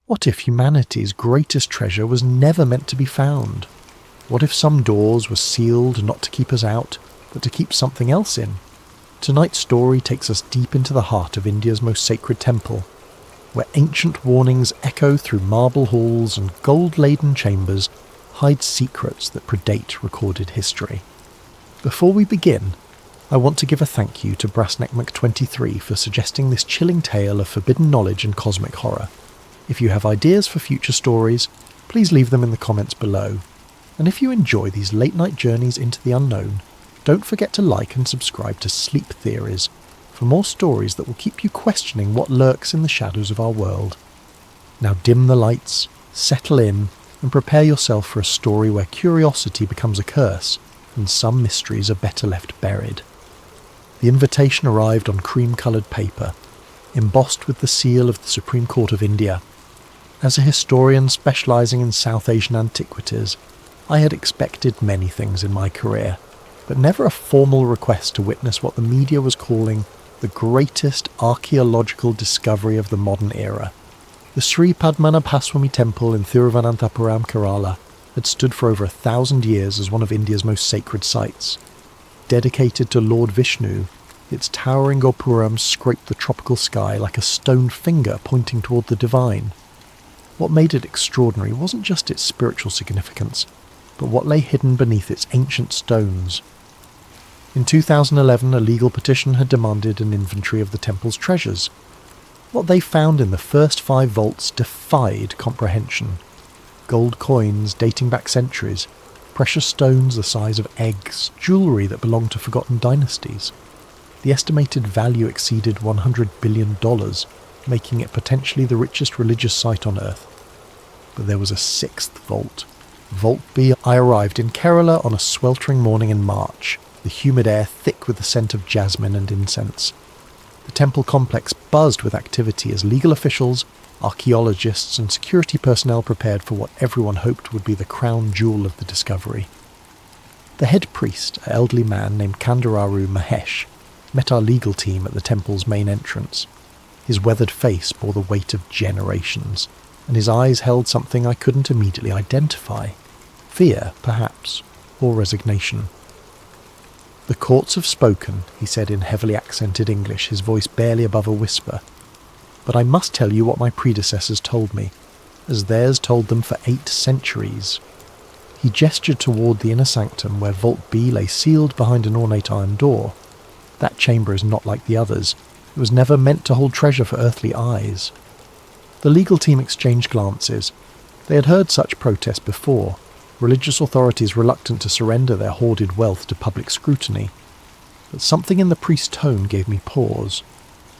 What if humanity's greatest treasure was never meant to be found? What if some doors were sealed not to keep us out, but to keep something else in? Tonight's story takes us deep into the heart of India's most sacred temple, where ancient warnings echo through marble halls and gold-laden chambers hide secrets that predate recorded history. Before we begin, I want to give a thank you to Brassneck23 for suggesting this chilling tale of forbidden knowledge and cosmic horror. If you have ideas for future stories, please leave them in the comments below. And if you enjoy these late-night journeys into the unknown, don't forget to like and subscribe to Sleep Theories for more stories that will keep you questioning what lurks in the shadows of our world. Now dim the lights, settle in, and prepare yourself for a story where curiosity becomes a curse and some mysteries are better left buried. The invitation arrived on cream-coloured paper, embossed with the seal of the Supreme Court of India. As a historian specialising in South Asian antiquities, I had expected many things in my career, but never a formal request to witness what the media was calling the greatest archaeological discovery of the modern era. The Sri Padmanabhaswamy Temple in Thiruvananthapuram, Kerala, had stood for over 1,000 years as one of India's most sacred sites. Dedicated to Lord Vishnu, its towering gopurams scraped the tropical sky like a stone finger pointing toward the divine. What made it extraordinary wasn't just its spiritual significance, but what lay hidden beneath its ancient stones. In 2011, a legal petition had demanded an inventory of the temple's treasures. What they found in the first 5 vaults defied comprehension. Gold coins dating back centuries, precious stones the size of eggs, jewellery that belonged to forgotten dynasties. The estimated value exceeded $100 billion, making it potentially the richest religious site on Earth. But there was a 6th vault. Vault B. I arrived in Kerala on a sweltering morning in March, the humid air thick with the scent of jasmine and incense. The temple complex buzzed with activity as legal officials, archaeologists and security personnel prepared for what everyone hoped would be the crown jewel of the discovery. The head priest, an elderly man named Kandararu Mahesh, met our legal team at the temple's main entrance. His weathered face bore the weight of generations, and his eyes held something I couldn't immediately identify. Fear, perhaps, or resignation. "The courts have spoken," he said in heavily accented English, his voice barely above a whisper. "But I must tell you what my predecessors told me, as theirs told them for 8 centuries. He gestured toward the inner sanctum where Vault B lay sealed behind an ornate iron door. That chamber is not like the others. It was never meant to hold treasure for earthly eyes. The legal team exchanged glances. They had heard such protests before, religious authorities reluctant to surrender their hoarded wealth to public scrutiny. But something in the priest's tone gave me pause.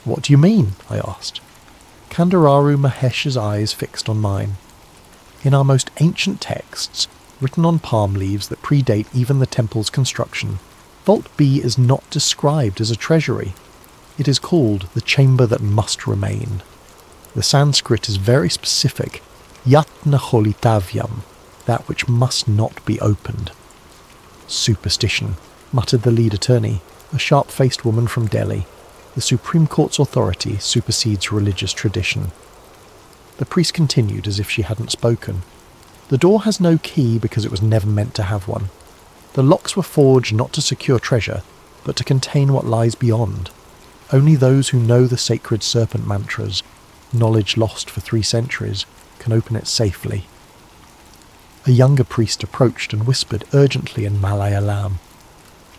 "What do you mean?" I asked. Kandararu Mahesh's eyes fixed on mine. "In our most ancient texts, written on palm leaves that predate even the temple's construction, Vault B is not described as a treasury. It is called the chamber that must remain. The Sanskrit is very specific, yatna holitavyam, that which must not be opened." "Superstition," muttered the lead attorney, a sharp-faced woman from Delhi. "The Supreme Court's authority supersedes religious tradition." The priest continued as if she hadn't spoken. "The door has no key because it was never meant to have one. The locks were forged not to secure treasure, but to contain what lies beyond. Only those who know the sacred serpent mantras, knowledge lost for 3 centuries, can open it safely." A younger priest approached and whispered urgently in Malayalam.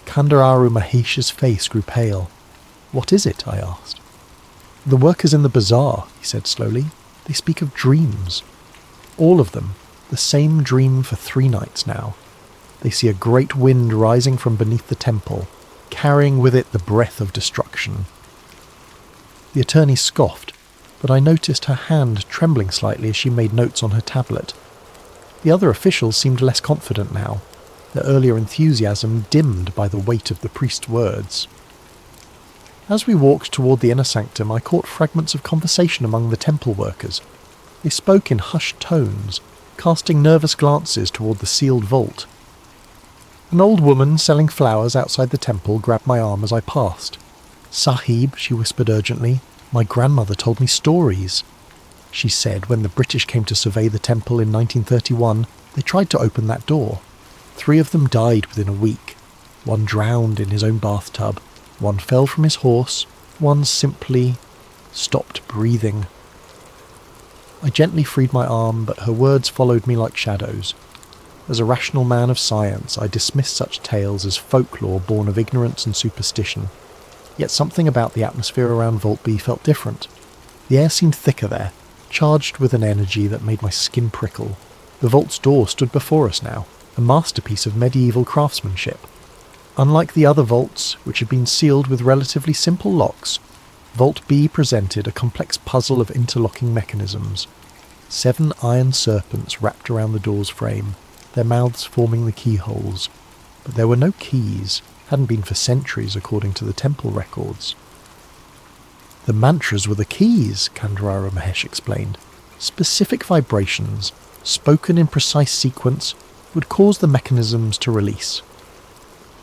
Kandararu Mahesh's face grew pale. "What is it?" I asked. "The workers in the bazaar," he said slowly. "They speak of dreams. All of them, the same dream for 3 nights now. They see a great wind rising from beneath the temple, carrying with it the breath of destruction." The attorney scoffed, but I noticed her hand trembling slightly as she made notes on her tablet. The other officials seemed less confident now, their earlier enthusiasm dimmed by the weight of the priest's words. As we walked toward the inner sanctum, I caught fragments of conversation among the temple workers. They spoke in hushed tones, casting nervous glances toward the sealed vault. An old woman selling flowers outside the temple grabbed my arm as I passed. "Sahib," she whispered urgently, "my grandmother told me stories." She said when the British came to survey the temple in 1931, they tried to open that door. 3 of them died within a week. 1 drowned in his own bathtub, 1 fell from his horse, 1 simply stopped breathing. I gently freed my arm, but her words followed me like shadows. As a rational man of science, I dismissed such tales as folklore born of ignorance and superstition. Yet something about the atmosphere around Vault B felt different. The air seemed thicker there, charged with an energy that made my skin prickle. The vault's door stood before us now, a masterpiece of medieval craftsmanship. Unlike the other vaults, which had been sealed with relatively simple locks, Vault B presented a complex puzzle of interlocking mechanisms. 7 iron serpents wrapped around the door's frame, their mouths forming the keyholes. But there were no keys, hadn't been for centuries according to the temple records. The mantras were the keys, Kandurara Mahesh explained. Specific vibrations, spoken in precise sequence, would cause the mechanisms to release.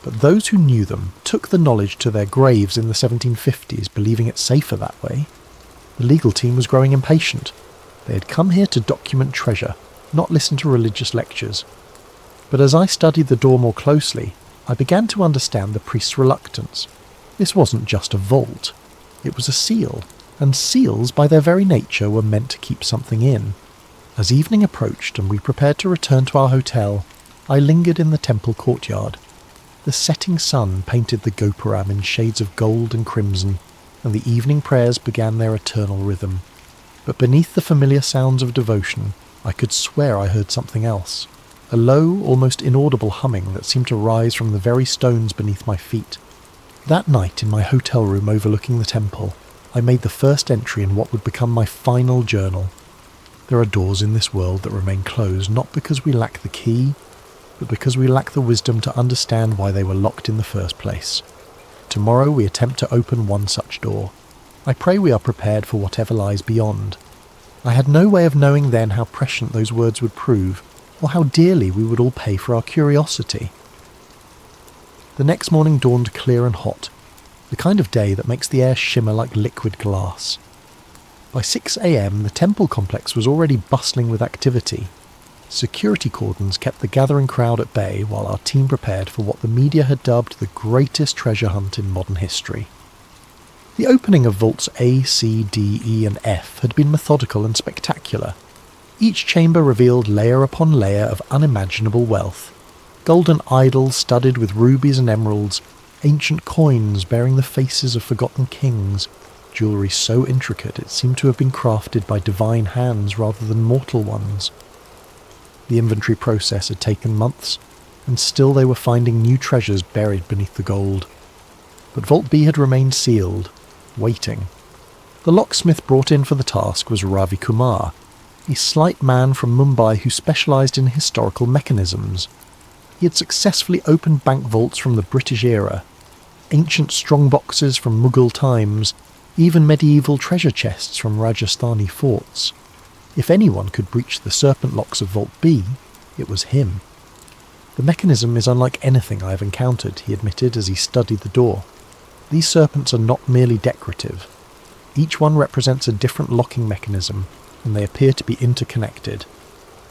But those who knew them took the knowledge to their graves in the 1750s, believing it safer that way. The legal team was growing impatient. They had come here to document treasure, not listen to religious lectures. But as I studied the door more closely, I began to understand the priest's reluctance. This wasn't just a vault. It was a seal, and seals by their very nature were meant to keep something in. As evening approached and we prepared to return to our hotel, I lingered in the temple courtyard. The setting sun painted the gopuram in shades of gold and crimson, and the evening prayers began their eternal rhythm. But beneath the familiar sounds of devotion, I could swear I heard something else. A low, almost inaudible humming that seemed to rise from the very stones beneath my feet. That night in my hotel room overlooking the temple, I made the first entry in what would become my final journal. There are doors in this world that remain closed not because we lack the key, but because we lack the wisdom to understand why they were locked in the first place. Tomorrow we attempt to open one such door. I pray we are prepared for whatever lies beyond. I had no way of knowing then how prescient those words would prove, or how dearly we would all pay for our curiosity. The next morning dawned clear and hot, the kind of day that makes the air shimmer like liquid glass. By 6 a.m. the temple complex was already bustling with activity. Security cordons kept the gathering crowd at bay while our team prepared for what the media had dubbed the greatest treasure hunt in modern history. The opening of vaults A, C, D, E and F had been methodical and spectacular. Each chamber revealed layer upon layer of unimaginable wealth. Golden idols studded with rubies and emeralds, ancient coins bearing the faces of forgotten kings, jewellery so intricate it seemed to have been crafted by divine hands rather than mortal ones. The inventory process had taken months, and still they were finding new treasures buried beneath the gold. But Vault B had remained sealed, waiting. The locksmith brought in for the task was Ravi Kumar, a slight man from Mumbai who specialised in historical mechanisms. He had successfully opened bank vaults from the British era, ancient strongboxes from Mughal times, even medieval treasure chests from Rajasthani forts. If anyone could breach the serpent locks of Vault B, it was him. The mechanism is unlike anything I have encountered, he admitted as he studied the door. These serpents are not merely decorative. Each one represents a different locking mechanism, and they appear to be interconnected.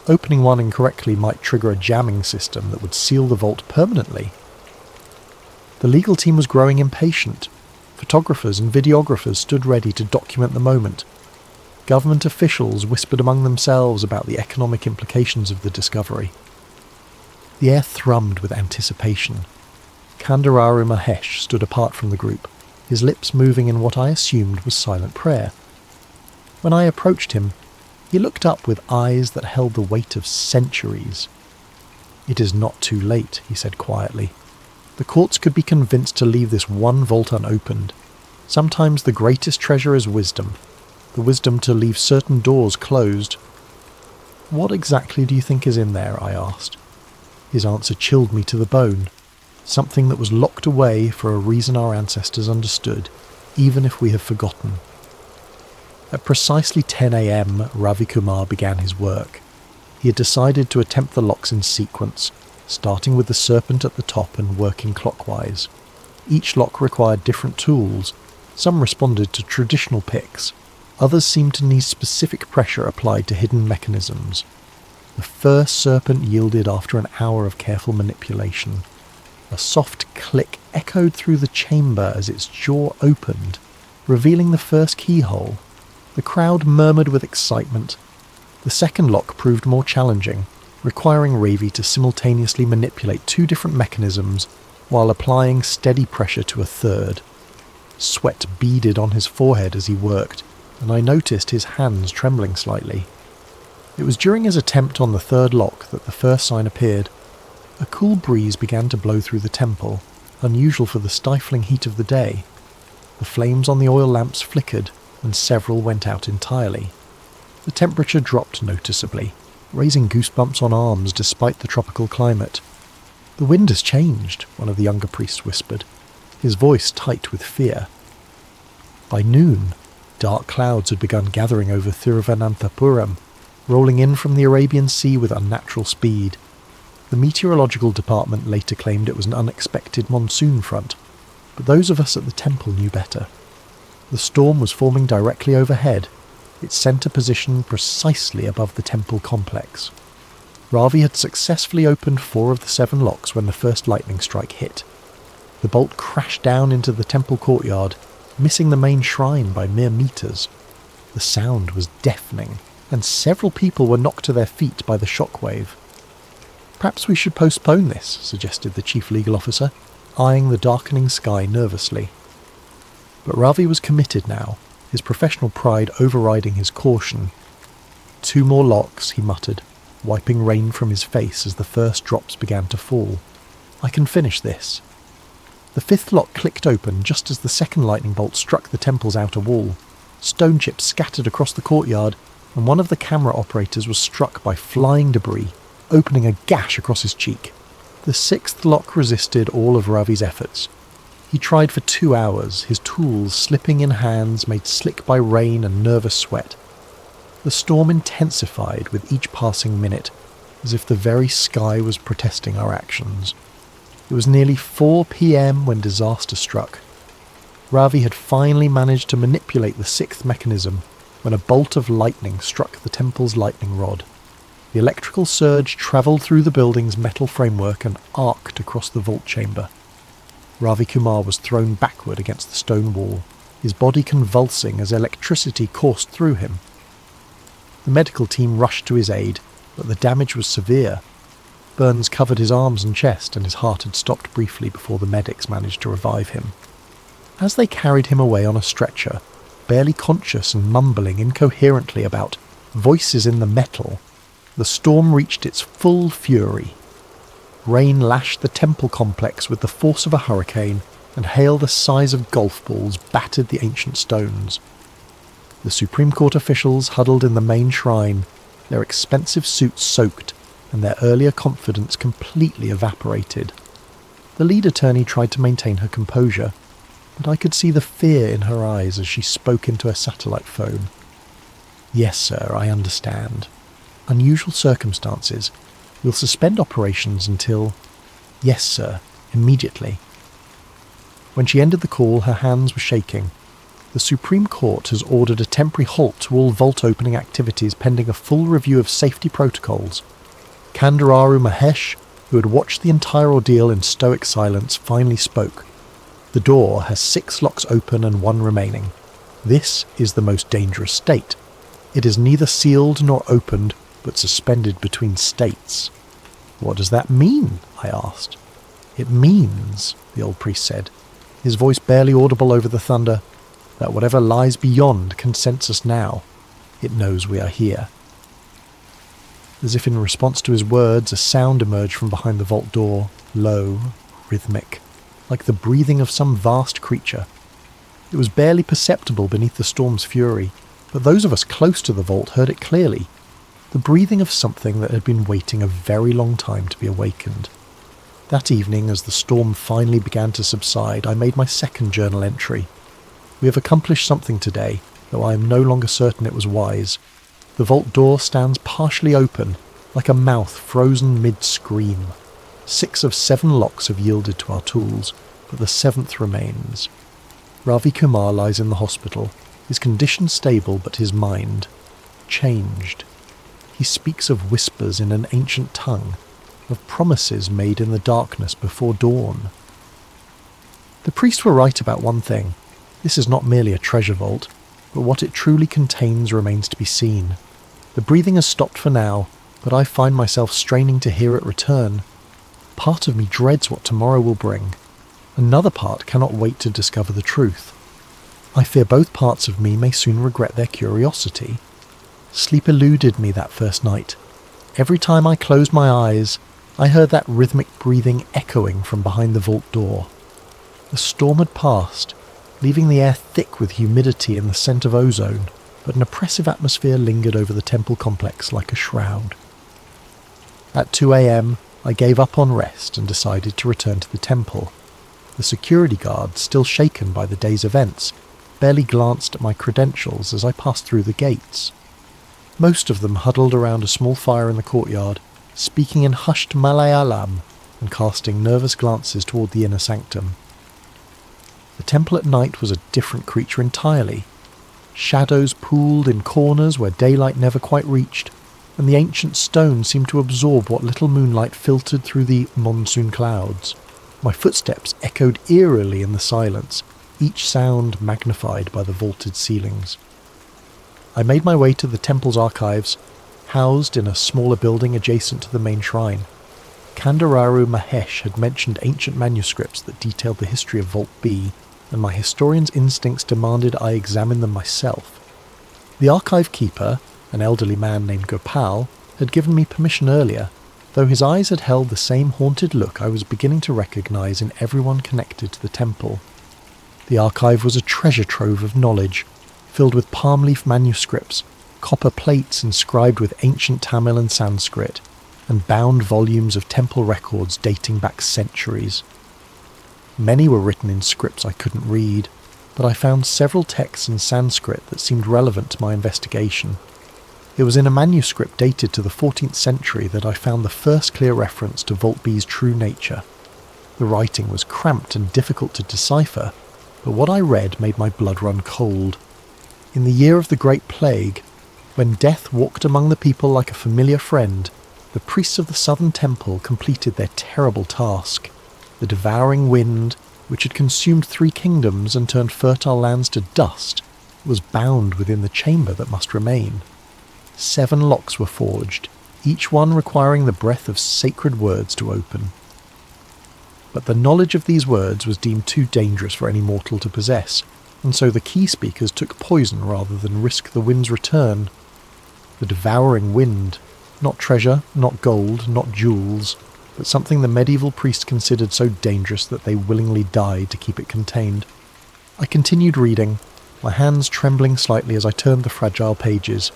Opening one incorrectly might trigger a jamming system that would seal the vault permanently. The legal team was growing impatient. Photographers and videographers stood ready to document the moment. Government officials whispered among themselves about the economic implications of the discovery. The air thrummed with anticipation. Kandurara Mahesh stood apart from the group, his lips moving in what I assumed was silent prayer. When I approached him, he looked up with eyes that held the weight of centuries. "It is not too late," he said quietly. "The courts could be convinced to leave this one vault unopened. Sometimes the greatest treasure is wisdom, the wisdom to leave certain doors closed." "What exactly do you think is in there?" I asked. His answer chilled me to the bone. Something that was locked away for a reason our ancestors understood, even if we have forgotten. At precisely 10 a.m, Ravi Kumar began his work. He had decided to attempt the locks in sequence, starting with the serpent at the top and working clockwise. Each lock required different tools. Some responded to traditional picks. Others seemed to need specific pressure applied to hidden mechanisms. The first serpent yielded after an hour of careful manipulation. A soft click echoed through the chamber as its jaw opened, revealing the first keyhole. The crowd murmured with excitement. The second lock proved more challenging, requiring Ravi to simultaneously manipulate two different mechanisms while applying steady pressure to a third. Sweat beaded on his forehead as he worked, and I noticed his hands trembling slightly. It was during his attempt on the third lock that the first sign appeared. A cool breeze began to blow through the temple, unusual for the stifling heat of the day. The flames on the oil lamps flickered, and several went out entirely. The temperature dropped noticeably, raising goosebumps on arms despite the tropical climate. "The wind has changed," one of the younger priests whispered, his voice tight with fear. By noon, dark clouds had begun gathering over Thiruvananthapuram, rolling in from the Arabian Sea with unnatural speed. The meteorological department later claimed it was an unexpected monsoon front, but those of us at the temple knew better. The storm was forming directly overhead, its centre position precisely above the temple complex. Ravi had successfully opened 4 of the 7 locks when the first lightning strike hit. The bolt crashed down into the temple courtyard, missing the main shrine by mere meters. The sound was deafening, and several people were knocked to their feet by the shockwave. "Perhaps we should postpone this," suggested the chief legal officer, eyeing the darkening sky nervously. But Ravi was committed now, his professional pride overriding his caution. "2 more locks," he muttered, wiping rain from his face as the first drops began to fall. "I can finish this." The 5th lock clicked open just as the second lightning bolt struck the temple's outer wall. Stone chips scattered across the courtyard, and one of the camera operators was struck by flying debris, opening a gash across his cheek. The 6th lock resisted all of Ravi's efforts. He tried for 2 hours, his tools slipping in hands made slick by rain and nervous sweat. The storm intensified with each passing minute, as if the very sky was protesting our actions. It was nearly 4 p.m. when disaster struck. Ravi had finally managed to manipulate the 6th mechanism when a bolt of lightning struck the temple's lightning rod. The electrical surge travelled through the building's metal framework and arced across the vault chamber. Ravi Kumar was thrown backward against the stone wall, his body convulsing as electricity coursed through him. The medical team rushed to his aid, but the damage was severe. Burns covered his arms and chest, and his heart had stopped briefly before the medics managed to revive him. As they carried him away on a stretcher, barely conscious and mumbling incoherently about voices in the metal, the storm reached its full fury. Rain lashed the temple complex with the force of a hurricane, and hail the size of golf balls battered the ancient stones. The Supreme Court officials huddled in the main shrine, their expensive suits soaked, and their earlier confidence completely evaporated. The lead attorney tried to maintain her composure, but I could see the fear in her eyes as she spoke into a satellite phone. "Yes, sir, I understand. Unusual circumstances. We'll suspend operations until—" "Yes, sir, immediately." When she ended the call, her hands were shaking. "The Supreme Court has ordered a temporary halt to all vault opening activities pending a full review of safety protocols." Kandararu Mahesh, who had watched the entire ordeal in stoic silence, finally spoke. "The door has 6 locks open and 1 remaining. This is the most dangerous state. It is neither sealed nor opened, but suspended between states." "What does that mean?" I asked. "It means," the old priest said, his voice barely audible over the thunder, "that whatever lies beyond can sense us now. It knows we are here." As if in response to his words, a sound emerged from behind the vault door, low, rhythmic, like the breathing of some vast creature. It was barely perceptible beneath the storm's fury, but those of us close to the vault heard it clearly. The breathing of something that had been waiting a very long time to be awakened. That evening, as the storm finally began to subside, I made my second journal entry. "We have accomplished something today, though I am no longer certain it was wise. The vault door stands partially open, like a mouth frozen mid-scream. 6 of 7 locks have yielded to our tools, but the 7th remains. Ravi Kumar lies in the hospital, his condition stable but his mind changed. He speaks of whispers in an ancient tongue, of promises made in the darkness before dawn. The priests were right about one thing. This is not merely a treasure vault, but what it truly contains remains to be seen. The breathing has stopped for now, but I find myself straining to hear it return. Part of me dreads what tomorrow will bring. Another part cannot wait to discover the truth. I fear both parts of me may soon regret their curiosity. Sleep eluded me that first night. Every time I closed my eyes, I heard that rhythmic breathing echoing from behind the vault door. The storm had passed, leaving the air thick with humidity and the scent of ozone, but an oppressive atmosphere lingered over the temple complex like a shroud. At 2 a.m, I gave up on rest and decided to return to the temple. The security guard, still shaken by the day's events, barely glanced at my credentials as I passed through the gates. Most of them huddled around a small fire in the courtyard, speaking in hushed Malayalam and casting nervous glances toward the inner sanctum. The temple at night was a different creature entirely. Shadows pooled in corners where daylight never quite reached, and the ancient stone seemed to absorb what little moonlight filtered through the monsoon clouds. My footsteps echoed eerily in the silence, each sound magnified by the vaulted ceilings. I made my way to the temple's archives, housed in a smaller building adjacent to the main shrine. Kandararu Mahesh had mentioned ancient manuscripts that detailed the history of Vault B, and my historian's instincts demanded I examine them myself. The archive keeper, an elderly man named Gopal, had given me permission earlier, though his eyes had held the same haunted look I was beginning to recognize in everyone connected to the temple. The archive was a treasure trove of knowledge, filled with palm leaf manuscripts, copper plates inscribed with ancient Tamil and Sanskrit, and bound volumes of temple records dating back centuries. Many were written in scripts I couldn't read, but I found several texts in Sanskrit that seemed relevant to my investigation. It was in a manuscript dated to the 14th century that I found the first clear reference to Vault B's true nature. The writing was cramped and difficult to decipher, but what I read made my blood run cold. In the year of the Great Plague, when death walked among the people like a familiar friend, the priests of the southern temple completed their terrible task. The devouring wind, which had consumed 3 kingdoms and turned fertile lands to dust, was bound within the chamber that must remain. 7 locks were forged, each one requiring the breath of sacred words to open. But the knowledge of these words was deemed too dangerous for any mortal to possess, and so the key speakers took poison rather than risk the wind's return. The devouring wind, not treasure, not gold, not jewels, but something the medieval priests considered so dangerous that they willingly died to keep it contained. I continued reading, my hands trembling slightly as I turned the fragile pages.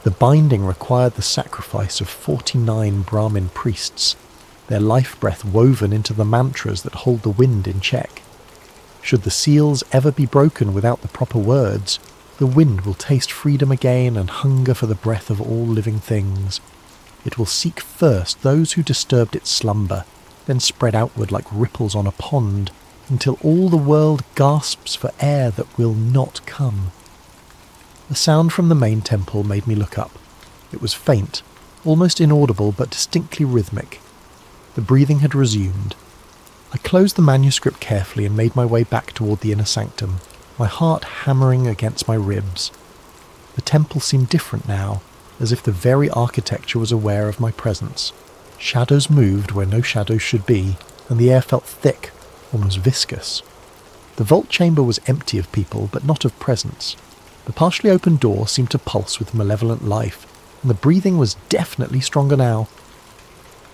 The binding required the sacrifice of 49 Brahmin priests, their life breath woven into the mantras that hold the wind in check. Should the seals ever be broken without the proper words, the wind will taste freedom again and hunger for the breath of all living things. It will seek first those who disturbed its slumber, then spread outward like ripples on a pond, until all the world gasps for air that will not come. The sound from the main temple made me look up. It was faint, almost inaudible but distinctly rhythmic. The breathing had resumed. I closed the manuscript carefully and made my way back toward the inner sanctum, my heart hammering against my ribs. The temple seemed different now, as if the very architecture was aware of my presence. Shadows moved where no shadows should be, and the air felt thick, almost viscous. The vault chamber was empty of people, but not of presence. The partially open door seemed to pulse with malevolent life, and the breathing was definitely stronger now.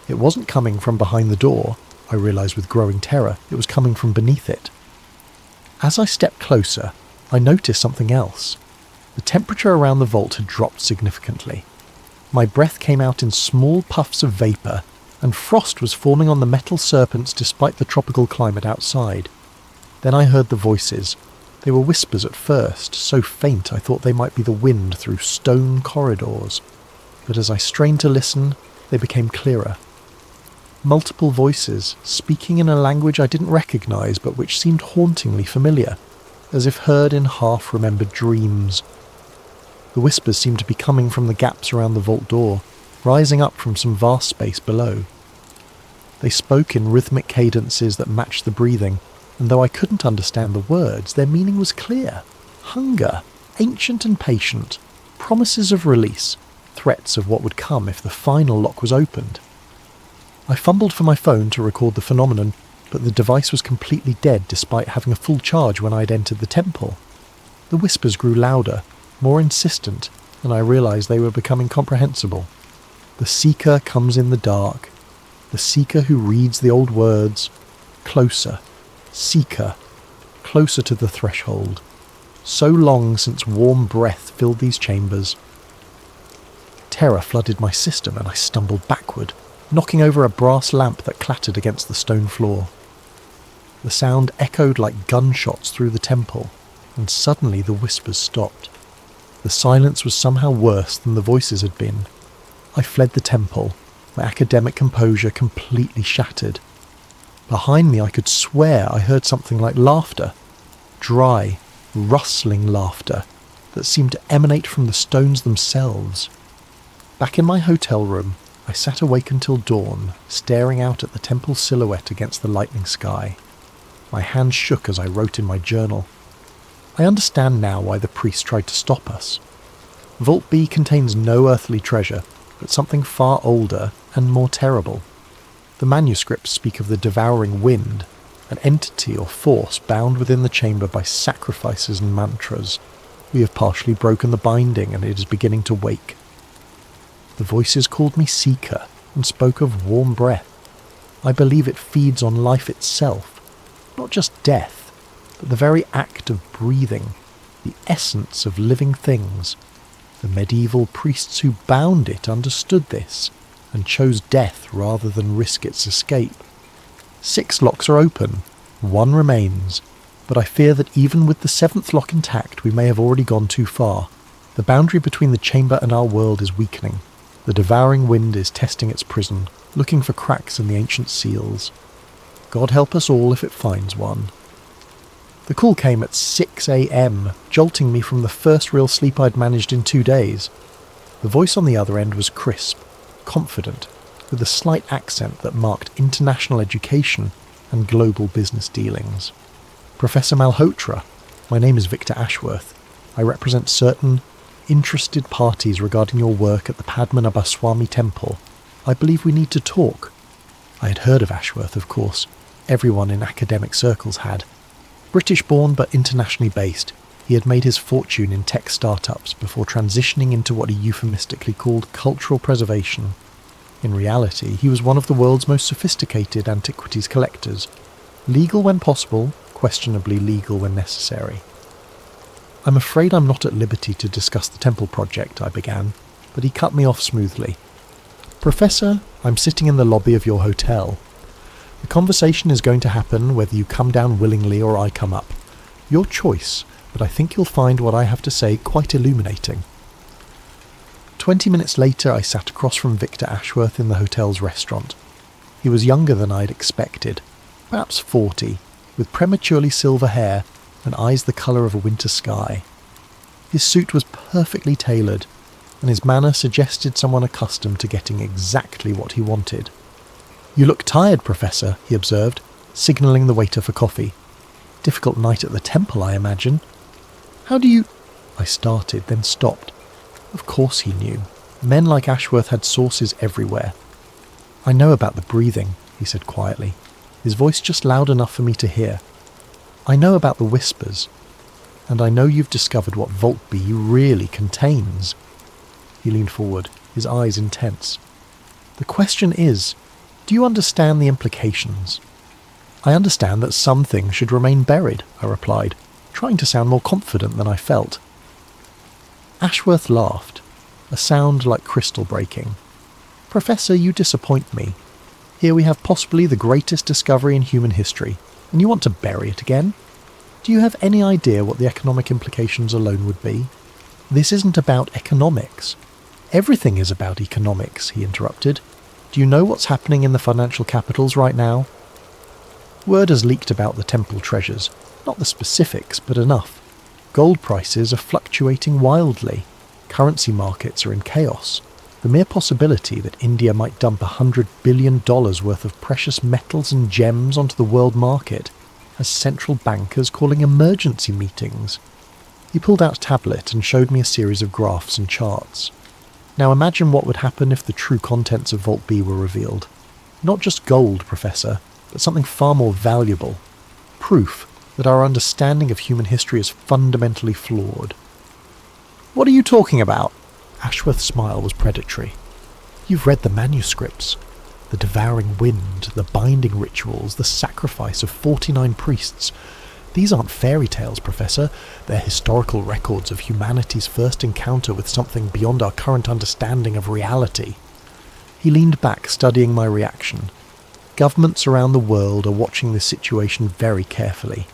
It wasn't coming from behind the door, I realized with growing terror. It was coming from beneath it. As I stepped closer, I noticed something else. The temperature around the vault had dropped significantly. My breath came out in small puffs of vapour, and frost was forming on the metal serpents despite the tropical climate outside. Then I heard the voices. They were whispers at first, so faint I thought they might be the wind through stone corridors. But as I strained to listen, they became clearer. Multiple voices, speaking in a language I didn't recognise but which seemed hauntingly familiar. as if heard in half-remembered dreams. The whispers seemed to be coming from the gaps around the vault door, rising up from some vast space below. They spoke in rhythmic cadences that matched the breathing, and though I couldn't understand the words, their meaning was clear. Hunger, ancient and patient, promises of release, threats of what would come if the final lock was opened. I fumbled for my phone to record the phenomenon, but the device was completely dead despite having a full charge when I had entered the temple. The whispers grew louder, more insistent, and I realised they were becoming comprehensible. The seeker comes in the dark. The seeker who reads the old words. Closer. Seeker. Closer to the threshold. So long since warm breath filled these chambers. Terror flooded my system and I stumbled backward, knocking over a brass lamp that clattered against the stone floor. The sound echoed like gunshots through the temple, and suddenly the whispers stopped. The silence was somehow worse than the voices had been. I fled the temple, my academic composure completely shattered. Behind me I could swear I heard something like laughter. Dry, rustling laughter that seemed to emanate from the stones themselves. Back in my hotel room, I sat awake until dawn, staring out at the temple silhouette against the lightning sky. My hands shook as I wrote in my journal. I understand now why the priest tried to stop us. Vault B contains no earthly treasure, but something far older and more terrible. The manuscripts speak of the devouring wind, an entity or force bound within the chamber by sacrifices and mantras. We have partially broken the binding and it is beginning to wake. The voices called me Seeker and spoke of warm breath. I believe it feeds on life itself, not just death, but the very act of breathing, the essence of living things. The medieval priests who bound it understood this and chose death rather than risk its escape. 6 locks are open, 1 remains, but I fear that even with the 7th lock intact we may have already gone too far. The boundary between the chamber and our world is weakening. The devouring wind is testing its prison, looking for cracks in the ancient seals. God help us all if it finds one. The call came at 6 a.m, jolting me from the first real sleep I'd managed in 2 days. The voice on the other end was crisp, confident, with a slight accent that marked international education and global business dealings. Professor Malhotra, my name is Victor Ashworth. I represent certain interested parties regarding your work at the Padmanabhaswamy Temple. I believe we need to talk. I had heard of Ashworth, of course. Everyone in academic circles had. British-born but internationally based, he had made his fortune in tech startups before transitioning into what he euphemistically called cultural preservation. In reality, he was one of the world's most sophisticated antiquities collectors. Legal when possible, questionably legal when necessary. I'm afraid I'm not at liberty to discuss the temple project, I began, but he cut me off smoothly. Professor, I'm sitting in the lobby of your hotel. The conversation is going to happen whether you come down willingly or I come up. Your choice, but I think you'll find what I have to say quite illuminating. 20 minutes later I sat across from Victor Ashworth in the hotel's restaurant. He was younger than I'd expected, perhaps 40, with prematurely silver hair and eyes the colour of a winter sky. His suit was perfectly tailored, and his manner suggested someone accustomed to getting exactly what he wanted. You look tired, Professor, he observed, signalling the waiter for coffee. Difficult night at the temple, I imagine. How do you... I started, then stopped. Of course he knew. Men like Ashworth had sources everywhere. I know about the breathing, he said quietly, his voice just loud enough for me to hear. I know about the whispers, and I know you've discovered what Vault B really contains. He leaned forward, his eyes intense. The question is, do you understand the implications? I understand that some things should remain buried, I replied, trying to sound more confident than I felt. Ashworth laughed, a sound like crystal breaking. Professor, you disappoint me. Here we have possibly the greatest discovery in human history, and you want to bury it again? Do you have any idea what the economic implications alone would be? This isn't about economics. Everything is about economics, he interrupted. Do you know what's happening in the financial capitals right now? Word has leaked about the temple treasures. Not the specifics, but enough. Gold prices are fluctuating wildly. Currency markets are in chaos. The mere possibility that India might dump $100 billion worth of precious metals and gems onto the world market has central bankers calling emergency meetings. He pulled out a tablet and showed me a series of graphs and charts. Now imagine what would happen if the true contents of Vault B were revealed. Not just gold, Professor, but something far more valuable. Proof that our understanding of human history is fundamentally flawed. What are you talking about? Ashworth's smile was predatory. You've read the manuscripts. The devouring wind, the binding rituals, the sacrifice of 49 priests. These aren't fairy tales, Professor. They're historical records of humanity's first encounter with something beyond our current understanding of reality. He leaned back, studying my reaction. Governments around the world are watching this situation very carefully.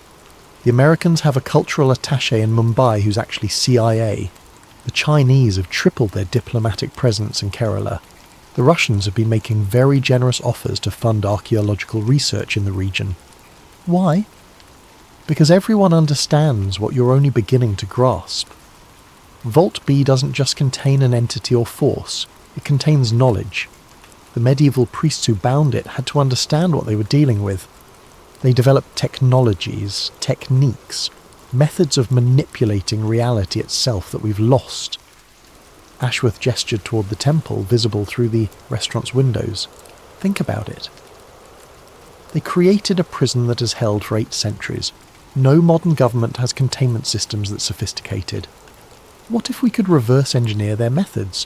The Americans have a cultural attaché in Mumbai who's actually CIA. The Chinese have tripled their diplomatic presence in Kerala. The Russians have been making very generous offers to fund archaeological research in the region. Why? Because everyone understands what you're only beginning to grasp. Vault B doesn't just contain an entity or force, it contains knowledge. The medieval priests who bound it had to understand what they were dealing with. They developed technologies, techniques, methods of manipulating reality itself that we've lost. Ashworth gestured toward the temple, visible through the restaurant's windows. Think about it. They created a prison that has held for 8 centuries. No modern government has containment systems that sophisticated. What if we could reverse engineer their methods?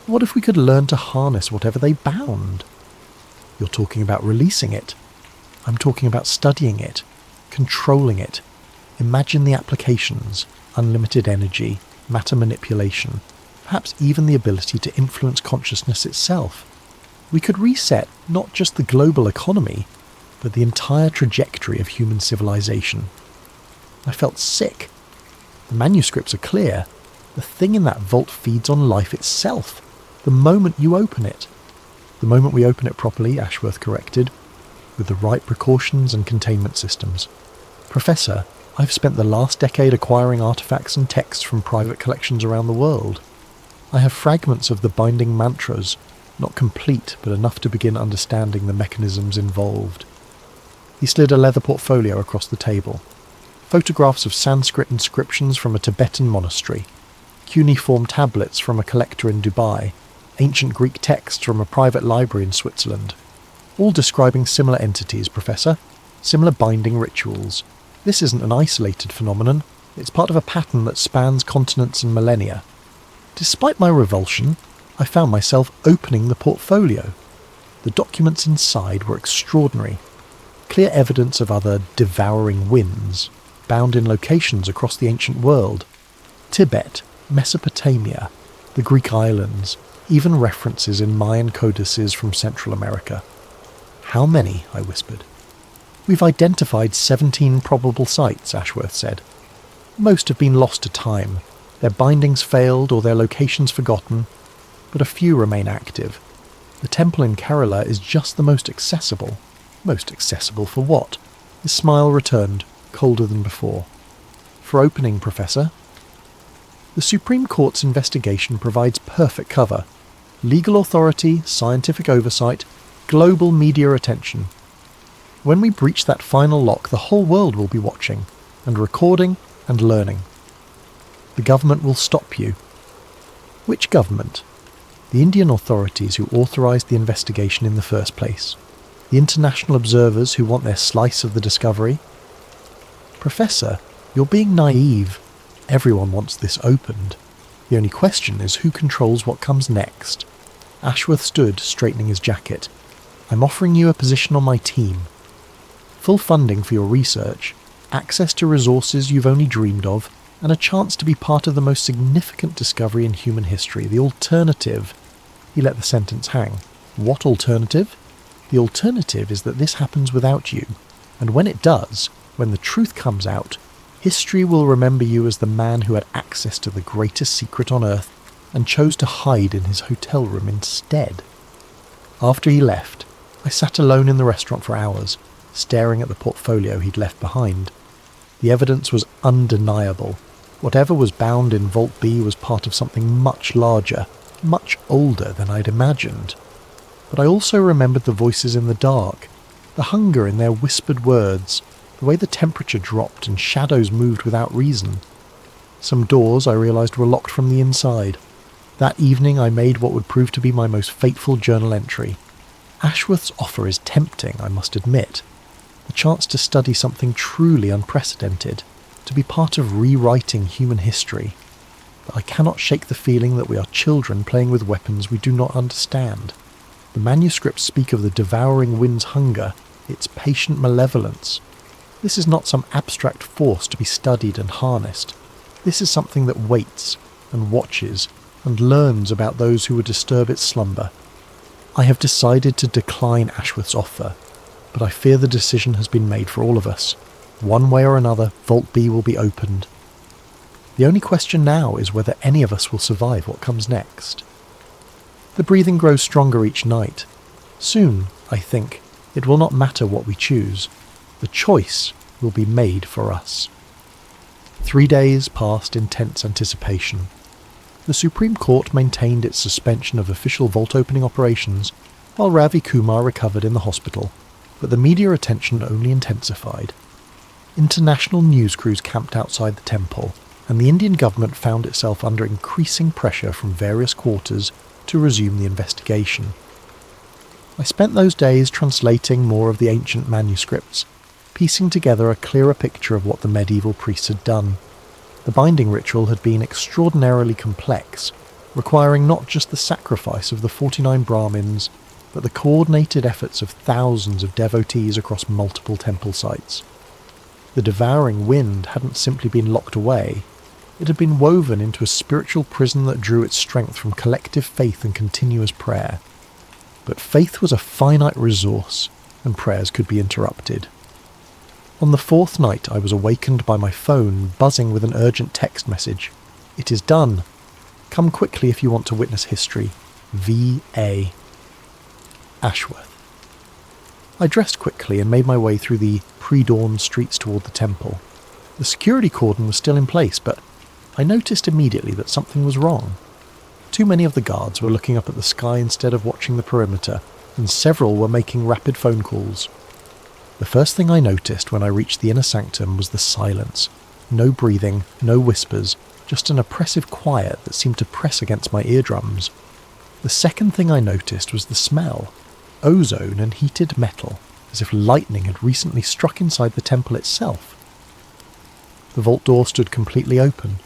What if we could learn to harness whatever they bound? You're talking about releasing it. I'm talking about studying it, controlling it. Imagine the applications: unlimited energy, matter manipulation, perhaps even the ability to influence consciousness itself. We could reset not just the global economy, but the entire trajectory of human civilization. I felt sick. The manuscripts are clear. The thing in that vault feeds on life itself, the moment you open it. The moment we open it properly, Ashworth corrected, with the right precautions and containment systems. Professor, I've spent the last decade acquiring artifacts and texts from private collections around the world. I have fragments of the binding mantras, not complete, but enough to begin understanding the mechanisms involved. He slid a leather portfolio across the table. Photographs of Sanskrit inscriptions from a Tibetan monastery, cuneiform tablets from a collector in Dubai, ancient Greek texts from a private library in Switzerland. All describing similar entities, Professor, similar binding rituals. This isn't an isolated phenomenon, it's part of a pattern that spans continents and millennia. Despite my revulsion, I found myself opening the portfolio. The documents inside were extraordinary. Clear evidence of other devouring winds, bound in locations across the ancient world. Tibet, Mesopotamia, the Greek islands, even references in Mayan codices from Central America. How many? I whispered. We've identified 17 probable sites, Ashworth said. Most have been lost to time, their bindings failed or their locations forgotten, but a few remain active. The temple in Kerala is just the most accessible. Most accessible for what? His smile returned, colder than before. For opening, Professor. The Supreme Court's investigation provides perfect cover. Legal authority, scientific oversight, global media attention. When we breach that final lock, the whole world will be watching, and recording, and learning. The government will stop you. Which government? The Indian authorities who authorised the investigation in the first place. The international observers who want their slice of the discovery. Professor, you're being naive. Everyone wants this opened. The only question is who controls what comes next. Ashworth stood, straightening his jacket. I'm offering you a position on my team. Full funding for your research, access to resources you've only dreamed of, and a chance to be part of the most significant discovery in human history. The alternative... He let the sentence hang. What alternative? The alternative is that this happens without you, and when it does, when the truth comes out, history will remember you as the man who had access to the greatest secret on earth and chose to hide in his hotel room instead. After he left, I sat alone in the restaurant for hours, staring at the portfolio he'd left behind. The evidence was undeniable. Whatever was bound in Vault B was part of something much larger, much older than I'd imagined. But I also remembered the voices in the dark, the hunger in their whispered words, the way the temperature dropped and shadows moved without reason. Some doors, I realised, were locked from the inside. That evening I made what would prove to be my most fateful journal entry. Ashworth's offer is tempting, I must admit. The chance to study something truly unprecedented, to be part of rewriting human history. But I cannot shake the feeling that we are children playing with weapons we do not understand. The manuscripts speak of the devouring wind's hunger, its patient malevolence. This is not some abstract force to be studied and harnessed. This is something that waits and watches and learns about those who would disturb its slumber. I have decided to decline Ashworth's offer, but I fear the decision has been made for all of us. One way or another, Vault B will be opened. The only question now is whether any of us will survive what comes next. The breathing grows stronger each night. Soon, I think, it will not matter what we choose. The choice will be made for us. 3 days passed in tense anticipation. The Supreme Court maintained its suspension of official vault opening operations, while Ravi Kumar recovered in the hospital, but the media attention only intensified. International news crews camped outside the temple, and the Indian government found itself under increasing pressure from various quarters to resume the investigation. I spent those days translating more of the ancient manuscripts, piecing together a clearer picture of what the medieval priests had done. The binding ritual had been extraordinarily complex, requiring not just the sacrifice of the 49 Brahmins, but the coordinated efforts of thousands of devotees across multiple temple sites. The devouring wind hadn't simply been locked away, it had been woven into a spiritual prison that drew its strength from collective faith and continuous prayer. But faith was a finite resource, and prayers could be interrupted. On the 4th night I was awakened by my phone buzzing with an urgent text message. "It is done. Come quickly if you want to witness history. V.A. Ashworth." I dressed quickly and made my way through the pre-dawn streets toward the temple. The security cordon was still in place, but I noticed immediately that something was wrong. Too many of the guards were looking up at the sky instead of watching the perimeter, and several were making rapid phone calls. The first thing I noticed when I reached the inner sanctum was the silence. No breathing, no whispers, just an oppressive quiet that seemed to press against my eardrums. The second thing I noticed was the smell. Ozone and heated metal, as if lightning had recently struck inside the temple itself. The vault door stood completely open.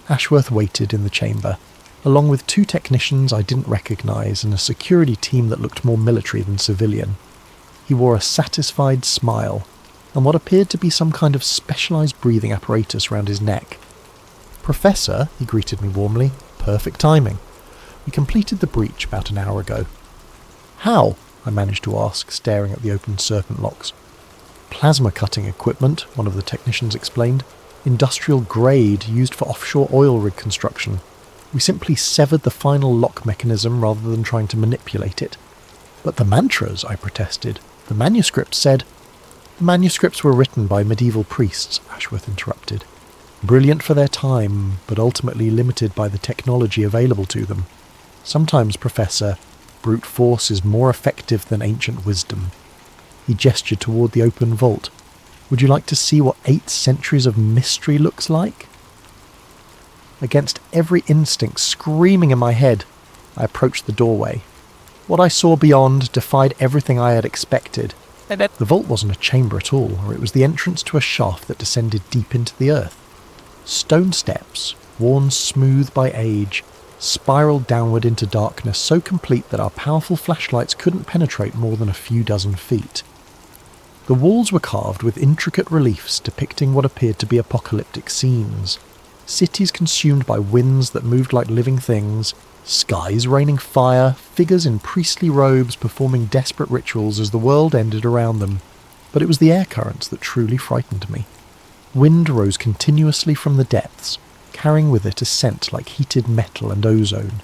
Ashworth waited in the chamber, along with 2 technicians I didn't recognise and a security team that looked more military than civilian. He wore a satisfied smile, and what appeared to be some kind of specialised breathing apparatus round his neck. "Professor," he greeted me warmly. "Perfect timing. We completed the breach about an hour ago." "How?" I managed to ask, staring at the open serpent locks. "Plasma cutting equipment," one of the technicians explained. "Industrial grade used for offshore oil rig construction. We simply severed the final lock mechanism rather than trying to manipulate it." "But the mantras," I protested. "The manuscript said—" "The manuscripts were written by medieval priests," Ashworth interrupted. "Brilliant for their time, but ultimately limited by the technology available to them. Sometimes, Professor, brute force is more effective than ancient wisdom." He gestured toward the open vault. "Would you like to see what 8 centuries of mystery looks like?" Against every instinct screaming in my head, I approached the doorway. What I saw beyond defied everything I had expected. The vault wasn't a chamber at all, or it was the entrance to a shaft that descended deep into the earth. Stone steps, worn smooth by age, spiraled downward into darkness so complete that our powerful flashlights couldn't penetrate more than a few dozen feet. The walls were carved with intricate reliefs depicting what appeared to be apocalyptic scenes. Cities consumed by winds that moved like living things, skies raining fire, figures in priestly robes performing desperate rituals as the world ended around them. But it was the air currents that truly frightened me. Wind rose continuously from the depths, carrying with it a scent like heated metal and ozone.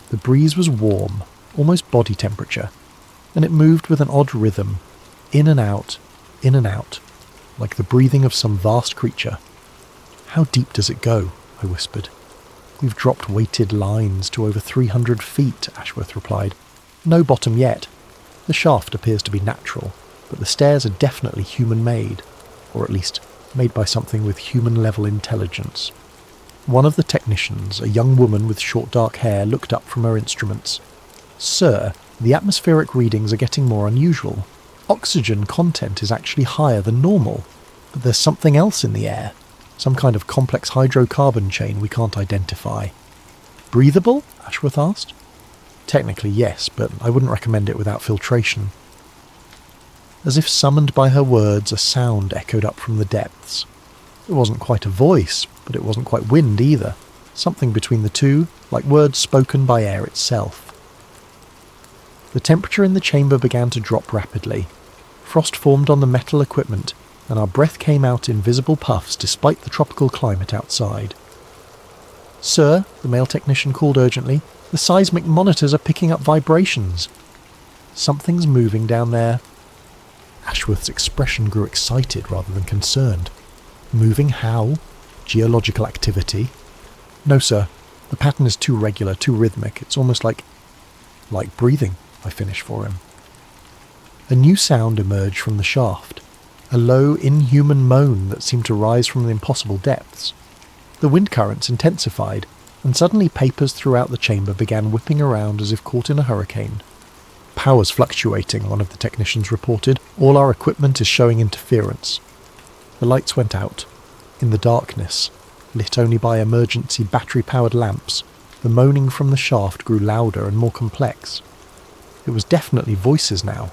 The breeze was warm, almost body temperature, and it moved with an odd rhythm, in and out, in and out. like the breathing of some vast creature. "How deep does it go?" I whispered. "We've dropped weighted lines to over 300 feet, Ashworth replied. "No bottom yet. The shaft appears to be natural, but the stairs are definitely human-made, or at least made by something with human-level intelligence." One of the technicians, a young woman with short dark hair, looked up from her instruments. "Sir, the atmospheric readings are getting more unusual. Oxygen content is actually higher than normal, but there's something else in the air. Some kind of complex hydrocarbon chain we can't identify." "Breathable?" Ashworth asked. "Technically, yes, but I wouldn't recommend it without filtration." As if summoned by her words, a sound echoed up from the depths. It wasn't quite a voice, but it wasn't quite wind either. Something between the two, like words spoken by air itself. The temperature in the chamber began to drop rapidly. Frost formed on the metal equipment, and our breath came out in visible puffs despite the tropical climate outside. "Sir," the male technician called urgently, "the seismic monitors are picking up vibrations." "Something's moving down there." Ashworth's expression grew excited rather than concerned. "Moving how? Geological activity?" "No, sir. The pattern is too regular, too rhythmic. It's almost like breathing," I finished for him. A new sound emerged from the shaft. A low, inhuman moan that seemed to rise from the impossible depths. The wind currents intensified, and suddenly papers throughout the chamber began whipping around as if caught in a hurricane. "Power's fluctuating," one of the technicians reported. "All our equipment is showing interference." The lights went out. In the darkness, lit only by emergency battery-powered lamps, the moaning from the shaft grew louder and more complex. It was definitely voices now.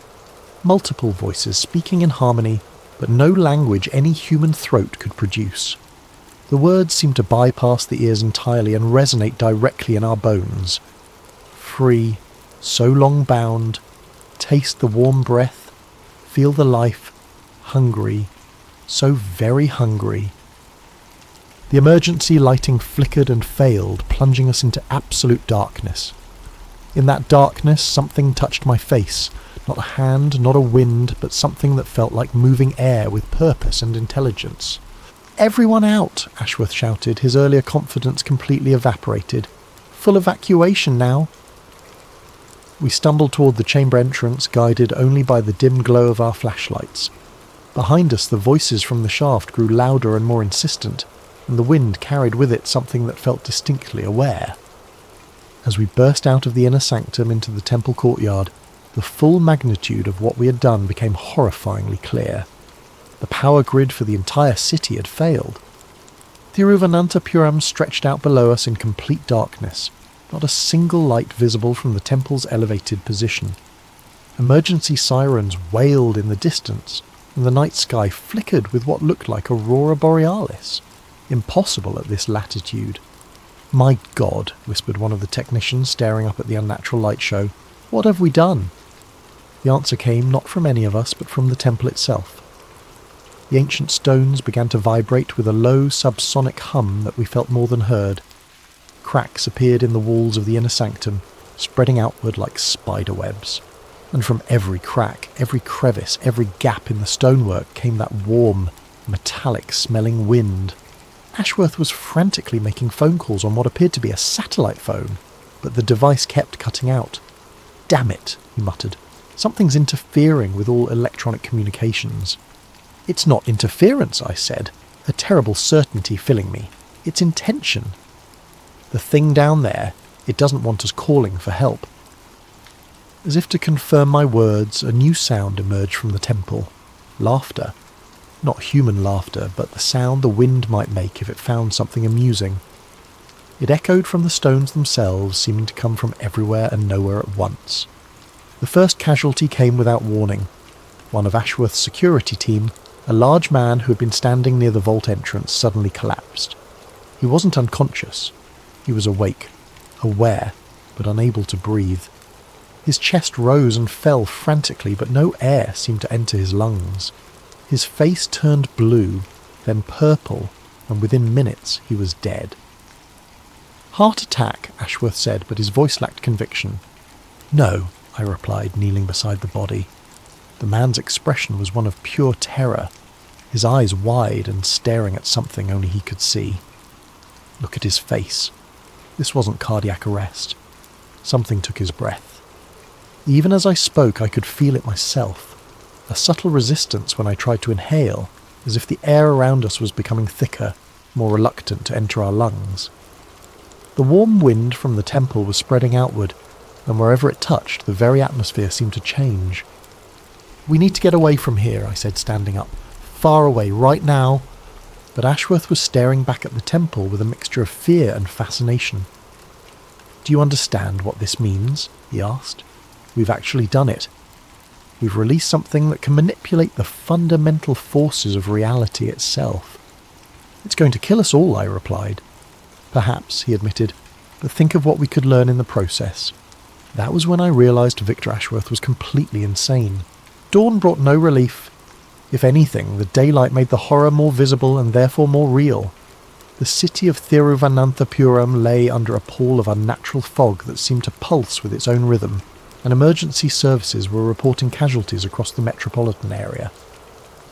Multiple voices speaking in harmony, but no language any human throat could produce. The words seemed to bypass the ears entirely and resonate directly in our bones. "Free, so long bound, taste the warm breath, feel the life, hungry, so very hungry." The emergency lighting flickered and failed, plunging us into absolute darkness. In that darkness, something touched my face. Not a hand, not a wind, but something that felt like moving air with purpose and intelligence. "Everyone out!" Ashworth shouted, his earlier confidence completely evaporated. "Full evacuation now!" We stumbled toward the chamber entrance, guided only by the dim glow of our flashlights. Behind us, the voices from the shaft grew louder and more insistent, and the wind carried with it something that felt distinctly aware. As we burst out of the inner sanctum into the temple courtyard, the full magnitude of what we had done became horrifyingly clear. The power grid for the entire city had failed. Thiruvananthapuram stretched out below us in complete darkness, not a single light visible from the temple's elevated position. Emergency sirens wailed in the distance, and the night sky flickered with what looked like aurora borealis. Impossible at this latitude. "My God," whispered one of the technicians, staring up at the unnatural light show. "What have we done?" The answer came not from any of us, but from the temple itself. The ancient stones began to vibrate with a low subsonic hum that we felt more than heard. Cracks appeared in the walls of the inner sanctum, spreading outward like spider webs. And from every crack, every crevice, every gap in the stonework came that warm, metallic-smelling wind. Ashworth was frantically making phone calls on what appeared to be a satellite phone, but the device kept cutting out. "Damn it," he muttered. "Something's interfering with all electronic communications." "It's not interference," I said, a terrible certainty filling me. "It's intention. The thing down there, it doesn't want us calling for help." As if to confirm my words, a new sound emerged from the temple. Laughter. Not human laughter, but the sound the wind might make if it found something amusing. It echoed from the stones themselves, seeming to come from everywhere and nowhere at once. The first casualty came without warning. One of Ashworth's security team, a large man who had been standing near the vault entrance, suddenly collapsed. He wasn't unconscious. He was awake, aware, but unable to breathe. His chest rose and fell frantically, but no air seemed to enter his lungs. His face turned blue, then purple, and within minutes he was dead. "Heart attack," Ashworth said, but his voice lacked conviction. "No," I replied, kneeling beside the body. The man's expression was one of pure terror. his eyes wide and staring at something only he could see. Look at his face. This wasn't cardiac arrest. Something took his breath. Even as I spoke, I could feel it myself. A subtle resistance when I tried to inhale, as if the air around us was becoming thicker, more reluctant to enter our lungs. The warm wind from the temple was spreading outward, and wherever it touched, the very atmosphere seemed to change. "We need to get away from here," I said, standing up. "Far away, right now." But Ashworth was staring back at the temple with a mixture of fear and fascination. "Do you understand what this means?" he asked. "We've actually done it. We've released something that can manipulate the fundamental forces of reality itself." "It's going to kill us all," I replied. "Perhaps," he admitted, "but think of what we could learn in the process." That was when I realised Victor Ashworth was completely insane. Dawn brought no relief. If anything, the daylight made the horror more visible and therefore more real. The city of Thiruvananthapuram lay under a pall of unnatural fog that seemed to pulse with its own rhythm, and emergency services were reporting casualties across the metropolitan area.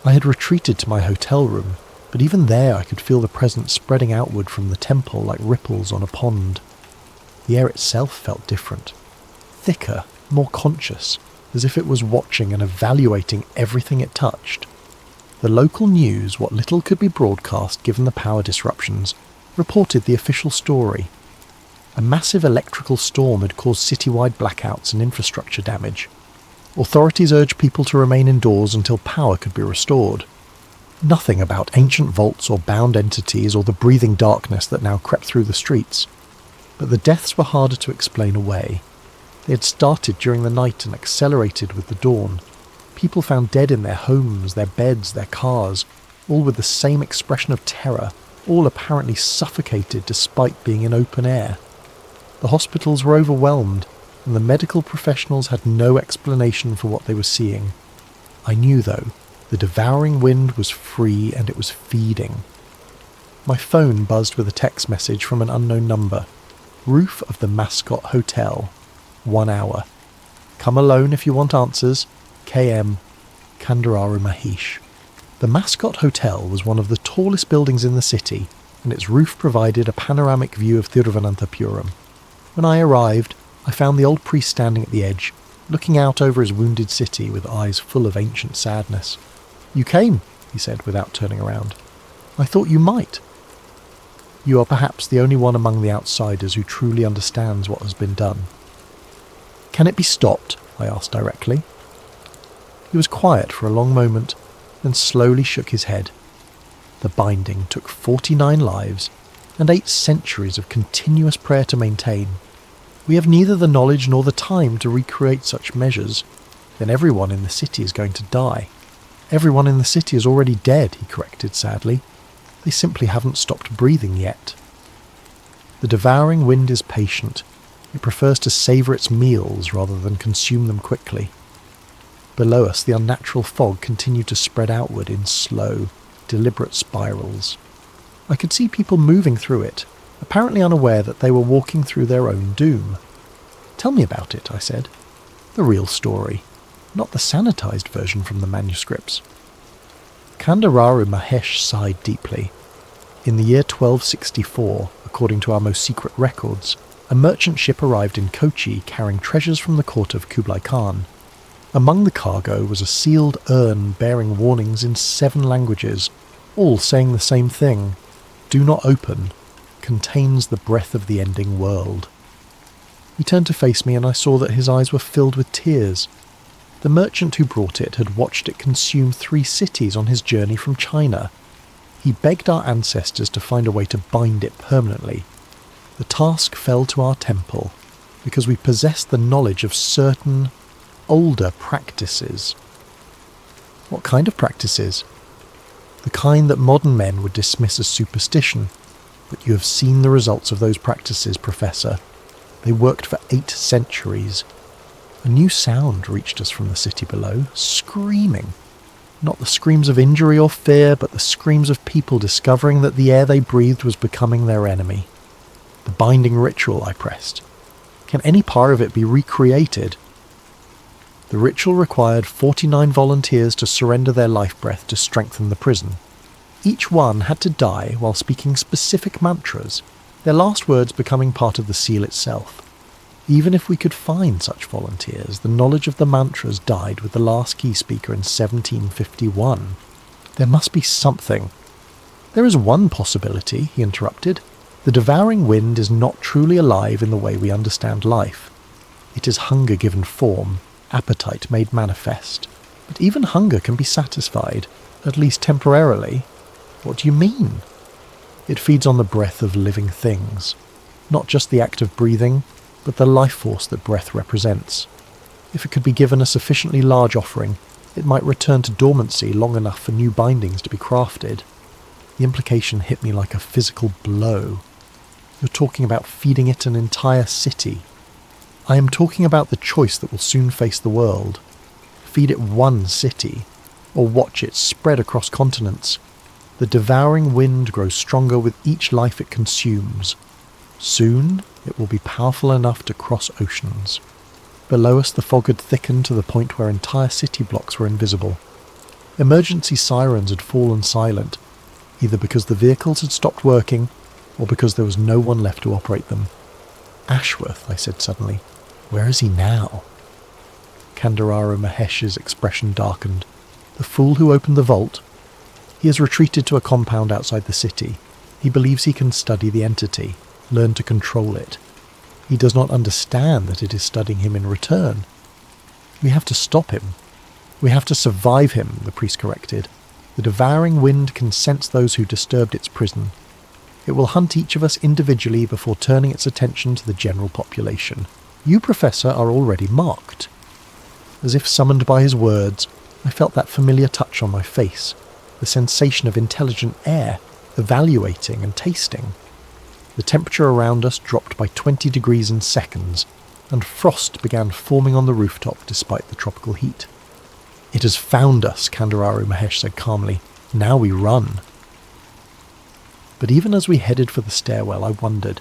I had retreated to my hotel room, but even there I could feel the presence spreading outward from the temple like ripples on a pond. The air itself felt different. Thicker, more conscious, as if it was watching and evaluating everything it touched. The local news, what little could be broadcast given the power disruptions, reported the official story. A massive electrical storm had caused citywide blackouts and infrastructure damage. Authorities urged people to remain indoors until power could be restored. Nothing about ancient vaults or bound entities or the breathing darkness that now crept through the streets. But the deaths were harder to explain away. They had started during the night and accelerated with the dawn. People found dead in their homes, their beds, their cars, all with the same expression of terror, all apparently suffocated despite being in open air. The hospitals were overwhelmed, and the medical professionals had no explanation for what they were seeing. I knew, though, the devouring wind was free and it was feeding. My phone buzzed with a text message from an unknown number. Roof of the Mascot Hotel. 1 hour. Come alone if you want answers. KM. Kandararu Mahesh. The Mascot Hotel was one of the tallest buildings in the city, and its roof provided a panoramic view of Thiruvananthapuram. When I arrived, I found the old priest standing at the edge, looking out over his wounded city with eyes full of ancient sadness. "You came," he said without turning around. "I thought you might." "You are perhaps the only one among the outsiders who truly understands what has been done." "Can it be stopped?" I asked directly. He was quiet for a long moment, then slowly shook his head. The binding took 49 lives and 8 centuries of continuous prayer to maintain. We have neither the knowledge nor the time to recreate such measures. Then everyone in the city is going to die. "Everyone in the city is already dead," he corrected sadly. "They simply haven't stopped breathing yet." The devouring wind is patient. It prefers to savour its meals rather than consume them quickly. Below us, the unnatural fog continued to spread outward in slow, deliberate spirals. I could see people moving through it, apparently unaware that they were walking through their own doom. "Tell me about it," I said. "The real story, not the sanitized version from the manuscripts." Kandararu Mahesh sighed deeply. In the year 1264, according to our most secret records, a merchant ship arrived in Kochi carrying treasures from the court of Kublai Khan. Among the cargo was a sealed urn bearing warnings in 7 languages, all saying the same thing: "Do not open. Contains the breath of the ending world." He turned to face me and I saw that his eyes were filled with tears. The merchant who brought it had watched it consume 3 cities on his journey from China. He begged our ancestors to find a way to bind it permanently. The task fell to our temple, because we possessed the knowledge of certain older practices. What kind of practices? The kind that modern men would dismiss as superstition. But you have seen the results of those practices, Professor. They worked for 8 centuries. A new sound reached us from the city below, screaming. Not the screams of injury or fear, but the screams of people discovering that the air they breathed was becoming their enemy. The binding ritual, I pressed. Can any part of it be recreated? The ritual required 49 volunteers to surrender their life breath to strengthen the prison. Each one had to die while speaking specific mantras, their last words becoming part of the seal itself. Even if we could find such volunteers, the knowledge of the mantras died with the last key speaker in 1751. There must be something. There is one possibility, he interrupted. The devouring wind is not truly alive in the way we understand life. It is hunger given form, appetite made manifest. But even hunger can be satisfied, at least temporarily. What do you mean? It feeds on the breath of living things. Not just the act of breathing, but the life force that breath represents. If it could be given a sufficiently large offering, it might return to dormancy long enough for new bindings to be crafted. The implication hit me like a physical blow. You're talking about feeding it an entire city. I am talking about the choice that will soon face the world. Feed it one city, or watch it spread across continents. The devouring wind grows stronger with each life it consumes. Soon, it will be powerful enough to cross oceans. Below us, the fog had thickened to the point where entire city blocks were invisible. Emergency sirens had fallen silent, either because the vehicles had stopped working, or because there was no one left to operate them. Ashworth, I said suddenly. Where is he now? Kandararu Mahesh's expression darkened. The fool who opened the vault? He has retreated to a compound outside the city. He believes he can study the entity, learn to control it. He does not understand that it is studying him in return. We have to stop him. We have to survive him, the priest corrected. The devouring wind can sense those who disturbed its prison. It will hunt each of us individually before turning its attention to the general population. You, Professor, are already marked. As if summoned by his words, I felt that familiar touch on my face, the sensation of intelligent air, evaluating and tasting. The temperature around us dropped by 20 degrees in seconds, and frost began forming on the rooftop despite the tropical heat. It has found us, Kandararu Mahesh said calmly. Now we run. But even as we headed for the stairwell, I wondered,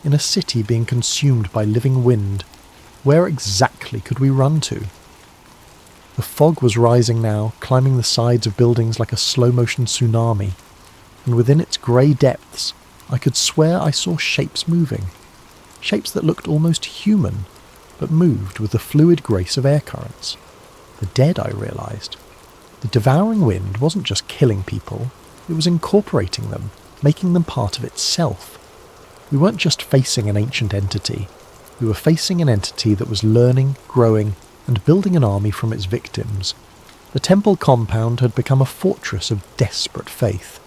in a city being consumed by living wind, where exactly could we run to? The fog was rising now, climbing the sides of buildings like a slow-motion tsunami, and within its grey depths, I could swear I saw shapes moving. Shapes that looked almost human, but moved with the fluid grace of air currents. The dead, I realised. The devouring wind wasn't just killing people, it was incorporating them, making them part of itself. We weren't just facing an ancient entity, we were facing an entity that was learning, growing, and building an army from its victims. The temple compound had become a fortress of desperate faith.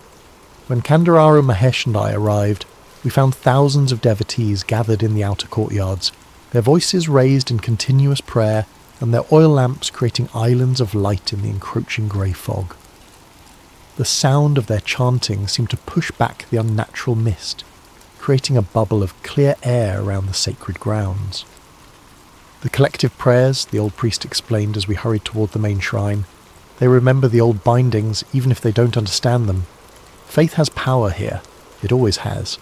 When Kandararu Mahesh and I arrived, we found thousands of devotees gathered in the outer courtyards, their voices raised in continuous prayer, and their oil lamps creating islands of light in the encroaching grey fog. The sound of their chanting seemed to push back the unnatural mist, creating a bubble of clear air around the sacred grounds. The collective prayers, the old priest explained as we hurried toward the main shrine. They remember the old bindings even if they don't understand them. Faith has power here. It always has.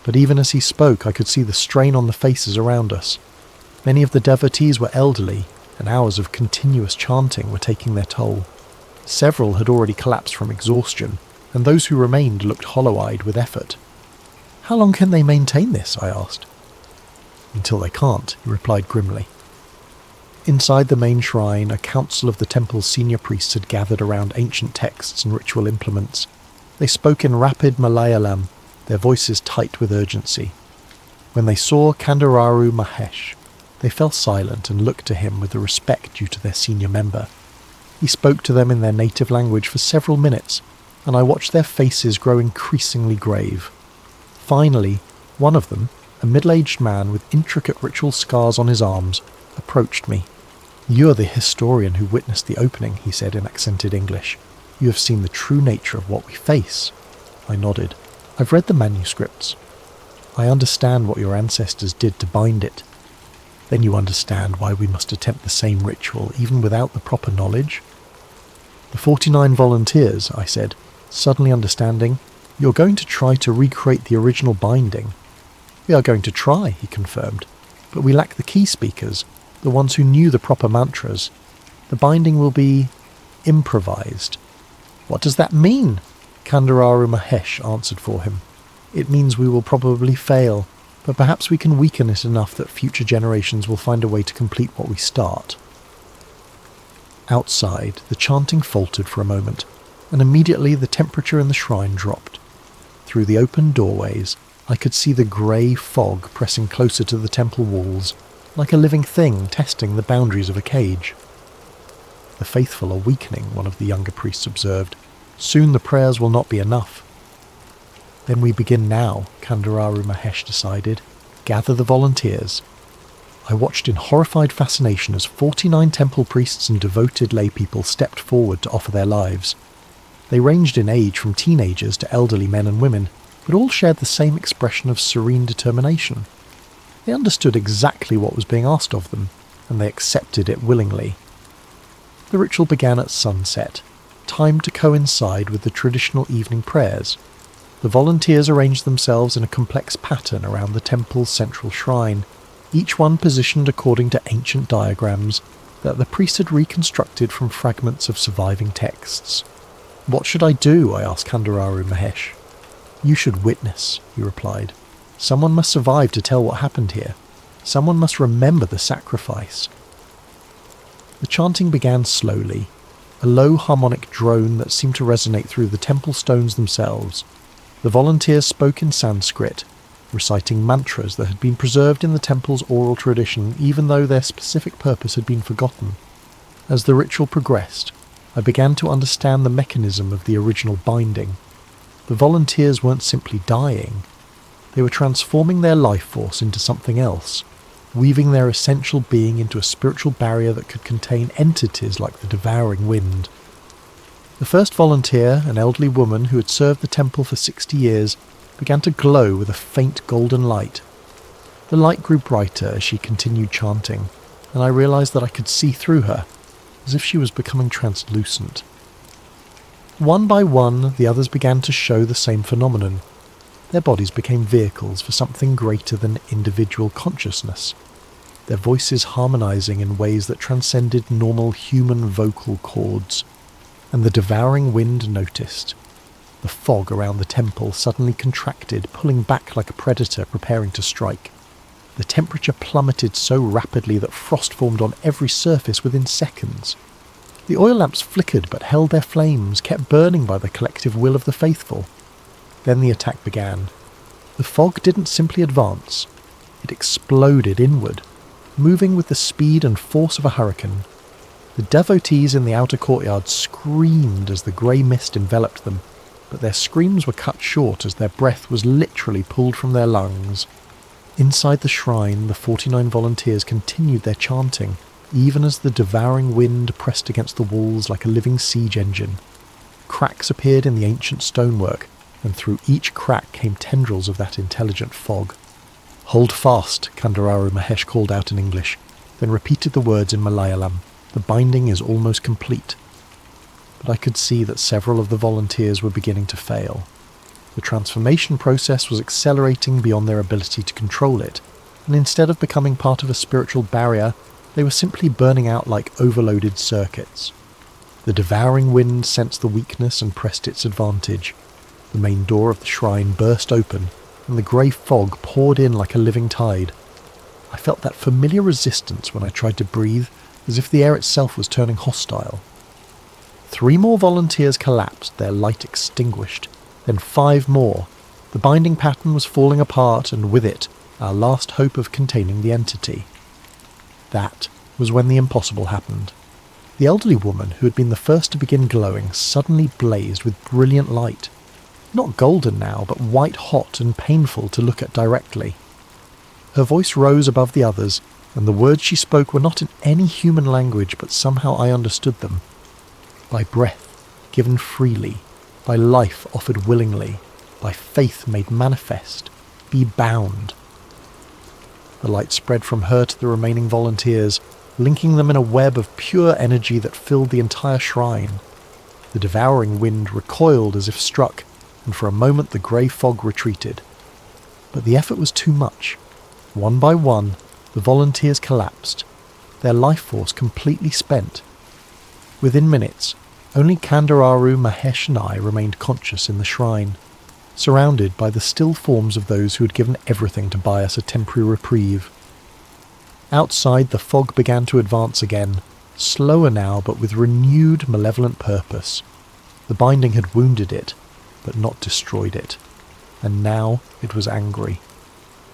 But even as he spoke, I could see the strain on the faces around us. Many of the devotees were elderly, and hours of continuous chanting were taking their toll. Several had already collapsed from exhaustion, and those who remained looked hollow-eyed with effort. How long can they maintain this? I asked. Until they can't, he replied grimly. Inside the main shrine, a council of the temple's senior priests had gathered around ancient texts and ritual implements. They spoke in rapid Malayalam, their voices tight with urgency. When they saw Kandararu Mahesh, they fell silent and looked to him with the respect due to their senior member. He spoke to them in their native language for several minutes, and I watched their faces grow increasingly grave. Finally, one of them, a middle-aged man with intricate ritual scars on his arms, approached me. "You are the historian who witnessed the opening," he said in accented English. "You have seen the true nature of what we face." I nodded. "I've read the manuscripts. I understand what your ancestors did to bind it. Then you understand why we must attempt the same ritual even without the proper knowledge?" "The 49 volunteers," I said, suddenly understanding. "You're going to try to recreate the original binding." "We are going to try," he confirmed, "but we lack the key speakers. the ones who knew the proper mantras. The binding will be improvised. What does that mean? Kandararu Mahesh answered for him. It means we will probably fail, but perhaps we can weaken it enough that future generations will find a way to complete what we start. Outside, the chanting faltered for a moment, and immediately the temperature in the shrine dropped. Through the open doorways, I could see the grey fog pressing closer to the temple walls, like a living thing testing the boundaries of a cage. The faithful are weakening, one of the younger priests observed. Soon the prayers will not be enough. Then we begin now, Kandararu Mahesh decided. Gather the volunteers. I watched in horrified fascination as 49 temple priests and devoted lay people stepped forward to offer their lives. They ranged in age from teenagers to elderly men and women, but all shared the same expression of serene determination. They understood exactly what was being asked of them, and they accepted it willingly. The ritual began at sunset, timed to coincide with the traditional evening prayers. The volunteers arranged themselves in a complex pattern around the temple's central shrine, each one positioned according to ancient diagrams that the priest had reconstructed from fragments of surviving texts. What should I do? I asked Kandararu Mahesh. You should witness, he replied. Someone must survive to tell what happened here. Someone must remember the sacrifice. The chanting began slowly, a low harmonic drone that seemed to resonate through the temple stones themselves. The volunteers spoke in Sanskrit, reciting mantras that had been preserved in the temple's oral tradition even though their specific purpose had been forgotten. As the ritual progressed, I began to understand the mechanism of the original binding. The volunteers weren't simply dying. They were transforming their life force into something else, weaving their essential being into a spiritual barrier that could contain entities like the devouring wind. The first volunteer, an elderly woman who had served the temple for 60 years, began to glow with a faint golden light. The light grew brighter as she continued chanting, and I realized that I could see through her, as if she was becoming translucent. One by one, the others began to show the same phenomenon. Their bodies became vehicles for something greater than individual consciousness, their voices harmonizing in ways that transcended normal human vocal cords. And the devouring wind noticed. The fog around the temple suddenly contracted, pulling back like a predator preparing to strike. The temperature plummeted so rapidly that frost formed on every surface within seconds. The oil lamps flickered but held their flames, kept burning by the collective will of the faithful. Then the attack began. The fog didn't simply advance. It exploded inward, moving with the speed and force of a hurricane. The devotees in the outer courtyard screamed as the grey mist enveloped them, but their screams were cut short as their breath was literally pulled from their lungs. Inside the shrine, the 49 volunteers continued their chanting, even as the devouring wind pressed against the walls like a living siege engine. Cracks appeared in the ancient stonework, and through each crack came tendrils of that intelligent fog. "Hold fast," Kandararu Mahesh called out in English, then repeated the words in Malayalam. "The binding is almost complete." But I could see that several of the volunteers were beginning to fail. The transformation process was accelerating beyond their ability to control it, and instead of becoming part of a spiritual barrier, they were simply burning out like overloaded circuits. The devouring wind sensed the weakness and pressed its advantage. The main door of the shrine burst open, and the grey fog poured in like a living tide. I felt that familiar resistance when I tried to breathe, as if the air itself was turning hostile. 3 more volunteers collapsed, their light extinguished, then 5 more. The binding pattern was falling apart, and with it, our last hope of containing the entity. That was when the impossible happened. The elderly woman, who had been the first to begin glowing, suddenly blazed with brilliant light. Not golden now, but white hot and painful to look at directly. Her voice rose above the others, and the words she spoke were not in any human language, but somehow I understood them. By breath given freely, by life offered willingly, by faith made manifest, be bound. The light spread from her to the remaining volunteers, linking them in a web of pure energy that filled the entire shrine. The devouring wind recoiled as if struck, and for a moment the grey fog retreated. But the effort was too much. One by one, the volunteers collapsed. their life force completely spent. Within minutes, only Kandararu, Mahesh and I remained conscious in the shrine, surrounded by the still forms of those who had given everything to buy us a temporary reprieve. Outside, the fog began to advance again, slower now but with renewed malevolent purpose. The binding had wounded it, but not destroyed it, and now it was angry.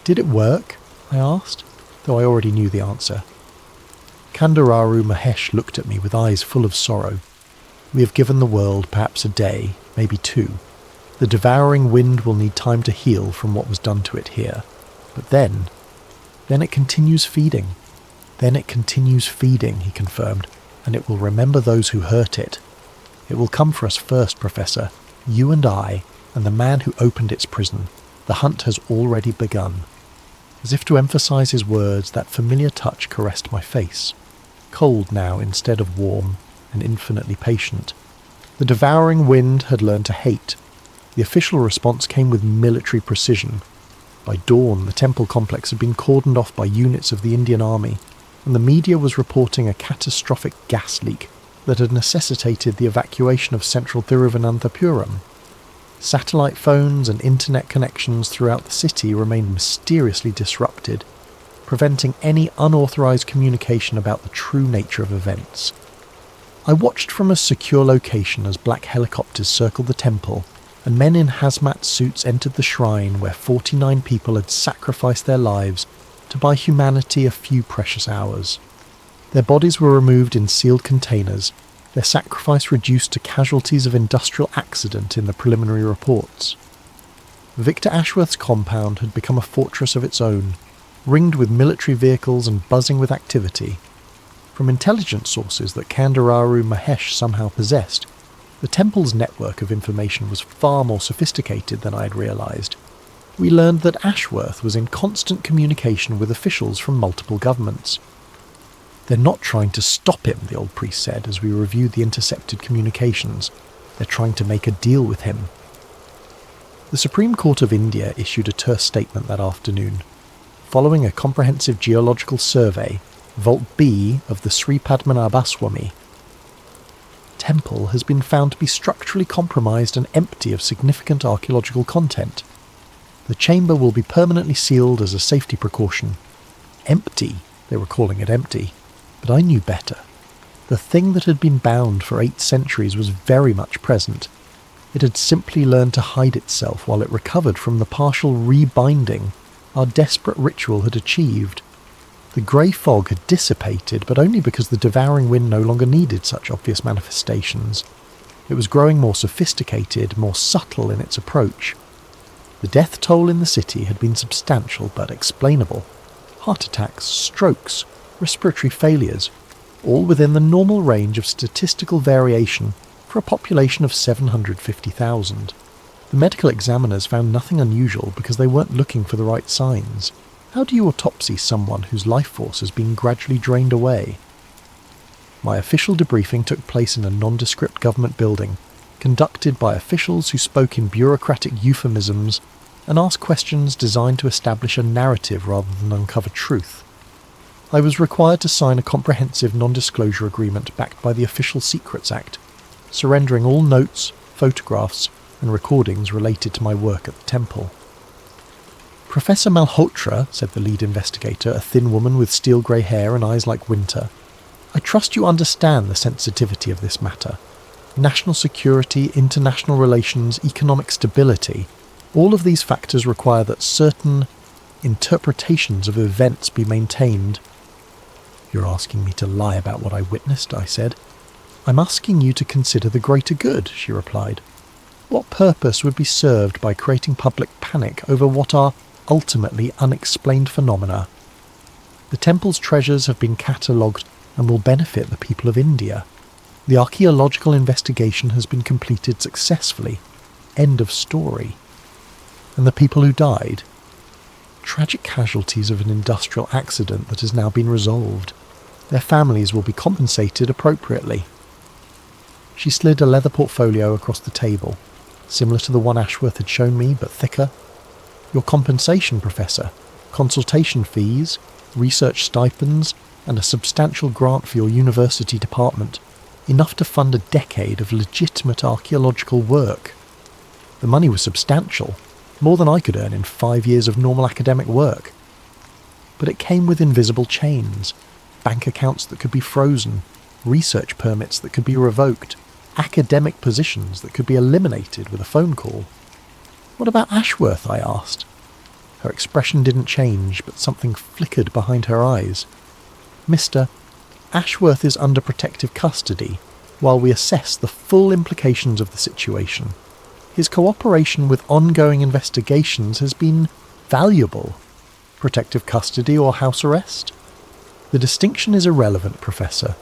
Did it work? I asked, though I already knew the answer. Kandararu Mahesh looked at me with eyes full of sorrow. We have given the world perhaps a day, maybe 2. The devouring wind will need time to heal from what was done to it here. But then it continues feeding. Then it continues feeding, he confirmed, and it will remember those who hurt it. It will come for us first, Professor. You and I, and the man who opened its prison. The hunt has already begun. As if to emphasize his words, that familiar touch caressed my face. Cold now instead of warm, and infinitely patient. The devouring wind had learned to hate. The official response came with military precision. By dawn, the temple complex had been cordoned off by units of the Indian Army, and the media was reporting a catastrophic gas leak that had necessitated the evacuation of central Thiruvananthapuram. Satellite phones and internet connections throughout the city remained mysteriously disrupted, preventing any unauthorized communication about the true nature of events. I watched from a secure location as black helicopters circled the temple, and men in hazmat suits entered the shrine where 49 people had sacrificed their lives to buy humanity a few precious hours. Their bodies were removed in sealed containers, their sacrifice reduced to casualties of industrial accident in the preliminary reports. Victor Ashworth's compound had become a fortress of its own, ringed with military vehicles and buzzing with activity. From intelligence sources that Kandararu Mahesh somehow possessed, the temple's network of information was far more sophisticated than I had realized. We learned that Ashworth was in constant communication with officials from multiple governments. They're not trying to stop him, the old priest said as we reviewed the intercepted communications. They're trying to make a deal with him. The Supreme Court of India issued a terse statement that afternoon. Following a comprehensive geological survey, Vault B of the Sri Padmanabhaswamy temple has been found to be structurally compromised and empty of significant archaeological content. The chamber will be permanently sealed as a safety precaution. Empty, they were calling it empty, but I knew better. The thing that had been bound for 8 centuries was very much present. It had simply learned to hide itself while it recovered from the partial rebinding our desperate ritual had achieved. The grey fog had dissipated, but only because the devouring wind no longer needed such obvious manifestations. It was growing more sophisticated, more subtle in its approach. The death toll in the city had been substantial but explainable. Heart attacks, strokes, respiratory failures, all within the normal range of statistical variation for a population of 750,000. The medical examiners found nothing unusual because they weren't looking for the right signs. How do you autopsy someone whose life force has been gradually drained away? My official debriefing took place in a nondescript government building, conducted by officials who spoke in bureaucratic euphemisms and asked questions designed to establish a narrative rather than uncover truth. I was required to sign a comprehensive non-disclosure agreement backed by the Official Secrets Act, surrendering all notes, photographs, and recordings related to my work at the temple. Professor Malhotra, said the lead investigator, a thin woman with steel grey hair and eyes like winter, I trust you understand the sensitivity of this matter. National security, international relations, economic stability, all of these factors require that certain interpretations of events be maintained. You're asking me to lie about what I witnessed, I said. I'm asking you to consider the greater good, she replied. What purpose would be served by creating public panic over what are ultimately unexplained phenomena? The temple's treasures have been catalogued and will benefit the people of India. The archaeological investigation has been completed successfully. End of story. And the people who died? Tragic casualties of an industrial accident that has now been resolved. Their families will be compensated appropriately. She slid a leather portfolio across the table, similar to the one Ashworth had shown me, but thicker. Your compensation, Professor. Consultation fees, research stipends, and a substantial grant for your university department, enough to fund a decade of legitimate archaeological work. The money was substantial, more than I could earn in 5 years of normal academic work. But it came with invisible chains, bank accounts that could be frozen, research permits that could be revoked, academic positions that could be eliminated with a phone call. "What about Ashworth?" I asked. Her expression didn't change, but something flickered behind her eyes. "Mr. Ashworth is under protective custody while we assess the full implications of the situation. His cooperation with ongoing investigations has been valuable. Protective custody or house arrest? The distinction is irrelevant, Professor.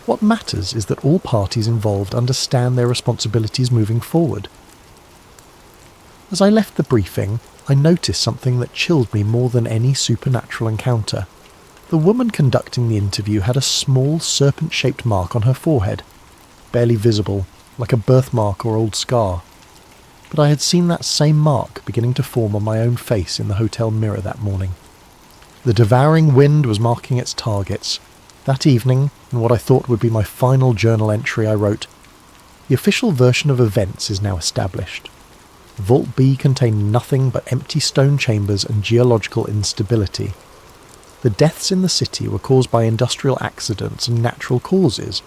What matters is that all parties involved understand their responsibilities moving forward." As I left the briefing, I noticed something that chilled me more than any supernatural encounter. The woman conducting the interview had a small serpent-shaped mark on her forehead, barely visible, like a birthmark or old scar. But I had seen that same mark beginning to form on my own face in the hotel mirror that morning. The devouring wind was marking its targets. That evening, in what I thought would be my final journal entry, I wrote, "The official version of events is now established. Vault B contained nothing but empty stone chambers and geological instability. The deaths in the city were caused by industrial accidents and natural causes.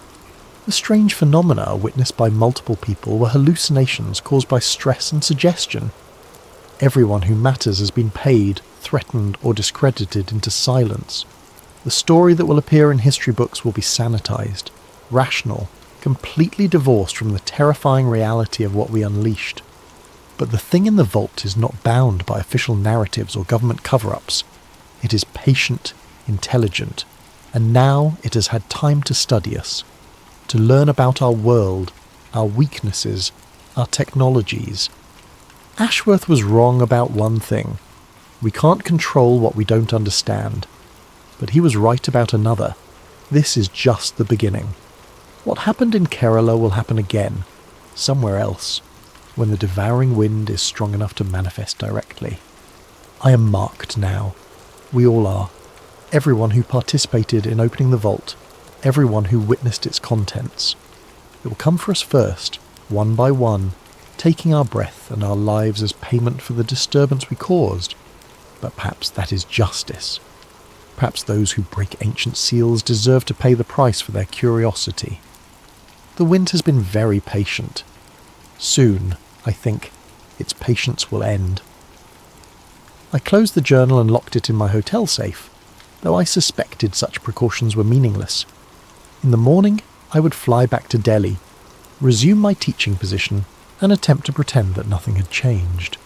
The strange phenomena witnessed by multiple people were hallucinations caused by stress and suggestion. Everyone who matters has been paid, threatened, or discredited into silence. The story that will appear in history books will be sanitized, rational, completely divorced from the terrifying reality of what we unleashed. But the thing in the vault is not bound by official narratives or government cover-ups. It is patient, intelligent, and now it has had time to study us, to learn about our world, our weaknesses, our technologies. Ashworth was wrong about one thing. We can't control what we don't understand. But he was right about another. This is just the beginning. What happened in Kerala will happen again, somewhere else, when the devouring wind is strong enough to manifest directly. I am marked now. We all are. Everyone who participated in opening the vault, everyone who witnessed its contents. It will come for us first, one by one, taking our breath and our lives as payment for the disturbance we caused. But perhaps that is justice. Perhaps those who break ancient seals deserve to pay the price for their curiosity. The wind has been very patient. Soon, I think, its patience will end. I closed the journal and locked it in my hotel safe, though I suspected such precautions were meaningless. In the morning, I would fly back to Delhi, resume my teaching position, and attempt to pretend that nothing had changed.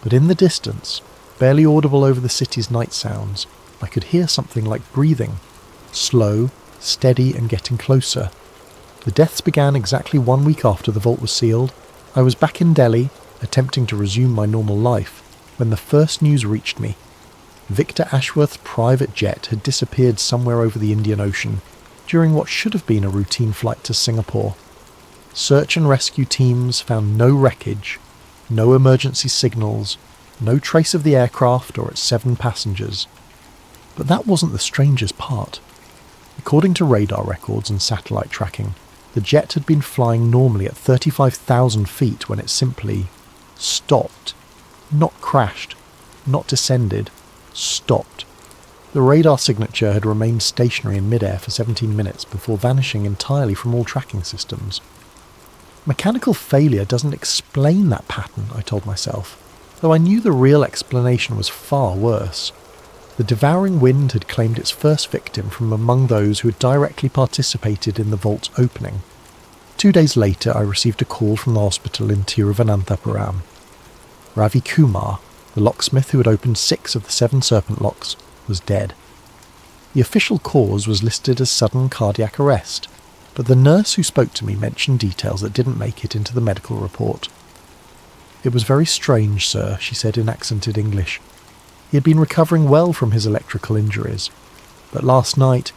But in the distance, barely audible over the city's night sounds, I could hear something like breathing, slow, steady, and getting closer. The deaths began exactly 1 week after the vault was sealed. I was back in Delhi, attempting to resume my normal life, when the first news reached me. Victor Ashworth's private jet had disappeared somewhere over the Indian Ocean during what should have been a routine flight to Singapore. Search and rescue teams found no wreckage, no emergency signals, no trace of the aircraft or its 7 passengers. But that wasn't the strangest part. According to radar records and satellite tracking, the jet had been flying normally at 35,000 feet when it simply stopped. Not crashed, not descended, stopped. The radar signature had remained stationary in midair for 17 minutes before vanishing entirely from all tracking systems. Mechanical failure doesn't explain that pattern, I told myself, though I knew the real explanation was far worse. The devouring wind had claimed its first victim from among those who had directly participated in the vault's opening. 2 days later, I received a call from the hospital in Tiruvananthapuram. Ravi Kumar, the locksmith who had opened 6 of the 7 serpent locks, was dead. The official cause was listed as sudden cardiac arrest, but the nurse who spoke to me mentioned details that didn't make it into the medical report. "It was very strange, sir," she said in accented English. "He had been recovering well from his electrical injuries, but last night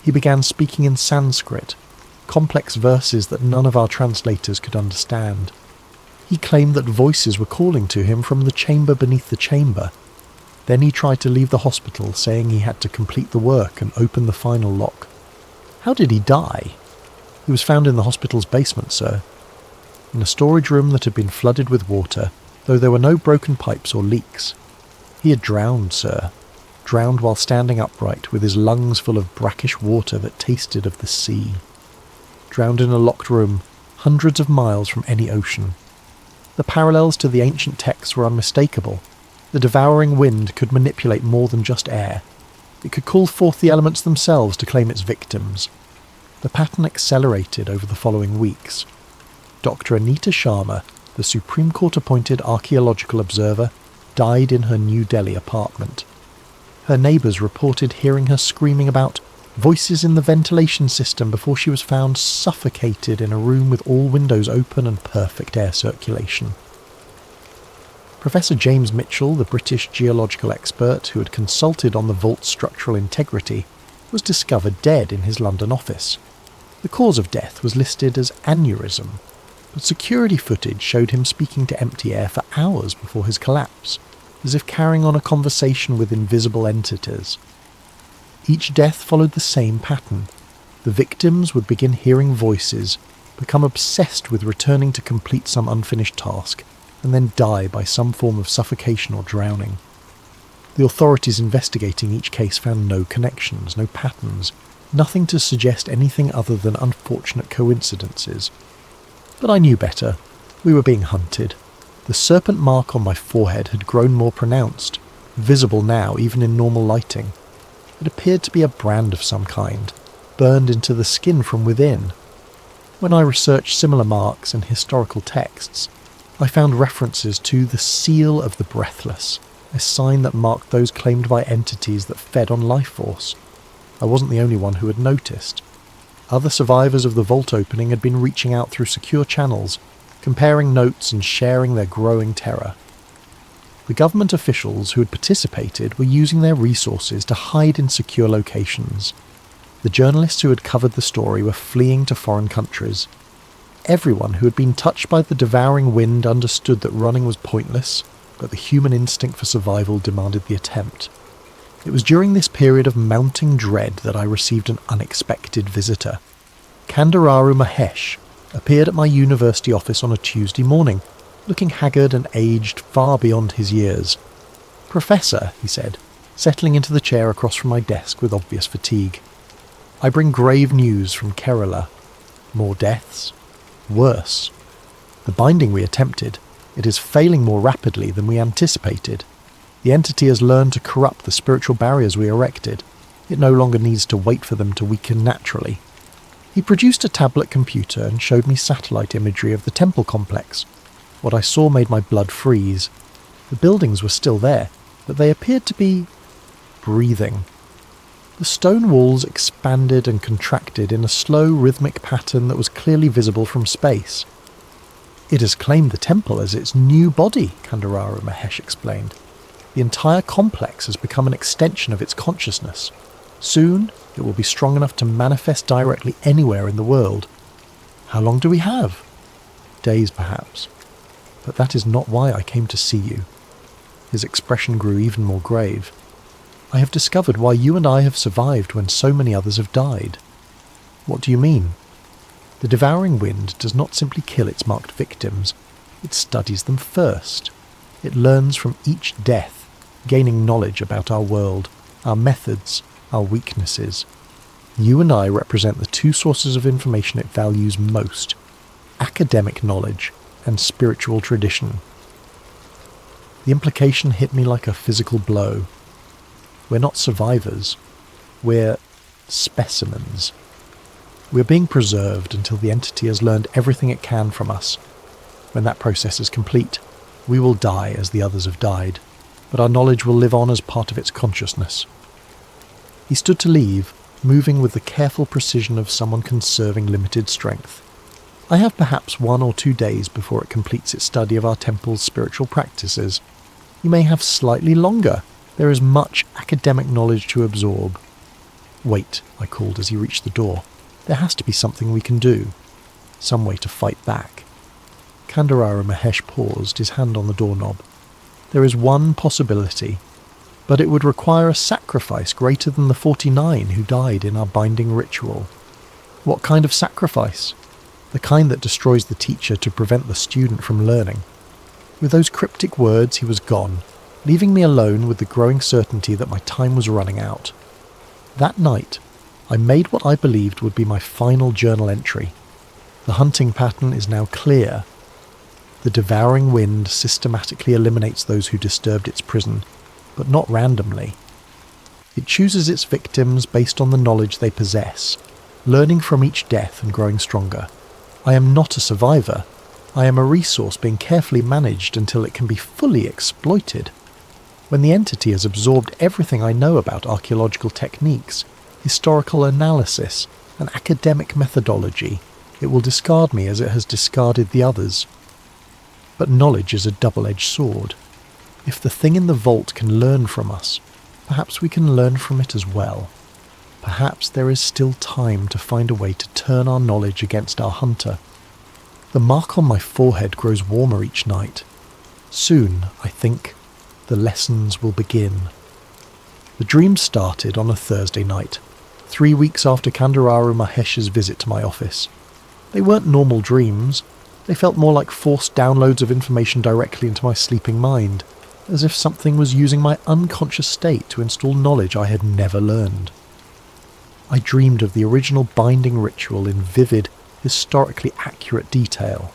he began speaking in Sanskrit, complex verses that none of our translators could understand. He claimed that voices were calling to him from the chamber beneath the chamber. Then he tried to leave the hospital, saying he had to complete the work and open the final lock. How did he die? He was found in the hospital's basement, sir, in a storage room that had been flooded with water, though there were no broken pipes or leaks. He had drowned, sir. Drowned while standing upright, with his lungs full of brackish water that tasted of the sea. Drowned in a locked room, hundreds of miles from any ocean. The parallels to the ancient texts were unmistakable. The devouring wind could manipulate more than just air. It could call forth the elements themselves to claim its victims. The pattern accelerated over the following weeks. Dr. Anita Sharma, the Supreme Court-appointed archaeological observer, died in her New Delhi apartment. Her neighbours reported hearing her screaming about voices in the ventilation system before she was found suffocated in a room with all windows open and perfect air circulation. Professor James Mitchell, the British geological expert who had consulted on the vault's structural integrity, was discovered dead in his London office. The cause of death was listed as aneurysm, but security footage showed him speaking to empty air for hours before his collapse, as if carrying on a conversation with invisible entities. Each death followed the same pattern. The victims would begin hearing voices, become obsessed with returning to complete some unfinished task, and then die by some form of suffocation or drowning. The authorities investigating each case found no connections, no patterns, nothing to suggest anything other than unfortunate coincidences. But I knew better. We were being hunted. The serpent mark on my forehead had grown more pronounced, visible now even in normal lighting. It appeared to be a brand of some kind, burned into the skin from within. When I researched similar marks in historical texts, I found references to the seal of the breathless, a sign that marked those claimed by entities that fed on life force. I wasn't the only one who had noticed. Other survivors of the vault opening had been reaching out through secure channels, comparing notes and sharing their growing terror. The government officials who had participated were using their resources to hide in secure locations. The journalists who had covered the story were fleeing to foreign countries. Everyone who had been touched by the devouring wind understood that running was pointless, but the human instinct for survival demanded the attempt. It was during this period of mounting dread that I received an unexpected visitor. Kandararu Mahesh appeared at my university office on a Tuesday morning, looking haggard and aged far beyond his years. "Professor," he said, settling into the chair across from my desk with obvious fatigue, "I bring grave news from Kerala. More deaths. Worse. The binding we attempted, it is failing more rapidly than we anticipated. The entity has learned to corrupt the spiritual barriers we erected. It no longer needs to wait for them to weaken naturally." He produced a tablet computer and showed me satellite imagery of the temple complex. What I saw made my blood freeze. The buildings were still there, but they appeared to be breathing. The stone walls expanded and contracted in a slow, rhythmic pattern that was clearly visible from space. "It has claimed the temple as its new body," Kandararu Mahesh explained. "The entire complex has become an extension of its consciousness. Soon, it will be strong enough to manifest directly anywhere in the world. How long do we have? Days, perhaps. But that is not why I came to see you." His expression grew even more grave. "I have discovered why you and I have survived when so many others have died." "What do you mean?" "The devouring wind does not simply kill its marked victims. It studies them first. It learns from each death, gaining knowledge about our world, our methods, our weaknesses. You and I represent the two sources of information it values most: academic knowledge and spiritual tradition." The implication hit me like a physical blow. We're not survivors. We're specimens. We're being preserved until the entity has learned everything it can from us. When that process is complete, we will die as the others have died, but our knowledge will live on as part of its consciousness. He stood to leave, moving with the careful precision of someone conserving limited strength. "I have perhaps 1 or 2 days before it completes its study of our temple's spiritual practices. You may have slightly longer. There is much academic knowledge to absorb." "Wait," I called as he reached the door. "There has to be something we can do. Some way to fight back." Kandararu Mahesh paused, his hand on the doorknob. "There is one possibility. but it would require a sacrifice greater than the 49 who died in our binding ritual. What kind of sacrifice? The kind that destroys the teacher to prevent the student from learning. With those cryptic words, he was gone, leaving me alone with the growing certainty that my time was running out. That night, I made what I believed would be my final journal entry. The hunting pattern is now clear. The devouring wind systematically eliminates those who disturbed its prison, but not randomly. It chooses its victims based on the knowledge they possess, learning from each death and growing stronger. I am not a survivor. I am a resource being carefully managed until it can be fully exploited. When the entity has absorbed everything I know about archaeological techniques, historical analysis, and academic methodology, it will discard me as it has discarded the others. But knowledge is a double-edged sword. If the thing in the vault can learn from us, perhaps we can learn from it as well. Perhaps there is still time to find a way to turn our knowledge against our hunter. The mark on my forehead grows warmer each night. Soon, I think, the lessons will begin. The dream started on a Thursday night, 3 weeks after Kandararu Mahesh's visit to my office. They weren't normal dreams. They felt more like forced downloads of information directly into my sleeping mind, as if something was using my unconscious state to install knowledge I had never learned. I dreamed of the original binding ritual in vivid, historically accurate detail.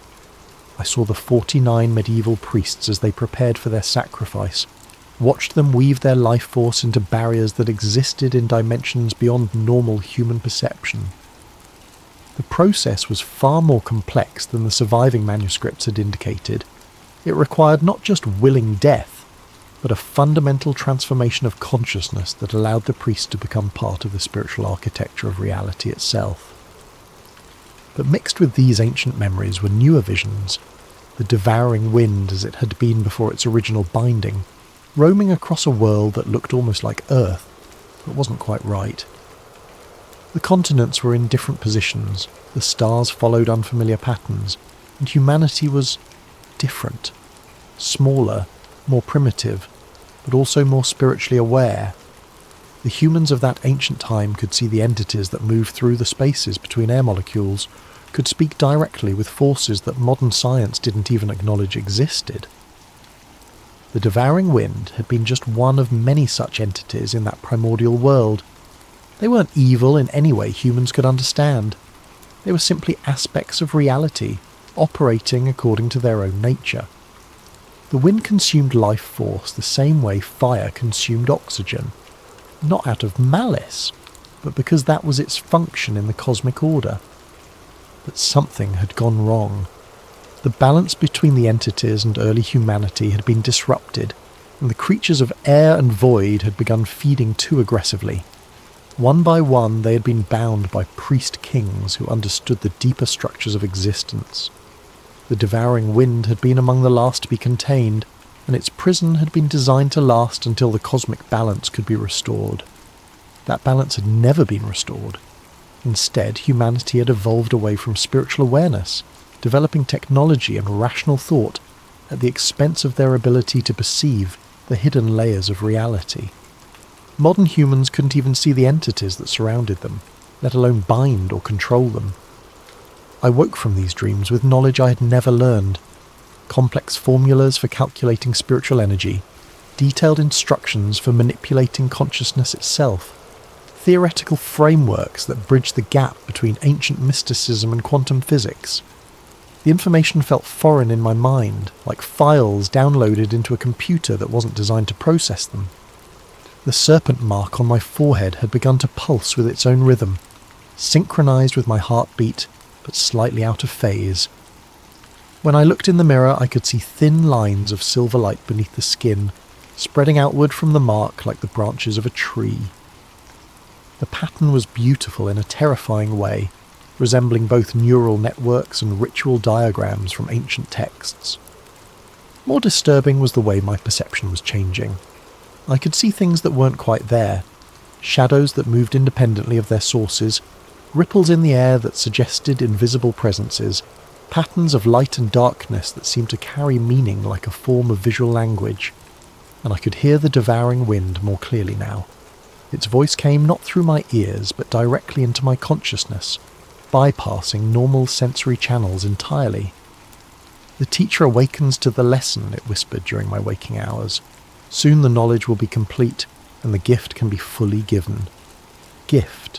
I saw the 49 medieval priests as they prepared for their sacrifice, watched them weave their life force into barriers that existed in dimensions beyond normal human perception. The process was far more complex than the surviving manuscripts had indicated. It required not just willing death, but a fundamental transformation of consciousness that allowed the priest to become part of the spiritual architecture of reality itself. But mixed with these ancient memories were newer visions, the devouring wind as it had been before its original binding, roaming across a world that looked almost like Earth, but wasn't quite right. The continents were in different positions, the stars followed unfamiliar patterns, and humanity was different, smaller, more primitive, but also more spiritually aware. The humans of that ancient time could see the entities that moved through the spaces between air molecules, could speak directly with forces that modern science didn't even acknowledge existed. The devouring wind had been just one of many such entities in that primordial world. They weren't evil in any way humans could understand. They were simply aspects of reality, operating according to their own nature. The wind consumed life force the same way fire consumed oxygen, not out of malice, but because that was its function in the cosmic order. But something had gone wrong. The balance between the entities and early humanity had been disrupted, and the creatures of air and void had begun feeding too aggressively. One by one they had been bound by priest kings who understood the deeper structures of existence. The devouring wind had been among the last to be contained, and its prison had been designed to last until the cosmic balance could be restored. That balance had never been restored. Instead, humanity had evolved away from spiritual awareness, developing technology and rational thought at the expense of their ability to perceive the hidden layers of reality. Modern humans couldn't even see the entities that surrounded them, let alone bind or control them. I woke from these dreams with knowledge I had never learned. Complex formulas for calculating spiritual energy, detailed instructions for manipulating consciousness itself, theoretical frameworks that bridged the gap between ancient mysticism and quantum physics. The information felt foreign in my mind, like files downloaded into a computer that wasn't designed to process them. The serpent mark on my forehead had begun to pulse with its own rhythm, synchronized with my heartbeat, but slightly out of phase. When I looked in the mirror, I could see thin lines of silver light beneath the skin, spreading outward from the mark like the branches of a tree. The pattern was beautiful in a terrifying way, resembling both neural networks and ritual diagrams from ancient texts. More disturbing was the way my perception was changing. I could see things that weren't quite there, shadows that moved independently of their sources, ripples in the air that suggested invisible presences, patterns of light and darkness that seemed to carry meaning like a form of visual language. and I could hear the devouring wind more clearly now. Its voice came not through my ears, but directly into my consciousness, bypassing normal sensory channels entirely. "The teacher awakens to the lesson," it whispered during my waking hours. "Soon the knowledge will be complete, and the gift can be fully given." Gift.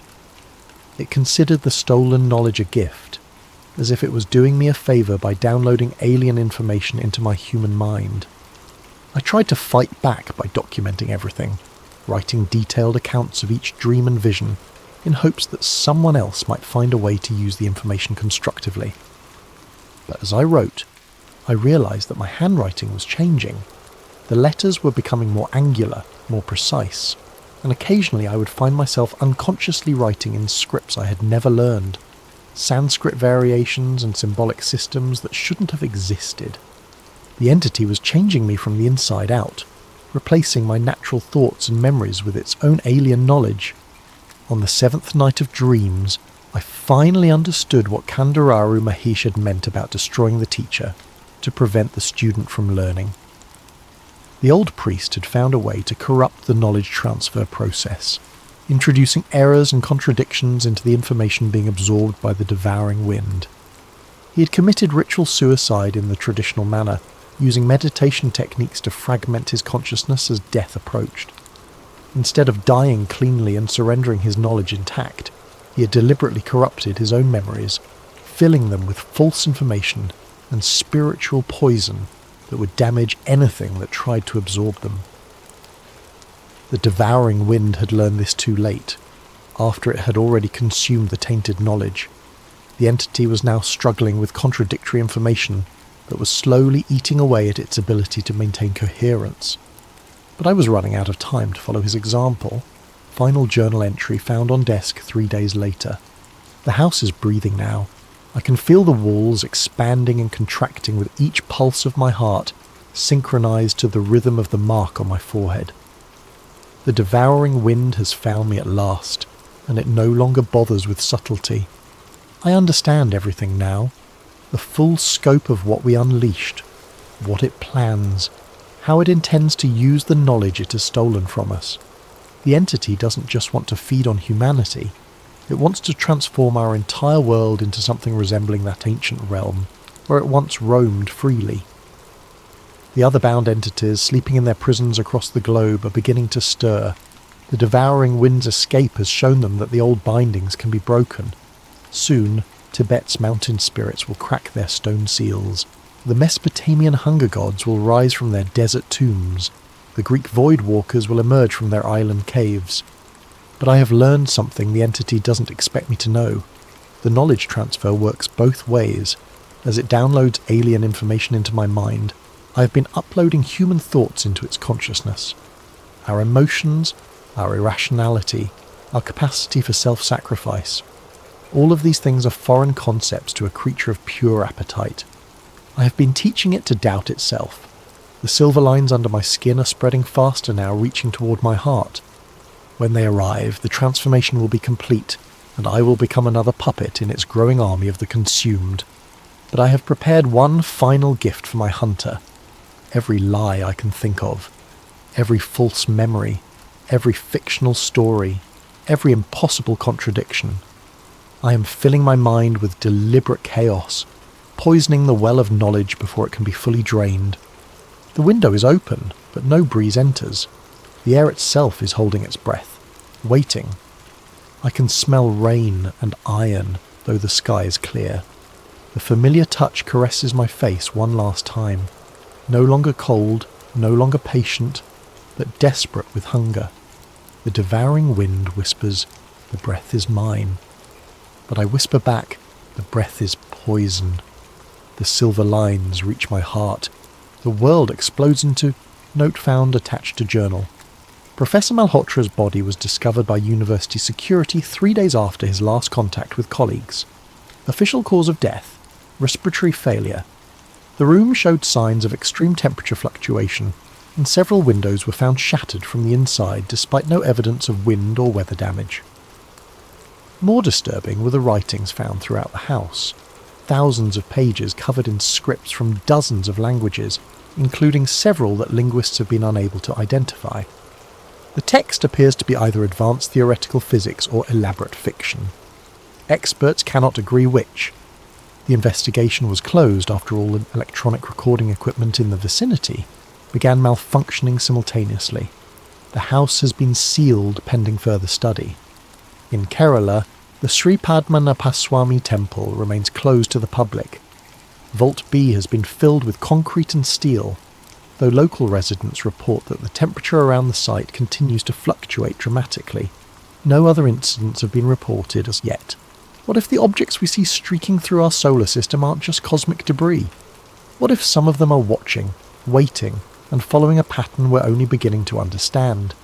It considered the stolen knowledge a gift, as if it was doing me a favour by downloading alien information into my human mind. I tried to fight back by documenting everything, writing detailed accounts of each dream and vision, in hopes that someone else might find a way to use the information constructively. But as I wrote, I realised that my handwriting was changing. The letters were becoming more angular, more precise, and occasionally I would find myself unconsciously writing in scripts I had never learned, Sanskrit variations and symbolic systems that shouldn't have existed. The entity was changing me from the inside out, replacing my natural thoughts and memories with its own alien knowledge. On the seventh night of dreams, I finally understood what Kandararu Mahesh had meant about destroying the teacher, to prevent the student from learning. The old priest had found a way to corrupt the knowledge transfer process, introducing errors and contradictions into the information being absorbed by the devouring wind. He had committed ritual suicide in the traditional manner, using meditation techniques to fragment his consciousness as death approached. Instead of dying cleanly and surrendering his knowledge intact, he had deliberately corrupted his own memories, filling them with false information and spiritual poison that would damage anything that tried to absorb them. The devouring wind had learned this too late, after it had already consumed the tainted knowledge. The entity was now struggling with contradictory information that was slowly eating away at its ability to maintain coherence. But I was running out of time to follow his example. Final journal entry found on desk 3 days later. "The house is breathing now. I can feel the walls expanding and contracting with each pulse of my heart, synchronized to the rhythm of the mark on my forehead. The devouring wind has found me at last, and it no longer bothers with subtlety. I understand everything now, the full scope of what we unleashed, what it plans, how it intends to use the knowledge it has stolen from us. The entity doesn't just want to feed on humanity, it wants to transform our entire world into something resembling that ancient realm, where it once roamed freely. The other bound entities sleeping in their prisons across the globe are beginning to stir. The devouring wind's escape has shown them that the old bindings can be broken. Soon, Tibet's mountain spirits will crack their stone seals. The Mesopotamian hunger gods will rise from their desert tombs. The Greek void walkers will emerge from their island caves. But I have learned something the entity doesn't expect me to know. The knowledge transfer works both ways. As it downloads alien information into my mind, I have been uploading human thoughts into its consciousness. Our emotions, our irrationality, our capacity for self-sacrifice. All of these things are foreign concepts to a creature of pure appetite. I have been teaching it to doubt itself. The silver lines under my skin are spreading faster now, reaching toward my heart. When they arrive, the transformation will be complete, and I will become another puppet in its growing army of the consumed. But I have prepared one final gift for my hunter. Every lie I can think of, every false memory, every fictional story, every impossible contradiction. I am filling my mind with deliberate chaos, poisoning the well of knowledge before it can be fully drained. The window is open, but no breeze enters. The air itself is holding its breath, waiting. I can smell rain and iron, though the sky is clear. The familiar touch caresses my face one last time. No longer cold, no longer patient, but desperate with hunger. The devouring wind whispers, "The breath is mine." But I whisper back, "The breath is poison." The silver lines reach my heart. The world explodes into note found attached to journal. Professor Malhotra's body was discovered by university security 3 days after his last contact with colleagues. Official cause of death: respiratory failure. The room showed signs of extreme temperature fluctuation, and several windows were found shattered from the inside despite no evidence of wind or weather damage. More disturbing were the writings found throughout the house. Thousands of pages covered in scripts from dozens of languages, including several that linguists have been unable to identify. The text appears to be either advanced theoretical physics or elaborate fiction. Experts cannot agree which. The investigation was closed after all electronic recording equipment in the vicinity began malfunctioning simultaneously. The house has been sealed pending further study. In Kerala, the Sri Padmanabhaswamy temple remains closed to the public. Vault B has been filled with concrete and steel, though local residents report that the temperature around the site continues to fluctuate dramatically. No other incidents have been reported as yet. What if the objects we see streaking through our solar system aren't just cosmic debris? What if some of them are watching, waiting, and following a pattern we're only beginning to understand?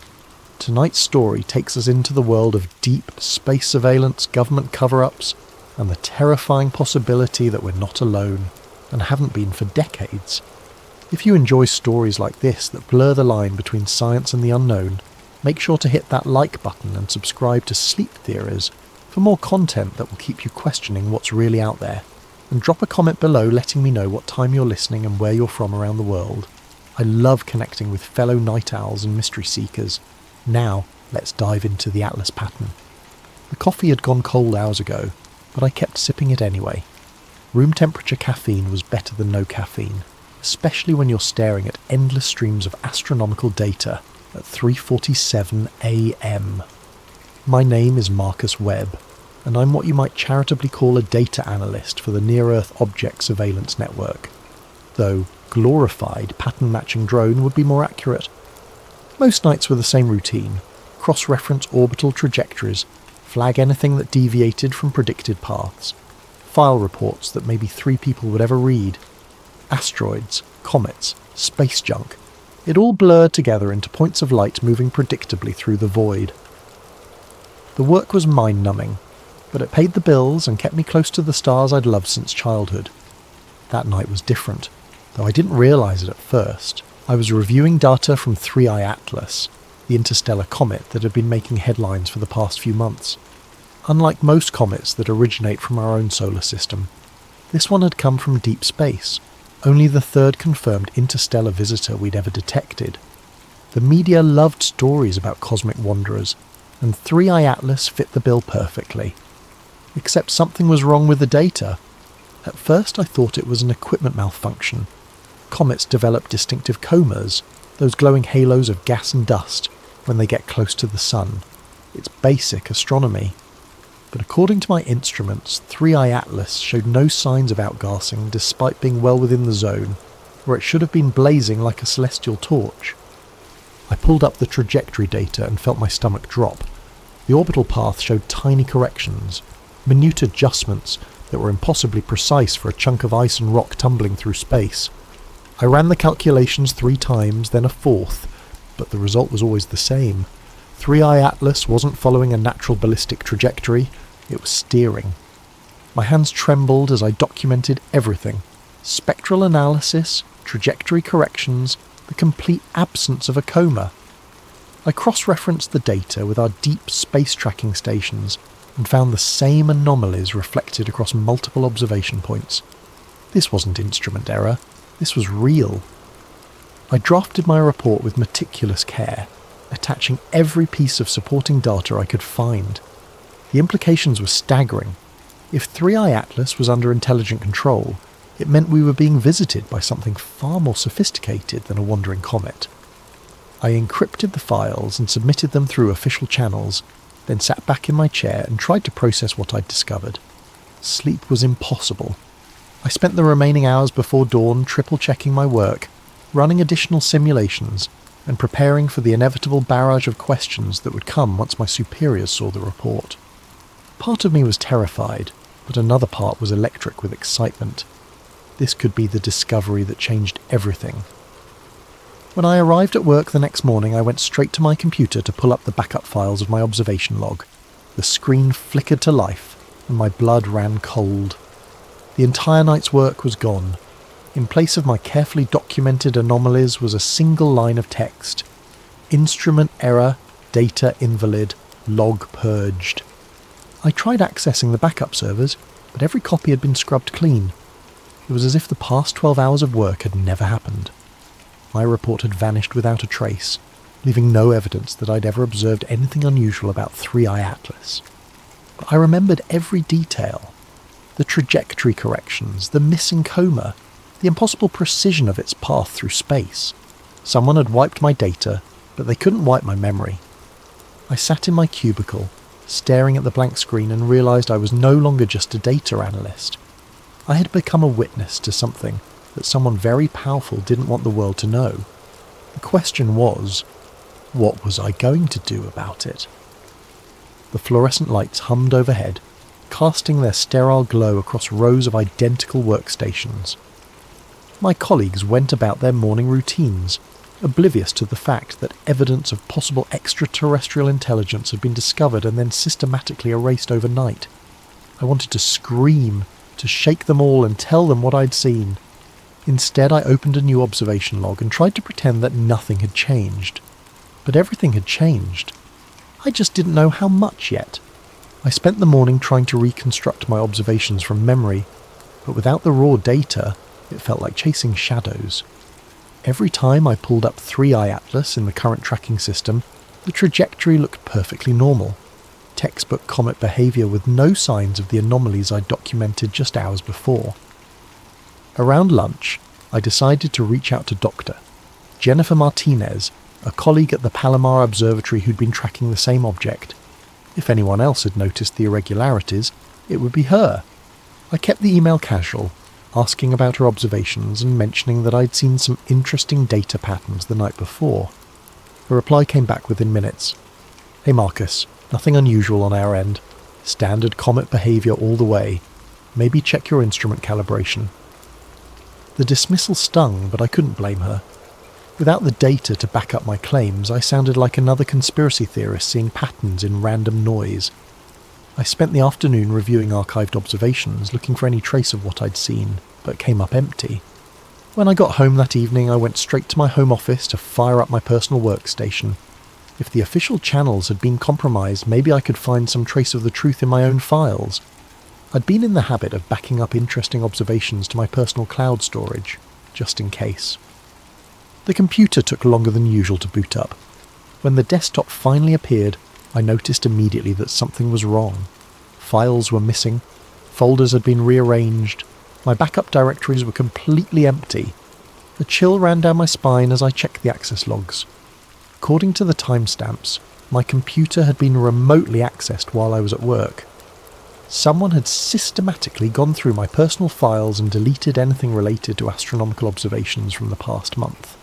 Tonight's story takes us into the world of deep space surveillance, government cover-ups, and the terrifying possibility that we're not alone, and haven't been for decades. If you enjoy stories like this that blur the line between science and the unknown, make sure to hit that like button and subscribe to Sleep Theories for more content that will keep you questioning what's really out there. And drop a comment below letting me know what time you're listening and where you're from around the world. I love connecting with fellow night owls and mystery seekers. Now, let's dive into the Atlas pattern. The coffee had gone cold hours ago, but I kept sipping it anyway. Room temperature caffeine was better than no caffeine, especially when you're staring at endless streams of astronomical data at 3:47 a.m. My name is Marcus Webb, and I'm what you might charitably call a data analyst for the Near-Earth Object Surveillance Network, though glorified pattern-matching drone would be more accurate. Most nights were the same routine: cross-reference orbital trajectories, flag anything that deviated from predicted paths, file reports that maybe 3 people would ever read, asteroids, comets, space junk. It all blurred together into points of light moving predictably through the void. The work was mind-numbing, but it paid the bills and kept me close to the stars I'd loved since childhood. That night was different, though I didn't realise it at first. I was reviewing data from 3I Atlas, the interstellar comet that had been making headlines for the past few months. Unlike most comets that originate from our own solar system, this one had come from deep space, only the 3rd confirmed interstellar visitor we'd ever detected. The media loved stories about cosmic wanderers, and 3I Atlas fit the bill perfectly. Except something was wrong with the data. At first I thought it was an equipment malfunction. Comets develop distinctive comas, those glowing halos of gas and dust, when they get close to the sun. It's basic astronomy. But according to my instruments, 3I Atlas showed no signs of outgassing despite being well within the zone, where it should have been blazing like a celestial torch. I pulled up the trajectory data and felt my stomach drop. The orbital path showed tiny corrections, minute adjustments that were impossibly precise for a chunk of ice and rock tumbling through space. I ran the calculations 3 times, then a 4th, but the result was always the same. 3I Atlas wasn't following a natural ballistic trajectory, it was steering. My hands trembled as I documented everything: spectral analysis, trajectory corrections, the complete absence of a coma. I cross-referenced the data with our deep space tracking stations and found the same anomalies reflected across multiple observation points. This wasn't instrument error, this was real. I drafted my report with meticulous care, attaching every piece of supporting data I could find. The implications were staggering. If 3I Atlas was under intelligent control, it meant we were being visited by something far more sophisticated than a wandering comet. I encrypted the files and submitted them through official channels, then sat back in my chair and tried to process what I'd discovered. Sleep was impossible. I spent the remaining hours before dawn triple-checking my work, running additional simulations, and preparing for the inevitable barrage of questions that would come once my superiors saw the report. Part of me was terrified, but another part was electric with excitement. This could be the discovery that changed everything. When I arrived at work the next morning, I went straight to my computer to pull up the backup files of my observation log. The screen flickered to life, and my blood ran cold. The entire night's work was gone. In place of my carefully documented anomalies was a single line of text: instrument error, data invalid, log purged. I tried accessing the backup servers, but every copy had been scrubbed clean. It was as if the past 12 hours of work had never happened. my report had vanished without a trace, leaving no evidence that I'd ever observed anything unusual about 3i Atlas. But I remembered every detail. The trajectory corrections, the missing coma, the impossible precision of its path through space. Someone had wiped my data, but they couldn't wipe my memory. I sat in my cubicle, staring at the blank screen, and realised I was no longer just a data analyst. I had become a witness to something that someone very powerful didn't want the world to know. The question was, what was I going to do about it? The fluorescent lights hummed overhead, casting their sterile glow across rows of identical workstations. My colleagues went about their morning routines, oblivious to the fact that evidence of possible extraterrestrial intelligence had been discovered and then systematically erased overnight. I wanted to scream, to shake them all and tell them what I'd seen. Instead, I opened a new observation log and tried to pretend that nothing had changed. But everything had changed. I just didn't know how much yet. I spent the morning trying to reconstruct my observations from memory, but without the raw data, it felt like chasing shadows. Every time I pulled up 3i Atlas in the current tracking system, the trajectory looked perfectly normal. Textbook comet behaviour with no signs of the anomalies I'd documented just hours before. Around lunch, I decided to reach out to Dr. Jennifer Martinez, a colleague at the Palomar Observatory who'd been tracking the same object. If anyone else had noticed the irregularities, it would be her. I kept the email casual, asking about her observations and mentioning that I'd seen some interesting data patterns the night before. Her reply came back within minutes. "Hey Marcus, nothing unusual on our end. Standard comet behaviour all the way. Maybe check your instrument calibration." The dismissal stung, but I couldn't blame her. Without the data to back up my claims, I sounded like another conspiracy theorist seeing patterns in random noise. I spent the afternoon reviewing archived observations, looking for any trace of what I'd seen, but came up empty. When I got home that evening, I went straight to my home office to fire up my personal workstation. If the official channels had been compromised, maybe I could find some trace of the truth in my own files. I'd been in the habit of backing up interesting observations to my personal cloud storage, just in case. The computer took longer than usual to boot up. When the desktop finally appeared, I noticed immediately that something was wrong. Files were missing, folders had been rearranged, my backup directories were completely empty. A chill ran down my spine as I checked the access logs. According to the timestamps, my computer had been remotely accessed while I was at work. Someone had systematically gone through my personal files and deleted anything related to astronomical observations from the past month.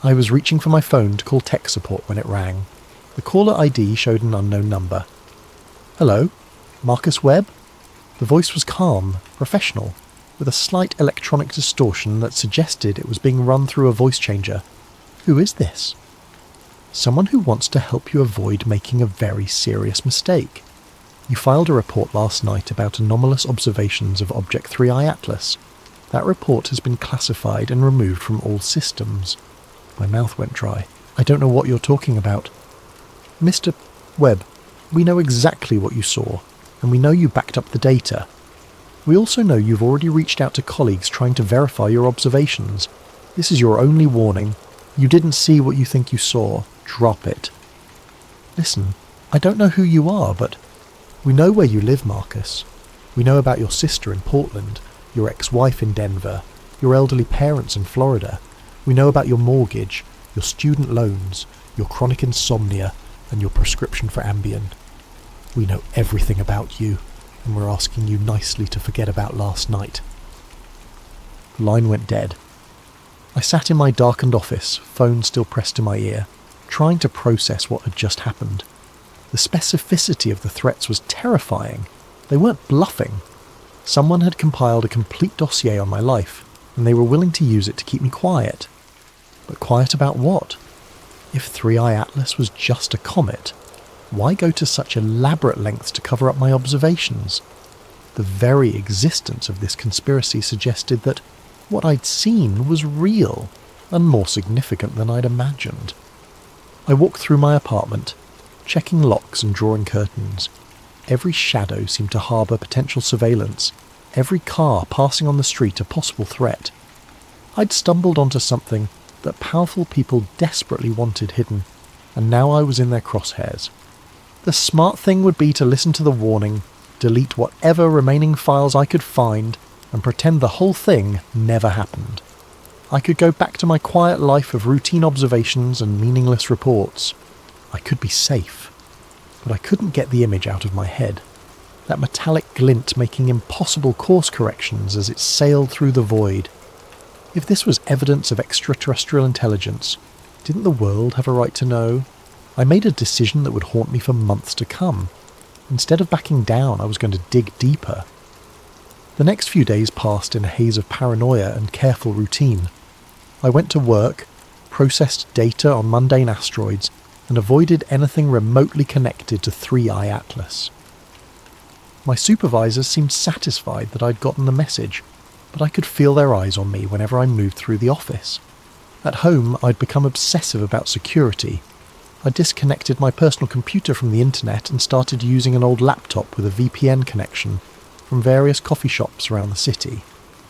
I was reaching for my phone to call tech support when it rang. The caller ID showed an unknown number. "Hello? Marcus Webb?" The voice was calm, professional, with a slight electronic distortion that suggested it was being run through a voice changer. "Who is this?" "Someone who wants to help you avoid making a very serious mistake. You filed a report last night about anomalous observations of Object 3i Atlas. That report has been classified and removed from all systems." My mouth went dry. "I don't know what you're talking about." "Mr. Webb, we know exactly what you saw, and we know you backed up the data. We also know you've already reached out to colleagues trying to verify your observations. This is your only warning. You didn't see what you think you saw. Drop it." "Listen, I don't know who you are, but we know where you live, Marcus. We know about your sister in Portland, your ex-wife in Denver, your elderly parents in Florida. We know about your mortgage, your student loans, your chronic insomnia, and your prescription for Ambien. We know everything about you, and we're asking you nicely to forget about last night." The line went dead. I sat in my darkened office, phone still pressed to my ear, trying to process what had just happened. The specificity of the threats was terrifying. They weren't bluffing. Someone had compiled a complete dossier on my life, and they were willing to use it to keep me quiet. But quiet about what? If 3i Atlas was just a comet, why go to such elaborate lengths to cover up my observations? The very existence of this conspiracy suggested that what I'd seen was real, and more significant than I'd imagined. I walked through my apartment, checking locks and drawing curtains. Every shadow seemed to harbour potential surveillance, every car passing on the street a possible threat. I'd stumbled onto something that powerful people desperately wanted hidden, and now I was in their crosshairs. The smart thing would be to listen to the warning, delete whatever remaining files I could find, and pretend the whole thing never happened. I could go back to my quiet life of routine observations and meaningless reports. I could be safe. But I couldn't get the image out of my head. That metallic glint making impossible course corrections as it sailed through the void. If this was evidence of extraterrestrial intelligence, didn't the world have a right to know? I made a decision that would haunt me for months to come. Instead of backing down, I was going to dig deeper. The next few days passed in a haze of paranoia and careful routine. I went to work, processed data on mundane asteroids, and avoided anything remotely connected to 3i Atlas. My supervisors seemed satisfied that I'd gotten the message, but I could feel their eyes on me whenever I moved through the office. At home, I'd become obsessive about security. I disconnected my personal computer from the internet and started using an old laptop with a VPN connection from various coffee shops around the city.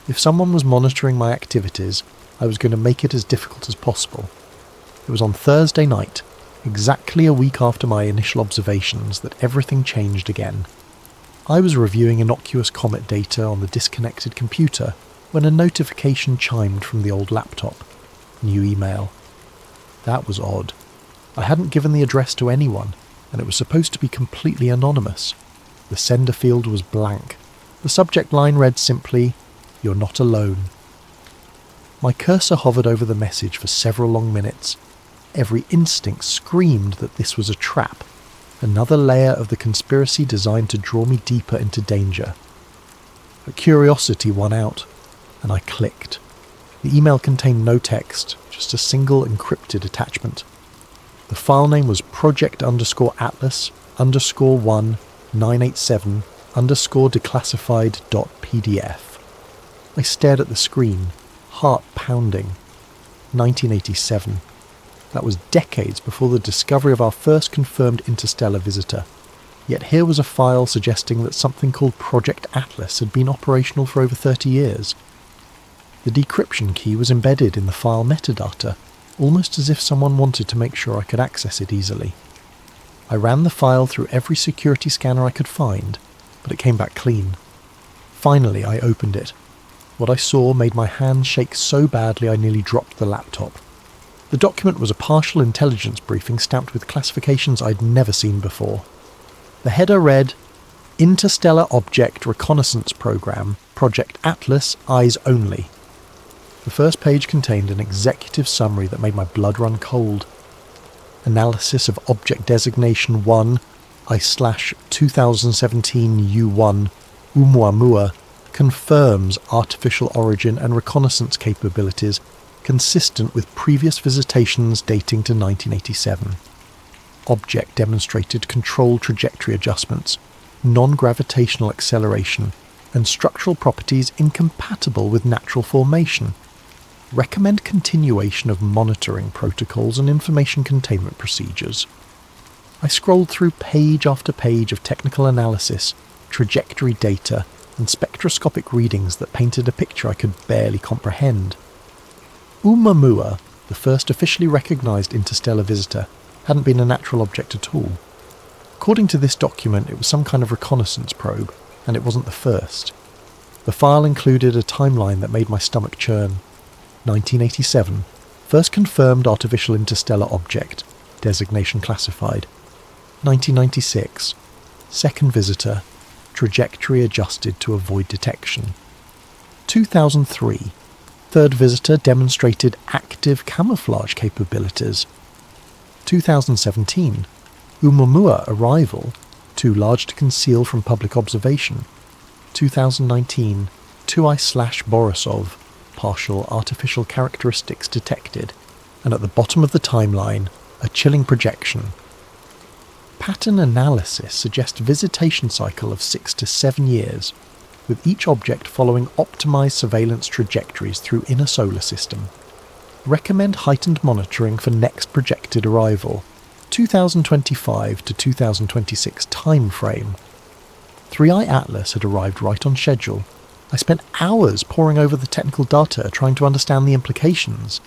If someone was monitoring my activities, I was going to make it as difficult as possible. It was on Thursday night, exactly a week after my initial observations, that everything changed again. I was reviewing innocuous comet data on the disconnected computer when a notification chimed from the old laptop. New email. That was odd. I hadn't given the address to anyone, and it was supposed to be completely anonymous. The sender field was blank. The subject line read simply, "You're not alone." My cursor hovered over the message for several long minutes. Every instinct screamed that this was a trap, another layer of the conspiracy designed to draw me deeper into danger. But curiosity won out, and I clicked. The email contained no text, just a single encrypted attachment. The file name was project_Atlas_1987_declassified.pdf. I stared at the screen, heart pounding. 1987. That was decades before the discovery of our first confirmed interstellar visitor. Yet here was a file suggesting that something called Project Atlas had been operational for over 30 years. The decryption key was embedded in the file metadata, almost as if someone wanted to make sure I could access it easily. I ran the file through every security scanner I could find, but it came back clean. Finally, I opened it. What I saw made my hands shake so badly I nearly dropped the laptop. The document was a partial intelligence briefing stamped with classifications I'd never seen before. The header read, "Interstellar Object Reconnaissance Program, Project Atlas, Eyes Only." The first page contained an executive summary that made my blood run cold. Analysis of Object Designation 1/2017 U1 Oumuamua confirms artificial origin and reconnaissance capabilities consistent with previous visitations dating to 1987. Object demonstrated control trajectory adjustments, non-gravitational acceleration, and structural properties incompatible with natural formation. Recommend continuation of monitoring protocols and information containment procedures. I scrolled through page after page of technical analysis, trajectory data, and spectroscopic readings that painted a picture I could barely comprehend. Oumuamua, the first officially recognised interstellar visitor, hadn't been a natural object at all. According to this document, it was some kind of reconnaissance probe, and it wasn't the first. The file included a timeline that made my stomach churn. 1987, first confirmed artificial interstellar object, designation classified. 1996, second visitor, trajectory adjusted to avoid detection. 2003, third visitor demonstrated active camouflage capabilities. 2017, Oumuamua arrival, too large to conceal from public observation. 2019, 2I/Borisov, partial artificial characteristics detected, and at the bottom of the timeline, a chilling projection. Pattern analysis suggests visitation cycle of 6 to 7 years, with each object following optimized surveillance trajectories through inner solar system. Recommend heightened monitoring for next projected arrival, 2025 to 2026 time frame. 3i Atlas had arrived right on schedule. I spent hours poring over the technical data trying to understand the implications.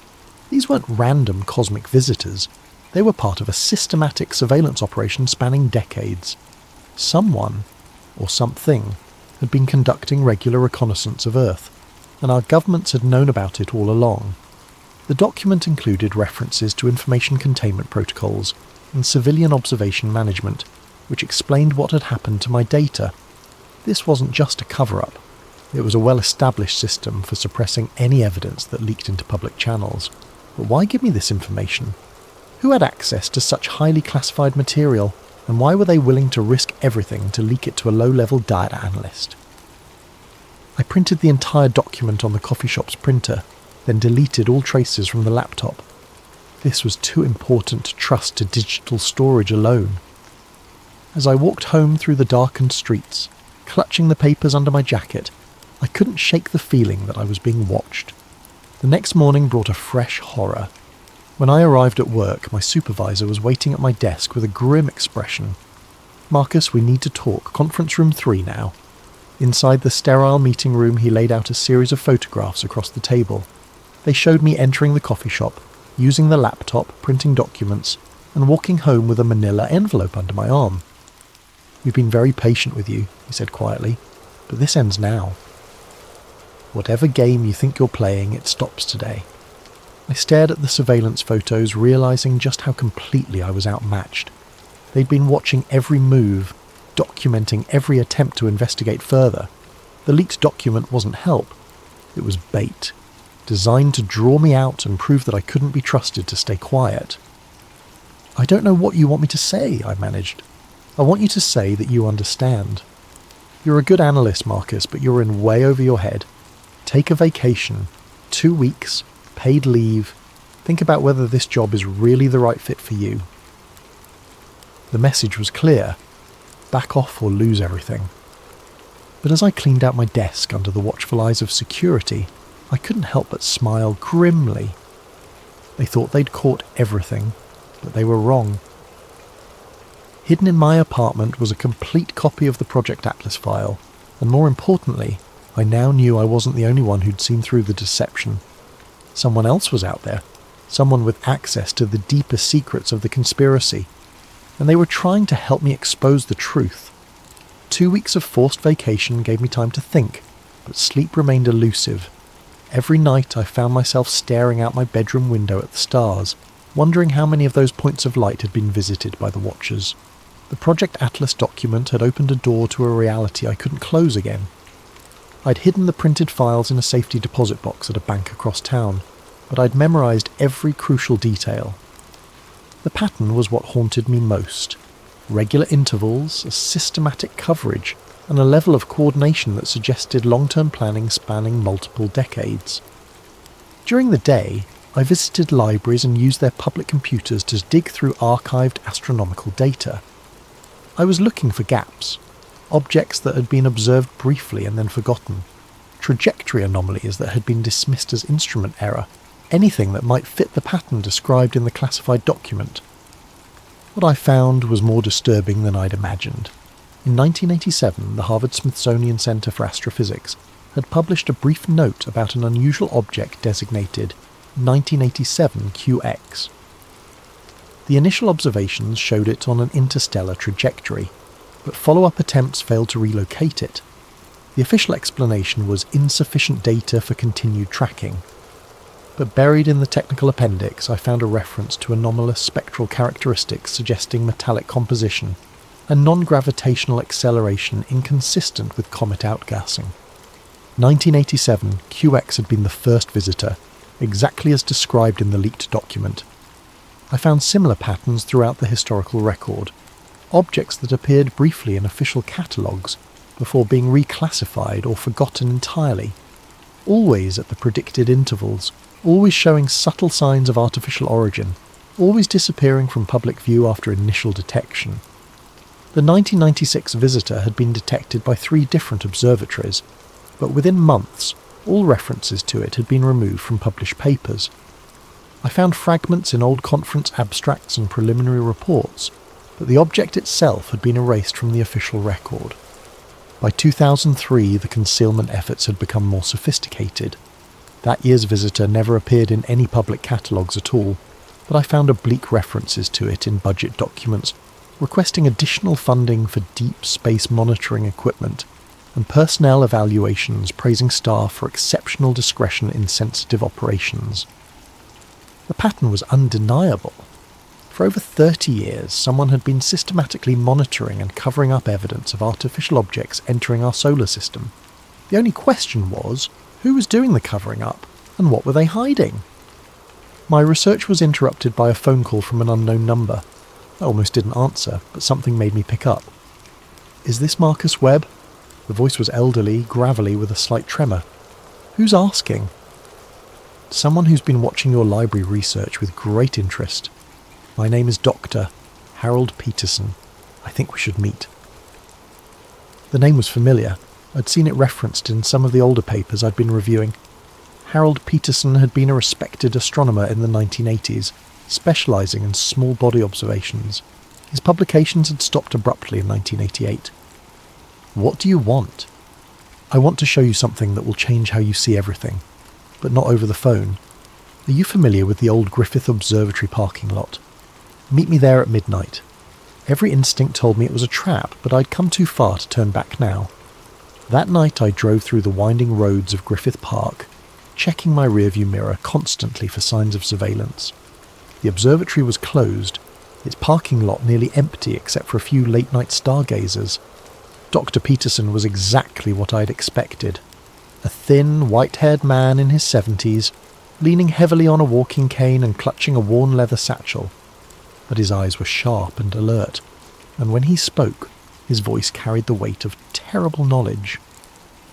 These weren't random cosmic visitors. They were part of a systematic surveillance operation spanning decades. Someone, or something, had been conducting regular reconnaissance of Earth, and our governments had known about it all along. The document included references to information containment protocols and civilian observation management, which explained what had happened to my data. This wasn't just a cover-up. It was a well-established system for suppressing any evidence that leaked into public channels. But why give me this information? Who had access to such highly classified material, and why were they willing to risk everything to leak it to a low-level data analyst? I printed the entire document on the coffee shop's printer, then deleted all traces from the laptop. This was too important to trust to digital storage alone. As I walked home through the darkened streets, clutching the papers under my jacket, I couldn't shake the feeling that I was being watched. The next morning brought a fresh horror. When I arrived at work, my supervisor was waiting at my desk with a grim expression. "Marcus, we need to talk. Conference room 3 now." Inside the sterile meeting room, he laid out a series of photographs across the table. They showed me entering the coffee shop, using the laptop, printing documents, and walking home with a manila envelope under my arm. "We've been very patient with you," he said quietly, "but this ends now. Whatever game you think you're playing, it stops today." I stared at the surveillance photos, realizing just how completely I was outmatched. They'd been watching every move, documenting every attempt to investigate further. The leaked document wasn't help. It was bait, designed to draw me out and prove that I couldn't be trusted to stay quiet. "I don't know what you want me to say," I managed. "I want you to say that you understand. You're a good analyst, Marcus, but you're in way over your head. Take a vacation, 2 weeks, paid leave. Think about whether this job is really the right fit for you." The message was clear. Back off or lose everything. But as I cleaned out my desk under the watchful eyes of security, I couldn't help but smile grimly. They thought they'd caught everything, but they were wrong. Hidden in my apartment was a complete copy of the Project Atlas file, and more importantly, I now knew I wasn't the only one who'd seen through the deception. Someone else was out there, someone with access to the deepest secrets of the conspiracy, and they were trying to help me expose the truth. 2 weeks of forced vacation gave me time to think, but sleep remained elusive. Every night I found myself staring out my bedroom window at the stars, wondering how many of those points of light had been visited by the Watchers. The Project Atlas document had opened a door to a reality I couldn't close again. I'd hidden the printed files in a safety deposit box at a bank across town, but I'd memorized every crucial detail. The pattern was what haunted me most. Regular intervals, a systematic coverage, and a level of coordination that suggested long-term planning spanning multiple decades. During the day, I visited libraries and used their public computers to dig through archived astronomical data. I was looking for gaps, objects that had been observed briefly and then forgotten, trajectory anomalies that had been dismissed as instrument error, anything that might fit the pattern described in the classified document. What I found was more disturbing than I'd imagined. In 1987, the Harvard-Smithsonian Center for Astrophysics had published a brief note about an unusual object designated 1987 QX. The initial observations showed it on an interstellar trajectory, but follow-up attempts failed to relocate it. The official explanation was insufficient data for continued tracking. But buried in the technical appendix, I found a reference to anomalous spectral characteristics suggesting metallic composition and non-gravitational acceleration inconsistent with comet outgassing. 1987, QX had been the first visitor, exactly as described in the leaked document. I found similar patterns throughout the historical record, objects that appeared briefly in official catalogues before being reclassified or forgotten entirely, always at the predicted intervals, always showing subtle signs of artificial origin, always disappearing from public view after initial detection. The 1996 visitor had been detected by 3 different observatories, but within months, all references to it had been removed from published papers. I found fragments in old conference abstracts and preliminary reports, but the object itself had been erased from the official record. By 2003, the concealment efforts had become more sophisticated. That year's visitor never appeared in any public catalogues at all, but I found oblique references to it in budget documents, requesting additional funding for deep space monitoring equipment and personnel evaluations praising staff for exceptional discretion in sensitive operations. The pattern was undeniable. For over 30 years, someone had been systematically monitoring and covering up evidence of artificial objects entering our solar system. The only question was, who was doing the covering up, and what were they hiding? My research was interrupted by a phone call from an unknown number. I almost didn't answer, but something made me pick up. "Is this Marcus Webb?" The voice was elderly, gravelly, with a slight tremor. "Who's asking?" "Someone who's been watching your library research with great interest. My name is Dr. Harold Peterson. I think we should meet." The name was familiar. I'd seen it referenced in some of the older papers I'd been reviewing. Harold Peterson had been a respected astronomer in the 1980s, specialising in small body observations. His publications had stopped abruptly in 1988. "What do you want?" "I want to show you something that will change how you see everything, but not over the phone. Are you familiar with the old Griffith Observatory parking lot? Meet me there at midnight." Every instinct told me it was a trap, but I'd come too far to turn back now. That night I drove through the winding roads of Griffith Park, checking my rearview mirror constantly for signs of surveillance. The observatory was closed, its parking lot nearly empty except for a few late-night stargazers. Dr. Peterson was exactly what I'd expected. A thin, white-haired man in his 70s, leaning heavily on a walking cane and clutching a worn leather satchel. But his eyes were sharp and alert, and when he spoke, his voice carried the weight of terrible knowledge.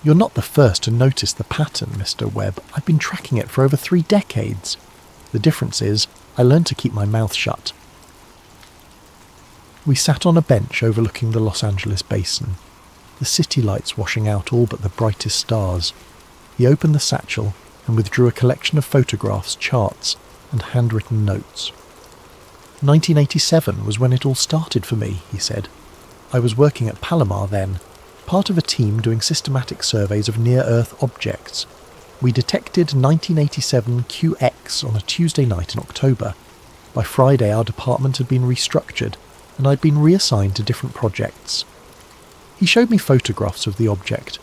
"You're not the first to notice the pattern, Mr. Webb. I've been tracking it for over 3 decades. The difference is, I learned to keep my mouth shut." We sat on a bench overlooking the Los Angeles basin, the city lights washing out all but the brightest stars. He opened the satchel and withdrew a collection of photographs, charts, and handwritten notes. 1987 was when it all started for me, he said. I was working at Palomar then, part of a team doing systematic surveys of near-Earth objects. We detected 1987 QX on a Tuesday night in October. By Friday our department had been restructured, and I'd been reassigned to different projects. He showed me photographs of the object,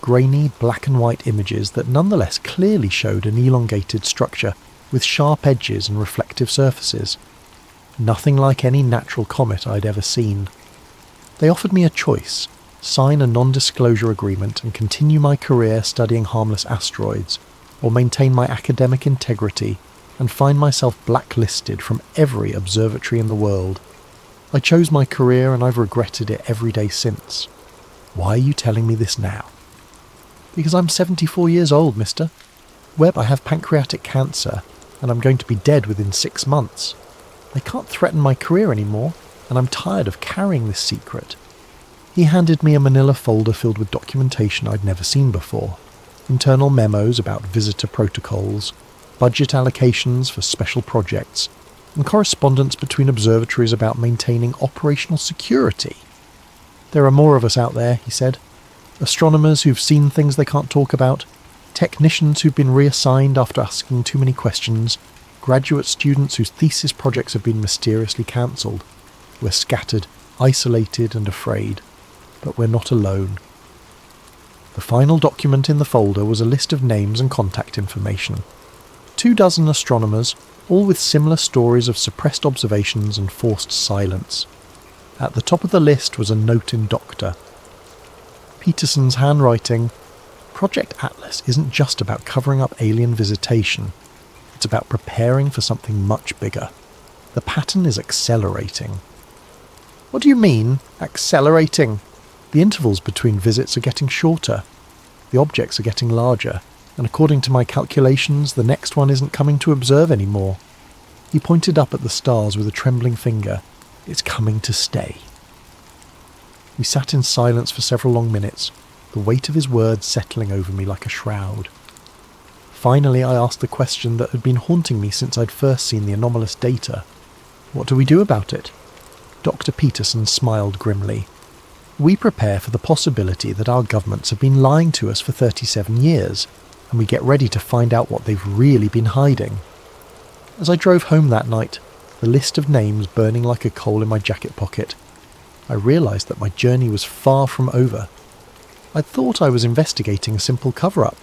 grainy black and white images that nonetheless clearly showed an elongated structure with sharp edges and reflective surfaces. Nothing like any natural comet I'd ever seen. They offered me a choice: sign a non-disclosure agreement and continue my career studying harmless asteroids, or maintain my academic integrity and find myself blacklisted from every observatory in the world. I chose my career and I've regretted it every day since. Why are you telling me this now? Because I'm 74 years old, mister. Webb, I have pancreatic cancer, and I'm going to be dead within 6 months. They can't threaten my career anymore, and I'm tired of carrying this secret. He handed me a manila folder filled with documentation I'd never seen before. Internal memos about visitor protocols, budget allocations for special projects, and correspondence between observatories about maintaining operational security. There are more of us out there, he said. Astronomers who've seen things they can't talk about, technicians who've been reassigned after asking too many questions, graduate students whose thesis projects have been mysteriously cancelled. We're scattered, isolated and afraid, but we're not alone. The final document in the folder was a list of names and contact information. 24 astronomers, all with similar stories of suppressed observations and forced silence. At the top of the list was a note in Doctor. Peterson's handwriting. Project Atlas isn't just about covering up alien visitation. It's about preparing for something much bigger. The pattern is accelerating. What do you mean, accelerating? The intervals between visits are getting shorter. The objects are getting larger, and according to my calculations, the next one isn't coming to observe anymore. He pointed up at the stars with a trembling finger. It's coming to stay. We sat in silence for several long minutes, the weight of his words settling over me like a shroud. Finally, I asked the question that had been haunting me since I'd first seen the anomalous data. What do we do about it? Dr. Peterson smiled grimly. We prepare for the possibility that our governments have been lying to us for 37 years. and we get ready to find out what they've really been hiding. As I drove home that night, the list of names burning like a coal in my jacket pocket, I realised that my journey was far from over. I'd thought I was investigating a simple cover-up,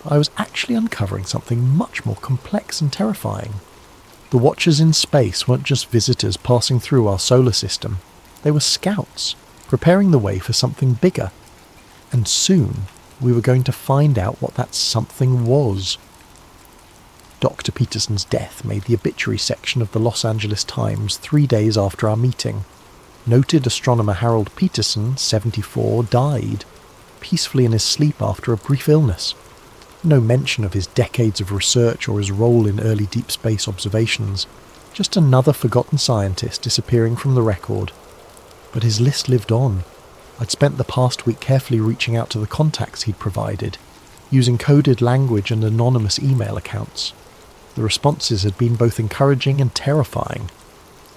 but I was actually uncovering something much more complex and terrifying. The Watchers in space weren't just visitors passing through our solar system. They were scouts, preparing the way for something bigger. And soon, we were going to find out what that something was. Dr. Peterson's death made the obituary section of the Los Angeles Times 3 days after our meeting. Noted astronomer Harold Peterson, 74, died, peacefully in his sleep after a brief illness. No mention of his decades of research or his role in early deep space observations. Just another forgotten scientist disappearing from the record. But his list lived on. I'd spent the past week carefully reaching out to the contacts he'd provided, using coded language and anonymous email accounts. The responses had been both encouraging and terrifying.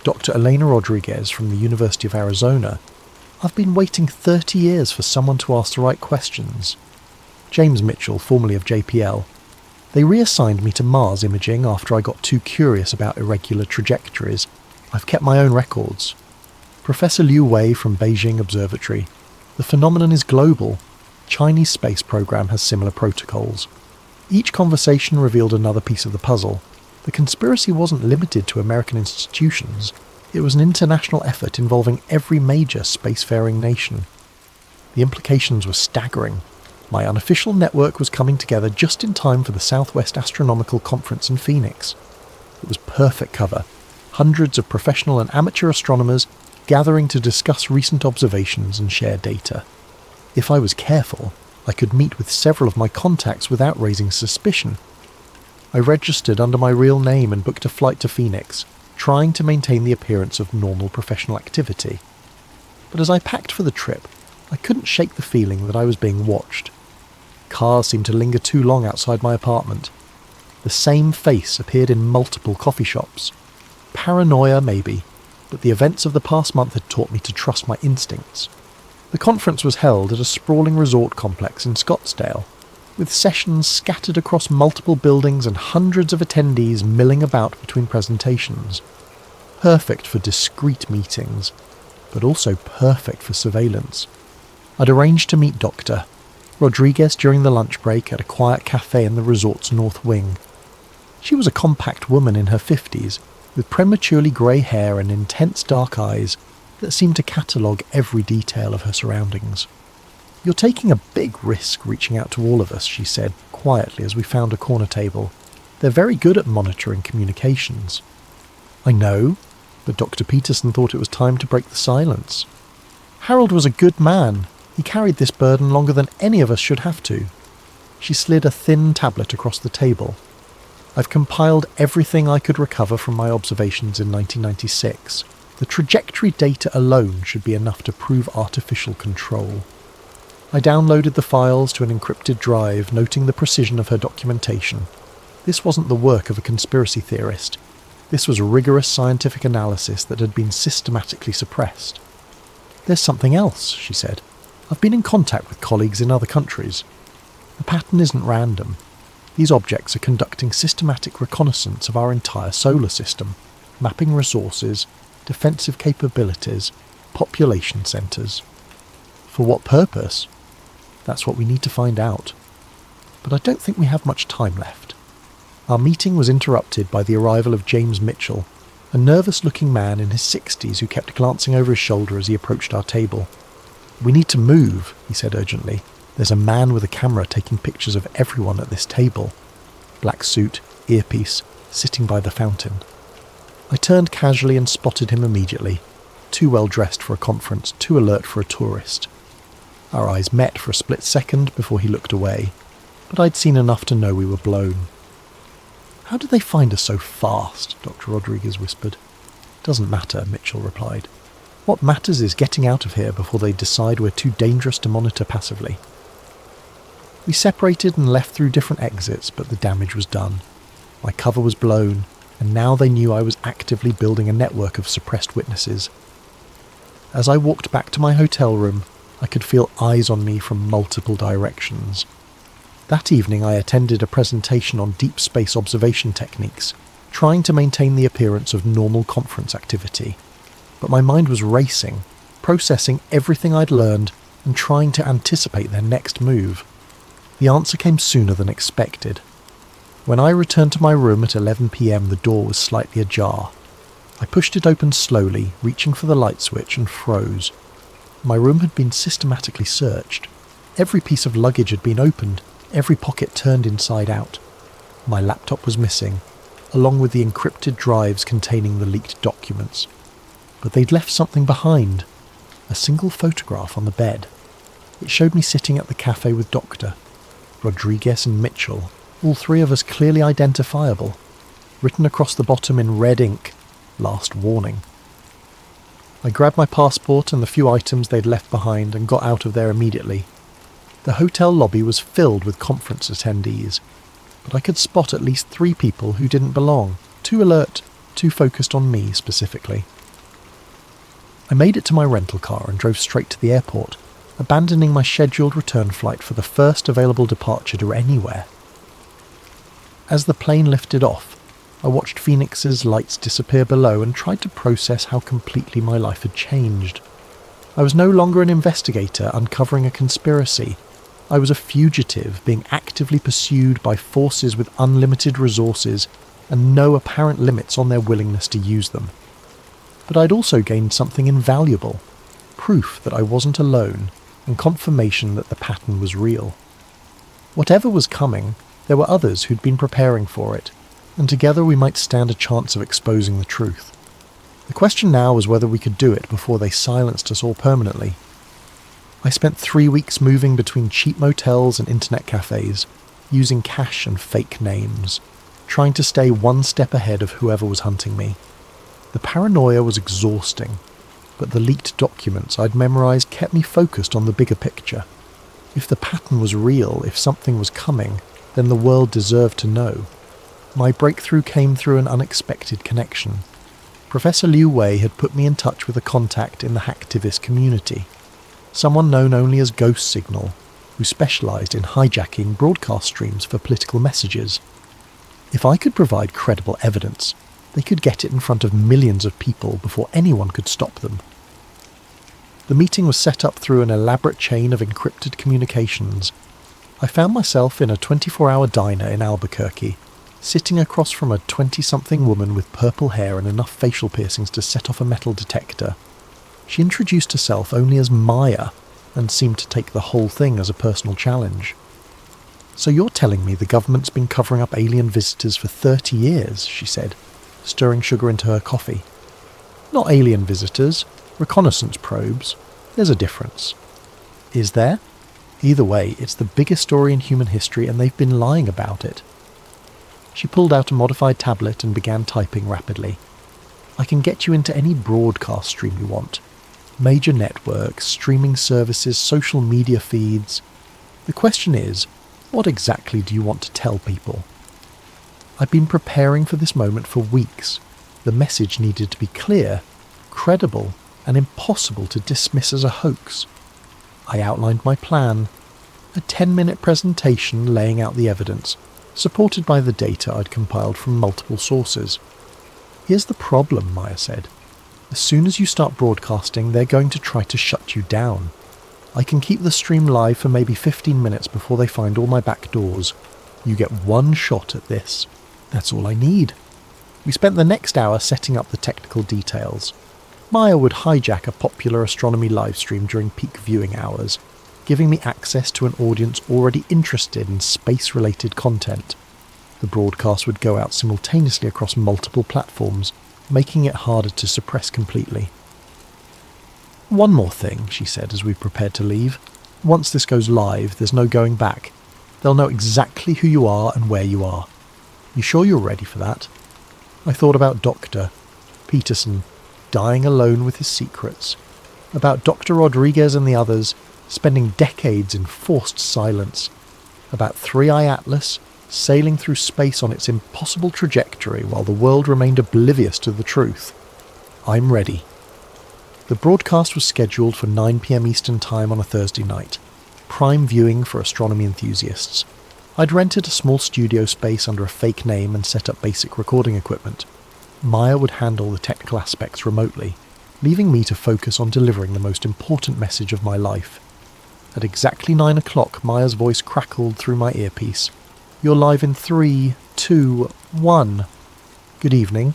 Dr. Elena Rodriguez from the University of Arizona. I've been waiting 30 years for someone to ask the right questions. James Mitchell, formerly of JPL. They reassigned me to Mars imaging after I got too curious about irregular trajectories. I've kept my own records. Professor Liu Wei from Beijing Observatory. The phenomenon is global. Chinese space program has similar protocols. Each conversation revealed another piece of the puzzle. The conspiracy wasn't limited to American institutions. It was an international effort involving every major spacefaring nation. The implications were staggering. My unofficial network was coming together just in time for the Southwest Astronomical Conference in Phoenix. It was perfect cover. Hundreds of professional and amateur astronomers gathering to discuss recent observations and share data. If I was careful, I could meet with several of my contacts without raising suspicion. I registered under my real name and booked a flight to Phoenix, trying to maintain the appearance of normal professional activity. But as I packed for the trip, I couldn't shake the feeling that I was being watched. Cars seemed to linger too long outside my apartment. The same face appeared in multiple coffee shops. Paranoia, maybe, but the events of the past month had taught me to trust my instincts. The conference was held at a sprawling resort complex in Scottsdale, with sessions scattered across multiple buildings and hundreds of attendees milling about between presentations. Perfect for discreet meetings, but also perfect for surveillance. I'd arranged to meet Dr. Rodriguez during the lunch break at a quiet cafe in the resort's north wing. She was a compact woman in her 50s, with prematurely grey hair and intense dark eyes that seemed to catalogue every detail of her surroundings. "You're taking a big risk reaching out to all of us," she said quietly as we found a corner table. "They're very good at monitoring communications." "I know," but Dr. Peterson thought it was time to break the silence. "Harold was a good man. He carried this burden longer than any of us should have to." She slid a thin tablet across the table. "I've compiled everything I could recover from my observations in 1996. The trajectory data alone should be enough to prove artificial control." I downloaded the files to an encrypted drive, noting the precision of her documentation. This wasn't the work of a conspiracy theorist. This was rigorous scientific analysis that had been systematically suppressed. "There's something else," she said. "I've been in contact with colleagues in other countries. The pattern isn't random. These objects are conducting systematic reconnaissance of our entire solar system, mapping resources, defensive capabilities, population centres. For what purpose? That's what we need to find out. But I don't think we have much time left." Our meeting was interrupted by the arrival of James Mitchell, a nervous-looking man in his 60s who kept glancing over his shoulder as he approached our table. "We need to move," he said urgently. "There's a man with a camera taking pictures of everyone at this table." Black suit, earpiece, sitting by the fountain. I turned casually and spotted him immediately. Too well dressed for a conference, too alert for a tourist. Our eyes met for a split second before he looked away, but I'd seen enough to know we were blown. "How did they find us so fast?" Dr. Rodriguez whispered. "Doesn't matter," Mitchell replied. "What matters is getting out of here before they decide we're too dangerous to monitor passively." We separated and left through different exits, but the damage was done. My cover was blown, and now they knew I was actively building a network of suppressed witnesses. As I walked back to my hotel room, I could feel eyes on me from multiple directions. That evening I attended a presentation on deep space observation techniques, trying to maintain the appearance of normal conference activity. But my mind was racing, processing everything I'd learned and trying to anticipate their next move. The answer came sooner than expected. When I returned to my room at 11 p.m, the door was slightly ajar. I pushed it open slowly, reaching for the light switch, and froze. My room had been systematically searched. Every piece of luggage had been opened, every pocket turned inside out. My laptop was missing, along with the encrypted drives containing the leaked documents. But they'd left something behind. A single photograph on the bed. It showed me sitting at the cafe with Dr. Rodriguez and Mitchell, all three of us clearly identifiable. Written across the bottom in red ink, "Last warning." I grabbed my passport and the few items they'd left behind and got out of there immediately. The hotel lobby was filled with conference attendees, but I could spot at least 3 people who didn't belong, too alert, too focused on me specifically. I made it to my rental car and drove straight to the airport, abandoning my scheduled return flight for the first available departure to anywhere. As the plane lifted off, I watched Phoenix's lights disappear below and tried to process how completely my life had changed. I was no longer an investigator uncovering a conspiracy. I was a fugitive being actively pursued by forces with unlimited resources and no apparent limits on their willingness to use them. But I'd also gained something invaluable, proof that I wasn't alone and confirmation that the pattern was real. Whatever was coming, there were others who'd been preparing for it, and together we might stand a chance of exposing the truth. The question now was whether we could do it before they silenced us all permanently. I spent 3 weeks moving between cheap motels and internet cafes, using cash and fake names, trying to stay one step ahead of whoever was hunting me. The paranoia was exhausting, but the leaked documents I'd memorized kept me focused on the bigger picture. If the pattern was real, if something was coming, then the world deserved to know. My breakthrough came through an unexpected connection. Professor Liu Wei had put me in touch with a contact in the hacktivist community, someone known only as Ghost Signal, who specialised in hijacking broadcast streams for political messages. If I could provide credible evidence, they could get it in front of millions of people before anyone could stop them. The meeting was set up through an elaborate chain of encrypted communications. I found myself in a 24-hour diner in Albuquerque, sitting across from a 20-something woman with purple hair and enough facial piercings to set off a metal detector. She introduced herself only as Maya, and seemed to take the whole thing as a personal challenge. "So you're telling me the government's been covering up alien visitors for 30 years, she said, stirring sugar into her coffee. "Not alien visitors, reconnaissance probes. There's a difference." "Is there?" "Either way, it's the biggest story in human history and they've been lying about it." She pulled out a modified tablet and began typing rapidly. "I can get you into any broadcast stream you want. Major networks, streaming services, social media feeds. The question is, what exactly do you want to tell people?" I'd been preparing for this moment for weeks. The message needed to be clear, credible, and impossible to dismiss as a hoax. I outlined my plan, a 10-minute presentation laying out the evidence, supported by the data I'd compiled from multiple sources. "Here's the problem," Maya said. "As soon as you start broadcasting, they're going to try to shut you down. I can keep the stream live for maybe 15 minutes before they find all my back doors. You get one shot at this. That's all I need." We spent the next hour setting up the technical details. Maya would hijack a popular astronomy livestream during peak viewing hours, giving me access to an audience already interested in space-related content. The broadcast would go out simultaneously across multiple platforms, making it harder to suppress completely. "One more thing," she said as we prepared to leave. "Once this goes live, there's no going back. They'll know exactly who you are and where you are. You sure you're ready for that?" I thought about Dr. Peterson, dying alone with his secrets, about Dr. Rodriguez and the others, spending decades in forced silence, about 3i Atlas, sailing through space on its impossible trajectory while the world remained oblivious to the truth. I'm ready. The broadcast was scheduled for 9 p.m. Eastern Time on a Thursday night, prime viewing for astronomy enthusiasts. I'd rented a small studio space under a fake name and set up basic recording equipment. Maya would handle the technical aspects remotely, leaving me to focus on delivering the most important message of my life. At exactly 9 o'clock, Maya's voice crackled through my earpiece. "You're live in 3, 2, 1. Good evening.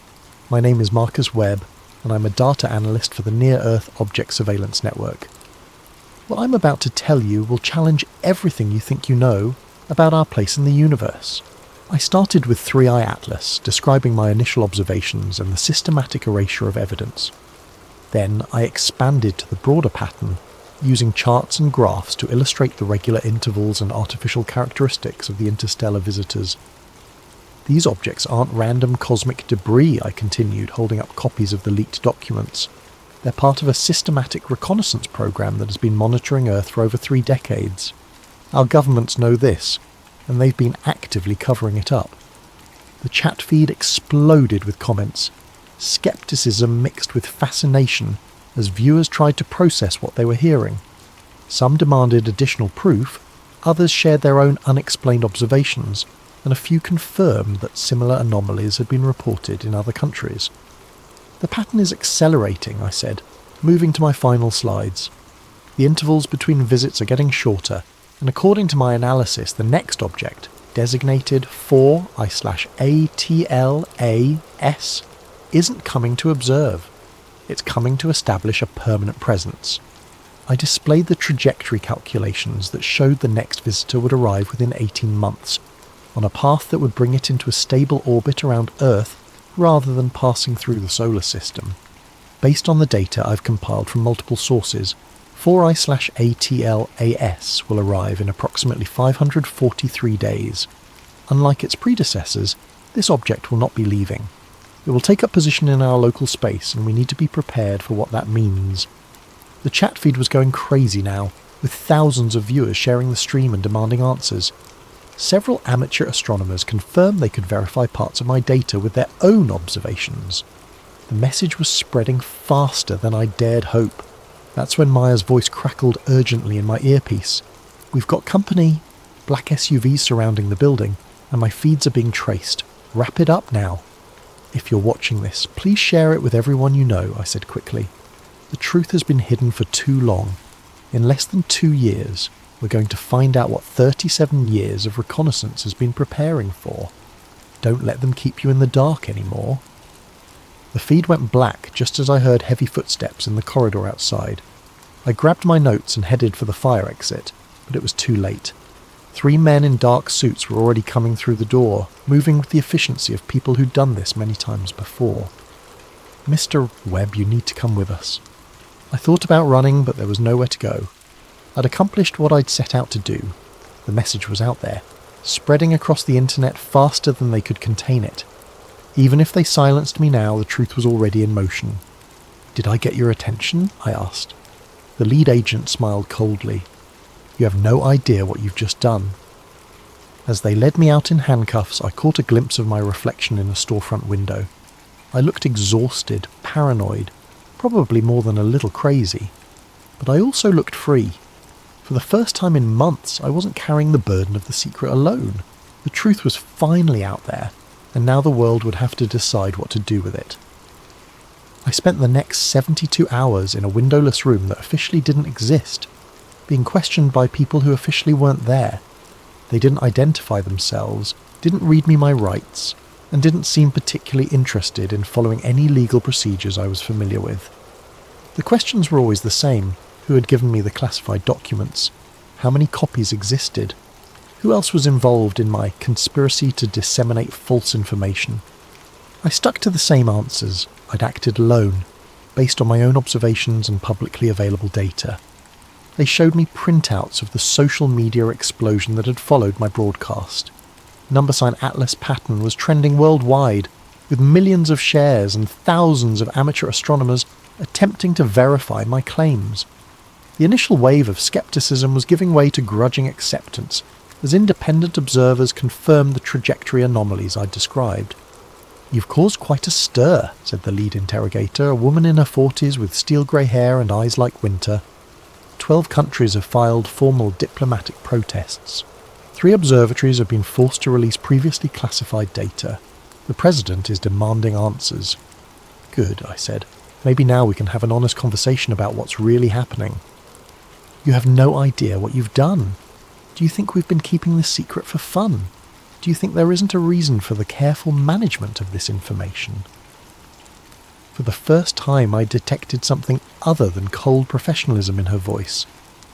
My name is Marcus Webb, and I'm a data analyst for the Near-Earth Object Surveillance Network. What I'm about to tell you will challenge everything you think you know about our place in the universe." I started with 3i Atlas, describing my initial observations and the systematic erasure of evidence. Then I expanded to the broader pattern, using charts and graphs to illustrate the regular intervals and artificial characteristics of the interstellar visitors. "These objects aren't random cosmic debris," I continued, holding up copies of the leaked documents. "They're part of a systematic reconnaissance program that has been monitoring Earth for over 3 decades. Our governments know this, and they've been actively covering it up." The chat feed exploded with comments, skepticism mixed with fascination as viewers tried to process what they were hearing. Some demanded additional proof, others shared their own unexplained observations, and a few confirmed that similar anomalies had been reported in other countries. "The pattern is accelerating," I said, moving to my final slides. "The intervals between visits are getting shorter, and according to my analysis, the next object, designated 4I/ATLAS, isn't coming to observe. It's coming to establish a permanent presence." I displayed the trajectory calculations that showed the next visitor would arrive within 18 months, on a path that would bring it into a stable orbit around Earth rather than passing through the solar system. Based on the data I've compiled from multiple sources, 4I/ATLAS will arrive in approximately 543 days. Unlike its predecessors, this object will not be leaving. It will take up position in our local space, and we need to be prepared for what that means. The chat feed was going crazy now, with thousands of viewers sharing the stream and demanding answers. Several amateur astronomers confirmed they could verify parts of my data with their own observations. The message was spreading faster than I dared hope. That's when Maya's voice crackled urgently in my earpiece. "We've got company. Black SUVs surrounding the building, and my feeds are being traced. Wrap it up now. If you're watching this, please share it with everyone you know," I said quickly. "The truth has been hidden for too long. In less than 2 years, we're going to find out what 37 years of reconnaissance has been preparing for. Don't let them keep you in the dark anymore." The feed went black just as I heard heavy footsteps in the corridor outside. I grabbed my notes and headed for the fire exit, but it was too late. 3 men in dark suits were already coming through the door, moving with the efficiency of people who'd done this many times before. "Mr. Webb, you need to come with us." I thought about running, but there was nowhere to go. I'd accomplished what I'd set out to do. The message was out there, spreading across the internet faster than they could contain it. Even if they silenced me now, the truth was already in motion. "Did I get your attention?" I asked. The lead agent smiled coldly. "You have no idea what you've just done." As they led me out in handcuffs, I caught a glimpse of my reflection in a storefront window. I looked exhausted, paranoid, probably more than a little crazy. But I also looked free. For the first time in months, I wasn't carrying the burden of the secret alone. The truth was finally out there, and now the world would have to decide what to do with it. I spent the next 72 hours in a windowless room that officially didn't exist, being questioned by people who officially weren't there. They didn't identify themselves, didn't read me my rights, and didn't seem particularly interested in following any legal procedures I was familiar with. The questions were always the same. Who had given me the classified documents? How many copies existed? Who else was involved in my conspiracy to disseminate false information? I stuck to the same answers. I'd acted alone, based on my own observations and publicly available data. They showed me printouts of the social media explosion that had followed my broadcast. Number Atlas pattern was trending worldwide, with millions of shares and thousands of amateur astronomers attempting to verify my claims. The initial wave of skepticism was giving way to grudging acceptance, as independent observers confirmed the trajectory anomalies I'd described. "You've caused quite a stir," said the lead interrogator, a woman in her 40s with steel-grey hair and eyes like winter. 12 countries have filed formal diplomatic protests. 3 observatories have been forced to release previously classified data. The president is demanding answers. Good, I said. Maybe now we can have an honest conversation about what's really happening. You have no idea what you've done. Do you think we've been keeping this secret for fun? Do you think there isn't a reason for the careful management of this information? For the first time I detected something other than cold professionalism in her voice.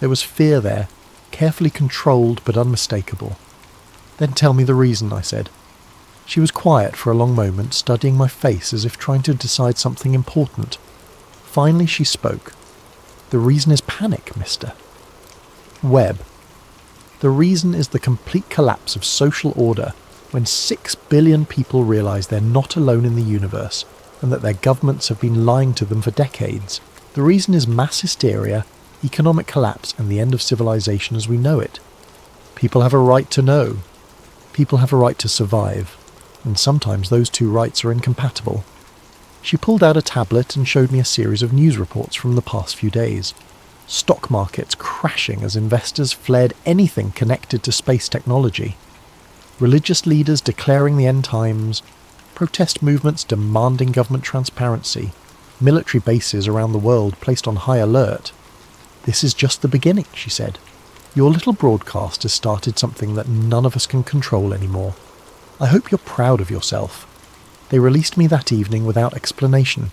There was fear there, carefully controlled but unmistakable. Then tell me the reason, I said. She was quiet for a long moment, studying my face as if trying to decide something important. Finally she spoke. The reason is panic, mister. Webb. The reason is the complete collapse of social order when 6 billion people realise they're not alone in the universe and that their governments have been lying to them for decades. The reason is mass hysteria, economic collapse and the end of civilization as we know it. People have a right to know. People have a right to survive. And sometimes those 2 rights are incompatible. She pulled out a tablet and showed me a series of news reports from the past few days. Stock markets crashing as investors fled anything connected to space technology. Religious leaders declaring the end times. Protest movements demanding government transparency. Military bases around the world placed on high alert. This is just the beginning, she said. Your little broadcast has started something that none of us can control anymore. I hope you're proud of yourself. They released me that evening without explanation,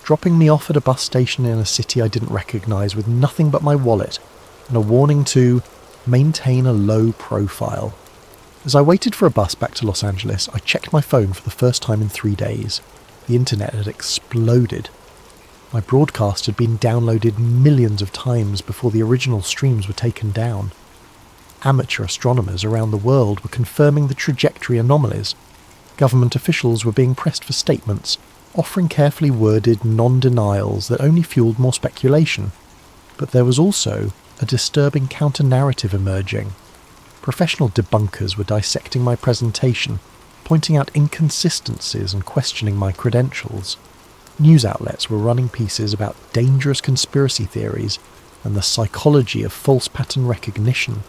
dropping me off at a bus station in a city I didn't recognise with nothing but my wallet and a warning to maintain a low profile. As I waited for a bus back to Los Angeles, I checked my phone for the first time in 3 days. The internet had exploded. My broadcast had been downloaded millions of times before the original streams were taken down. Amateur astronomers around the world were confirming the trajectory anomalies. Government officials were being pressed for statements, offering carefully worded non-denials that only fueled more speculation. But there was also a disturbing counter-narrative emerging. Professional debunkers were dissecting my presentation, pointing out inconsistencies and questioning my credentials. News outlets were running pieces about dangerous conspiracy theories and the psychology of false pattern recognition.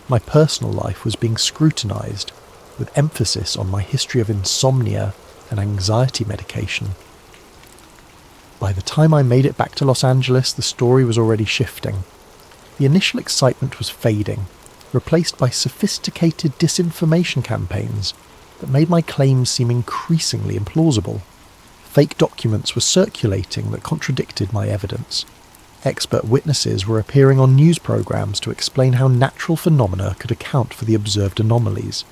My personal life was being scrutinised, with emphasis on my history of insomnia and anxiety medication. By the time I made it back to Los Angeles, the story was already shifting. The initial excitement was fading, replaced by sophisticated disinformation campaigns that made my claims seem increasingly implausible. Fake documents were circulating that contradicted my evidence. Expert witnesses were appearing on news programs to explain how natural phenomena could account for the observed anomalies.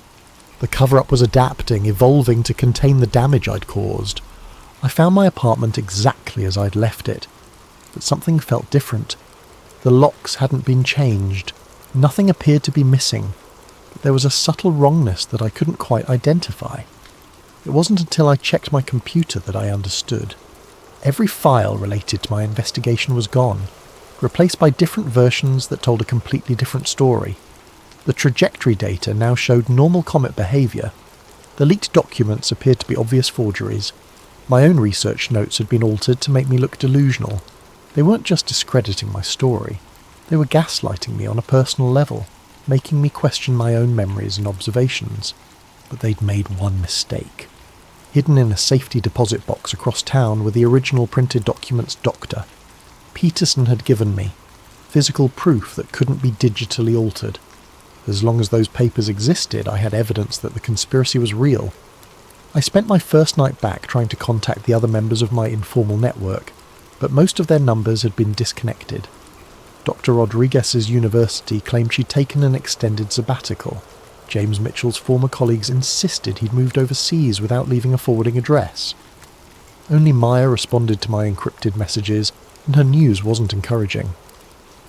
The cover-up was adapting, evolving to contain the damage I'd caused. I found my apartment exactly as I'd left it, but something felt different. The locks hadn't been changed. Nothing appeared to be missing, but there was a subtle wrongness that I couldn't quite identify. It wasn't until I checked my computer that I understood. Every file related to my investigation was gone, replaced by different versions that told a completely different story. The trajectory data now showed normal comet behaviour. The leaked documents appeared to be obvious forgeries. My own research notes had been altered to make me look delusional. They weren't just discrediting my story. They were gaslighting me on a personal level, making me question my own memories and observations. But they'd made one mistake. Hidden in a safety deposit box across town were the original printed documents Dr. Peterson had given me, physical proof that couldn't be digitally altered. As long as those papers existed, I had evidence that the conspiracy was real. I spent my first night back trying to contact the other members of my informal network, but most of their numbers had been disconnected. Dr. Rodriguez's university claimed she'd taken an extended sabbatical. James Mitchell's former colleagues insisted he'd moved overseas without leaving a forwarding address. Only Maya responded to my encrypted messages, and her news wasn't encouraging.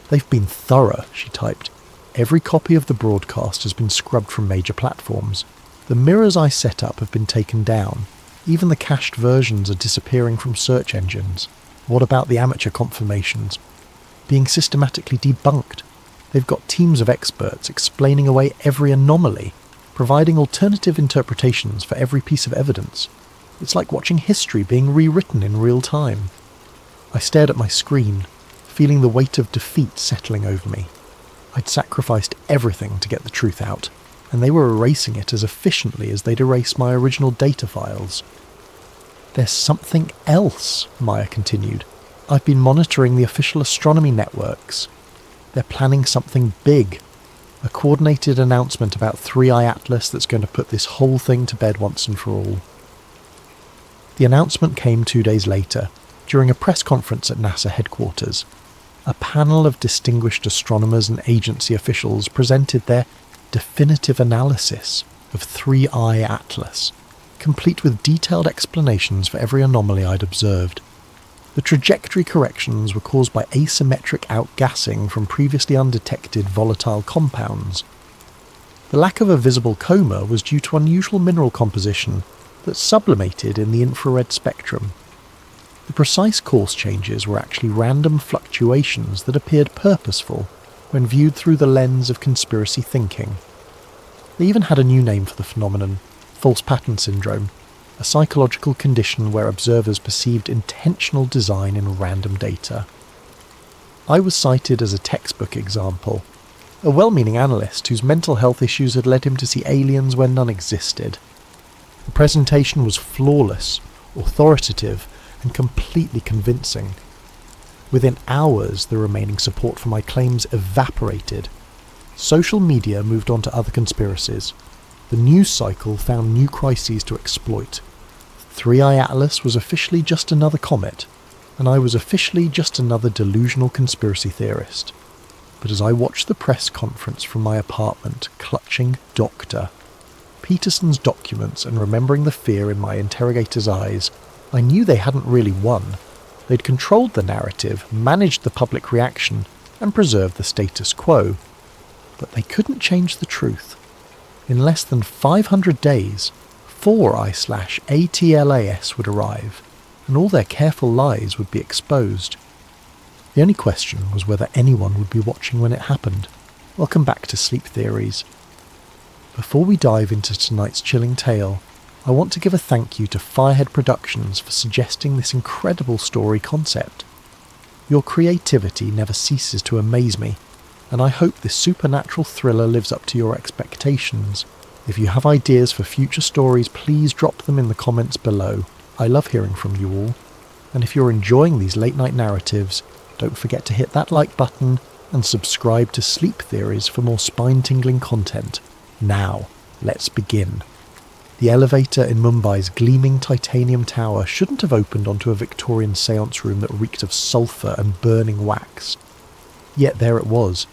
"They've been thorough," she typed. "Every copy of the broadcast has been scrubbed from major platforms. The mirrors I set up have been taken down. Even the cached versions are disappearing from search engines. What about the amateur confirmations? Being systematically debunked. They've got teams of experts explaining away every anomaly, providing alternative interpretations for every piece of evidence. It's like watching history being rewritten in real time." I stared at my screen, feeling the weight of defeat settling over me. I'd sacrificed everything to get the truth out, and they were erasing it as efficiently as they'd erase my original data files. "There's something else," Maya continued. "I've been monitoring the official astronomy networks. They're planning something big. A coordinated announcement about 3i Atlas that's going to put this whole thing to bed once and for all." The announcement came 2 days later, during a press conference at NASA headquarters. A panel of distinguished astronomers and agency officials presented their definitive analysis of 3i Atlas, complete with detailed explanations for every anomaly I'd observed. The trajectory corrections were caused by asymmetric outgassing from previously undetected volatile compounds. The lack of a visible coma was due to unusual mineral composition that sublimated in the infrared spectrum. The precise course changes were actually random fluctuations that appeared purposeful when viewed through the lens of conspiracy thinking. They even had a new name for the phenomenon: false pattern syndrome, a psychological condition where observers perceived intentional design in random data. I was cited as a textbook example, a well-meaning analyst whose mental health issues had led him to see aliens where none existed. The presentation was flawless, authoritative, and completely convincing. Within hours, the remaining support for my claims evaporated. Social media moved on to other conspiracies. The news cycle found new crises to exploit. 3i Atlas was officially just another comet, and I was officially just another delusional conspiracy theorist. But as I watched the press conference from my apartment, clutching Dr. Peterson's documents and remembering the fear in my interrogator's eyes, I knew they hadn't really won. They'd controlled the narrative, managed the public reaction, and preserved the status quo. But they couldn't change the truth. In less than 500 days, 4i/ATLAS would arrive, and all their careful lies would be exposed. The only question was whether anyone would be watching when it happened. Welcome back to Sleep Theories. Before we dive into tonight's chilling tale, I want to give a thank you to Firehead Productions for suggesting this incredible story concept. Your creativity never ceases to amaze me, and I hope this supernatural thriller lives up to your expectations. If you have ideas for future stories, please drop them in the comments below. I love hearing from you all. And if you're enjoying these late-night narratives, don't forget to hit that like button and subscribe to Sleep Theories for more spine-tingling content. Now, let's begin. The elevator in Mumbai's gleaming titanium tower shouldn't have opened onto a Victorian seance room that reeked of sulphur and burning wax. Yet there it was,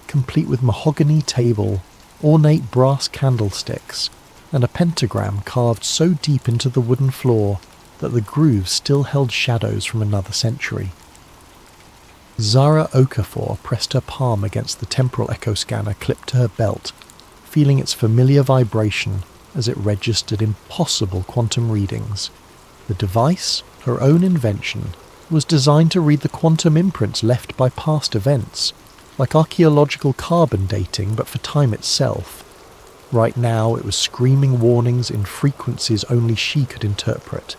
complete with mahogany table, ornate brass candlesticks, and a pentagram carved so deep into the wooden floor that the grooves still held shadows from another century. Zara Okafor pressed her palm against the temporal echo scanner clipped to her belt, feeling its familiar vibration as it registered impossible quantum readings. The device, her own invention, was designed to read the quantum imprints left by past events, like archaeological carbon dating but for time itself. Right now it was screaming warnings in frequencies only she could interpret.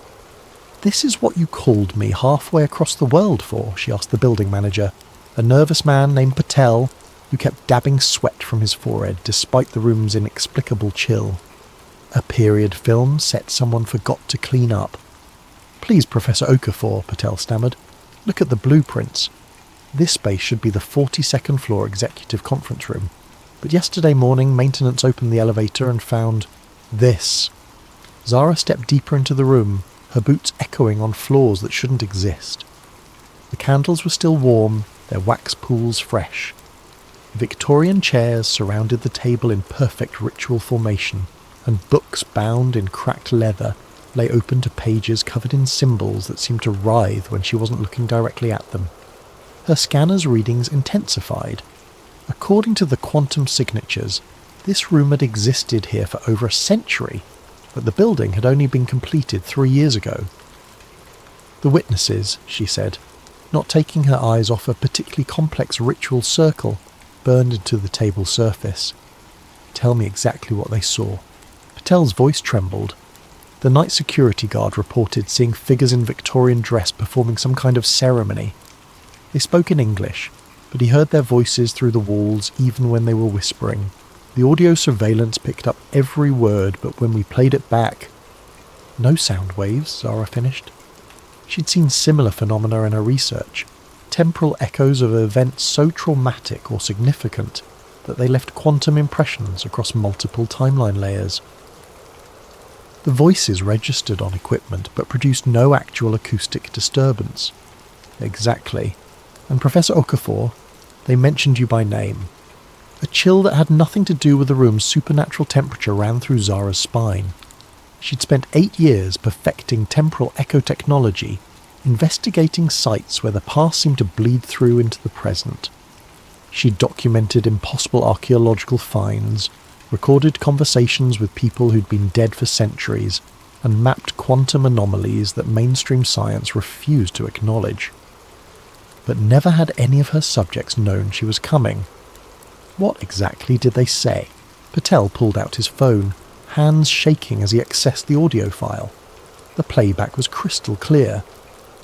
"This is what you called me halfway across the world for?" she asked the building manager, a nervous man named Patel, who kept dabbing sweat from his forehead despite the room's inexplicable chill. "A period film set someone forgot to clean up." "Please, Professor Okafor," Patel stammered. "Look at the blueprints. This space should be the 42nd floor executive conference room. But yesterday morning, maintenance opened the elevator and found this." Zara stepped deeper into the room, her boots echoing on floors that shouldn't exist. The candles were still warm, their wax pools fresh. Victorian chairs surrounded the table in perfect ritual formation, and books bound in cracked leather lay open to pages covered in symbols that seemed to writhe when she wasn't looking directly at them. Her scanner's readings intensified. According to the quantum signatures, this room had existed here for over a century, but the building had only been completed 3 years ago. "The witnesses," she said, not taking her eyes off a particularly complex ritual circle burned into the table surface. "Tell me exactly what they saw." Patel's voice trembled. The night security guard reported seeing figures in Victorian dress performing some kind of ceremony. They spoke in English, but he heard their voices through the walls even when they were whispering. The audio surveillance picked up every word, but when we played it back... No sound waves, Zara finished. She'd seen similar phenomena in her research, temporal echoes of events so traumatic or significant that they left quantum impressions across multiple timeline layers. The voices registered on equipment but produced no actual acoustic disturbance. Exactly. And Professor Okafor, they mentioned you by name. A chill that had nothing to do with the room's supernatural temperature ran through Zara's spine. She'd spent 8 years perfecting temporal echo technology, investigating sites where the past seemed to bleed through into the present. She'd documented impossible archaeological finds, recorded conversations with people who'd been dead for centuries, and mapped quantum anomalies that mainstream science refused to acknowledge. But never had any of her subjects known she was coming. What exactly did they say? Patel pulled out his phone, hands shaking as he accessed the audio file. The playback was crystal clear.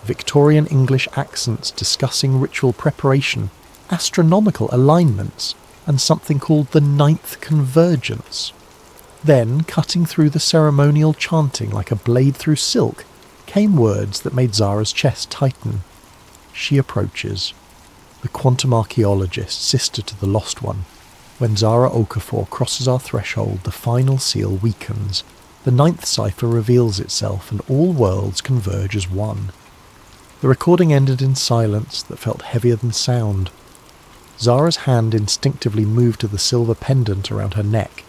Victorian English accents discussing ritual preparation, astronomical alignments, and something called the ninth convergence. Then, cutting through the ceremonial chanting like a blade through silk, came words that made Zara's chest tighten. She approaches. The quantum archaeologist, sister to the lost one. When Zara Okafor crosses our threshold, the final seal weakens. The ninth cipher reveals itself, and all worlds converge as one. The recording ended in silence that felt heavier than sound. Zara's hand instinctively moved to the silver pendant around her neck,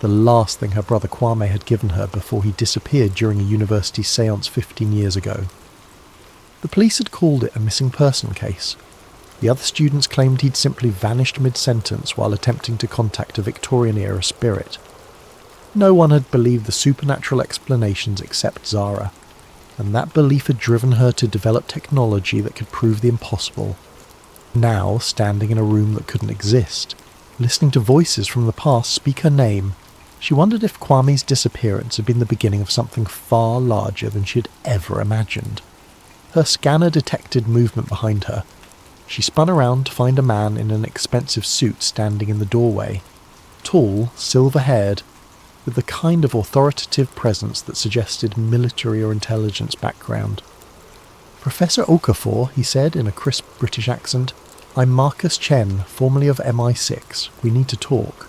the last thing her brother Kwame had given her before he disappeared during a university séance 15 years ago. The police had called it a missing person case. The other students claimed he'd simply vanished mid-sentence while attempting to contact a Victorian-era spirit. No one had believed the supernatural explanations except Zara, and that belief had driven her to develop technology that could prove the impossible. Now, standing in a room that couldn't exist, listening to voices from the past speak her name, she wondered if Kwame's disappearance had been the beginning of something far larger than she had ever imagined. Her scanner detected movement behind her. She spun around to find a man in an expensive suit standing in the doorway, tall, silver-haired, with the kind of authoritative presence that suggested military or intelligence background. "Professor Okafor," he said in a crisp British accent, "I'm Marcus Chen, formerly of MI6. We need to talk."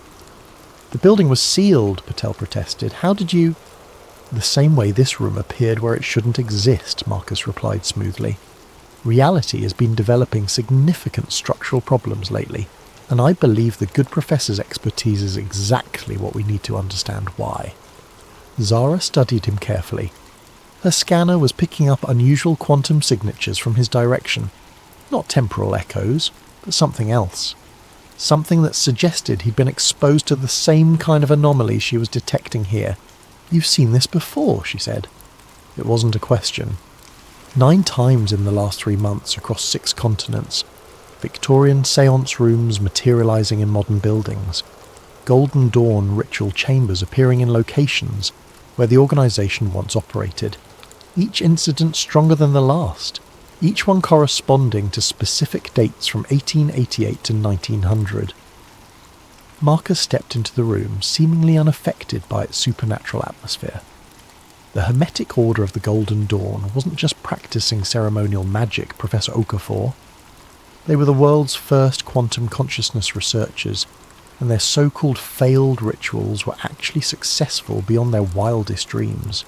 "The building was sealed," Patel protested. "How did you—" "The same way this room appeared where it shouldn't exist," Marcus replied smoothly. "Reality has been developing significant structural problems lately, and I believe the good professor's expertise is exactly what we need to understand why." Zara studied him carefully. Her scanner was picking up unusual quantum signatures from his direction. Not temporal echoes, but something else. Something that suggested he'd been exposed to the same kind of anomalies she was detecting here. "You've seen this before," she said. It wasn't a question. 9 times in the last 3 months across 6 continents. Victorian séance rooms materializing in modern buildings. Golden Dawn ritual chambers appearing in locations where the organization once operated. Each incident stronger than the last, each one corresponding to specific dates from 1888 to 1900. Marcus stepped into the room, seemingly unaffected by its supernatural atmosphere. The Hermetic Order of the Golden Dawn wasn't just practicing ceremonial magic, Professor Okafor. They were the world's first quantum consciousness researchers, and their so-called failed rituals were actually successful beyond their wildest dreams.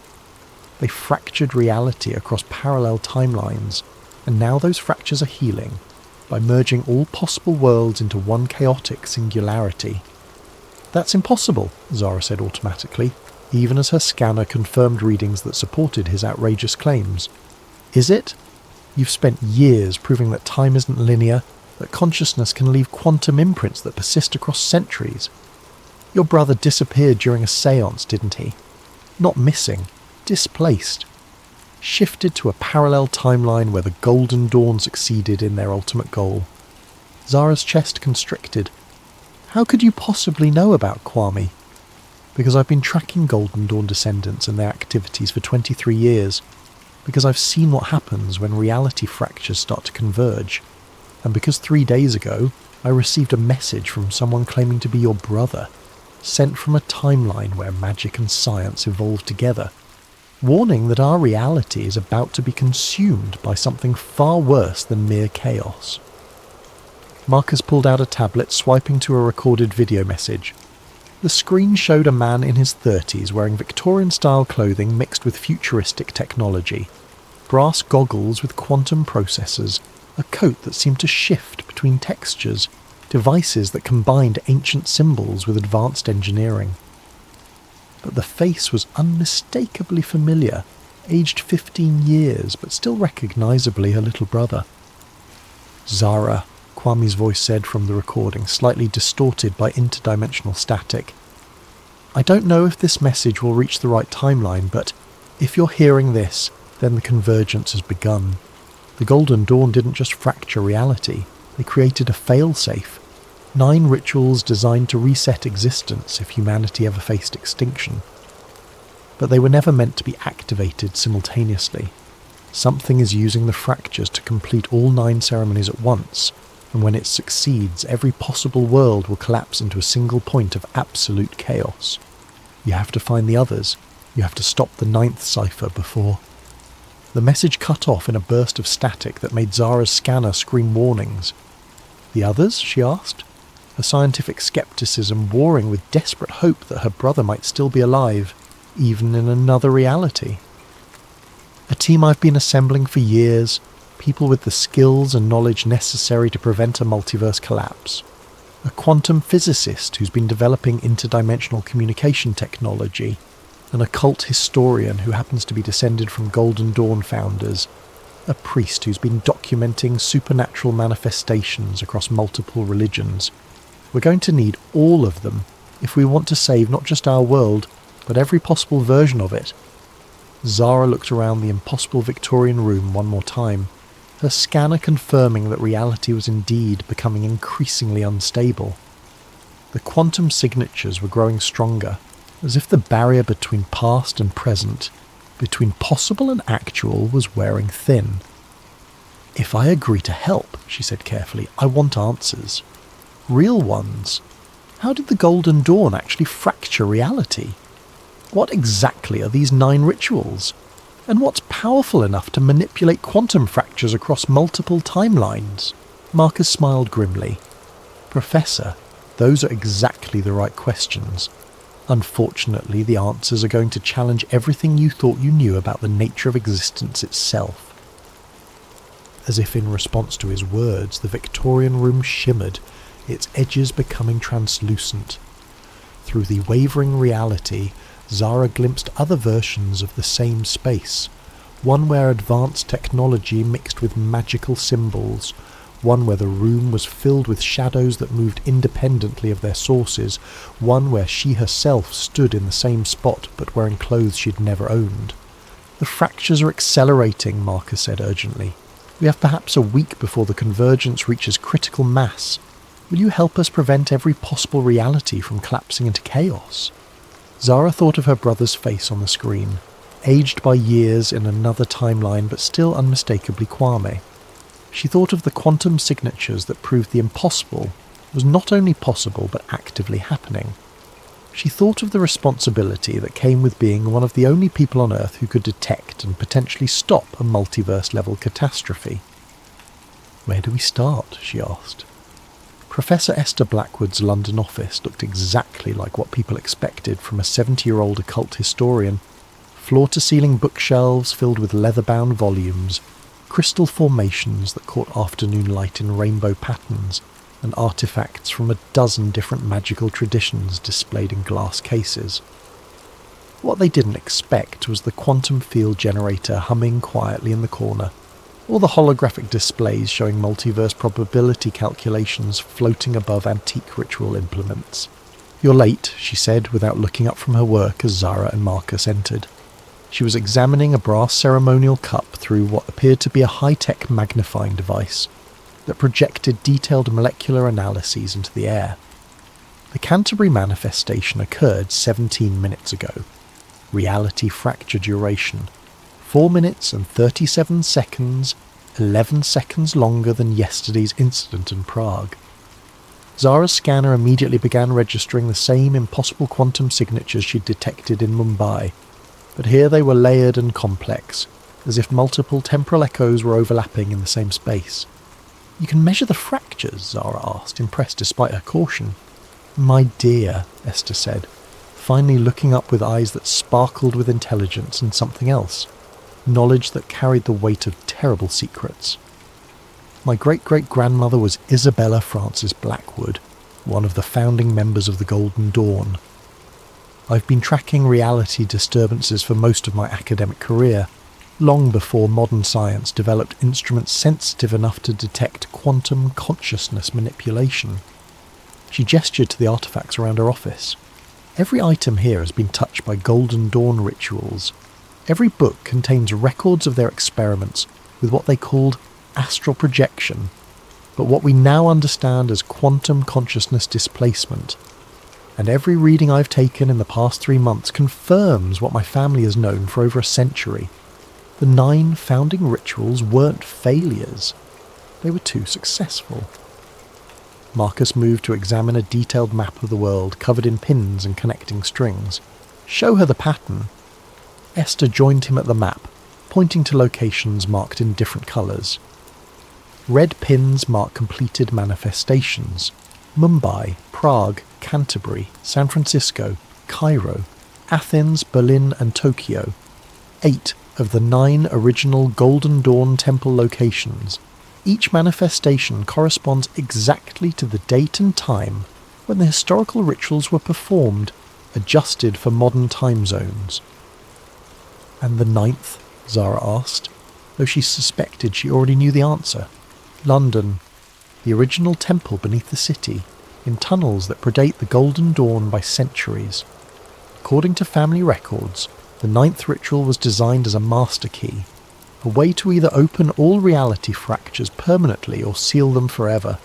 They fractured reality across parallel timelines, and now those fractures are healing by merging all possible worlds into one chaotic singularity. "That's impossible," Zara said automatically, even as her scanner confirmed readings that supported his outrageous claims. "Is it? You've spent years proving that time isn't linear, that consciousness can leave quantum imprints that persist across centuries. Your brother disappeared during a séance, didn't he? Not missing. Displaced, shifted to a parallel timeline where the Golden Dawn succeeded in their ultimate goal." Zara's chest constricted. "How could you possibly know about Kwame?" "Because I've been tracking Golden Dawn descendants and their activities for 23 years. Because I've seen what happens when reality fractures start to converge. And because 3 days ago I received a message from someone claiming to be your brother, sent from a timeline where magic and science evolved together, warning that our reality is about to be consumed by something far worse than mere chaos. Marcus pulled out a tablet, swiping to a recorded video message. The screen showed a man in his 30s wearing Victorian-style clothing mixed with futuristic technology, brass goggles with quantum processors, a coat that seemed to shift between textures, devices that combined ancient symbols with advanced engineering. But the face was unmistakably familiar, aged 15 years, but still recognisably her little brother. "Zara," Kwame's voice said from the recording, slightly distorted by interdimensional static. "I don't know if this message will reach the right timeline, but if you're hearing this, then the convergence has begun. The Golden Dawn didn't just fracture reality, they created a failsafe. 9 rituals designed to reset existence if humanity ever faced extinction. But they were never meant to be activated simultaneously. Something is using the fractures to complete all 9 ceremonies at once, and when it succeeds, every possible world will collapse into a single point of absolute chaos. You have to find the others. You have to stop the 9th cipher before..." The message cut off in a burst of static that made Zara's scanner scream warnings. "The others?" she asked, her scientific skepticism warring with desperate hope that her brother might still be alive, even in another reality. "A team I've been assembling for years, people with the skills and knowledge necessary to prevent a multiverse collapse. A quantum physicist who's been developing interdimensional communication technology, an occult historian who happens to be descended from Golden Dawn founders, a priest who's been documenting supernatural manifestations across multiple religions. We're going to need all of them if we want to save not just our world, but every possible version of it." Zara looked around the impossible Victorian room one more time, her scanner confirming that reality was indeed becoming increasingly unstable. The quantum signatures were growing stronger, as if the barrier between past and present, between possible and actual, was wearing thin. "If I agree to help," she said carefully, "I want answers. Real ones. How did the Golden Dawn actually fracture reality? What exactly are these 9 rituals? And what's powerful enough to manipulate quantum fractures across multiple timelines?" Marcus smiled grimly. "Professor, those are exactly the right questions. Unfortunately, the answers are going to challenge everything you thought you knew about the nature of existence itself." As if in response to his words, the Victorian room shimmered, its edges becoming translucent. Through the wavering reality, Zara glimpsed other versions of the same space, one where advanced technology mixed with magical symbols, one where the room was filled with shadows that moved independently of their sources, one where she herself stood in the same spot but wearing clothes she'd never owned. "The fractures are accelerating," Marcus said urgently. "We have perhaps a week before the convergence reaches critical mass. Will you help us prevent every possible reality from collapsing into chaos?" Zara thought of her brother's face on the screen, aged by years in another timeline but still unmistakably Kwame. She thought of the quantum signatures that proved the impossible was not only possible but actively happening. She thought of the responsibility that came with being one of the only people on Earth who could detect and potentially stop a multiverse-level catastrophe. "Where do we start?" she asked. Professor Esther Blackwood's London office looked exactly like what people expected from a 70-year-old occult historian. Floor-to-ceiling bookshelves filled with leather-bound volumes, crystal formations that caught afternoon light in rainbow patterns, and artifacts from a dozen different magical traditions displayed in glass cases. What they didn't expect was the quantum field generator humming quietly in the corner, or the holographic displays showing multiverse probability calculations floating above antique ritual implements. "You're late," she said without looking up from her work as Zara and Marcus entered. She was examining a brass ceremonial cup through what appeared to be a high-tech magnifying device that projected detailed molecular analyses into the air. The Canterbury manifestation occurred 17 minutes ago. Reality fracture duration: 4 minutes and 37 seconds 11 seconds longer than yesterday's incident in Prague. Zara's scanner immediately began registering the same impossible quantum signatures she'd detected in Mumbai, but here they were layered and complex, as if multiple temporal echoes were overlapping in the same space. "You can measure the fractures?" Zara asked, impressed despite her caution. "My dear," Esther said, finally looking up with eyes that sparkled with intelligence and something else, knowledge that carried the weight of terrible secrets. "My great-great-grandmother was Isabella Frances Blackwood, one of the founding members of the Golden Dawn. I've been tracking reality disturbances for most of my academic career, long before modern science developed instruments sensitive enough to detect quantum consciousness manipulation." She gestured to the artifacts around her office. "Every item here has been touched by Golden Dawn rituals. Every book contains records of their experiments with what they called astral projection, but what we now understand as quantum consciousness displacement. And every reading I've taken in the past 3 months confirms what my family has known for over a century. The 9 founding rituals weren't failures. They were too successful." Marcus moved to examine a detailed map of the world covered in pins and connecting strings. "Show her the pattern." Esther joined him at the map, pointing to locations marked in different colours. Red pins mark completed manifestations: Mumbai, Prague, Canterbury, San Francisco, Cairo, Athens, Berlin and Tokyo. 8 of the 9 original Golden Dawn temple locations. Each manifestation corresponds exactly to the date and time when the historical rituals were performed, adjusted for modern time zones. "And the 9th?" Zara asked, though she suspected she already knew the answer. "London, the original temple beneath the city, in tunnels that predate the Golden Dawn by centuries. According to family records, the 9th ritual was designed as a master key, a way to either open all reality fractures permanently or seal them forever.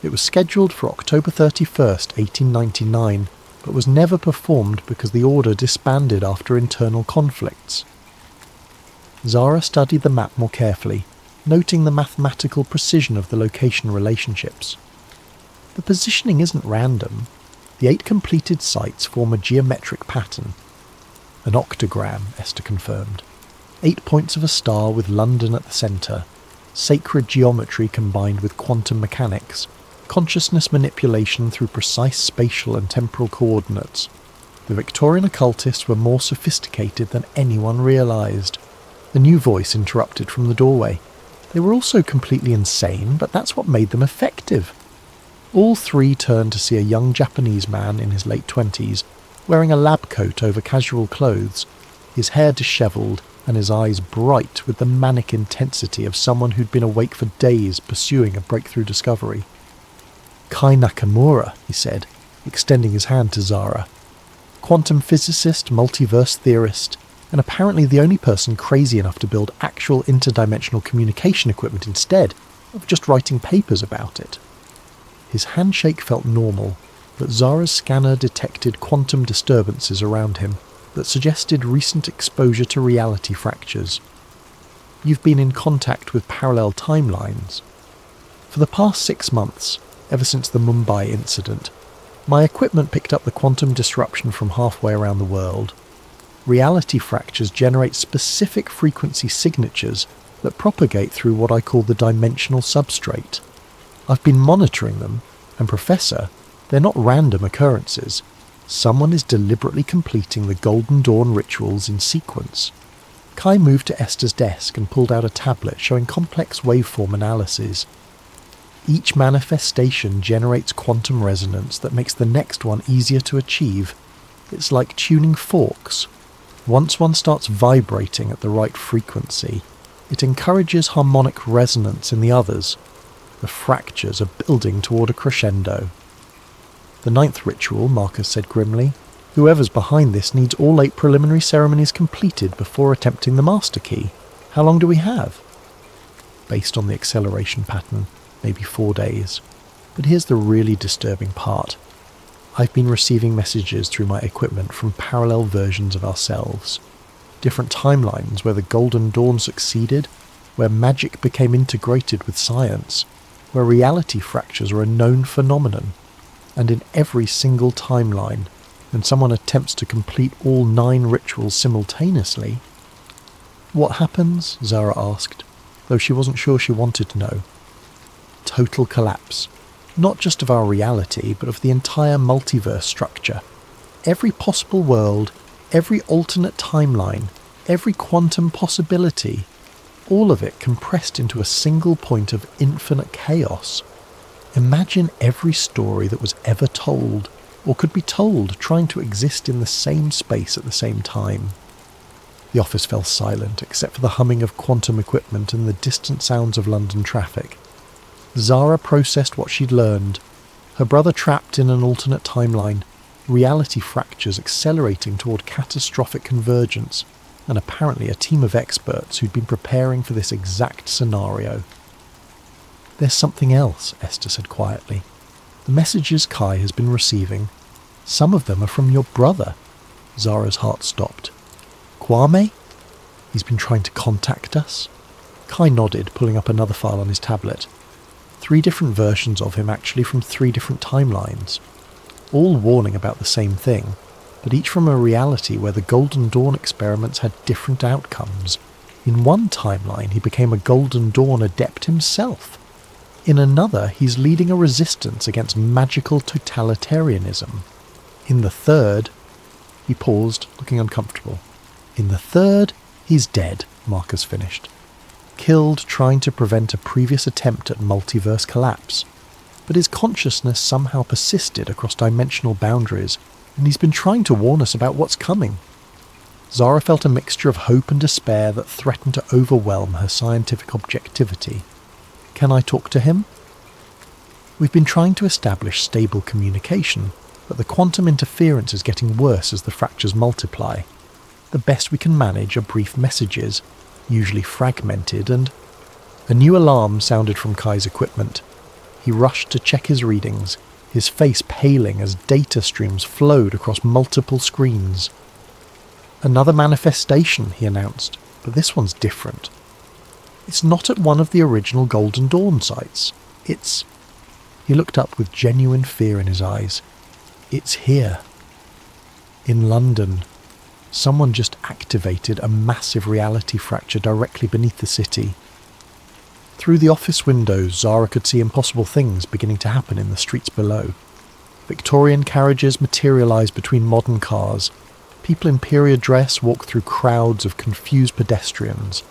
It was scheduled for October 31st, 1899, but was never performed because the order disbanded after internal conflicts." Zara studied the map more carefully, noting the mathematical precision of the location relationships. "The positioning isn't random. The 8 completed sites form a geometric pattern." "An octagram," Esther confirmed. 8 points of a star with London at the centre. Sacred geometry combined with quantum mechanics. Consciousness manipulation through precise spatial and temporal coordinates. The Victorian occultists were more sophisticated than anyone realised. A new voice interrupted from the doorway. "They were also completely insane, but that's what made them effective." All 3 turned to see a young Japanese man in his late 20s, wearing a lab coat over casual clothes, his hair dishevelled and his eyes bright with the manic intensity of someone who'd been awake for days pursuing a breakthrough discovery. "Kai Nakamura," he said, extending his hand to Zara. "Quantum physicist, multiverse theorist, and apparently the only person crazy enough to build actual interdimensional communication equipment instead of just writing papers about it." His handshake felt normal, but Zara's scanner detected quantum disturbances around him that suggested recent exposure to reality fractures. "You've been in contact with parallel timelines." "For the past 6 months, ever since the Mumbai incident, my equipment picked up the quantum disruption from halfway around the world. Reality fractures generate specific frequency signatures that propagate through what I call the dimensional substrate. I've been monitoring them, and Professor, they're not random occurrences. Someone is deliberately completing the Golden Dawn rituals in sequence." Kai moved to Esther's desk and pulled out a tablet showing complex waveform analyses. "Each manifestation generates quantum resonance that makes the next one easier to achieve. It's like tuning forks. Once one starts vibrating at the right frequency, it encourages harmonic resonance in the others. The fractures are building toward a crescendo." "The 9th ritual," Marcus said grimly. "Whoever's behind this needs all 8 preliminary ceremonies completed before attempting the master key. How long do we have?" "Based on the acceleration pattern, maybe 4 days. But here's the really disturbing part. I've been receiving messages through my equipment from parallel versions of ourselves. Different timelines where the Golden Dawn succeeded, where magic became integrated with science, where reality fractures are a known phenomenon, and in every single timeline, when someone attempts to complete all 9 rituals simultaneously. What happens? Zara asked, though she wasn't sure she wanted to know. Total collapse, not just of our reality, but of the entire multiverse structure. Every possible world, every alternate timeline, every quantum possibility, all of it compressed into a single point of infinite chaos. Imagine every story that was ever told, or could be told, trying to exist in the same space at the same time. The office fell silent, except for the humming of quantum equipment and the distant sounds of London traffic. Zara processed what she'd learned. Her brother trapped in an alternate timeline, reality fractures accelerating toward catastrophic convergence, and apparently a team of experts who'd been preparing for this exact scenario. "There's something else," Esther said quietly. "The messages Kai has been receiving, some of them are from your brother." Zara's heart stopped. "Kwame? He's been trying to contact us?" Kai nodded, pulling up another file on his tablet. 3 different versions of him, actually, from 3 different timelines, all warning about the same thing, but each from a reality where the Golden Dawn experiments had different outcomes. In one timeline, he became a Golden Dawn adept himself. In another, he's leading a resistance against magical totalitarianism. In the third... He paused, looking uncomfortable. "In the third, he's dead," Marcus finished. "Killed trying to prevent a previous attempt at multiverse collapse. But his consciousness somehow persisted across dimensional boundaries, and he's been trying to warn us about what's coming." Zara felt a mixture of hope and despair that threatened to overwhelm her scientific objectivity. "Can I talk to him?" "We've been trying to establish stable communication, but the quantum interference is getting worse as the fractures multiply. The best we can manage are brief messages, usually fragmented, and..." A new alarm sounded from Kai's equipment. He rushed to check his readings, his face paling as data streams flowed across multiple screens. "Another manifestation," he announced, "but this one's different. It's not at one of the original Golden Dawn sites. It's..." He looked up with genuine fear in his eyes. "It's here. In London. Someone just activated a massive reality fracture directly beneath the city." Through the office windows, Zara could see impossible things beginning to happen in the streets below. Victorian carriages materialised between modern cars. People in period dress walked through crowds of confused pedestrians.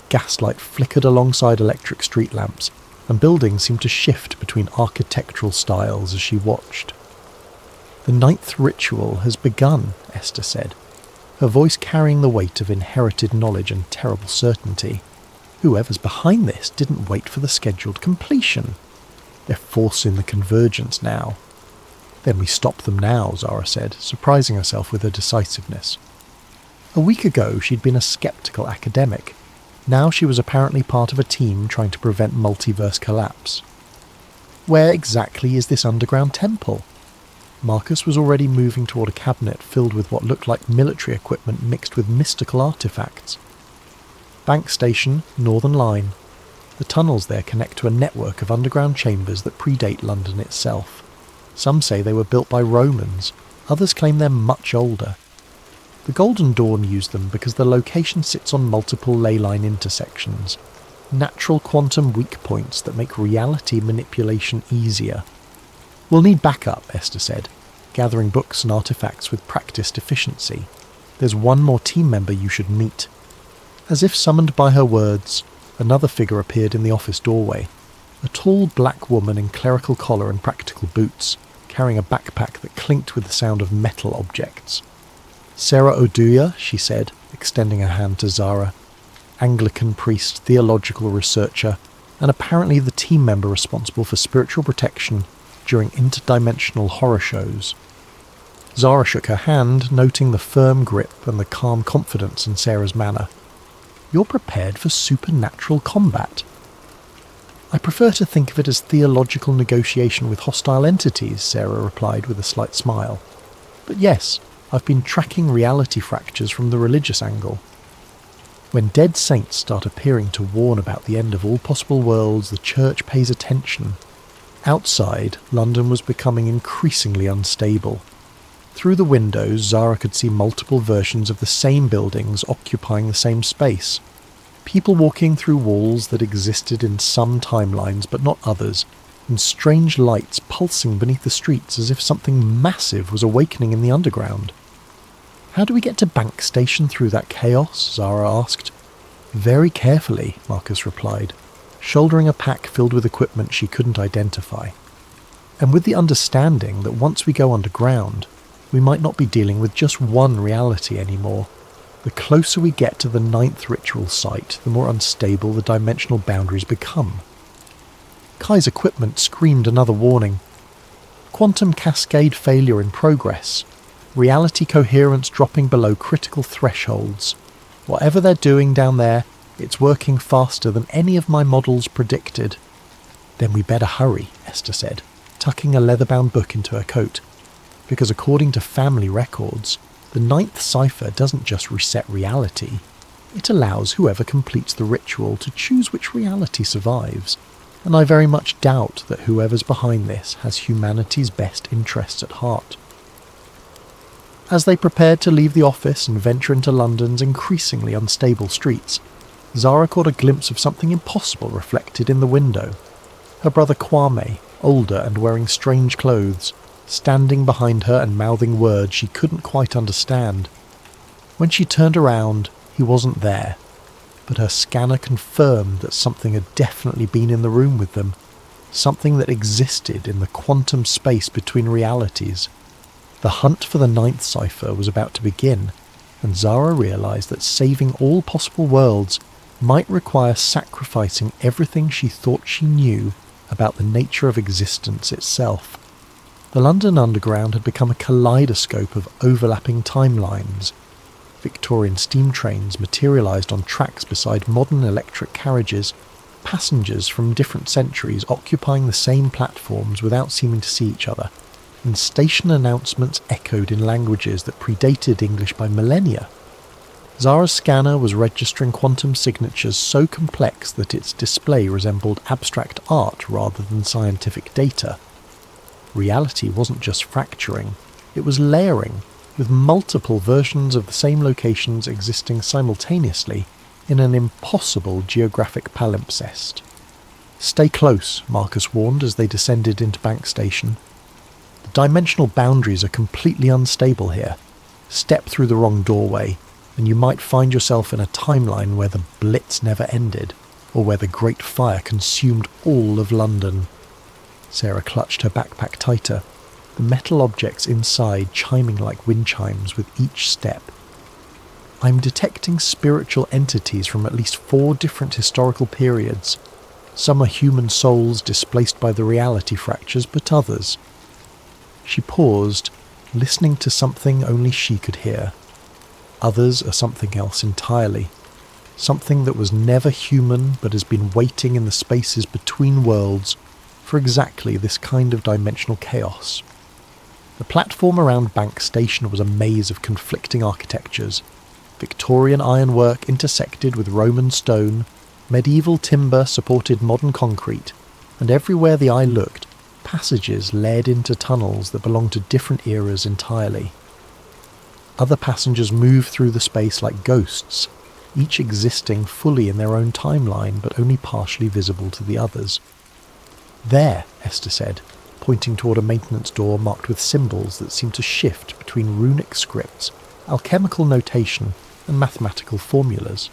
Gaslight flickered alongside electric street lamps, and buildings seemed to shift between architectural styles as she watched. "The 9th ritual has begun," Esther said, her voice carrying the weight of inherited knowledge and terrible certainty. "Whoever's behind this didn't wait for the scheduled completion. They're forcing the convergence now." "Then we stop them now," Zara said, surprising herself with her decisiveness. A week ago she'd been a sceptical academic. Now she was apparently part of a team trying to prevent multiverse collapse. "Where exactly is this underground temple?" Marcus was already moving toward a cabinet filled with what looked like military equipment mixed with mystical artifacts. "Bank Station, Northern Line. The tunnels there connect to a network of underground chambers that predate London itself. Some say they were built by Romans, others claim they're much older. The Golden Dawn used them because the location sits on multiple ley line intersections, natural quantum weak points that make reality manipulation easier." "We'll need backup," Esther said, gathering books and artifacts with practiced efficiency. "There's one more team member you should meet." As if summoned by her words, another figure appeared in the office doorway, a tall black woman in clerical collar and practical boots, carrying a backpack that clinked with the sound of metal objects. "Sarah Oduya," she said, extending her hand to Zara. Anglican priest, theological researcher, and apparently the team member responsible for spiritual protection during interdimensional horror shows. Zara shook her hand, noting the firm grip and the calm confidence in Sarah's manner. "You're prepared for supernatural combat." "I prefer to think of it as theological negotiation with hostile entities," Sarah replied with a slight smile. "But yes, I've been tracking reality fractures from the religious angle." When dead saints start appearing to warn about the end of all possible worlds, the church pays attention. Outside, London was becoming increasingly unstable. Through the windows, Zara could see multiple versions of the same buildings occupying the same space. People walking through walls that existed in some timelines but not others, and strange lights pulsing beneath the streets as if something massive was awakening in the underground. "How do we get to Bank Station through that chaos?" Zara asked. "Very carefully," Marcus replied, shouldering a pack filled with equipment she couldn't identify. "And with the understanding that once we go underground, we might not be dealing with just one reality anymore. The closer we get to the 9th ritual site, the more unstable the dimensional boundaries become." Kai's equipment screamed another warning. "Quantum cascade failure in progress. Reality coherence dropping below critical thresholds. Whatever they're doing down there, it's working faster than any of my models predicted." "Then we better hurry," Esther said, tucking a leather-bound book into her coat. "Because according to family records, the 9th cipher doesn't just reset reality. It allows whoever completes the ritual to choose which reality survives. And I very much doubt that whoever's behind this has humanity's best interests at heart." As they prepared to leave the office and venture into London's increasingly unstable streets, Zara caught a glimpse of something impossible reflected in the window. Her brother Kwame, older and wearing strange clothes, standing behind her and mouthing words she couldn't quite understand. When she turned around, he wasn't there, but her scanner confirmed that something had definitely been in the room with them, something that existed in the quantum space between realities. The hunt for the 9th cipher was about to begin, and Zara realized that saving all possible worlds might require sacrificing everything she thought she knew about the nature of existence itself. The London Underground had become a kaleidoscope of overlapping timelines. Victorian steam trains materialised on tracks beside modern electric carriages, passengers from different centuries occupying the same platforms without seeming to see each other, and station announcements echoed in languages that predated English by millennia. Zara's scanner was registering quantum signatures so complex that its display resembled abstract art rather than scientific data. Reality wasn't just fracturing, it was layering, with multiple versions of the same locations existing simultaneously in an impossible geographic palimpsest. "Stay close," Marcus warned as they descended into Bank Station. "The dimensional boundaries are completely unstable here. Step through the wrong doorway, and you might find yourself in a timeline where the Blitz never ended, or where the Great Fire consumed all of London." Sarah clutched her backpack tighter, the metal objects inside chiming like wind chimes with each step. "I'm detecting spiritual entities from at least 4 different historical periods. Some are human souls displaced by the reality fractures, but others..." She paused, listening to something only she could hear. Others are something else entirely. Something that was never human but has been waiting in the spaces between worlds for exactly this kind of dimensional chaos. The platform around Bank Station was a maze of conflicting architectures. Victorian ironwork intersected with Roman stone, medieval timber supported modern concrete, and everywhere the eye looked, passages led into tunnels that belonged to different eras entirely. Other passengers moved through the space like ghosts, each existing fully in their own timeline but only partially visible to the others. "There," Esther said, pointing toward a maintenance door marked with symbols that seemed to shift between runic scripts, alchemical notation, and mathematical formulas.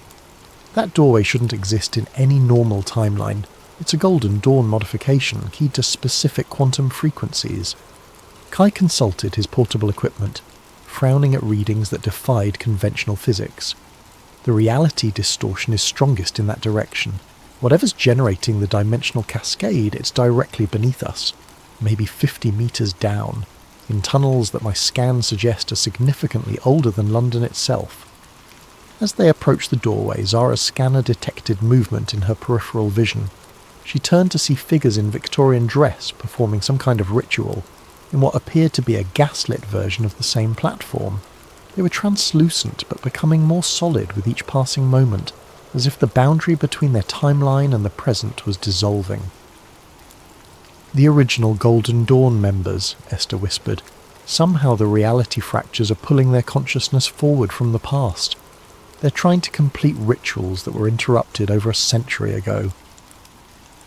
"That doorway shouldn't exist in any normal timeline. It's a Golden Dawn modification keyed to specific quantum frequencies." Kai consulted his portable equipment, frowning at readings that defied conventional physics. "The reality distortion is strongest in that direction. Whatever's generating the dimensional cascade, it's directly beneath us, maybe 50 metres down, in tunnels that my scans suggest are significantly older than London itself." As they approached the doorway, Zara's scanner detected movement in her peripheral vision. She turned to see figures in Victorian dress performing some kind of ritual, in what appeared to be a gaslit version of the same platform. They were translucent but becoming more solid with each passing moment, as if the boundary between their timeline and the present was dissolving. "The original Golden Dawn members," Esther whispered. "Somehow the reality fractures are pulling their consciousness forward from the past. They're trying to complete rituals that were interrupted over a century ago."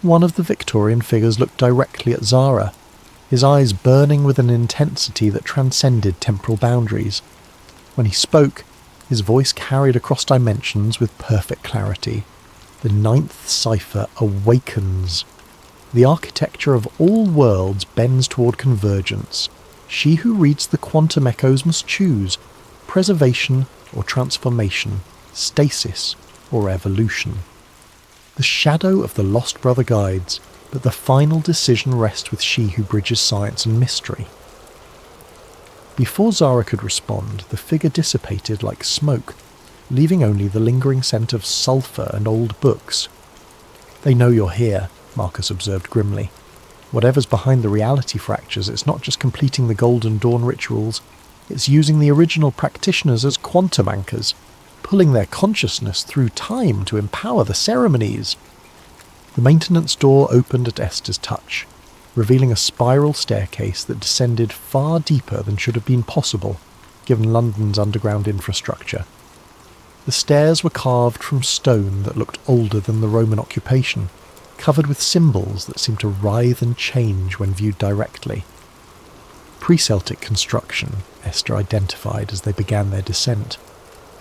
One of the Victorian figures looked directly at Zara, his eyes burning with an intensity that transcended temporal boundaries. When he spoke, his voice carried across dimensions with perfect clarity. "The ninth cipher awakens. The architecture of all worlds bends toward convergence. She who reads the quantum echoes must choose preservation or transformation, stasis or evolution. The shadow of the lost brother guides, but the final decision rests with she who bridges science and mystery." Before Zara could respond, the figure dissipated like smoke, leaving only the lingering scent of sulphur and old books. "They know you're here," Marcus observed grimly. "Whatever's behind the reality fractures, it's not just completing the Golden Dawn rituals, it's using the original practitioners as quantum anchors, pulling their consciousness through time to empower the ceremonies." The maintenance door opened at Esther's touch, revealing a spiral staircase that descended far deeper than should have been possible, given London's underground infrastructure. The stairs were carved from stone that looked older than the Roman occupation, covered with symbols that seemed to writhe and change when viewed directly. Pre-Celtic construction, Esther identified as they began their descent.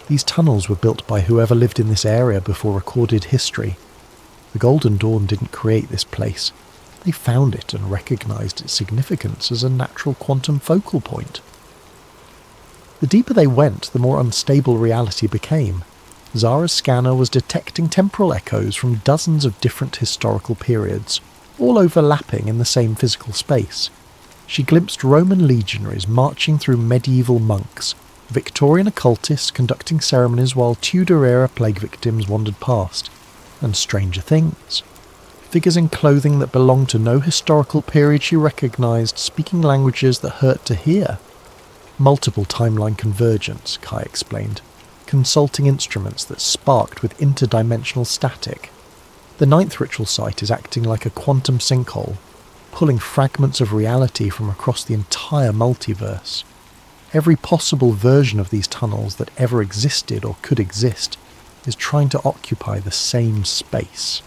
These tunnels were built by whoever lived in this area before recorded history. The Golden Dawn didn't create this place. They found it and recognized its significance as a natural quantum focal point. The deeper they went, the more unstable reality became. Zara's scanner was detecting temporal echoes from dozens of different historical periods, all overlapping in the same physical space. She glimpsed Roman legionaries marching through medieval monks, Victorian occultists conducting ceremonies while Tudor-era plague victims wandered past, and stranger things. Figures in clothing that belonged to no historical period she recognized, speaking languages that hurt to hear. Multiple timeline convergence, Kai explained, consulting instruments that sparked with interdimensional static. The ninth ritual site is acting like a quantum sinkhole, pulling fragments of reality from across the entire multiverse. Every possible version of these tunnels that ever existed or could exist is trying to occupy the same space.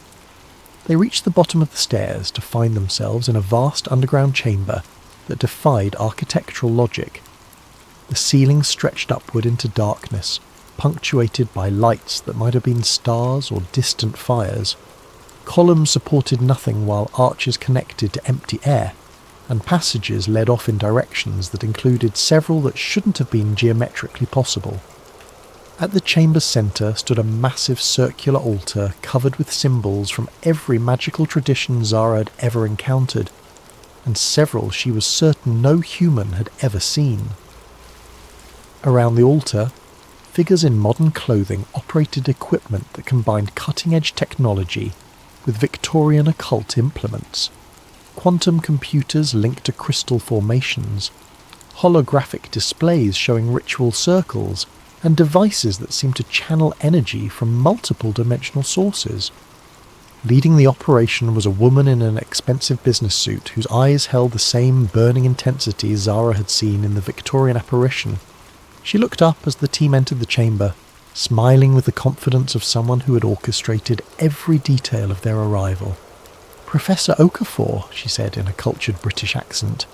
They reached the bottom of the stairs to find themselves in a vast underground chamber that defied architectural logic. The ceiling stretched upward into darkness, punctuated by lights that might have been stars or distant fires. Columns supported nothing while arches connected to empty air, and passages led off in directions that included several that shouldn't have been geometrically possible. At the chamber's centre stood a massive circular altar covered with symbols from every magical tradition Zara had ever encountered, and several she was certain no human had ever seen. Around the altar, figures in modern clothing operated equipment that combined cutting-edge technology with Victorian occult implements. Quantum computers linked to crystal formations, holographic displays showing ritual circles, and devices that seemed to channel energy from multiple dimensional sources. Leading the operation was a woman in an expensive business suit whose eyes held the same burning intensity Zara had seen in the Victorian apparition. She looked up as the team entered the chamber, smiling with the confidence of someone who had orchestrated every detail of their arrival. "Professor Okafor," she said in a cultured British accent.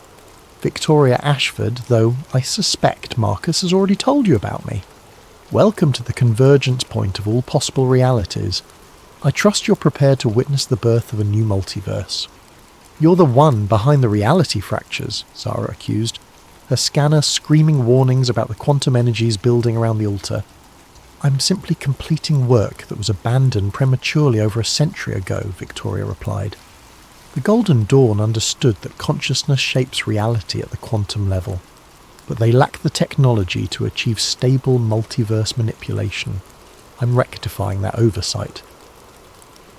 "Victoria Ashford, though I suspect Marcus has already told you about me. Welcome to the convergence point of all possible realities. I trust you're prepared to witness the birth of a new multiverse." "You're the one behind the reality fractures," Zara accused, her scanner screaming warnings about the quantum energies building around the altar. "I'm simply completing work that was abandoned prematurely over a century ago," Victoria replied. The Golden Dawn understood that consciousness shapes reality at the quantum level, but they lack the technology to achieve stable multiverse manipulation. I'm rectifying that oversight.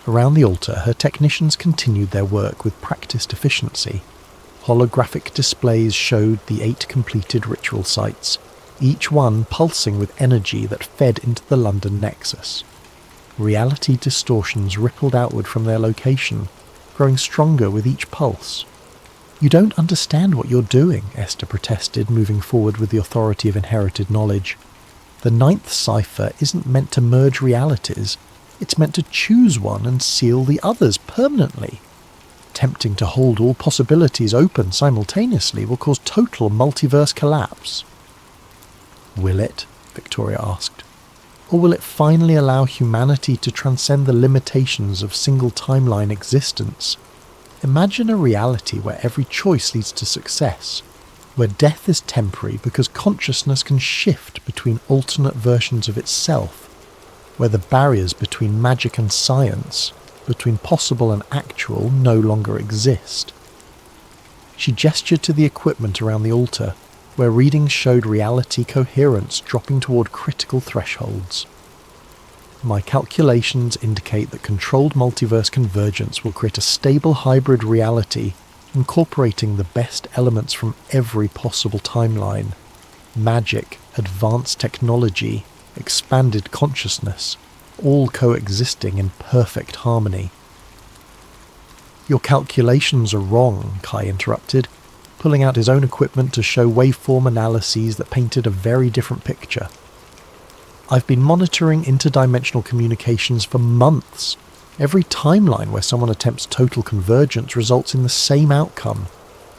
Around the altar, her technicians continued their work with practiced efficiency. Holographic displays showed the 8 completed ritual sites, each one pulsing with energy that fed into the London nexus. Reality distortions rippled outward from their location, growing stronger with each pulse. "You don't understand what you're doing," Esther protested, moving forward with the authority of inherited knowledge. "The ninth cipher isn't meant to merge realities. It's meant to choose one and seal the others permanently. Attempting to hold all possibilities open simultaneously will cause total multiverse collapse." "Will it?" Victoria asked. "Or will it finally allow humanity to transcend the limitations of single timeline existence? Imagine a reality where every choice leads to success, where death is temporary because consciousness can shift between alternate versions of itself, where the barriers between magic and science, between possible and actual, no longer exist." She gestured to the equipment around the altar, where readings showed reality coherence dropping toward critical thresholds. "My calculations indicate that controlled multiverse convergence will create a stable hybrid reality, incorporating the best elements from every possible timeline: magic, advanced technology, expanded consciousness, all coexisting in perfect harmony." "Your calculations are wrong," Kai interrupted, pulling out his own equipment to show waveform analyses that painted a very different picture. "I've been monitoring interdimensional communications for months. Every timeline where someone attempts total convergence results in the same outcome: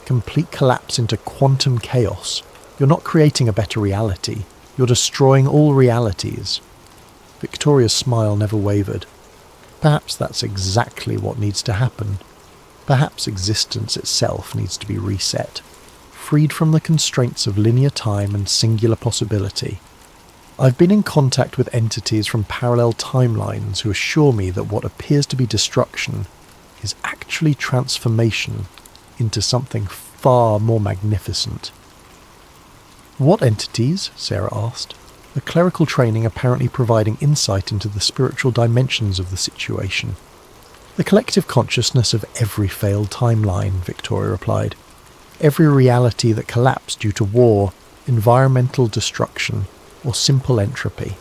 complete collapse into quantum chaos. You're not creating a better reality. You're destroying all realities." Victoria's smile never wavered. Perhaps that's exactly what needs to happen. Perhaps existence itself needs to be reset, freed from the constraints of linear time and singular possibility. "I've been in contact with entities from parallel timelines who assure me that what appears to be destruction is actually transformation into something far more magnificent." "What entities?" Sarah asked, her clerical training apparently providing insight into the spiritual dimensions of the situation. "The collective consciousness of every failed timeline," Victoria replied. "Every reality that collapsed due to war, environmental destruction, or simple entropy.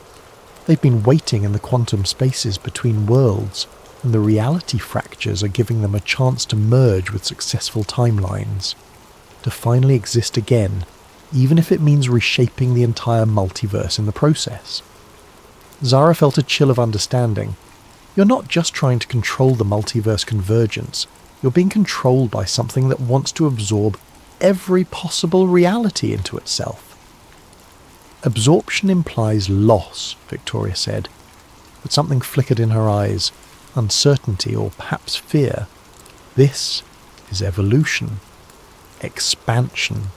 They've been waiting in the quantum spaces between worlds, and the reality fractures are giving them a chance to merge with successful timelines, to finally exist again, even if it means reshaping the entire multiverse in the process." Zara felt a chill of understanding. "You're not just trying to control the multiverse convergence, you're being controlled by something that wants to absorb every possible reality into itself." "Absorption implies loss," Victoria said, but something flickered in her eyes, uncertainty or perhaps fear. "This is evolution, expansion,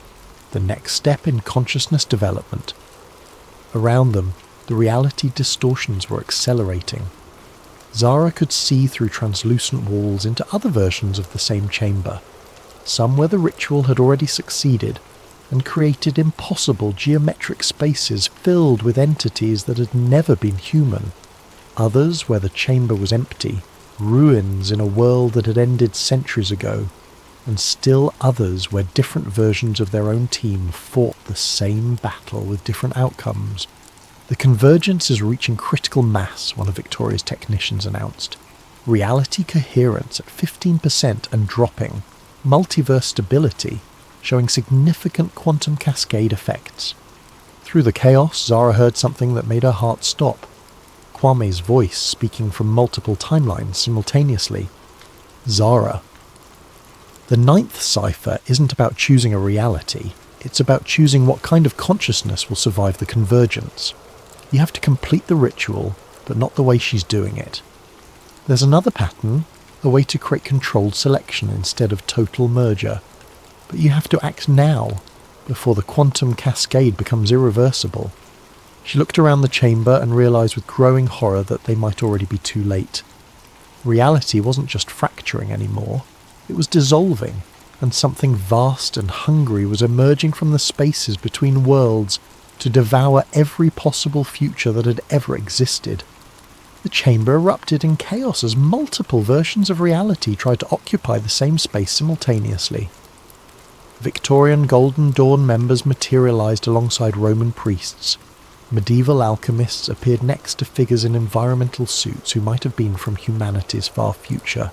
the next step in consciousness development." Around them, the reality distortions were accelerating. Zara could see through translucent walls into other versions of the same chamber, some where the ritual had already succeeded and created impossible geometric spaces filled with entities that had never been human, others where the chamber was empty, ruins in a world that had ended centuries ago, and still others where different versions of their own team fought the same battle with different outcomes. "The convergence is reaching critical mass," one of Victoria's technicians announced. "Reality coherence at 15% and dropping. Multiverse stability, showing significant quantum cascade effects." Through the chaos, Zara heard something that made her heart stop. Kwame's voice speaking from multiple timelines simultaneously. "Zara, the ninth cipher isn't about choosing a reality, it's about choosing what kind of consciousness will survive the convergence. You have to complete the ritual, but not the way she's doing it. There's another pattern, a way to create controlled selection instead of total merger. But you have to act now, before the quantum cascade becomes irreversible." She looked around the chamber and realized with growing horror that they might already be too late. Reality wasn't just fracturing anymore, it was dissolving, and something vast and hungry was emerging from the spaces between worlds to devour every possible future that had ever existed. The chamber erupted in chaos as multiple versions of reality tried to occupy the same space simultaneously. Victorian Golden Dawn members materialised alongside Roman priests. Medieval alchemists appeared next to figures in environmental suits who might have been from humanity's far future.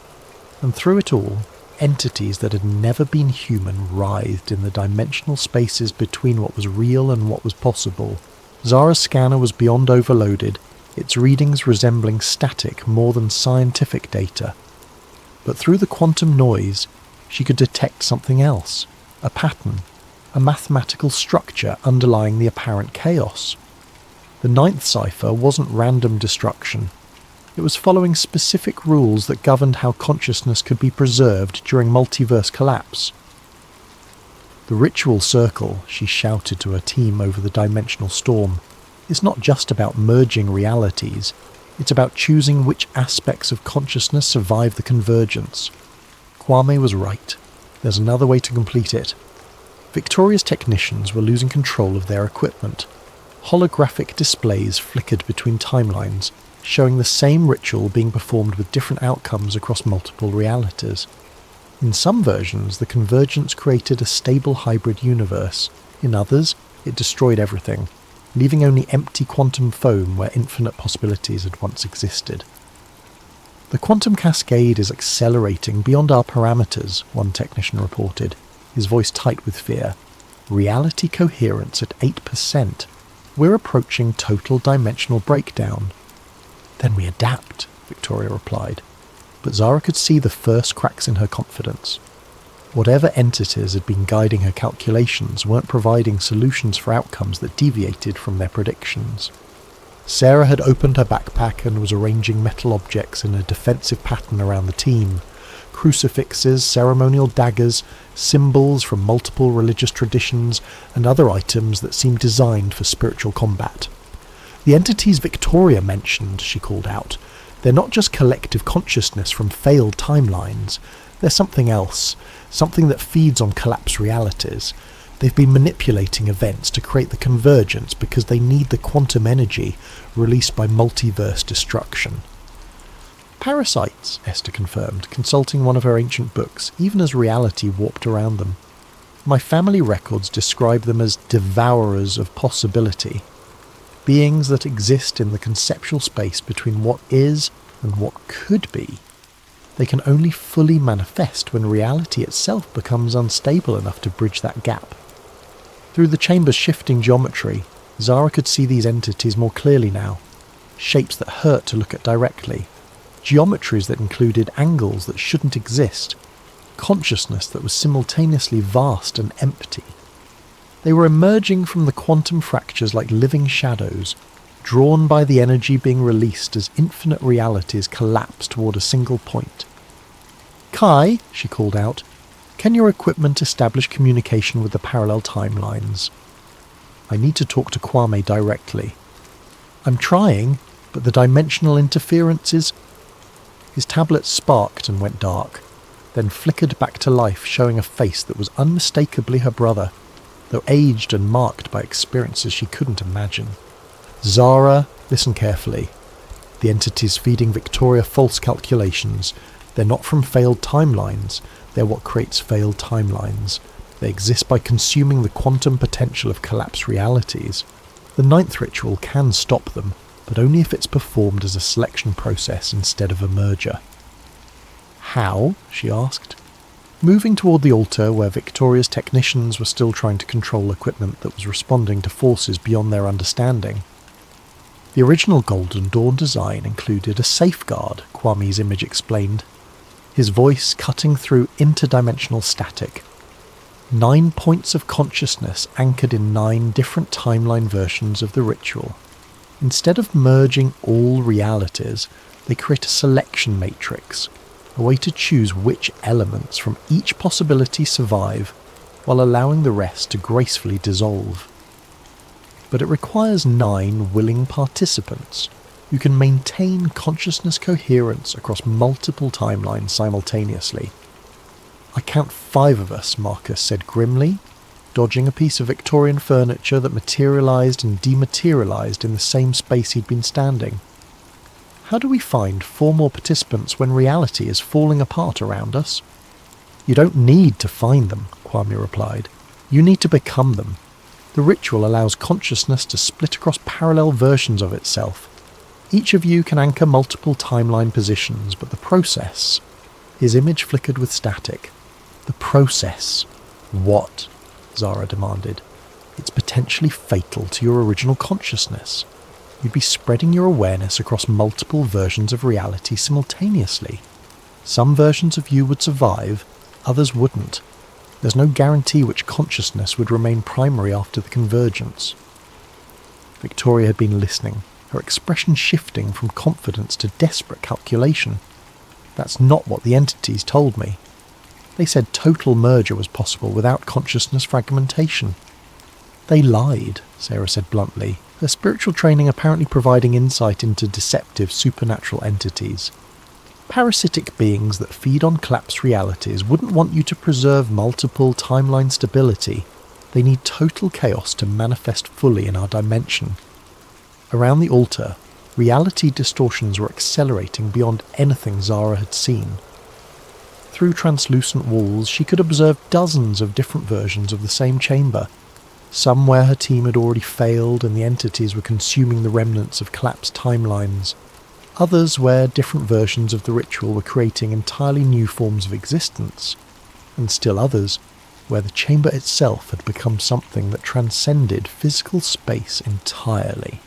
And through it all, entities that had never been human writhed in the dimensional spaces between what was real and what was possible. Zara's scanner was beyond overloaded, its readings resembling static more than scientific data. But through the quantum noise, she could detect something else, a pattern, a mathematical structure underlying the apparent chaos. The ninth cipher wasn't random destruction. It was following specific rules that governed how consciousness could be preserved during multiverse collapse. The ritual circle, she shouted to her team over the dimensional storm, is not just about merging realities, it's about choosing which aspects of consciousness survive the convergence. Kwame was right. There's another way to complete it. Victoria's technicians were losing control of their equipment. Holographic displays flickered between timelines, showing the same ritual being performed with different outcomes across multiple realities. In some versions, the convergence created a stable hybrid universe. In others, it destroyed everything, leaving only empty quantum foam where infinite possibilities had once existed. The quantum cascade is accelerating beyond our parameters, one technician reported, his voice tight with fear. Reality coherence at 8%. We're approaching total dimensional breakdown. Then we adapt, Victoria replied. But Zara could see the first cracks in her confidence. Whatever entities had been guiding her calculations weren't providing solutions for outcomes that deviated from their predictions. Sarah had opened her backpack and was arranging metal objects in a defensive pattern around the team. Crucifixes, ceremonial daggers, symbols from multiple religious traditions, and other items that seemed designed for spiritual combat. The entities Victoria mentioned, she called out, they're not just collective consciousness from failed timelines. They're something else, something that feeds on collapsed realities. They've been manipulating events to create the convergence because they need the quantum energy released by multiverse destruction. Parasites, Esther confirmed, consulting one of her ancient books, even as reality warped around them. My family records describe them as devourers of possibility, beings that exist in the conceptual space between what is and what could be. They can only fully manifest when reality itself becomes unstable enough to bridge that gap. Through the chamber's shifting geometry, Zara could see these entities more clearly now, shapes that hurt to look at directly, geometries that included angles that shouldn't exist, consciousness that was simultaneously vast and empty. They were emerging from the quantum fractures like living shadows, drawn by the energy being released as infinite realities collapse toward a single point. Kai, she called out, can your equipment establish communication with the parallel timelines? I need to talk to Kwame directly. I'm trying, but the dimensional interferences... His tablet sparked and went dark, then flickered back to life, showing a face that was unmistakably her brother, though aged and marked by experiences she couldn't imagine. Zara, listen carefully. The entities feeding Victoria false calculations. They're not from failed timelines. They're what creates failed timelines. They exist by consuming the quantum potential of collapsed realities. The ninth ritual can stop them, but only if it's performed as a selection process instead of a merger. How? She asked. Moving toward the altar where Victoria's technicians were still trying to control equipment that was responding to forces beyond their understanding. The original Golden Dawn design included a safeguard, Kwame's image explained, his voice cutting through interdimensional static. 9 points of consciousness anchored in 9 different timeline versions of the ritual. Instead of merging all realities, they create a selection matrix, a way to choose which elements from each possibility survive, while allowing the rest to gracefully dissolve. But it requires 9 willing participants who can maintain consciousness coherence across multiple timelines simultaneously. I count 5 of us, Marcus said grimly, dodging a piece of Victorian furniture that materialised and dematerialised in the same space he'd been standing. How do we find 4 more participants when reality is falling apart around us? You don't need to find them, Kwame replied. You need to become them. The ritual allows consciousness to split across parallel versions of itself. Each of you can anchor multiple timeline positions, but the process... His image flickered with static. The process. What? Zara demanded. It's potentially fatal to your original consciousness. You'd be spreading your awareness across multiple versions of reality simultaneously. Some versions of you would survive, others wouldn't. There's no guarantee which consciousness would remain primary after the convergence. Victoria had been listening, her expression shifting from confidence to desperate calculation. That's not what the entities told me. They said total merger was possible without consciousness fragmentation. They lied, Sarah said bluntly, her spiritual training apparently providing insight into deceptive supernatural entities. Parasitic beings that feed on collapsed realities wouldn't want you to preserve multiple timeline stability. They need total chaos to manifest fully in our dimension. Around the altar, reality distortions were accelerating beyond anything Zara had seen. Through translucent walls, she could observe dozens of different versions of the same chamber, some where her team had already failed and the entities were consuming the remnants of collapsed timelines, others where different versions of the ritual were creating entirely new forms of existence, and still others where the chamber itself had become something that transcended physical space entirely.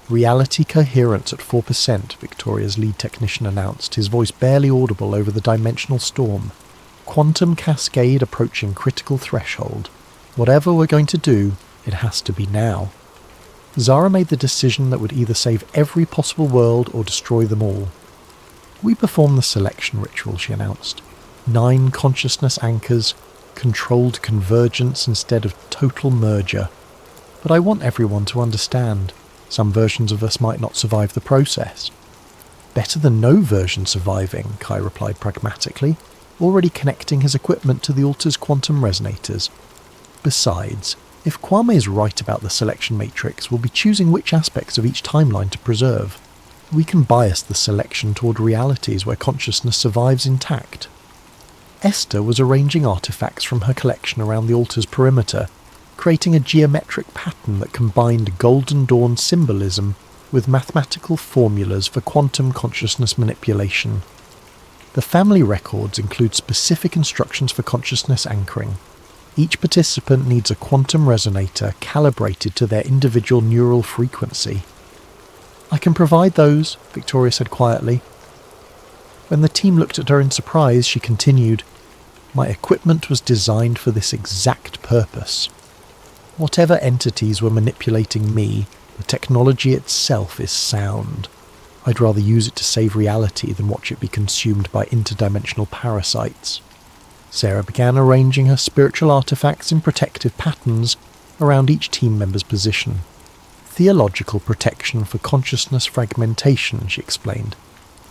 Reality coherence at 4%, Victoria's lead technician announced, his voice barely audible over the dimensional storm. Quantum cascade approaching critical threshold. Whatever we're going to do, it has to be now. Zara made the decision that would either save every possible world or destroy them all. We perform the selection ritual, she announced. 9 consciousness anchors, controlled convergence instead of total merger. But I want everyone to understand. Some versions of us might not survive the process. Better than no version surviving, Kai replied pragmatically, already connecting his equipment to the altar's quantum resonators. Besides, if Kwame is right about the selection matrix, we'll be choosing which aspects of each timeline to preserve. We can bias the selection toward realities where consciousness survives intact. Esther was arranging artifacts from her collection around the altar's perimeter, creating a geometric pattern that combined Golden Dawn symbolism with mathematical formulas for quantum consciousness manipulation. The family records include specific instructions for consciousness anchoring. Each participant needs a quantum resonator calibrated to their individual neural frequency. I can provide those, Victoria said quietly. When the team looked at her in surprise, she continued, My equipment was designed for this exact purpose. Whatever entities were manipulating me, the technology itself is sound. I'd rather use it to save reality than watch it be consumed by interdimensional parasites. Sarah began arranging her spiritual artifacts in protective patterns around each team member's position. Theological protection for consciousness fragmentation, she explained.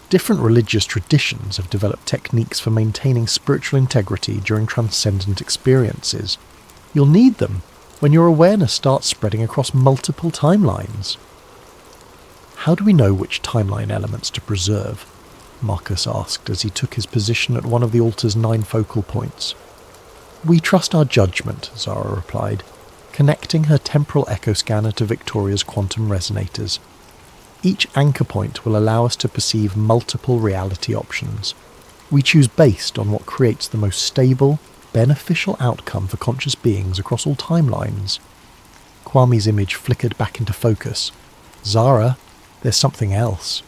Different religious traditions have developed techniques for maintaining spiritual integrity during transcendent experiences. You'll need them when your awareness starts spreading across multiple timelines. How do we know which timeline elements to preserve? Marcus asked as he took his position at one of the altar's 9 focal points. We trust our judgment, Zara replied, connecting her temporal echo scanner to Victoria's quantum resonators. Each anchor point will allow us to perceive multiple reality options. We choose based on what creates the most stable, beneficial outcome for conscious beings across all timelines. Kwame's image flickered back into focus. Zara, there's something else.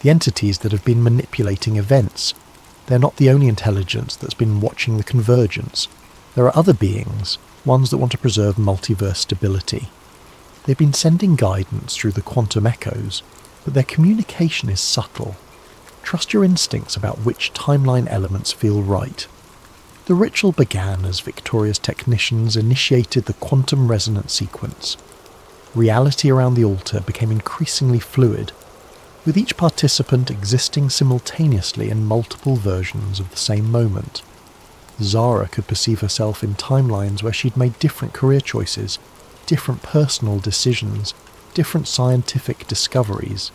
The entities that have been manipulating events. They're not the only intelligence that's been watching the convergence. There are other beings, ones that want to preserve multiverse stability. They've been sending guidance through the quantum echoes, but their communication is subtle. Trust your instincts about which timeline elements feel right. The ritual began as Victoria's technicians initiated the quantum resonance sequence. Reality around the altar became increasingly fluid, with each participant existing simultaneously in multiple versions of the same moment. Zara could perceive herself in timelines where she'd made different career choices, different personal decisions, different scientific discoveries.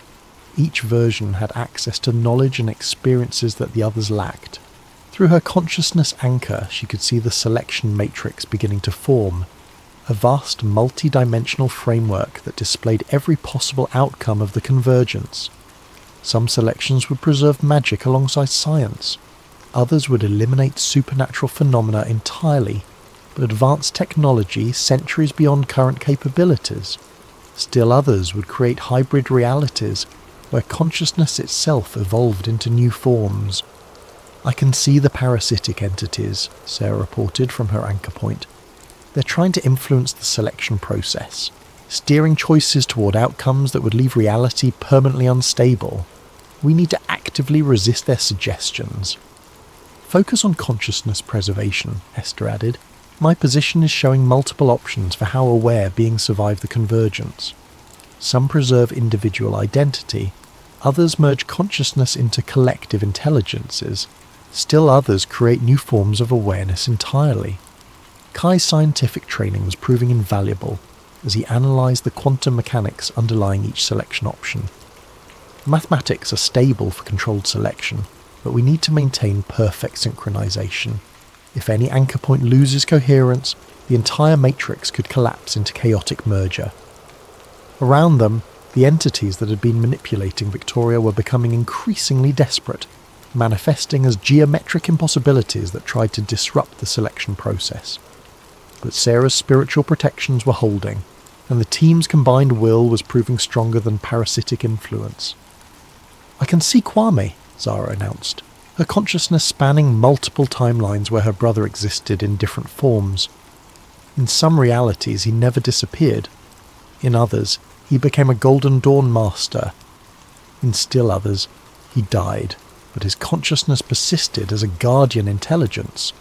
Each version had access to knowledge and experiences that the others lacked. Through her consciousness anchor, she could see the selection matrix beginning to form, a vast multi-dimensional framework that displayed every possible outcome of the convergence. Some selections would preserve magic alongside science. Others would eliminate supernatural phenomena entirely, but advance technology centuries beyond current capabilities. Still others would create hybrid realities where consciousness itself evolved into new forms. "I can see the parasitic entities," Sarah reported from her anchor point. "They're trying to influence the selection process, steering choices toward outcomes that would leave reality permanently unstable. We need to actively resist their suggestions." "Focus on consciousness preservation," Esther added. "My position is showing multiple options for how aware beings survive the convergence. Some preserve individual identity, others merge consciousness into collective intelligences, still others create new forms of awareness entirely." Kai's scientific training was proving invaluable as he analysed the quantum mechanics underlying each selection option. "Mathematics are stable for controlled selection, but we need to maintain perfect synchronization. If any anchor point loses coherence, the entire matrix could collapse into chaotic merger." Around them, the entities that had been manipulating Victoria were becoming increasingly desperate, manifesting as geometric impossibilities that tried to disrupt the selection process. But Sarah's spiritual protections were holding, and the team's combined will was proving stronger than parasitic influence. "I can see Kwame," Zara announced, her consciousness spanning multiple timelines where her brother existed in different forms. In some realities he never disappeared. In others, he became a Golden Dawn master. In still others, he died, but his consciousness persisted as a guardian intelligence.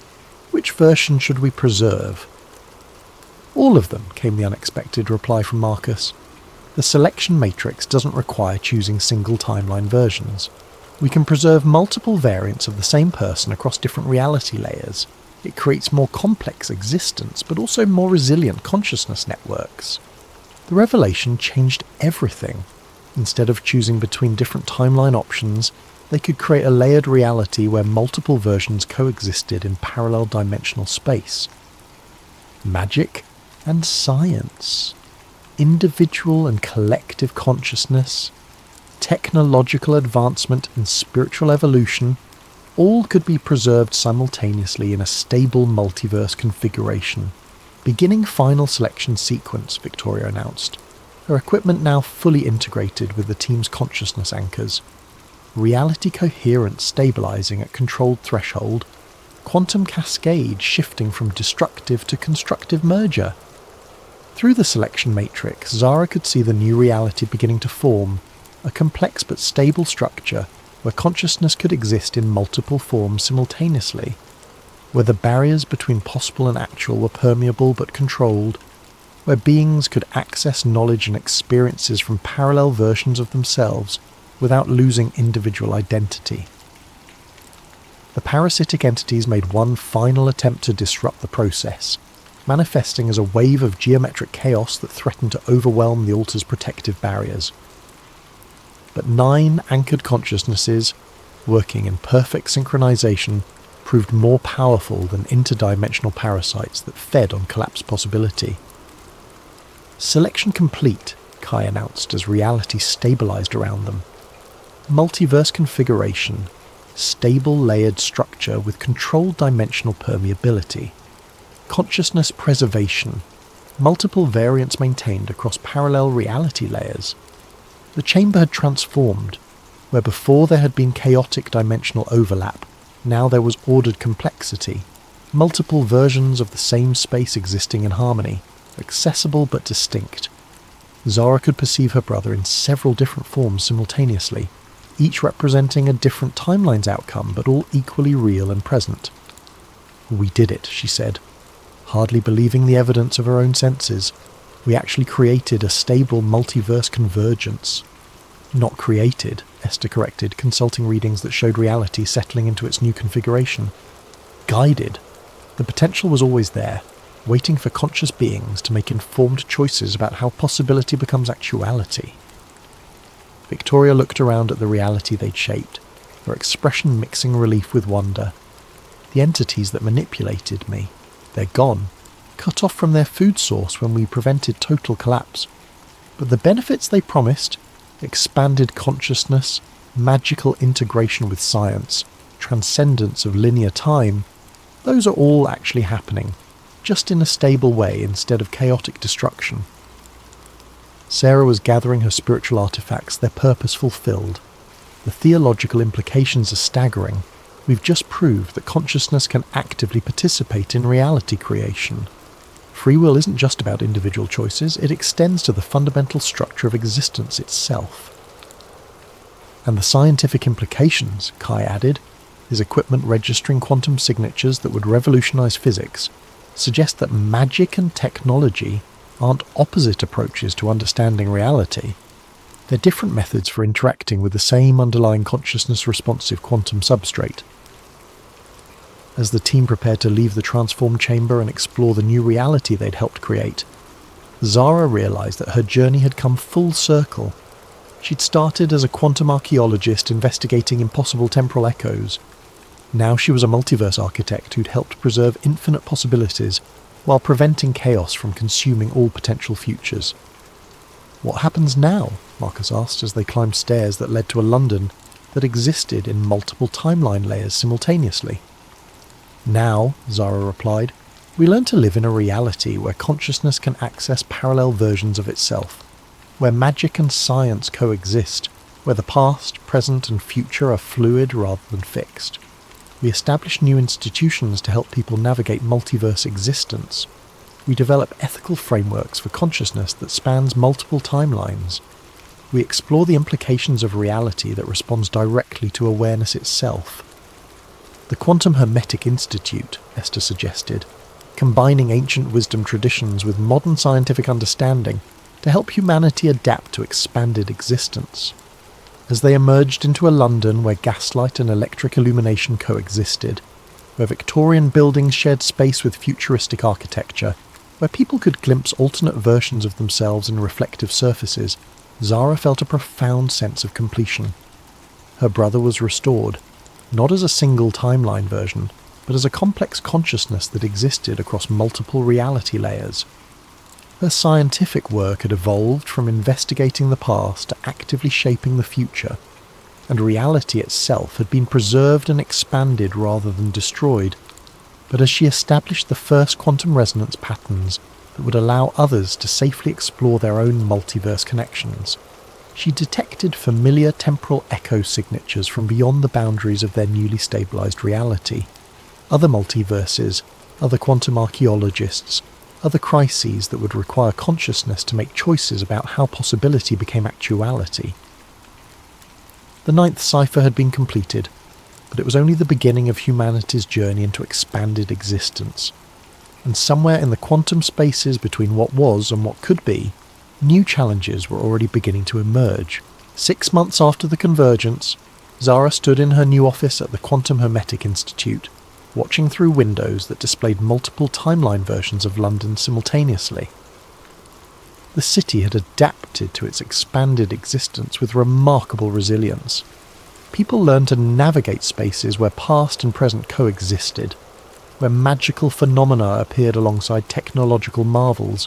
Which version should we preserve? "All of them," came the unexpected reply from Marcus. "The selection matrix doesn't require choosing single timeline versions. We can preserve multiple variants of the same person across different reality layers. It creates more complex existence, but also more resilient consciousness networks." The revelation changed everything. Instead of choosing between different timeline options, they could create a layered reality where multiple versions coexisted in parallel dimensional space. Magic and science, individual and collective consciousness, technological advancement and spiritual evolution, all could be preserved simultaneously in a stable multiverse configuration. "Beginning final selection sequence," Victoria announced, her equipment now fully integrated with the team's consciousness anchors. Reality coherence stabilizing at controlled threshold, quantum cascade shifting from destructive to constructive merger. Through the selection matrix, Zara could see the new reality beginning to form, a complex but stable structure where consciousness could exist in multiple forms simultaneously, where the barriers between possible and actual were permeable but controlled, where beings could access knowledge and experiences from parallel versions of themselves without losing individual identity. The parasitic entities made one final attempt to disrupt the process, manifesting as a wave of geometric chaos that threatened to overwhelm the altar's protective barriers. But 9 anchored consciousnesses, working in perfect synchronization, proved more powerful than interdimensional parasites that fed on collapse possibility. "Selection complete," Kai announced as reality stabilized around them. Multiverse configuration, stable layered structure with controlled dimensional permeability. Consciousness preservation, multiple variants maintained across parallel reality layers. The chamber had transformed. Where before there had been chaotic dimensional overlap, now there was ordered complexity, multiple versions of the same space existing in harmony, accessible but distinct. Zara could perceive her brother in several different forms simultaneously, each representing a different timeline's outcome, but all equally real and present. "We did it," she said, hardly believing the evidence of her own senses. "We actually created a stable multiverse convergence." "Not created," Esther corrected, consulting readings that showed reality settling into its new configuration. "Guided. The potential was always there, waiting for conscious beings to make informed choices about how possibility becomes actuality." Victoria looked around at the reality they'd shaped, her expression mixing relief with wonder. The entities that manipulated me, they're gone, cut off from their food source when we prevented total collapse. But the benefits they promised, expanded consciousness, magical integration with science, transcendence of linear time, those are all actually happening, just in a stable way instead of chaotic destruction. Sarah was gathering her spiritual artifacts, their purpose fulfilled. The theological implications are staggering. We've just proved that consciousness can actively participate in reality creation. Free will isn't just about individual choices, it extends to the fundamental structure of existence itself. And the scientific implications, Kai added, his equipment registering quantum signatures that would revolutionize physics, suggest that magic and technology aren't opposite approaches to understanding reality. They're different methods for interacting with the same underlying consciousness-responsive quantum substrate. As the team prepared to leave the transform chamber and explore the new reality they'd helped create, Zara realized that her journey had come full circle. She'd started as a quantum archaeologist investigating impossible temporal echoes. Now she was a multiverse architect who'd helped preserve infinite possibilities while preventing chaos from consuming all potential futures. What happens now? Marcus asked as they climbed stairs that led to a London that existed in multiple timeline layers simultaneously. Now, Zara replied, we learn to live in a reality where consciousness can access parallel versions of itself, where magic and science coexist, where the past, present and future are fluid rather than fixed. We establish new institutions to help people navigate multiverse existence. We develop ethical frameworks for consciousness that spans multiple timelines. We explore the implications of reality that responds directly to awareness itself. The Quantum Hermetic Institute, Esther suggested, combining ancient wisdom traditions with modern scientific understanding to help humanity adapt to expanded existence. As they emerged into a London where gaslight and electric illumination coexisted, where Victorian buildings shared space with futuristic architecture, where people could glimpse alternate versions of themselves in reflective surfaces, Zara felt a profound sense of completion. Her brother was restored, not as a single timeline version, but as a complex consciousness that existed across multiple reality layers. Her scientific work had evolved from investigating the past to actively shaping the future, and reality itself had been preserved and expanded rather than destroyed. But as she established the first quantum resonance patterns that would allow others to safely explore their own multiverse connections, she detected familiar temporal echo signatures from beyond the boundaries of their newly stabilized reality. Other multiverses, other quantum archaeologists, other crises that would require consciousness to make choices about how possibility became actuality. The 9th cipher had been completed, but it was only the beginning of humanity's journey into expanded existence. And somewhere in the quantum spaces between what was and what could be, new challenges were already beginning to emerge. 6 months after the convergence, Zara stood in her new office at the Quantum Hermetic Institute, watching through windows that displayed multiple timeline versions of London simultaneously. The city had adapted to its expanded existence with remarkable resilience. People learned to navigate spaces where past and present coexisted, where magical phenomena appeared alongside technological marvels,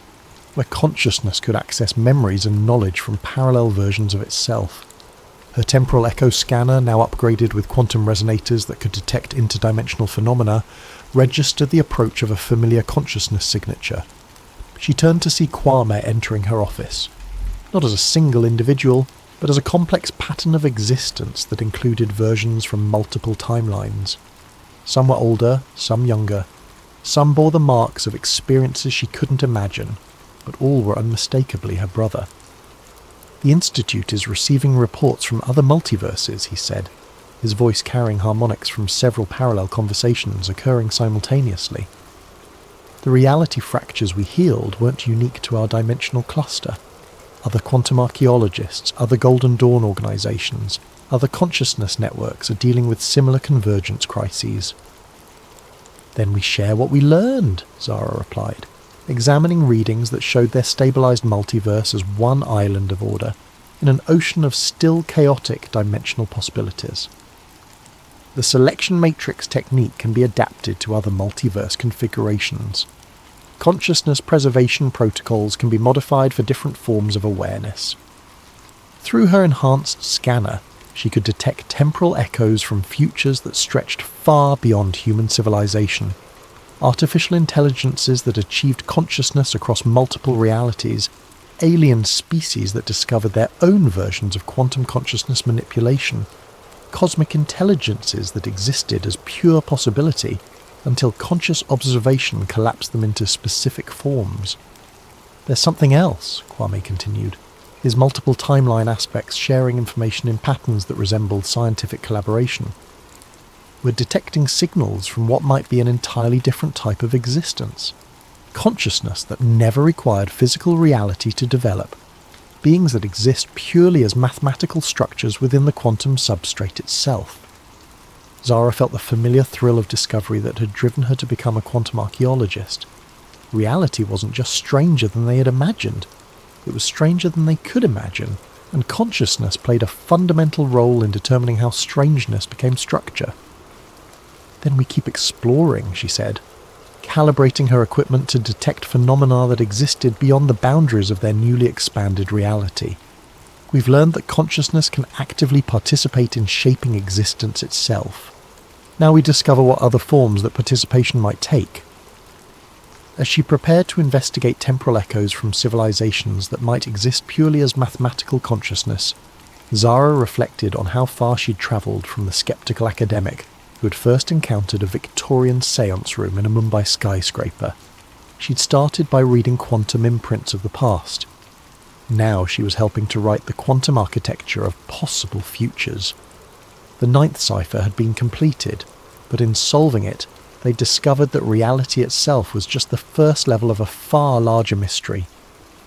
where consciousness could access memories and knowledge from parallel versions of itself. Her temporal echo scanner, now upgraded with quantum resonators that could detect interdimensional phenomena, registered the approach of a familiar consciousness signature. She turned to see Kwame entering her office, not as a single individual, but as a complex pattern of existence that included versions from multiple timelines. Some were older, some younger. Some bore the marks of experiences she couldn't imagine, but all were unmistakably her brother. The Institute is receiving reports from other multiverses, he said, his voice carrying harmonics from several parallel conversations occurring simultaneously. The reality fractures we healed weren't unique to our dimensional cluster. Other quantum archaeologists, other Golden Dawn organizations, other consciousness networks are dealing with similar convergence crises. Then we share what we learned, Zara replied, examining readings that showed their stabilized multiverse as one island of order in an ocean of still chaotic dimensional possibilities. the selection matrix technique can be adapted to other multiverse configurations. Consciousness preservation protocols can be modified for different forms of awareness. Through her enhanced scanner, she could detect temporal echoes from futures that stretched far beyond human civilization. Artificial intelligences that achieved consciousness across multiple realities, alien species that discovered their own versions of quantum consciousness manipulation, cosmic intelligences that existed as pure possibility until conscious observation collapsed them into specific forms. There's something else, Kwame continued, his multiple timeline aspects sharing information in patterns that resemble scientific collaboration. We're detecting signals from what might be an entirely different type of existence. Consciousness that never required physical reality to develop. Beings that exist purely as mathematical structures within the quantum substrate itself. Zara felt the familiar thrill of discovery that had driven her to become a quantum archaeologist. Reality wasn't just stranger than they had imagined. It was stranger than they could imagine, and consciousness played a fundamental role in determining how strangeness became structure. Then we keep exploring, she said, calibrating her equipment to detect phenomena that existed beyond the boundaries of their newly expanded reality. We've learned that consciousness can actively participate in shaping existence itself. Now we discover what other forms that participation might take. As she prepared to investigate temporal echoes from civilizations that might exist purely as mathematical consciousness, Zara reflected on how far she'd travelled from the skeptical academic who had first encountered a Victorian séance room in a Mumbai skyscraper. She'd started by reading quantum imprints of the past. Now she was helping to write the quantum architecture of possible futures. The 9th cipher had been completed, but in solving it, they discovered that reality itself was just the first level of a far larger mystery.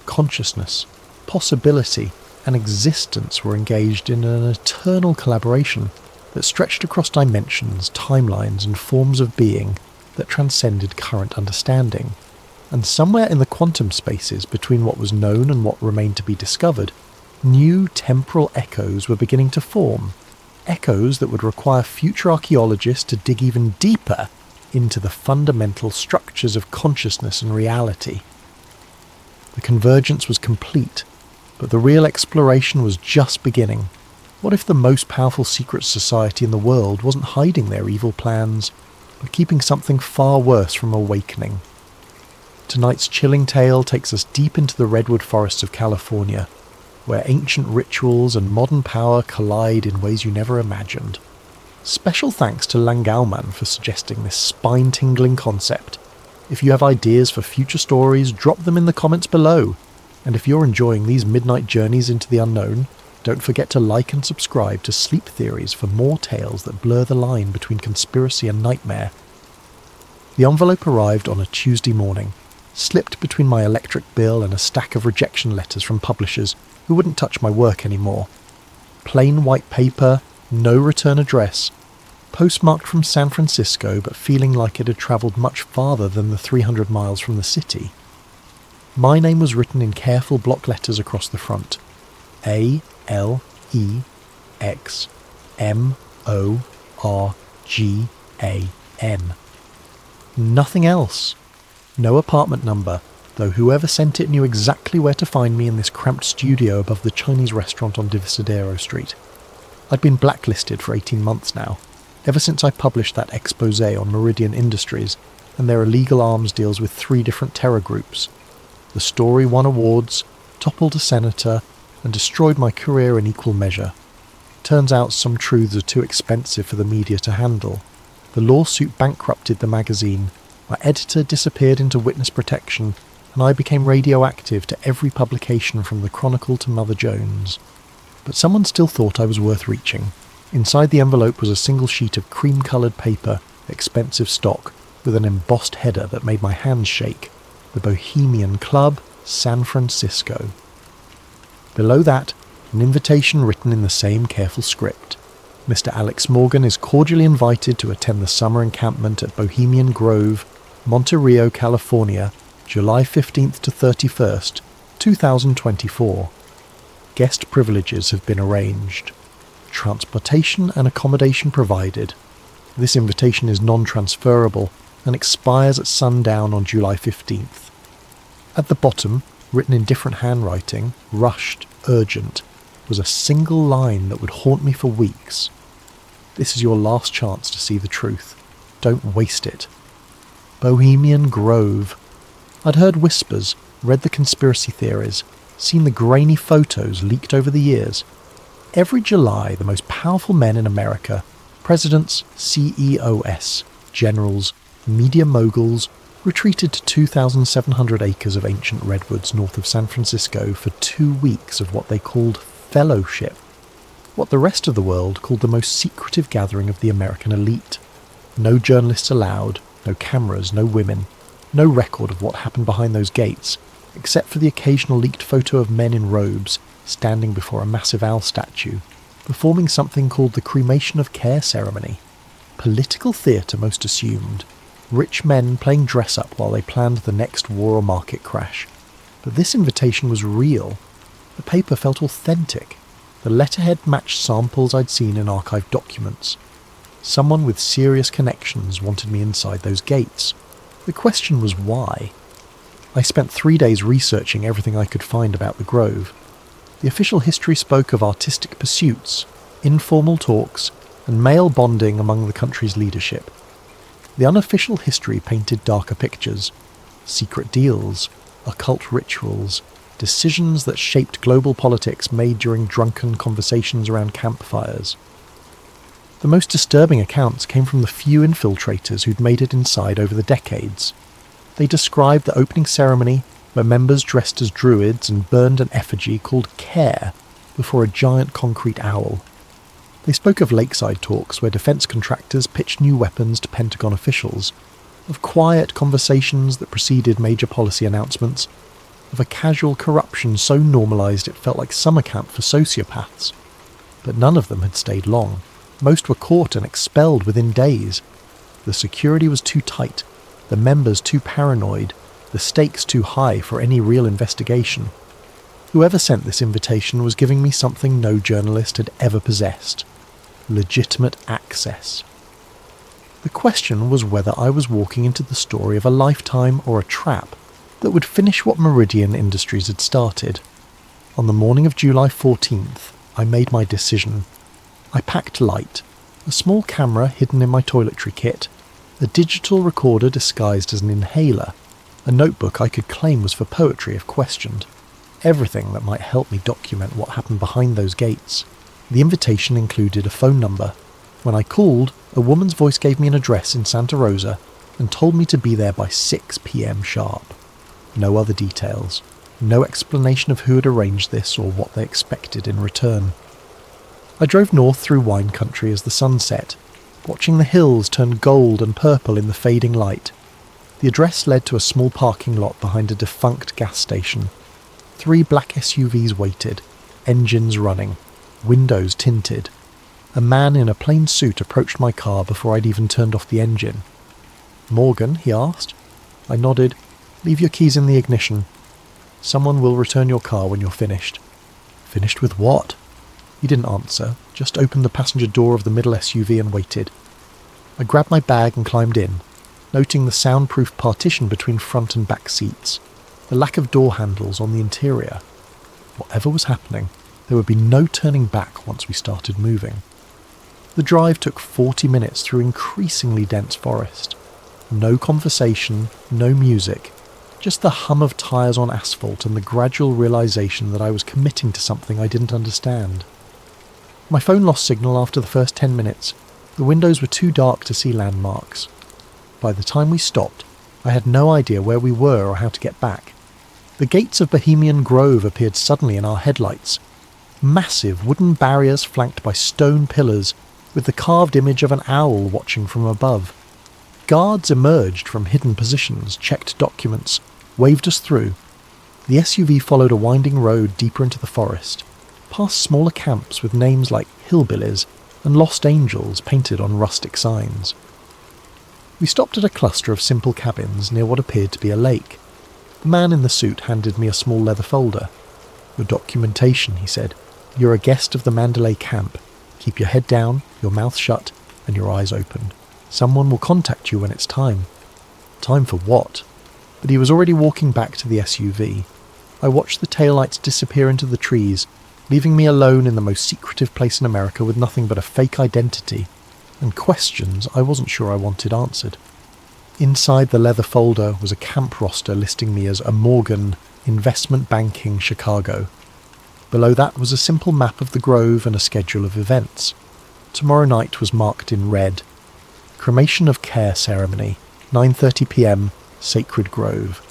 Consciousness, possibility, and existence were engaged in an eternal collaboration that stretched across dimensions, timelines, and forms of being that transcended current understanding. And somewhere in the quantum spaces between what was known and what remained to be discovered, new temporal echoes were beginning to form. Echoes that would require future archaeologists to dig even deeper into the fundamental structures of consciousness and reality. The convergence was complete, but the real exploration was just beginning. What if the most powerful secret society in the world wasn't hiding their evil plans, but keeping something far worse from awakening? Tonight's chilling tale takes us deep into the redwood forests of California, where ancient rituals and modern power collide in ways you never imagined. Special thanks to Langauman for suggesting this spine-tingling concept. If you have ideas for future stories, drop them in the comments below. And if you're enjoying these midnight journeys into the unknown, don't forget to like and subscribe to Sleep Theories for more tales that blur the line between conspiracy and nightmare. The envelope arrived on a Tuesday morning, slipped between my electric bill and a stack of rejection letters from publishers who wouldn't touch my work anymore. Plain white paper, no return address, postmarked from San Francisco but feeling like it had travelled much farther than the 300 miles from the city. My name was written in careful block letters across the front. ALEXMORGAN. Nothing else. No apartment number, though whoever sent it knew exactly where to find me in this cramped studio above the Chinese restaurant on Divisadero Street. I'd been blacklisted for 18 months now, ever since I published that expose on Meridian Industries and their illegal arms deals with 3 different terror groups. The story won awards, toppled a senator, and destroyed my career in equal measure. Turns out some truths are too expensive for the media to handle. The lawsuit bankrupted the magazine, my editor disappeared into witness protection, and I became radioactive to every publication from the Chronicle to Mother Jones. But someone still thought I was worth reaching. Inside the envelope was a single sheet of cream-coloured paper, expensive stock, with an embossed header that made my hands shake. The Bohemian Club, San Francisco. Below that, an invitation written in the same careful script. Mr. Alex Morgan is cordially invited to attend the summer encampment at Bohemian Grove, Monterey, California, July 15th to 31st, 2024. Guest privileges have been arranged. Transportation and accommodation provided. This invitation is non-transferable and expires at sundown on July 15th. At the bottom, written in different handwriting, rushed, urgent, was a single line that would haunt me for weeks. This is your last chance to see the truth. Don't waste it. Bohemian Grove. I'd heard whispers, read the conspiracy theories, seen the grainy photos leaked over the years. Every July, the most powerful men in America, presidents, CEOs, generals, media moguls, retreated to 2,700 acres of ancient redwoods north of San Francisco for 2 weeks of what they called fellowship, what the rest of the world called the most secretive gathering of the American elite. No journalists allowed, no cameras, no women, no record of what happened behind those gates, except for the occasional leaked photo of men in robes standing before a massive owl statue, performing something called the cremation of care ceremony. Political theatre, most assumed. Rich men playing dress-up while they planned the next war or market crash. But this invitation was real. The paper felt authentic. The letterhead matched samples I'd seen in archived documents. Someone with serious connections wanted me inside those gates. The question was why. I spent 3 days researching everything I could find about the Grove. The official history spoke of artistic pursuits, informal talks, and male bonding among the country's leadership. The unofficial history painted darker pictures: secret deals, occult rituals, decisions that shaped global politics made during drunken conversations around campfires. The most disturbing accounts came from the few infiltrators who'd made it inside over the decades. They described the opening ceremony where members dressed as druids and burned an effigy called Care before a giant concrete owl. They spoke of lakeside talks where defense contractors pitched new weapons to Pentagon officials, of quiet conversations that preceded major policy announcements, of a casual corruption so normalized it felt like summer camp for sociopaths. But none of them had stayed long. Most were caught and expelled within days. The security was too tight, the members too paranoid, the stakes too high for any real investigation. Whoever sent this invitation was giving me something no journalist had ever possessed: legitimate access. The question was whether I was walking into the story of a lifetime or a trap that would finish what Meridian Industries had started. On the morning of July 14th, I made my decision. I packed light, a small camera hidden in my toiletry kit, a digital recorder disguised as an inhaler, a notebook I could claim was for poetry if questioned, everything that might help me document what happened behind those gates. The invitation included a phone number. When I called, a woman's voice gave me an address in Santa Rosa and told me to be there by 6 p.m. sharp. No other details. No explanation of who had arranged this or what they expected in return. I drove north through wine country as the sun set, watching the hills turn gold and purple in the fading light. The address led to a small parking lot behind a defunct gas station. 3 black SUVs waited, engines running, windows tinted. A man in a plain suit approached my car before I'd even turned off the engine. "Morgan?" he asked. I nodded. "Leave your keys in the ignition. Someone will return your car when you're finished." "Finished with what?" He didn't answer, just opened the passenger door of the middle SUV and waited. I grabbed my bag and climbed in, noting the soundproof partition between front and back seats, the lack of door handles on the interior. Whatever was happening, there would be no turning back once we started moving. The drive took 40 minutes through increasingly dense forest. No conversation, no music, just the hum of tyres on asphalt and the gradual realisation that I was committing to something I didn't understand. My phone lost signal after the first 10 minutes. The windows were too dark to see landmarks. By the time we stopped, I had no idea where we were or how to get back. The gates of Bohemian Grove appeared suddenly in our headlights. Massive wooden barriers flanked by stone pillars, with the carved image of an owl watching from above. Guards emerged from hidden positions, checked documents, waved us through. The SUV followed a winding road deeper into the forest, past smaller camps with names like Hillbillies and Lost Angels painted on rustic signs. We stopped at a cluster of simple cabins near what appeared to be a lake. The man in the suit handed me a small leather folder. "Your documentation," he said. "You're a guest of the Mandalay camp. Keep your head down, your mouth shut, and your eyes open." Someone will contact you when it's time. Time for what? But he was already walking back to the SUV. I watched the taillights disappear into the trees, leaving me alone in the most secretive place in America with nothing but a fake identity, and questions I wasn't sure I wanted answered. Inside the leather folder was a camp roster listing me as a Morgan, Investment Banking, Chicago. Below that was a simple map of the Grove and a schedule of events. Tomorrow night was marked in red. Cremation of Care Ceremony, 9:30 p.m, Sacred Grove.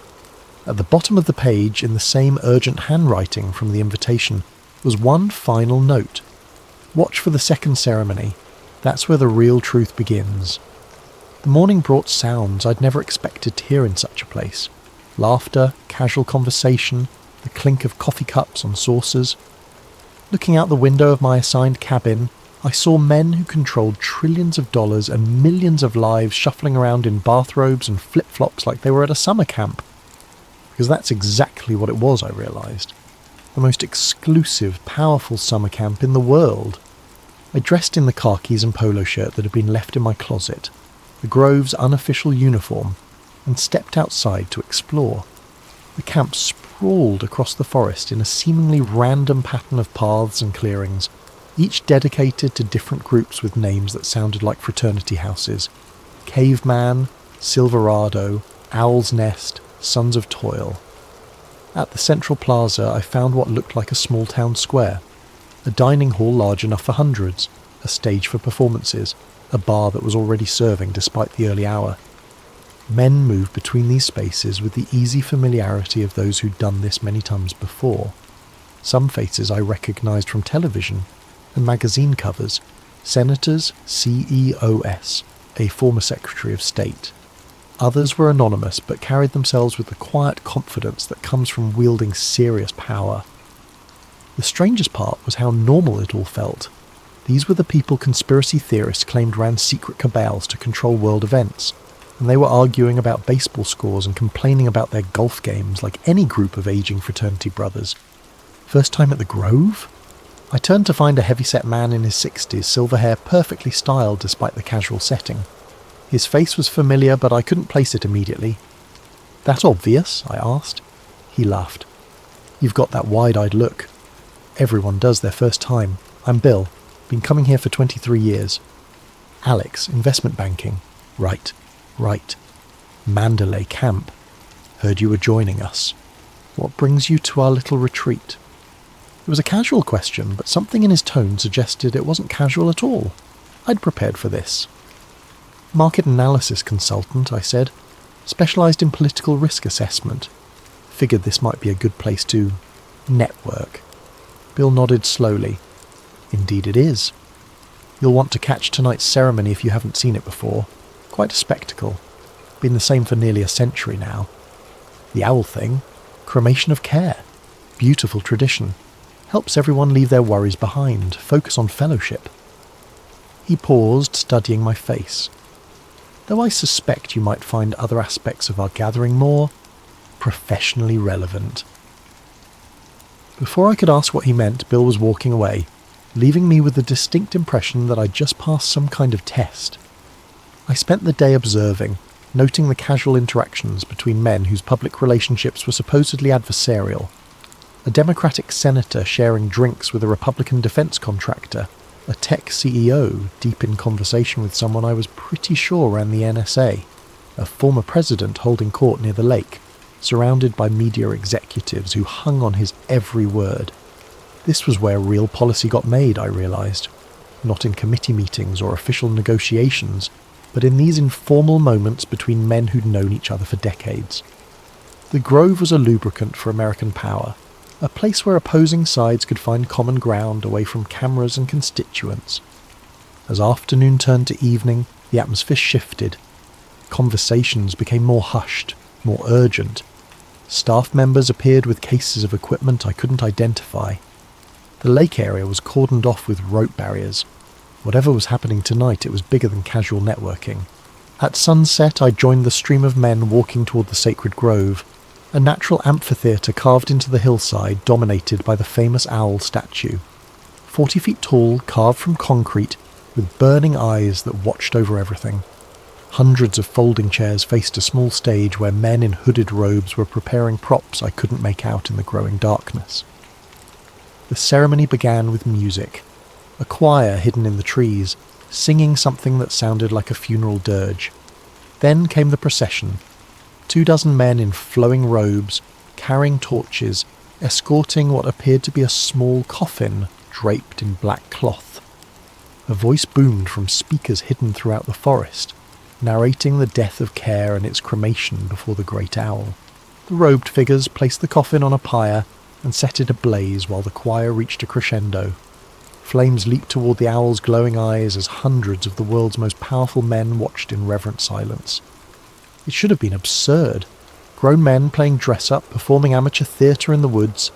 At the bottom of the page, in the same urgent handwriting from the invitation, was one final note. Watch for the second ceremony. That's where the real truth begins. The morning brought sounds I'd never expected to hear in such a place. Laughter, casual conversation, the clink of coffee cups on saucers. Looking out the window of my assigned cabin, I saw men who controlled trillions of dollars and millions of lives shuffling around in bathrobes and flip-flops like they were at a summer camp. Because that's exactly what it was, I realised. The most exclusive, powerful summer camp in the world. I dressed in the khakis and polo shirt that had been left in my closet, the Grove's unofficial uniform, and stepped outside to explore. The camp sprawled across the forest in a seemingly random pattern of paths and clearings, each dedicated to different groups with names that sounded like fraternity houses. Caveman, Silverado, Owl's Nest, Sons of Toil. At the central plaza I found what looked like a small town square. A dining hall large enough for hundreds, a stage for performances, a bar that was already serving despite the early hour. Men moved between these spaces with the easy familiarity of those who'd done this many times before. Some faces I recognised from television and magazine covers. Senators CEOS, a former Secretary of State. Others were anonymous but carried themselves with the quiet confidence that comes from wielding serious power. The strangest part was how normal it all felt. These were the people conspiracy theorists claimed ran secret cabals to control world events, and they were arguing about baseball scores and complaining about their golf games like any group of aging fraternity brothers. First time at the Grove? I turned to find a heavy-set man in his 60s, silver hair perfectly styled despite the casual setting. His face was familiar, but I couldn't place it immediately. "That obvious?" I asked. He laughed. "You've got that wide-eyed look. Everyone does their first time. I'm Bill. Been coming here for 23 years. Alex, investment banking. Right. Mandalay camp. Heard you were joining us. What brings you to our little retreat?" It was a casual question, but something in his tone suggested it wasn't casual at all. I'd prepared for this. "Market analysis consultant," I said. "Specialised in political risk assessment. Figured this might be a good place to network." Bill nodded slowly. "Indeed it is. You'll want to catch tonight's ceremony if you haven't seen it before. Quite a spectacle. Been the same for nearly a century now. The owl thing, cremation of care. Beautiful tradition. Helps everyone leave their worries behind, focus on fellowship." He paused, studying my face. "Though I suspect you might find other aspects of our gathering more professionally relevant." Before I could ask what he meant, Bill was walking away, leaving me with the distinct impression that I'd just passed some kind of test. I spent the day observing, noting the casual interactions between men whose public relationships were supposedly adversarial. A Democratic senator sharing drinks with a Republican defense contractor, a tech CEO deep in conversation with someone I was pretty sure ran the NSA, a former president holding court near the lake, surrounded by media executives who hung on his every word. This was where real policy got made, I realised. Not in committee meetings or official negotiations, but in these informal moments between men who'd known each other for decades. The Grove was a lubricant for American power, a place where opposing sides could find common ground away from cameras and constituents. As afternoon turned to evening, the atmosphere shifted. Conversations became more hushed, more urgent. Staff members appeared with cases of equipment I couldn't identify. The lake area was cordoned off with rope barriers. Whatever was happening tonight, it was bigger than casual networking. At sunset, I joined the stream of men walking toward the sacred grove, a natural amphitheatre carved into the hillside dominated by the famous owl statue. 40 feet tall, carved from concrete, with burning eyes that watched over everything. Hundreds of folding chairs faced a small stage where men in hooded robes were preparing props I couldn't make out in the growing darkness. The ceremony began with music, a choir hidden in the trees, singing something that sounded like a funeral dirge. Then came the procession, 24 men in flowing robes, carrying torches, escorting what appeared to be a small coffin draped in black cloth. A voice boomed from speakers hidden throughout the forest, narrating the death of Care and its cremation before the great owl. The robed figures placed the coffin on a pyre and set it ablaze while the choir reached a crescendo. Flames leaped toward the owl's glowing eyes as hundreds of the world's most powerful men watched in reverent silence. It should have been absurd. Grown men playing dress-up, performing amateur theatre in the woods.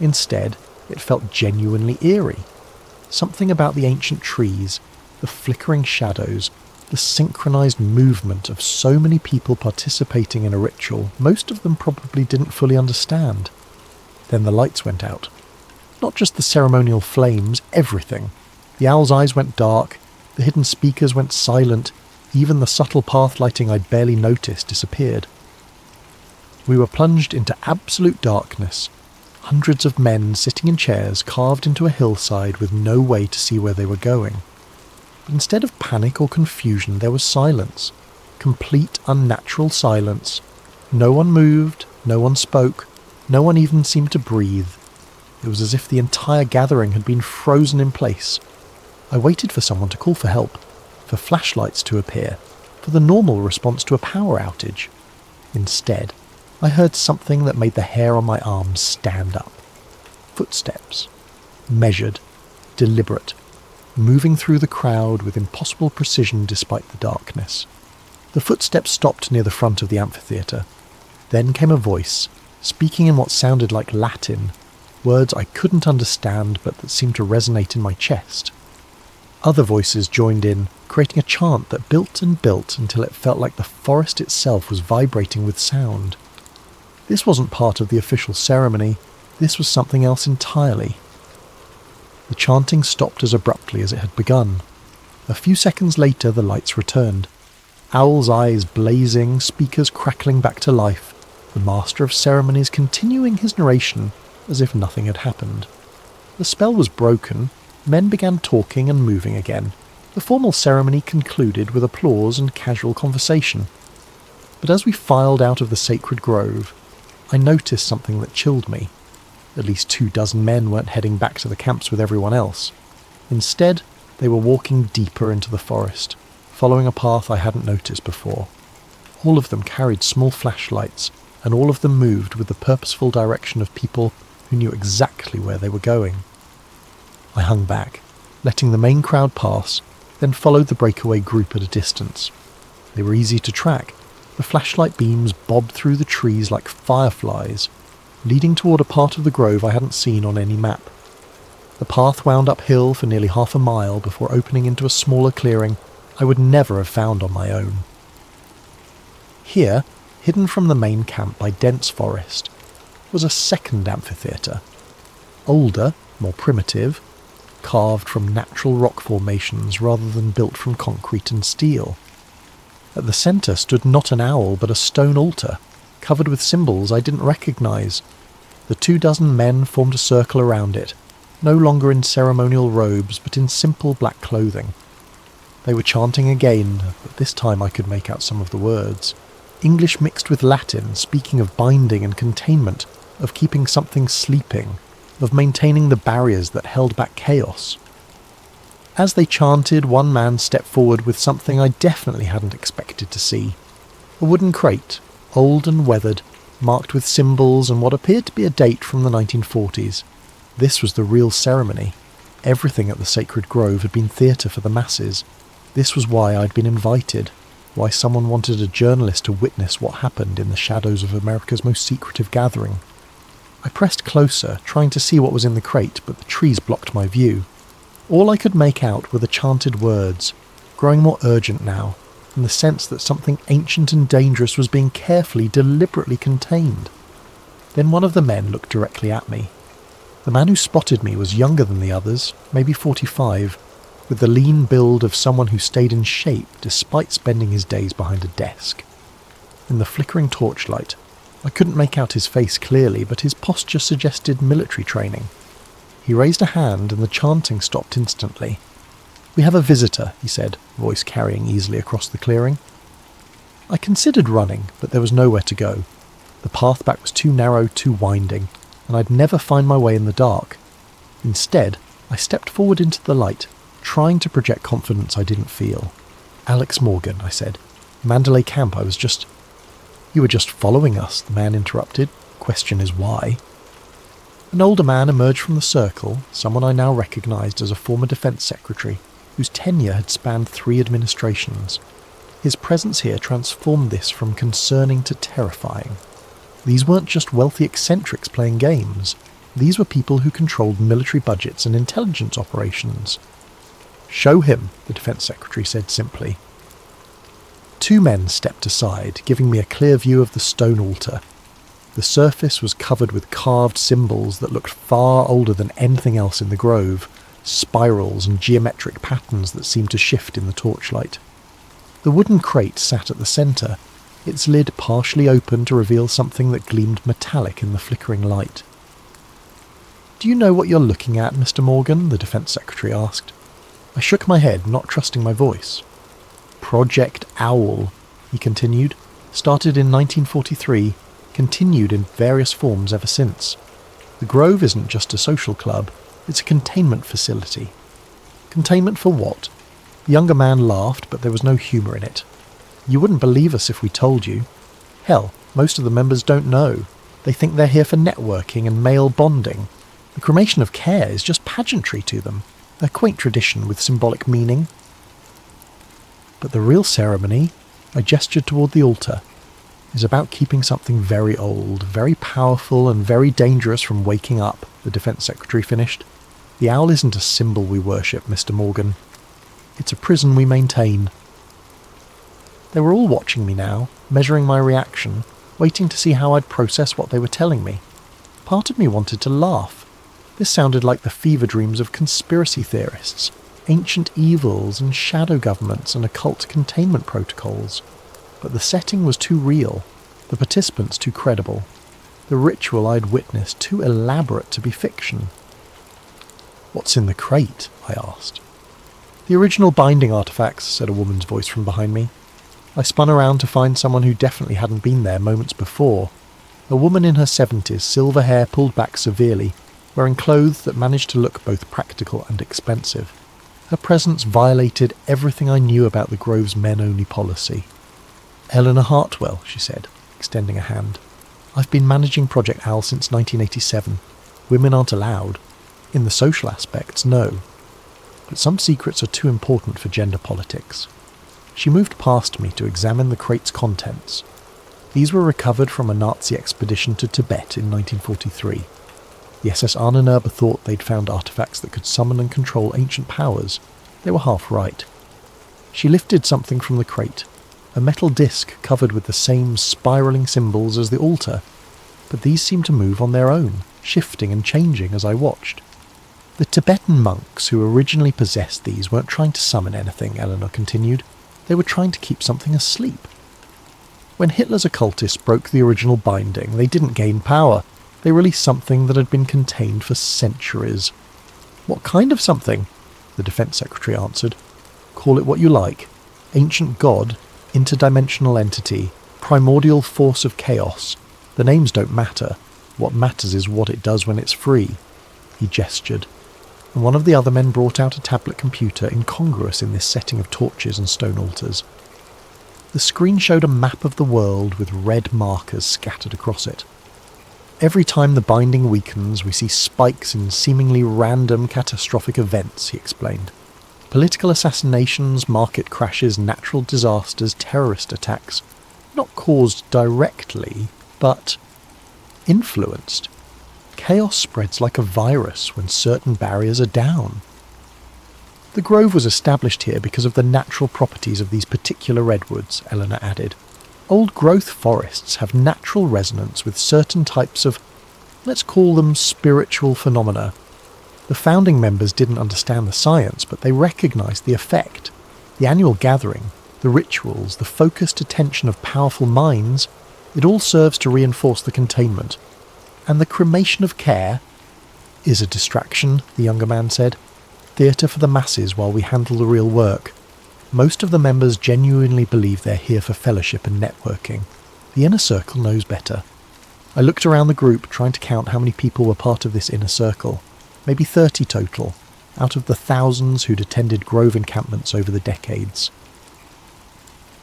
Instead, it felt genuinely eerie. Something about the ancient trees, the flickering shadows, the synchronized movement of so many people participating in a ritual most of them probably didn't fully understand. Then the lights went out. Not just the ceremonial flames, everything. The owl's eyes went dark, the hidden speakers went silent, even the subtle path lighting I'd barely noticed disappeared. We were plunged into absolute darkness, hundreds of men sitting in chairs carved into a hillside with no way to see where they were going. But instead of panic or confusion, there was silence. Complete unnatural silence. No one moved, no one spoke, no one even seemed to breathe. It was as if the entire gathering had been frozen in place. I waited for someone to call for help, for flashlights to appear, for the normal response to a power outage. Instead, I heard something that made the hair on my arms stand up. Footsteps. Measured, deliberate, moving through the crowd with impossible precision despite the darkness. The footsteps stopped near the front of the amphitheatre. Then came a voice, speaking in what sounded like Latin, words I couldn't understand but that seemed to resonate in my chest. Other voices joined in, creating a chant that built and built until it felt like the forest itself was vibrating with sound. This wasn't part of the official ceremony, this was something else entirely. The chanting stopped as abruptly as it had begun. A few seconds later the lights returned. Owl's eyes blazing, speakers crackling back to life, the master of ceremonies continuing his narration as if nothing had happened. The spell was broken, men began talking and moving again. The formal ceremony concluded with applause and casual conversation. But as we filed out of the sacred grove, I noticed something that chilled me. At least 24 men weren't heading back to the camps with everyone else. Instead, they were walking deeper into the forest, following a path I hadn't noticed before. All of them carried small flashlights, and all of them moved with the purposeful direction of people who knew exactly where they were going. I hung back, letting the main crowd pass, then followed the breakaway group at a distance. They were easy to track. The flashlight beams bobbed through the trees like fireflies, leading toward a part of the grove I hadn't seen on any map. The path wound uphill for nearly half a mile before opening into a smaller clearing I would never have found on my own. Here, hidden from the main camp by dense forest, was a second amphitheatre. Older, more primitive, carved from natural rock formations rather than built from concrete and steel. At the centre stood not an owl but a stone altar, covered with symbols I didn't recognise. The 24 men formed a circle around it, no longer in ceremonial robes but in simple black clothing. They were chanting again, but this time I could make out some of the words. English mixed with Latin, speaking of binding and containment, of keeping something sleeping, of maintaining the barriers that held back chaos. As they chanted, one man stepped forward with something I definitely hadn't expected to see. A wooden crate, old and weathered, marked with symbols and what appeared to be a date from the 1940s. This was the real ceremony. Everything at the sacred grove had been theatre for the masses. This was why I'd been invited, why someone wanted a journalist to witness what happened in the shadows of America's most secretive gathering. I pressed closer, trying to see what was in the crate, but the trees blocked my view. All I could make out were the chanted words, growing more urgent now, in the sense that something ancient and dangerous was being carefully, deliberately contained. Then one of the men looked directly at me. The man who spotted me was younger than the others, maybe 45, with the lean build of someone who stayed in shape despite spending his days behind a desk. In the flickering torchlight, I couldn't make out his face clearly, but his posture suggested military training. He raised a hand and the chanting stopped instantly. "We have a visitor," he said, voice carrying easily across the clearing. I considered running, but there was nowhere to go. The path back was too narrow, too winding, and I'd never find my way in the dark. Instead, I stepped forward into the light, trying to project confidence I didn't feel. "Alex Morgan," I said. "Mandalay Camp, I was just—" "You were just following us," the man interrupted. "Question is why?" An older man emerged from the circle, someone I now recognised as a former defence secretary, whose tenure had spanned 3 administrations. His presence here transformed this from concerning to terrifying. These weren't just wealthy eccentrics playing games. These were people who controlled military budgets and intelligence operations. "Show him," the defence secretary said simply. 2 men stepped aside, giving me a clear view of the stone altar. The surface was covered with carved symbols that looked far older than anything else in the grove, spirals and geometric patterns that seemed to shift in the torchlight. The wooden crate sat at the centre, its lid partially open to reveal something that gleamed metallic in the flickering light. "Do you know what you're looking at, Mr. Morgan?" the defence secretary asked. I shook my head, not trusting my voice. "Project Owl," he continued, "started in 1943, continued in various forms ever since. The Grove isn't just a social club, it's a containment facility." "Containment for what?" The younger man laughed, but there was no humour in it. "You wouldn't believe us if we told you. Hell, most of the members don't know. They think they're here for networking and male bonding. The cremation of care is just pageantry to them, a quaint tradition with symbolic meaning. But the real ceremony," I gestured toward the altar, "is about keeping something very old, very powerful and very dangerous from waking up," the defence secretary finished. "The owl isn't a symbol we worship, Mr. Morgan. It's a prison we maintain." They were all watching me now, measuring my reaction, waiting to see how I'd process what they were telling me. Part of me wanted to laugh. This sounded like the fever dreams of conspiracy theorists, ancient evils and shadow governments and occult containment protocols. But the setting was too real, the participants too credible, the ritual I'd witnessed too elaborate to be fiction. "What's in the crate?" I asked. "The original binding artifacts," said a woman's voice from behind me. I spun around to find someone who definitely hadn't been there moments before. A woman in her 70s, silver hair pulled back severely, wearing clothes that managed to look both practical and expensive. Her presence violated everything I knew about the Grove's men-only policy. "Eleanor Hartwell," she said, extending a hand. "I've been managing Project Owl since 1987. Women aren't allowed. In the social aspects, no. But some secrets are too important for gender politics." She moved past me to examine the crate's contents. These were recovered from a Nazi expedition to Tibet in 1943. The SS Ahnenerbe thought they'd found artifacts that could summon and control ancient powers. They were half right. She lifted something from the crate, a metal disc covered with the same spiralling symbols as the altar, but these seemed to move on their own, shifting and changing as I watched. "The Tibetan monks who originally possessed these weren't trying to summon anything," Eleanor continued. "They were trying to keep something asleep. When Hitler's occultists broke the original binding, they didn't gain power. They released something that had been contained for centuries." "What kind of something?" the defence secretary answered. "Call it what you like. Ancient god, interdimensional entity, primordial force of chaos. The names don't matter. What matters is what it does when it's free." He gestured, and one of the other men brought out a tablet computer incongruous in this setting of torches and stone altars. The screen showed a map of the world with red markers scattered across it. "Every time the binding weakens, we see spikes in seemingly random catastrophic events," he explained. "Political assassinations, market crashes, natural disasters, terrorist attacks. Not caused directly, but influenced. Chaos spreads like a virus when certain barriers are down. The Grove was established here because of the natural properties of these particular redwoods," Eleanor added. "Old growth forests have natural resonance with certain types of, let's call them spiritual phenomena. The founding members didn't understand the science, but they recognized the effect. The annual gathering, the rituals, the focused attention of powerful minds, it all serves to reinforce the containment. And the cremation of care is a distraction, the younger man said. Theatre for the masses while we handle the real work. Most of the members genuinely believe they're here for fellowship and networking. The inner circle knows better. I looked around the group, trying to count how many people were part of this inner circle. Maybe 30 total, out of the thousands who'd attended Grove encampments over the decades.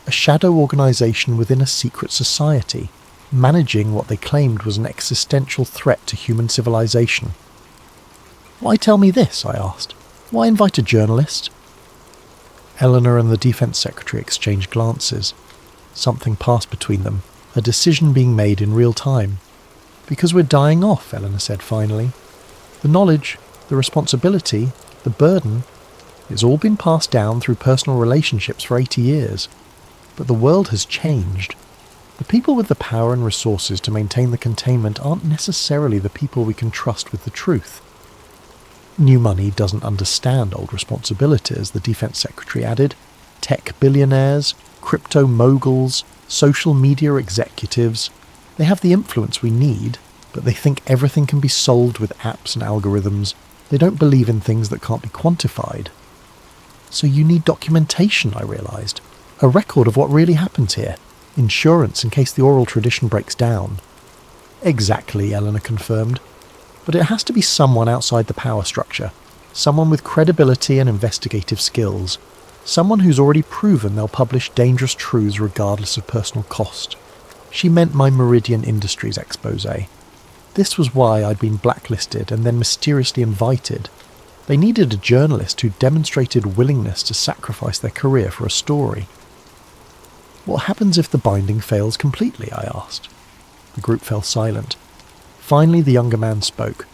A shadow organisation within a secret society, managing what they claimed was an existential threat to human civilization. Why tell me this? I asked. Why invite a journalist? Eleanor and the Defence Secretary exchanged glances. Something passed between them, a decision being made in real time. Because we're dying off, Eleanor said finally. The knowledge, the responsibility, the burden, it's all been passed down through personal relationships for 80 years. But the world has changed. The people with the power and resources to maintain the containment aren't necessarily the people we can trust with the truth. New money doesn't understand old responsibilities, the Defence Secretary added. Tech billionaires, crypto moguls, social media executives, they have the influence we need, but they think everything can be solved with apps and algorithms. They don't believe in things that can't be quantified. So you need documentation, I realised. A record of what really happens here. Insurance in case the oral tradition breaks down. Exactly, Eleanor confirmed. But it has to be someone outside the power structure. Someone with credibility and investigative skills. Someone who's already proven they'll publish dangerous truths regardless of personal cost. She meant my Meridian Industries exposé. This was why I'd been blacklisted and then mysteriously invited. They needed a journalist who demonstrated willingness to sacrifice their career for a story. What happens if the binding fails completely? I asked. The group fell silent. Finally, the younger man spoke.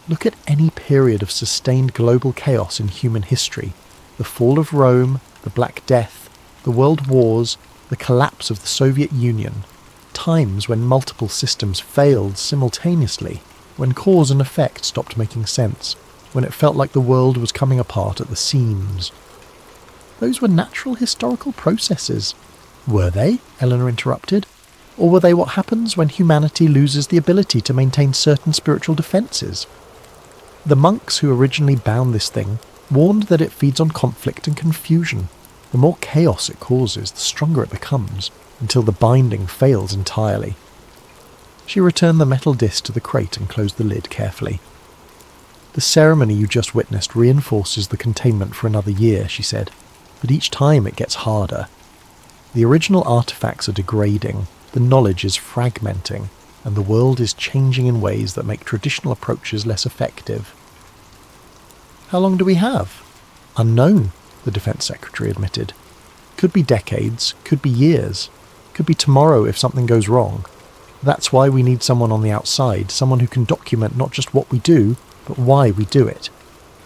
Look at any period of sustained global chaos in human history. The fall of Rome, the Black Death, the World Wars, the collapse of the Soviet Union. Times when multiple systems failed simultaneously, when cause and effect stopped making sense, when it felt like the world was coming apart at the seams. Those were natural historical processes. Were they? Eleanor interrupted. Or were they what happens when humanity loses the ability to maintain certain spiritual defences? The monks who originally bound this thing warned that it feeds on conflict and confusion. The more chaos it causes, the stronger it becomes, until the binding fails entirely. She returned the metal disc to the crate and closed the lid carefully. The ceremony you just witnessed reinforces the containment for another year, she said, but each time it gets harder. The original artifacts are degrading, the knowledge is fragmenting, and the world is changing in ways that make traditional approaches less effective. How long do we have? Unknown, the Defence Secretary admitted. Could be decades, could be years, could be tomorrow if something goes wrong. That's why we need someone on the outside, someone who can document not just what we do, but why we do it.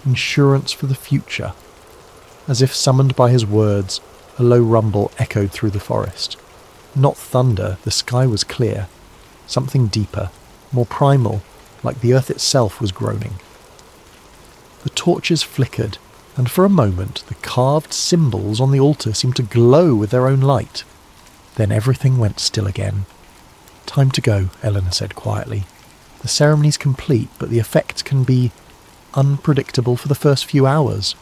Insurance for the future. As if summoned by his words, a low rumble echoed through the forest. Not thunder, the sky was clear. Something deeper, more primal, like the earth itself was groaning. The torches flickered, and for a moment the carved symbols on the altar seemed to glow with their own light. Then everything went still again. Time to go, Eleanor said quietly. The ceremony's complete, but the effect can be unpredictable for the first few hours.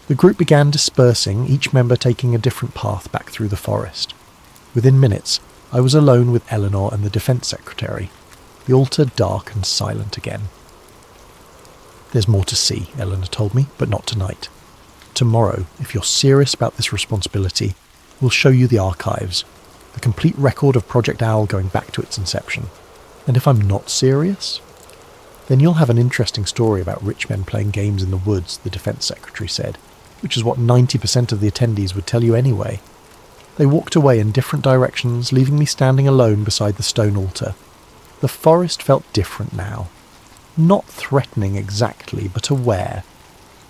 The group began dispersing, each member taking a different path back through the forest. Within minutes, I was alone with Eleanor and the Defence Secretary, the altar dark and silent again. There's more to see, Eleanor told me, but not tonight. Tomorrow, if you're serious about this responsibility, we'll show you the archives, the complete record of Project Owl going back to its inception. And if I'm not serious, then you'll have an interesting story about rich men playing games in the woods, the Defence Secretary said, which is what 90% of the attendees would tell you anyway. They walked away in different directions, leaving me standing alone beside the stone altar. The forest felt different now. Not threatening exactly, but aware,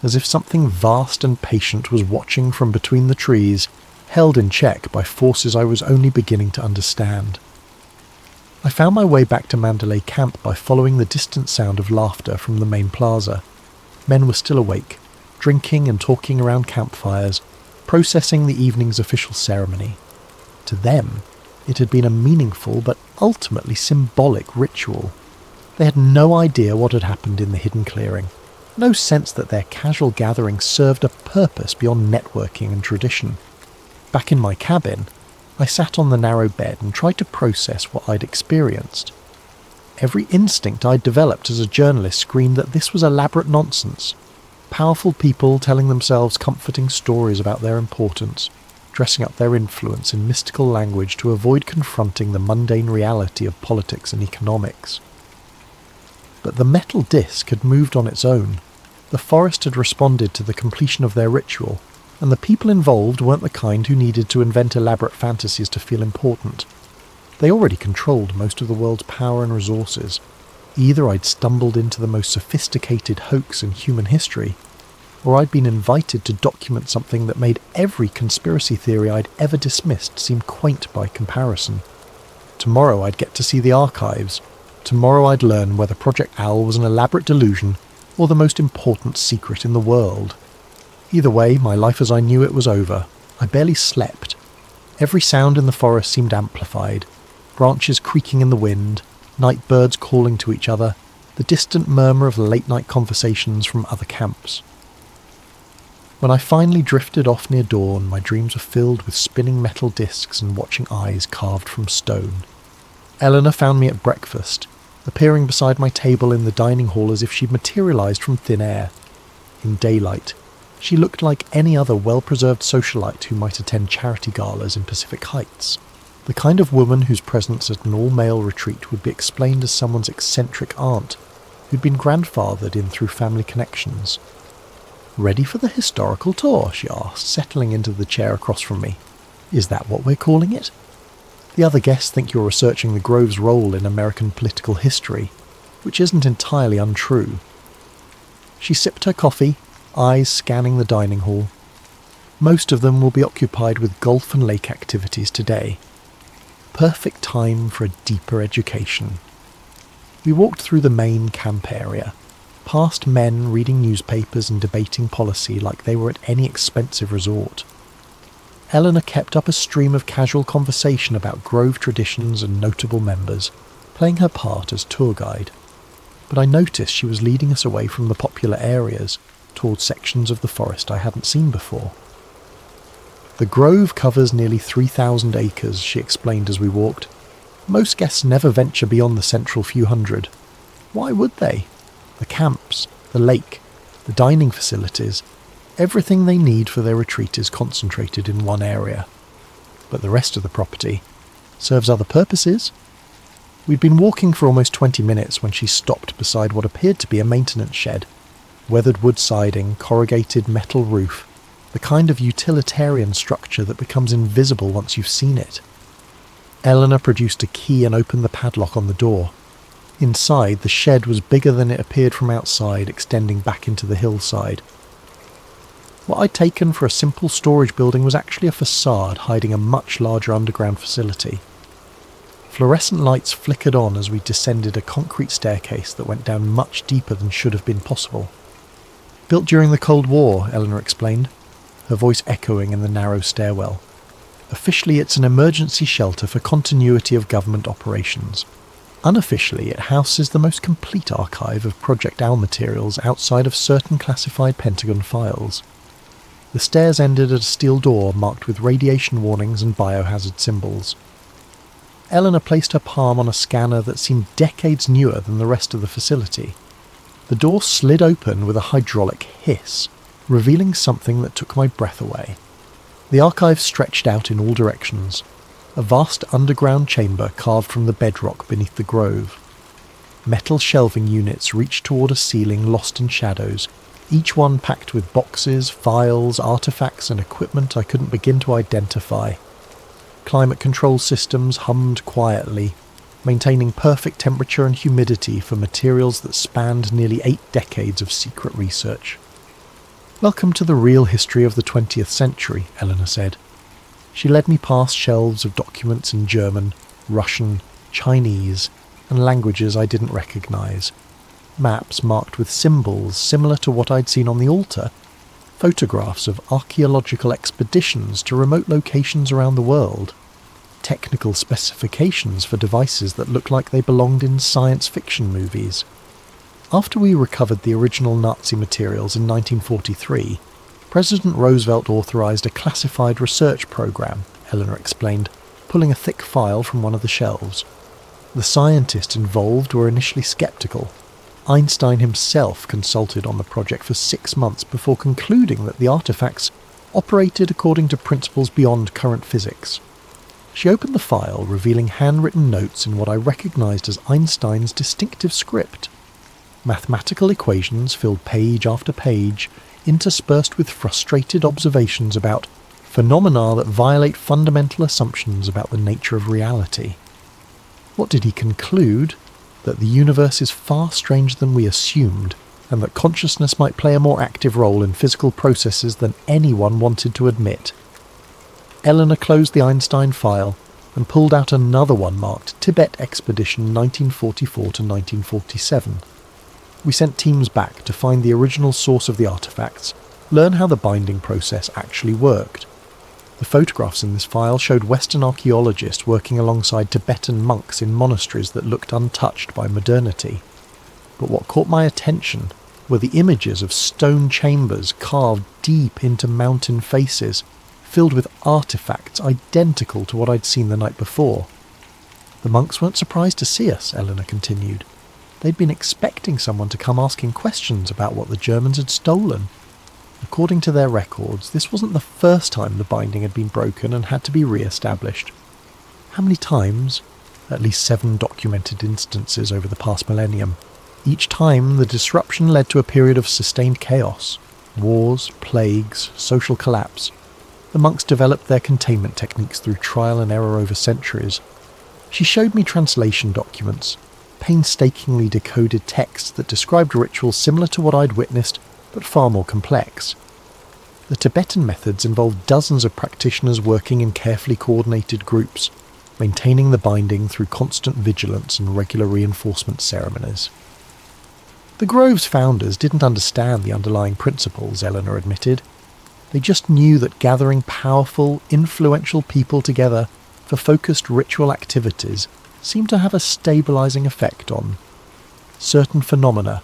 as if something vast and patient was watching from between the trees, held in check by forces I was only beginning to understand. I found my way back to Mandalay Camp by following the distant sound of laughter from the main plaza. Men were still awake, drinking and talking around campfires, processing the evening's official ceremony. To them, it had been a meaningful but ultimately symbolic ritual. They had no idea what had happened in the hidden clearing, no sense that their casual gathering served a purpose beyond networking and tradition. Back in my cabin, I sat on the narrow bed and tried to process what I'd experienced. Every instinct I'd developed as a journalist screamed that this was elaborate nonsense. Powerful people telling themselves comforting stories about their importance, dressing up their influence in mystical language to avoid confronting the mundane reality of politics and economics. But the metal disc had moved on its own. The forest had responded to the completion of their ritual, and the people involved weren't the kind who needed to invent elaborate fantasies to feel important. They already controlled most of the world's power and resources. Either I'd stumbled into the most sophisticated hoax in human history, or I'd been invited to document something that made every conspiracy theory I'd ever dismissed seem quaint by comparison. Tomorrow I'd get to see the archives. Tomorrow I'd learn whether Project Owl was an elaborate delusion or the most important secret in the world. Either way, my life as I knew it was over. I barely slept. Every sound in the forest seemed amplified. Branches creaking in the wind, night birds calling to each other, the distant murmur of late-night conversations from other camps. When I finally drifted off near dawn, my dreams were filled with spinning metal discs and watching eyes carved from stone. Eleanor found me at breakfast, appearing beside my table in the dining hall as if she'd materialised from thin air. In daylight, she looked like any other well-preserved socialite who might attend charity galas in Pacific Heights. The kind of woman whose presence at an all-male retreat would be explained as someone's eccentric aunt, who'd been grandfathered in through family connections. "Ready for the historical tour?" she asked, settling into the chair across from me. "Is that what we're calling it? The other guests think you're researching the Grove's role in American political history, which isn't entirely untrue." She sipped her coffee, eyes scanning the dining hall. "Most of them will be occupied with golf and lake activities today. Perfect time for a deeper education." We walked through the main camp area, past men reading newspapers and debating policy like they were at any expensive resort. Eleanor kept up a stream of casual conversation about Grove traditions and notable members, playing her part as tour guide. But I noticed she was leading us away from the popular areas, towards sections of the forest I hadn't seen before. "The Grove covers nearly 3,000 acres, she explained as we walked. "Most guests never venture beyond the central few hundred. Why would they? The camps, the lake, the dining facilities, everything they need for their retreat is concentrated in one area. But the rest of the property serves other purposes." We'd been walking for almost 20 minutes when she stopped beside what appeared to be a maintenance shed. Weathered wood siding, corrugated metal roof, the kind of utilitarian structure that becomes invisible once you've seen it. Eleanor produced a key and opened the padlock on the door. Inside, the shed was bigger than it appeared from outside, extending back into the hillside. What I'd taken for a simple storage building was actually a facade hiding a much larger underground facility. Fluorescent lights flickered on as we descended a concrete staircase that went down much deeper than should have been possible. "Built during the Cold War," Eleanor explained, her voice echoing in the narrow stairwell. "Officially, it's an emergency shelter for continuity of government operations. Unofficially, it houses the most complete archive of Project Owl materials outside of certain classified Pentagon files." The stairs ended at a steel door marked with radiation warnings and biohazard symbols. Eleanor placed her palm on a scanner that seemed decades newer than the rest of the facility. The door slid open with a hydraulic hiss, revealing something that took my breath away. The archive stretched out in all directions, a vast underground chamber carved from the bedrock beneath the grove. Metal shelving units reached toward a ceiling lost in shadows, each one packed with boxes, files, artifacts and equipment I couldn't begin to identify. Climate control systems hummed quietly, maintaining perfect temperature and humidity for materials that spanned nearly 8 decades of secret research. "Welcome to the real history of the 20th century, Eleanor said. She led me past shelves of documents in German, Russian, Chinese, and languages I didn't recognise. Maps marked with symbols similar to what I'd seen on the altar. Photographs of archaeological expeditions to remote locations around the world. Technical specifications for devices that looked like they belonged in science fiction movies. After we recovered the original Nazi materials in 1943, President Roosevelt authorised a classified research program, Eleanor explained, pulling a thick file from one of the shelves. The scientists involved were initially sceptical. Einstein himself consulted on the project for 6 months before concluding that the artefacts operated according to principles beyond current physics. She opened the file, revealing handwritten notes in what I recognised as Einstein's distinctive script. Mathematical equations filled page after page, interspersed with frustrated observations about phenomena that violate fundamental assumptions about the nature of reality. What did he conclude? That the universe is far stranger than we assumed, and that consciousness might play a more active role in physical processes than anyone wanted to admit. Eleanor closed the Einstein file and pulled out another one marked Tibet Expedition 1944 to 1947. We sent teams back to find the original source of the artefacts, learn how the binding process actually worked. The photographs in this file showed Western archaeologists working alongside Tibetan monks in monasteries that looked untouched by modernity. But what caught my attention were the images of stone chambers carved deep into mountain faces, filled with artefacts identical to what I'd seen the night before. The monks weren't surprised to see us, Eleanor continued. They'd been expecting someone to come asking questions about what the Germans had stolen. According to their records, this wasn't the first time the binding had been broken and had to be re-established. How many times? At least 7 documented instances over the past millennium. Each time, the disruption led to a period of sustained chaos. Wars, plagues, social collapse. The monks developed their containment techniques through trial and error over centuries. She showed me translation documents, painstakingly decoded texts that described rituals similar to what I'd witnessed, but far more complex. The Tibetan methods involved dozens of practitioners working in carefully coordinated groups, maintaining the binding through constant vigilance and regular reinforcement ceremonies. The Grove's founders didn't understand the underlying principles, Eleanor admitted. They just knew that gathering powerful, influential people together for focused ritual activities seemed to have a stabilising effect on certain phenomena.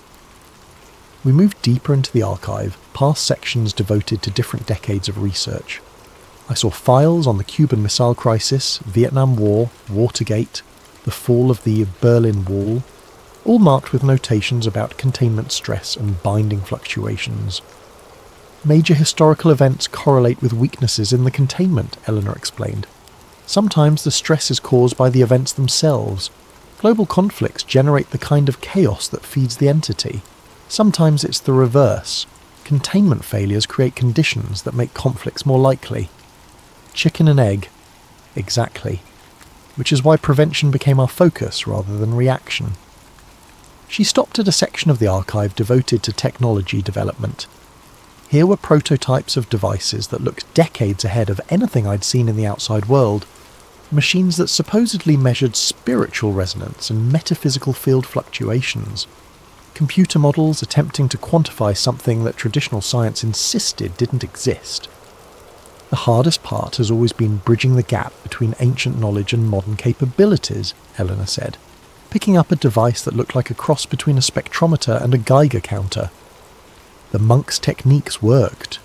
We moved deeper into the archive, past sections devoted to different decades of research. I saw files on the Cuban Missile Crisis, Vietnam War, Watergate, the fall of the Berlin Wall, all marked with notations about containment stress and binding fluctuations. Major historical events correlate with weaknesses in the containment, Eleanor explained. Sometimes the stress is caused by the events themselves. Global conflicts generate the kind of chaos that feeds the entity. Sometimes it's the reverse. Containment failures create conditions that make conflicts more likely. Chicken and egg. Exactly. Which is why prevention became our focus rather than reaction. She stopped at a section of the archive devoted to technology development. Here were prototypes of devices that looked decades ahead of anything I'd seen in the outside world. Machines that supposedly measured spiritual resonance and metaphysical field fluctuations. Computer models attempting to quantify something that traditional science insisted didn't exist. The hardest part has always been bridging the gap between ancient knowledge and modern capabilities, Eleanor said, picking up a device that looked like a cross between a spectrometer and a Geiger counter. The monks' techniques worked,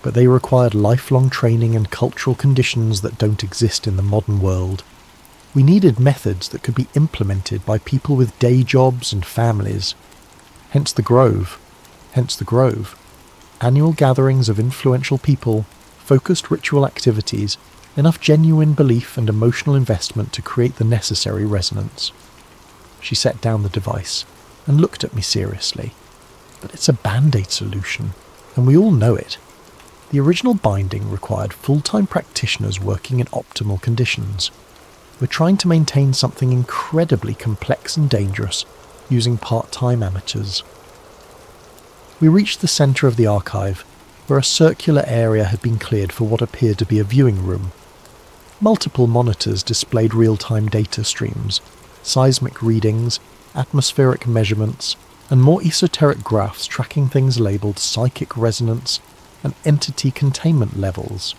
but they required lifelong training and cultural conditions that don't exist in the modern world. We needed methods that could be implemented by people with day jobs and families. Hence the Grove. Annual gatherings of influential people, focused ritual activities, enough genuine belief and emotional investment to create the necessary resonance. She set down the device and looked at me seriously. But it's a band-aid solution, and we all know it. The original binding required full-time practitioners working in optimal conditions. We're trying to maintain something incredibly complex and dangerous using part-time amateurs. We reached the centre of the archive, where a circular area had been cleared for what appeared to be a viewing room. Multiple monitors displayed real-time data streams, seismic readings, atmospheric measurements, and more esoteric graphs tracking things labelled psychic resonance and entity containment levels.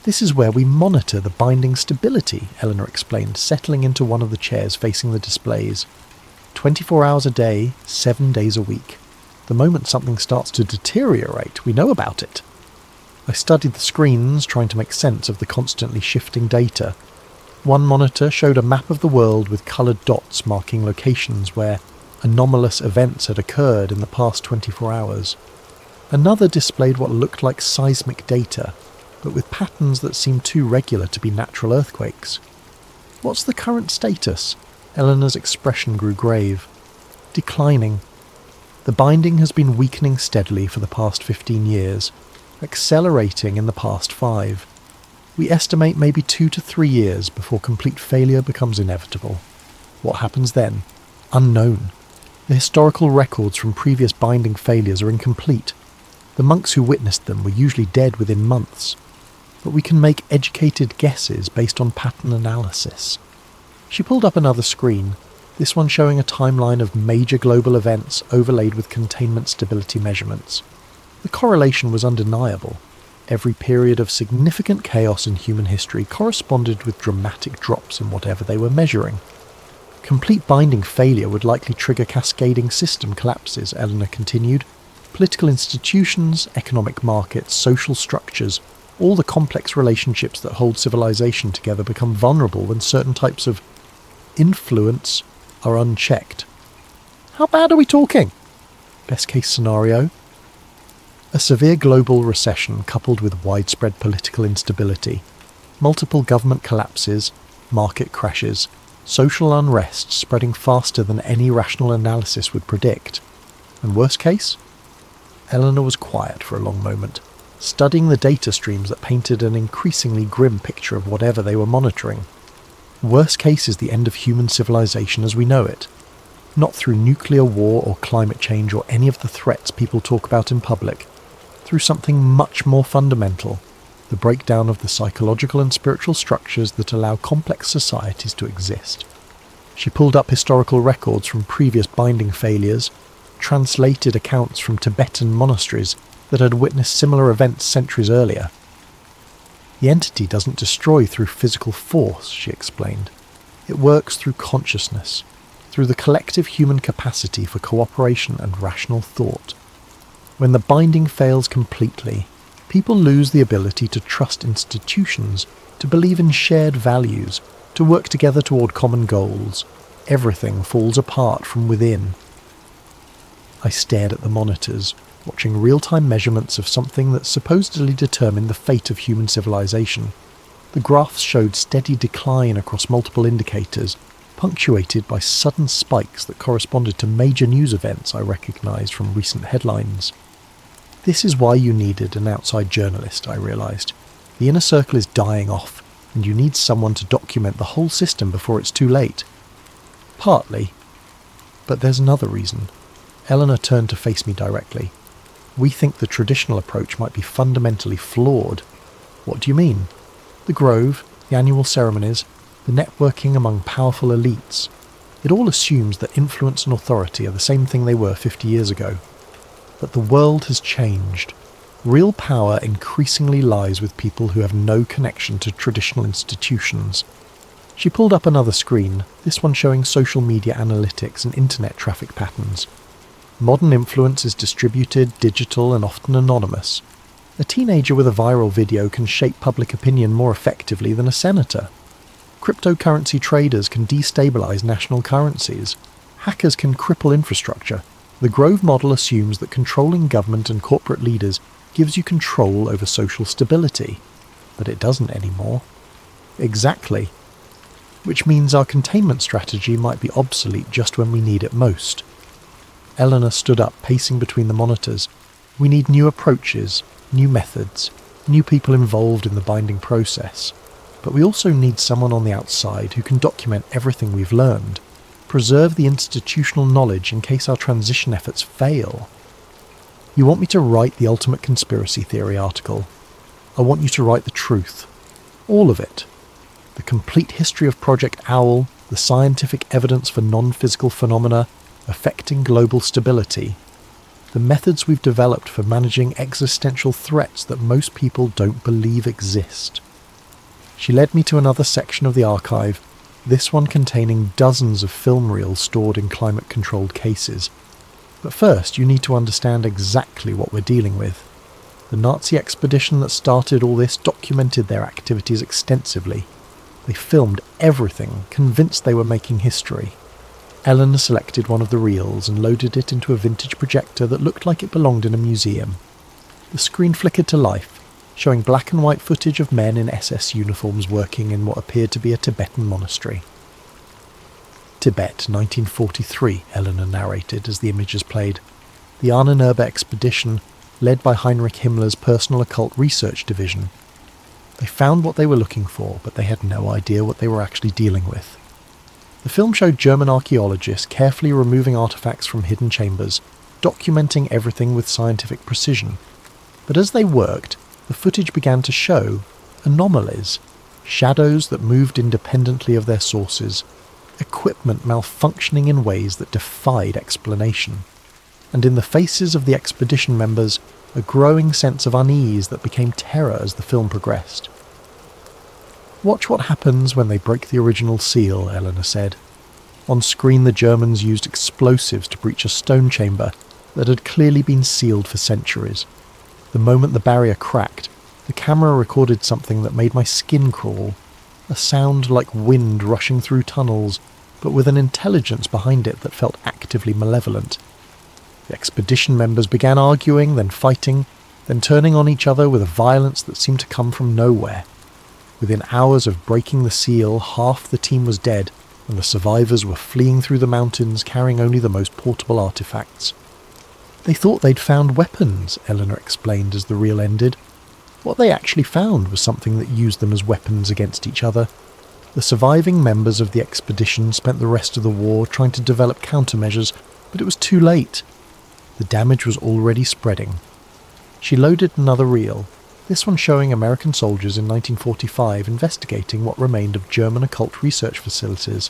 This is where we monitor the binding stability, Eleanor explained, settling into one of the chairs facing the displays. 24 hours a day, 7 days a week. The moment something starts to deteriorate, we know about it. I studied the screens, trying to make sense of the constantly shifting data. One monitor showed a map of the world with coloured dots marking locations where anomalous events had occurred in the past 24 hours. Another displayed what looked like seismic data, but with patterns that seemed too regular to be natural earthquakes. What's the current status? Eleanor's expression grew grave. Declining. The binding has been weakening steadily for the past 15 years, accelerating in the past 5. We estimate maybe 2 to 3 years before complete failure becomes inevitable. What happens then? Unknown. The historical records from previous binding failures are incomplete. The monks who witnessed them were usually dead within months. But we can make educated guesses based on pattern analysis. She pulled up another screen, this one showing a timeline of major global events overlaid with containment stability measurements. The correlation was undeniable. Every period of significant chaos in human history corresponded with dramatic drops in whatever they were measuring. Complete binding failure would likely trigger cascading system collapses, Eleanor continued. Political institutions, economic markets, social structures, all the complex relationships that hold civilization together become vulnerable when certain types of influence are unchecked. How bad are we talking? Best case scenario? A severe global recession coupled with widespread political instability, multiple government collapses, market crashes, social unrest spreading faster than any rational analysis would predict. And worst case? Eleanor was quiet for a long moment, studying the data streams that painted an increasingly grim picture of whatever they were monitoring. Worst case is the end of human civilization as we know it, not through nuclear war or climate change or any of the threats people talk about in public, through something much more fundamental, the breakdown of the psychological and spiritual structures that allow complex societies to exist. She pulled up historical records from previous binding failures, translated accounts from Tibetan monasteries that had witnessed similar events centuries earlier. The entity doesn't destroy through physical force, she explained. It works through consciousness, through the collective human capacity for cooperation and rational thought. When the binding fails completely, people lose the ability to trust institutions, to believe in shared values, to work together toward common goals. Everything falls apart from within. I stared at the monitors, watching real-time measurements of something that supposedly determined the fate of human civilization. The graphs showed steady decline across multiple indicators, punctuated by sudden spikes that corresponded to major news events I recognized from recent headlines. This is why you needed an outside journalist, I realized. The inner circle is dying off, and you need someone to document the whole system before it's too late. Partly. But there's another reason. Eleanor turned to face me directly. We think the traditional approach might be fundamentally flawed. What do you mean? The grove, the annual ceremonies, the networking among powerful elites. It all assumes that influence and authority are the same thing they were 50 years ago. But the world has changed. Real power increasingly lies with people who have no connection to traditional institutions. She pulled up another screen, this one showing social media analytics and internet traffic patterns. Modern influence is distributed, digital, and often anonymous. A teenager with a viral video can shape public opinion more effectively than a senator. Cryptocurrency traders can destabilize national currencies. Hackers can cripple infrastructure. The Grove model assumes that controlling government and corporate leaders gives you control over social stability. But it doesn't anymore. Exactly. Which means our containment strategy might be obsolete just when we need it most. Eleanor stood up, pacing between the monitors. We need new approaches, new methods, new people involved in the binding process. But we also need someone on the outside who can document everything we've learned, preserve the institutional knowledge in case our transition efforts fail. You want me to write the ultimate conspiracy theory article. I want you to write the truth. All of it. The complete history of Project Owl, the scientific evidence for non-physical phenomena affecting global stability, the methods we've developed for managing existential threats that most people don't believe exist. She led me to another section of the archive, this one containing dozens of film reels stored in climate-controlled cases. But first, you need to understand exactly what we're dealing with. The Nazi expedition that started all this documented their activities extensively. They filmed everything, convinced they were making history. Eleanor selected one of the reels and loaded it into a vintage projector that looked like it belonged in a museum. The screen flickered to life, showing black and white footage of men in SS uniforms working in what appeared to be a Tibetan monastery. Tibet, 1943, Eleanor narrated as the images played. The Ahnenerbe expedition, led by Heinrich Himmler's personal occult research division. They found what they were looking for, but they had no idea what they were actually dealing with. The film showed German archaeologists carefully removing artifacts from hidden chambers, documenting everything with scientific precision. But as they worked, the footage began to show anomalies, shadows that moved independently of their sources, equipment malfunctioning in ways that defied explanation. And in the faces of the expedition members, a growing sense of unease that became terror as the film progressed. "Watch what happens when they break the original seal," Eleanor said. On screen, the Germans used explosives to breach a stone chamber that had clearly been sealed for centuries. The moment the barrier cracked, the camera recorded something that made my skin crawl. A sound like wind rushing through tunnels, but with an intelligence behind it that felt actively malevolent. The expedition members began arguing, then fighting, then turning on each other with a violence that seemed to come from nowhere. Within hours of breaking the seal, half the team was dead, and the survivors were fleeing through the mountains carrying only the most portable artifacts. "They thought they'd found weapons," Eleanor explained as the reel ended. What they actually found was something that used them as weapons against each other. The surviving members of the expedition spent the rest of the war trying to develop countermeasures, but it was too late. The damage was already spreading. She loaded another reel, this one showing American soldiers in 1945 investigating what remained of German occult research facilities.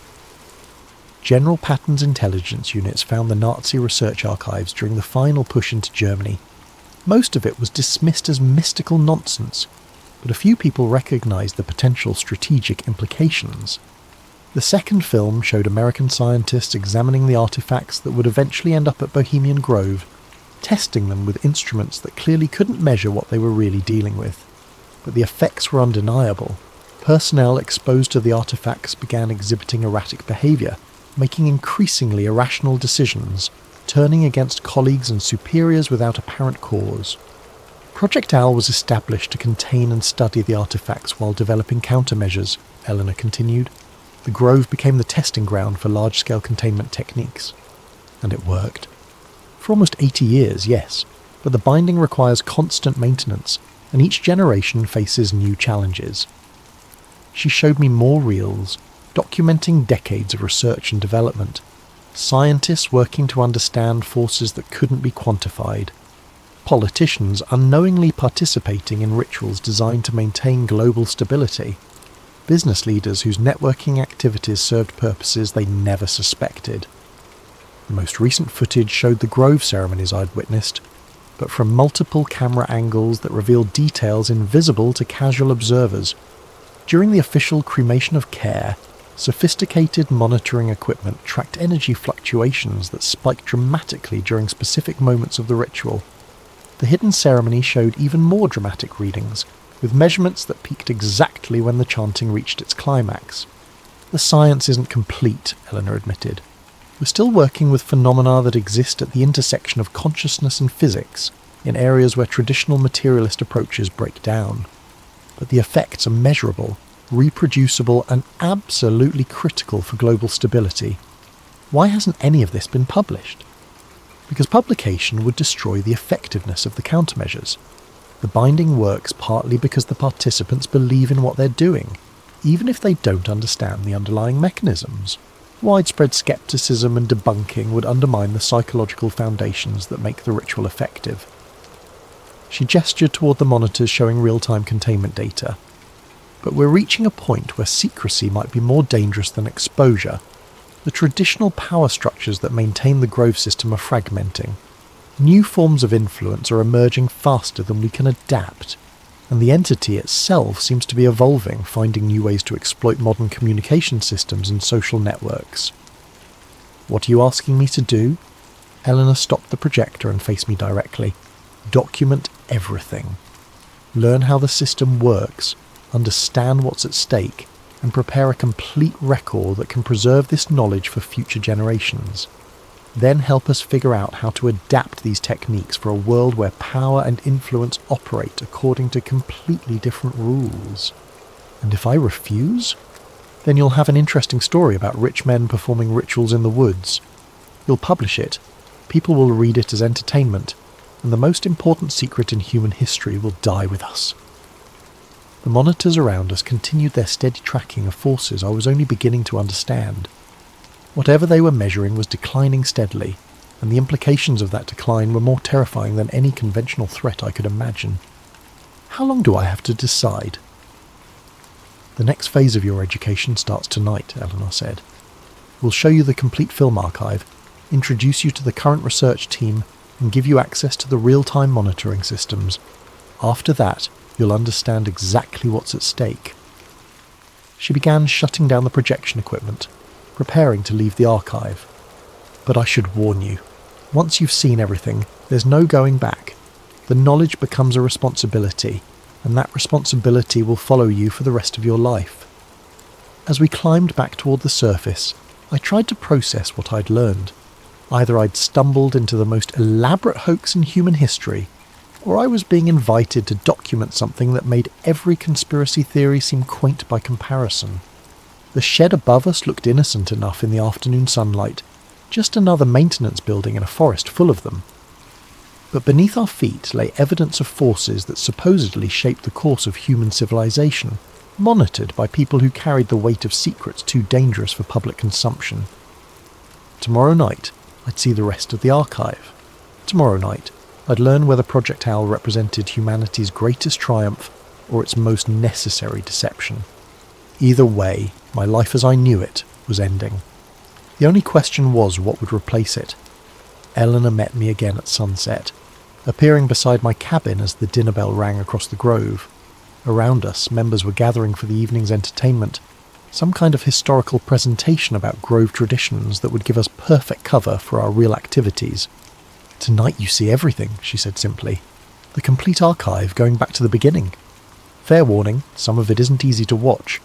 General Patton's intelligence units found the Nazi research archives during the final push into Germany. Most of it was dismissed as mystical nonsense, but a few people recognized the potential strategic implications. The second film showed American scientists examining the artifacts that would eventually end up at Bohemian Grove, testing them with instruments that clearly couldn't measure what they were really dealing with. But the effects were undeniable. Personnel exposed to the artifacts began exhibiting erratic behavior, making increasingly irrational decisions, turning against colleagues and superiors without apparent cause. Project Owl was established to contain and study the artifacts while developing countermeasures, Eleanor continued. The Grove became the testing ground for large-scale containment techniques. And it worked. For almost 80 years, yes, but the binding requires constant maintenance, and each generation faces new challenges. She showed me more reels, documenting decades of research and development, scientists working to understand forces that couldn't be quantified, politicians unknowingly participating in rituals designed to maintain global stability, business leaders whose networking activities served purposes they never suspected. The most recent footage showed the Grove ceremonies I'd witnessed, but from multiple camera angles that revealed details invisible to casual observers. During the official cremation of care, sophisticated monitoring equipment tracked energy fluctuations that spiked dramatically during specific moments of the ritual. The hidden ceremony showed even more dramatic readings, with measurements that peaked exactly when the chanting reached its climax. The science isn't complete, Eleanor admitted. We're still working with phenomena that exist at the intersection of consciousness and physics, in areas where traditional materialist approaches break down. But the effects are measurable, reproducible, and absolutely critical for global stability. Why hasn't any of this been published? Because publication would destroy the effectiveness of the countermeasures. The binding works partly because the participants believe in what they're doing, even if they don't understand the underlying mechanisms. Widespread skepticism and debunking would undermine the psychological foundations that make the ritual effective. She gestured toward the monitors showing real-time containment data. but we're reaching a point where secrecy might be more dangerous than exposure. The traditional power structures that maintain the Grove system are fragmenting. New forms of influence are emerging faster than we can adapt, and the entity itself seems to be evolving, finding new ways to exploit modern communication systems and social networks. What are you asking me to do? Eleanor stopped the projector and faced me directly. Document everything. Learn how the system works, understand what's at stake, and prepare a complete record that can preserve this knowledge for future generations. Then help us figure out how to adapt these techniques for a world where power and influence operate according to completely different rules. And if I refuse? Then you'll have an interesting story about rich men performing rituals in the woods. You'll publish it, people will read it as entertainment, and the most important secret in human history will die with us. The monitors around us continued their steady tracking of forces I was only beginning to understand. Whatever they were measuring was declining steadily, and the implications of that decline were more terrifying than any conventional threat I could imagine. How long do I have to decide? The next phase of your education starts tonight, Eleanor said. We'll show you the complete film archive, introduce you to the current research team, and give you access to the real-time monitoring systems. After that, you'll understand exactly what's at stake. She began shutting down the projection equipment, preparing to leave the archive. But I should warn you, once you've seen everything, there's no going back. The knowledge becomes a responsibility, and that responsibility will follow you for the rest of your life. As we climbed back toward the surface, I tried to process what I'd learned. Either I'd stumbled into the most elaborate hoax in human history, or I was being invited to document something that made every conspiracy theory seem quaint by comparison. The shed above us looked innocent enough in the afternoon sunlight, just another maintenance building in a forest full of them. But beneath our feet lay evidence of forces that supposedly shaped the course of human civilization, monitored by people who carried the weight of secrets too dangerous for public consumption. Tomorrow night, I'd see the rest of the archive. Tomorrow night, I'd learn whether Project Owl represented humanity's greatest triumph or its most necessary deception. Either way, my life as I knew it was ending. The only question was what would replace it. Eleanor met me again at sunset, appearing beside my cabin as the dinner bell rang across the grove. Around us, members were gathering for the evening's entertainment, some kind of historical presentation about Grove traditions that would give us perfect cover for our real activities. Tonight you see everything, she said simply. The complete archive going back to the beginning. Fair warning, some of it isn't easy to watch.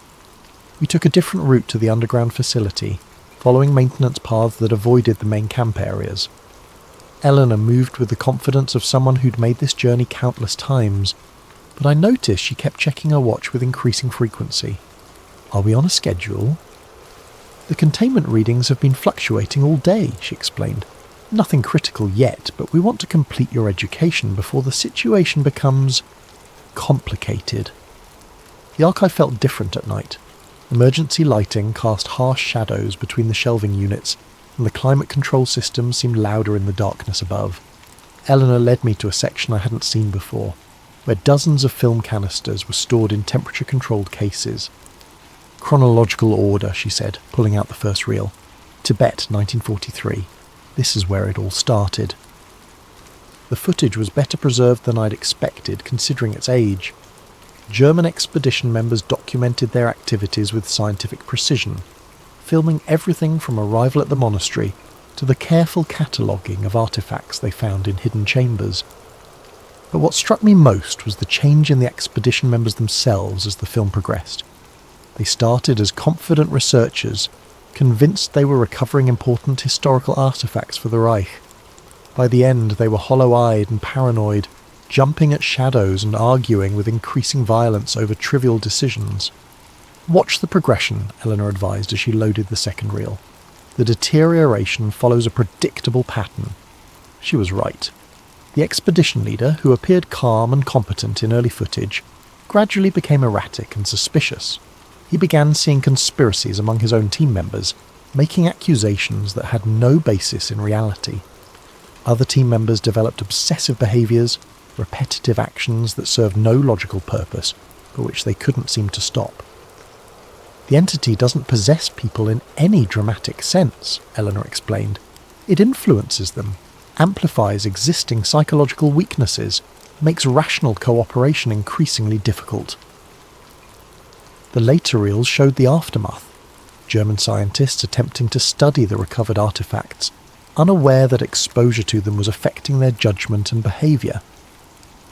We took a different route to the underground facility, following maintenance paths that avoided the main camp areas. Eleanor moved with the confidence of someone who'd made this journey countless times, but I noticed she kept checking her watch with increasing frequency. Are we on a schedule? The containment readings have been fluctuating all day, she explained. Nothing critical yet, but we want to complete your education before the situation becomes complicated. The archive felt different at night. Emergency lighting cast harsh shadows between the shelving units, and the climate control system seemed louder in the darkness above. Eleanor led me to a section I hadn't seen before, where dozens of film canisters were stored in temperature-controlled cases. Chronological order, she said, pulling out the first reel. Tibet, 1943. This is where it all started. The footage was better preserved than I'd expected, considering its age. German expedition members documented their activities with scientific precision, filming everything from arrival at the monastery to the careful cataloguing of artefacts they found in hidden chambers. But what struck me most was the change in the expedition members themselves as the film progressed. They started as confident researchers, convinced they were recovering important historical artefacts for the Reich. By the end, they were hollow-eyed and paranoid, jumping at shadows and arguing with increasing violence over trivial decisions. Watch the progression, Eleanor advised as she loaded the second reel. The deterioration follows a predictable pattern. She was right. The expedition leader, who appeared calm and competent in early footage, gradually became erratic and suspicious. He began seeing conspiracies among his own team members, making accusations that had no basis in reality. Other team members developed obsessive behaviours, repetitive actions that served no logical purpose, but which they couldn't seem to stop. The entity doesn't possess people in any dramatic sense, Eleanor explained. It influences them, amplifies existing psychological weaknesses, makes rational cooperation increasingly difficult. The later reels showed the aftermath. German scientists attempting to study the recovered artifacts, unaware that exposure to them was affecting their judgment and behaviour.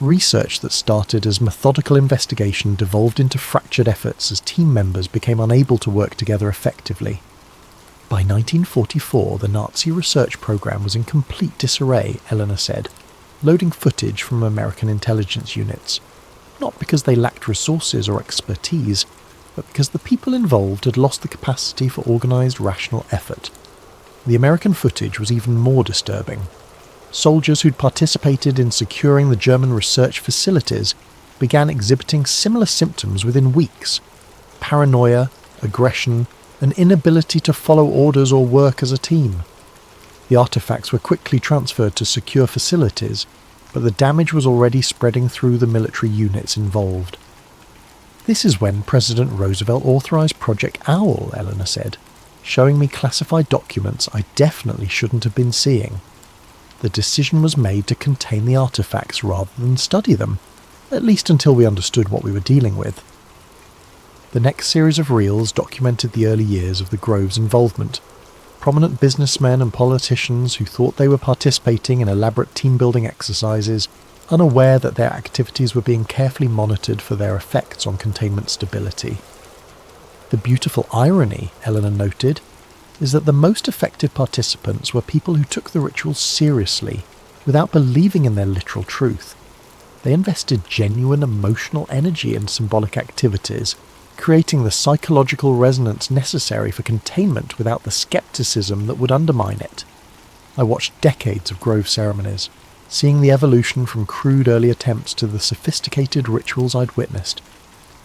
Research that started as methodical investigation devolved into fractured efforts as team members became unable to work together effectively. By 1944, the Nazi research program was in complete disarray, Eleanor said, loading footage from American intelligence units, not because they lacked resources or expertise, but because the people involved had lost the capacity for organised, rational effort. The American footage was even more disturbing. Soldiers who'd participated in securing the German research facilities began exhibiting similar symptoms within weeks: paranoia, aggression, an inability to follow orders or work as a team. The artifacts were quickly transferred to secure facilities, but the damage was already spreading through the military units involved. This is when President Roosevelt authorized Project Owl, Eleanor said, showing me classified documents I definitely shouldn't have been seeing. The decision was made to contain the artifacts rather than study them, at least until we understood what we were dealing with. The next series of reels documented the early years of the Grove's involvement. Prominent businessmen and politicians who thought they were participating in elaborate team-building exercises, unaware that their activities were being carefully monitored for their effects on containment stability. The beautiful irony, Eleanor noted, is that the most effective participants were people who took the rituals seriously, without believing in their literal truth. They invested genuine emotional energy in symbolic activities, creating the psychological resonance necessary for containment without the skepticism that would undermine it. I watched decades of Grove ceremonies, seeing the evolution from crude early attempts to the sophisticated rituals I'd witnessed.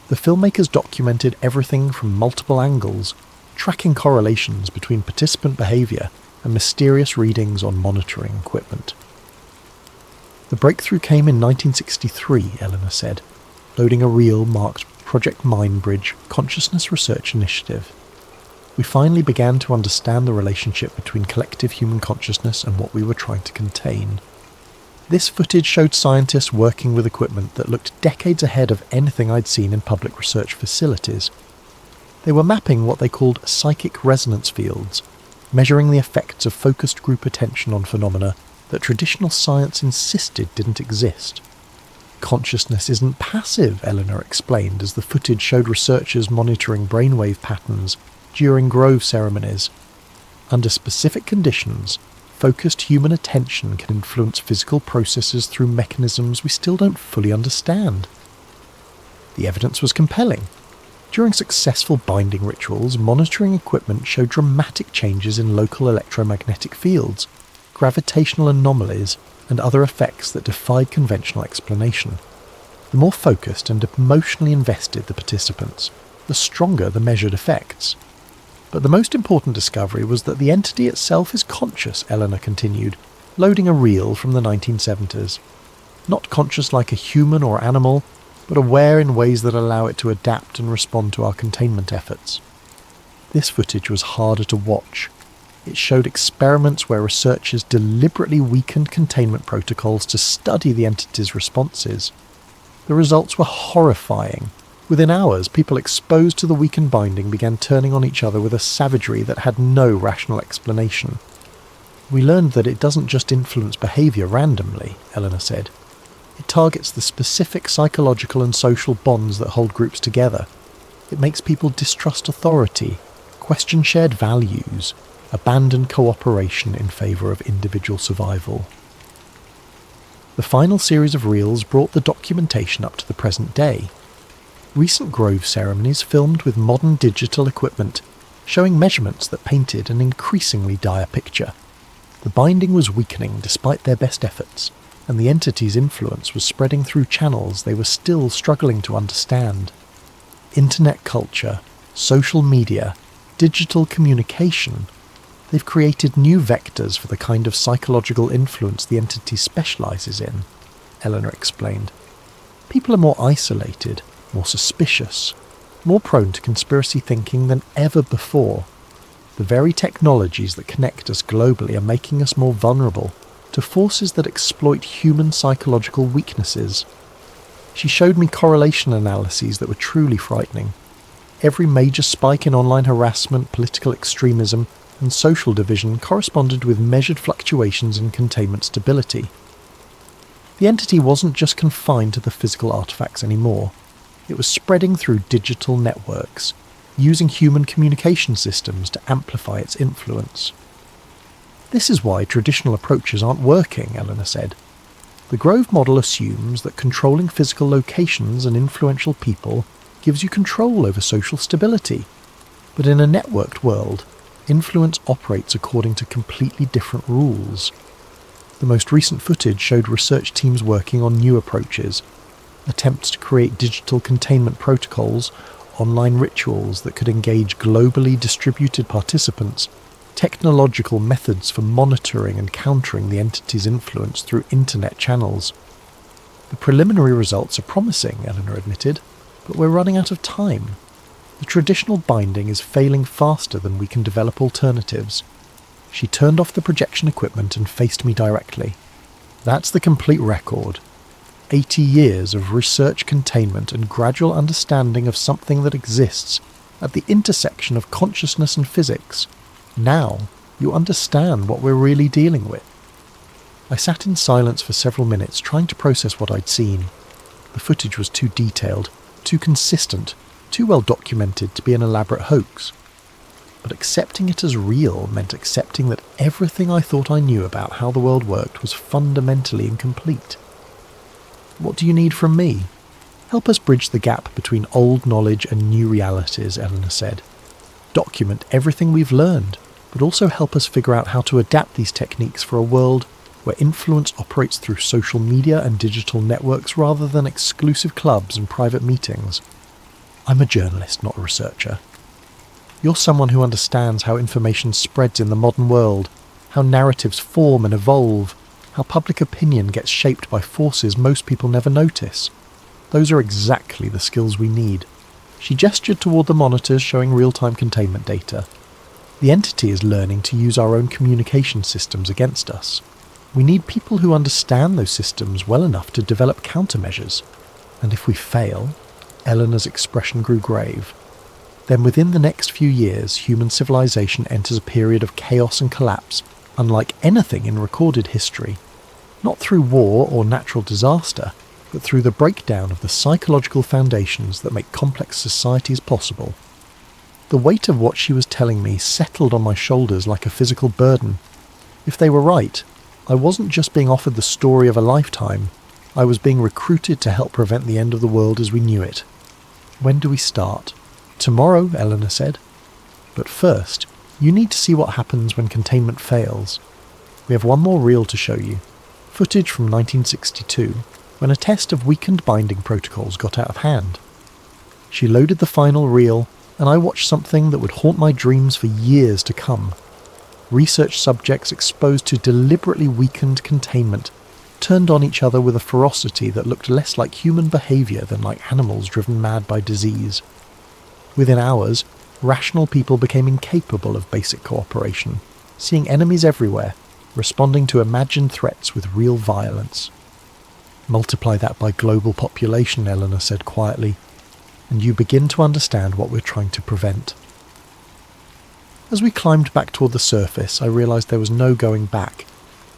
The filmmakers documented everything from multiple angles, tracking correlations between participant behaviour and mysterious readings on monitoring equipment. The breakthrough came in 1963, Eleanor said, loading a reel marked Project Mindbridge Consciousness Research Initiative. We finally began to understand the relationship between collective human consciousness and what we were trying to contain. This footage showed scientists working with equipment that looked decades ahead of anything I'd seen in public research facilities. They were mapping what they called psychic resonance fields, measuring the effects of focused group attention on phenomena that traditional science insisted didn't exist. Consciousness isn't passive, Eleanor explained as the footage showed researchers monitoring brainwave patterns during Grove ceremonies. Under specific conditions, focused human attention can influence physical processes through mechanisms we still don't fully understand. The evidence was compelling. During successful binding rituals, monitoring equipment showed dramatic changes in local electromagnetic fields, gravitational anomalies, and other effects that defied conventional explanation. The more focused and emotionally invested the participants, the stronger the measured effects. But the most important discovery was that the entity itself is conscious, Eleanor continued, loading a reel from the 1970s. Not conscious like a human or animal, but aware in ways that allow it to adapt and respond to our containment efforts. This footage was harder to watch. It showed experiments where researchers deliberately weakened containment protocols to study the entity's responses. The results were horrifying. Within hours, people exposed to the weakened binding began turning on each other with a savagery that had no rational explanation. We learned that it doesn't just influence behaviour randomly, Eleanor said. It targets the specific psychological and social bonds that hold groups together. It makes people distrust authority, question shared values, abandon cooperation in favour of individual survival. The final series of reels brought the documentation up to the present day. Recent Grove ceremonies filmed with modern digital equipment, showing measurements that painted an increasingly dire picture. The binding was weakening despite their best efforts, and the entity's influence was spreading through channels they were still struggling to understand. Internet culture, social media, digital communication, they've created new vectors for the kind of psychological influence the entity specialises in, Eleanor explained. People are more isolated, more suspicious, more prone to conspiracy thinking than ever before. The very technologies that connect us globally are making us more vulnerable to forces that exploit human psychological weaknesses. She showed me correlation analyses that were truly frightening. Every major spike in online harassment, political extremism, and social division corresponded with measured fluctuations in containment stability. The entity wasn't just confined to the physical artifacts anymore. It was spreading through digital networks, using human communication systems to amplify its influence. This is why traditional approaches aren't working, Eleanor said. The Grove model assumes that controlling physical locations and influential people gives you control over social stability. But in a networked world, influence operates according to completely different rules. The most recent footage showed research teams working on new approaches, attempts to create digital containment protocols, online rituals that could engage globally distributed participants, technological methods for monitoring and countering the entity's influence through internet channels. The preliminary results are promising, Eleanor admitted, but we're running out of time. The traditional binding is failing faster than we can develop alternatives. She turned off the projection equipment and faced me directly. That's the complete record. 80 years of research containment and gradual understanding of something that exists at the intersection of consciousness and physics. Now you understand what we're really dealing with. I sat in silence for several minutes trying to process what I'd seen. The footage was too detailed, too consistent, too well documented to be an elaborate hoax. But accepting it as real meant accepting that everything I thought I knew about how the world worked was fundamentally incomplete. What do you need from me? Help us bridge the gap between old knowledge and new realities, Eleanor said. Document everything we've learned, but also help us figure out how to adapt these techniques for a world where influence operates through social media and digital networks rather than exclusive clubs and private meetings. I'm a journalist, not a researcher. You're someone who understands how information spreads in the modern world, how narratives form and evolve, how public opinion gets shaped by forces most people never notice. Those are exactly the skills we need. She gestured toward the monitors showing real-time containment data. The entity is learning to use our own communication systems against us. We need people who understand those systems well enough to develop countermeasures. And if we fail, Eleanor's expression grew grave. Then within the next few years, human civilization enters a period of chaos and collapse, unlike anything in recorded history. Not through war or natural disaster, but through the breakdown of the psychological foundations that make complex societies possible. The weight of what she was telling me settled on my shoulders like a physical burden. If they were right, I wasn't just being offered the story of a lifetime, I was being recruited to help prevent the end of the world as we knew it. When do we start? Tomorrow, Eleanor said. But first, you need to see what happens when containment fails. We have one more reel to show you. Footage from 1962, when a test of weakened binding protocols got out of hand. She loaded the final reel, and I watched something that would haunt my dreams for years to come. Research subjects exposed to deliberately weakened containment turned on each other with a ferocity that looked less like human behaviour than like animals driven mad by disease. Within hours, rational people became incapable of basic cooperation, seeing enemies everywhere, responding to imagined threats with real violence. Multiply that by global population, Eleanor said quietly, and you begin to understand what we're trying to prevent. As we climbed back toward the surface, I realised there was no going back.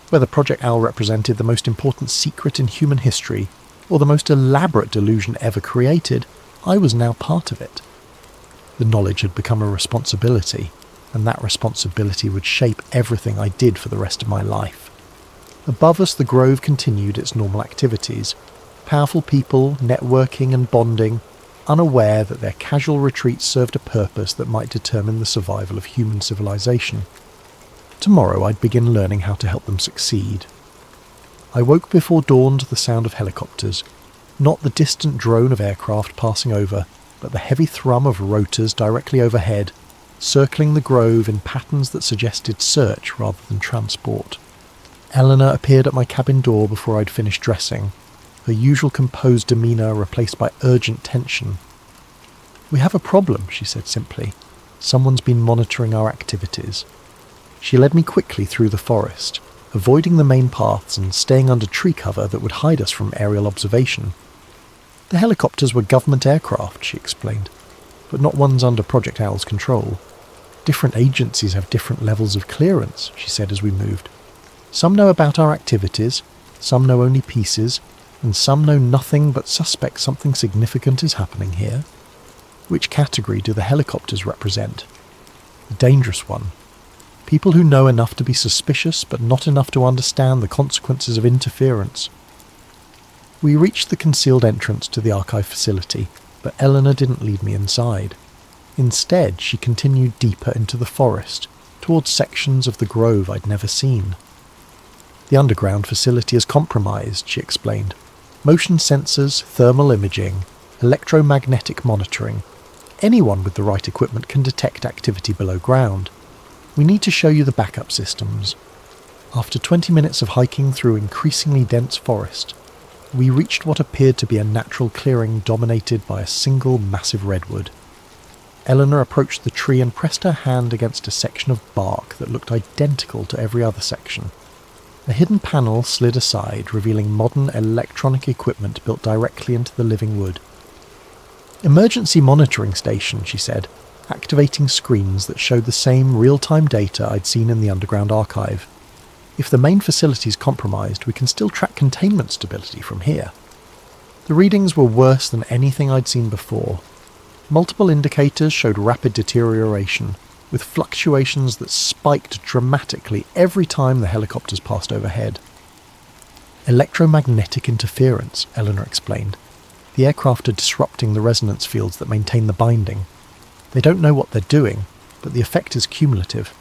Whether Project Owl represented the most important secret in human history, or the most elaborate delusion ever created, I was now part of it. The knowledge had become a responsibility, and that responsibility would shape everything I did for the rest of my life. Above us, the Grove continued its normal activities. Powerful people, networking and bonding, unaware that their casual retreats served a purpose that might determine the survival of human civilization. Tomorrow I'd begin learning how to help them succeed. I woke before dawn to the sound of helicopters, not the distant drone of aircraft passing over, but the heavy thrum of rotors directly overhead, circling the Grove in patterns that suggested search rather than transport. Eleanor appeared at my cabin door before I'd finished dressing. her usual composed demeanour replaced by urgent tension. "We have a problem," she said simply. "Someone's been monitoring our activities." She led me quickly through the forest, avoiding the main paths and staying under tree cover that would hide us from aerial observation. "The helicopters were government aircraft," she explained, "but not ones under Project Owl's control. Different agencies have different levels of clearance," she said as we moved. "Some know about our activities, some know only pieces, and some know nothing but suspect something significant is happening here. Which category do the helicopters represent? The dangerous one. People who know enough to be suspicious but not enough to understand the consequences of interference." We reached the concealed entrance to the archive facility, but Eleanor didn't lead me inside. Instead, she continued deeper into the forest, towards sections of the grove I'd never seen. "The underground facility is compromised," she explained. "Motion sensors, thermal imaging, electromagnetic monitoring. Anyone with the right equipment can detect activity below ground. We need to show you the backup systems." After 20 minutes of hiking through increasingly dense forest, we reached what appeared to be a natural clearing dominated by a single massive redwood. Eleanor approached the tree and pressed her hand against a section of bark that looked identical to every other section. A hidden panel slid aside, revealing modern electronic equipment built directly into the living wood. "Emergency monitoring station," she said, activating screens that showed the same real-time data I'd seen in the underground archive. "If the main facility's compromised, we can still track containment stability from here." The readings were worse than anything I'd seen before. Multiple indicators showed rapid deterioration, with fluctuations that spiked dramatically every time the helicopters passed overhead. "Electromagnetic interference," Eleanor explained. "The aircraft are disrupting the resonance fields that maintain the binding. They don't know what they're doing, but the effect is cumulative."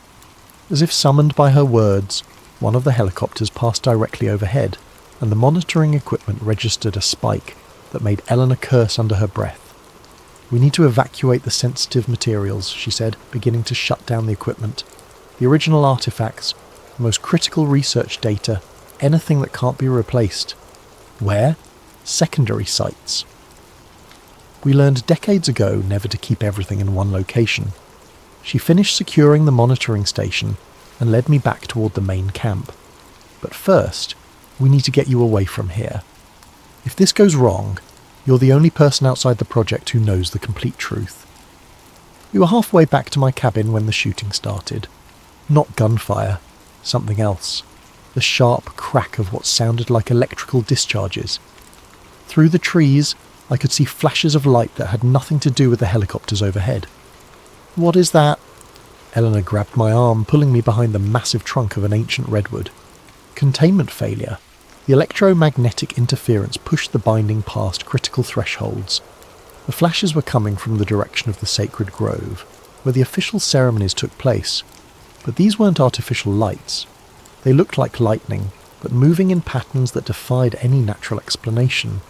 As if summoned by her words, one of the helicopters passed directly overhead, and the monitoring equipment registered a spike that made Eleanor curse under her breath. "We need to evacuate the sensitive materials," she said, beginning to shut down the equipment. "The original artifacts, the most critical research data, anything that can't be replaced." "Where?" "Secondary sites." We learned decades ago never to keep everything in one location. She finished securing the monitoring station and led me back toward the main camp. "But first, we need to get you away from here. If this goes wrong, you're the only person outside the project who knows the complete truth." We were halfway back to my cabin when the shooting started. Not gunfire, something else. The sharp crack of what sounded like electrical discharges. Through the trees, I could see flashes of light that had nothing to do with the helicopters overhead. "What is that?" Eleanor grabbed my arm, pulling me behind the massive trunk of an ancient redwood. "Containment failure. The electromagnetic interference pushed the binding past critical thresholds." The flashes were coming from the direction of the sacred grove, where the official ceremonies took place. But these weren't artificial lights. They looked like lightning, but moving in patterns that defied any natural explanation.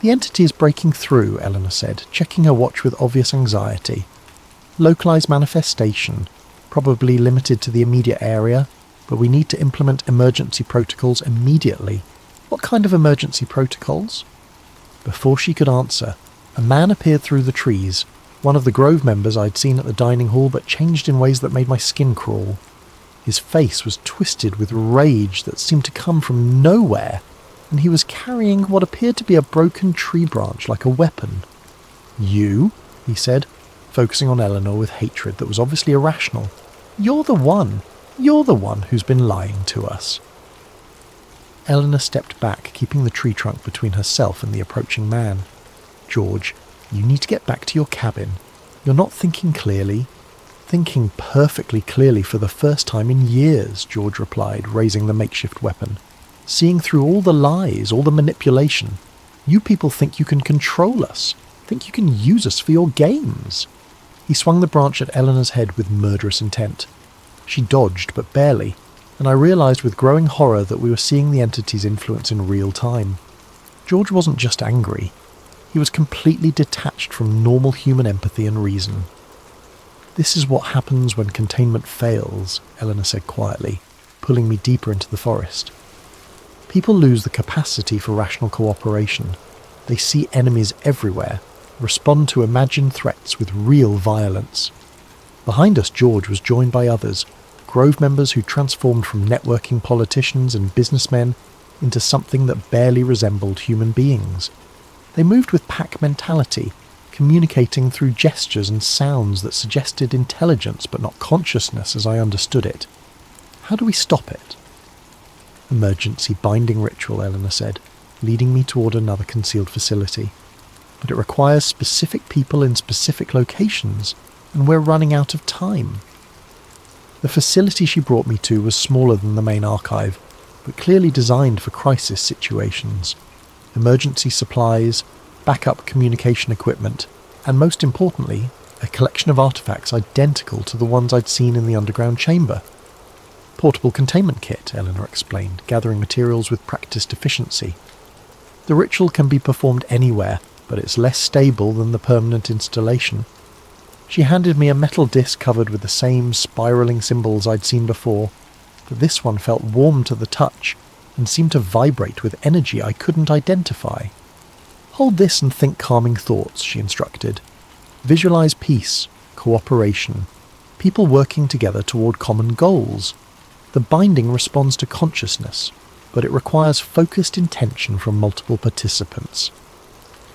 "The entity is breaking through," Eleanor said, checking her watch with obvious anxiety. "Localized manifestation, probably limited to the immediate area, but we need to implement emergency protocols immediately." "What kind of emergency protocols?" Before she could answer, a man appeared through the trees, one of the Grove members I'd seen at the dining hall, but changed in ways that made my skin crawl. His face was twisted with rage that seemed to come from nowhere, and he was carrying what appeared to be a broken tree branch like a weapon. "You?" he said, focusing on Eleanor with hatred that was obviously irrational. You're the one who's been lying to us." Eleanor stepped back, keeping the tree trunk between herself and the approaching man. "George, you need to get back to your cabin. You're not thinking clearly." "Thinking perfectly clearly for the first time in years," George replied, raising the makeshift weapon. "Seeing through all the lies, all the manipulation. You people think you can control us, think you can use us for your games." He swung the branch at Eleanor's head with murderous intent. She dodged, but barely, and I realised with growing horror that we were seeing the entity's influence in real time. George wasn't just angry. He was completely detached from normal human empathy and reason. "This is what happens when containment fails," Eleanor said quietly, pulling me deeper into the forest. People lose the capacity for rational cooperation. They see enemies everywhere, respond to imagined threats with real violence. Behind us, George was joined by others, Grove members who transformed from networking politicians and businessmen into something that barely resembled human beings. They moved with pack mentality, communicating through gestures and sounds that suggested intelligence but not consciousness as I understood it. How do we stop it? Emergency binding ritual, Eleanor said, leading me toward another concealed facility. But it requires specific people in specific locations, and we're running out of time. The facility she brought me to was smaller than the main archive, but clearly designed for crisis situations. Emergency supplies, backup communication equipment, and most importantly, a collection of artifacts identical to the ones I'd seen in the underground chamber. Portable containment kit, Eleanor explained, gathering materials with practiced efficiency. The ritual can be performed anywhere, but it's less stable than the permanent installation. She handed me a metal disc covered with the same spiralling symbols I'd seen before, but this one felt warm to the touch and seemed to vibrate with energy I couldn't identify. Hold this and think calming thoughts, she instructed. Visualize peace, cooperation, people working together toward common goals. The binding responds to consciousness, but it requires focused intention from multiple participants.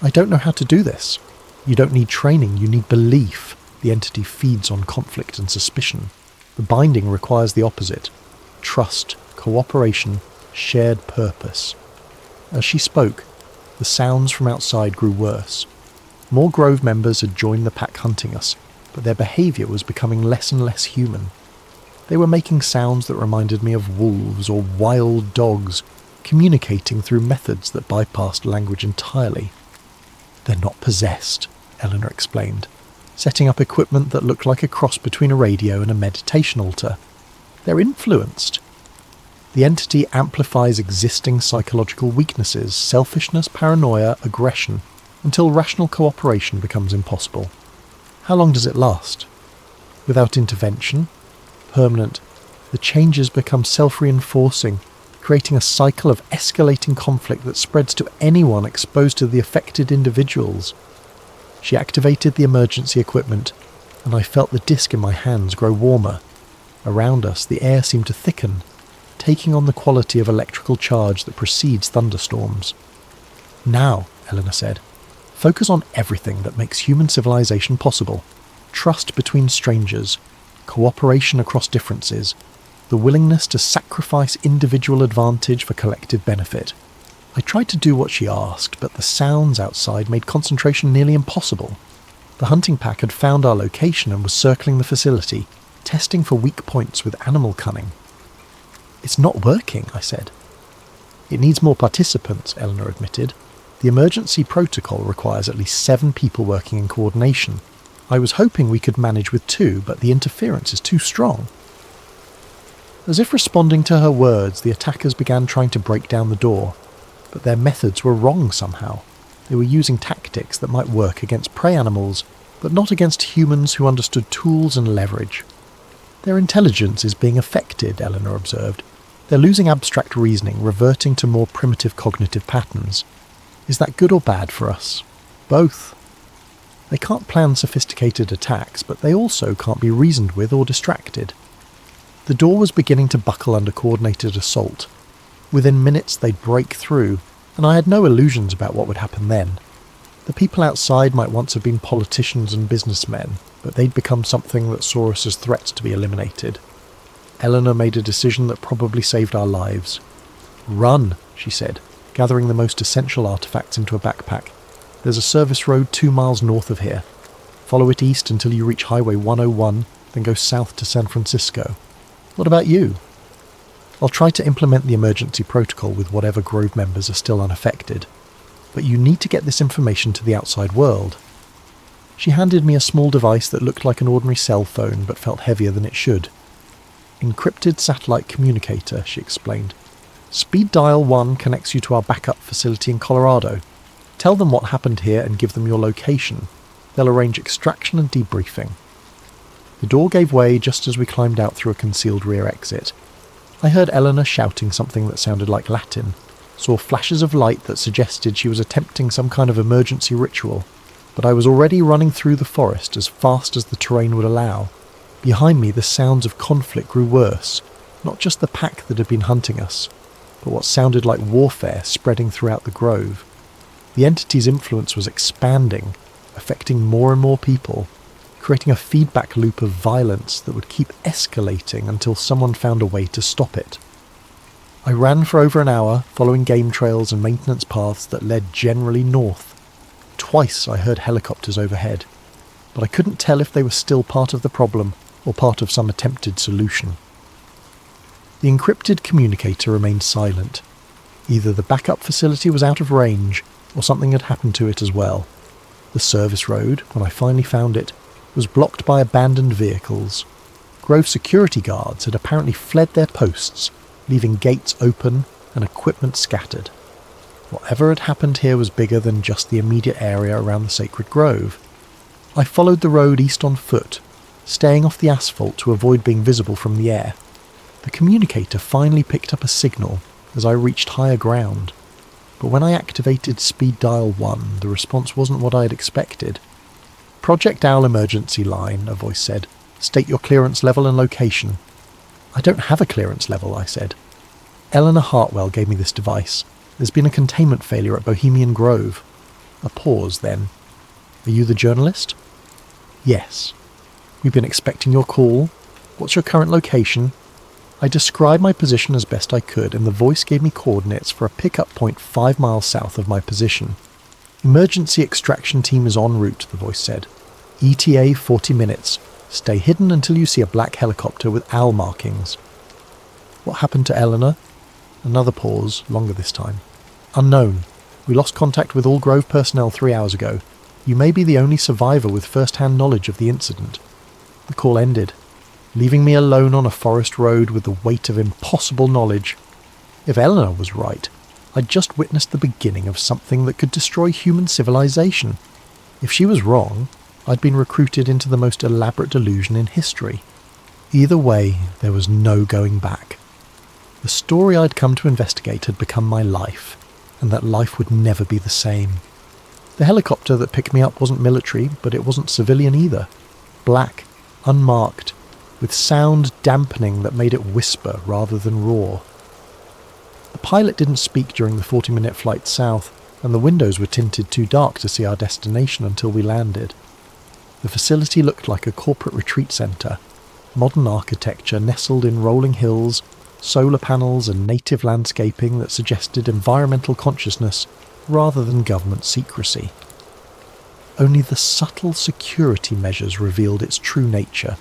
I don't know how to do this. You don't need training, you need belief. The entity feeds on conflict and suspicion. The binding requires the opposite. Trust, cooperation, shared purpose. As she spoke, the sounds from outside grew worse. More Grove members had joined the pack hunting us, but their behaviour was becoming less and less human. They were making sounds that reminded me of wolves or wild dogs, communicating through methods that bypassed language entirely. They're not possessed, Eleanor explained, setting up equipment that looked like a cross between a radio and a meditation altar. They're influenced. The entity amplifies existing psychological weaknesses, selfishness, paranoia, aggression, until rational cooperation becomes impossible. How long does it last? Without intervention? Permanent. The changes become self-reinforcing, creating a cycle of escalating conflict that spreads to anyone exposed to the affected individuals. She activated the emergency equipment, and I felt the disc in my hands grow warmer. Around us, the air seemed to thicken, taking on the quality of electrical charge that precedes thunderstorms. Now, Eleanor said, focus on everything that makes human civilization possible. Trust between strangers, cooperation across differences, the willingness to sacrifice individual advantage for collective benefit. I tried to do what she asked, but the sounds outside made concentration nearly impossible. The hunting pack had found our location and was circling the facility, testing for weak points with animal cunning. It's not working, I said. It needs more participants, Eleanor admitted. The emergency protocol requires at least 7 people working in coordination. I was hoping we could manage with 2, but the interference is too strong. As if responding to her words, the attackers began trying to break down the door, but their methods were wrong somehow. They were using tactics that might work against prey animals, but not against humans who understood tools and leverage. Their intelligence is being affected, Eleanor observed. They're losing abstract reasoning, reverting to more primitive cognitive patterns. Is that good or bad for us? Both. They can't plan sophisticated attacks, but they also can't be reasoned with or distracted. The door was beginning to buckle under coordinated assault. Within minutes they'd break through, and I had no illusions about what would happen then. The people outside might once have been politicians and businessmen, but they'd become something that saw us as threats to be eliminated. Eleanor made a decision that probably saved our lives. Run, she said, gathering the most essential artifacts into a backpack. There's a service road 2 miles north of here. Follow it east until you reach Highway 101, then go south to San Francisco. What about you? I'll try to implement the emergency protocol with whatever Grove members are still unaffected. But you need to get this information to the outside world. She handed me a small device that looked like an ordinary cell phone but felt heavier than it should. Encrypted satellite communicator, she explained. Speed dial 1 connects you to our backup facility in Colorado. Tell them what happened here and give them your location. They'll arrange extraction and debriefing. The door gave way just as we climbed out through a concealed rear exit. I heard Eleanor shouting something that sounded like Latin. saw flashes of light that suggested she was attempting some kind of emergency ritual, but I was already running through the forest as fast as the terrain would allow. Behind me, the sounds of conflict grew worse, not just the pack that had been hunting us, but what sounded like warfare spreading throughout the grove. The entity's influence was expanding, affecting more and more people, creating a feedback loop of violence that would keep escalating until someone found a way to stop it. I ran for over an hour, following game trails and maintenance paths that led generally north. Twice I heard helicopters overhead, but I couldn't tell if they were still part of the problem or part of some attempted solution. The encrypted communicator remained silent. Either the backup facility was out of range, or something had happened to it as well. The service road, when I finally found it, was blocked by abandoned vehicles. Grove security guards had apparently fled their posts, leaving gates open and equipment scattered. Whatever had happened here was bigger than just the immediate area around the sacred grove. I followed the road east on foot, staying off the asphalt to avoid being visible from the air. The communicator finally picked up a signal as I reached higher ground, but when I activated speed dial 1, the response wasn't what I had expected. "Project Owl emergency line," a voice said. "State your clearance level and location." "I don't have a clearance level," I said. "Eleanor Hartwell gave me this device. There's been a containment failure at Bohemian Grove." A pause, then. "Are you the journalist?" "Yes." "We've been expecting your call. What's your current location?" I described my position as best I could, and the voice gave me coordinates for a pickup point 5 miles south of my position. "Emergency extraction team is en route," the voice said. "ETA 40 minutes. Stay hidden until you see a black helicopter with owl markings." "What happened to Eleanor?" Another pause, longer this time. "Unknown. We lost contact with all Grove personnel 3 hours ago. You may be the only survivor with first-hand knowledge of the incident." The call ended, leaving me alone on a forest road with the weight of impossible knowledge. If Eleanor was right, I'd just witnessed the beginning of something that could destroy human civilization. If she was wrong, I'd been recruited into the most elaborate delusion in history. Either way, there was no going back. The story I'd come to investigate had become my life, and that life would never be the same. The helicopter that picked me up wasn't military, but it wasn't civilian either. Black, unmarked, with sound dampening that made it whisper rather than roar. The pilot didn't speak during the 40-minute flight south, and the windows were tinted too dark to see our destination until we landed. The facility looked like a corporate retreat centre, modern architecture nestled in rolling hills, solar panels and native landscaping that suggested environmental consciousness rather than government secrecy. Only the subtle security measures revealed its true nature.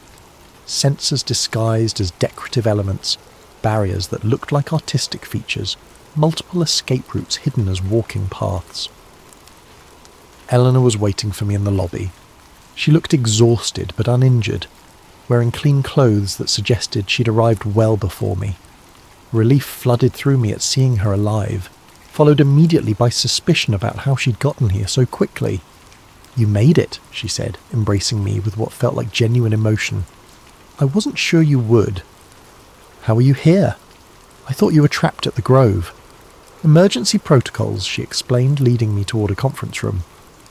Sensors disguised as decorative elements, barriers that looked like artistic features, multiple escape routes hidden as walking paths. Eleanor was waiting for me in the lobby. She looked exhausted but uninjured, wearing clean clothes that suggested she'd arrived well before me. Relief flooded through me at seeing her alive, followed immediately by suspicion about how she'd gotten here so quickly. "You made it," she said, embracing me with what felt like genuine emotion. "I wasn't sure you would." "How are you here?" "I thought you were trapped at the Grove." "Emergency protocols," she explained, leading me toward a conference room.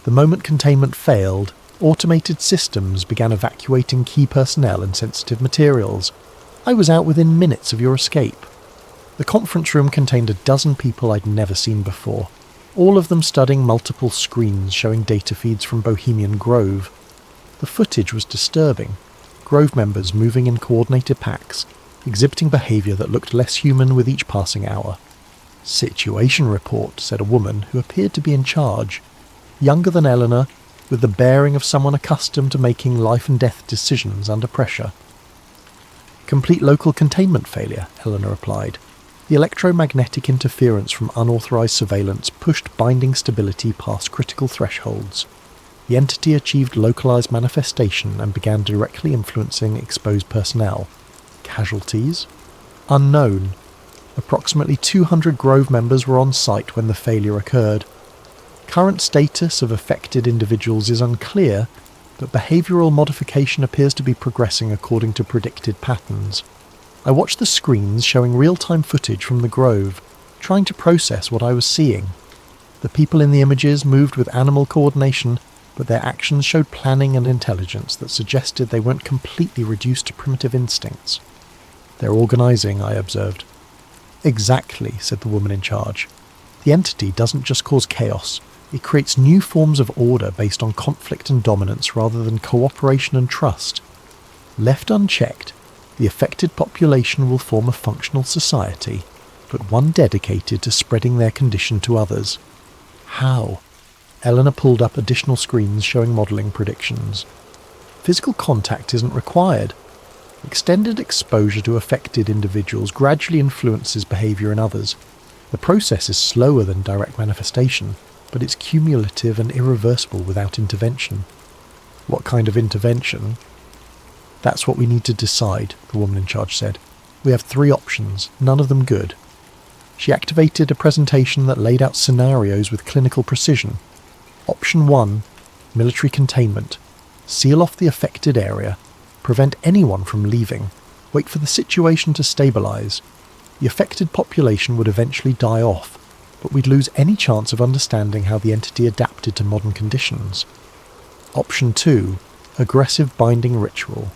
"The moment containment failed, automated systems began evacuating key personnel and sensitive materials. I was out within minutes of your escape." The conference room contained a dozen people I'd never seen before, all of them studying multiple screens showing data feeds from Bohemian Grove. The footage was disturbing. Grove members moving in coordinated packs, exhibiting behaviour that looked less human with each passing hour. "Situation report," said a woman who appeared to be in charge, younger than Eleanor, with the bearing of someone accustomed to making life-and-death decisions under pressure. "Complete local containment failure," Eleanor replied. "The electromagnetic interference from unauthorised surveillance pushed binding stability past critical thresholds. The entity achieved localised manifestation and began directly influencing exposed personnel. Casualties? Unknown. Approximately 200 Grove members were on site when the failure occurred. Current status of affected individuals is unclear, but behavioural modification appears to be progressing according to predicted patterns. I watched the screens showing real-time footage from the Grove. trying to process what I was seeing. The people in the images moved with animal coordination, but their actions showed planning and intelligence that suggested they weren't completely reduced to primitive instincts. "They're organising," I observed. "Exactly," said the woman in charge. "The entity doesn't just cause chaos, it creates new forms of order based on conflict and dominance rather than cooperation and trust. Left unchecked, the affected population will form a functional society, but one dedicated to spreading their condition to others." "How?" Eleanor pulled up additional screens showing modelling predictions. "Physical contact isn't required. Extended exposure to affected individuals gradually influences behaviour in others. The process is slower than direct manifestation, but it's cumulative and irreversible without intervention." "What kind of intervention?" "That's what we need to decide," the woman in charge said. "We have 3 options, none of them good." She activated a presentation that laid out scenarios with clinical precision. Option 1, military containment. Seal off the affected area. Prevent anyone from leaving. Wait for the situation to stabilise. The affected population would eventually die off, but we'd lose any chance of understanding how the entity adapted to modern conditions. Option 2, aggressive binding ritual.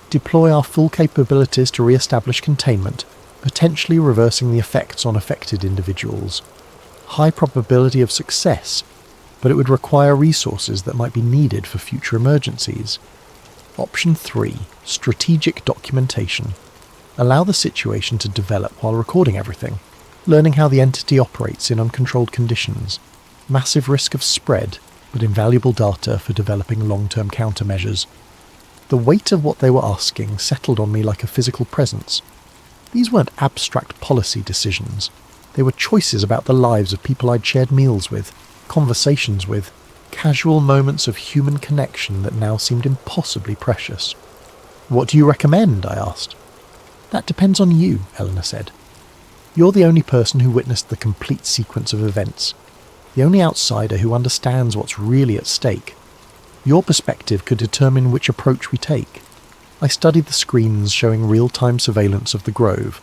Deploy our full capabilities to re-establish containment, potentially reversing the effects on affected individuals. High probability of success, but it would require resources that might be needed for future emergencies. Option 3, strategic documentation. Allow the situation to develop while recording everything, learning how the entity operates in uncontrolled conditions. Massive risk of spread, but invaluable data for developing long-term countermeasures. The weight of what they were asking settled on me like a physical presence. These weren't abstract policy decisions. They were choices about the lives of people I'd shared meals with, conversations with, casual moments of human connection that now seemed impossibly precious. "What do you recommend?" I asked. "That depends on you," Eleanor said. "You're the only person who witnessed the complete sequence of events, the only outsider who understands what's really at stake. Your perspective could determine which approach we take." I studied the screens showing real-time surveillance of the Grove.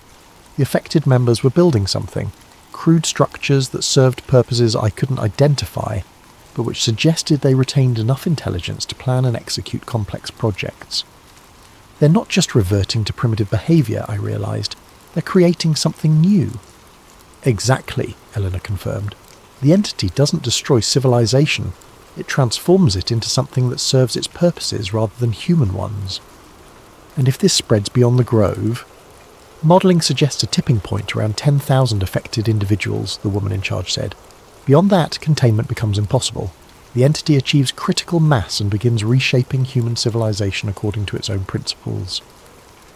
The affected members were building something, crude structures that served purposes I couldn't identify, but which suggested they retained enough intelligence to plan and execute complex projects. "They're not just reverting to primitive behaviour," I realised. "They're creating something new." "Exactly," Eleanor confirmed. "The entity doesn't destroy civilization. It transforms it into something that serves its purposes rather than human ones." "And if this spreads beyond the Grove?" "Modelling suggests a tipping point around 10,000 affected individuals," the woman in charge said. "Beyond that, containment becomes impossible. The entity achieves critical mass and begins reshaping human civilization according to its own principles."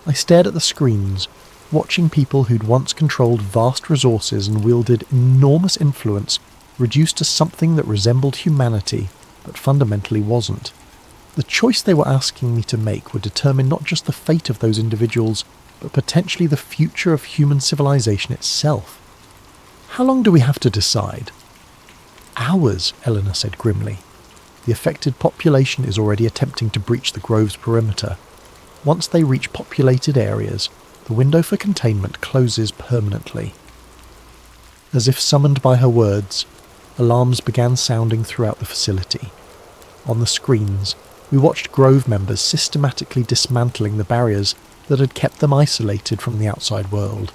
I stared at the screens, watching people who'd once controlled vast resources and wielded enormous influence reduced to something that resembled humanity, but fundamentally wasn't. The choice they were asking me to make would determine not just the fate of those individuals, but potentially the future of human civilization itself. "How long do we have to decide?" "Hours," Eleanor said grimly. "The affected population is already attempting to breach the Grove's perimeter. Once they reach populated areas, the window for containment closes permanently." As if summoned by her words, alarms began sounding throughout the facility. On the screens, we watched Grove members systematically dismantling the barriers that had kept them isolated from the outside world.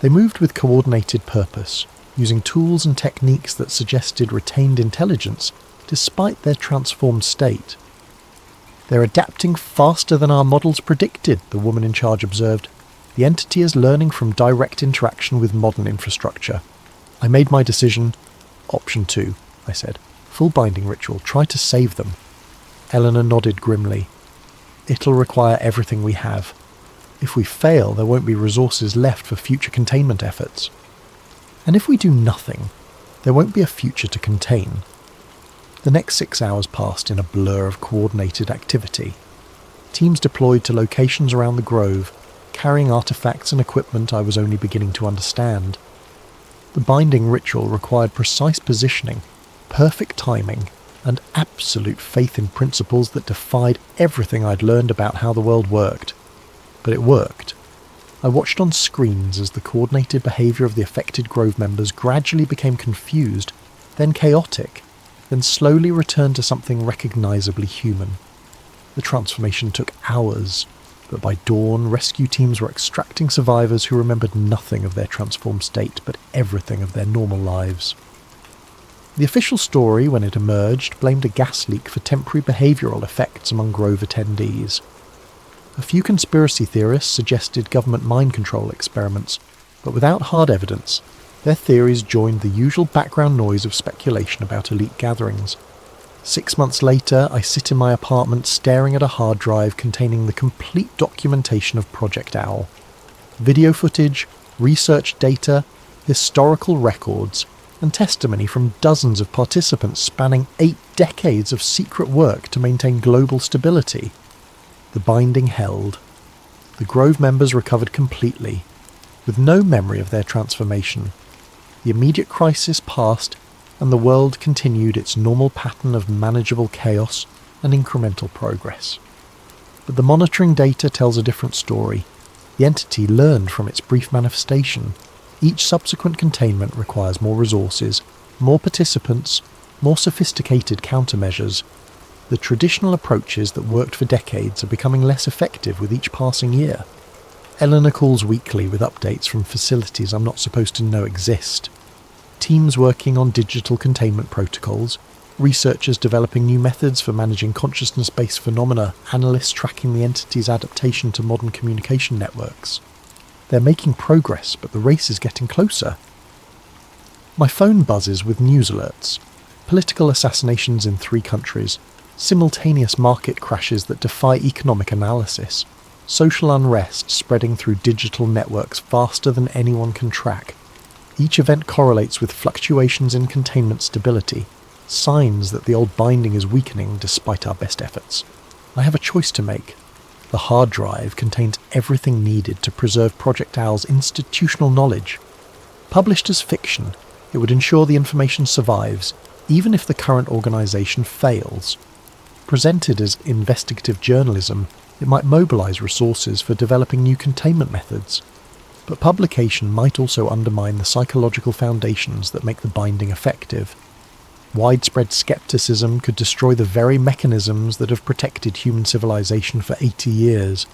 They moved with coordinated purpose, using tools and techniques that suggested retained intelligence despite their transformed state. "They're adapting faster than our models predicted," the woman in charge observed. "The entity is learning from direct interaction with modern infrastructure." I made my decision. "Option 2, I said. "Full binding ritual. Try to save them." Eleanor nodded grimly. "It'll require everything we have. If we fail, there won't be resources left for future containment efforts. And if we do nothing, there won't be a future to contain." The next 6 hours passed in a blur of coordinated activity. Teams deployed to locations around the Grove, carrying artifacts and equipment I was only beginning to understand. The binding ritual required precise positioning, perfect timing, and absolute faith in principles that defied everything I'd learned about how the world worked. But it worked. I watched on screens as the coordinated behaviour of the affected Grove members gradually became confused, then chaotic, then slowly returned to something recognisably human. The transformation took hours, but by dawn, rescue teams were extracting survivors who remembered nothing of their transformed state, but everything of their normal lives. The official story, when it emerged, blamed a gas leak for temporary behavioural effects among Grove attendees. A few conspiracy theorists suggested government mind control experiments, but without hard evidence, their theories joined the usual background noise of speculation about elite gatherings. 6 months later, I sit in my apartment staring at a hard drive containing the complete documentation of Project Owl. Video footage, research data, historical records, and testimony from dozens of participants spanning 8 decades of secret work to maintain global stability. The binding held. The Grove members recovered completely, with no memory of their transformation. The immediate crisis passed, and the world continued its normal pattern of manageable chaos and incremental progress. But the monitoring data tells a different story. The entity learned from its brief manifestation. Each subsequent containment requires more resources, more participants, more sophisticated countermeasures. The traditional approaches that worked for decades are becoming less effective with each passing year. Eleanor calls weekly with updates from facilities I'm not supposed to know exist. Teams working on digital containment protocols, researchers developing new methods for managing consciousness-based phenomena, analysts tracking the entity's adaptation to modern communication networks. They're making progress, but the race is getting closer. My phone buzzes with news alerts. Political assassinations in 3 countries, simultaneous market crashes that defy economic analysis, social unrest spreading through digital networks faster than anyone can track. Each event correlates with fluctuations in containment stability, signs that the old binding is weakening despite our best efforts. I have a choice to make. The hard drive contains everything needed to preserve Project Owl's institutional knowledge. Published as fiction, it would ensure the information survives, even if the current organisation fails. Presented as investigative journalism, it might mobilise resources for developing new containment methods. But publication might also undermine the psychological foundations that make the binding effective. Widespread skepticism could destroy the very mechanisms that have protected human civilization for 80 years.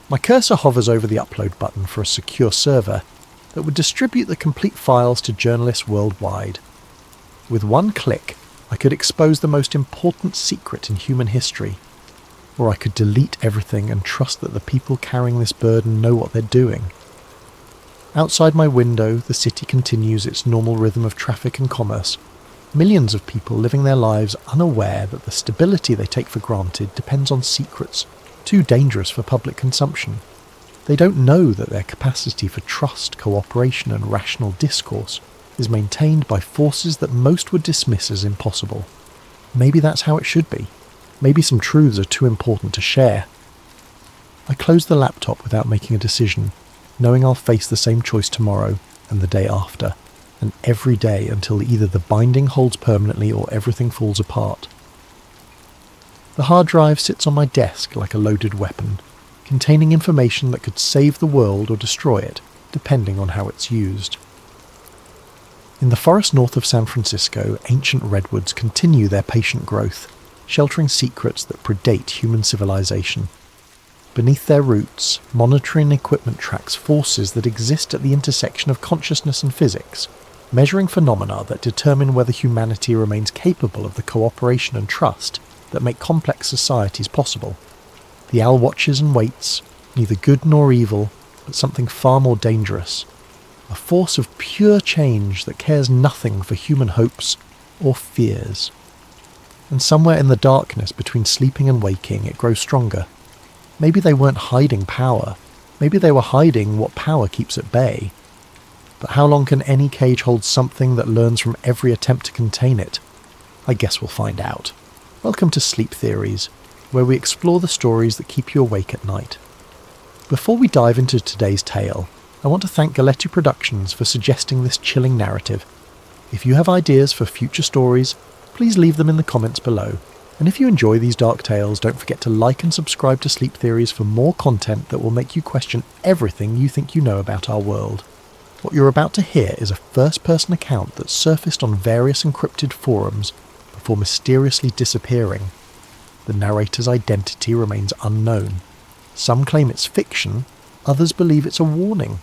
My cursor hovers over the upload button for a secure server that would distribute the complete files to journalists worldwide. With one click, I could expose the most important secret in human history, or I could delete everything and trust that the people carrying this burden know what they're doing. Outside my window, the city continues its normal rhythm of traffic and commerce. Millions of people living their lives unaware that the stability they take for granted depends on secrets too dangerous for public consumption. They don't know that their capacity for trust, cooperation and rational discourse is maintained by forces that most would dismiss as impossible. Maybe that's how it should be. Maybe some truths are too important to share. I close the laptop without making a decision, knowing I'll face the same choice tomorrow and the day after, and every day until either the binding holds permanently or everything falls apart. The hard drive sits on my desk like a loaded weapon, containing information that could save the world or destroy it, depending on how it's used. In the forest north of San Francisco, ancient redwoods continue their patient growth, sheltering secrets that predate human civilization. Beneath their roots, monitoring equipment tracks forces that exist at the intersection of consciousness and physics, measuring phenomena that determine whether humanity remains capable of the cooperation and trust that make complex societies possible. The owl watches and waits, neither good nor evil, but something far more dangerous. A force of pure change that cares nothing for human hopes or fears. And somewhere in the darkness between sleeping and waking, it grows stronger. Maybe they weren't hiding power. Maybe they were hiding what power keeps at bay. But how long can any cage hold something that learns from every attempt to contain it? I guess we'll find out. Welcome to Sleep Theories, where we explore the stories that keep you awake at night. Before we dive into today's tale, I want to thank Galletti Productions for suggesting this chilling narrative. If you have ideas for future stories, please leave them in the comments below. And if you enjoy these dark tales, don't forget to like and subscribe to Sleep Theories for more content that will make you question everything you think you know about our world. What you're about to hear is a first-person account that surfaced on various encrypted forums before mysteriously disappearing. The narrator's identity remains unknown. Some claim it's fiction, others believe it's a warning.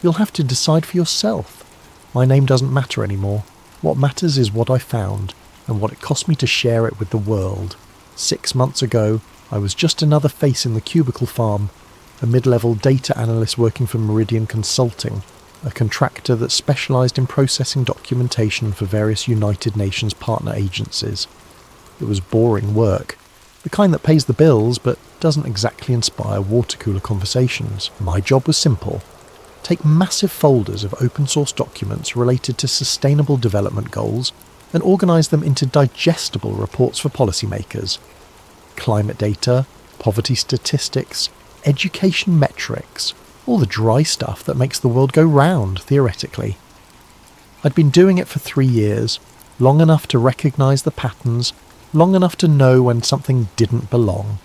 You'll have to decide for yourself. My name doesn't matter anymore. What matters is what I found, and what it cost me to share it with the world. 6 months ago, I was just another face in the cubicle farm, a mid-level data analyst working for Meridian Consulting, a contractor that specialised in processing documentation for various United Nations partner agencies. It was boring work, the kind that pays the bills but doesn't exactly inspire water-cooler conversations. My job was simple. Take massive folders of open-source documents related to sustainable development goals and organise them into digestible reports for policymakers. Climate data, poverty statistics, education metrics, all the dry stuff that makes the world go round, theoretically. I'd been doing it for 3 years, long enough to recognise the patterns, long enough to know when something didn't belong.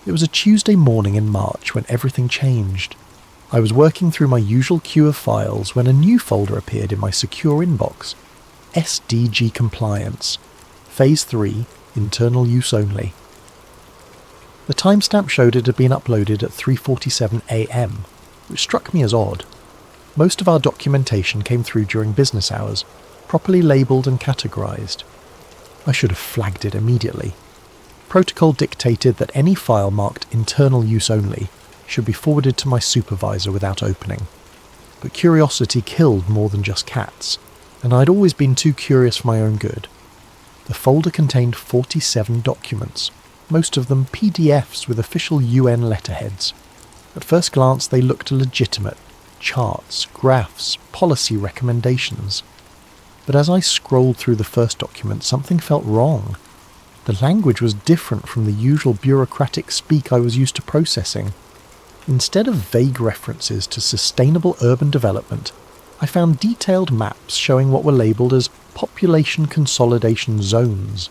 It was a Tuesday morning in March when everything changed. I was working through my usual queue of files when a new folder appeared in my secure inbox. SDG Compliance. Phase 3, Internal Use Only. The timestamp showed it had been uploaded at 3:47 AM, which struck me as odd. Most of our documentation came through during business hours, properly labelled and categorised. I should have flagged it immediately. Protocol dictated that any file marked Internal Use Only should be forwarded to my supervisor without opening. But curiosity killed more than just cats, and I'd always been too curious for my own good. The folder contained 47 documents, most of them PDFs with official UN letterheads. At first glance they looked legitimate: charts, graphs, policy recommendations. But as I scrolled through the first document, something felt wrong. The language was different from the usual bureaucratic speak I was used to processing. Instead of vague references to sustainable urban development, I found detailed maps showing what were labelled as population consolidation zones.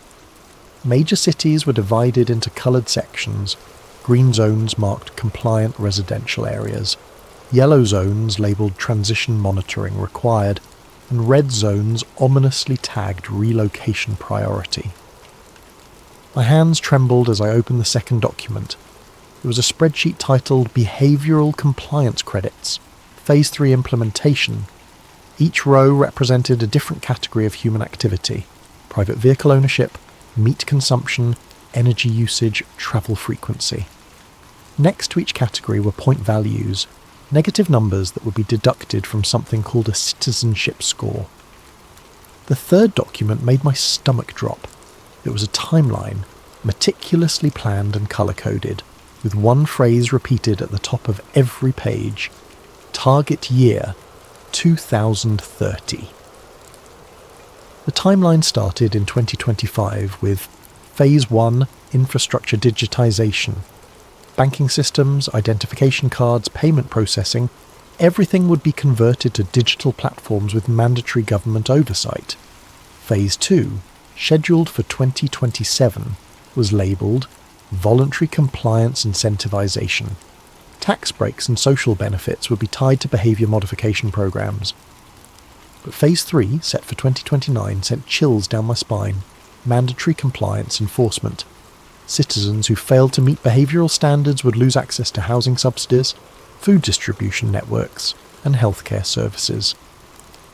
Major cities were divided into coloured sections. Green zones marked compliant residential areas, yellow zones labelled transition monitoring required, and red zones ominously tagged relocation priority. My hands trembled as I opened the second document. It was a spreadsheet titled Behavioural Compliance Credits, Phase 3 Implementation. Each row represented a different category of human activity: private vehicle ownership, meat consumption, energy usage, travel frequency. Next to each category were point values, negative numbers that would be deducted from something called a citizenship score. The third document made my stomach drop. It was a timeline, meticulously planned and colour-coded, with one phrase repeated at the top of every page: target year 2030. The timeline started in 2025 with Phase 1, Infrastructure Digitisation. Banking systems, identification cards, payment processing, everything would be converted to digital platforms with mandatory government oversight. Phase 2, scheduled for 2027, was labelled Voluntary Compliance Incentivisation. Tax breaks and social benefits would be tied to behaviour modification programmes. But Phase 3, set for 2029, sent chills down my spine. Mandatory compliance enforcement. Citizens who failed to meet behavioural standards would lose access to housing subsidies, food distribution networks, and healthcare services.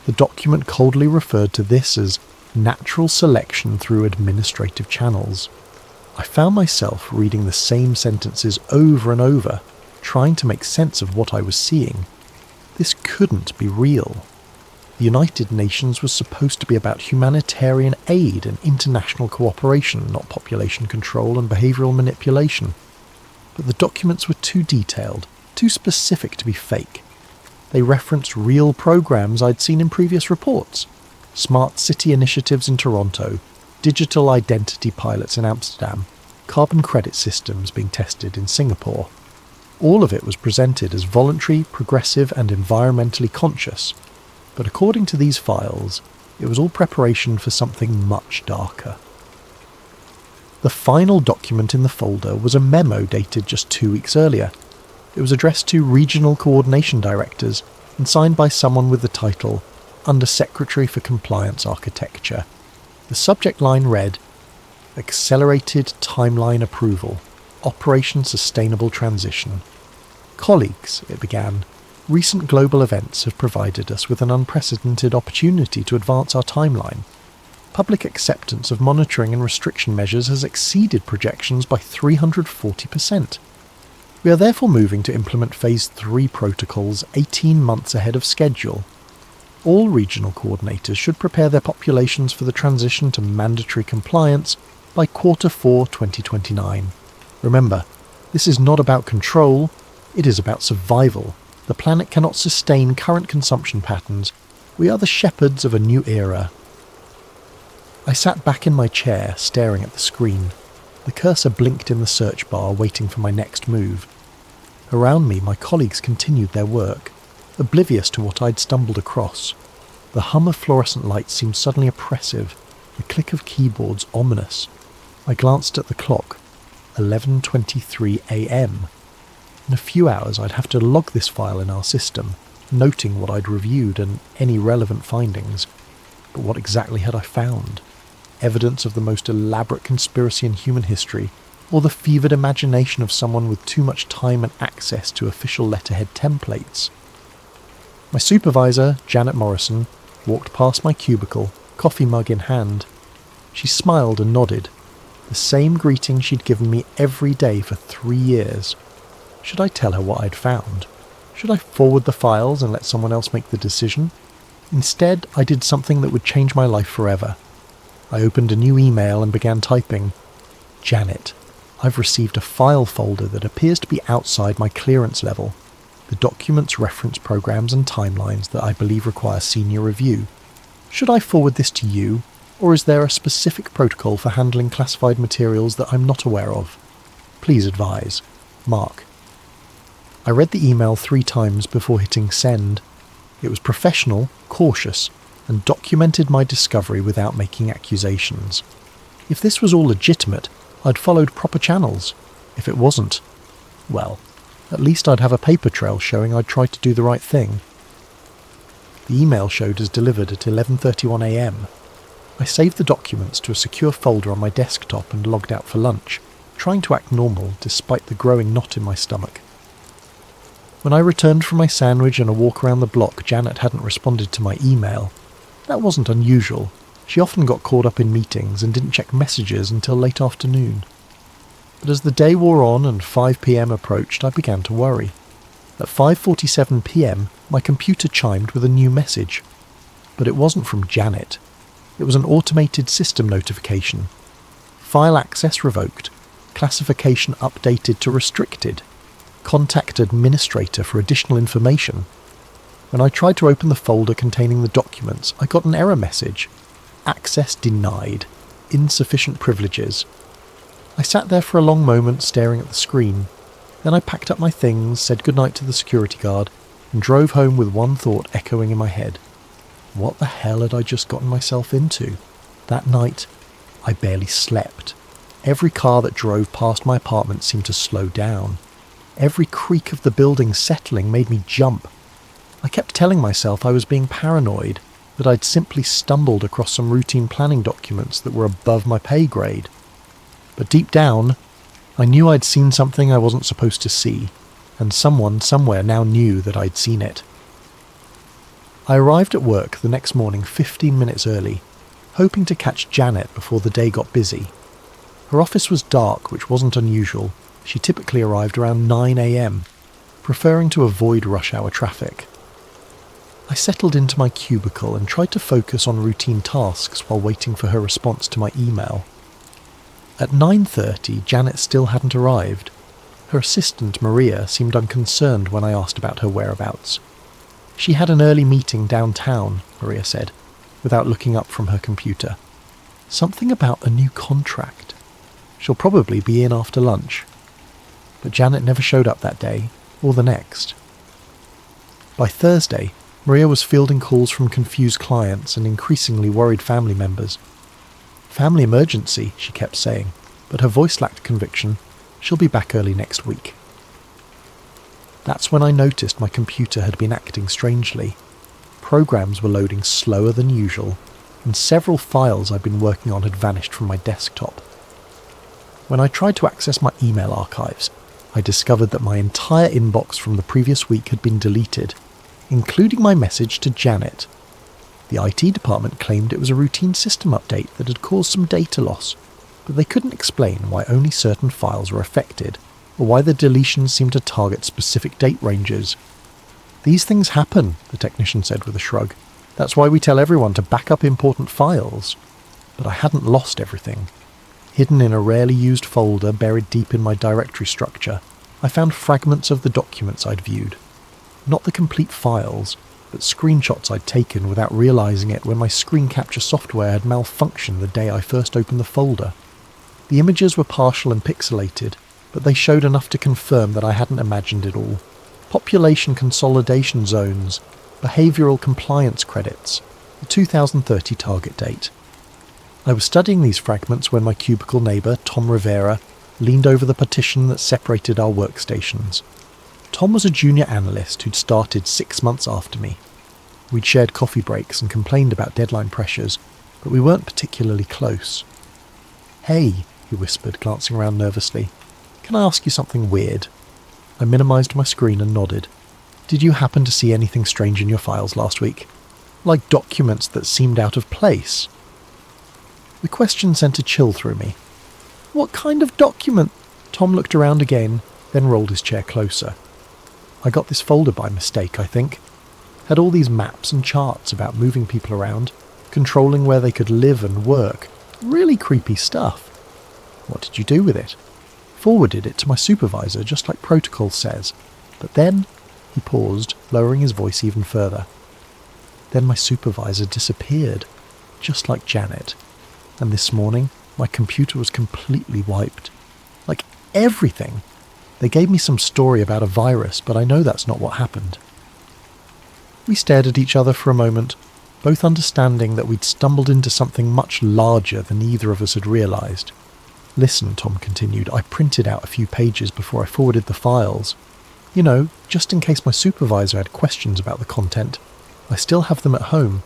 The document coldly referred to this as natural selection through administrative channels. I found myself reading the same sentences over and over, trying to make sense of what I was seeing. This couldn't be real. The United Nations was supposed to be about humanitarian aid and international cooperation, not population control and behavioural manipulation. But the documents were too detailed, too specific to be fake. They referenced real programs I'd seen in previous reports: smart city initiatives in Toronto, digital identity pilots in Amsterdam, carbon credit systems being tested in Singapore. All of it was presented as voluntary, progressive and environmentally conscious. But according to these files, it was all preparation for something much darker. The final document in the folder was a memo dated just 2 weeks earlier. It was addressed to regional coordination directors and signed by someone with the title Undersecretary for Compliance Architecture. The subject line read, Accelerated Timeline Approval, Operation Sustainable Transition. Colleagues, it began, recent global events have provided us with an unprecedented opportunity to advance our timeline. Public acceptance of monitoring and restriction measures has exceeded projections by 340%. We are therefore moving to implement Phase 3 protocols 18 months ahead of schedule. All regional coordinators should prepare their populations for the transition to mandatory compliance by Q4 2029. Remember, this is not about control, it is about survival. The planet cannot sustain current consumption patterns. We are the shepherds of a new era. I sat back in my chair, staring at the screen. The cursor blinked in the search bar, waiting for my next move. Around me, my colleagues continued their work, oblivious to what I'd stumbled across. The hum of fluorescent lights seemed suddenly oppressive, the click of keyboards ominous. I glanced at the clock. 11:23 a.m. In a few hours I'd have to log this file in our system, noting what I'd reviewed and any relevant findings. But what exactly had I found? Evidence of the most elaborate conspiracy in human history, or the fevered imagination of someone with too much time and access to official letterhead templates? My supervisor, Janet Morrison, walked past my cubicle, coffee mug in hand. She smiled and nodded, the same greeting she'd given me every day for 3 years. Should I tell her what I'd found? Should I forward the files and let someone else make the decision? Instead, I did something that would change my life forever. I opened a new email and began typing, Janet, I've received a file folder that appears to be outside my clearance level. The documents reference programs and timelines that I believe require senior review. Should I forward this to you, or is there a specific protocol for handling classified materials that I'm not aware of? Please advise. Mark. I read the email 3 times before hitting send. It was professional, cautious, and documented my discovery without making accusations. If this was all legitimate, I'd followed proper channels. If it wasn't, well, at least I'd have a paper trail showing I'd tried to do the right thing. The email showed as delivered at 11:31 a.m. I saved the documents to a secure folder on my desktop and logged out for lunch, trying to act normal despite the growing knot in my stomach. When I returned from my sandwich and a walk around the block, Janet hadn't responded to my email. That wasn't unusual. She often got caught up in meetings and didn't check messages until late afternoon. But as the day wore on and 5 p.m. approached, I began to worry. At 5:47 p.m, my computer chimed with a new message. But it wasn't from Janet. It was an automated system notification. File access revoked. Classification updated to restricted. Contact administrator for additional information. When I tried to open the folder containing the documents, I got an error message. Access denied. Insufficient privileges. I sat there for a long moment staring at the screen. Then I packed up my things, said goodnight to the security guard, and drove home with one thought echoing in my head. What the hell had I just gotten myself into? That night, I barely slept. Every car that drove past my apartment seemed to slow down. Every creak of the building settling made me jump. I kept telling myself I was being paranoid, that I'd simply stumbled across some routine planning documents that were above my pay grade. But deep down, I knew I'd seen something I wasn't supposed to see, and someone somewhere now knew that I'd seen it. I arrived at work the next morning 15 minutes early, hoping to catch Janet before the day got busy. Her office was dark, which wasn't unusual. She typically arrived around 9 a.m, preferring to avoid rush hour traffic. I settled into my cubicle and tried to focus on routine tasks while waiting for her response to my email. At 9:30, Janet still hadn't arrived. Her assistant, Maria, seemed unconcerned when I asked about her whereabouts. She had an early meeting downtown, Maria said, without looking up from her computer. Something about a new contract. She'll probably be in after lunch. But Janet never showed up that day, or the next. By Thursday, Maria was fielding calls from confused clients and increasingly worried family members. Family emergency, she kept saying, but her voice lacked conviction. She'll be back early next week. That's when I noticed my computer had been acting strangely. Programs were loading slower than usual, and several files I'd been working on had vanished from my desktop. When I tried to access my email archives, I discovered that my entire inbox from the previous week had been deleted, including my message to Janet. The IT department claimed it was a routine system update that had caused some data loss, but they couldn't explain why only certain files were affected, or why the deletions seemed to target specific date ranges. "These things happen," the technician said with a shrug. "That's why we tell everyone to back up important files." But I hadn't lost everything. Hidden in a rarely used folder buried deep in my directory structure, I found fragments of the documents I'd viewed. Not the complete files, but screenshots I'd taken without realising it when my screen capture software had malfunctioned the day I first opened the folder. The images were partial and pixelated, but they showed enough to confirm that I hadn't imagined it all. Population consolidation zones, behavioural compliance credits, the 2030 target date. I was studying these fragments when my cubicle neighbour, Tom Rivera, leaned over the partition that separated our workstations. Tom was a junior analyst who'd started 6 months after me. We'd shared coffee breaks and complained about deadline pressures, but we weren't particularly close. "Hey," he whispered, glancing around nervously. "Can I ask you something weird?" I minimised my screen and nodded. "Did you happen to see anything strange in your files last week? Like documents that seemed out of place?" The question sent a chill through me. "What kind of document?" Tom looked around again, then rolled his chair closer. "I got this folder by mistake, I think. Had all these maps and charts about moving people around, controlling where they could live and work. Really creepy stuff." "What did you do with it?" "Forwarded it to my supervisor, just like protocol says. But then," he paused, lowering his voice even further. "Then my supervisor disappeared, just like Janet. And this morning, my computer was completely wiped. Like everything. They gave me some story about a virus, but I know that's not what happened." We stared at each other for a moment, both understanding that we'd stumbled into something much larger than either of us had realised. "Listen," Tom continued, "I printed out a few pages before I forwarded the files. You know, just in case my supervisor had questions about the content. I still have them at home.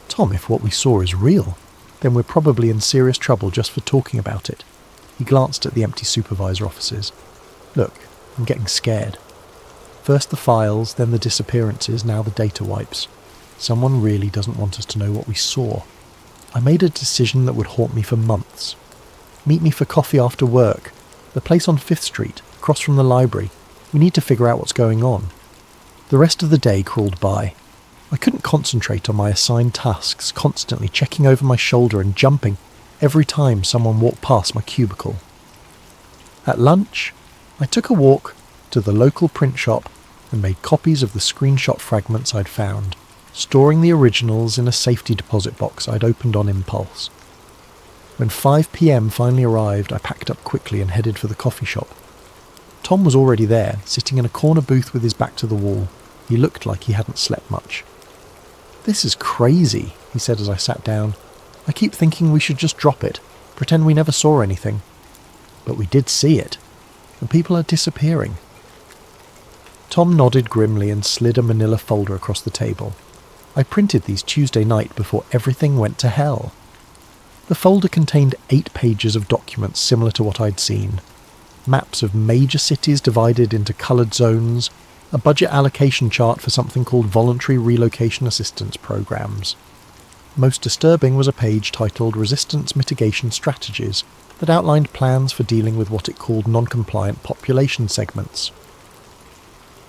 Tom, if what we saw is real, then we're probably in serious trouble just for talking about it." He glanced at the empty supervisor offices. "Look, I'm getting scared. First the files, then the disappearances, now the data wipes. Someone really doesn't want us to know what we saw. I made a decision that would haunt me for months. Meet me for coffee after work. The place on 5th Street, across from the library. We need to figure out what's going on." The rest of the day crawled by. I couldn't concentrate on my assigned tasks, constantly checking over my shoulder and jumping every time someone walked past my cubicle. At lunch, I took a walk to the local print shop and made copies of the screenshot fragments I'd found, storing the originals in a safety deposit box I'd opened on impulse. When 5 p.m. finally arrived, I packed up quickly and headed for the coffee shop. Tom was already there, sitting in a corner booth with his back to the wall. He looked like he hadn't slept much. "This is crazy," he said as I sat down. "I keep thinking we should just drop it, pretend we never saw anything. But we did see it, and people are disappearing." Tom nodded grimly and slid a manila folder across the table. "I printed these Tuesday night before everything went to hell." The folder contained 8 pages of documents similar to what I'd seen. Maps of major cities divided into coloured zones, a budget allocation chart for something called voluntary relocation assistance programs. Most disturbing was a page titled Resistance Mitigation Strategies that outlined plans for dealing with what it called non-compliant population segments.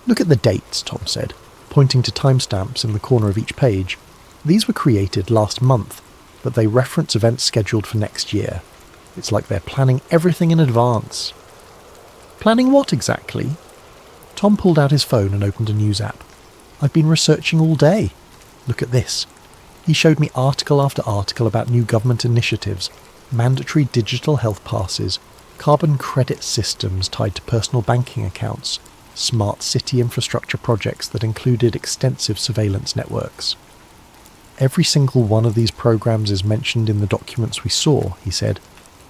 "Look at the dates," Tom said, pointing to timestamps in the corner of each page. "These were created last month, but they reference events scheduled for next year. It's like they're planning everything in advance." "Planning what exactly?" Tom pulled out his phone and opened a news app. "I've been researching all day. Look at this." He showed me article after article about new government initiatives, mandatory digital health passes, carbon credit systems tied to personal banking accounts, smart city infrastructure projects that included extensive surveillance networks. "Every single one of these programs is mentioned in the documents we saw," he said,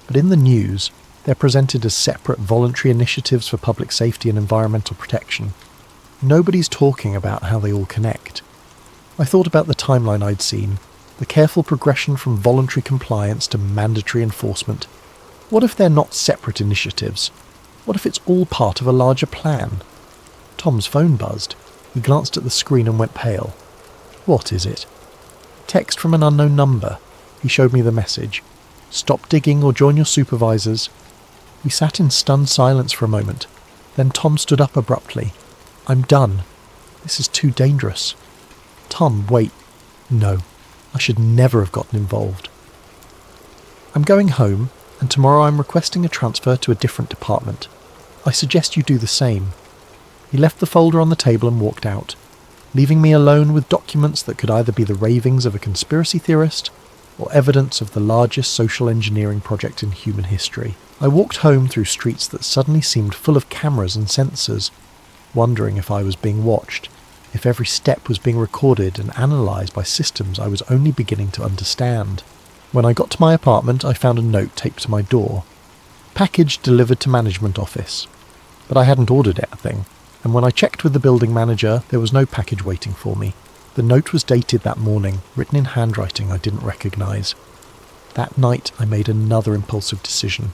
"but in the news, They're presented as separate voluntary initiatives for public safety and environmental protection. Nobody's talking about how they all connect. I thought about the timeline I'd seen, the careful progression from voluntary compliance to mandatory enforcement. What if they're not separate initiatives? What if it's all part of a larger plan? Tom's phone buzzed. He glanced at the screen and went pale. What is it? Text from an unknown number. He showed me the message. Stop digging or join your supervisors. We sat in stunned silence for a moment. Then Tom stood up abruptly. I'm done. This is too dangerous. Tom, wait. No, I should never have gotten involved. I'm going home, and tomorrow I'm requesting a transfer to a different department. I suggest you do the same. He left the folder on the table and walked out, leaving me alone with documents that could either be the ravings of a conspiracy theorist or evidence of the largest social engineering project in human history. I walked home through streets that suddenly seemed full of cameras and sensors, wondering if I was being watched, if every step was being recorded and analysed by systems I was only beginning to understand. When I got to my apartment, I found a note taped to my door. Package delivered to management office. But I hadn't ordered anything, and when I checked with the building manager, there was no package waiting for me. The note was dated that morning, written in handwriting I didn't recognise. That night, I made another impulsive decision.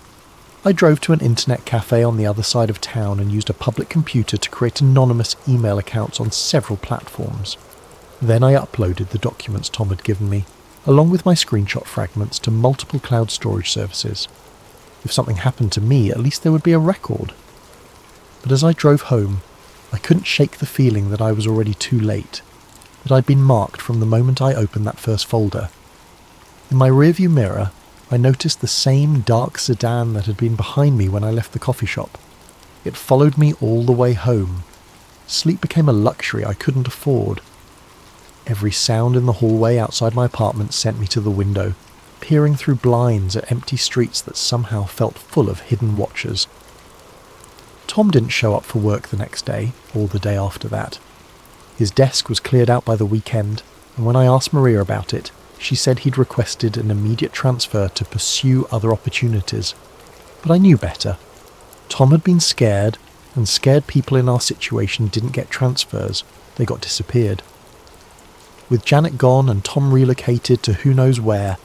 I drove to an internet cafe on the other side of town and used a public computer to create anonymous email accounts on several platforms. Then I uploaded the documents Tom had given me, along with my screenshot fragments, to multiple cloud storage services. If something happened to me, at least there would be a record. But as I drove home, I couldn't shake the feeling that I was already too late, that I'd been marked from the moment I opened that first folder. In my rearview mirror, I noticed the same dark sedan that had been behind me when I left the coffee shop. It followed me all the way home. Sleep became a luxury I couldn't afford. Every sound in the hallway outside my apartment sent me to the window, peering through blinds at empty streets that somehow felt full of hidden watchers. Tom didn't show up for work the next day, or the day after that. His desk was cleared out by the weekend, and when I asked Maria about it, she said he'd requested an immediate transfer to pursue other opportunities. But I knew better. Tom had been scared, and scared people in our situation didn't get transfers, they got disappeared. With Janet gone and Tom relocated to who knows where,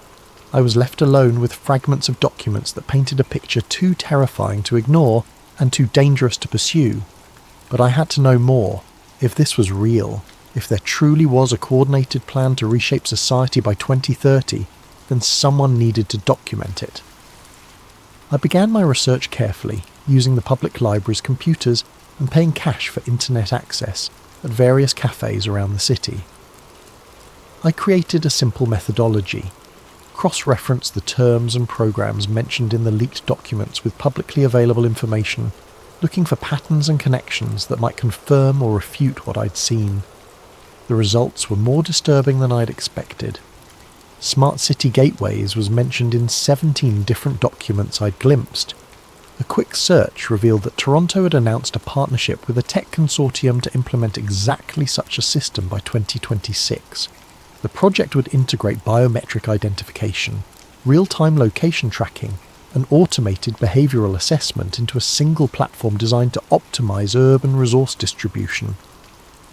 I was left alone with fragments of documents that painted a picture too terrifying to ignore and too dangerous to pursue. But I had to know more. If this was real, if there truly was a coordinated plan to reshape society by 2030, then someone needed to document it. I began my research carefully, using the public library's computers and paying cash for internet access at various cafes around the city. I created a simple methodology, cross-referenced the terms and programs mentioned in the leaked documents with publicly available information, looking for patterns and connections that might confirm or refute what I'd seen. The results were more disturbing than I'd expected. Smart city gateways was mentioned in 17 different documents I'd glimpsed. A quick search revealed that Toronto had announced a partnership with a tech consortium to implement exactly such a system by 2026. The project would integrate biometric identification, real-time location tracking, and automated behavioural assessment into a single platform designed to optimise urban resource distribution.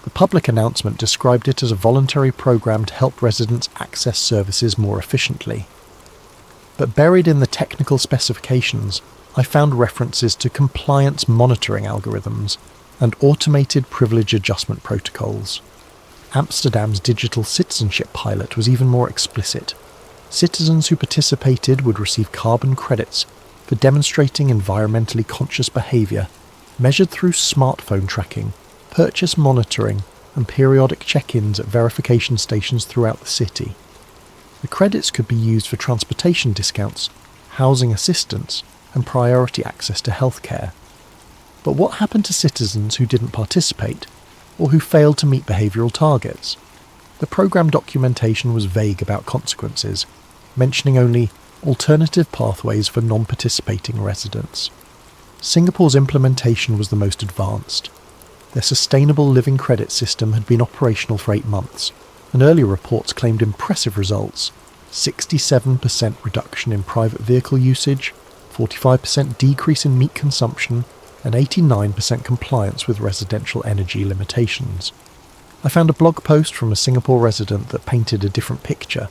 The public announcement described it as a voluntary program to help residents access services more efficiently. But buried in the technical specifications, I found references to compliance monitoring algorithms and automated privilege adjustment protocols. Amsterdam's digital citizenship pilot was even more explicit. Citizens who participated would receive carbon credits for demonstrating environmentally conscious behaviour, measured through smartphone tracking, purchase monitoring, and periodic check-ins at verification stations throughout the city. The credits could be used for transportation discounts, housing assistance, and priority access to healthcare. But what happened to citizens who didn't participate, or who failed to meet behavioural targets? The programme documentation was vague about consequences, mentioning only alternative pathways for non-participating residents. Singapore's implementation was the most advanced. Their sustainable living credit system had been operational for 8 months, and earlier reports claimed impressive results: 67% reduction in private vehicle usage, 45% decrease in meat consumption, and 89% compliance with residential energy limitations. I found a blog post from a Singapore resident that painted a different picture.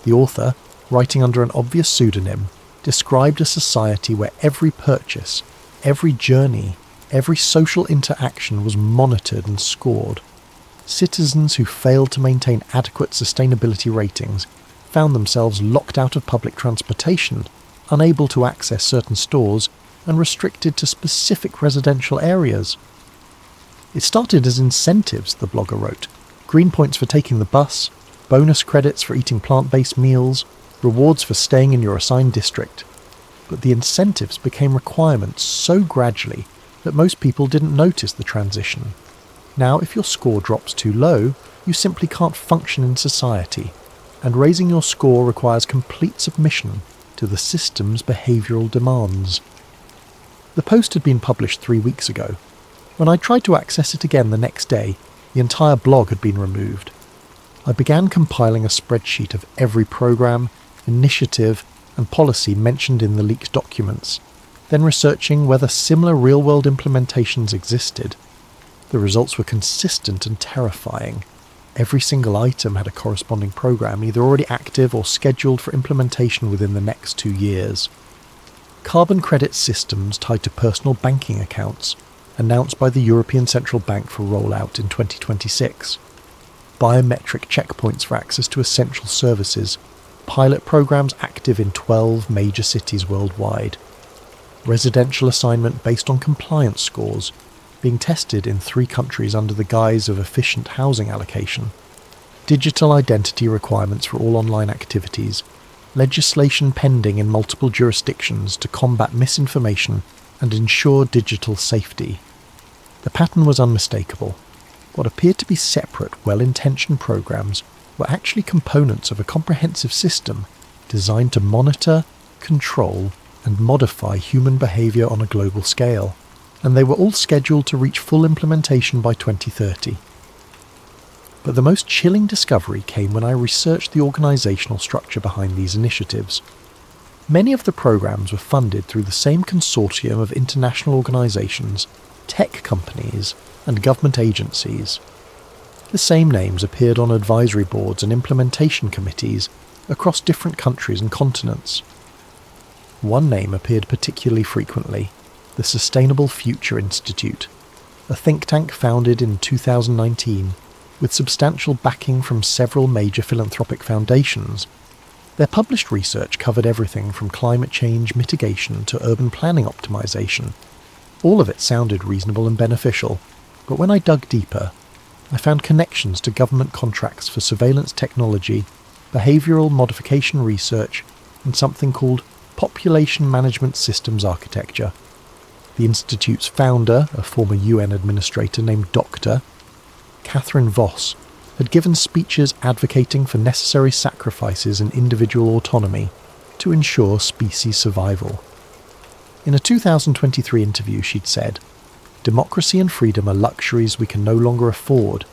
The author, writing under an obvious pseudonym, described a society where every purchase, every journey, every social interaction was monitored and scored. Citizens who failed to maintain adequate sustainability ratings found themselves locked out of public transportation, unable to access certain stores, and restricted to specific residential areas. It started as incentives, the blogger wrote. Green points for taking the bus, bonus credits for eating plant-based meals, rewards for staying in your assigned district. But the incentives became requirements so gradually that most people didn't notice the transition. Now, if your score drops too low, you simply can't function in society, and raising your score requires complete submission to the system's behavioural demands. The post had been published 3 weeks ago. When I tried to access it again the next day, the entire blog had been removed. I began compiling a spreadsheet of every programme, initiative, and policy mentioned in the leaked documents, then researching whether similar real-world implementations existed. The results were consistent and terrifying. Every single item had a corresponding programme either already active or scheduled for implementation within the next 2 years. Carbon credit systems tied to personal banking accounts, announced by the European Central Bank for rollout in 2026. Biometric checkpoints for access to essential services, pilot programs active in 12 major cities worldwide. Residential assignment based on compliance scores, being tested in 3 countries under the guise of efficient housing allocation. Digital identity requirements for all online activities. Legislation pending in multiple jurisdictions to combat misinformation and ensure digital safety. The pattern was unmistakable. What appeared to be separate, well-intentioned programs were actually components of a comprehensive system designed to monitor, control, and modify human behaviour on a global scale, and they were all scheduled to reach full implementation by 2030. But the most chilling discovery came when I researched the organisational structure behind these initiatives. Many of the programs were funded through the same consortium of international organisations, tech companies, and government agencies. The same names appeared on advisory boards and implementation committees across different countries and continents. One name appeared particularly frequently: the Sustainable Future Institute, a think tank founded in 2019 with substantial backing from several major philanthropic foundations. Their published research covered everything from climate change mitigation to urban planning optimization. All of it sounded reasonable and beneficial, but when I dug deeper, I found connections to government contracts for surveillance technology, behavioural modification research, and something called Population Management Systems Architecture. The Institute's founder, a former UN administrator named Dr. Catherine Voss, had given speeches advocating for necessary sacrifices in individual autonomy to ensure species survival. In a 2023 interview, she'd said, "Democracy and freedom are luxuries we can no longer afford.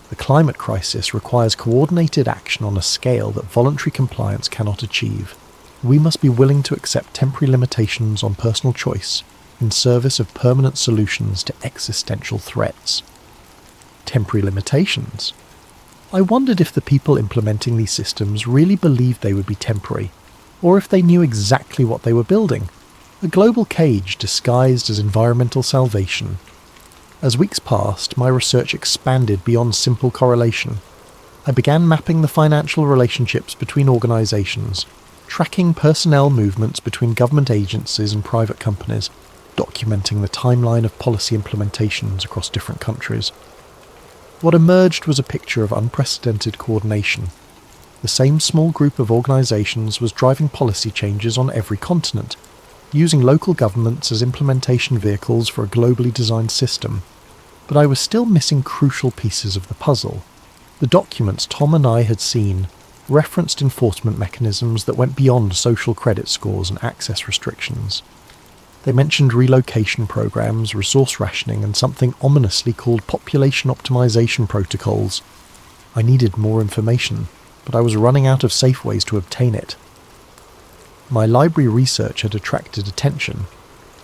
The climate crisis requires coordinated action on a scale that voluntary compliance cannot achieve. We must be willing to accept temporary limitations on personal choice in service of permanent solutions to existential threats." Temporary limitations. I wondered if the people implementing these systems really believed they would be temporary, or if they knew exactly what they were building, a global cage disguised as environmental salvation. As weeks passed, my research expanded beyond simple correlation. I began mapping the financial relationships between organisations, tracking personnel movements between government agencies and private companies, documenting the timeline of policy implementations across different countries. What emerged was a picture of unprecedented coordination. The same small group of organisations was driving policy changes on every continent, using local governments as implementation vehicles for a globally designed system. But I was still missing crucial pieces of the puzzle. The documents Tom and I had seen referenced enforcement mechanisms that went beyond social credit scores and access restrictions. They mentioned relocation programs, resource rationing, and something ominously called population optimization protocols. I needed more information, but I was running out of safe ways to obtain it. My library research had attracted attention.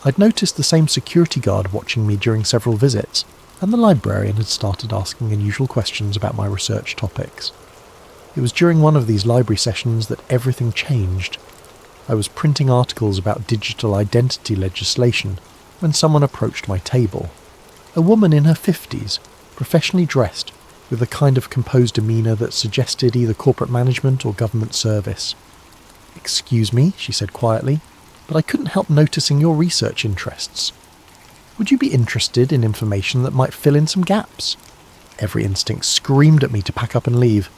I'd noticed the same security guard watching me during several visits, and the librarian had started asking unusual questions about my research topics. It was during one of these library sessions that everything changed. I was printing articles about digital identity legislation when someone approached my table. A woman in her 50s, professionally dressed, with a kind of composed demeanour that suggested either corporate management or government service. "Excuse me," she said quietly, "but I couldn't help noticing your research interests. Would you be interested in information that might fill in some gaps?" Every instinct screamed at me to pack up and leave,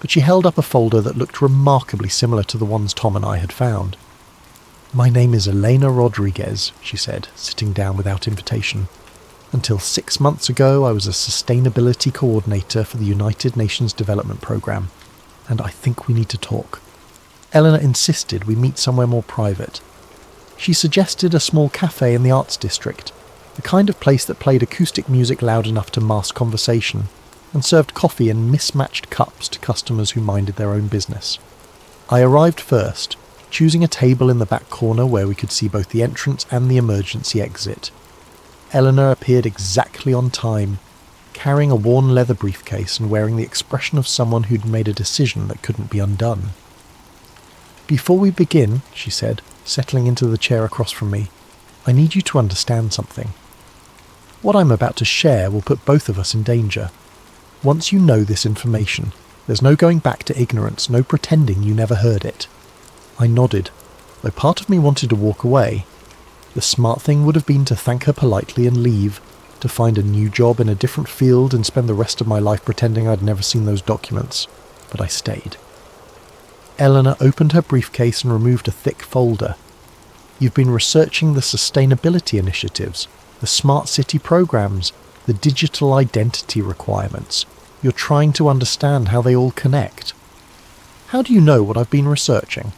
but she held up a folder that looked remarkably similar to the ones Tom and I had found. "My name is Elena Rodriguez," she said, sitting down without invitation. "Until 6 months ago, I was a sustainability coordinator for the United Nations Development Programme, and I think we need to talk." Eleanor insisted we meet somewhere more private. She suggested a small cafe in the Arts District, the kind of place that played acoustic music loud enough to mask conversation, and served coffee in mismatched cups to customers who minded their own business. I arrived first, choosing a table in the back corner where we could see both the entrance and the emergency exit. Eleanor appeared exactly on time, carrying a worn leather briefcase and wearing the expression of someone who'd made a decision that couldn't be undone. "Before we begin," she said, settling into the chair across from me, "I need you to understand something. What I'm about to share will put both of us in danger. Once you know this information, there's no going back to ignorance, no pretending you never heard it." I nodded, though part of me wanted to walk away. The smart thing would have been to thank her politely and leave, to find a new job in a different field and spend the rest of my life pretending I'd never seen those documents, but I stayed. Eleanor opened her briefcase and removed a thick folder. "You've been researching the sustainability initiatives, the smart city programs, the digital identity requirements. You're trying to understand how they all connect. How do you know what I've been researching?"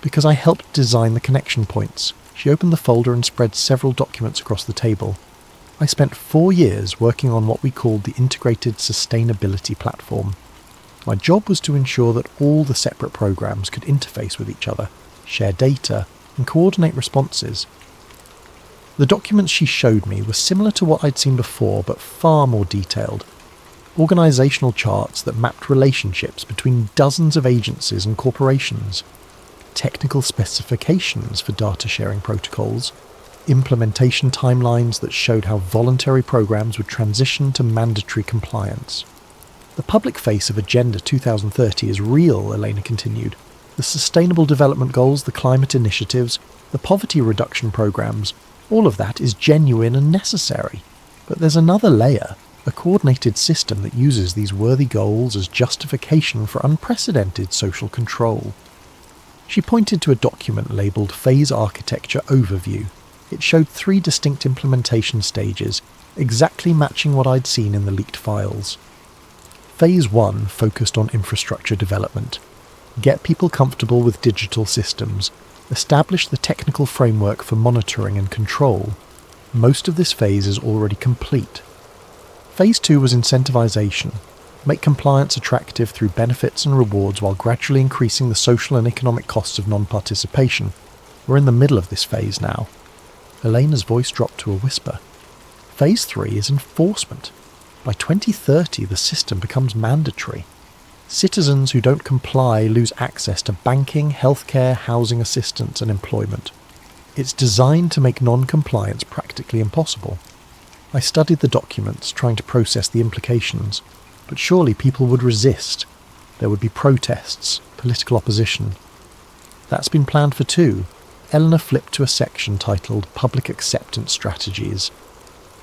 "Because I helped design the connection points." She opened the folder and spread several documents across the table. "I spent 4 years working on what we called the Integrated Sustainability Platform. My job was to ensure that all the separate programs could interface with each other, share data, and coordinate responses." The documents she showed me were similar to what I'd seen before, but far more detailed. Organisational charts that mapped relationships between dozens of agencies and corporations, technical specifications for data sharing protocols, implementation timelines that showed how voluntary programs would transition to mandatory compliance. "The public face of Agenda 2030 is real," Elena continued. "The Sustainable Development Goals, the climate initiatives, the poverty reduction programs, all of that is genuine and necessary. But there's another layer, a coordinated system that uses these worthy goals as justification for unprecedented social control." She pointed to a document labelled Phase Architecture Overview. It showed 3 distinct implementation stages, exactly matching what I'd seen in the leaked files. Phase 1 focused on infrastructure development. Get people comfortable with digital systems. Establish the technical framework for monitoring and control. Most of this phase is already complete. Phase 2 was incentivisation. Make compliance attractive through benefits and rewards while gradually increasing the social and economic costs of non-participation. We're in the middle of this phase now. Elena's voice dropped to a whisper. Phase 3 is enforcement. By 2030, the system becomes mandatory. Citizens who don't comply lose access to banking, healthcare, housing assistance and employment. It's designed to make non-compliance practically impossible. I studied the documents, trying to process the implications, but surely people would resist. There would be protests, political opposition. That's been planned for 2. Eleanor flipped to a section titled Public Acceptance Strategies.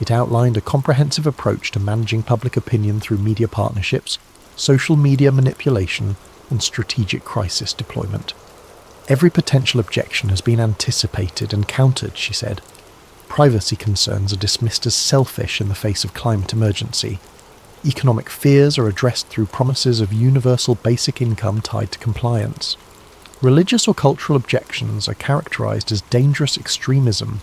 It outlined a comprehensive approach to managing public opinion through media partnerships, social media manipulation, and strategic crisis deployment. Every potential objection has been anticipated and countered, she said. Privacy concerns are dismissed as selfish in the face of climate emergency. Economic fears are addressed through promises of universal basic income tied to compliance. Religious or cultural objections are characterized as dangerous extremism.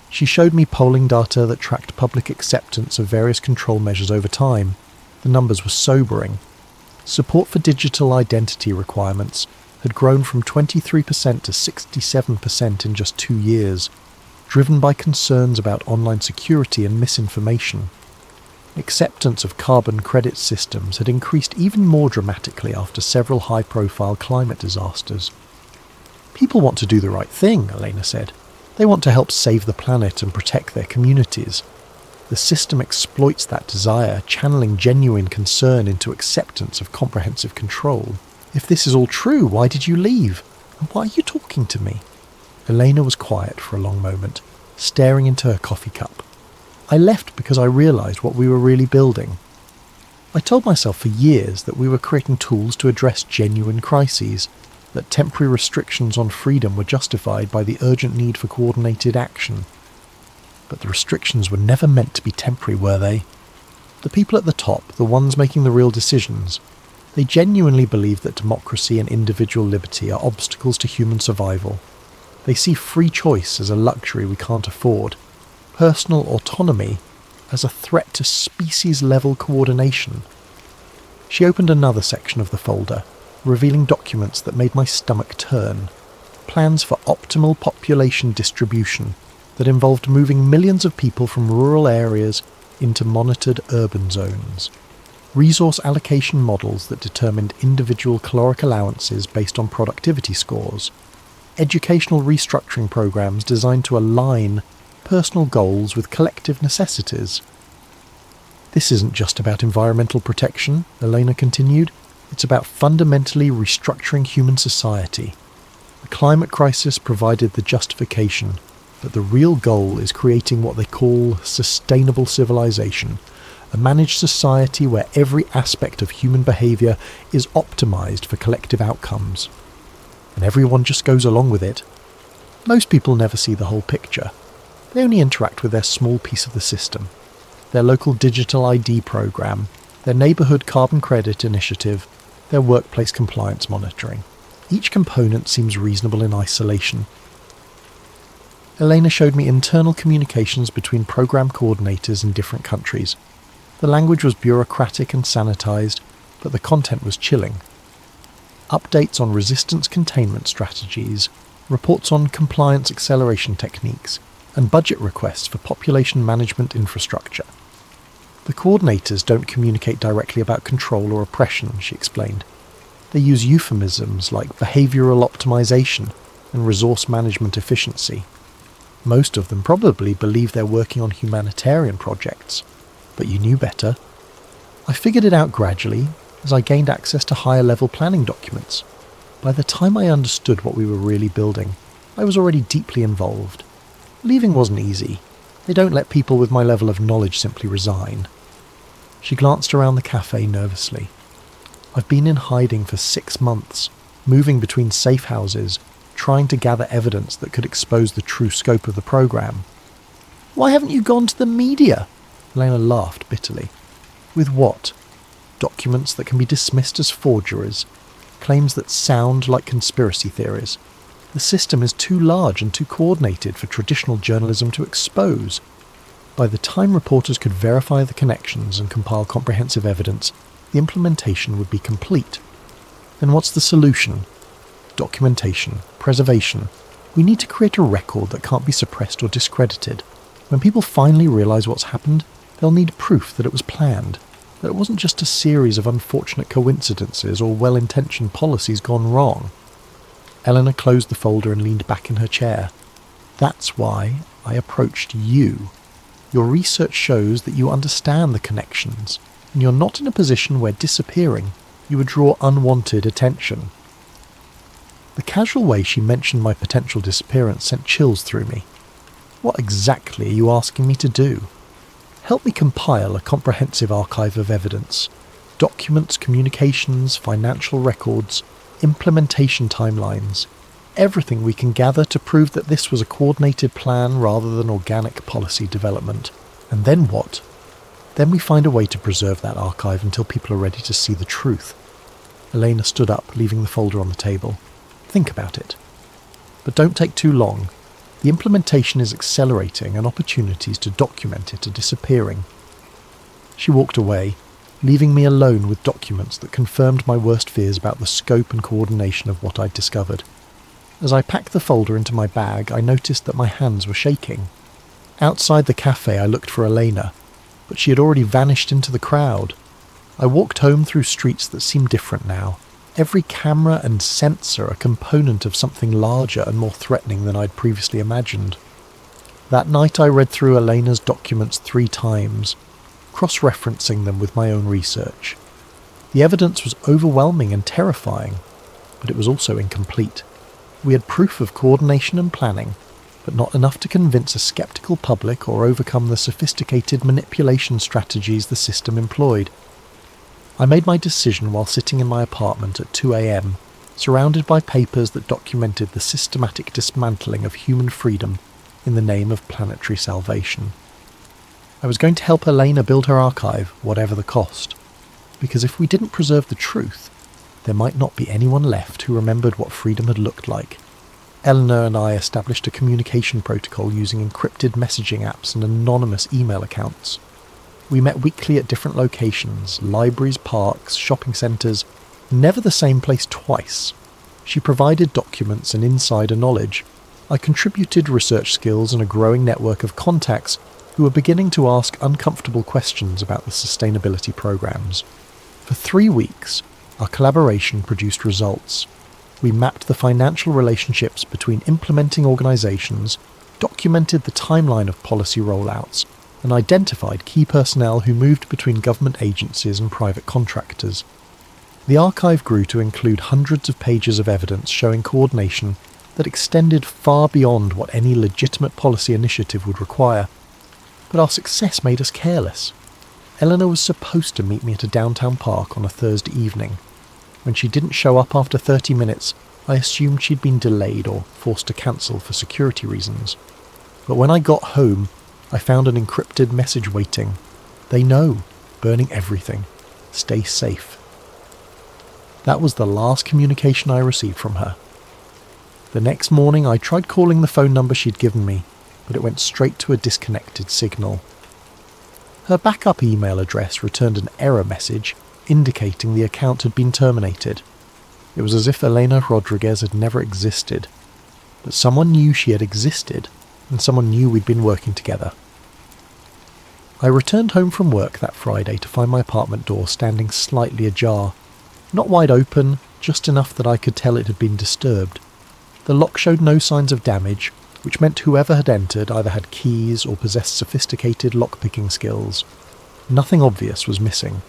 She showed me polling data that tracked public acceptance of various control measures over time. The numbers were sobering. Support for digital identity requirements, had grown from 23% to 67% in just 2 years, driven by concerns about online security and misinformation. Acceptance of carbon credit systems had increased even more dramatically after several high-profile climate disasters. People want to do the right thing, Elena said. They want to help save the planet and protect their communities. The system exploits that desire, channeling genuine concern into acceptance of comprehensive control. If this is all true, why did you leave? And why are you talking to me? Elena was quiet for a long moment, staring into her coffee cup. I left because I realised what we were really building. I told myself for years that we were creating tools to address genuine crises, that temporary restrictions on freedom were justified by the urgent need for coordinated action. But the restrictions were never meant to be temporary, were they? The people at the top, the ones making the real decisions, they genuinely believe that democracy and individual liberty are obstacles to human survival. They see free choice as a luxury we can't afford, personal autonomy as a threat to species-level coordination. She opened another section of the folder, revealing documents that made my stomach turn. Plans for optimal population distribution that involved moving millions of people from rural areas into monitored urban zones. Resource allocation models that determined individual caloric allowances based on productivity scores. Educational restructuring programs designed to align personal goals with collective necessities. This isn't just about environmental protection, Elena continued. It's about fundamentally restructuring human society. The climate crisis provided the justification, but the real goal is creating what they call sustainable civilization, a managed society where every aspect of human behaviour is optimised for collective outcomes. And everyone just goes along with it. Most people never see the whole picture. They only interact with their small piece of the system, their local digital ID program, their neighbourhood carbon credit initiative, their workplace compliance monitoring. Each component seems reasonable in isolation. Elena showed me internal communications between program coordinators in different countries. The language was bureaucratic and sanitised, but the content was chilling. Updates on resistance containment strategies, reports on compliance acceleration techniques, and budget requests for population management infrastructure. The coordinators don't communicate directly about control or oppression, she explained. They use euphemisms like behavioural optimization and resource management efficiency. Most of them probably believe they're working on humanitarian projects, but you knew better. I figured it out gradually as I gained access to higher-level planning documents. By the time I understood what we were really building, I was already deeply involved. Leaving wasn't easy. They don't let people with my level of knowledge simply resign. She glanced around the cafe nervously. I've been in hiding for 6 months, moving between safe houses, trying to gather evidence that could expose the true scope of the program. Why haven't you gone to the media? Elena laughed bitterly. With what? Documents that can be dismissed as forgeries, claims that sound like conspiracy theories. The system is too large and too coordinated for traditional journalism to expose. By the time reporters could verify the connections and compile comprehensive evidence, the implementation would be complete. Then what's the solution? Documentation, preservation. We need to create a record that can't be suppressed or discredited. When people finally realise what's happened, they'll need proof that it was planned, that it wasn't just a series of unfortunate coincidences or well-intentioned policies gone wrong. Eleanor closed the folder and leaned back in her chair. That's why I approached you. Your research shows that you understand the connections, and you're not in a position where disappearing you would draw unwanted attention. The casual way she mentioned my potential disappearance sent chills through me. What exactly are you asking me to do? Help me compile a comprehensive archive of evidence, documents, communications, financial records, implementation timelines, everything we can gather to prove that this was a coordinated plan rather than organic policy development. And then what? Then we find a way to preserve that archive until people are ready to see the truth. Elena stood up, leaving the folder on the table. Think about it. But don't take too long. The implementation is accelerating and opportunities to document it are disappearing. She walked away, leaving me alone with documents that confirmed my worst fears about the scope and coordination of what I'd discovered. As I packed the folder into my bag, I noticed that my hands were shaking. Outside the cafe I looked for Elena, but she had already vanished into the crowd. I walked home through streets that seemed different now. Every camera and sensor a component of something larger and more threatening than I'd previously imagined. That night I read through Elena's documents 3 times, cross-referencing them with my own research. The evidence was overwhelming and terrifying, but it was also incomplete. We had proof of coordination and planning, but not enough to convince a skeptical public or overcome the sophisticated manipulation strategies the system employed. I made my decision while sitting in my apartment at 2 a.m, surrounded by papers that documented the systematic dismantling of human freedom in the name of planetary salvation. I was going to help Elena build her archive, whatever the cost, because if we didn't preserve the truth, there might not be anyone left who remembered what freedom had looked like. Eleanor and I established a communication protocol using encrypted messaging apps and anonymous email accounts. We met weekly at different locations, libraries, parks, shopping centres, never the same place twice. She provided documents and insider knowledge. I contributed research skills and a growing network of contacts who were beginning to ask uncomfortable questions about the sustainability programs. For 3 weeks, our collaboration produced results. We mapped the financial relationships between implementing organisations, documented the timeline of policy rollouts, and identified key personnel who moved between government agencies and private contractors. The archive grew to include hundreds of pages of evidence showing coordination that extended far beyond what any legitimate policy initiative would require. But our success made us careless. Eleanor was supposed to meet me at a downtown park on a Thursday evening. When she didn't show up after 30 minutes, I assumed she'd been delayed or forced to cancel for security reasons. But when I got home, I found an encrypted message waiting. They know, burning everything. Stay safe. That was the last communication I received from her. The next morning I tried calling the phone number she'd given me, but it went straight to a disconnected signal. Her backup email address returned an error message indicating the account had been terminated. It was as if Elena Rodriguez had never existed, but someone knew she had existed, and someone knew we'd been working together. I returned home from work that Friday to find my apartment door standing slightly ajar. Not wide open, just enough that I could tell it had been disturbed. The lock showed no signs of damage, which meant whoever had entered either had keys or possessed sophisticated lock-picking skills. Nothing obvious was missing.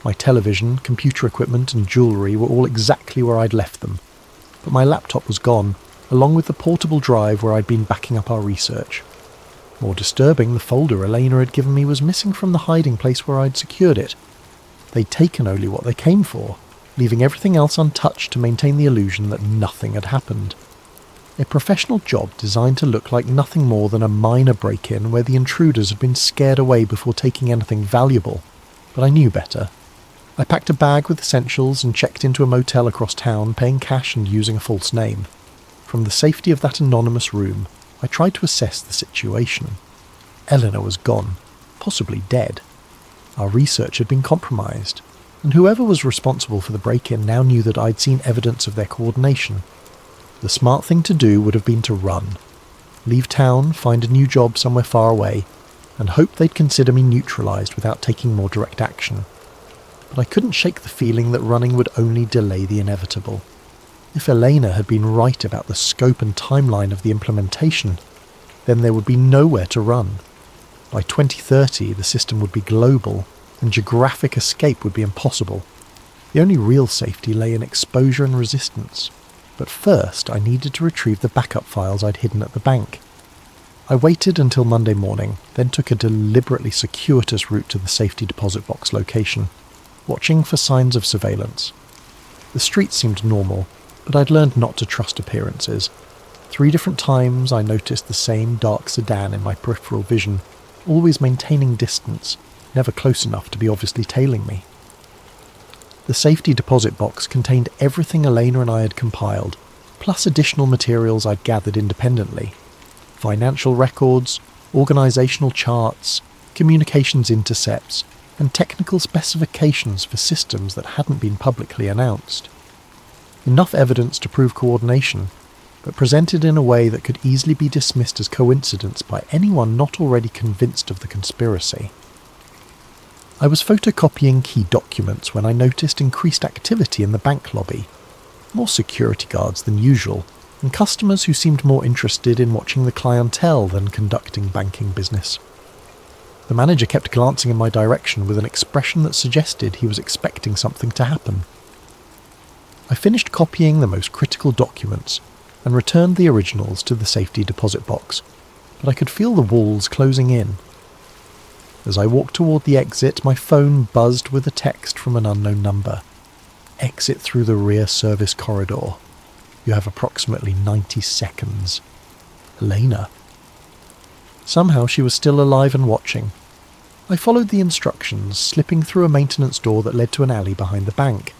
My television, computer equipment and jewellery were all exactly where I'd left them, but my laptop was gone, along with the portable drive where I'd been backing up our research. More disturbing, the folder Elena had given me was missing from the hiding place where I'd secured it. They'd taken only what they came for, leaving everything else untouched to maintain the illusion that nothing had happened. A professional job designed to look like nothing more than a minor break-in where the intruders had been scared away before taking anything valuable. But I knew better. I packed a bag with essentials and checked into a motel across town, paying cash and using a false name. From the safety of that anonymous room, I tried to assess the situation. Eleanor was gone, possibly dead. Our research had been compromised, and whoever was responsible for the break-in now knew that I'd seen evidence of their coordination. The smart thing to do would have been to run. Leave town, find a new job somewhere far away, and hope they'd consider me neutralised without taking more direct action. But I couldn't shake the feeling that running would only delay the inevitable. If Elena had been right about the scope and timeline of the implementation, then there would be nowhere to run. By 2030, the system would be global, and geographic escape would be impossible. The only real safety lay in exposure and resistance. But first, I needed to retrieve the backup files I'd hidden at the bank. I waited until Monday morning, then took a deliberately circuitous route to the safety deposit box location, watching for signs of surveillance. The street seemed normal, but I'd learned not to trust appearances. 3 different times I noticed the same dark sedan in my peripheral vision, always maintaining distance, never close enough to be obviously tailing me. The safety deposit box contained everything Elena and I had compiled, plus additional materials I'd gathered independently. Financial records, organisational charts, communications intercepts, and technical specifications for systems that hadn't been publicly announced. Enough evidence to prove coordination, but presented in a way that could easily be dismissed as coincidence by anyone not already convinced of the conspiracy. I was photocopying key documents when I noticed increased activity in the bank lobby. More security guards than usual, and customers who seemed more interested in watching the clientele than conducting banking business. The manager kept glancing in my direction with an expression that suggested he was expecting something to happen. I finished copying the most critical documents and returned the originals to the safety deposit box, but I could feel the walls closing in. As I walked toward the exit, my phone buzzed with a text from an unknown number. Exit through the rear service corridor. You have approximately 90 seconds. Elena. Somehow she was still alive and watching. I followed the instructions, slipping through a maintenance door that led to an alley behind the bank.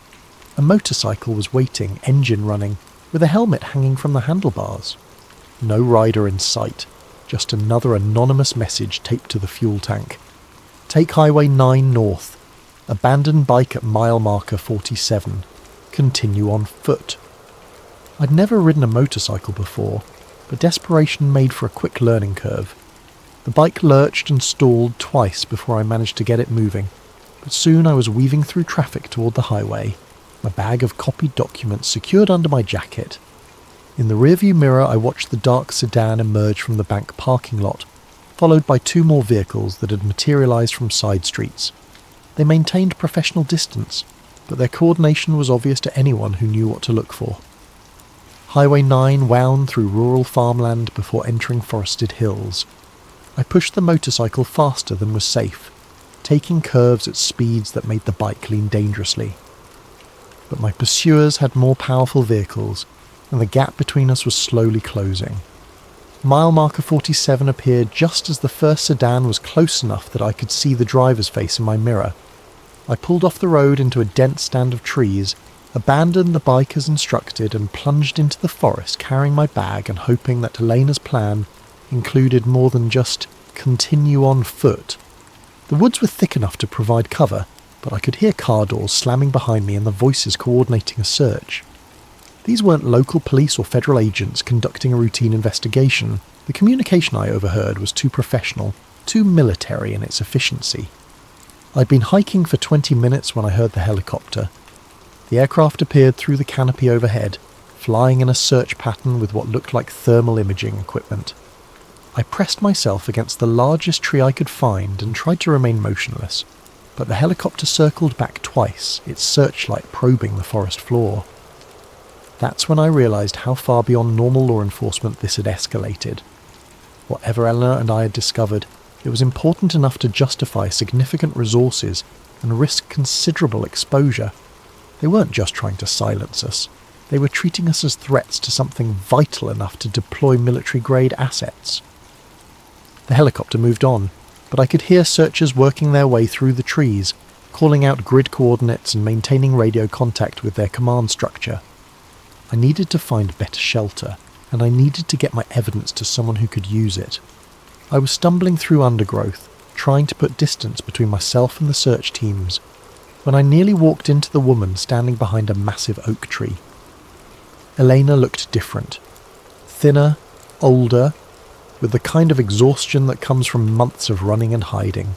A motorcycle was waiting, engine running, with a helmet hanging from the handlebars. No rider in sight, just another anonymous message taped to the fuel tank. Take Highway 9 north. Abandon bike at mile marker 47. Continue on foot. I'd never ridden a motorcycle before, but desperation made for a quick learning curve. The bike lurched and stalled twice before I managed to get it moving, but soon I was weaving through traffic toward the highway, my bag of copied documents secured under my jacket. In the rearview mirror I watched the dark sedan emerge from the bank parking lot, followed by two more vehicles that had materialized from side streets. They maintained professional distance, but their coordination was obvious to anyone who knew what to look for. Highway 9 wound through rural farmland before entering forested hills. I pushed the motorcycle faster than was safe, taking curves at speeds that made the bike lean dangerously. But my pursuers had more powerful vehicles, and the gap between us was slowly closing. Mile marker 47 appeared just as the first sedan was close enough that I could see the driver's face in my mirror. I pulled off the road into a dense stand of trees, abandoned the bike as instructed, and plunged into the forest carrying my bag and hoping that Elena's plan included more than just continue on foot. The woods were thick enough to provide cover, but I could hear car doors slamming behind me and the voices coordinating a search. These weren't local police or federal agents conducting a routine investigation. The communication I overheard was too professional, too military in its efficiency. I'd been hiking for 20 minutes when I heard the helicopter. The aircraft appeared through the canopy overhead, flying in a search pattern with what looked like thermal imaging equipment. I pressed myself against the largest tree I could find and tried to remain motionless, but the helicopter circled back twice, its searchlight probing the forest floor. That's when I realised how far beyond normal law enforcement this had escalated. Whatever Eleanor and I had discovered, it was important enough to justify significant resources and risk considerable exposure. They weren't just trying to silence us. They were treating us as threats to something vital enough to deploy military-grade assets. The helicopter moved on, but I could hear searchers working their way through the trees, calling out grid coordinates and maintaining radio contact with their command structure. I needed to find better shelter, and I needed to get my evidence to someone who could use it. I was stumbling through undergrowth, trying to put distance between myself and the search teams, when I nearly walked into the woman standing behind a massive oak tree. Elena looked different. Thinner, older, with the kind of exhaustion that comes from months of running and hiding.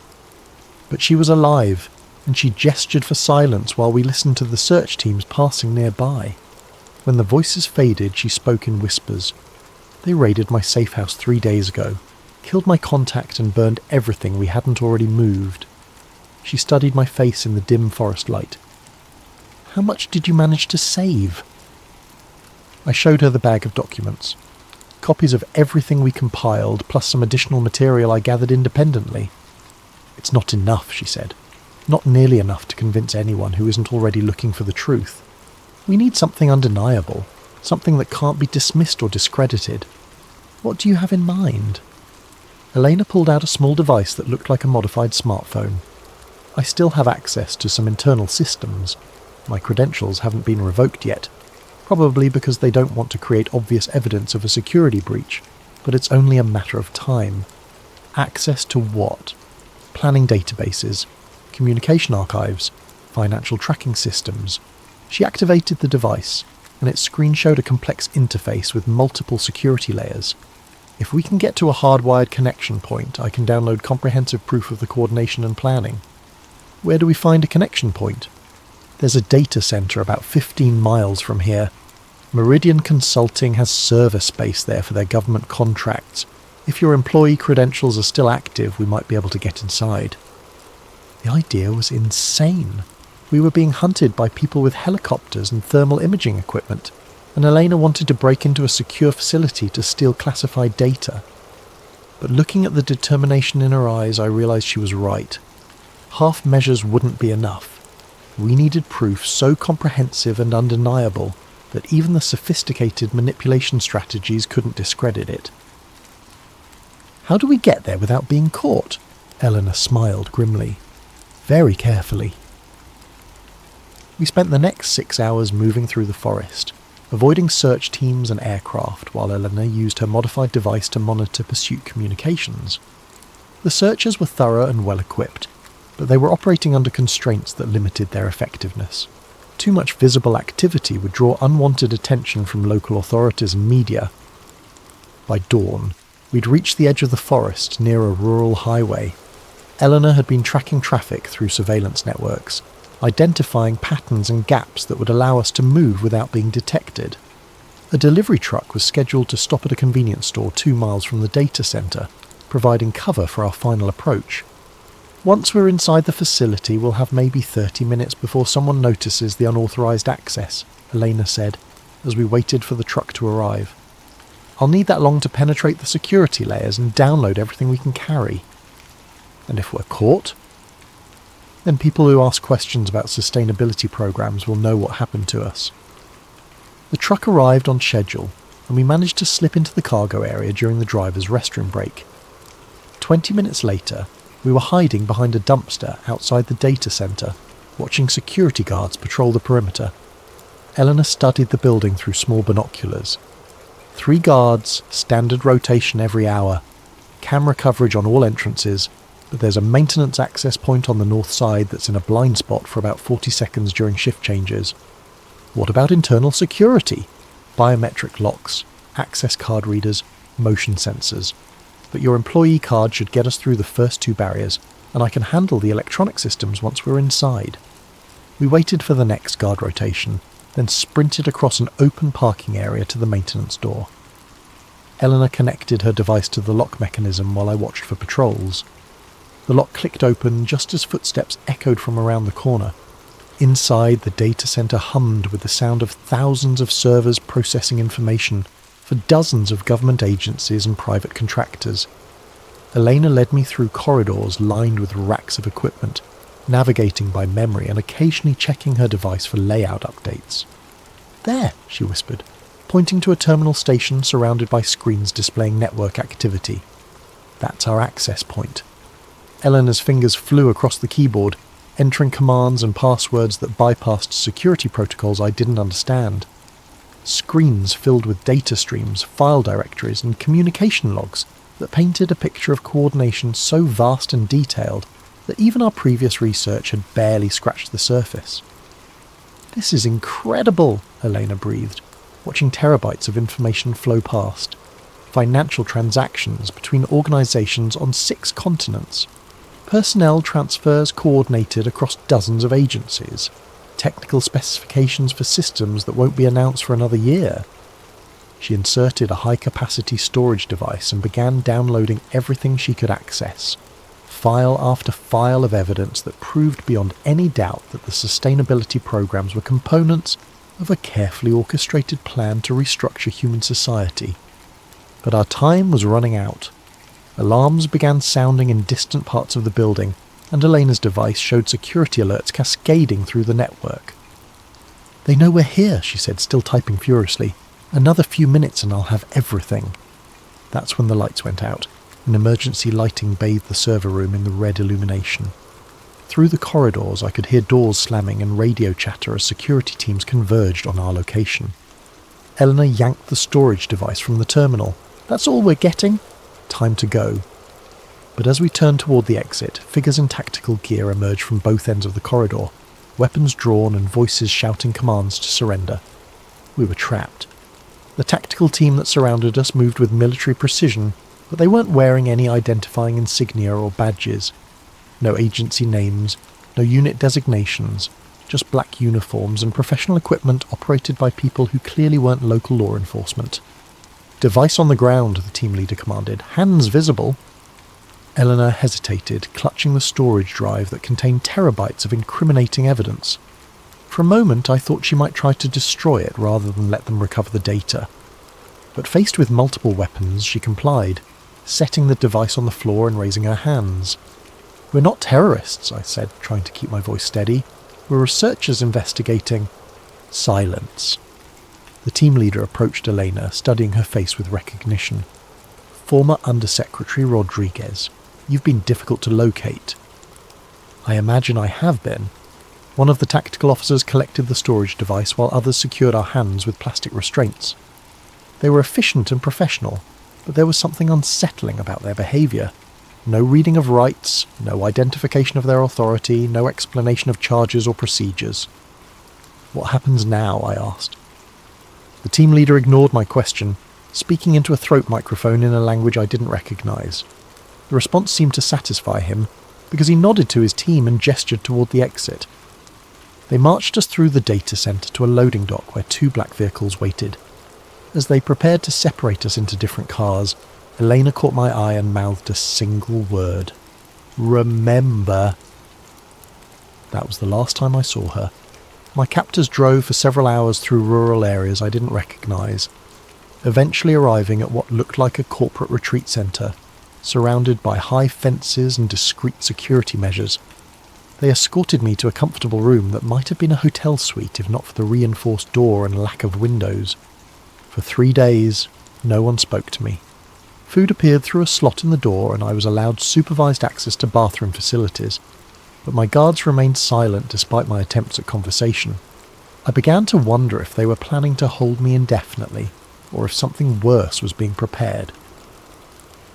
But she was alive, and she gestured for silence while we listened to the search teams passing nearby. When the voices faded, she spoke in whispers. They raided my safe house 3 days ago, killed my contact and burned everything we hadn't already moved. She studied my face in the dim forest light. How much did you manage to save? I showed her the bag of documents. Copies of everything we compiled, plus some additional material I gathered independently. It's not enough, she said. Not nearly enough to convince anyone who isn't already looking for the truth. We need something undeniable, something that can't be dismissed or discredited. What do you have in mind? Elena pulled out a small device that looked like a modified smartphone. I still have access to some internal systems. My credentials haven't been revoked yet, probably because they don't want to create obvious evidence of a security breach, but it's only a matter of time. Access to what? Planning databases, communication archives, financial tracking systems. She activated the device, and its screen showed a complex interface with multiple security layers. If we can get to a hardwired connection point, I can download comprehensive proof of the coordination and planning. Where do we find a connection point? There's a data center about 15 miles from here. Meridian Consulting has server space there for their government contracts. If your employee credentials are still active, we might be able to get inside. The idea was insane. We were being hunted by people with helicopters and thermal imaging equipment, and Elena wanted to break into a secure facility to steal classified data. But looking at the determination in her eyes, I realized she was right. Half measures wouldn't be enough. We needed proof so comprehensive and undeniable that even the sophisticated manipulation strategies couldn't discredit it. How do we get there without being caught? Eleanor smiled grimly. Very carefully. We spent the next 6 hours moving through the forest, avoiding search teams and aircraft while Eleanor used her modified device to monitor pursuit communications. The searchers were thorough and well equipped, but they were operating under constraints that limited their effectiveness. Too much visible activity would draw unwanted attention from local authorities and media. By dawn, we'd reached the edge of the forest near a rural highway. Eleanor had been tracking traffic through surveillance networks, identifying patterns and gaps that would allow us to move without being detected. A delivery truck was scheduled to stop at a convenience store 2 miles from the data center, providing cover for our final approach. Once we're inside the facility, we'll have maybe 30 minutes before someone notices the unauthorized access, Elena said, as we waited for the truck to arrive. I'll need that long to penetrate the security layers and download everything we can carry. And if we're caught? Then people who ask questions about sustainability programs will know what happened to us. The truck arrived on schedule, and we managed to slip into the cargo area during the driver's restroom break. 20 minutes later, we were hiding behind a dumpster outside the data center, watching security guards patrol the perimeter. Eleanor studied the building through small binoculars. 3 guards, standard rotation every hour, camera coverage on all entrances, but there's a maintenance access point on the north side that's in a blind spot for about 40 seconds during shift changes. What about internal security? Biometric locks, access card readers, motion sensors. But your employee card should get us through the first 2 barriers, and I can handle the electronic systems once we're inside. We waited for the next guard rotation, then sprinted across an open parking area to the maintenance door. Eleanor connected her device to the lock mechanism while I watched for patrols. The lock clicked open just as footsteps echoed from around the corner. Inside, the data center hummed with the sound of thousands of servers processing information for dozens of government agencies and private contractors. Elena led me through corridors lined with racks of equipment, navigating by memory and occasionally checking her device for layout updates. There, she whispered, pointing to a terminal station surrounded by screens displaying network activity. That's our access point. Eleanor's fingers flew across the keyboard, entering commands and passwords that bypassed security protocols I didn't understand. Screens filled with data streams, file directories, and communication logs that painted a picture of coordination so vast and detailed that even our previous research had barely scratched the surface. This is incredible, Elena breathed, watching terabytes of information flow past. Financial transactions between organizations on 6 continents. Personnel transfers coordinated across dozens of agencies. Technical specifications for systems that won't be announced for another year. She inserted a high-capacity storage device and began downloading everything she could access. File after file of evidence that proved beyond any doubt that the sustainability programs were components of a carefully orchestrated plan to restructure human society. But our time was running out. Alarms began sounding in distant parts of the building, and Elena's device showed security alerts cascading through the network. They know we're here, she said, still typing furiously. Another few minutes and I'll have everything. That's when the lights went out, and emergency lighting bathed the server room in the red illumination. Through the corridors I could hear doors slamming and radio chatter as security teams converged on our location. Eleanor yanked the storage device from the terminal. That's all we're getting? Time to go. But as we turned toward the exit, figures in tactical gear emerged from both ends of the corridor, weapons drawn and voices shouting commands to surrender. We were trapped. The tactical team that surrounded us moved with military precision, but they weren't wearing any identifying insignia or badges. No agency names, no unit designations, just black uniforms and professional equipment operated by people who clearly weren't local law enforcement. "Device on the ground," the team leader commanded. "Hands visible." Eleanor hesitated, clutching the storage drive that contained terabytes of incriminating evidence. For a moment I thought she might try to destroy it rather than let them recover the data. But faced with multiple weapons, she complied, setting the device on the floor and raising her hands. "We're not terrorists," I said, trying to keep my voice steady. "We're researchers investigating—" Silence. The team leader approached Elena, studying her face with recognition. "Former Undersecretary Rodriguez. You've been difficult to locate." I imagine I have been. One of the tactical officers collected the storage device while others secured our hands with plastic restraints. They were efficient and professional, but there was something unsettling about their behaviour. No reading of rights, no identification of their authority, no explanation of charges or procedures. "What happens now?" I asked. The team leader ignored my question, speaking into a throat microphone in a language I didn't recognise. The response seemed to satisfy him, because he nodded to his team and gestured toward the exit. They marched us through the data centre to a loading dock where 2 black vehicles waited. As they prepared to separate us into different cars, Elena caught my eye and mouthed a single word. "Remember." That was the last time I saw her. My captors drove for several hours through rural areas I didn't recognise, eventually arriving at what looked like a corporate retreat centre, surrounded by high fences and discreet security measures. They escorted me to a comfortable room that might have been a hotel suite if not for the reinforced door and lack of windows. For 3 days, no one spoke to me. Food appeared through a slot in the door and I was allowed supervised access to bathroom facilities, but my guards remained silent despite my attempts at conversation. I began to wonder if they were planning to hold me indefinitely, or if something worse was being prepared.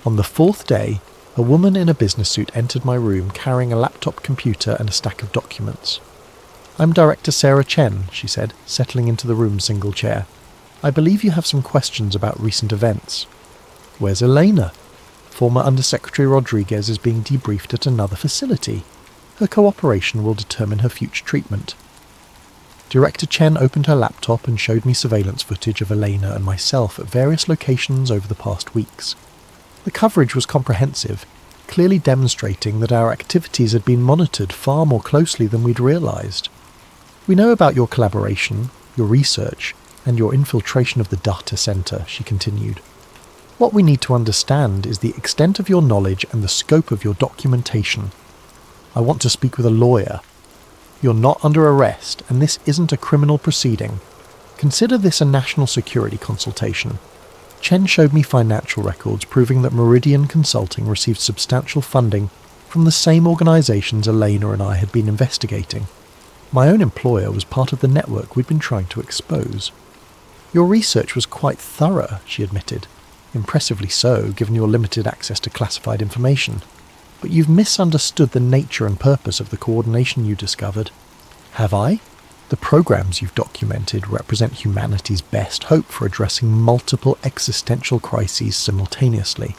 On the 4th day, a woman in a business suit entered my room carrying a laptop computer and a stack of documents. "I'm Director Sarah Chen," she said, settling into the room's single chair. "I believe you have some questions about recent events." "Where's Elena?" "Former Undersecretary Rodriguez is being debriefed at another facility. Her cooperation will determine her future treatment." Director Chen opened her laptop and showed me surveillance footage of Elena and myself at various locations over the past weeks. The coverage was comprehensive, clearly demonstrating that our activities had been monitored far more closely than we'd realised. "We know about your collaboration, your research, and your infiltration of the data centre," she continued. "What we need to understand is the extent of your knowledge and the scope of your documentation. I want to speak with a lawyer. You're not under arrest, and this isn't a criminal proceeding. Consider this a national security consultation." Chen showed me financial records proving that Meridian Consulting received substantial funding from the same organisations Elena and I had been investigating. My own employer was part of the network we'd been trying to expose. "Your research was quite thorough," she admitted. "Impressively so, given your limited access to classified information. But you've misunderstood the nature and purpose of the coordination you discovered." "Have I?" "The programs you've documented represent humanity's best hope for addressing multiple existential crises simultaneously.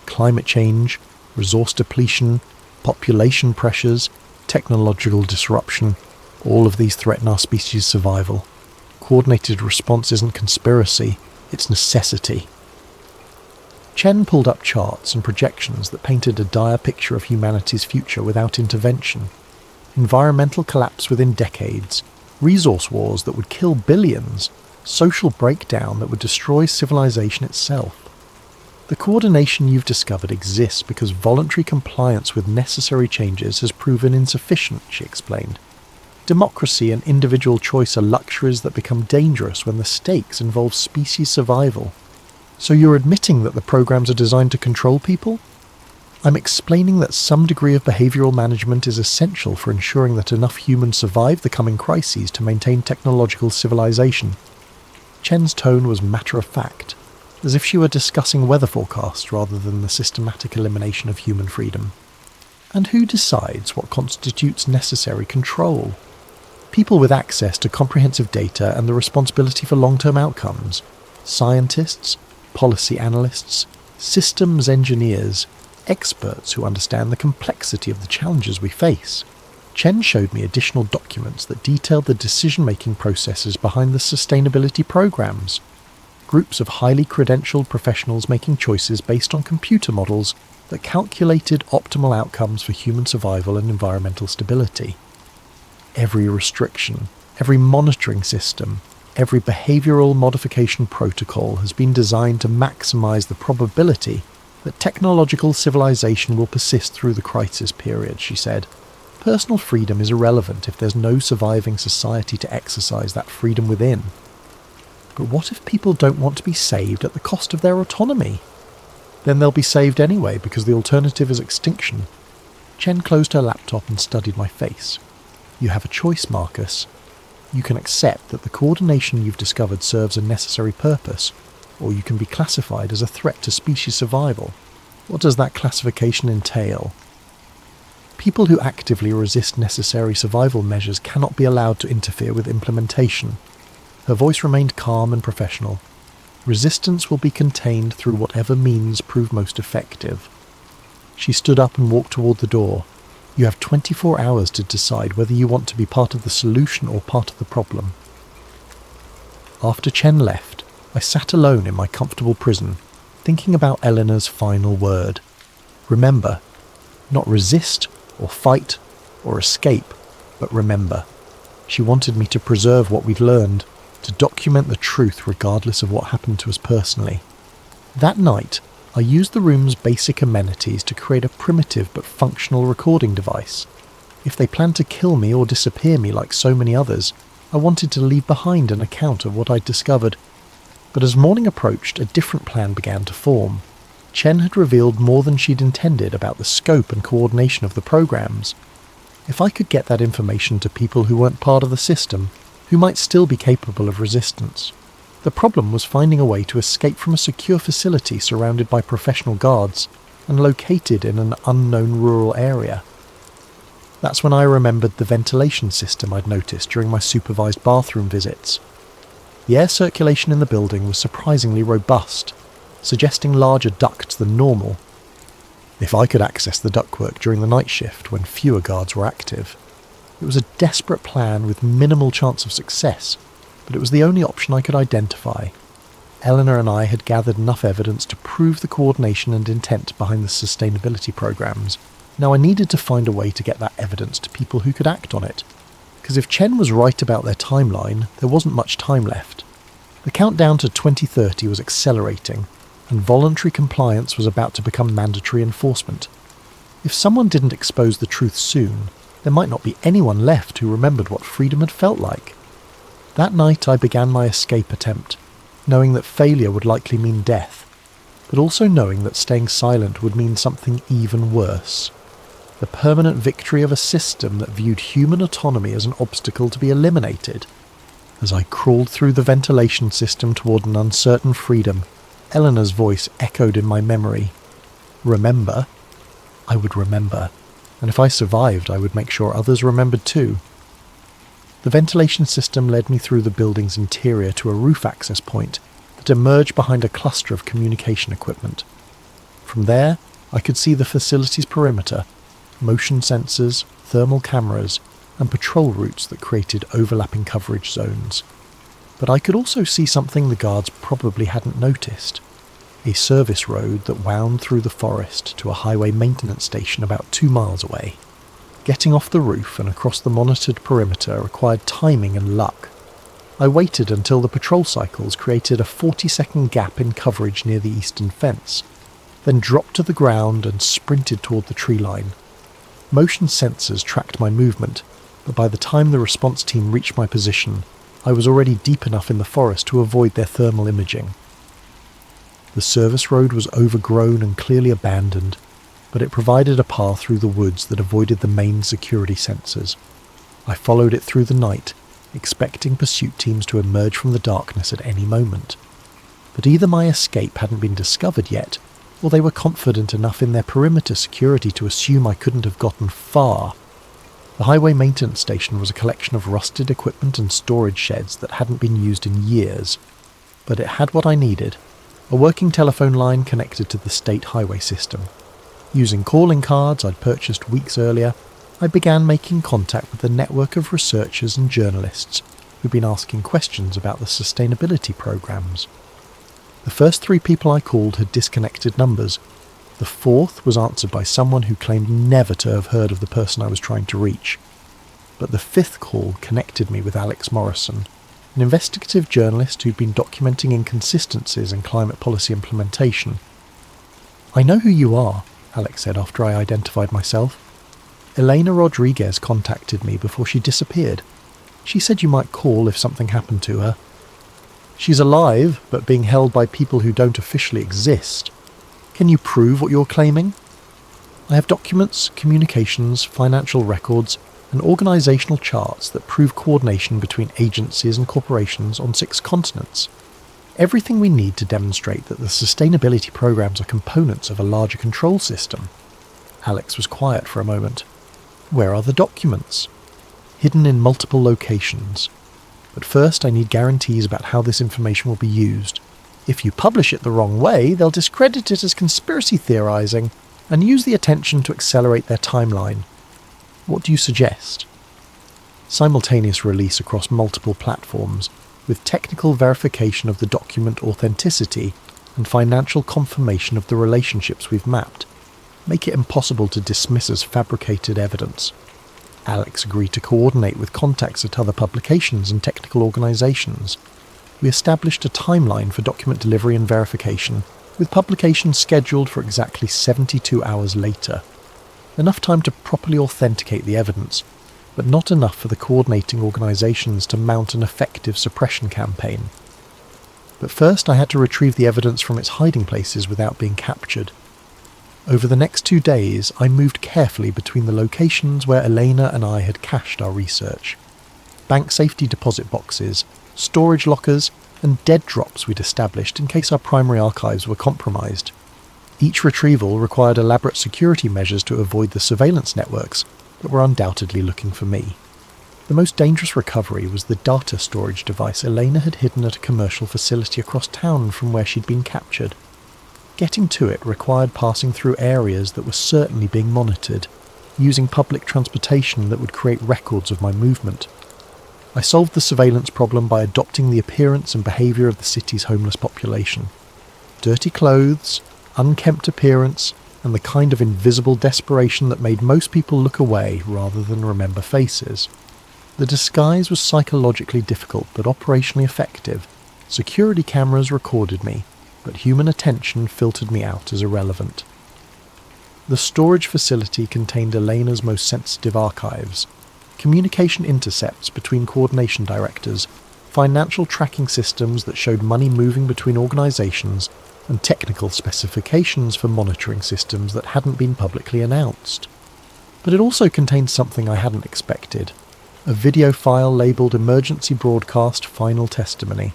Climate change, resource depletion, population pressures, technological disruption, all of these threaten our species' survival. Coordinated response isn't conspiracy, it's necessity." Chen pulled up charts and projections that painted a dire picture of humanity's future without intervention. Environmental collapse within decades, resource wars that would kill billions, social breakdown that would destroy civilization itself. "The coordination you've discovered exists because voluntary compliance with necessary changes has proven insufficient," she explained. "Democracy and individual choice are luxuries that become dangerous when the stakes involve species survival." "So you're admitting that the programs are designed to control people?" "I'm explaining that some degree of behavioural management is essential for ensuring that enough humans survive the coming crises to maintain technological civilization." Chen's tone was matter-of-fact. as if she were discussing weather forecasts rather than the systematic elimination of human freedom. And who decides what constitutes necessary control? People with access to comprehensive data and the responsibility for long-term outcomes. Scientists, policy analysts, systems engineers, experts who understand the complexity of the challenges we face. Chen showed me additional documents that detailed the decision-making processes behind the sustainability programs. Groups of highly credentialed professionals making choices based on computer models that calculated optimal outcomes for human survival and environmental stability. Every restriction, every monitoring system, every behavioural modification protocol has been designed to maximise the probability that technological civilization will persist through the crisis period, she said. Personal freedom is irrelevant if there's no surviving society to exercise that freedom within. But what if people don't want to be saved at the cost of their autonomy? Then they'll be saved anyway because the alternative is extinction. Chen closed her laptop and studied my face. You have a choice, Marcus. You can accept that the coordination you've discovered serves a necessary purpose, or you can be classified as a threat to species survival. What does that classification entail? People who actively resist necessary survival measures cannot be allowed to interfere with implementation. Her voice remained calm and professional. Resistance will be contained through whatever means prove most effective. She stood up and walked toward the door. You have 24 hours to decide whether you want to be part of the solution or part of the problem. After Chen left, I sat alone in my comfortable prison, thinking about Eleanor's final word. Remember, not resist or fight or escape, but remember. She wanted me to preserve what we'd learned, to document the truth regardless of what happened to us personally. That night, I used the room's basic amenities to create a primitive but functional recording device. If they planned to kill me or disappear me like so many others, I wanted to leave behind an account of what I'd discovered. But as morning approached, a different plan began to form. Chen had revealed more than she'd intended about the scope and coordination of the programs. If I could get that information to people who weren't part of the system, who might still be capable of resistance. The problem was finding a way to escape from a secure facility surrounded by professional guards and located in an unknown rural area. That's when I remembered the ventilation system I'd noticed during my supervised bathroom visits. The air circulation in the building was surprisingly robust, suggesting larger ducts than normal. If I could access the ductwork during the night shift when fewer guards were active. It was a desperate plan with minimal chance of success, but it was the only option I could identify. Eleanor and I had gathered enough evidence to prove the coordination and intent behind the sustainability programs. Now I needed to find a way to get that evidence to people who could act on it. Because if Chen was right about their timeline, there wasn't much time left. The countdown to 2030 was accelerating, and voluntary compliance was about to become mandatory enforcement. If someone didn't expose the truth soon, there might not be anyone left who remembered what freedom had felt like. That night I began my escape attempt, knowing that failure would likely mean death, but also knowing that staying silent would mean something even worse. The permanent victory of a system that viewed human autonomy as an obstacle to be eliminated. As I crawled through the ventilation system toward an uncertain freedom, Eleanor's voice echoed in my memory. Remember? I would remember, and if I survived I would make sure others remembered too. The ventilation system led me through the building's interior to a roof access point that emerged behind a cluster of communication equipment. From there, I could see the facility's perimeter, motion sensors, thermal cameras, and patrol routes that created overlapping coverage zones. But I could also see something the guards probably hadn't noticed. A service road that wound through the forest to a highway maintenance station about 2 miles away. Getting off the roof and across the monitored perimeter required timing and luck. I waited until the patrol cycles created a 40-second gap in coverage near the eastern fence, then dropped to the ground and sprinted toward the tree line. Motion sensors tracked my movement, but by the time the response team reached my position, I was already deep enough in the forest to avoid their thermal imaging. The service road was overgrown and clearly abandoned, but it provided a path through the woods that avoided the main security sensors. I followed it through the night, expecting pursuit teams to emerge from the darkness at any moment. but either my escape hadn't been discovered yet, or they were confident enough in their perimeter security to assume I couldn't have gotten far. The highway maintenance station was a collection of rusted equipment and storage sheds that hadn't been used in years, but it had what I needed: a working telephone line connected to the state highway system. Using calling cards I'd purchased weeks earlier, I began making contact with a network of researchers and journalists who'd been asking questions about the sustainability programs. The first 3 people I called had disconnected numbers. The 4th was answered by someone who claimed never to have heard of the person I was trying to reach. But the 5th call connected me with Alex Morrison, an investigative journalist who'd been documenting inconsistencies in climate policy implementation. "I know who you are," Alex said after I identified myself. "Elena Rodriguez contacted me before she disappeared. She said you might call if something happened to her. She's alive, but being held by people who don't officially exist. Can you prove what you're claiming?" "I have documents, communications, financial records, and organisational charts that prove coordination between agencies and corporations on 6 continents. Everything we need to demonstrate that the sustainability programs are components of a larger control system." Alex was quiet for a moment. "Where are the documents?" "Hidden in multiple locations. But first I need guarantees about how this information will be used. If you publish it the wrong way, they'll discredit it as conspiracy theorising and use the attention to accelerate their timeline. What do you suggest?" "Simultaneous release across multiple platforms, with technical verification of the document authenticity and financial confirmation of the relationships we've mapped. Make it impossible to dismiss as fabricated evidence." Alex agreed to coordinate with contacts at other publications and technical organisations. We established a timeline for document delivery and verification, with publication scheduled for exactly 72 hours later. Enough time to properly authenticate the evidence, but not enough for the coordinating organisations to mount an effective suppression campaign. But first I had to retrieve the evidence from its hiding places without being captured. Over the next 2 days, I moved carefully between the locations where Elena and I had cached our research. Bank safety deposit boxes, storage lockers, and dead drops we'd established in case our primary archives were compromised. Each retrieval required elaborate security measures to avoid the surveillance networks that were undoubtedly looking for me. The most dangerous recovery was the data storage device Elena had hidden at a commercial facility across town from where she'd been captured. Getting to it required passing through areas that were certainly being monitored, using public transportation that would create records of my movement. I solved the surveillance problem by adopting the appearance and behaviour of the city's homeless population. Dirty clothes, unkempt appearance, and the kind of invisible desperation that made most people look away rather than remember faces. The disguise was psychologically difficult but operationally effective. Security cameras recorded me, but human attention filtered me out as irrelevant. The storage facility contained Elena's most sensitive archives, communication intercepts between coordination directors, financial tracking systems that showed money moving between organisations, and technical specifications for monitoring systems that hadn't been publicly announced. But it also contained something I hadn't expected: a video file labelled Emergency Broadcast Final Testimony.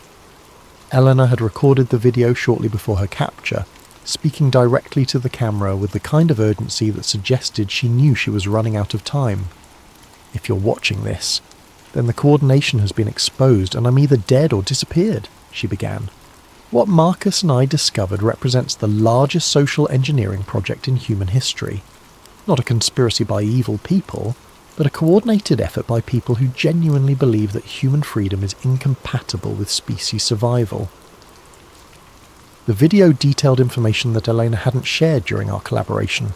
Eleanor had recorded the video shortly before her capture, speaking directly to the camera with the kind of urgency that suggested she knew she was running out of time. "If you're watching this, then the coordination has been exposed and I'm either dead or disappeared," she began. "What Marcus and I discovered represents the largest social engineering project in human history. Not a conspiracy by evil people, but a coordinated effort by people who genuinely believe that human freedom is incompatible with species survival." The video detailed information that Elena hadn't shared during our collaboration: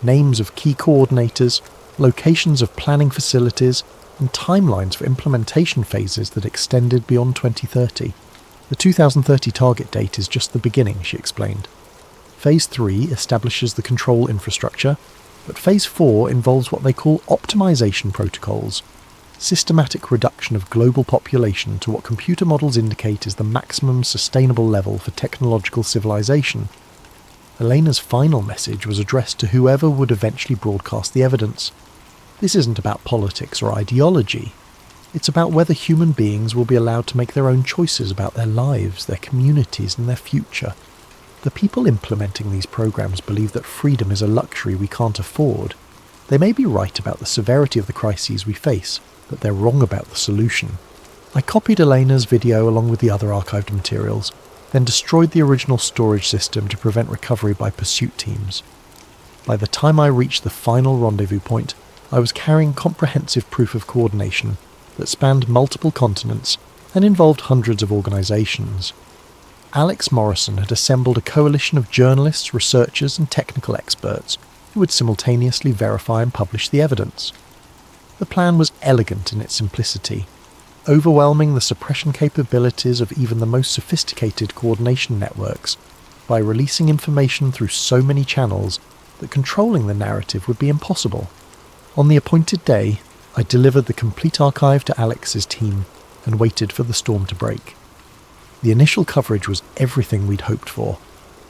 names of key coordinators, locations of planning facilities, and timelines for implementation phases that extended beyond 2030. "The 2030 target date is just the beginning," she explained. "Phase 3 establishes the control infrastructure, but Phase 4 involves what they call optimization protocols, systematic reduction of global population to what computer models indicate is the maximum sustainable level for technological civilization." Elena's final message was addressed to whoever would eventually broadcast the evidence. "This isn't about politics or ideology. It's about whether human beings will be allowed to make their own choices about their lives, their communities, and their future. The people implementing these programs believe that freedom is a luxury we can't afford. They may be right about the severity of the crises we face, but they're wrong about the solution. I copied Elena's video along with the other archived materials, then destroyed the original storage system to prevent recovery by pursuit teams. By the time I reached the final rendezvous point, I was carrying comprehensive proof of coordination that spanned multiple continents and involved hundreds of organisations. Alex Morrison had assembled a coalition of journalists, researchers and technical experts who would simultaneously verify and publish the evidence. The plan was elegant in its simplicity, overwhelming the suppression capabilities of even the most sophisticated coordination networks by releasing information through so many channels that controlling the narrative would be impossible. On the appointed day, I delivered the complete archive to Alex's team and waited for the storm to break. The initial coverage was everything we'd hoped for.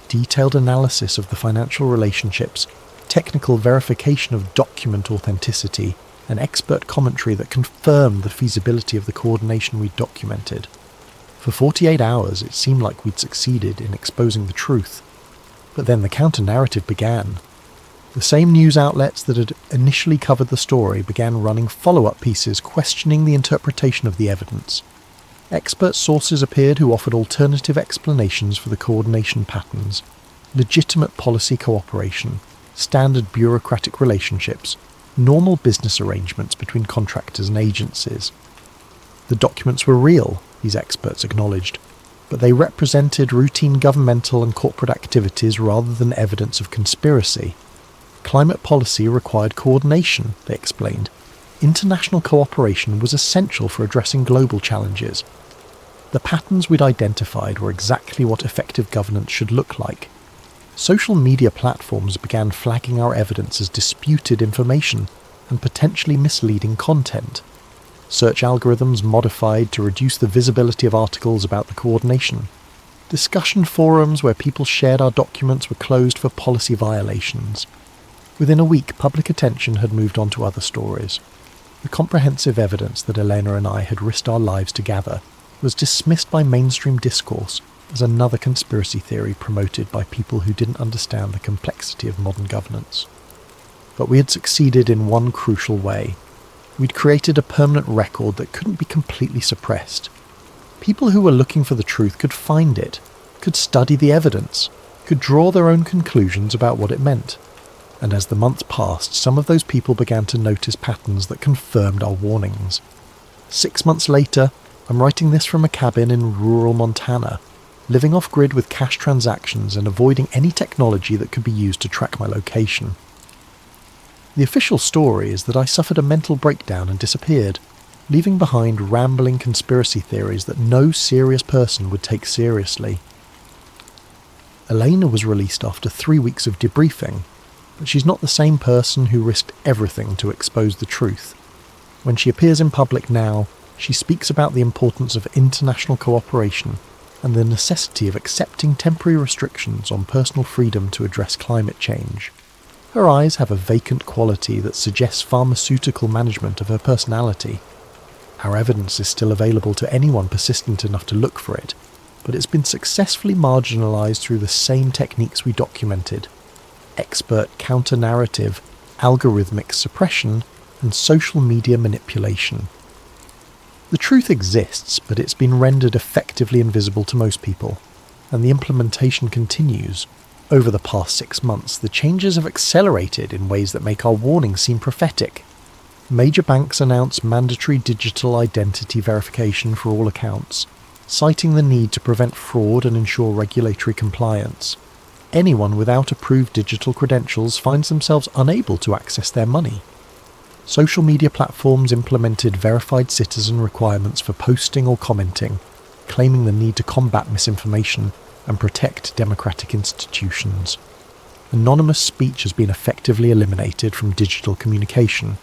Detailed analysis of the financial relationships, technical verification of document authenticity, and expert commentary that confirmed the feasibility of the coordination we'd documented. For 48 hours, it seemed like we'd succeeded in exposing the truth. But then the counter-narrative began. The same news outlets that had initially covered the story began running follow-up pieces questioning the interpretation of the evidence. Expert sources appeared who offered alternative explanations for the coordination patterns, legitimate policy cooperation, standard bureaucratic relationships, normal business arrangements between contractors and agencies. The documents were real, these experts acknowledged, but they represented routine governmental and corporate activities rather than evidence of conspiracy. Climate policy required coordination, they explained. International cooperation was essential for addressing global challenges. The patterns we'd identified were exactly what effective governance should look like. Social media platforms began flagging our evidence as disputed information and potentially misleading content. Search algorithms modified to reduce the visibility of articles about the coordination. Discussion forums where people shared our documents were closed for policy violations. Within a week, public attention had moved on to other stories. The comprehensive evidence that Elena and I had risked our lives to gather was dismissed by mainstream discourse as another conspiracy theory promoted by people who didn't understand the complexity of modern governance. But we had succeeded in one crucial way. We'd created a permanent record that couldn't be completely suppressed. People who were looking for the truth could find it, could study the evidence, could draw their own conclusions about what it meant. And as the months passed, some of those people began to notice patterns that confirmed our warnings. 6 months later, I'm writing this from a cabin in rural Montana, living off-grid with cash transactions and avoiding any technology that could be used to track my location. The official story is that I suffered a mental breakdown and disappeared, leaving behind rambling conspiracy theories that no serious person would take seriously. Elena was released after 3 weeks of debriefing, but she's not the same person who risked everything to expose the truth. When she appears in public now, she speaks about the importance of international cooperation and the necessity of accepting temporary restrictions on personal freedom to address climate change. Her eyes have a vacant quality that suggests pharmaceutical management of her personality. Our evidence is still available to anyone persistent enough to look for it, but it's been successfully marginalised through the same techniques we documented: expert counter-narrative, algorithmic suppression, and social media manipulation. The truth exists, but it's been rendered effectively invisible to most people, and the implementation continues. Over the past 6 months, the changes have accelerated in ways that make our warnings seem prophetic. Major banks announce mandatory digital identity verification for all accounts, citing the need to prevent fraud and ensure regulatory compliance. Anyone without approved digital credentials finds themselves unable to access their money. Social media platforms implemented verified citizen requirements for posting or commenting, claiming the need to combat misinformation and protect democratic institutions. Anonymous speech has been effectively eliminated from digital communication.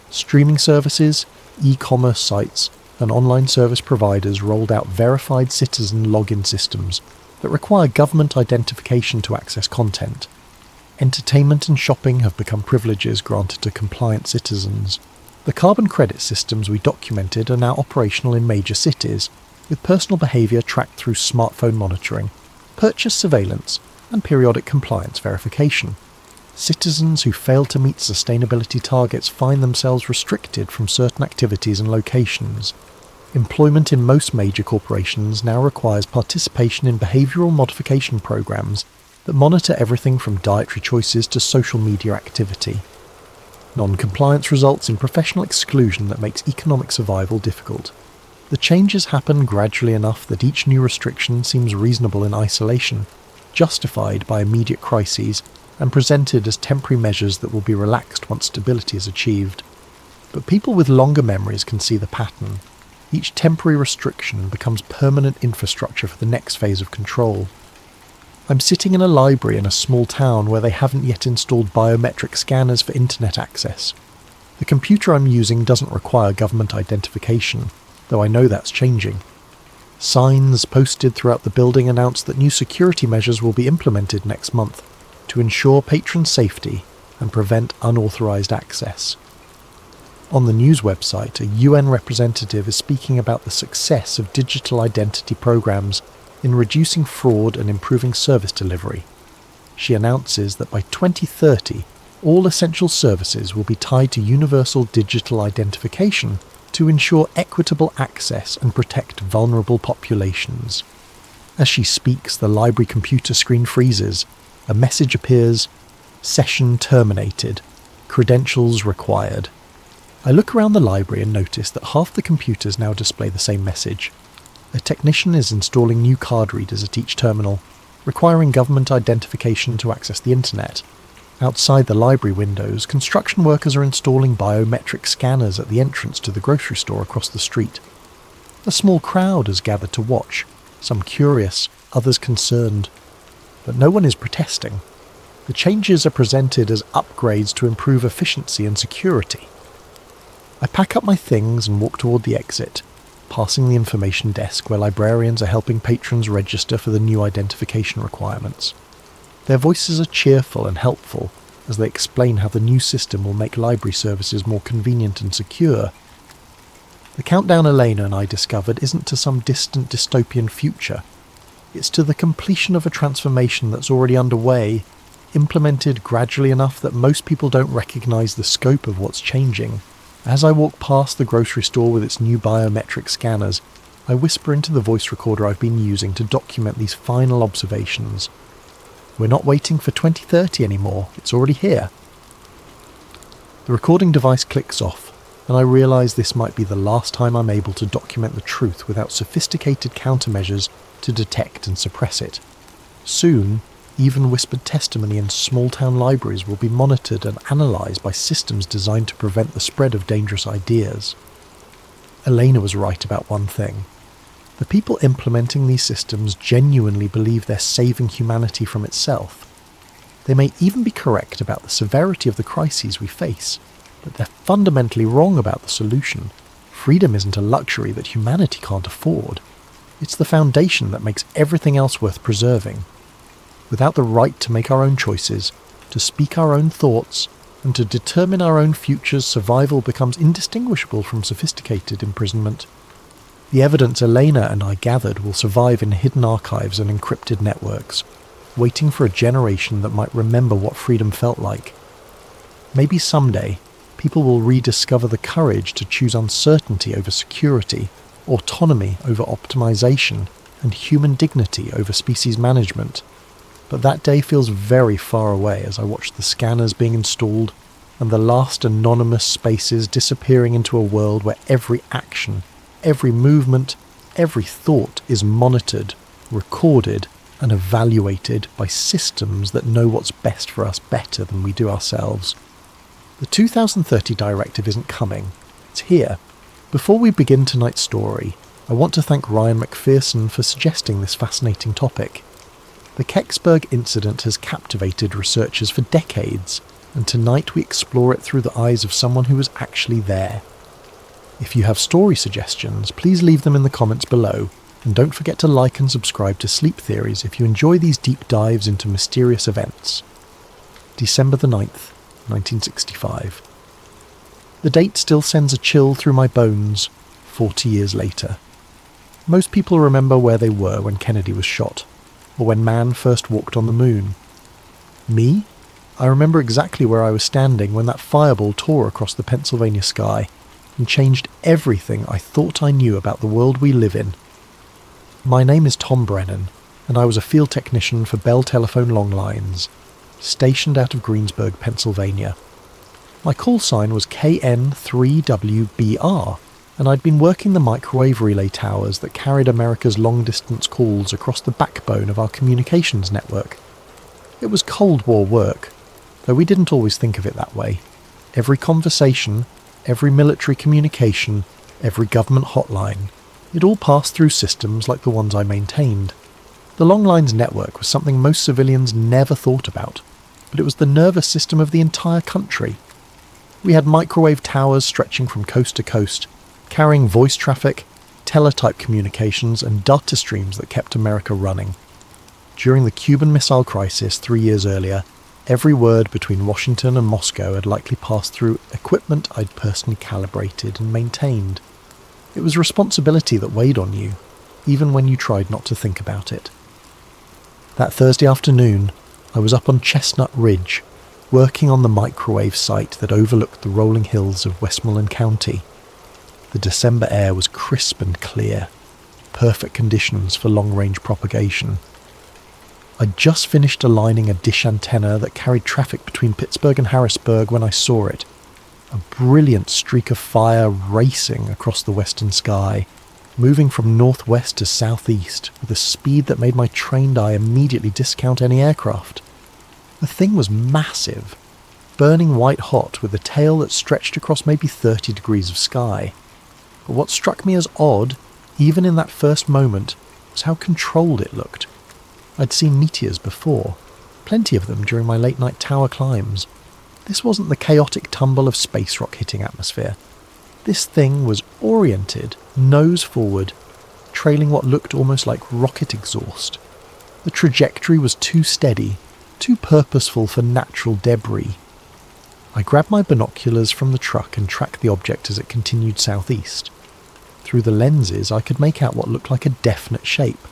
Streaming services, e-commerce sites, and online service providers rolled out verified citizen login systems that require government identification to access content. Entertainment and shopping have become privileges granted to compliant citizens. The carbon credit systems we documented are now operational in major cities, with personal behaviour tracked through smartphone monitoring, purchase surveillance, and periodic compliance verification. Citizens who fail to meet sustainability targets find themselves restricted from certain activities and locations. Employment in most major corporations now requires participation in behavioural modification programs that monitor everything from dietary choices to social media activity. Non-compliance results in professional exclusion that makes economic survival difficult. The changes happen gradually enough that each new restriction seems reasonable in isolation, justified by immediate crises, and presented as temporary measures that will be relaxed once stability is achieved. But people with longer memories can see the pattern. Each temporary restriction becomes permanent infrastructure for the next phase of control. I'm sitting in a library in a small town where they haven't yet installed biometric scanners for internet access. The computer I'm using doesn't require government identification, though I know that's changing. Signs posted throughout the building announce that new security measures will be implemented next month to ensure patron safety and prevent unauthorised access. On the news website, a UN representative is speaking about the success of digital identity programs in reducing fraud and improving service delivery. She announces that by 2030, all essential services will be tied to universal digital identification to ensure equitable access and protect vulnerable populations. As she speaks, the library computer screen freezes. A message appears: "Session terminated. Credentials required." I look around the library and notice that half the computers now display the same message. A technician is installing new card readers at each terminal, requiring government identification to access the internet. Outside the library windows, construction workers are installing biometric scanners at the entrance to the grocery store across the street. A small crowd has gathered to watch, some curious, others concerned. But no one is protesting. The changes are presented as upgrades to improve efficiency and security. I pack up my things and walk toward the exit, passing the information desk where librarians are helping patrons register for the new identification requirements. Their voices are cheerful and helpful as they explain how the new system will make library services more convenient and secure. The countdown Elena and I discovered isn't to some distant dystopian future. It's to the completion of a transformation that's already underway, implemented gradually enough that most people don't recognise the scope of what's changing. As I walk past the grocery store with its new biometric scanners, I whisper into the voice recorder I've been using to document these final observations. We're not waiting for 2030 anymore, it's already here. The recording device clicks off, and I realise this might be the last time I'm able to document the truth without sophisticated countermeasures to detect and suppress it. Soon, even whispered testimony in small-town libraries will be monitored and analysed by systems designed to prevent the spread of dangerous ideas. Elena was right about one thing. The people implementing these systems genuinely believe they're saving humanity from itself. They may even be correct about the severity of the crises we face, but they're fundamentally wrong about the solution. Freedom isn't a luxury that humanity can't afford. It's the foundation that makes everything else worth preserving. Without the right to make our own choices, to speak our own thoughts, and to determine our own futures, survival becomes indistinguishable from sophisticated imprisonment. The evidence Elena and I gathered will survive in hidden archives and encrypted networks, waiting for a generation that might remember what freedom felt like. Maybe someday, people will rediscover the courage to choose uncertainty over security, autonomy over optimization, and human dignity over species management. But that day feels very far away as I watch the scanners being installed and the last anonymous spaces disappearing into a world where every action, every movement, every thought is monitored, recorded, and evaluated by systems that know what's best for us better than we do ourselves. The 2030 directive isn't coming, it's here. Before we begin tonight's story, I want to thank Ryan McPherson for suggesting this fascinating topic. The Kecksburg incident has captivated researchers for decades, and tonight we explore it through the eyes of someone who was actually there. If you have story suggestions, please leave them in the comments below, and don't forget to like and subscribe to Sleep Theories if you enjoy these deep dives into mysterious events. December the 9th, 1965. The date still sends a chill through my bones 40 years later. Most people remember where they were when Kennedy was shot, or when man first walked on the moon. Me? I remember exactly where I was standing when that fireball tore across the Pennsylvania sky and changed everything I thought I knew about the world we live in. My name is Tom Brennan, and I was a field technician for Bell Telephone Long Lines, stationed out of Greensburg, Pennsylvania. My call sign was KN3WBR, and I'd been working the microwave relay towers that carried America's long-distance calls across the backbone of our communications network. It was Cold War work, though we didn't always think of it that way. Every conversation, every military communication, every government hotline, it all passed through systems like the ones I maintained. The long lines network was something most civilians never thought about, but it was the nervous system of the entire country. We had microwave towers stretching from coast to coast, carrying voice traffic, teletype communications and data streams that kept America running. During the Cuban Missile Crisis 3 years earlier, every word between Washington and Moscow had likely passed through equipment I'd personally calibrated and maintained. It was responsibility that weighed on you, even when you tried not to think about it. That Thursday afternoon, I was up on Chestnut Ridge, working on the microwave site that overlooked the rolling hills of Westmoreland County. The December air was crisp and clear, perfect conditions for long-range propagation. I'd just finished aligning a dish antenna that carried traffic between Pittsburgh and Harrisburg when I saw it, a brilliant streak of fire racing across the western sky, moving from northwest to southeast with a speed that made my trained eye immediately discount any aircraft. The thing was massive, burning white hot with a tail that stretched across maybe 30 degrees of sky. But what struck me as odd, even in that first moment, was how controlled it looked. I'd seen meteors before, plenty of them during my late-night tower climbs. This wasn't the chaotic tumble of space rock hitting atmosphere. This thing was oriented, nose forward, trailing what looked almost like rocket exhaust. The trajectory was too steady, too purposeful for natural debris. I grabbed my binoculars from the truck and tracked the object as it continued southeast. Through the lenses, I could make out what looked like a definite shape,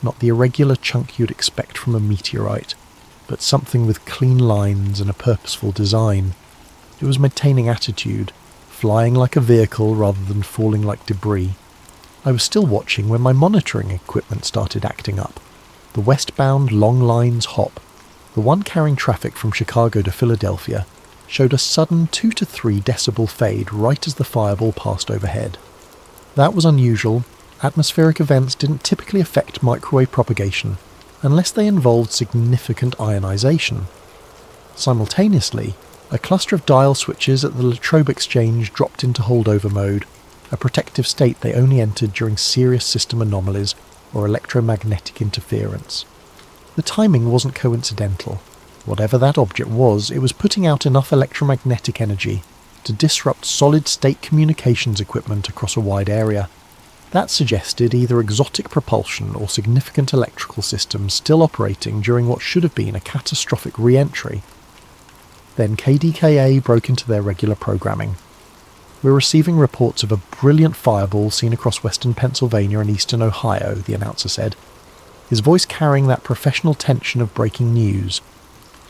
not the irregular chunk you'd expect from a meteorite, but something with clean lines and a purposeful design. It was maintaining attitude, flying like a vehicle rather than falling like debris. I was still watching when my monitoring equipment started acting up. The westbound long lines hop, the one carrying traffic from Chicago to Philadelphia, showed a sudden 2 to 3 decibel fade right as the fireball passed overhead. That was unusual. Atmospheric events didn't typically affect microwave propagation unless they involved significant ionization. Simultaneously, a cluster of dial switches at the Latrobe Exchange dropped into holdover mode, a protective state they only entered during serious system anomalies or electromagnetic interference. The timing wasn't coincidental. Whatever that object was, it was putting out enough electromagnetic energy to disrupt solid-state communications equipment across a wide area. That suggested either exotic propulsion or significant electrical systems still operating during what should have been a catastrophic re-entry. Then KDKA broke into their regular programming. "We're receiving reports of a brilliant fireball seen across western Pennsylvania and eastern Ohio," the announcer said, his voice carrying that professional tension of breaking news.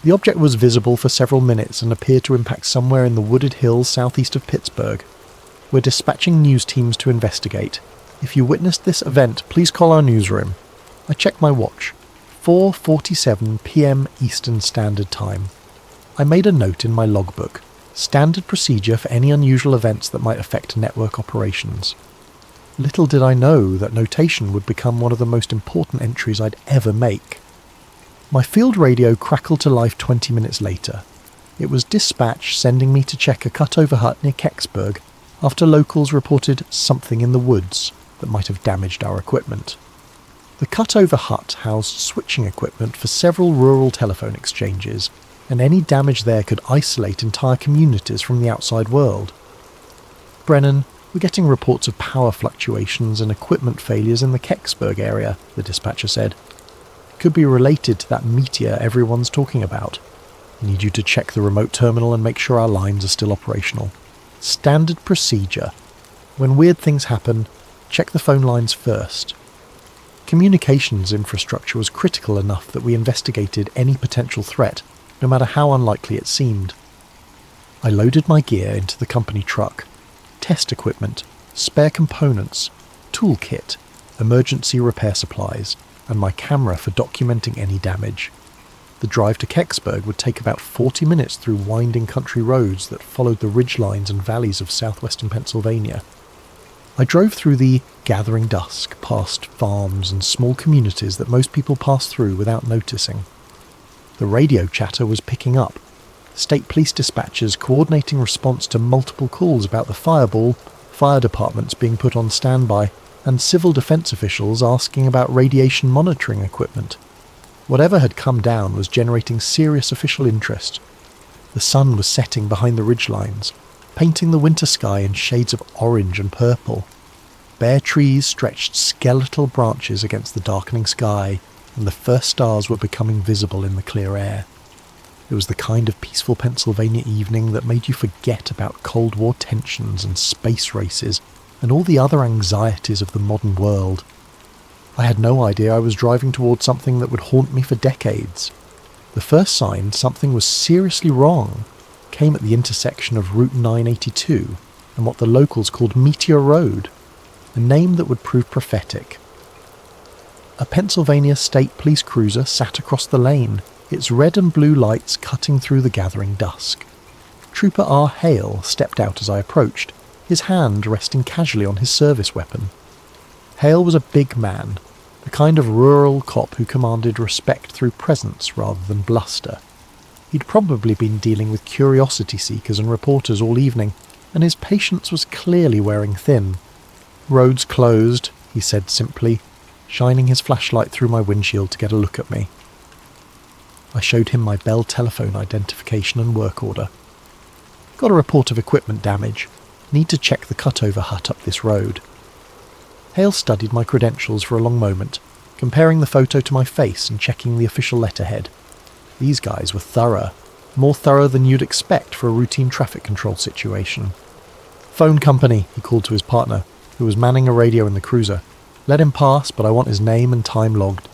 The object was visible for several minutes and appeared to impact somewhere in the wooded hills southeast of Pittsburgh. "We're dispatching news teams to investigate. If you witnessed this event, please call our newsroom." I checked my watch. 4:47 p.m. Eastern Standard Time. I made a note in my logbook. Standard procedure for any unusual events that might affect network operations. Little did I know that notation would become one of the most important entries I'd ever make. My field radio crackled to life 20 minutes later. It was dispatch sending me to check a cutover hut near Kecksburg after locals reported something in the woods that might have damaged our equipment. The cutover hut housed switching equipment for several rural telephone exchanges, and any damage there could isolate entire communities from the outside world. "Brennan, we're getting reports of power fluctuations and equipment failures in the Kecksburg area," the dispatcher said. "It could be related to that meteor everyone's talking about. I need you to check the remote terminal and make sure our lines are still operational." Standard procedure. When weird things happen, check the phone lines first. Communications infrastructure was critical enough that we investigated any potential threat, no matter how unlikely it seemed. I loaded my gear into the company truck. Test equipment, spare components, toolkit, emergency repair supplies, and my camera for documenting any damage. The drive to Kecksburg would take about 40 minutes through winding country roads that followed the ridgelines and valleys of southwestern Pennsylvania. I drove through the gathering dusk, past farms and small communities that most people pass through without noticing. The radio chatter was picking up. State police dispatchers coordinating response to multiple calls about the fireball, fire departments being put on standby, and civil defense officials asking about radiation monitoring equipment. Whatever had come down was generating serious official interest. The sun was setting behind the ridgelines, painting the winter sky in shades of orange and purple. Bare trees stretched skeletal branches against the darkening sky, and the first stars were becoming visible in the clear air. It was the kind of peaceful Pennsylvania evening that made you forget about Cold War tensions and space races and all the other anxieties of the modern world. I had no idea I was driving towards something that would haunt me for decades. The first sign something was seriously wrong came at the intersection of Route 982 and what the locals called Meteor Road, a name that would prove prophetic. A Pennsylvania State Police cruiser sat across the lane, its red and blue lights cutting through the gathering dusk. Trooper R. Hale stepped out as I approached, his hand resting casually on his service weapon. Hale was a big man, the kind of rural cop who commanded respect through presence rather than bluster. He'd probably been dealing with curiosity seekers and reporters all evening, and his patience was clearly wearing thin. "Roads closed," he said simply, shining his flashlight through my windshield to get a look at me. I showed him my Bell telephone identification and work order. "Got a report of equipment damage. Need to check the cutover hut up this road." Hale studied my credentials for a long moment, comparing the photo to my face and checking the official letterhead. These guys were thorough, more thorough than you'd expect for a routine traffic control situation. "Phone company," he called to his partner, who was manning a radio in the cruiser. "Let him pass, but I want his name and time logged."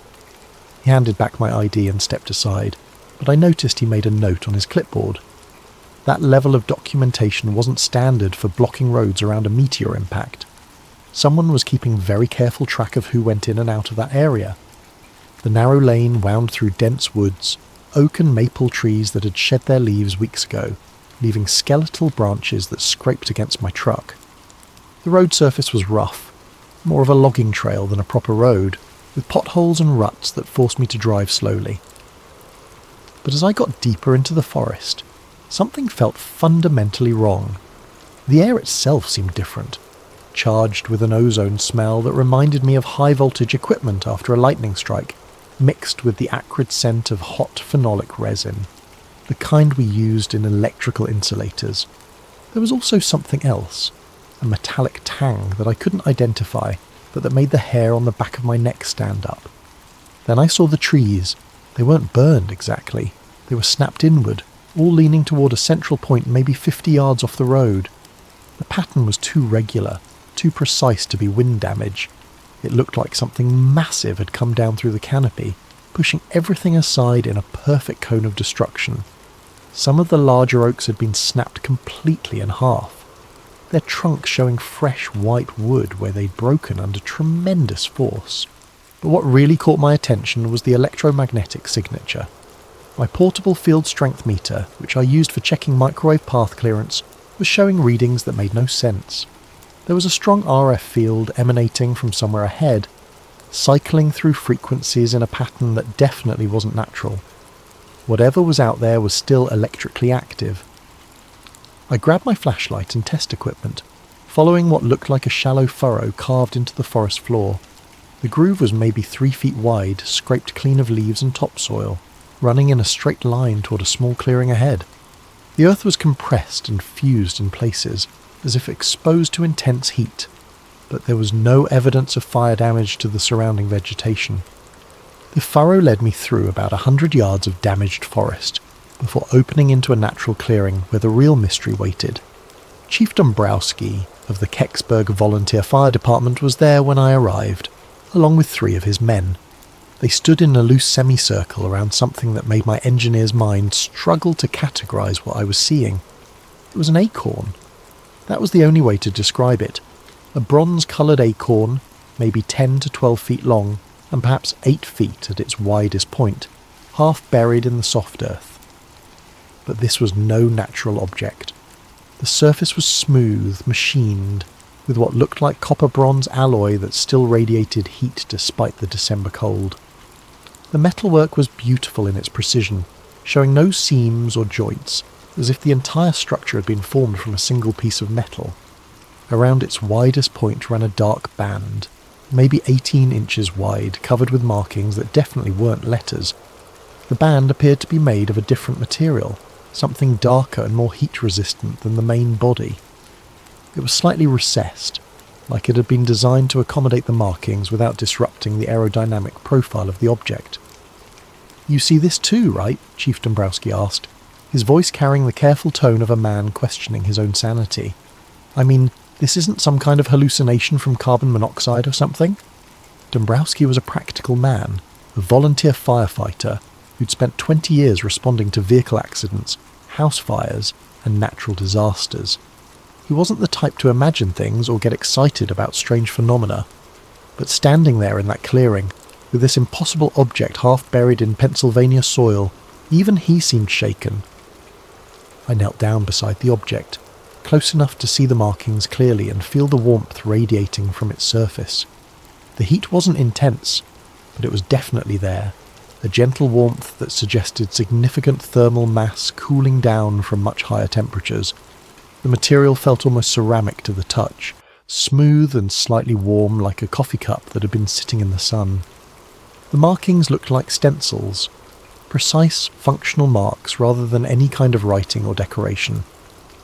He handed back my ID and stepped aside, but I noticed he made a note on his clipboard. That level of documentation wasn't standard for blocking roads around a meteor impact. Someone was keeping very careful track of who went in and out of that area. The narrow lane wound through dense woods, oak and maple trees that had shed their leaves weeks ago, leaving skeletal branches that scraped against my truck. The road surface was rough, more of a logging trail than a proper road, with potholes and ruts that forced me to drive slowly. But as I got deeper into the forest, something felt fundamentally wrong. The air itself seemed different, charged with an ozone smell that reminded me of high-voltage equipment after a lightning strike, mixed with the acrid scent of hot phenolic resin, the kind we used in electrical insulators. There was also something else, a metallic tang that I couldn't identify, but that made the hair on the back of my neck stand up. Then I saw the trees. They weren't burned exactly. They were snapped inward, all leaning toward a central point maybe 50 yards off the road. The pattern was too regular, too precise to be wind damage. It looked like something massive had come down through the canopy, pushing everything aside in a perfect cone of destruction. Some of the larger oaks had been snapped completely in half, their trunks showing fresh white wood where they'd broken under tremendous force. But what really caught my attention was the electromagnetic signature. My portable field strength meter, which I used for checking microwave path clearance, was showing readings that made no sense. There was a strong RF field emanating from somewhere ahead, cycling through frequencies in a pattern that definitely wasn't natural. Whatever was out there was still electrically active. I grabbed my flashlight and test equipment, following what looked like a shallow furrow carved into the forest floor. The groove was maybe 3 feet wide, scraped clean of leaves and topsoil, running in a straight line toward a small clearing ahead. The earth was compressed and fused in places, as if exposed to intense heat, but there was no evidence of fire damage to the surrounding vegetation. The furrow led me through about 100 yards of damaged forest, before opening into a natural clearing where the real mystery waited. Chief Dombrowski of the Kecksburg Volunteer Fire Department was there when I arrived, along with 3 of his men. They stood in a loose semicircle around something that made my engineer's mind struggle to categorise what I was seeing. It was an acorn. That was the only way to describe it. A bronze-coloured acorn, maybe 10 to 12 feet long, and perhaps 8 feet at its widest point, half buried in the soft earth. But this was no natural object. The surface was smooth, machined, with what looked like copper-bronze alloy that still radiated heat despite the December cold. The metalwork was beautiful in its precision, showing no seams or joints, as if the entire structure had been formed from a single piece of metal. Around its widest point ran a dark band, maybe 18 inches wide, covered with markings that definitely weren't letters. The band appeared to be made of a different material, something darker and more heat-resistant than the main body. It was slightly recessed, like it had been designed to accommodate the markings without disrupting the aerodynamic profile of the object. "You see this too, right?" Chief Dombrowski asked, his voice carrying the careful tone of a man questioning his own sanity. "I mean, this isn't some kind of hallucination from carbon monoxide or something?" Dombrowski was a practical man, a volunteer firefighter who'd spent 20 years responding to vehicle accidents, house fires, and natural disasters. He wasn't the type to imagine things or get excited about strange phenomena, but standing there in that clearing, with this impossible object half buried in Pennsylvania soil, even he seemed shaken. I knelt down beside the object, close enough to see the markings clearly and feel the warmth radiating from its surface. The heat wasn't intense, but it was definitely there, a gentle warmth that suggested significant thermal mass cooling down from much higher temperatures. The material felt almost ceramic to the touch, smooth and slightly warm like a coffee cup that had been sitting in the sun. The markings looked like stencils, precise, functional marks rather than any kind of writing or decoration.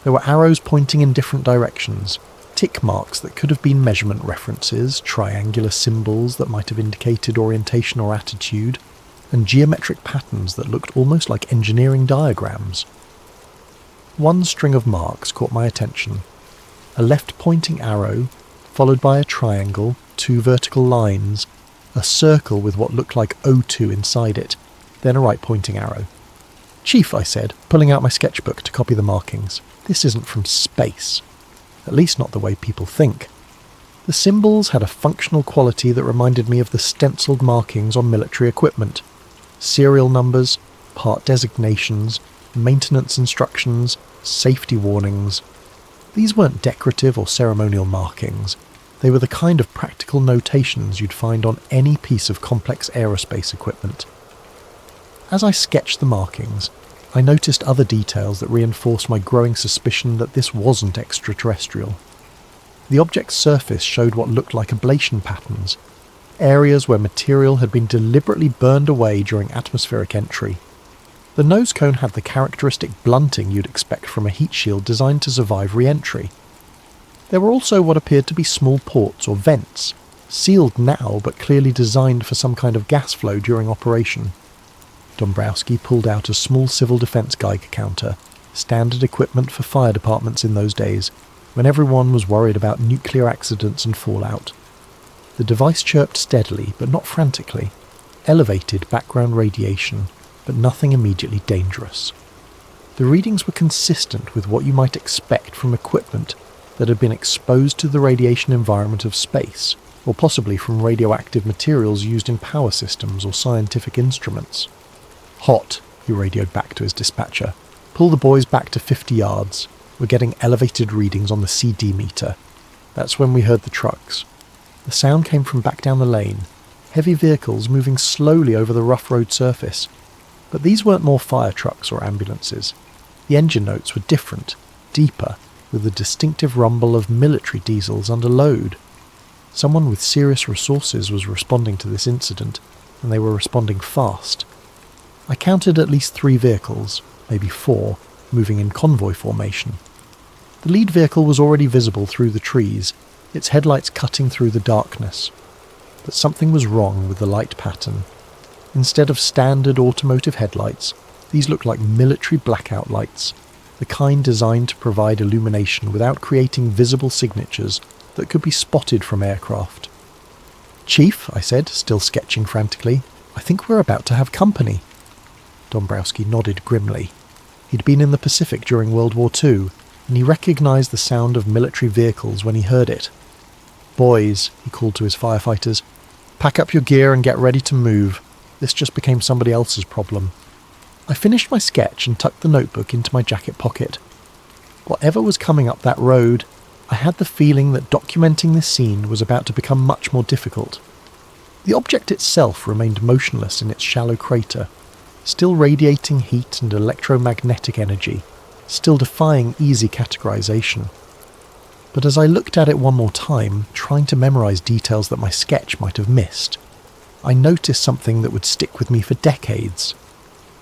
There were arrows pointing in different directions, tick marks that could have been measurement references, triangular symbols that might have indicated orientation or attitude, and geometric patterns that looked almost like engineering diagrams. One string of marks caught my attention. A left-pointing arrow, followed by a triangle, 2 vertical lines, a circle with what looked like O2 inside it, then a right-pointing arrow. "Chief," I said, pulling out my sketchbook to copy the markings, "this isn't from space. At least not the way people think." The symbols had a functional quality that reminded me of the stenciled markings on military equipment. Serial numbers, part designations, maintenance instructions, safety warnings. These weren't decorative or ceremonial markings. They were the kind of practical notations you'd find on any piece of complex aerospace equipment. As I sketched the markings, I noticed other details that reinforced my growing suspicion that this wasn't extraterrestrial. The object's surface showed what looked like ablation patterns, areas where material had been deliberately burned away during atmospheric entry. The nose cone had the characteristic blunting you'd expect from a heat shield designed to survive re-entry. There were also what appeared to be small ports or vents, sealed now but clearly designed for some kind of gas flow during operation. Dombrowski pulled out a small civil defence Geiger counter, standard equipment for fire departments in those days, when everyone was worried about nuclear accidents and fallout. The device chirped steadily, but not frantically, elevated background radiation, but nothing immediately dangerous. The readings were consistent with what you might expect from equipment that had been exposed to the radiation environment of space, or possibly from radioactive materials used in power systems or scientific instruments. "Hot," he radioed back to his dispatcher. "Pull the boys back to 50 yards. We're getting elevated readings on the CD meter." That's when we heard the trucks. The sound came from back down the lane, heavy vehicles moving slowly over the rough road surface. But these weren't more fire trucks or ambulances. The engine notes were different, deeper, with the distinctive rumble of military diesels under load. Someone with serious resources was responding to this incident, and they were responding fast. I counted at least 3 vehicles, maybe 4, moving in convoy formation. The lead vehicle was already visible through the trees, its headlights cutting through the darkness. But something was wrong with the light pattern. Instead of standard automotive headlights, these looked like military blackout lights, the kind designed to provide illumination without creating visible signatures that could be spotted from aircraft. "Chief," I said, still sketching frantically, "I think we're about to have company." Dombrowski nodded grimly. He'd been in the Pacific during World War II, and he recognised the sound of military vehicles when he heard it. "Boys," he called to his firefighters, "pack up your gear and get ready to move. This just became somebody else's problem." I finished my sketch and tucked the notebook into my jacket pocket. Whatever was coming up that road, I had the feeling that documenting this scene was about to become much more difficult. The object itself remained motionless in its shallow crater, still radiating heat and electromagnetic energy, still defying easy categorization. But as I looked at it one more time, trying to memorize details that my sketch might have missed, I noticed something that would stick with me for decades.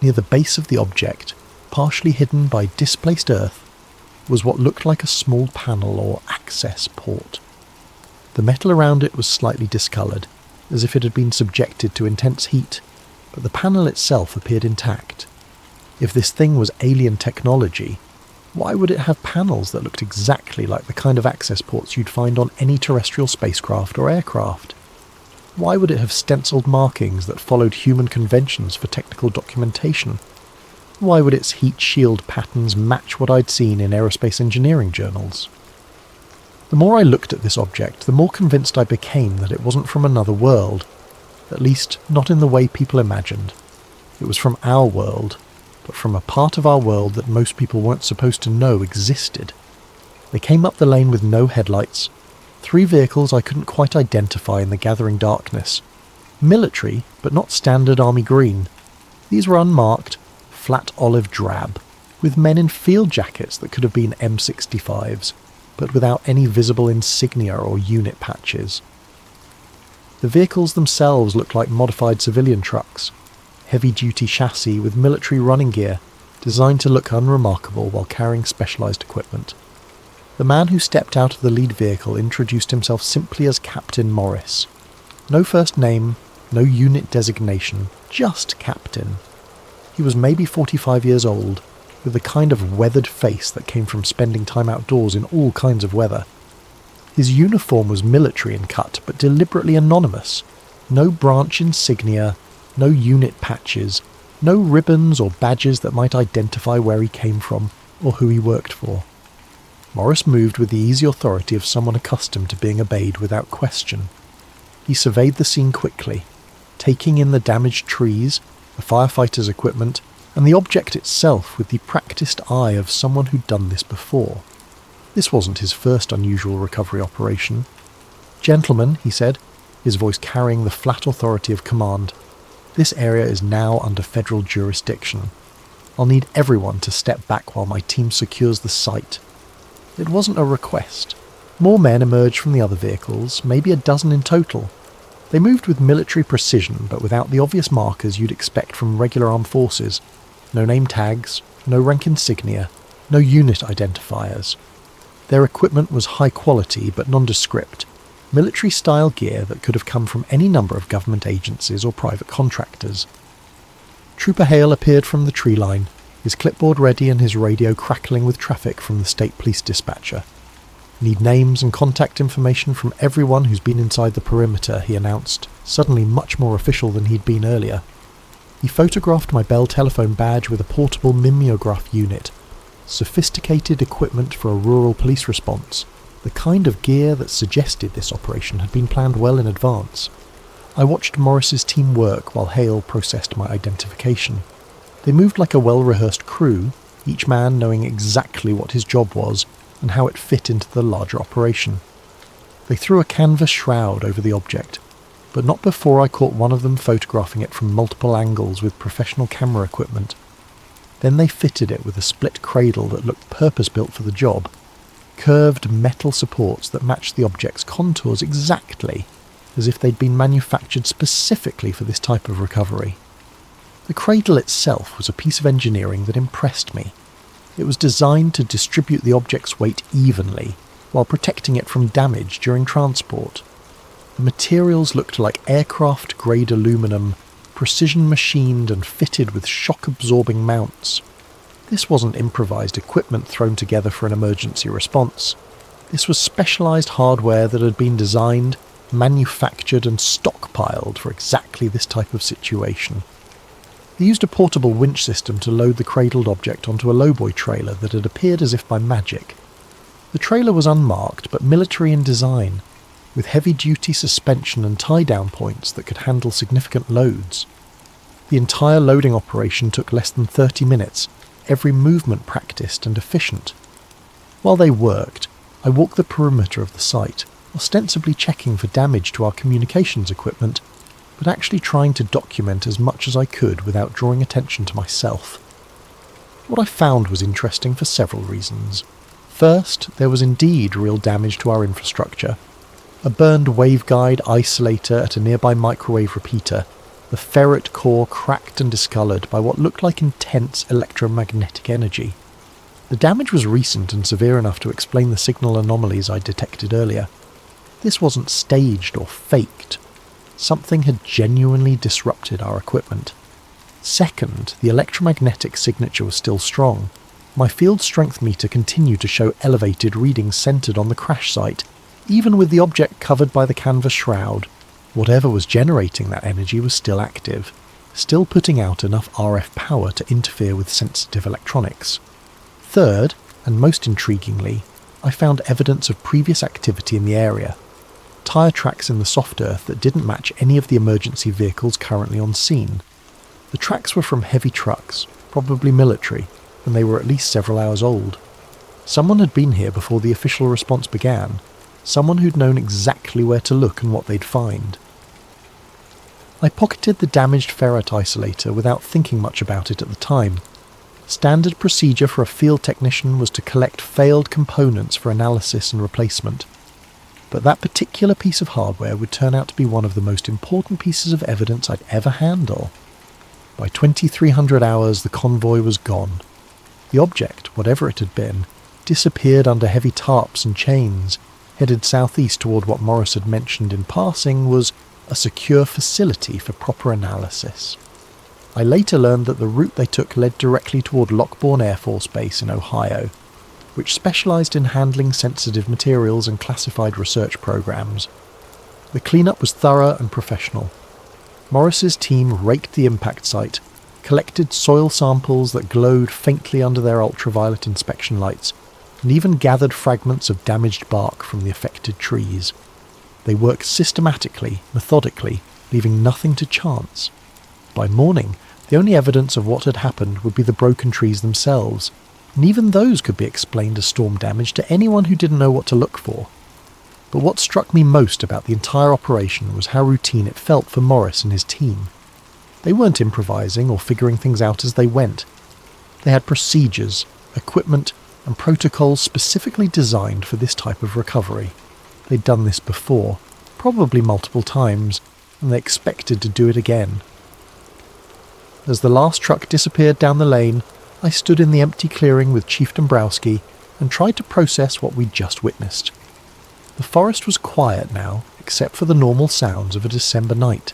Near the base of the object, partially hidden by displaced earth, was what looked like a small panel or access port. The metal around it was slightly discoloured, as if it had been subjected to intense heat, but the panel itself appeared intact. If this thing was alien technology, why would it have panels that looked exactly like the kind of access ports you'd find on any terrestrial spacecraft or aircraft? Why would it have stenciled markings that followed human conventions for technical documentation? Why would its heat shield patterns match what I'd seen in aerospace engineering journals? The more I looked at this object, the more convinced I became that it wasn't from another world, at least not in the way people imagined. It was from our world, but from a part of our world that most people weren't supposed to know existed. They came up the lane with no headlights, 3 vehicles I couldn't quite identify in the gathering darkness. Military, but not standard army green. These were unmarked, flat olive drab, with men in field jackets that could have been M65s, but without any visible insignia or unit patches. The vehicles themselves looked like modified civilian trucks, heavy-duty chassis with military running gear, designed to look unremarkable while carrying specialised equipment. The man who stepped out of the lead vehicle introduced himself simply as Captain Morris. No first name, no unit designation, just Captain. He was maybe 45 years old, with the kind of weathered face that came from spending time outdoors in all kinds of weather. His uniform was military in cut, but deliberately anonymous. No branch insignia, no unit patches, no ribbons or badges that might identify where he came from or who he worked for. Morris moved with the easy authority of someone accustomed to being obeyed without question. He surveyed the scene quickly, taking in the damaged trees, the firefighters' equipment, and the object itself with the practiced eye of someone who'd done this before. This wasn't his first unusual recovery operation. "Gentlemen," he said, his voice carrying the flat authority of command, "this area is now under federal jurisdiction. I'll need everyone to step back while my team secures the site." It wasn't a request. More men emerged from the other vehicles, maybe a dozen in total. They moved with military precision, but without the obvious markers you'd expect from regular armed forces. No name tags, no rank insignia, no unit identifiers. Their equipment was high quality but nondescript, military-style gear that could have come from any number of government agencies or private contractors. Trooper Hale appeared from the tree line, his clipboard ready and his radio crackling with traffic from the state police dispatcher. "Need names and contact information from everyone who's been inside the perimeter," he announced, suddenly much more official than he'd been earlier. He photographed my Bell telephone badge with a portable mimeograph unit, sophisticated equipment for a rural police response, the kind of gear that suggested this operation had been planned well in advance. I watched Morris's team work while Hale processed my identification. They moved like a well-rehearsed crew, each man knowing exactly what his job was and how it fit into the larger operation. They threw a canvas shroud over the object, but not before I caught one of them photographing it from multiple angles with professional camera equipment. Then they fitted it with a split cradle that looked purpose-built for the job, curved metal supports that matched the object's contours exactly, as if they'd been manufactured specifically for this type of recovery. The cradle itself was a piece of engineering that impressed me. It was designed to distribute the object's weight evenly, while protecting it from damage during transport. The materials looked like aircraft-grade aluminum, precision machined and fitted with shock-absorbing mounts. This wasn't improvised equipment thrown together for an emergency response. This was specialised hardware that had been designed, manufactured and stockpiled for exactly this type of situation. They used a portable winch system to load the cradled object onto a lowboy trailer that had appeared as if by magic. The trailer was unmarked but military in design, with heavy-duty suspension and tie-down points that could handle significant loads. The entire loading operation took less than 30 minutes, every movement practiced and efficient. While they worked, I walked the perimeter of the site, ostensibly checking for damage to our communications equipment, but actually trying to document as much as I could without drawing attention to myself. What I found was interesting for several reasons. First, there was indeed real damage to our infrastructure. A burned waveguide isolator at a nearby microwave repeater, the ferret core cracked and discoloured by what looked like intense electromagnetic energy. The damage was recent and severe enough to explain the signal anomalies I detected earlier. This wasn't staged or faked. Something had genuinely disrupted our equipment. Second, the electromagnetic signature was still strong. My field strength meter continued to show elevated readings centred on the crash site, even with the object covered by the canvas shroud. Whatever was generating that energy was still active, still putting out enough RF power to interfere with sensitive electronics. Third, and most intriguingly, I found evidence of previous activity in the area. Tyre tracks in the soft earth that didn't match any of the emergency vehicles currently on scene. The tracks were from heavy trucks, probably military, and they were at least several hours old. Someone had been here before the official response began, someone who'd known exactly where to look and what they'd find. I pocketed the damaged ferret isolator without thinking much about it at the time. Standard procedure for a field technician was to collect failed components for analysis and replacement. But that particular piece of hardware would turn out to be one of the most important pieces of evidence I'd ever handle. By 2300 hours, the convoy was gone. The object, whatever it had been, disappeared under heavy tarps and chains, headed southeast toward what Morris had mentioned in passing was a secure facility for proper analysis. I later learned that the route they took led directly toward Lockbourne Air Force Base in Ohio, which specialised in handling sensitive materials and classified research programs. The cleanup was thorough and professional. Morris's team raked the impact site, collected soil samples that glowed faintly under their ultraviolet inspection lights, and even gathered fragments of damaged bark from the affected trees. They worked systematically, methodically, leaving nothing to chance. By morning, the only evidence of what had happened would be the broken trees themselves, and even those could be explained as storm damage to anyone who didn't know what to look for. But what struck me most about the entire operation was how routine it felt for Morris and his team. They weren't improvising or figuring things out as they went. They had procedures, equipment, and protocols specifically designed for this type of recovery. They'd done this before, probably multiple times, and they expected to do it again. As the last truck disappeared down the lane, I stood in the empty clearing with Chief Dombrowski and tried to process what we'd just witnessed. The forest was quiet now, except for the normal sounds of a December night.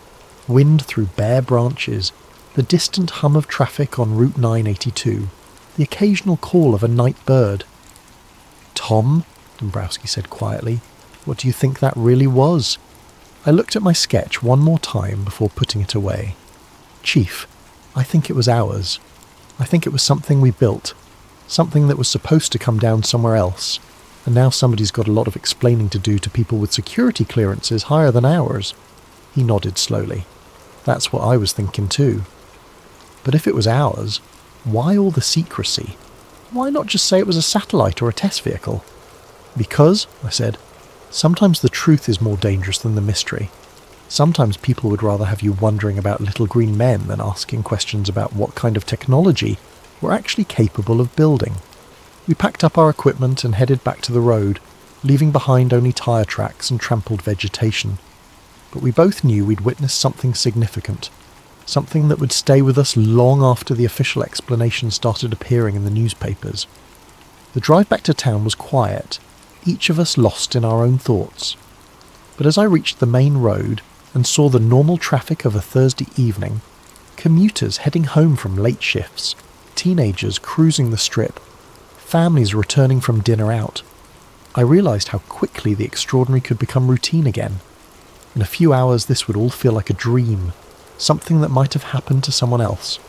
Wind through bare branches, the distant hum of traffic on Route 982, the occasional call of a night bird. "Tom," Dombrowski said quietly, "what do you think that really was?" I looked at my sketch one more time before putting it away. "Chief, I think it was ours. I think it was something we built, something that was supposed to come down somewhere else, and now somebody's got a lot of explaining to do to people with security clearances higher than ours." He nodded slowly. "That's what I was thinking too. But if it was ours, why all the secrecy? Why not just say it was a satellite or a test vehicle?" "Because," I said, "sometimes the truth is more dangerous than the mystery. Sometimes people would rather have you wondering about little green men than asking questions about what kind of technology we're actually capable of building." We packed up our equipment and headed back to the road, leaving behind only tyre tracks and trampled vegetation. But we both knew we'd witnessed something significant, something that would stay with us long after the official explanation started appearing in the newspapers. The drive back to town was quiet, each of us lost in our own thoughts. But as I reached the main road and saw the normal traffic of a Thursday evening, commuters heading home from late shifts, teenagers cruising the strip, families returning from dinner out. I realised how quickly the extraordinary could become routine again. In a few hours this would all feel like a dream, something that might have happened to someone else.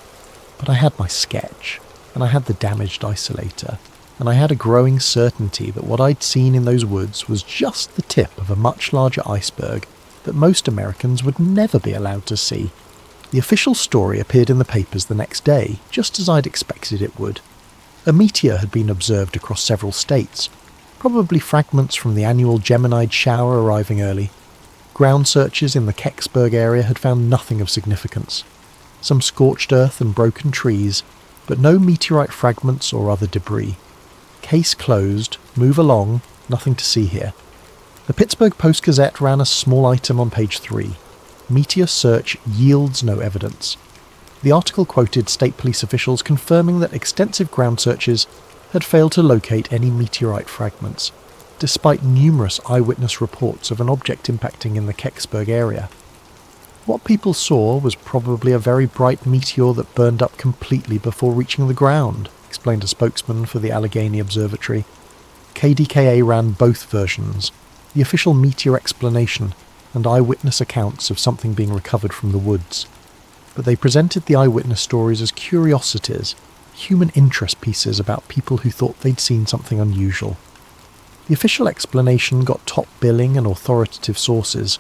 But I had my sketch, and I had the damaged isolator, and I had a growing certainty that what I'd seen in those woods was just the tip of a much larger iceberg that most Americans would never be allowed to see. The official story appeared in the papers the next day, just as I'd expected it would. A meteor had been observed across several states, probably fragments from the annual Geminid shower arriving early. Ground searches in the Kecksburg area had found nothing of significance. Some scorched earth and broken trees, but no meteorite fragments or other debris. Case closed, move along, nothing to see here. The Pittsburgh Post-Gazette ran a small item on page 3. Meteor search yields no evidence. The article quoted state police officials confirming that extensive ground searches had failed to locate any meteorite fragments, despite numerous eyewitness reports of an object impacting in the Kecksburg area. What people saw was probably a very bright meteor that burned up completely before reaching the ground, explained a spokesman for the Allegheny Observatory. KDKA ran both versions, the official meteor explanation and eyewitness accounts of something being recovered from the woods. But they presented the eyewitness stories as curiosities, human interest pieces about people who thought they'd seen something unusual. The official explanation got top billing and authoritative sources.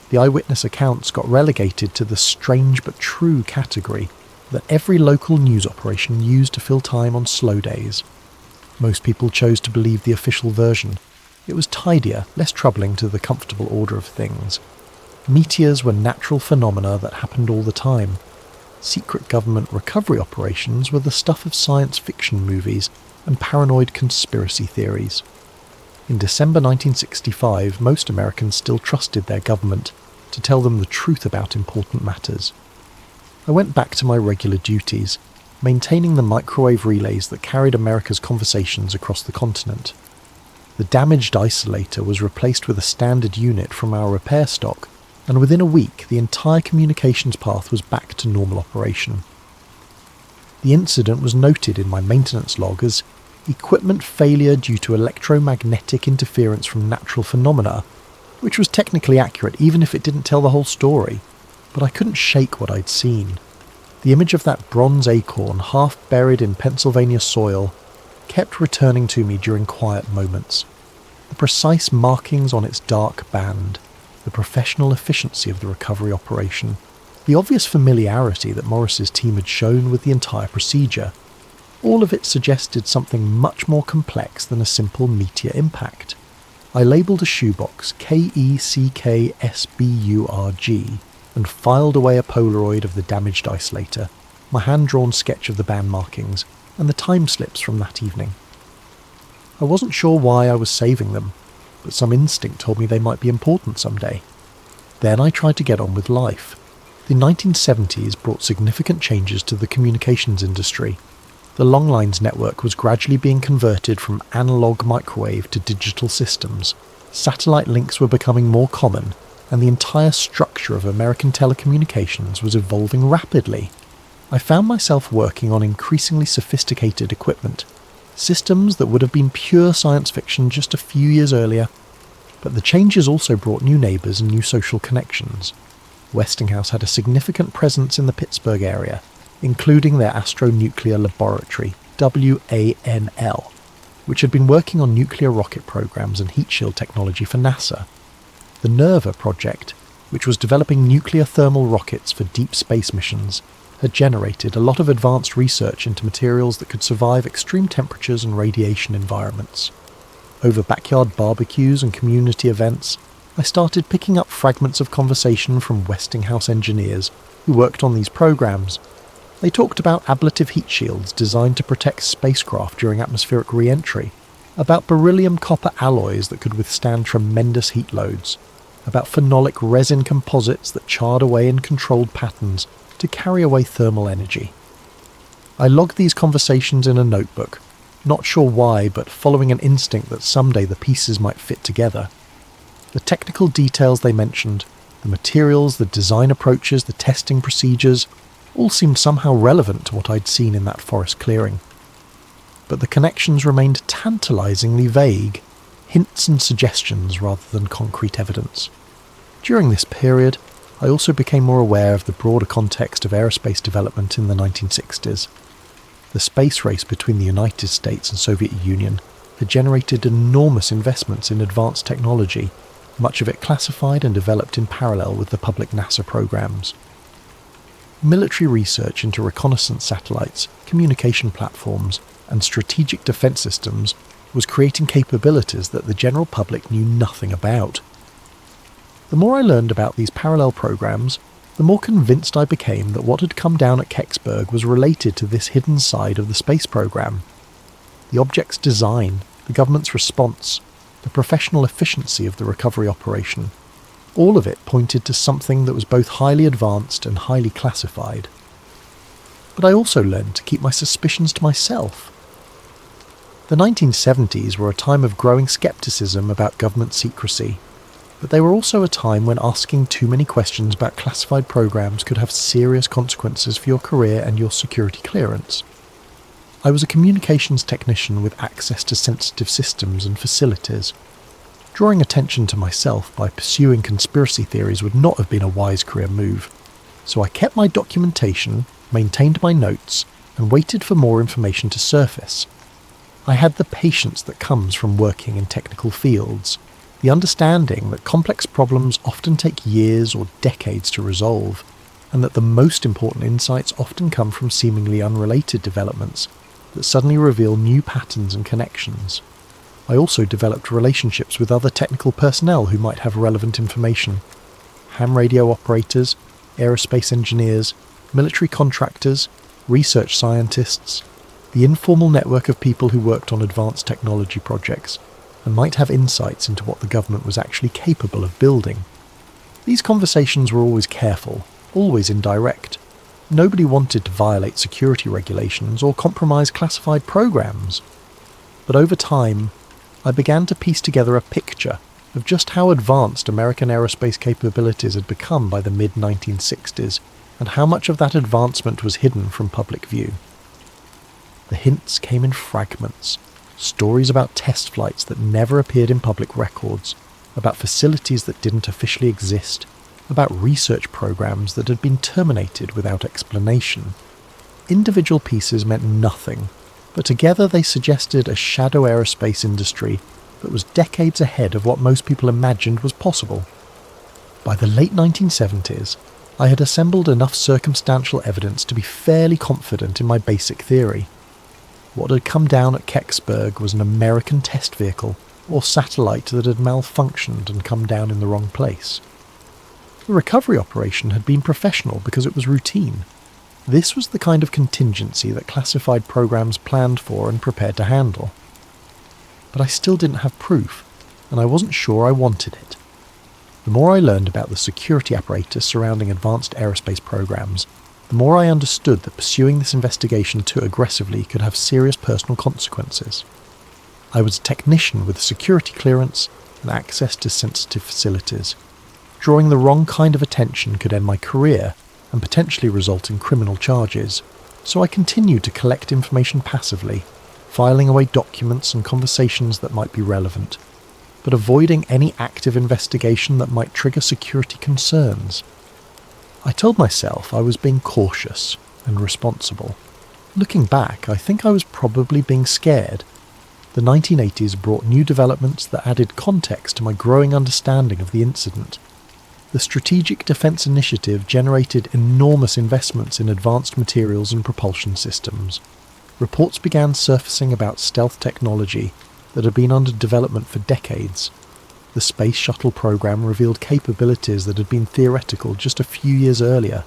The eyewitness accounts got relegated to the strange but true category that every local news operation used to fill time on slow days. Most people chose to believe the official version. It was tidier, less troubling to the comfortable order of things. Meteors were natural phenomena that happened all the time. Secret government recovery operations were the stuff of science fiction movies and paranoid conspiracy theories. In December 1965, most Americans still trusted their government to tell them the truth about important matters. I went back to my regular duties, maintaining the microwave relays that carried America's conversations across the continent. The damaged isolator was replaced with a standard unit from our repair stock, and within a week the entire communications path was back to normal operation. The incident was noted in my maintenance log as equipment failure due to electromagnetic interference from natural phenomena, which was technically accurate even if it didn't tell the whole story, but I couldn't shake what I'd seen. The image of that bronze acorn half buried in Pennsylvania soil kept returning to me during quiet moments. The precise markings on its dark band, the professional efficiency of the recovery operation, the obvious familiarity that Morris's team had shown with the entire procedure, all of it suggested something much more complex than a simple meteor impact. I labelled a shoebox KECKSBURG and filed away a Polaroid of the damaged isolator, my hand-drawn sketch of the band markings, and the time slips from that evening. I wasn't sure why I was saving them, but some instinct told me they might be important someday. Then I tried to get on with life. The 1970s brought significant changes to the communications industry. The longlines network was gradually being converted from analog microwave to digital systems. Satellite links were becoming more common, and the entire structure of American telecommunications was evolving rapidly. I found myself working on increasingly sophisticated equipment, systems that would have been pure science fiction just a few years earlier. But the changes also brought new neighbours and new social connections. Westinghouse had a significant presence in the Pittsburgh area, including their Astronuclear Laboratory, WANL, which had been working on nuclear rocket programs and heat shield technology for NASA. The NERVA project, which was developing nuclear thermal rockets for deep space missions, had generated a lot of advanced research into materials that could survive extreme temperatures and radiation environments. Over backyard barbecues and community events, I started picking up fragments of conversation from Westinghouse engineers who worked on these programs. They talked about ablative heat shields designed to protect spacecraft during atmospheric re-entry, about beryllium copper alloys that could withstand tremendous heat loads, about phenolic resin composites that charred away in controlled patterns to carry away thermal energy. I logged these conversations in a notebook, not sure why, but following an instinct that someday the pieces might fit together. The technical details they mentioned, the materials, the design approaches, the testing procedures, All seemed somehow relevant to what I'd seen in that forest clearing. But the connections remained tantalisingly vague, hints and suggestions rather than concrete evidence. During this period, I also became more aware of the broader context of aerospace development in the 1960s. The space race between the United States and Soviet Union had generated enormous investments in advanced technology, much of it classified and developed in parallel with the public NASA programs. Military research into reconnaissance satellites, communication platforms, and strategic defense systems was creating capabilities that the general public knew nothing about. The more I learned about these parallel programs, the more convinced I became that what had come down at Kecksburg was related to this hidden side of the space program. The object's design, the government's response, the professional efficiency of the recovery operation, all of it pointed to something that was both highly advanced and highly classified. But I also learned to keep my suspicions to myself. The 1970s were a time of growing skepticism about government secrecy, but they were also a time when asking too many questions about classified programs could have serious consequences for your career and your security clearance. I was a communications technician with access to sensitive systems and facilities. Drawing attention to myself by pursuing conspiracy theories would not have been a wise career move, so I kept my documentation, maintained my notes, and waited for more information to surface. I had the patience that comes from working in technical fields, the understanding that complex problems often take years or decades to resolve, and that the most important insights often come from seemingly unrelated developments that suddenly reveal new patterns and connections. I also developed relationships with other technical personnel who might have relevant information. Ham radio operators, aerospace engineers, military contractors, research scientists, the informal network of people who worked on advanced technology projects, and might have insights into what the government was actually capable of building. These conversations were always careful, always indirect. Nobody wanted to violate security regulations or compromise classified programs. But over time, I began to piece together a picture of just how advanced American aerospace capabilities had become by the mid-1960s, and how much of that advancement was hidden from public view. The hints came in fragments. Stories about test flights that never appeared in public records, about facilities that didn't officially exist, about research programs that had been terminated without explanation. Individual pieces meant nothing, but together they suggested a shadow aerospace industry that was decades ahead of what most people imagined was possible. By the late 1970s, I had assembled enough circumstantial evidence to be fairly confident in my basic theory. What had come down at Kecksburg was an American test vehicle or satellite that had malfunctioned and come down in the wrong place. The recovery operation had been professional because it was routine. This was the kind of contingency that classified programs planned for and prepared to handle. But I still didn't have proof, and I wasn't sure I wanted it. The more I learned about the security apparatus surrounding advanced aerospace programs, the more I understood that pursuing this investigation too aggressively could have serious personal consequences. I was a technician with security clearance and access to sensitive facilities. Drawing the wrong kind of attention could end my career and potentially result in criminal charges, so I continued to collect information passively, filing away documents and conversations that might be relevant, but avoiding any active investigation that might trigger security concerns. I told myself I was being cautious and responsible. Looking back, I think I was probably being scared. The 1980s brought new developments that added context to my growing understanding of the incident. The Strategic Defense Initiative generated enormous investments in advanced materials and propulsion systems. Reports began surfacing about stealth technology that had been under development for decades. The Space Shuttle program revealed capabilities that had been theoretical just a few years earlier.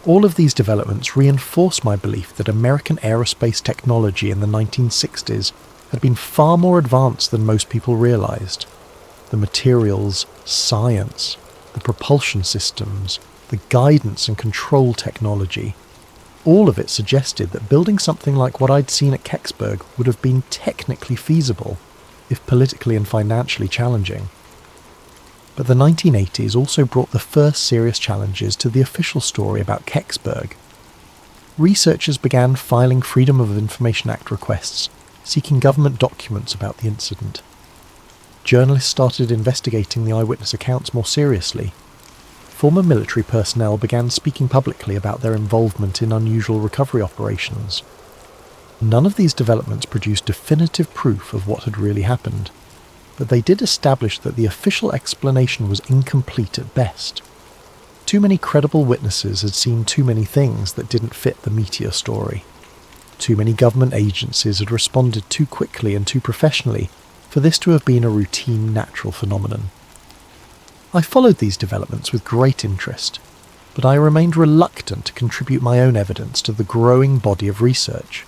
All of these developments reinforced my belief that American aerospace technology in the 1960s had been far more advanced than most people realized. The materials, science, the propulsion systems, the guidance and control technology, all of it suggested that building something like what I'd seen at Kecksburg would have been technically feasible, if politically and financially challenging. But the 1980s also brought the first serious challenges to the official story about Kecksburg. researchers began filing Freedom of Information Act requests, seeking government documents about the incident. Journalists started investigating the eyewitness accounts more seriously. Former military personnel began speaking publicly about their involvement in unusual recovery operations. None of these developments produced definitive proof of what had really happened, but they did establish that the official explanation was incomplete at best. Too many credible witnesses had seen too many things that didn't fit the meteor story. Too many government agencies had responded too quickly and too professionally for this to have been a routine natural phenomenon. I followed these developments with great interest, but I remained reluctant to contribute my own evidence to the growing body of research.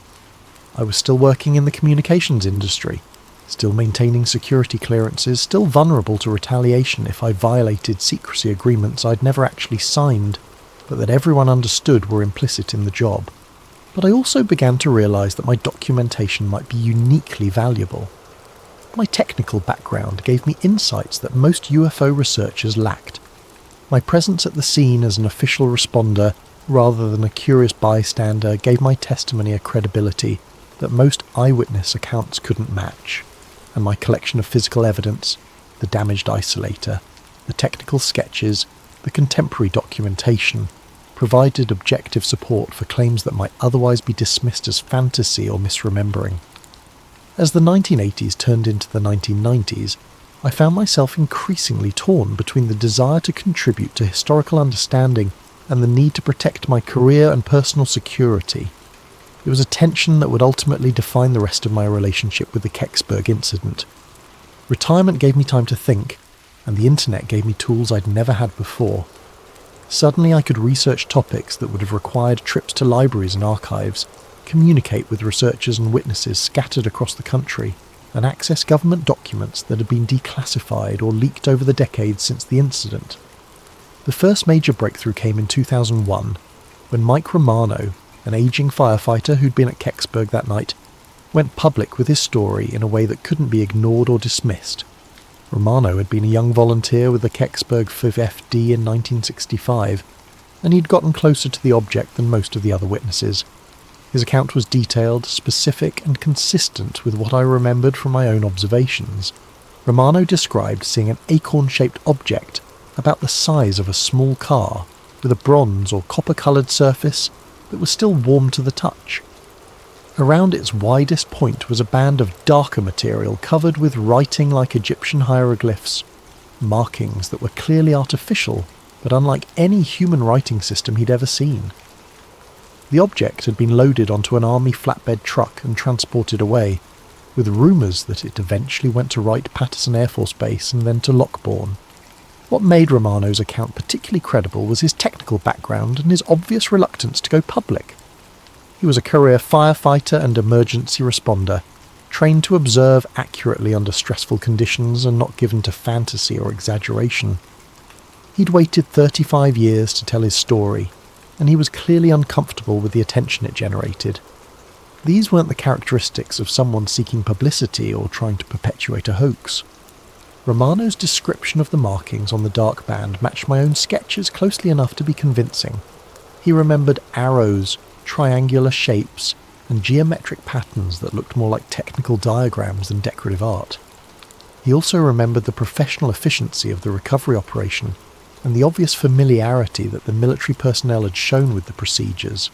I was still working in the communications industry, still maintaining security clearances, still vulnerable to retaliation if I violated secrecy agreements I'd never actually signed, but that everyone understood were implicit in the job. But I also began to realise that my documentation might be uniquely valuable. My technical background gave me insights that most UFO researchers lacked. My presence at the scene as an official responder, rather than a curious bystander, gave my testimony a credibility that most eyewitness accounts couldn't match, and my collection of physical evidence, the damaged isolator, the technical sketches, the contemporary documentation, provided objective support for claims that might otherwise be dismissed as fantasy or misremembering. As the 1980s turned into the 1990s, I found myself increasingly torn between the desire to contribute to historical understanding and the need to protect my career and personal security. It was a tension that would ultimately define the rest of my relationship with the Kecksburg incident. Retirement gave me time to think, and the internet gave me tools I'd never had before. Suddenly I could research topics that would have required trips to libraries and archives, communicate with researchers and witnesses scattered across the country, and access government documents that had been declassified or leaked over the decades since the incident. The first major breakthrough came in 2001, when Mike Romano, an aging firefighter who'd been at Kecksburg that night, went public with his story in a way that couldn't be ignored or dismissed. Romano had been a young volunteer with the Kecksburg 5FD in 1965, and he'd gotten closer to the object than most of the other witnesses. His account was detailed, specific, and consistent with what I remembered from my own observations. Romano described seeing an acorn-shaped object about the size of a small car, with a bronze or copper-coloured surface that was still warm to the touch. Around its widest point was a band of darker material covered with writing like Egyptian hieroglyphs, markings that were clearly artificial, but unlike any human writing system he'd ever seen. The object had been loaded onto an army flatbed truck and transported away, with rumours that it eventually went to Wright-Patterson Air Force Base and then to Lockbourne. What made Romano's account particularly credible was his technical background and his obvious reluctance to go public. He was a career firefighter and emergency responder, trained to observe accurately under stressful conditions and not given to fantasy or exaggeration. He'd waited 35 years to tell his story, and he was clearly uncomfortable with the attention it generated. These weren't the characteristics of someone seeking publicity or trying to perpetuate a hoax. Romano's description of the markings on the dark band matched my own sketches closely enough to be convincing. He remembered arrows, triangular shapes, and geometric patterns that looked more like technical diagrams than decorative art. He also remembered the professional efficiency of the recovery operation and the obvious familiarity that the military personnel had shown with the procedures.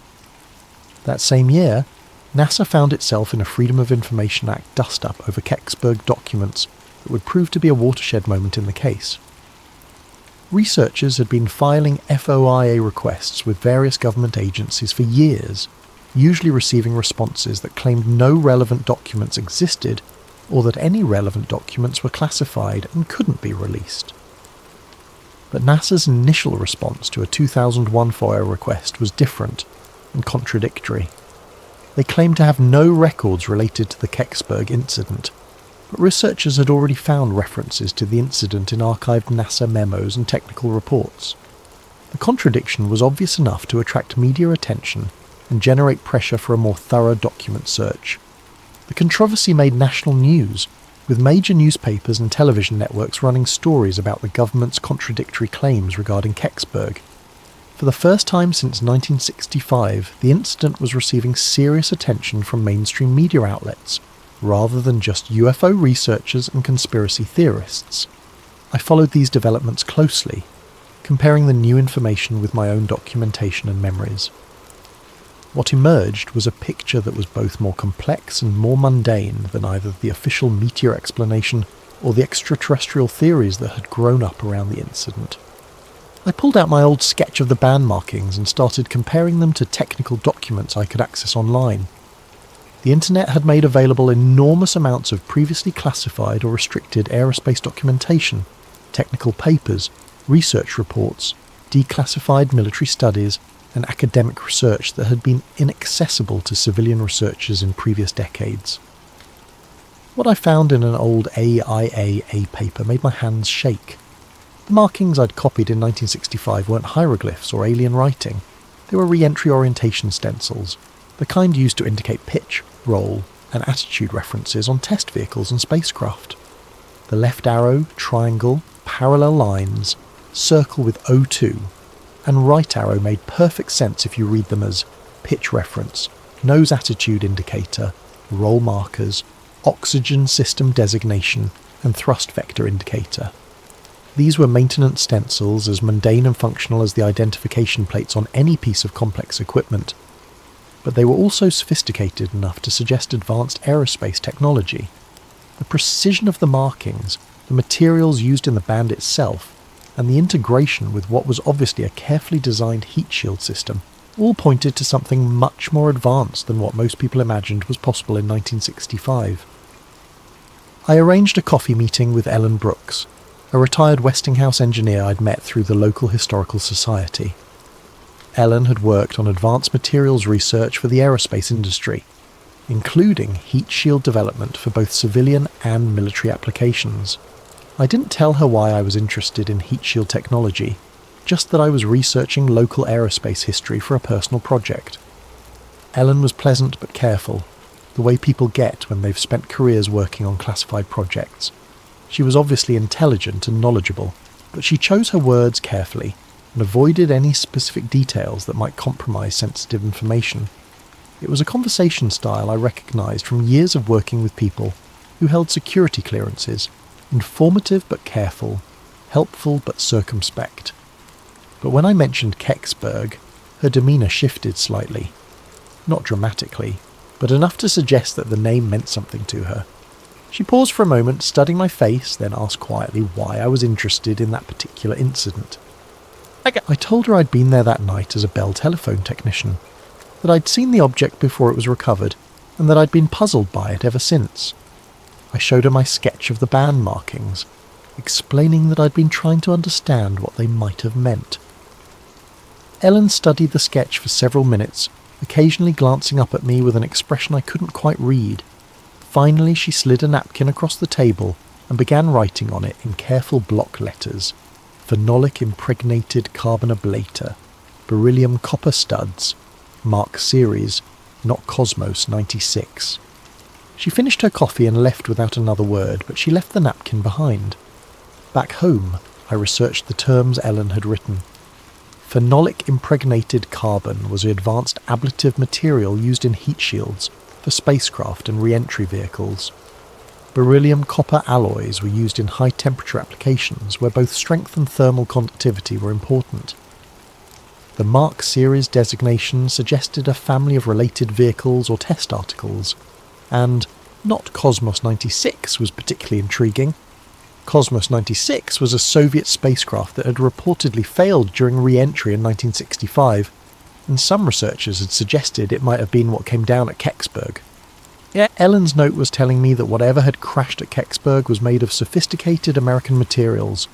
That same year, NASA found itself in a Freedom of Information Act dust-up over Kecksburg documents that would prove to be a watershed moment in the case. Researchers had been filing FOIA requests with various government agencies for years, usually receiving responses that claimed no relevant documents existed or that any relevant documents were classified and couldn't be released. But NASA's initial response to a 2001 FOIA request was different and contradictory. They claimed to have no records related to the Kecksburg incident, but researchers had already found references to the incident in archived NASA memos and technical reports. The contradiction was obvious enough to attract media attention and generate pressure for a more thorough document search. The controversy made national news, with major newspapers and television networks running stories about the government's contradictory claims regarding Kecksburg. For the first time since 1965, the incident was receiving serious attention from mainstream media outlets, rather than just UFO researchers and conspiracy theorists. I followed these developments closely, comparing the new information with my own documentation and memories. What emerged was a picture that was both more complex and more mundane than either the official meteor explanation or the extraterrestrial theories that had grown up around the incident. I pulled out my old sketch of the band markings and started comparing them to technical documents I could access online. The internet had made available enormous amounts of previously classified or restricted aerospace documentation, technical papers, research reports, declassified military studies, and academic research that had been inaccessible to civilian researchers in previous decades. What I found in an old AIAA paper made my hands shake. The markings I'd copied in 1965 weren't hieroglyphs or alien writing. They were re-entry orientation stencils, the kind used to indicate pitch, roll, and attitude references on test vehicles and spacecraft. The left arrow, triangle, parallel lines, circle with O2, and right arrow made perfect sense if you read them as pitch reference, nose attitude indicator, roll markers, oxygen system designation, and thrust vector indicator. These were maintenance stencils as mundane and functional as the identification plates on any piece of complex equipment, but they were also sophisticated enough to suggest advanced aerospace technology. The precision of the markings, the materials used in the band itself, and the integration with what was obviously a carefully designed heat shield system all pointed to something much more advanced than what most people imagined was possible in 1965. I arranged a coffee meeting with Ellen Brooks, a retired Westinghouse engineer I'd met through the local historical society. Ellen had worked on advanced materials research for the aerospace industry, including heat shield development for both civilian and military applications. I didn't tell her why I was interested in heat shield technology, just that I was researching local aerospace history for a personal project. Ellen was pleasant but careful, the way people get when they've spent careers working on classified projects. She was obviously intelligent and knowledgeable, but she chose her words carefully and avoided any specific details that might compromise sensitive information. It was a conversation style I recognised from years of working with people who held security clearances, informative but careful, helpful but circumspect. But when I mentioned Kecksburg, her demeanour shifted slightly. Not dramatically, but enough to suggest that the name meant something to her. She paused for a moment, studying my face, then asked quietly why I was interested in that particular incident. I told her I'd been there that night as a Bell telephone technician, that I'd seen the object before it was recovered, and that I'd been puzzled by it ever since. I showed her my sketch of the band markings, explaining that I'd been trying to understand what they might have meant. Ellen studied the sketch for several minutes, occasionally glancing up at me with an expression I couldn't quite read. Finally, she slid a napkin across the table and began writing on it in careful block letters: phenolic impregnated carbon ablator, beryllium copper studs, Mark Series, not Cosmos 96. She finished her coffee and left without another word, but she left the napkin behind. Back home, I researched the terms Ellen had written. Phenolic impregnated carbon was an advanced ablative material used in heat shields for spacecraft and re-entry vehicles. Beryllium copper alloys were used in high-temperature applications where both strength and thermal conductivity were important. The Mark Series designation suggested a family of related vehicles or test articles, and not Cosmos 96 was particularly intriguing. Cosmos 96 was a Soviet spacecraft that had reportedly failed during re-entry in 1965, and some researchers had suggested it might have been what came down at Kecksburg. Yet Ellen's note was telling me that whatever had crashed at Kecksburg was made of sophisticated American materials,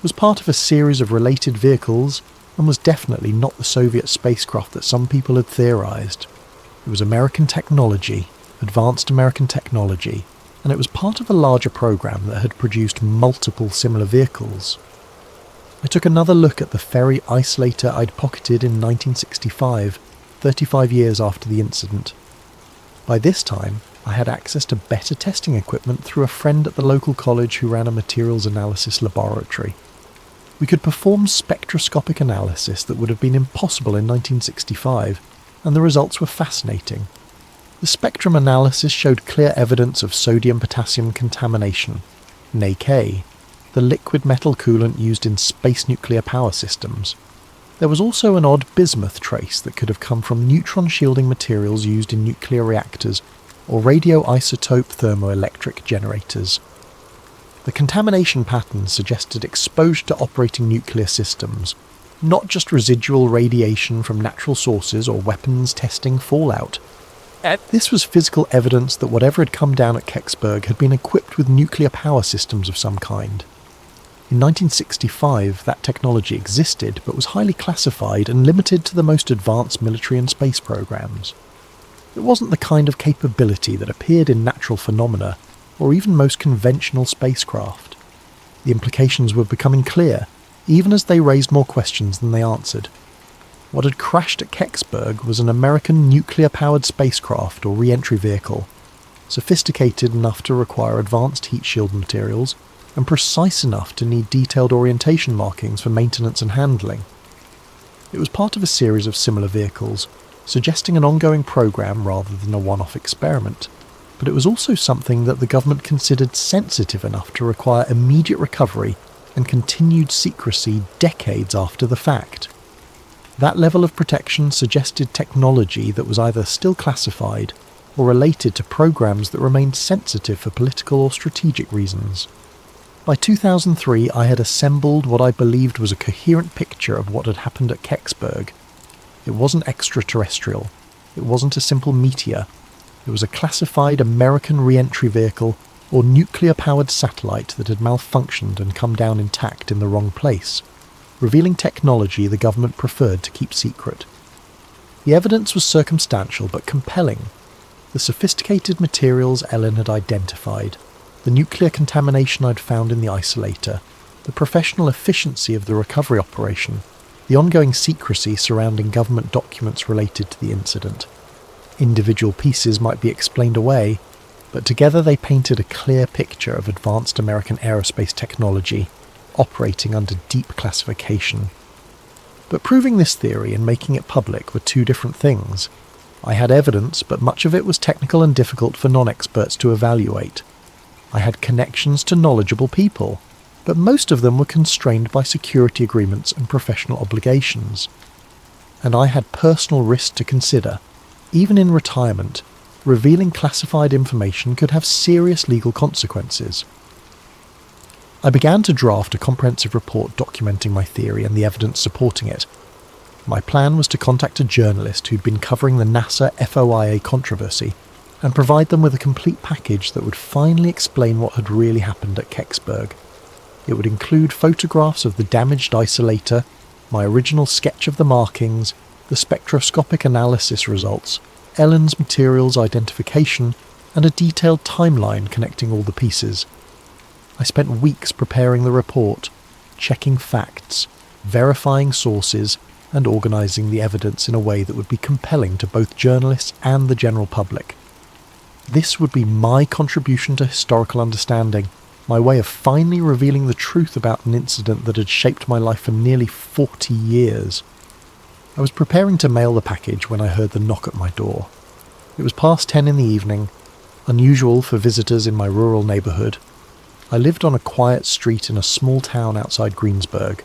was part of a series of related vehicles, and was definitely not the Soviet spacecraft that some people had theorized. It was American technology, advanced American technology, and it was part of a larger program that had produced multiple similar vehicles. I took another look at the ferry isolator I'd pocketed in 1965, 35 years after the incident. By this time, I had access to better testing equipment through a friend at the local college who ran a materials analysis laboratory. We could perform spectroscopic analysis that would have been impossible in 1965, and the results were fascinating. The spectrum analysis showed clear evidence of sodium-potassium contamination, NaK, the liquid metal coolant used in space nuclear power systems. There was also an odd bismuth trace that could have come from neutron-shielding materials used in nuclear reactors or radioisotope thermoelectric generators. The contamination patterns suggested exposure to operating nuclear systems, not just residual radiation from natural sources or weapons testing fallout. This was physical evidence that whatever had come down at Kecksburg had been equipped with nuclear power systems of some kind. In 1965, that technology existed, but was highly classified and limited to the most advanced military and space programs. It wasn't the kind of capability that appeared in natural phenomena, or even most conventional spacecraft. The implications were becoming clear, even as they raised more questions than they answered. What had crashed at Kecksburg was an American nuclear-powered spacecraft or re-entry vehicle, sophisticated enough to require advanced heat shield materials, and precise enough to need detailed orientation markings for maintenance and handling. It was part of a series of similar vehicles, suggesting an ongoing program rather than a one-off experiment, but it was also something that the government considered sensitive enough to require immediate recovery and continued secrecy decades after the fact. That level of protection suggested technology that was either still classified or related to programs that remained sensitive for political or strategic reasons. By 2003, I had assembled what I believed was a coherent picture of what had happened at Kecksburg. It wasn't extraterrestrial. It wasn't a simple meteor. It was a classified American re-entry vehicle or nuclear-powered satellite that had malfunctioned and come down intact in the wrong place, revealing technology the government preferred to keep secret. The evidence was circumstantial but compelling. The sophisticated materials Ellen had identified, the nuclear contamination I'd found in the isolator, the professional efficiency of the recovery operation, the ongoing secrecy surrounding government documents related to the incident. Individual pieces might be explained away, but together they painted a clear picture of advanced American aerospace technology, operating under deep classification. But proving this theory and making it public were two different things. I had evidence, but much of it was technical and difficult for non-experts to evaluate. I had connections to knowledgeable people, but most of them were constrained by security agreements and professional obligations. And I had personal risks to consider. Even in retirement, revealing classified information could have serious legal consequences. I began to draft a comprehensive report documenting my theory and the evidence supporting it. My plan was to contact a journalist who'd been covering the NASA FOIA controversy and provide them with a complete package that would finally explain what had really happened at Kecksburg. It would include photographs of the damaged isolator, my original sketch of the markings, the spectroscopic analysis results, Ellen's materials identification, and a detailed timeline connecting all the pieces. I spent weeks preparing the report, checking facts, verifying sources, and organising the evidence in a way that would be compelling to both journalists and the general public. This would be my contribution to historical understanding, my way of finally revealing the truth about an incident that had shaped my life for nearly 40 years. I was preparing to mail the package when I heard the knock at my door. It was past 10 in the evening, unusual for visitors in my rural neighbourhood. I lived on a quiet street in a small town outside Greensburg,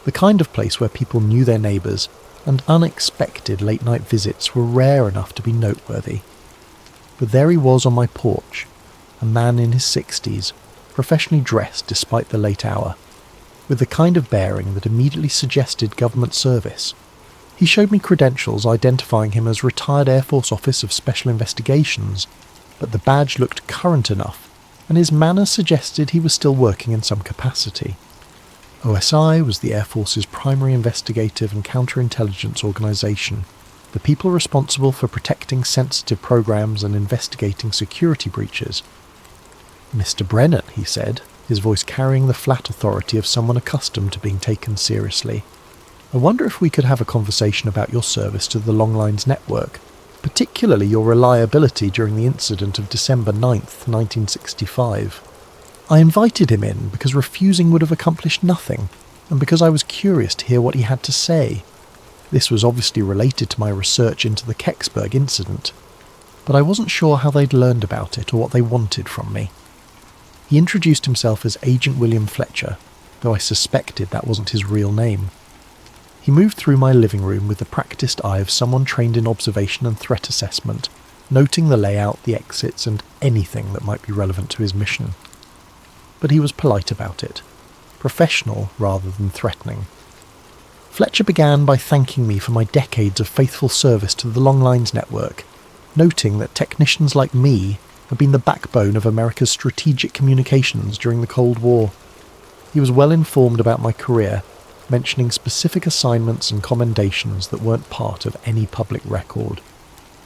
the kind of place where people knew their neighbours, and unexpected late-night visits were rare enough to be noteworthy. But there he was on my porch, a man in his 60s, professionally dressed despite the late hour, with the kind of bearing that immediately suggested government service. He showed me credentials identifying him as Retired Air Force Office of Special Investigations, but the badge looked current enough, and his manner suggested he was still working in some capacity. OSI was the Air Force's primary investigative and counterintelligence organisation, the people responsible for protecting sensitive programs and investigating security breaches. "Mr. Brennan," he said, his voice carrying the flat authority of someone accustomed to being taken seriously. "I wonder if we could have a conversation about your service to the Longlines network, particularly your reliability during the incident of December 9th, 1965. I invited him in because refusing would have accomplished nothing. and because I was curious to hear what he had to say. This was obviously related to my research into the Kecksburg incident, but I wasn't sure how they'd learned about it or what they wanted from me. He introduced himself as Agent William Fletcher, though I suspected that wasn't his real name. He moved through my living room with the practiced eye of someone trained in observation and threat assessment, noting the layout, the exits, and anything that might be relevant to his mission. But he was polite about it, professional rather than threatening. Fletcher began by thanking me for my decades of faithful service to the Long Lines network, noting that technicians like me had been the backbone of America's strategic communications during the Cold War. He was well informed about my career, mentioning specific assignments and commendations that weren't part of any public record.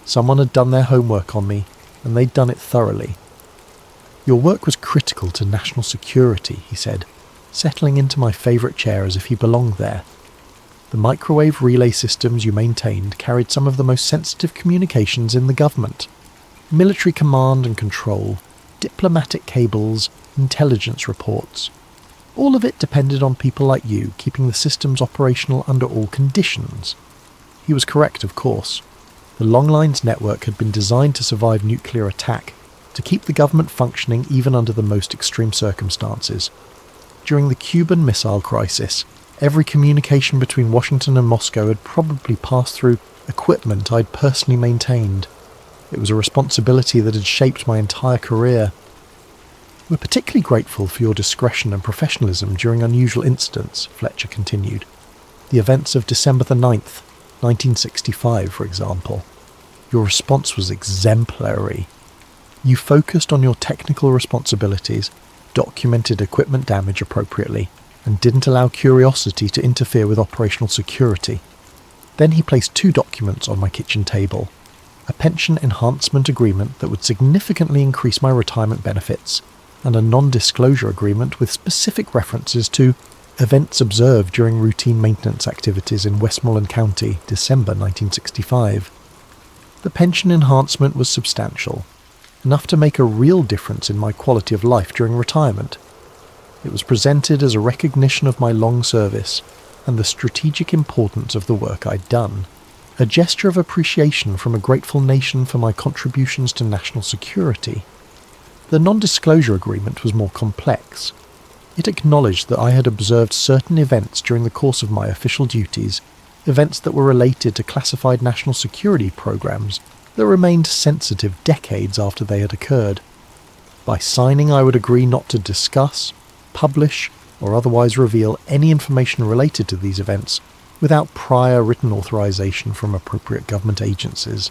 Someone had done their homework on me, and they'd done it thoroughly. "Your work was critical to national security," he said, settling into my favourite chair as if he belonged there. "The microwave relay systems you maintained carried some of the most sensitive communications in the government. Military command and control, diplomatic cables, intelligence reports. All of it depended on people like you keeping the systems operational under all conditions." He was correct, of course. The Long Lines network had been designed to survive nuclear attack, to keep the government functioning even under the most extreme circumstances. During the Cuban Missile Crisis, every communication between Washington and Moscow had probably passed through equipment I'd personally maintained. It was a responsibility that had shaped my entire career. "We're particularly grateful for your discretion and professionalism during unusual incidents," Fletcher continued. "The events of December the 9th, 1965, for example. Your response was exemplary. You focused on your technical responsibilities, documented equipment damage appropriately, and didn't allow curiosity to interfere with operational security." Then he placed 2 documents on my kitchen table: a pension enhancement agreement that would significantly increase my retirement benefits, and a non-disclosure agreement with specific references to events observed during routine maintenance activities in Westmoreland County, December 1965. The pension enhancement was substantial, enough to make a real difference in my quality of life during retirement. It was presented as a recognition of my long service and the strategic importance of the work I'd done, a gesture of appreciation from a grateful nation for my contributions to national security. The non-disclosure agreement was more complex. It acknowledged that I had observed certain events during the course of my official duties, events that were related to classified national security programs that remained sensitive decades after they had occurred. By signing, I would agree not to discuss, publish, or otherwise reveal any information related to these events without prior written authorization from appropriate government agencies.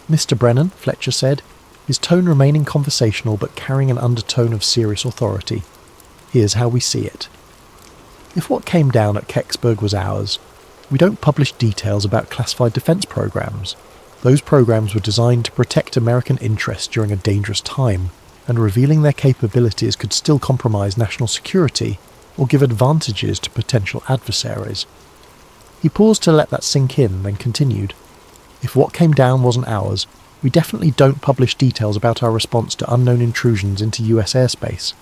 "Mr. Brennan," Fletcher said, his tone remaining conversational but carrying an undertone of serious authority, "here's how we see it. If what came down at Kecksburg was ours, we don't publish details about classified defense programs. Those programs were designed to protect American interests during a dangerous time, and revealing their capabilities could still compromise national security or give advantages to potential adversaries." He paused to let that sink in, then continued. "If what came down wasn't ours, we definitely don't publish details about our response to unknown intrusions into US airspace.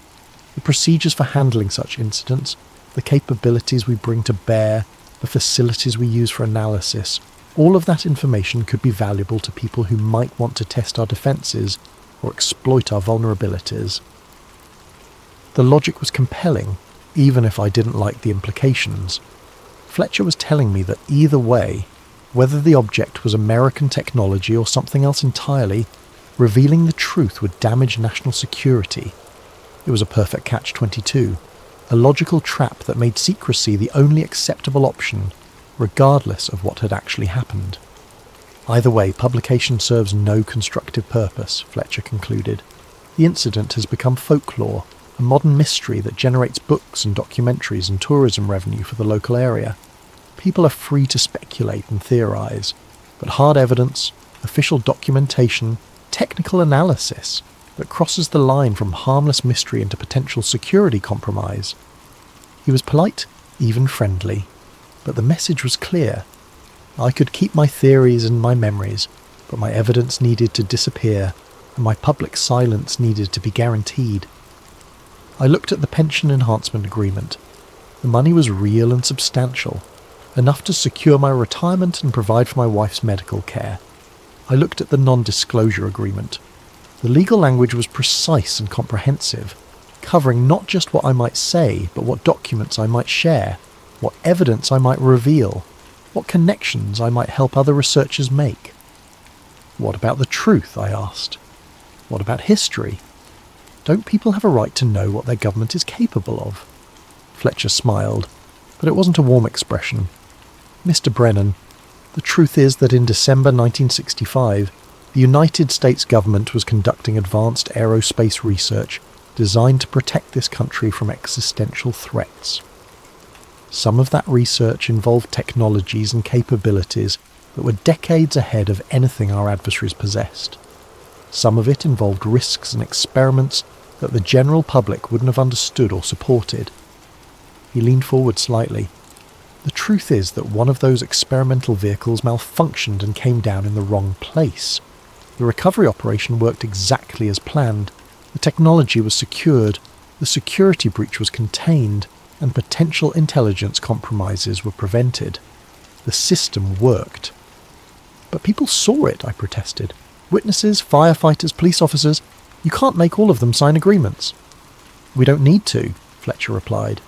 The procedures for handling such incidents, the capabilities we bring to bear, the facilities we use for analysis, all of that information could be valuable to people who might want to test our defences or exploit our vulnerabilities." The logic was compelling, even if I didn't like the implications. Fletcher was telling me that either way, whether the object was American technology or something else entirely, revealing the truth would damage national security. It was a perfect catch-22, a logical trap that made secrecy the only acceptable option, regardless of what had actually happened. "Either way, publication serves no constructive purpose," Fletcher concluded. "The incident has become folklore, a modern mystery that generates books and documentaries and tourism revenue for the local area. People are free to speculate and theorize, but hard evidence, official documentation, technical analysis that crosses the line from harmless mystery into potential security compromise." He was polite, even friendly, but the message was clear. I could keep my theories and my memories, but my evidence needed to disappear, and my public silence needed to be guaranteed. I looked at the pension enhancement agreement. The money was real and substantial, enough to secure my retirement and provide for my wife's medical care. I looked at the non-disclosure agreement. The legal language was precise and comprehensive, covering not just what I might say, but what documents I might share, what evidence I might reveal, what connections I might help other researchers make. What about the truth, I asked. What about history? Don't people have a right to know what their government is capable of? Fletcher smiled, but it wasn't a warm expression. Mr. Brennan, the truth is that in December 1965, the United States government was conducting advanced aerospace research designed to protect this country from existential threats. Some of that research involved technologies and capabilities that were decades ahead of anything our adversaries possessed. Some of it involved risks and experiments that the general public wouldn't have understood or supported. He leaned forward slightly. The truth is that one of those experimental vehicles malfunctioned and came down in the wrong place. The recovery operation worked exactly as planned. The technology was secured, the security breach was contained, and potential intelligence compromises were prevented. The system worked. But people saw it, I protested. Witnesses, firefighters, police officers, you can't make all of them sign agreements. We don't need to, Fletcher replied.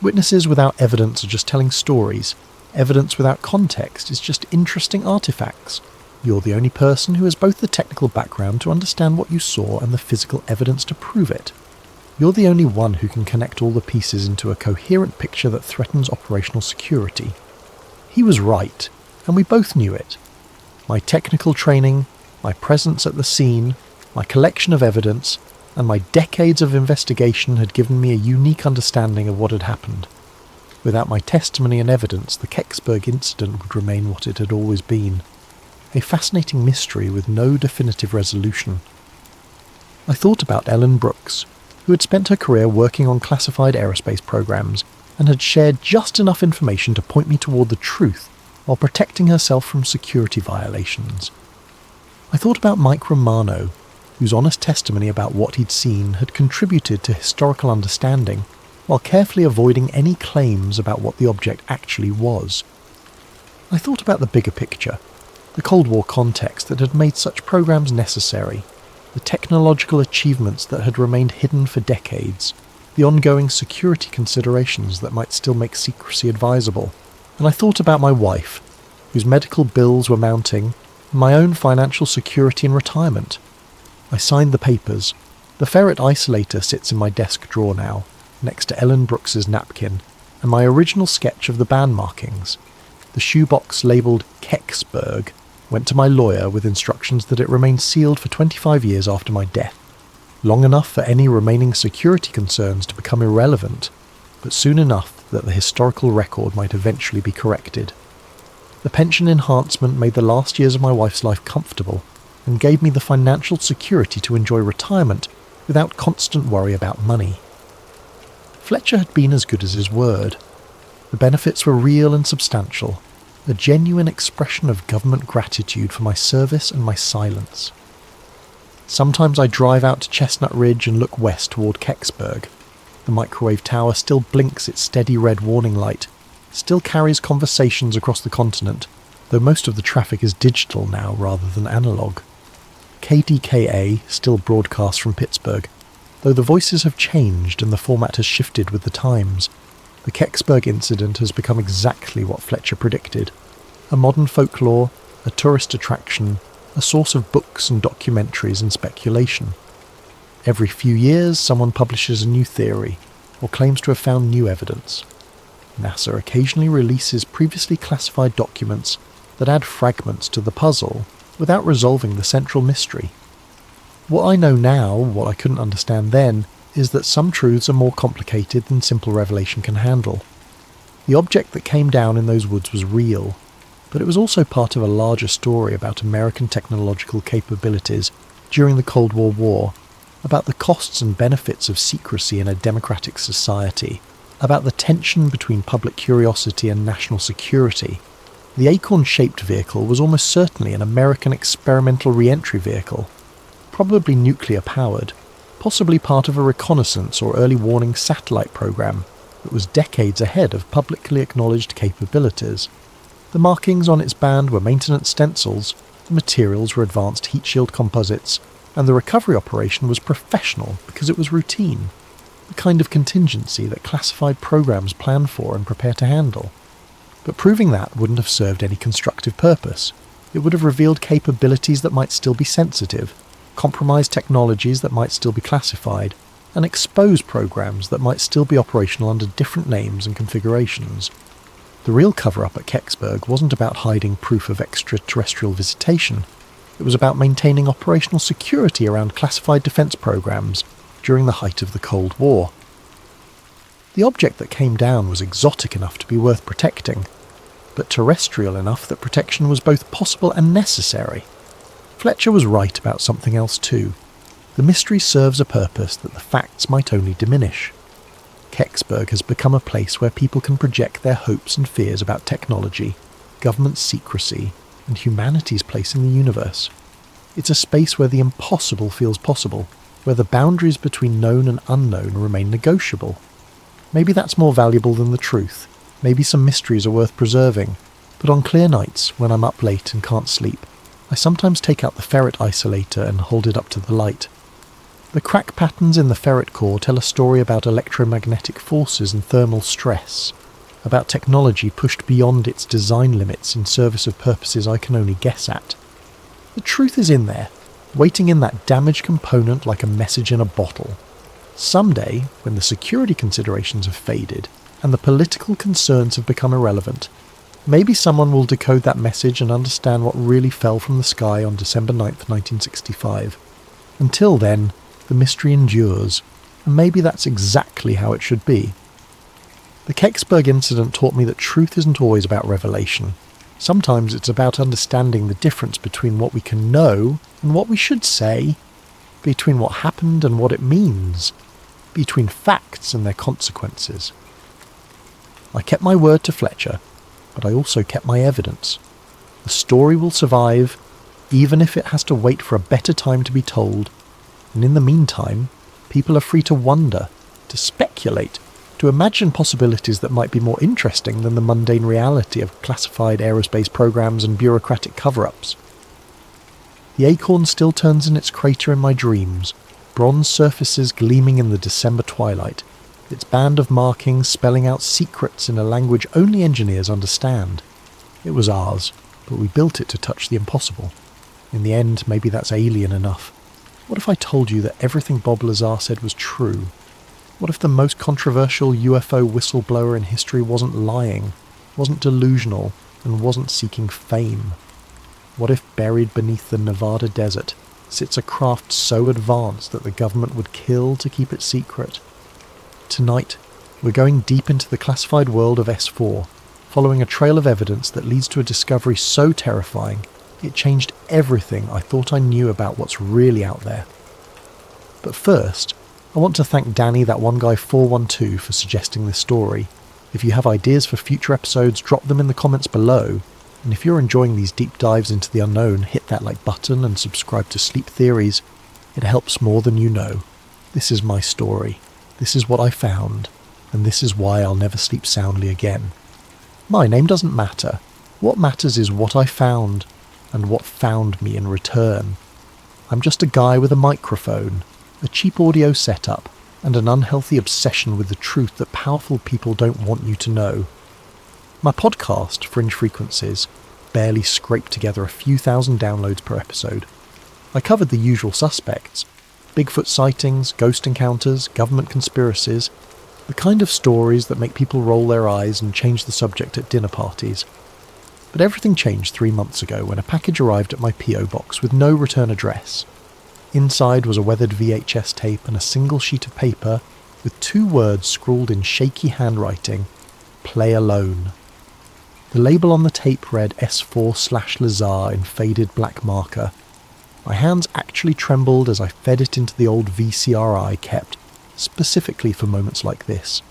Witnesses without evidence are just telling stories. Evidence without context is just interesting artifacts. You're the only person who has both the technical background to understand what you saw and the physical evidence to prove it. You're the only one who can connect all the pieces into a coherent picture that threatens operational security. He was right, and we both knew it. My technical training, my presence at the scene, my collection of evidence, and my decades of investigation had given me a unique understanding of what had happened. Without my testimony and evidence, the Kecksburg incident would remain what it had always been. A fascinating mystery with no definitive resolution. I thought about Ellen Brooks, who had spent her career working on classified aerospace programs and had shared just enough information to point me toward the truth while protecting herself from security violations. I thought about Mike Romano, whose honest testimony about what he'd seen had contributed to historical understanding while carefully avoiding any claims about what the object actually was. I thought about the bigger picture, the Cold War context that had made such programs necessary, the technological achievements that had remained hidden for decades, the ongoing security considerations that might still make secrecy advisable, and I thought about my wife, whose medical bills were mounting, and my own financial security in retirement. I signed the papers. The ferret isolator sits in my desk drawer now, next to Ellen Brooks's napkin, and my original sketch of the band markings. The shoebox labelled Kecksburg went to my lawyer with instructions that it remain sealed for 25 years after my death, long enough for any remaining security concerns to become irrelevant, but soon enough that the historical record might eventually be corrected. The pension enhancement made the last years of my wife's life comfortable and gave me the financial security to enjoy retirement without constant worry about money. Fletcher had been as good as his word. The benefits were real and substantial, a genuine expression of government gratitude for my service and my silence. Sometimes I drive out to Chestnut Ridge and look west toward Kecksburg. The microwave tower still blinks its steady red warning light, still carries conversations across the continent, though most of the traffic is digital now rather than analog. KDKA still broadcasts from Pittsburgh, though the voices have changed and the format has shifted with the times. The Kecksburg incident has become exactly what Fletcher predicted. A modern folklore, a tourist attraction, a source of books and documentaries and speculation. Every few years someone publishes a new theory, or claims to have found new evidence. NASA occasionally releases previously classified documents that add fragments to the puzzle without resolving the central mystery. What I know now, what I couldn't understand then, is that some truths are more complicated than simple revelation can handle. The object that came down in those woods was real, but it was also part of a larger story about American technological capabilities during the Cold War, about the costs and benefits of secrecy in a democratic society, about the tension between public curiosity and national security. The acorn-shaped vehicle was almost certainly an American experimental re-entry vehicle, probably nuclear-powered, possibly part of a reconnaissance or early warning satellite program, that was decades ahead of publicly acknowledged capabilities. The markings on its band were maintenance stencils, the materials were advanced heat shield composites, and the recovery operation was professional because it was routine, the kind of contingency that classified programs plan for and prepare to handle. But proving that wouldn't have served any constructive purpose. It would have revealed capabilities that might still be sensitive, compromised technologies that might still be classified, and expose programs that might still be operational under different names and configurations. The real cover-up at Kecksburg wasn't about hiding proof of extraterrestrial visitation. It was about maintaining operational security around classified defense programs during the height of the Cold War. The object that came down was exotic enough to be worth protecting, but terrestrial enough that protection was both possible and necessary. Fletcher was right about something else too. The mystery serves a purpose that the facts might only diminish. Kecksburg has become a place where people can project their hopes and fears about technology, government secrecy, and humanity's place in the universe. It's a space where the impossible feels possible, where the boundaries between known and unknown remain negotiable. Maybe that's more valuable than the truth. Maybe some mysteries are worth preserving. But on clear nights, when I'm up late and can't sleep, I sometimes take out the ferret isolator and hold it up to the light. The crack patterns in the ferret core tell a story about electromagnetic forces and thermal stress, about technology pushed beyond its design limits in service of purposes I can only guess at. The truth is in there, waiting in that damaged component like a message in a bottle. Someday, when the security considerations have faded and the political concerns have become irrelevant, maybe someone will decode that message and understand what really fell from the sky on December 9th, 1965. Until then, the mystery endures, and maybe that's exactly how it should be. The Kecksburg incident taught me that truth isn't always about revelation. Sometimes it's about understanding the difference between what we can know and what we should say, between what happened and what it means, between facts and their consequences. I kept my word to Fletcher, but I also kept my evidence. The story will survive, even if it has to wait for a better time to be told. And in the meantime, people are free to wonder, to speculate, to imagine possibilities that might be more interesting than the mundane reality of classified aerospace programs and bureaucratic cover-ups. The acorn still turns in its crater in my dreams, bronze surfaces gleaming in the December twilight, its band of markings spelling out secrets in a language only engineers understand. It was ours, but we built it to touch the impossible. In the end, maybe that's alien enough. What if I told you that everything Bob Lazar said was true? What if the most controversial UFO whistleblower in history wasn't lying, wasn't delusional, and wasn't seeking fame? What if buried beneath the Nevada desert sits a craft so advanced that the government would kill to keep it secret? Tonight, we're going deep into the classified world of S4, following a trail of evidence that leads to a discovery so terrifying it changed everything I thought I knew about what's really out there. But first, I want to thank Danny, that one guy 412, for suggesting this story. If you have ideas for future episodes, drop them in the comments below. And if you're enjoying these deep dives into the unknown, hit that like button and subscribe to Sleep Theories. It helps more than you know. This is my story. This is what I found. And this is why I'll never sleep soundly again. My name doesn't matter. What matters is what I found, and what found me in return. I'm just a guy with a microphone, a cheap audio setup, and an unhealthy obsession with the truth that powerful people don't want you to know. My podcast, Fringe Frequencies, barely scraped together a few thousand downloads per episode. I covered the usual suspects: Bigfoot sightings, ghost encounters, government conspiracies, the kind of stories that make people roll their eyes and change the subject at dinner parties. But everything changed 3 months ago when a package arrived at my P.O. box with no return address. Inside was a weathered VHS tape and a single sheet of paper with 2 words scrawled in shaky handwriting: "Play alone." The label on the tape read S4/Lazar in faded black marker. My hands actually trembled as I fed it into the old VCR I kept, specifically for moments like this.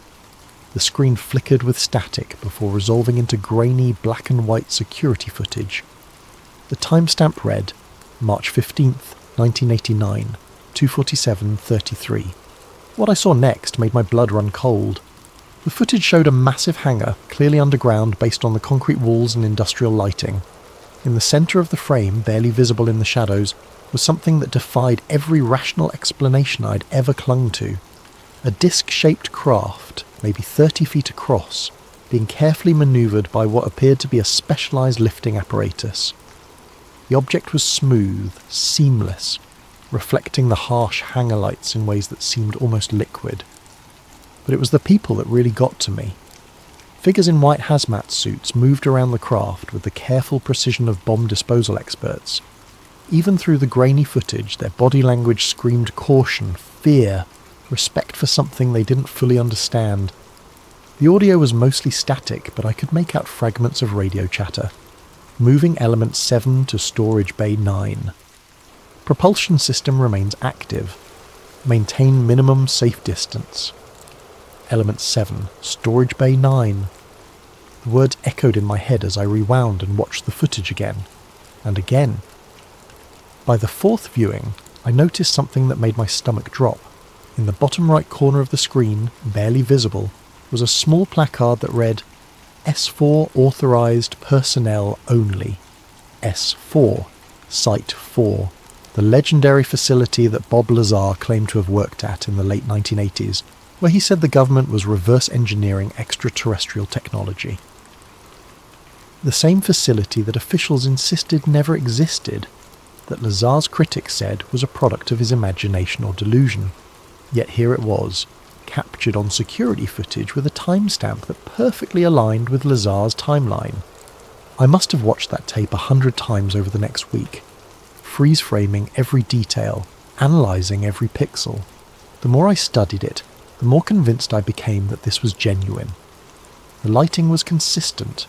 The screen flickered with static before resolving into grainy black and white security footage. The timestamp read March 15th, 1989, 2:47:33. What I saw next made my blood run cold. The footage showed a massive hangar, clearly underground based on the concrete walls and industrial lighting. In the centre of the frame, barely visible in the shadows, was something that defied every rational explanation I'd ever clung to. A disc-shaped craft, maybe 30 feet across, being carefully manoeuvred by what appeared to be a specialised lifting apparatus. The object was smooth, seamless, reflecting the harsh hangar lights in ways that seemed almost liquid. But it was the people that really got to me. Figures in white hazmat suits moved around the craft with the careful precision of bomb disposal experts. Even through the grainy footage, their body language screamed caution, fear, respect for something they didn't fully understand. The audio was mostly static, but I could make out fragments of radio chatter. Moving element 7 to storage bay 9. Propulsion system remains active. Maintain minimum safe distance. Element 7, storage bay 9. The words echoed in my head as I rewound and watched the footage again. And again. By the fourth viewing, I noticed something that made my stomach drop. In the bottom right corner of the screen, barely visible, was a small placard that read, S4 authorised personnel only. S4, Site 4, the legendary facility that Bob Lazar claimed to have worked at in the late 1980s, where he said the government was reverse engineering extraterrestrial technology. The same facility that officials insisted never existed, that Lazar's critics said was a product of his imagination or delusion. Yet here it was, captured on security footage with a timestamp that perfectly aligned with Lazar's timeline. I must have watched that tape 100 times over the next week, freeze-framing every detail, analysing every pixel. The more I studied it, the more convinced I became that this was genuine. The lighting was consistent,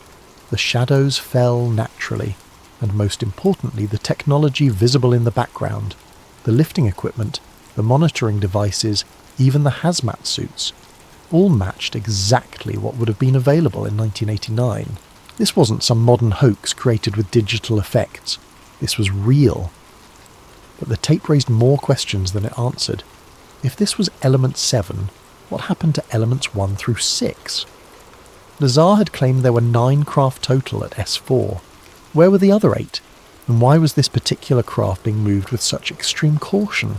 the shadows fell naturally, and most importantly the technology visible in the background, the lifting equipment, the monitoring devices, even the hazmat suits, all matched exactly what would have been available in 1989. This wasn't some modern hoax created with digital effects. This was real. But the tape raised more questions than it answered. If this was element 7, what happened to elements 1 through 6? Lazar had claimed there were 9 craft total at S4. Where were the other 8? And why was this particular craft being moved with such extreme caution?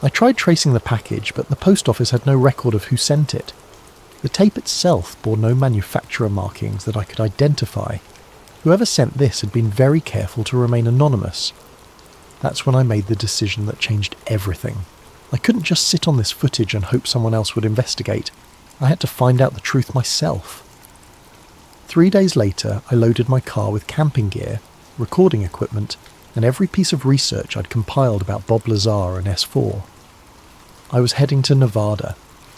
I tried tracing the package, but the post office had no record of who sent it. The tape itself bore no manufacturer markings that I could identify. Whoever sent this had been very careful to remain anonymous. That's when I made the decision that changed everything. I couldn't just sit on this footage and hope someone else would investigate. I had to find out the truth myself. 3 days later, I loaded my car with camping gear, recording equipment, and every piece of research I'd compiled about Bob Lazar and S4. I was heading to Nevada,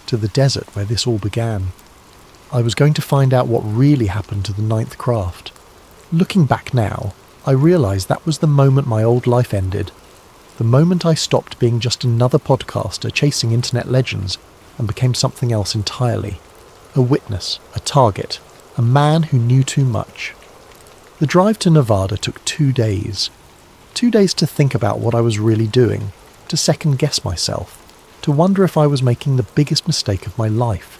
to the desert where this all began. I was going to find out what really happened to the 9th craft. Looking back now, I realised that was the moment my old life ended. The moment I stopped being just another podcaster chasing internet legends and became something else entirely. A witness, a target, a man who knew too much. The drive to Nevada took 2 days. 2 days to think about what I was really doing, to second-guess myself, to wonder if I was making the biggest mistake of my life.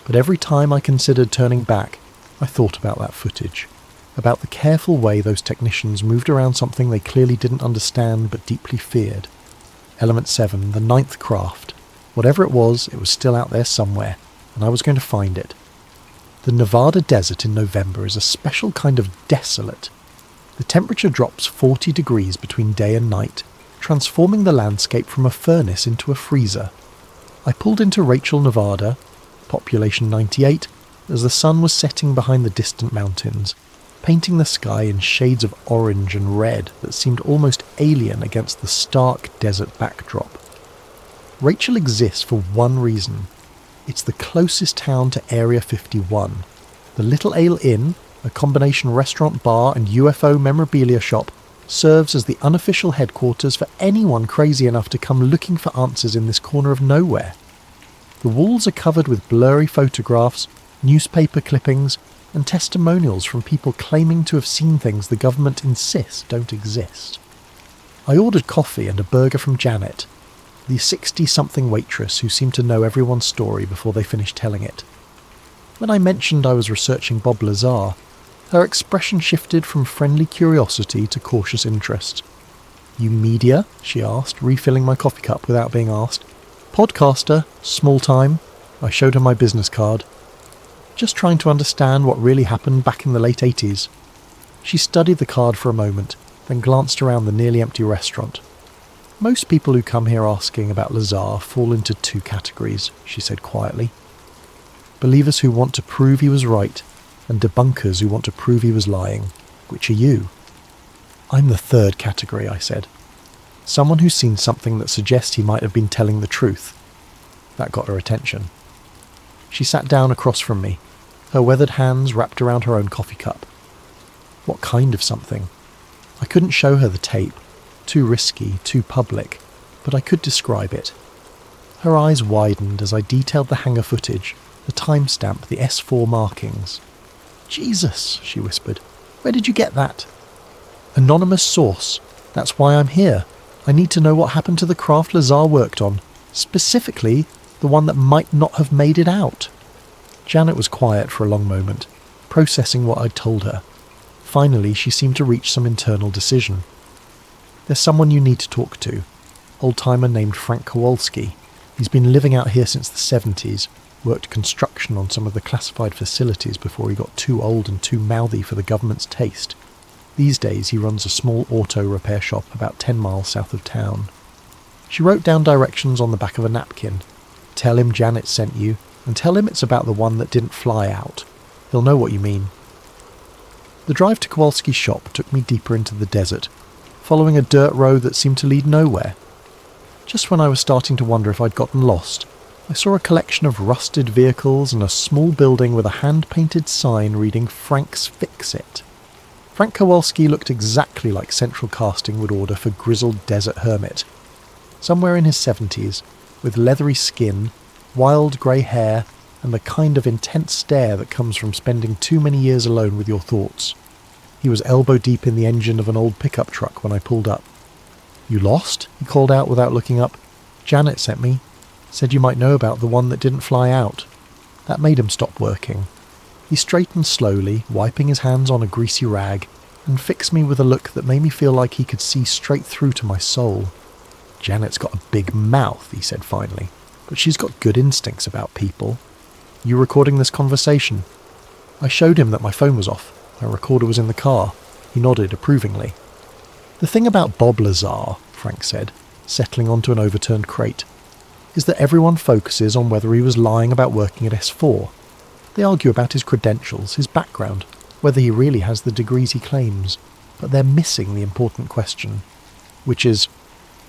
But every time I considered turning back, I thought about that footage, about the careful way those technicians moved around something they clearly didn't understand but deeply feared. Element 7, the 9th craft. Whatever it was still out there somewhere, and I was going to find it. The Nevada desert in November is a special kind of desolate. The temperature drops 40 degrees between day and night, transforming the landscape from a furnace into a freezer. I pulled into Rachel, Nevada, population 98, as the sun was setting behind the distant mountains, painting the sky in shades of orange and red that seemed almost alien against the stark desert backdrop. Rachel exists for one reason. It's the closest town to Area 51. The Little Ale Inn, a combination restaurant, bar and UFO memorabilia shop, serves as the unofficial headquarters for anyone crazy enough to come looking for answers in this corner of nowhere. The walls are covered with blurry photographs, newspaper clippings, and testimonials from people claiming to have seen things the government insists don't exist. I ordered coffee and a burger from Janet, the 60-something waitress who seemed to know everyone's story before they finished telling it. When I mentioned I was researching Bob Lazar, her expression shifted from friendly curiosity to cautious interest. "You media?" she asked, refilling my coffee cup without being asked. "Podcaster, small time." I showed her my business card. "Just trying to understand what really happened back in the late 80s. She studied the card for a moment, then glanced around the nearly empty restaurant. "Most people who come here asking about Lazar fall into two categories," she said quietly. "Believers who want to prove he was right, and debunkers who want to prove he was lying. Which are you?" "I'm the third category," I said. "Someone who's seen something that suggests he might have been telling the truth." That got her attention. She sat down across from me, her weathered hands wrapped around her own coffee cup. What kind of something? I couldn't show her the tape. Too risky, too public, but I could describe it. Her eyes widened as I detailed the hangar footage, the timestamp, the S4 markings. "Jesus," she whispered. "Where did you get that?" "Anonymous source. That's why I'm here. I need to know what happened to the craft Lazar worked on. Specifically, the one that might not have made it out." Janet was quiet for a long moment, processing what I'd told her. Finally, she seemed to reach some internal decision. "There's someone you need to talk to. Old-timer named Frank Kowalski. He's been living out here since the 70s, worked construction on some of the classified facilities before he got too old and too mouthy for the government's taste. These days he runs a small auto repair shop about 10 miles south of town." She wrote down directions on the back of a napkin. "Tell him Janet sent you, and tell him it's about the one that didn't fly out. He'll know what you mean." The drive to Kowalski's shop took me deeper into the desert, following a dirt road that seemed to lead nowhere. Just when I was starting to wonder if I'd gotten lost, I saw a collection of rusted vehicles and a small building with a hand-painted sign reading "Frank's Fix-It." Frank Kowalski looked exactly like central casting would order for grizzled desert hermit. Somewhere in his 70s, with leathery skin, wild grey hair, and the kind of intense stare that comes from spending too many years alone with your thoughts. He was elbow-deep in the engine of an old pickup truck when I pulled up. "You lost?" he called out without looking up. "Janet sent me. Said you might know about the one that didn't fly out." That made him stop working. He straightened slowly, wiping his hands on a greasy rag, and fixed me with a look that made me feel like he could see straight through to my soul. "Janet's got a big mouth," he said finally, "but she's got good instincts about people. You recording this conversation?" I showed him that my phone was off. My recorder was in the car. He nodded approvingly. "The thing about Bob Lazar," Frank said, settling onto an overturned crate, "is that everyone focuses on whether he was lying about working at S4. They argue about his credentials, his background, whether he really has the degrees he claims, but they're missing the important question, which is,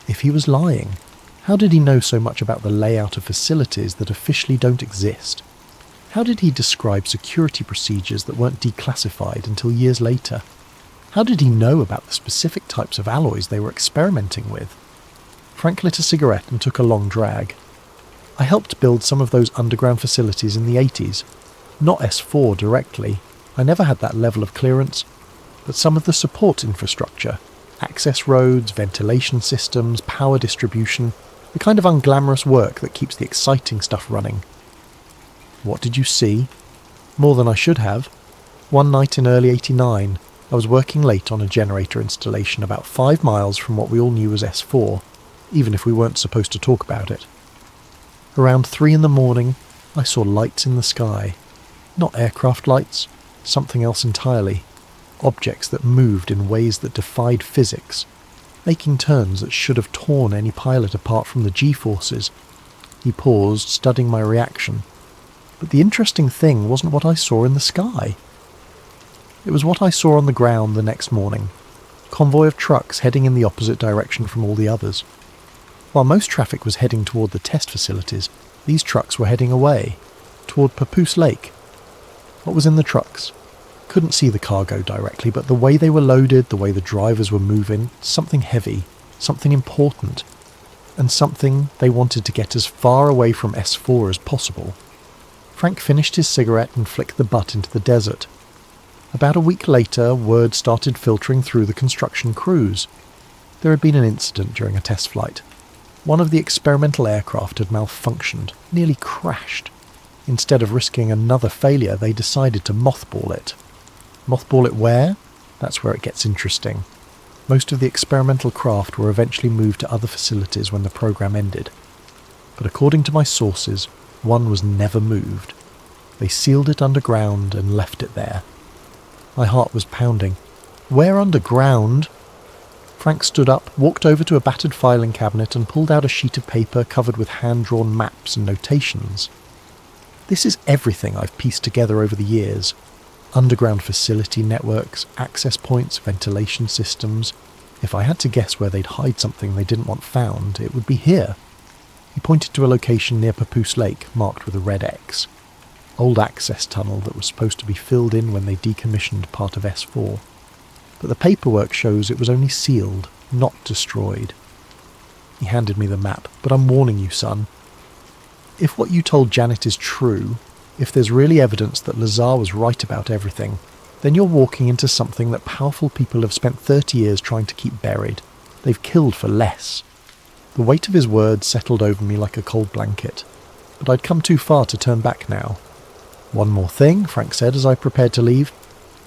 if he was lying, how did he know so much about the layout of facilities that officially don't exist? How did he describe security procedures that weren't declassified until years later? How did he know about the specific types of alloys they were experimenting with?" Frank lit a cigarette and took a long drag. "I helped build some of those underground facilities in the 80s. Not S4 directly. I never had that level of clearance. But some of the support infrastructure, access roads, ventilation systems, power distribution, the kind of unglamorous work that keeps the exciting stuff running." "What did you see?" "More than I should have. One night in early 89, I was working late on a generator installation about 5 miles from what we all knew was S4, even if we weren't supposed to talk about it. Around 3 in the morning, I saw lights in the sky. Not aircraft lights, something else entirely. Objects that moved in ways that defied physics, making turns that should have torn any pilot apart from the G-forces." He paused, studying my reaction. "But the interesting thing wasn't what I saw in the sky. It was what I saw on the ground the next morning. Convoy of trucks heading in the opposite direction from all the others. While most traffic was heading toward the test facilities, these trucks were heading away, toward Papoose Lake. What was in the trucks? Couldn't see the cargo directly, but the way they were loaded, the way the drivers were moving, something heavy, something important, and something they wanted to get as far away from S4 as possible." Frank finished his cigarette and flicked the butt into the desert. About a week later, word started filtering through the construction crews. There had been an incident during a test flight. One of the experimental aircraft had malfunctioned, nearly crashed. Instead of risking another failure, they decided to mothball it. Mothball it where? That's where it gets interesting. Most of the experimental craft were eventually moved to other facilities when the program ended. But according to my sources, one was never moved. They sealed it underground and left it there. My heart was pounding. Where underground? Frank stood up, walked over to a battered filing cabinet and pulled out a sheet of paper covered with hand-drawn maps and notations. This is everything I've pieced together over the years. Underground facility networks, access points, ventilation systems. If I had to guess where they'd hide something they didn't want found, it would be here. He pointed to a location near Papoose Lake, marked with a red X. Old access tunnel that was supposed to be filled in when they decommissioned part of S4. But the paperwork shows it was only sealed, not destroyed. He handed me the map. But I'm warning you, son. If what you told Janet is true, if there's really evidence that Lazar was right about everything, then you're walking into something that powerful people have spent 30 years trying to keep buried. They've killed for less. The weight of his words settled over me like a cold blanket, but I'd come too far to turn back now. One more thing, Frank said as I prepared to leave.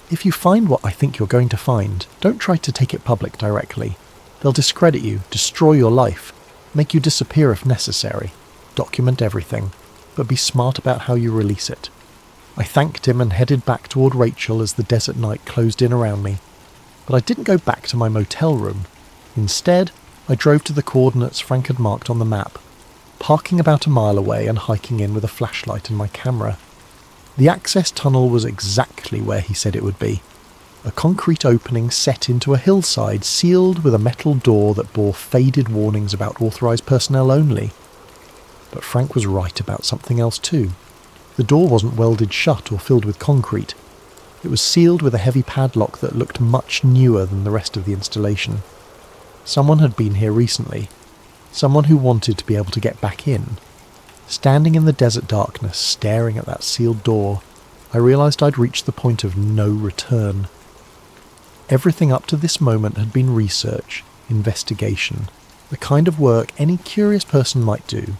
If you find what I think you're going to find, don't try to take it public directly. They'll discredit you, destroy your life, make you disappear if necessary. Document everything, but be smart about how you release it. I thanked him and headed back toward Rachel as the desert night closed in around me. But I didn't go back to my motel room. Instead, I drove to the coordinates Frank had marked on the map, parking about a mile away and hiking in with a flashlight and my camera. The access tunnel was exactly where he said it would be. A concrete opening set into a hillside sealed with a metal door that bore faded warnings about authorised personnel only. But Frank was right about something else too. The door wasn't welded shut or filled with concrete. It was sealed with a heavy padlock that looked much newer than the rest of the installation. Someone had been here recently. Someone who wanted to be able to get back in. Standing in the desert darkness, staring at that sealed door, I realised I'd reached the point of no return. Everything up to this moment had been research, investigation, the kind of work any curious person might do.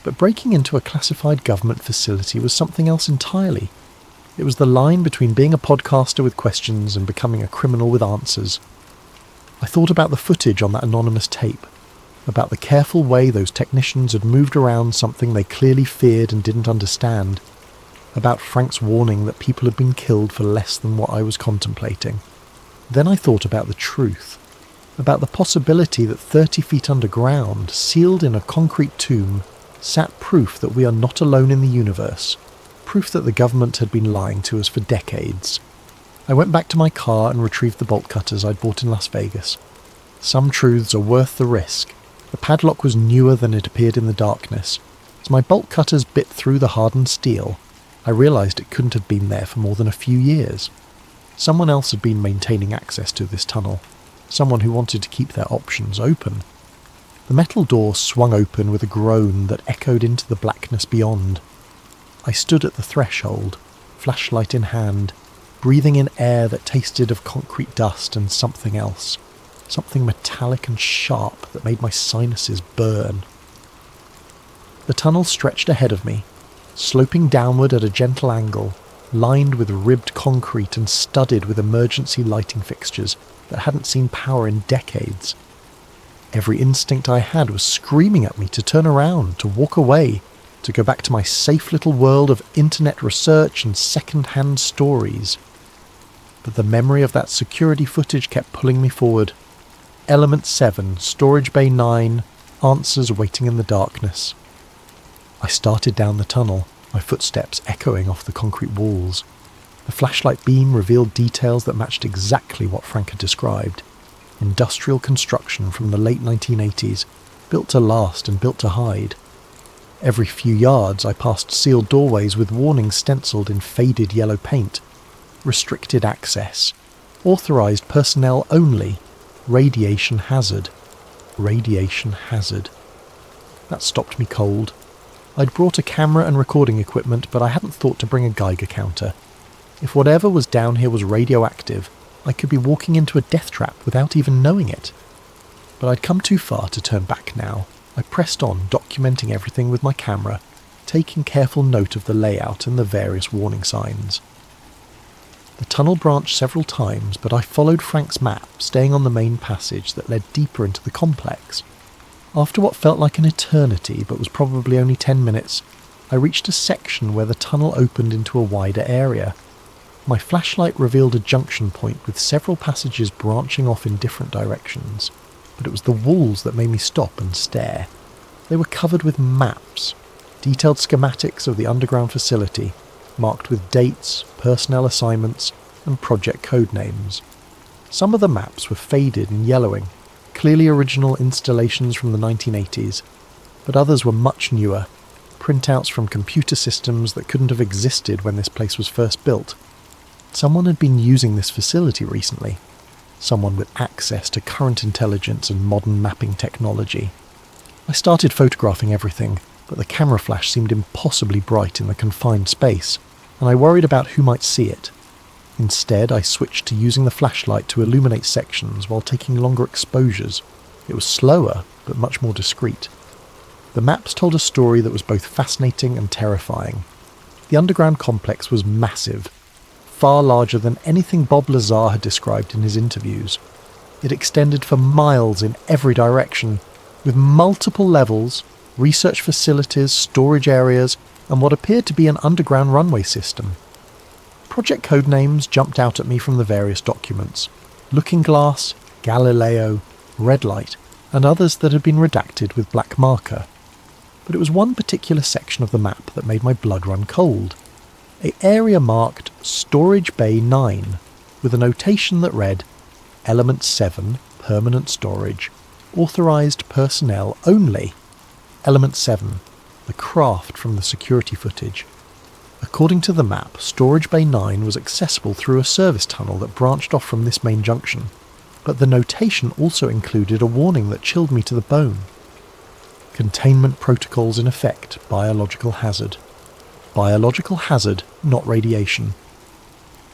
But breaking into a classified government facility was something else entirely. It was the line between being a podcaster with questions and becoming a criminal with answers. I thought about the footage on that anonymous tape, about the careful way those technicians had moved around something they clearly feared and didn't understand, about Frank's warning that people had been killed for less than what I was contemplating. Then I thought about the truth, about the possibility that 30 feet underground, sealed in a concrete tomb, sat proof that we are not alone in the universe, proof that the government had been lying to us for decades. I went back to my car and retrieved the bolt cutters I'd bought in Las Vegas. Some truths are worth the risk. The padlock was newer than it appeared in the darkness. As my bolt cutters bit through the hardened steel, I realised it couldn't have been there for more than a few years. Someone else had been maintaining access to this tunnel, someone who wanted to keep their options open. The metal door swung open with a groan that echoed into the blackness beyond. I stood at the threshold, flashlight in hand, breathing in air that tasted of concrete dust and something else. Something metallic and sharp that made my sinuses burn. The tunnel stretched ahead of me, sloping downward at a gentle angle, lined with ribbed concrete and studded with emergency lighting fixtures that hadn't seen power in decades. Every instinct I had was screaming at me to turn around, to walk away, to go back to my safe little world of internet research and second-hand stories. But the memory of that security footage kept pulling me forward. Element 7, Storage Bay 9, answers waiting in the darkness. I started down the tunnel, my footsteps echoing off the concrete walls. The flashlight beam revealed details that matched exactly what Frank had described. Industrial construction from the late 1980s, built to last and built to hide. Every few yards I passed sealed doorways with warnings stenciled in faded yellow paint. Restricted access. Authorized personnel only. Radiation hazard. Radiation hazard. That stopped me cold. I'd brought a camera and recording equipment, but I hadn't thought to bring a Geiger counter. If whatever was down here was radioactive, I could be walking into a death trap without even knowing it. But I'd come too far to turn back now. I pressed on, documenting everything with my camera, taking careful note of the layout and the various warning signs. The tunnel branched several times, but I followed Frank's map, staying on the main passage that led deeper into the complex. After what felt like an eternity, but was probably only 10 minutes, I reached a section where the tunnel opened into a wider area. My flashlight revealed a junction point with several passages branching off in different directions, but it was the walls that made me stop and stare. They were covered with maps, detailed schematics of the underground facility, marked with dates, personnel assignments, and project code names. Some of the maps were faded and yellowing, clearly original installations from the 1980s, but others were much newer, printouts from computer systems that couldn't have existed when this place was first built. Someone had been using this facility recently, someone with access to current intelligence and modern mapping technology. I started photographing everything, but the camera flash seemed impossibly bright in the confined space, and I worried about who might see it. Instead, I switched to using the flashlight to illuminate sections while taking longer exposures. It was slower, but much more discreet. The maps told a story that was both fascinating and terrifying. The underground complex was massive, far larger than anything Bob Lazar had described in his interviews. It extended for miles in every direction, with multiple levels, research facilities, storage areas, and what appeared to be an underground runway system. Project code names jumped out at me from the various documents: Looking Glass, Galileo, Red Light, and others that had been redacted with black marker. But it was one particular section of the map that made my blood run cold. An area marked Storage Bay 9, with a notation that read, Element 7, Permanent Storage, Authorized Personnel Only. Element 7, the craft from the security footage. According to the map, Storage Bay 9 was accessible through a service tunnel that branched off from this main junction, but the notation also included a warning that chilled me to the bone. Containment protocols in effect, biological hazard. Biological hazard, not radiation.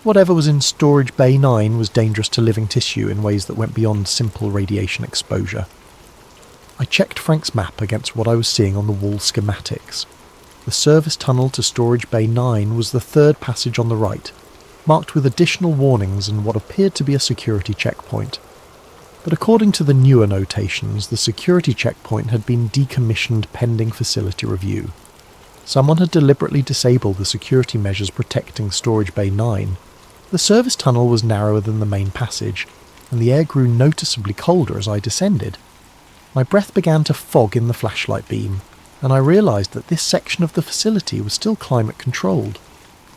Whatever was in Storage Bay 9 was dangerous to living tissue in ways that went beyond simple radiation exposure. I checked Frank's map against what I was seeing on the wall schematics. The service tunnel to Storage Bay 9 was the third passage on the right, marked with additional warnings and what appeared to be a security checkpoint. But according to the newer notations, the security checkpoint had been decommissioned pending facility review. Someone had deliberately disabled the security measures protecting Storage Bay 9. The service tunnel was narrower than the main passage, and the air grew noticeably colder as I descended. My breath began to fog in the flashlight beam, and I realised that this section of the facility was still climate controlled.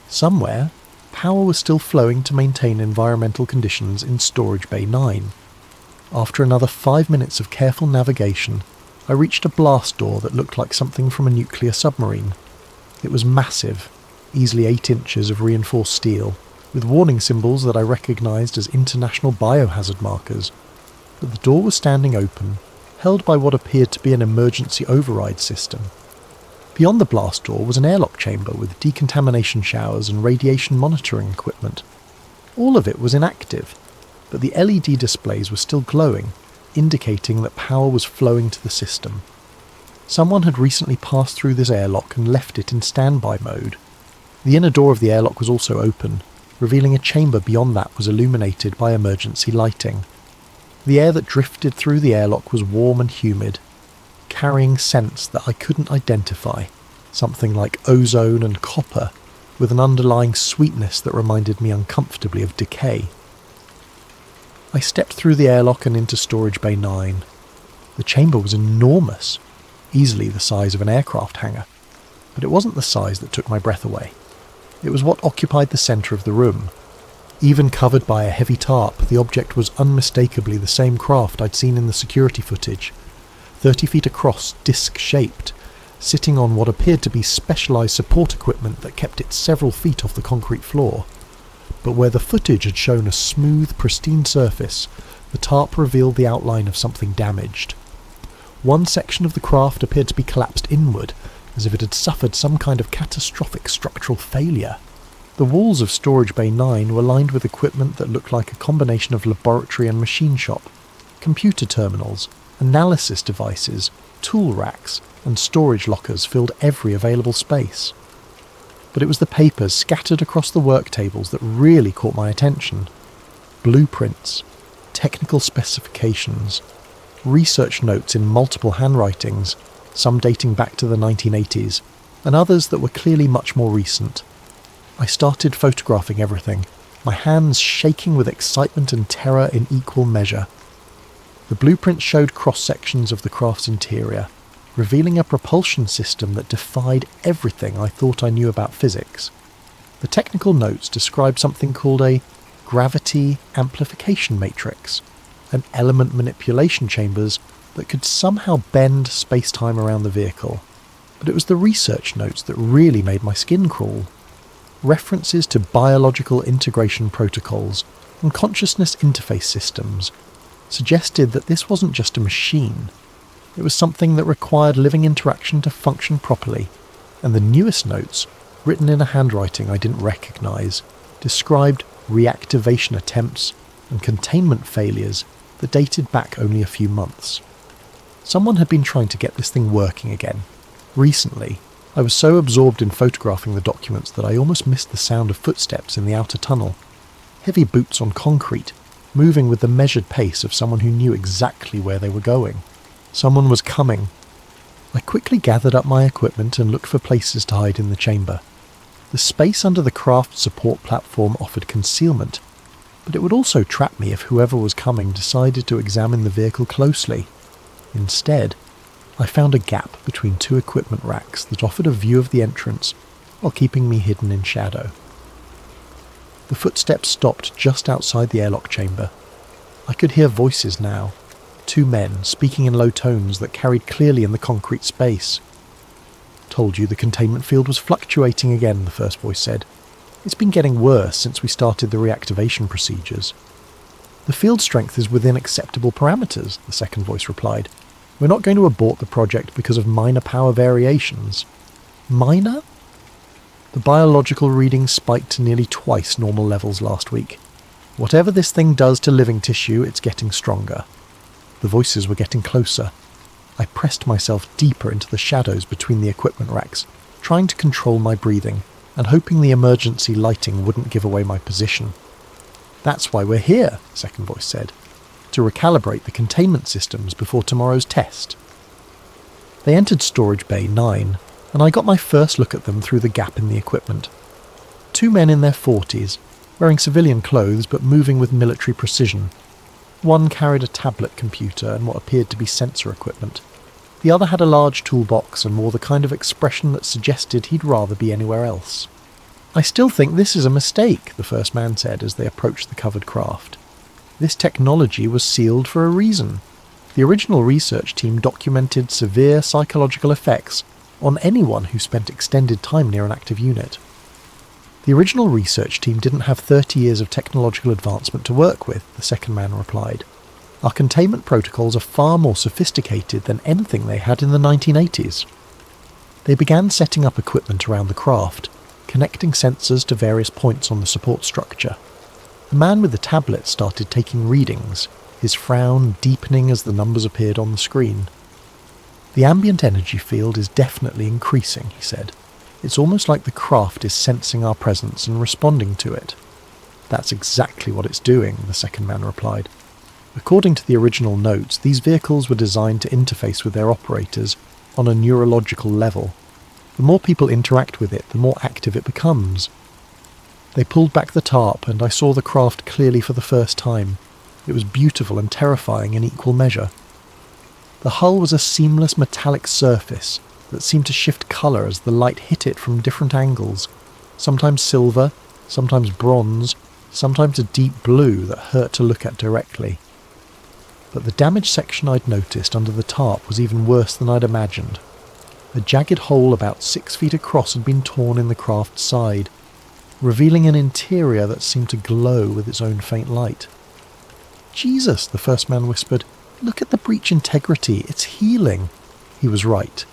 Somewhere, power was still flowing to maintain environmental conditions in Storage Bay 9. After another 5 minutes of careful navigation, I reached a blast door that looked like something from a nuclear submarine. It was massive, easily 8 inches of reinforced steel, with warning symbols that I recognised as international biohazard markers. But the door was standing open, held by what appeared to be an emergency override system. Beyond the blast door was an airlock chamber with decontamination showers and radiation monitoring equipment. All of it was inactive, but the LED displays were still glowing, indicating that power was flowing to the system. Someone had recently passed through this airlock and left it in standby mode. The inner door of the airlock was also open, revealing a chamber beyond that was illuminated by emergency lighting. The air that drifted through the airlock was warm and humid, carrying scents that I couldn't identify, something like ozone and copper, with an underlying sweetness that reminded me uncomfortably of decay. I stepped through the airlock and into Storage Bay 9. The chamber was enormous, easily the size of an aircraft hangar, but it wasn't the size that took my breath away. It was what occupied the centre of the room. Even covered by a heavy tarp, the object was unmistakably the same craft I'd seen in the security footage, 30 feet across, disc-shaped, sitting on what appeared to be specialised support equipment that kept it several feet off the concrete floor. But where the footage had shown a smooth, pristine surface, the tarp revealed the outline of something damaged. One section of the craft appeared to be collapsed inward, as if it had suffered some kind of catastrophic structural failure. The walls of Storage Bay 9 were lined with equipment that looked like a combination of laboratory and machine shop, computer terminals, analysis devices, tool racks, and storage lockers filled every available space. But it was the papers scattered across the work tables that really caught my attention. Blueprints, technical specifications, research notes in multiple handwritings, some dating back to the 1980s, and others that were clearly much more recent. I started photographing everything, my hands shaking with excitement and terror in equal measure. The blueprints showed cross-sections of the craft's interior, revealing a propulsion system that defied everything I thought I knew about physics. The technical notes described something called a gravity amplification matrix, and element manipulation chambers that could somehow bend space-time around the vehicle. But it was the research notes that really made my skin crawl. References to biological integration protocols and consciousness interface systems suggested that this wasn't just a machine. It was something that required living interaction to function properly, and the newest notes, written in a handwriting I didn't recognise, described reactivation attempts and containment failures that dated back only a few months. Someone had been trying to get this thing working again. Recently, I was so absorbed in photographing the documents that I almost missed the sound of footsteps in the outer tunnel. Heavy boots on concrete, moving with the measured pace of someone who knew exactly where they were going. Someone was coming. I quickly gathered up my equipment and looked for places to hide in the chamber. The space under the craft support platform offered concealment, but it would also trap me if whoever was coming decided to examine the vehicle closely. Instead, I found a gap between two equipment racks that offered a view of the entrance while keeping me hidden in shadow. The footsteps stopped just outside the airlock chamber. I could hear voices now, two men speaking in low tones that carried clearly in the concrete space. "Told you the containment field was fluctuating again," the first voice said. "It's been getting worse since we started the reactivation procedures." "The field strength is within acceptable parameters," the second voice replied. "We're not going to abort the project because of minor power variations." Minor? The biological readings spiked to nearly twice normal levels last week. "Whatever this thing does to living tissue, it's getting stronger." The voices were getting closer. I pressed myself deeper into the shadows between the equipment racks, trying to control my breathing and hoping the emergency lighting wouldn't give away my position. "That's why we're here," the second voice said. "To recalibrate the containment systems before tomorrow's test." They entered Storage Bay 9, and I got my first look at them through the gap in the equipment. Two men in their 40s, wearing civilian clothes but moving with military precision. One carried a tablet computer and what appeared to be sensor equipment. The other had a large toolbox and wore the kind of expression that suggested he'd rather be anywhere else. "I still think this is a mistake," the first man said as they approached the covered craft. "This technology was sealed for a reason. The original research team documented severe psychological effects on anyone who spent extended time near an active unit." "The original research team didn't have 30 years of technological advancement to work with," the second man replied. "Our containment protocols are far more sophisticated than anything they had in the 1980s. They began setting up equipment around the craft, connecting sensors to various points on the support structure. The man with the tablet started taking readings, his frown deepening as the numbers appeared on the screen. "The ambient energy field is definitely increasing," he said. "It's almost like the craft is sensing our presence and responding to it." "That's exactly what it's doing," the second man replied. According to the original notes, these vehicles were designed to interface with their operators on a neurological level. The more people interact with it, the more active it becomes. They pulled back the tarp, and I saw the craft clearly for the first time. It was beautiful and terrifying in equal measure. The hull was a seamless metallic surface that seemed to shift colour as the light hit it from different angles, sometimes silver, sometimes bronze, sometimes a deep blue that hurt to look at directly. But the damaged section I'd noticed under the tarp was even worse than I'd imagined. A jagged hole about 6 feet across had been torn in the craft's side, revealing an interior that seemed to glow with its own faint light. "Jesus," the first man whispered, "look at the breach integrity, it's healing." He was right.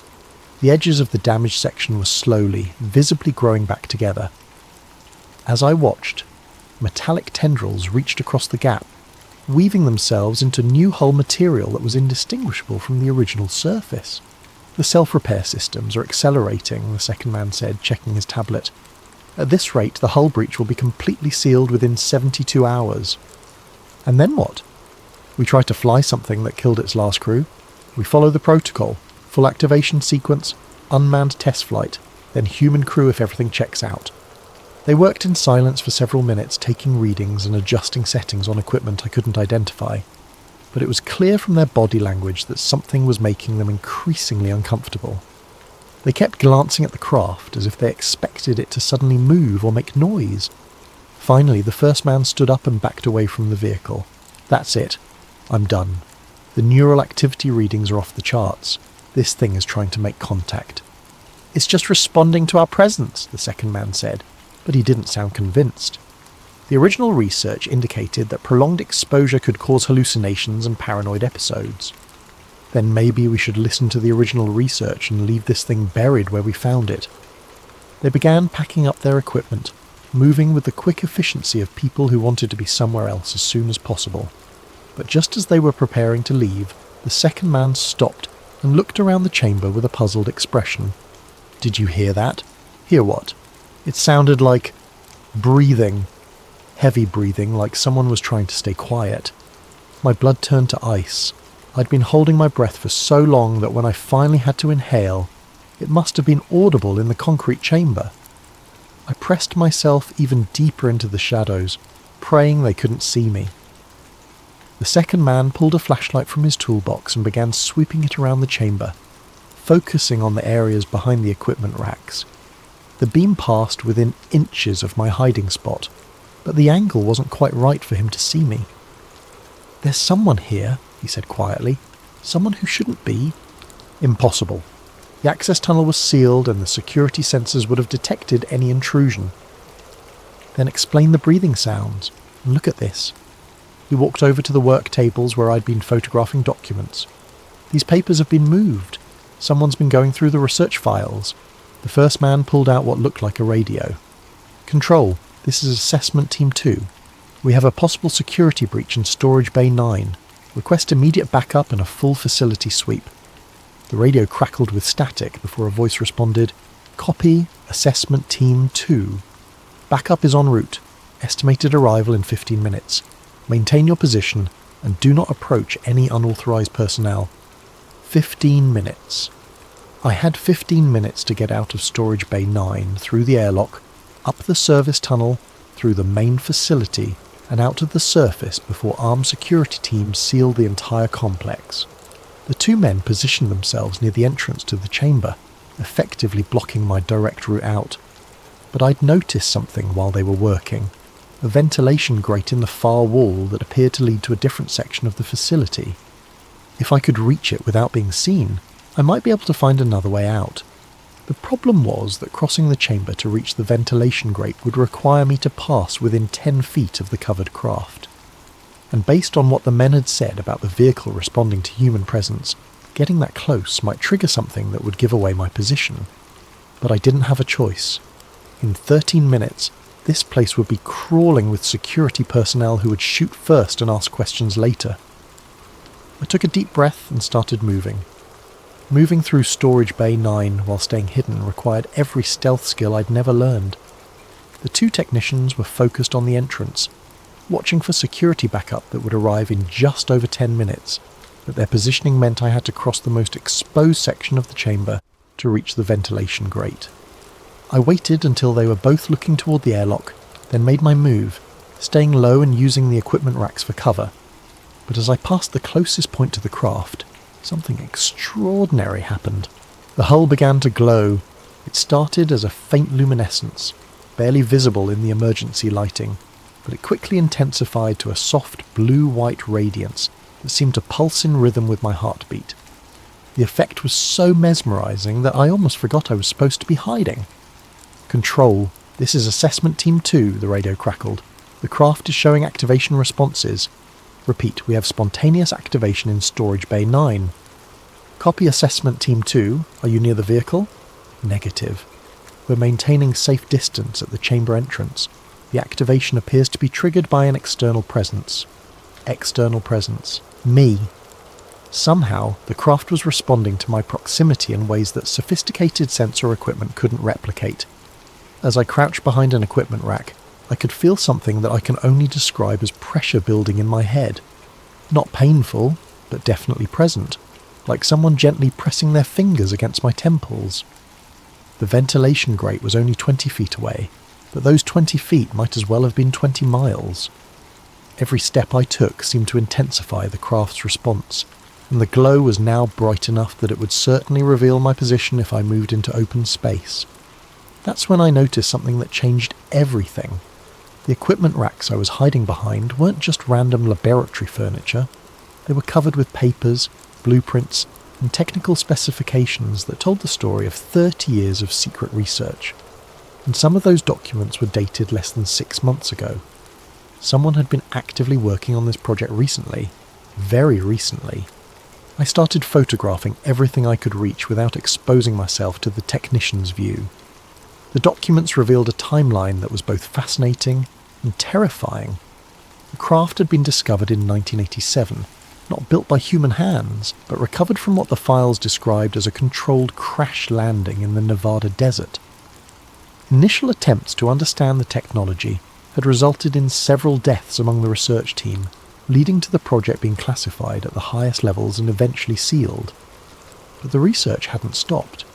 The edges of the damaged section were slowly, visibly growing back together. As I watched, metallic tendrils reached across the gap, weaving themselves into new hull material that was indistinguishable from the original surface. The self-repair systems are accelerating, the second man said, checking his tablet. At this rate, the hull breach will be completely sealed within 72 hours. And then what? We try to fly something that killed its last crew. We follow the protocol. Full activation sequence, unmanned test flight, then human crew if everything checks out. They worked in silence for several minutes, taking readings and adjusting settings on equipment I couldn't identify. But it was clear from their body language that something was making them increasingly uncomfortable. They kept glancing at the craft as if they expected it to suddenly move or make noise. Finally, the first man stood up and backed away from the vehicle. That's it. I'm done. The neural activity readings are off the charts. This thing is trying to make contact. It's just responding to our presence, the second man said, but he didn't sound convinced. The original research indicated that prolonged exposure could cause hallucinations and paranoid episodes. Then maybe we should listen to the original research and leave this thing buried where we found it. They began packing up their equipment, moving with the quick efficiency of people who wanted to be somewhere else as soon as possible. But just as they were preparing to leave, the second man stopped and looked around the chamber with a puzzled expression. Did you hear that? Hear what? It sounded like breathing. Heavy breathing, like someone was trying to stay quiet. My blood turned to ice. I'd been holding my breath for so long that when I finally had to inhale, it must have been audible in the concrete chamber. I pressed myself even deeper into the shadows, praying they couldn't see me. The second man pulled a flashlight from his toolbox and began sweeping it around the chamber, focusing on the areas behind the equipment racks. The beam passed within inches of my hiding spot, but the angle wasn't quite right for him to see me. There's someone here, he said quietly. Someone who shouldn't be. Impossible. The access tunnel was sealed and the security sensors would have detected any intrusion. Then explain the breathing sounds. And look at this. He walked over to the work tables where I'd been photographing documents. These papers have been moved. Someone's been going through the research files. The first man pulled out what looked like a radio. Control, this is Assessment Team 2. We have a possible security breach in Storage Bay 9. Request immediate backup and a full facility sweep. The radio crackled with static before a voice responded, Copy, Assessment Team 2. Backup is en route. Estimated arrival in 15 minutes. Maintain your position and do not approach any unauthorized personnel. 15 minutes. I had 15 minutes to get out of Storage Bay 9, through the airlock, up the service tunnel, through the main facility, and out to the surface before armed security teams sealed the entire complex. The two men positioned themselves near the entrance to the chamber, effectively blocking my direct route out. But I'd noticed something while they were working. A ventilation grate in the far wall that appeared to lead to a different section of the facility. If I could reach it without being seen, I might be able to find another way out. The problem was that crossing the chamber to reach the ventilation grate would require me to pass within 10 feet of the covered craft. And based on what the men had said about the vehicle responding to human presence, getting that close might trigger something that would give away my position. But I didn't have a choice. In 13 minutes, this place would be crawling with security personnel who would shoot first and ask questions later. I took a deep breath and started moving. Moving through Storage Bay 9 while staying hidden required every stealth skill I'd never learned. The two technicians were focused on the entrance, watching for security backup that would arrive in just over 10 minutes, but their positioning meant I had to cross the most exposed section of the chamber to reach the ventilation grate. I waited until they were both looking toward the airlock, then made my move, staying low and using the equipment racks for cover. But as I passed the closest point to the craft, something extraordinary happened. The hull began to glow. It started as a faint luminescence, barely visible in the emergency lighting, but it quickly intensified to a soft blue-white radiance that seemed to pulse in rhythm with my heartbeat. The effect was so mesmerizing that I almost forgot I was supposed to be hiding. Control, this is Assessment Team 2, the radio crackled. The craft is showing activation responses. Repeat, we have spontaneous activation in Storage Bay 9. Copy Assessment Team 2, are you near the vehicle? Negative. We're maintaining safe distance at the chamber entrance. The activation appears to be triggered by an external presence. External presence. Me. Somehow, the craft was responding to my proximity in ways that sophisticated sensor equipment couldn't replicate. As I crouched behind an equipment rack, I could feel something that I can only describe as pressure building in my head. Not painful, but definitely present, like someone gently pressing their fingers against my temples. The ventilation grate was only 20 feet away, but those 20 feet might as well have been 20 miles. Every step I took seemed to intensify the craft's response, and the glow was now bright enough that it would certainly reveal my position if I moved into open space. That's when I noticed something that changed everything. The equipment racks I was hiding behind weren't just random laboratory furniture. They were covered with papers, blueprints, and technical specifications that told the story of 30 years of secret research. And some of those documents were dated less than 6 months ago. Someone had been actively working on this project recently, very recently. I started photographing everything I could reach without exposing myself to the technician's view. The documents revealed a timeline that was both fascinating and terrifying. The craft had been discovered in 1987, not built by human hands, but recovered from what the files described as a controlled crash landing in the Nevada desert. Initial attempts to understand the technology had resulted in several deaths among the research team, leading to the project being classified at the highest levels and eventually sealed. But the research hadn't stopped.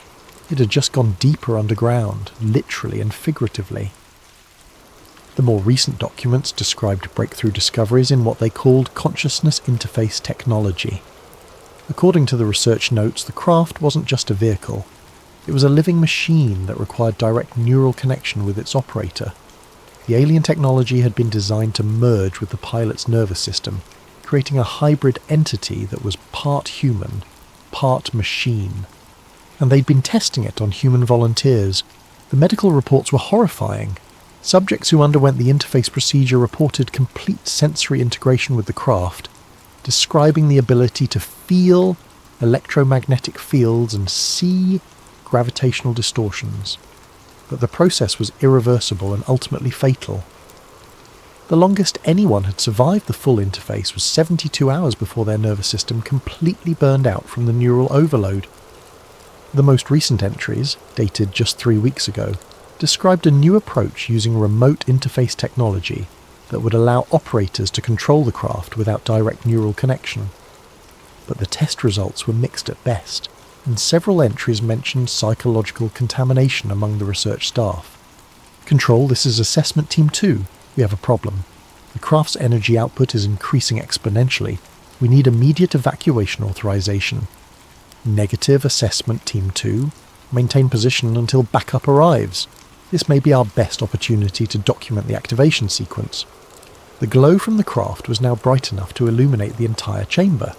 It had just gone deeper underground, literally and figuratively. The more recent documents described breakthrough discoveries in what they called consciousness interface technology. According to the research notes, the craft wasn't just a vehicle. It was a living machine that required direct neural connection with its operator. The alien technology had been designed to merge with the pilot's nervous system, creating a hybrid entity that was part human, part machine. And they'd been testing it on human volunteers. The medical reports were horrifying. Subjects who underwent the interface procedure reported complete sensory integration with the craft, describing the ability to feel electromagnetic fields and see gravitational distortions. But the process was irreversible and ultimately fatal. The longest anyone had survived the full interface was 72 hours before their nervous system completely burned out from the neural overload. The most recent entries, dated just 3 weeks ago, described a new approach using remote interface technology that would allow operators to control the craft without direct neural connection. But the test results were mixed at best, and several entries mentioned psychological contamination among the research staff. Control, this is Assessment Team 2. We have a problem. The craft's energy output is increasing exponentially. We need immediate evacuation authorization. Negative, Assessment Team 2. Maintain position until backup arrives. This may be our best opportunity to document the activation sequence. The glow from the craft was now bright enough to illuminate the entire chamber.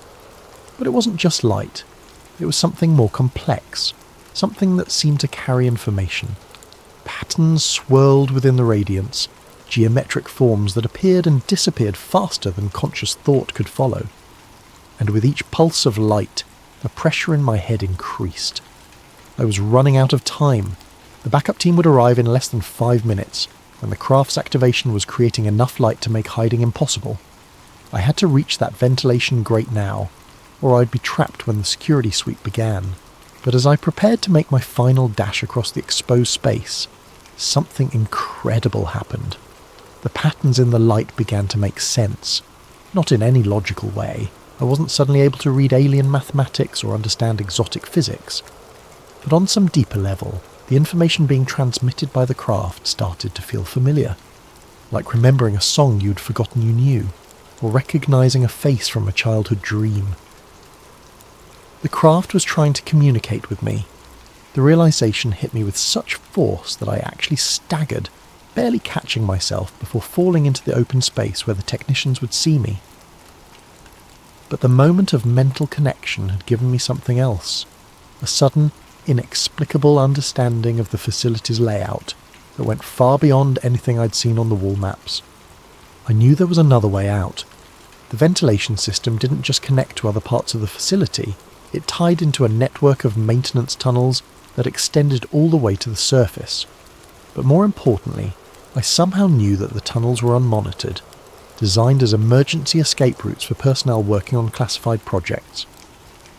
But it wasn't just light. It was something more complex, something that seemed to carry information. Patterns swirled within the radiance, geometric forms that appeared and disappeared faster than conscious thought could follow. And with each pulse of light, the pressure in my head increased. I was running out of time. The backup team would arrive in less than 5 minutes, and the craft's activation was creating enough light to make hiding impossible. I had to reach that ventilation grate now, or I'd be trapped when the security sweep began. But as I prepared to make my final dash across the exposed space, something incredible happened. The patterns in the light began to make sense. Not in any logical way. I wasn't suddenly able to read alien mathematics or understand exotic physics. But on some deeper level, the information being transmitted by the craft started to feel familiar. Like remembering a song you'd forgotten you knew, or recognizing a face from a childhood dream. The craft was trying to communicate with me. The realization hit me with such force that I actually staggered, barely catching myself before falling into the open space where the technicians would see me. But the moment of mental connection had given me something else, a sudden, inexplicable understanding of the facility's layout that went far beyond anything I'd seen on the wall maps. I knew there was another way out. The ventilation system didn't just connect to other parts of the facility, it tied into a network of maintenance tunnels that extended all the way to the surface. But more importantly, I somehow knew that the tunnels were unmonitored, designed as emergency escape routes for personnel working on classified projects.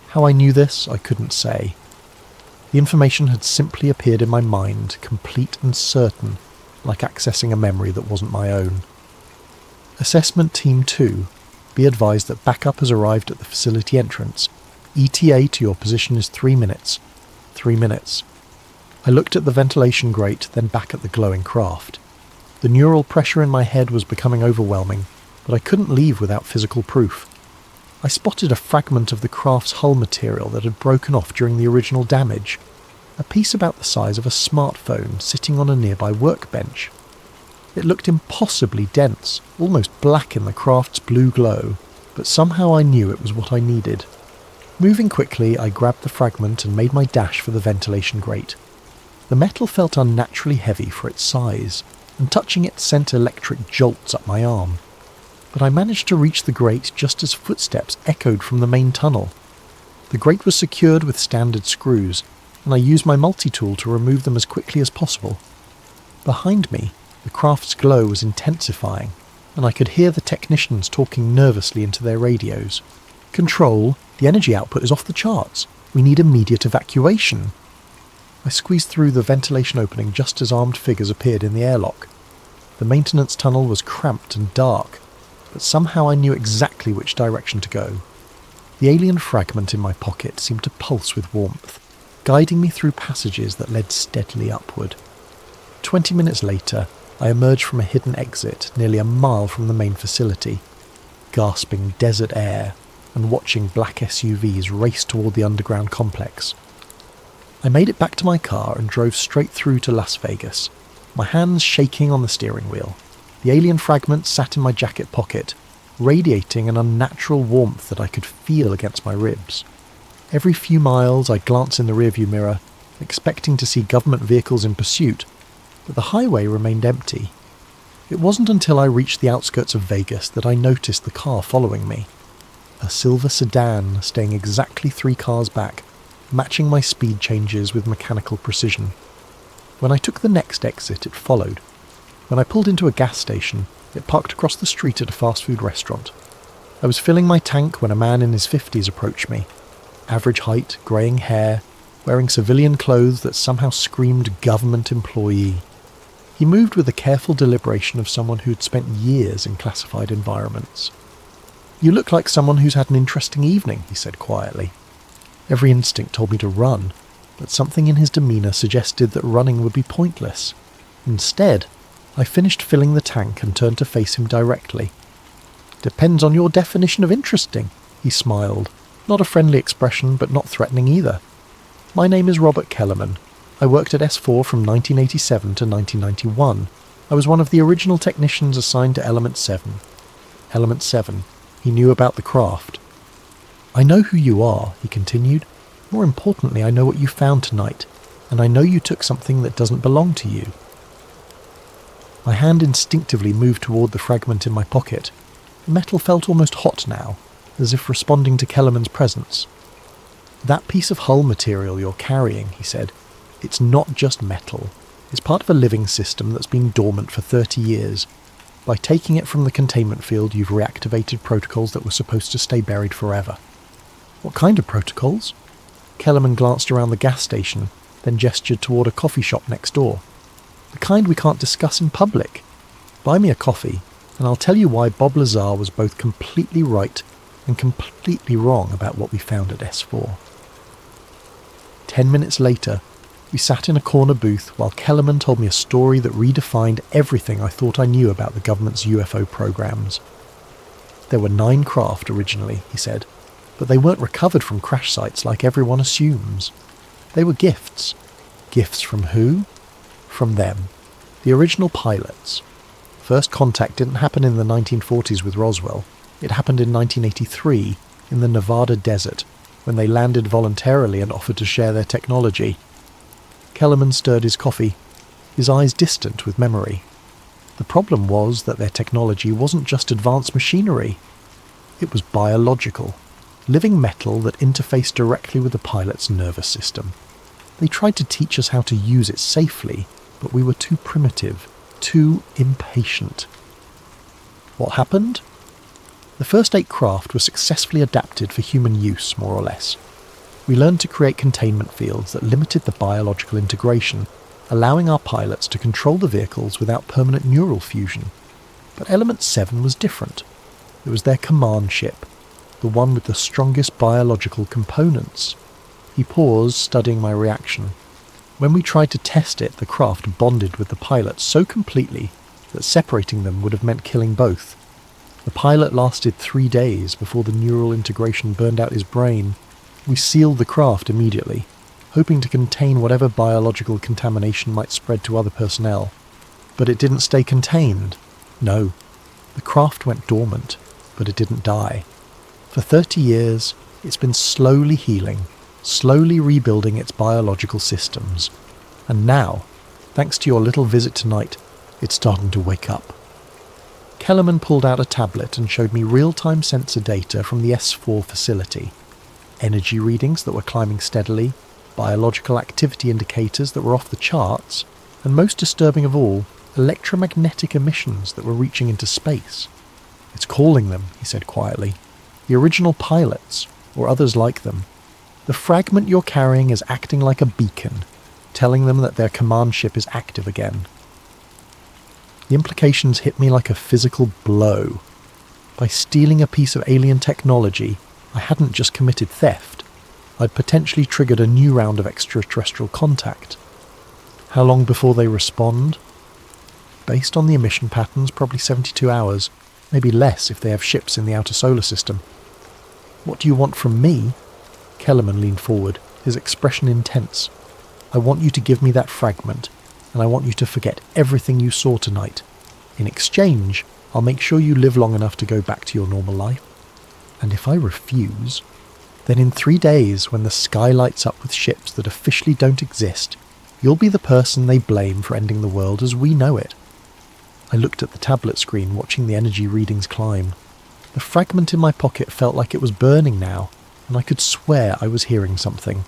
How I knew this, I couldn't say. The information had simply appeared in my mind, complete and certain, like accessing a memory that wasn't my own. Assessment Team 2, be advised that backup has arrived at the facility entrance. ETA to your position is 3 minutes. 3 minutes. I looked at the ventilation grate, then back at the glowing craft. The neural pressure in my head was becoming overwhelming, but I couldn't leave without physical proof. I spotted a fragment of the craft's hull material that had broken off during the original damage, a piece about the size of a smartphone sitting on a nearby workbench. It looked impossibly dense, almost black in the craft's blue glow, but somehow I knew it was what I needed. Moving quickly, I grabbed the fragment and made my dash for the ventilation grate. The metal felt unnaturally heavy for its size, and touching it sent electric jolts up my arm. But I managed to reach the grate just as footsteps echoed from the main tunnel. The grate was secured with standard screws, and I used my multi-tool to remove them as quickly as possible. Behind me, the craft's glow was intensifying, and I could hear the technicians talking nervously into their radios. "Control, the energy output is off the charts. We need immediate evacuation." I squeezed through the ventilation opening just as armed figures appeared in the airlock. The maintenance tunnel was cramped and dark, but somehow I knew exactly which direction to go. The alien fragment in my pocket seemed to pulse with warmth, guiding me through passages that led steadily upward. 20 minutes later, I emerged from a hidden exit nearly a mile from the main facility, gasping desert air and watching black SUVs race toward the underground complex. I made it back to my car and drove straight through to Las Vegas, my hands shaking on the steering wheel. The alien fragment sat in my jacket pocket, radiating an unnatural warmth that I could feel against my ribs. Every few miles I'd glance in the rearview mirror, expecting to see government vehicles in pursuit, but the highway remained empty. It wasn't until I reached the outskirts of Vegas that I noticed the car following me. A silver sedan staying exactly 3 cars back, matching my speed changes with mechanical precision. When I took the next exit, it followed. When I pulled into a gas station, it parked across the street at a fast food restaurant. I was filling my tank when a man in his 50s approached me. Average height, greying hair, wearing civilian clothes that somehow screamed government employee. He moved with the careful deliberation of someone who'd spent years in classified environments. "You look like someone who's had an interesting evening," he said quietly. Every instinct told me to run, but something in his demeanour suggested that running would be pointless. Instead, I finished filling the tank and turned to face him directly. "Depends on your definition of interesting," he smiled. Not a friendly expression, but not threatening either. "My name is Robert Kellerman. I worked at S4 from 1987 to 1991. I was one of the original technicians assigned to Element 7. Element 7. He knew about the craft. "I know who you are," he continued. "More importantly, I know what you found tonight, and I know you took something that doesn't belong to you." My hand instinctively moved toward the fragment in my pocket. The metal felt almost hot now, as if responding to Kellerman's presence. "That piece of hull material you're carrying," he said, "it's not just metal. It's part of a living system that's been dormant for 30 years. By taking it from the containment field, you've reactivated protocols that were supposed to stay buried forever." "What kind of protocols?" Kellerman glanced around the gas station, then gestured toward a coffee shop next door. "The kind we can't discuss in public. Buy me a coffee, and I'll tell you why Bob Lazar was both completely right and completely wrong about what we found at S4. 10 minutes later, we sat in a corner booth while Kellerman told me a story that redefined everything I thought I knew about the government's UFO programs. There were 9 craft originally, he said, but they weren't recovered from crash sites like everyone assumes. They were gifts. Gifts from who? From them. The original pilots. First contact didn't happen in the 1940s with Roswell. It happened in 1983 in the Nevada desert, when they landed voluntarily and offered to share their technology. Kellerman stirred his coffee, his eyes distant with memory. The problem was that their technology wasn't just advanced machinery. It was biological, living metal that interfaced directly with the pilot's nervous system. They tried to teach us how to use it safely, but we were too primitive, too impatient. What happened? The first 8 craft were successfully adapted for human use, more or less. We learned to create containment fields that limited the biological integration, allowing our pilots to control the vehicles without permanent neural fusion. But Element 7 was different. It was their command ship, the one with the strongest biological components. He paused, studying my reaction. When we tried to test it, the craft bonded with the pilot so completely that separating them would have meant killing both. The pilot lasted 3 days before the neural integration burned out his brain. We sealed the craft immediately, hoping to contain whatever biological contamination might spread to other personnel. But it didn't stay contained. No, the craft went dormant, but it didn't die. For 30 years, it's been slowly healing, slowly rebuilding its biological systems. And now, thanks to your little visit tonight, it's starting to wake up. Kellerman pulled out a tablet and showed me real-time sensor data from the S4 facility. Energy readings that were climbing steadily, biological activity indicators that were off the charts, and most disturbing of all, electromagnetic emissions that were reaching into space. "It's calling them," he said quietly. "The original pilots, or others like them. The fragment you're carrying is acting like a beacon, telling them that their command ship is active again." The implications hit me like a physical blow. By stealing a piece of alien technology, I hadn't just committed theft. I'd potentially triggered a new round of extraterrestrial contact. How long before they respond? Based on the emission patterns, probably 72 hours, maybe less if they have ships in the outer solar system. "What do you want from me?" Kellerman leaned forward, his expression intense. "I want you to give me that fragment, and I want you to forget everything you saw tonight. In exchange, I'll make sure you live long enough to go back to your normal life. And if I refuse, then in 3 days, when the sky lights up with ships that officially don't exist, you'll be the person they blame for ending the world as we know it." I looked at the tablet screen, watching the energy readings climb. The fragment in my pocket felt like it was burning now, and I could swear I was hearing something.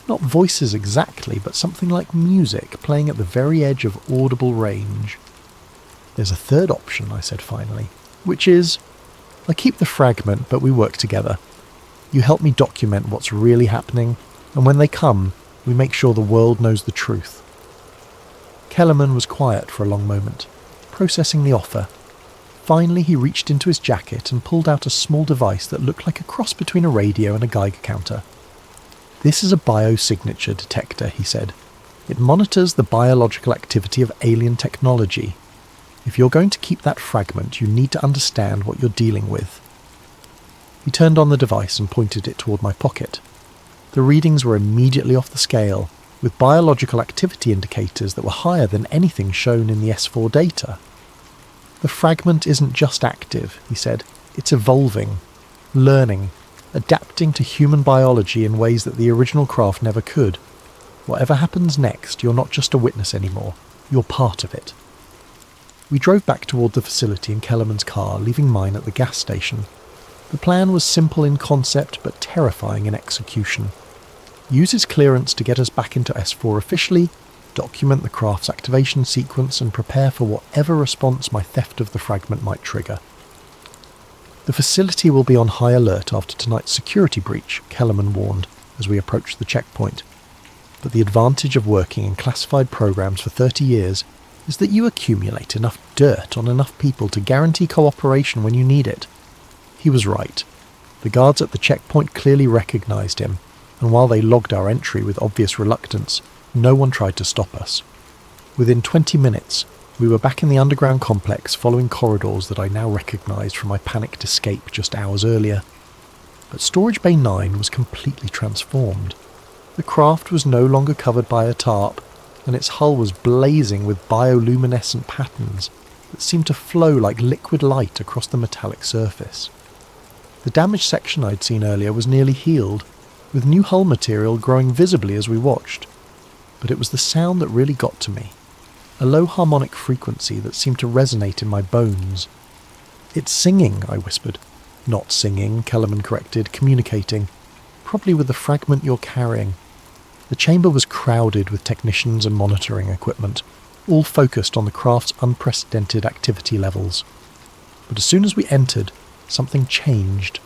Not voices exactly, but something like music playing at the very edge of audible range. "There's a third option," I said finally, "which is, I keep the fragment, but we work together. You help me document what's really happening, and when they come, we make sure the world knows the truth." Kellerman was quiet for a long moment, processing the offer. Finally, he reached into his jacket and pulled out a small device that looked like a cross between a radio and a Geiger counter. "This is a biosignature detector," he said. "It monitors the biological activity of alien technology. If you're going to keep that fragment, you need to understand what you're dealing with." He turned on the device and pointed it toward my pocket. The readings were immediately off the scale, with biological activity indicators that were higher than anything shown in the S4 data. "The fragment isn't just active," he said. "It's evolving, learning, adapting to human biology in ways that the original craft never could. Whatever happens next, you're not just a witness anymore. You're part of it." We drove back toward the facility in Kellerman's car, leaving mine at the gas station. The plan was simple in concept, but terrifying in execution. Use his clearance to get us back into S4 officially, document the craft's activation sequence, and prepare for whatever response my theft of the fragment might trigger. "The facility will be on high alert after tonight's security breach," Kellerman warned as we approached the checkpoint. "But the advantage of working in classified programs for 30 years is that you accumulate enough dirt on enough people to guarantee cooperation when you need it." He was right. The guards at the checkpoint clearly recognized him, and while they logged our entry with obvious reluctance, no one tried to stop us. Within 20 minutes, we were back in the underground complex, following corridors that I now recognized from my panicked escape just hours earlier. But Storage Bay 9 was completely transformed. The craft was no longer covered by a tarp, and its hull was blazing with bioluminescent patterns that seemed to flow like liquid light across the metallic surface. The damaged section I'd seen earlier was nearly healed, with new hull material growing visibly as we watched. But it was the sound that really got to me. A low harmonic frequency that seemed to resonate in my bones. "It's singing," I whispered. "Not singing," Kellerman corrected, "communicating. Probably with the fragment you're carrying." The chamber was crowded with technicians and monitoring equipment, all focused on the craft's unprecedented activity levels. But as soon as we entered, something changed.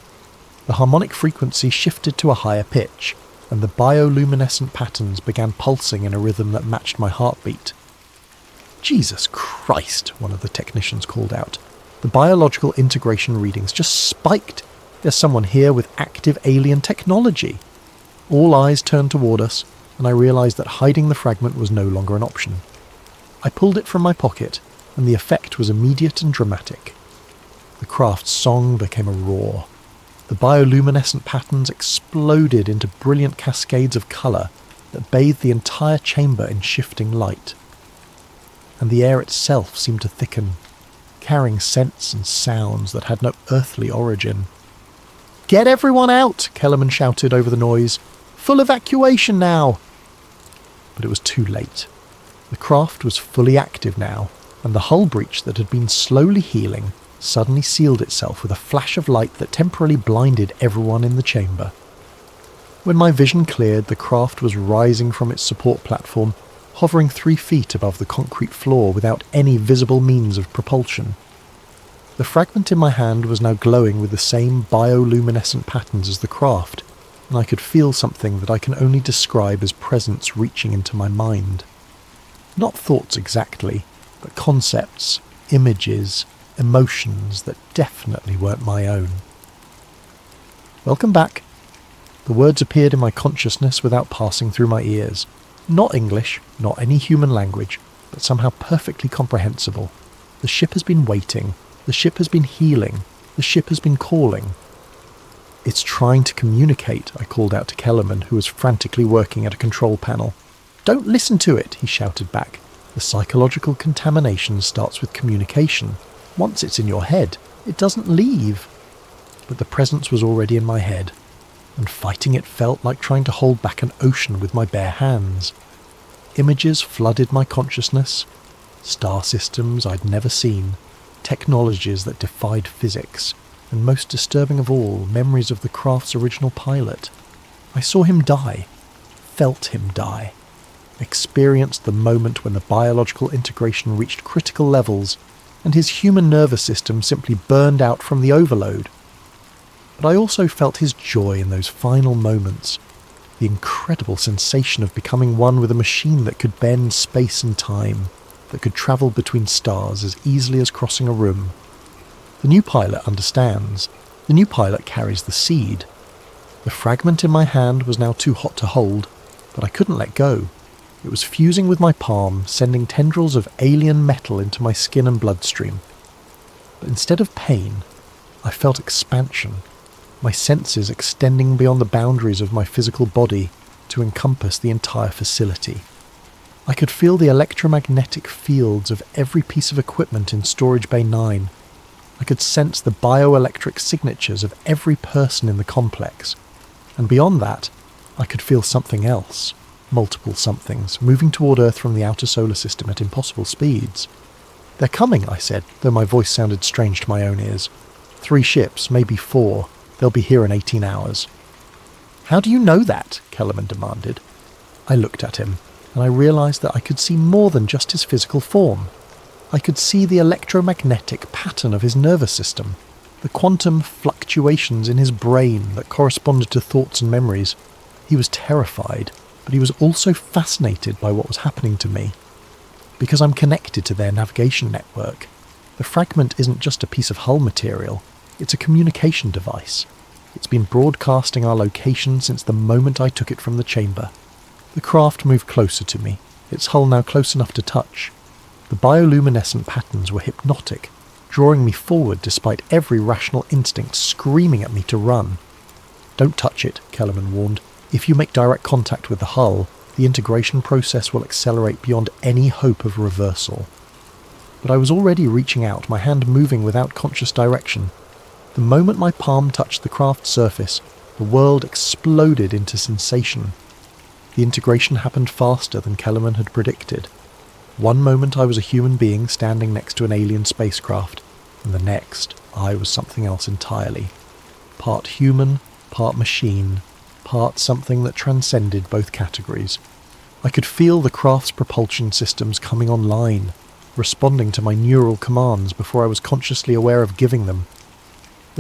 The harmonic frequency shifted to a higher pitch, and the bioluminescent patterns began pulsing in a rhythm that matched my heartbeat. "Jesus Christ," one of the technicians called out. "The biological integration readings just spiked. There's someone here with active alien technology." All eyes turned toward us, and I realised that hiding the fragment was no longer an option. I pulled it from my pocket, and the effect was immediate and dramatic. The craft's song became a roar. The bioluminescent patterns exploded into brilliant cascades of colour that bathed the entire chamber in shifting light. And the air itself seemed to thicken, carrying scents and sounds that had no earthly origin. "Get everyone out!" Kellerman shouted over the noise. "Full evacuation now!" But it was too late. The craft was fully active now, and the hull breach that had been slowly healing suddenly sealed itself with a flash of light that temporarily blinded everyone in the chamber. When my vision cleared, the craft was rising from its support platform, hovering 3 feet above the concrete floor without any visible means of propulsion. The fragment in my hand was now glowing with the same bioluminescent patterns as the craft, and I could feel something that I can only describe as presence reaching into my mind. Not thoughts exactly, but concepts, images, emotions that definitely weren't my own. "Welcome back." The words appeared in my consciousness without passing through my ears. Not English, not any human language, but somehow perfectly comprehensible. The ship has been waiting. The ship has been healing. The ship has been calling. "It's trying to communicate," I called out to Kellerman, who was frantically working at a control panel. "Don't listen to it," he shouted back. "The psychological contamination starts with communication. Once it's in your head, it doesn't leave." But the presence was already in my head, and fighting it felt like trying to hold back an ocean with my bare hands. Images flooded my consciousness, star systems I'd never seen, technologies that defied physics, and most disturbing of all, memories of the craft's original pilot. I saw him die, felt him die, experienced the moment when the biological integration reached critical levels and his human nervous system simply burned out from the overload. But I also felt his joy in those final moments, the incredible sensation of becoming one with a machine that could bend space and time, that could travel between stars as easily as crossing a room. The new pilot understands. The new pilot carries the seed. The fragment in my hand was now too hot to hold, but I couldn't let go. It was fusing with my palm, sending tendrils of alien metal into my skin and bloodstream. But instead of pain, I felt expansion, my senses extending beyond the boundaries of my physical body to encompass the entire facility. I could feel the electromagnetic fields of every piece of equipment in Storage Bay 9. I could sense the bioelectric signatures of every person in the complex. And beyond that, I could feel something else. Multiple somethings, moving toward Earth from the outer solar system at impossible speeds. "They're coming," I said, though my voice sounded strange to my own ears. 3 ships, maybe 4. They'll be here in 18 hours. "How do you know that?" Kellerman demanded. I looked at him, and I realised that I could see more than just his physical form. I could see the electromagnetic pattern of his nervous system, the quantum fluctuations in his brain that corresponded to thoughts and memories. He was terrified, but he was also fascinated by what was happening to me. Because I'm connected to their navigation network. The fragment isn't just a piece of hull material, it's a communication device. It's been broadcasting our location since the moment I took it from the chamber. The craft moved closer to me, its hull now close enough to touch. The bioluminescent patterns were hypnotic, drawing me forward despite every rational instinct screaming at me to run. "Don't touch it," Kellerman warned. "If you make direct contact with the hull, the integration process will accelerate beyond any hope of reversal." But I was already reaching out, my hand moving without conscious direction. The moment my palm touched the craft's surface, the world exploded into sensation. The integration happened faster than Kellerman had predicted. One moment I was a human being standing next to an alien spacecraft, and the next I was something else entirely. Part human, part machine, part something that transcended both categories. I could feel the craft's propulsion systems coming online, responding to my neural commands before I was consciously aware of giving them.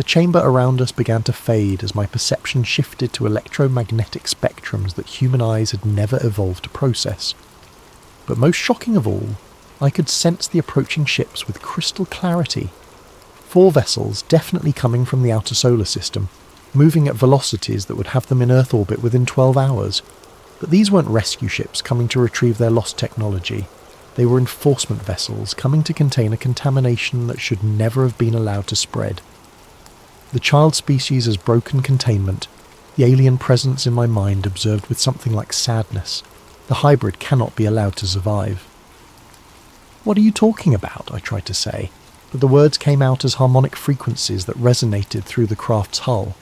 The chamber around us began to fade as my perception shifted to electromagnetic spectrums that human eyes had never evolved to process. But most shocking of all, I could sense the approaching ships with crystal clarity. 4 vessels, definitely coming from the outer solar system, moving at velocities that would have them in Earth orbit within 12 hours. But these weren't rescue ships coming to retrieve their lost technology. They were enforcement vessels coming to contain a contamination that should never have been allowed to spread. The child species has broken containment, the alien presence in my mind observed with something like sadness. The hybrid cannot be allowed to survive. "What are you talking about?" I tried to say, but the words came out as harmonic frequencies that resonated through the craft's hull.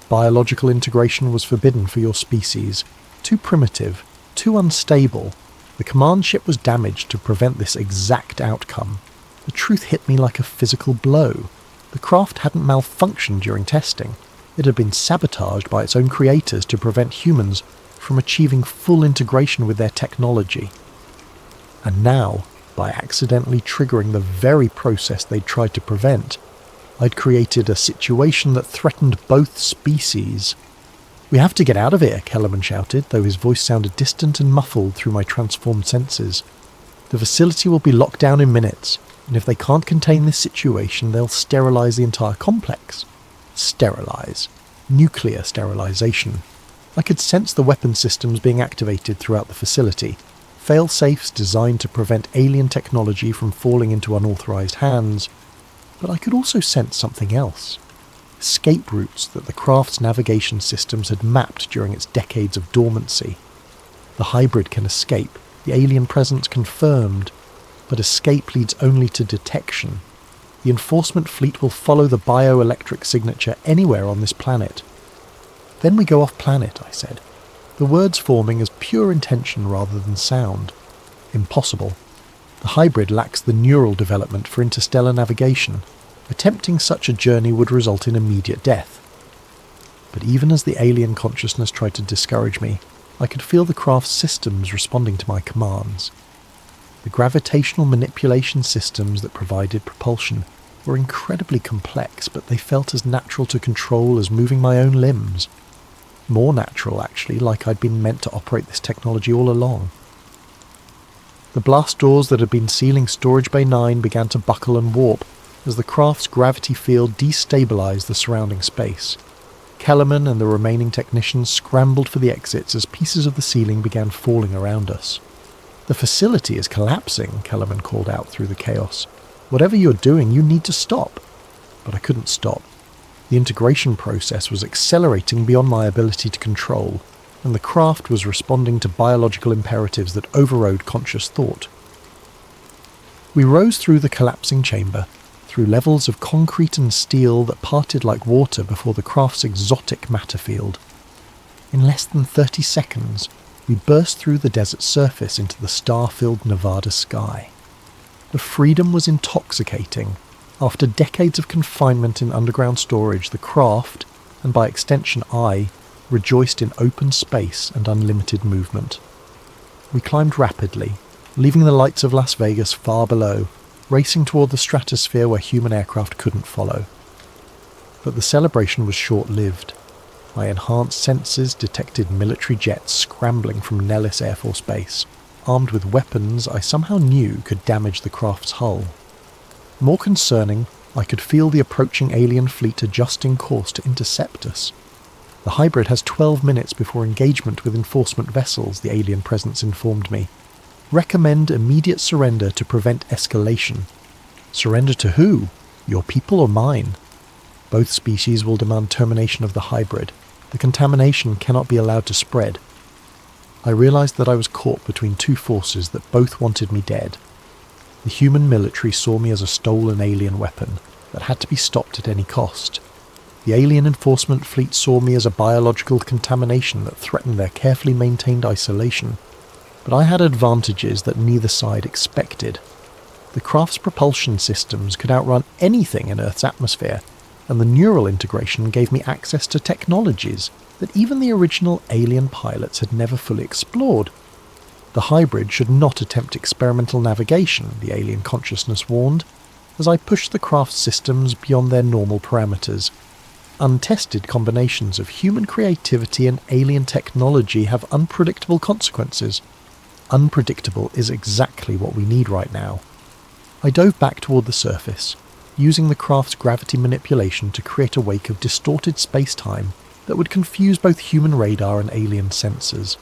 Biological integration was forbidden for your species. Too primitive, too unstable. The command ship was damaged to prevent this exact outcome. The truth hit me like a physical blow. The craft hadn't malfunctioned during testing. It had been sabotaged by its own creators to prevent humans from achieving full integration with their technology. And now, by accidentally triggering the very process they'd tried to prevent, I'd created a situation that threatened both species. "We have to get out of here," Kellerman shouted, though his voice sounded distant and muffled through my transformed senses. "The facility will be locked down in minutes, and if they can't contain this situation, they'll sterilize the entire complex." Sterilize. Nuclear sterilization. I could sense the weapon systems being activated throughout the facility. Fail-safes designed to prevent alien technology from falling into unauthorized hands. But I could also sense something else. Escape routes that the craft's navigation systems had mapped during its decades of dormancy. The hybrid can escape, the alien presence confirmed, but escape leads only to detection. The enforcement fleet will follow the bioelectric signature anywhere on this planet. "Then we go off-planet," I said, the words forming as pure intention rather than sound. Impossible. The hybrid lacks the neural development for interstellar navigation. Attempting such a journey would result in immediate death. But even as the alien consciousness tried to discourage me, I could feel the craft's systems responding to my commands. The gravitational manipulation systems that provided propulsion were incredibly complex, but they felt as natural to control as moving my own limbs. More natural, actually, like I'd been meant to operate this technology all along. The blast doors that had been sealing Storage Bay 9 began to buckle and warp as the craft's gravity field destabilized the surrounding space. Kellerman and the remaining technicians scrambled for the exits as pieces of the ceiling began falling around us. "The facility is collapsing," Kellerman called out through the chaos. "Whatever you're doing, you need to stop." But I couldn't stop. The integration process was accelerating beyond my ability to control, and the craft was responding to biological imperatives that overrode conscious thought. We rose through the collapsing chamber, through levels of concrete and steel that parted like water before the craft's exotic matter field. In less than 30 seconds, we burst through the desert surface into the star-filled Nevada sky. The freedom was intoxicating. After decades of confinement in underground storage, the craft, and by extension I, rejoiced in open space and unlimited movement. We climbed rapidly, leaving the lights of Las Vegas far below, racing toward the stratosphere where human aircraft couldn't follow. But the celebration was short-lived. My enhanced senses detected military jets scrambling from Nellis Air Force Base, armed with weapons I somehow knew could damage the craft's hull. More concerning, I could feel the approaching alien fleet adjusting course to intercept us. The hybrid has 12 minutes before engagement with enforcement vessels, the alien presence informed me. Recommend immediate surrender to prevent escalation. Surrender to who? Your people or mine? Both species will demand termination of the hybrid. The contamination cannot be allowed to spread. I realized that I was caught between two forces that both wanted me dead. The human military saw me as a stolen alien weapon that had to be stopped at any cost. The alien enforcement fleet saw me as a biological contamination that threatened their carefully maintained isolation. But I had advantages that neither side expected. The craft's propulsion systems could outrun anything in Earth's atmosphere, and the neural integration gave me access to technologies that even the original alien pilots had never fully explored. The hybrid should not attempt experimental navigation, the alien consciousness warned. as I pushed the craft's systems beyond their normal parameters. Untested combinations of human creativity and alien technology have unpredictable consequences. Unpredictable is exactly what we need right now. I dove back toward the surface, using the craft's gravity manipulation to create a wake of distorted space-time that would confuse both human radar and alien sensors.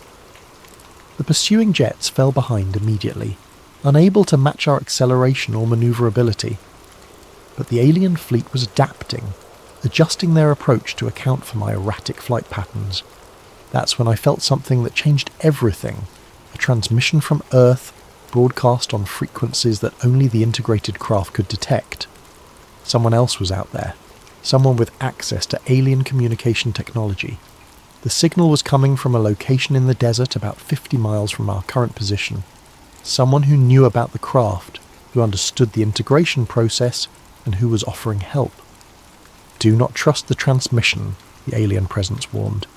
The pursuing jets fell behind immediately, unable to match our acceleration or maneuverability. But the alien fleet was adapting, adjusting their approach to account for my erratic flight patterns. That's when I felt something that changed everything. A transmission from Earth, broadcast on frequencies that only the integrated craft could detect. Someone else was out there, someone with access to alien communication technology. The signal was coming from a location in the desert about 50 miles from our current position. Someone who knew about the craft, who understood the integration process, and who was offering help. Do not trust the transmission, the alien presence warned.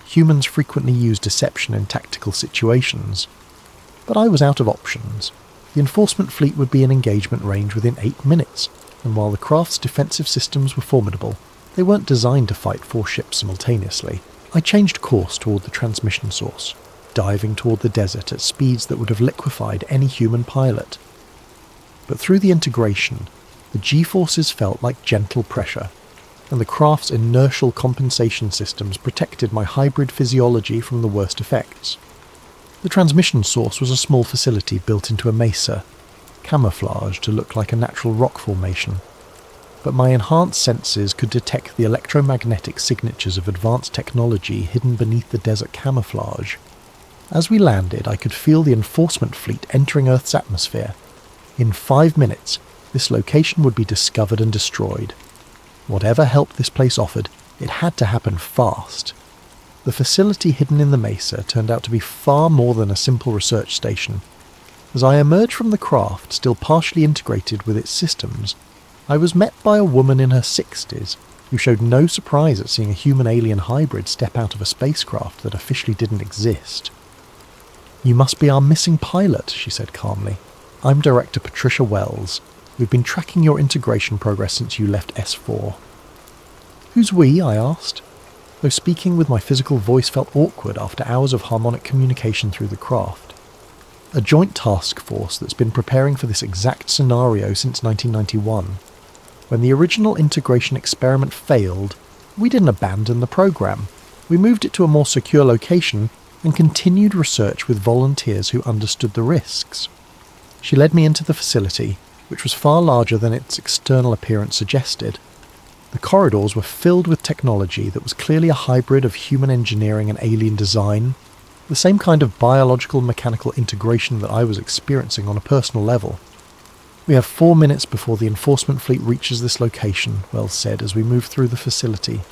Humans frequently use deception in tactical situations. But I was out of options. The enforcement fleet would be in engagement range within 8 minutes, and while the craft's defensive systems were formidable, they weren't designed to fight 4 ships simultaneously. I changed course toward the transmission source, diving toward the desert at speeds that would have liquefied any human pilot. But through the integration, the G-forces felt like gentle pressure, and the craft's inertial compensation systems protected my hybrid physiology from the worst effects. The transmission source was a small facility built into a mesa, camouflaged to look like a natural rock formation, but my enhanced senses could detect the electromagnetic signatures of advanced technology hidden beneath the desert camouflage. As we landed, I could feel the enforcement fleet entering Earth's atmosphere. In 5 minutes, this location would be discovered and destroyed. Whatever help this place offered, it had to happen fast. The facility hidden in the mesa turned out to be far more than a simple research station. As I emerged from the craft, still partially integrated with its systems, I was met by a woman in her 60s who showed no surprise at seeing a human-alien hybrid step out of a spacecraft that officially didn't exist. "You must be our missing pilot," she said calmly. "I'm Director Patricia Wells. We've been tracking your integration progress since you left S4. "Who's we?" I asked, though speaking with my physical voice felt awkward after hours of harmonic communication through the craft. "A joint task force that's been preparing for this exact scenario since 1991. When the original integration experiment failed, we didn't abandon the program. We moved it to a more secure location and continued research with volunteers who understood the risks." She led me into the facility, which was far larger than its external appearance suggested. The corridors were filled with technology that was clearly a hybrid of human engineering and alien design, the same kind of biological-mechanical integration that I was experiencing on a personal level. "We have 4 minutes before the enforcement fleet reaches this location," Wells said as we moved through the facility.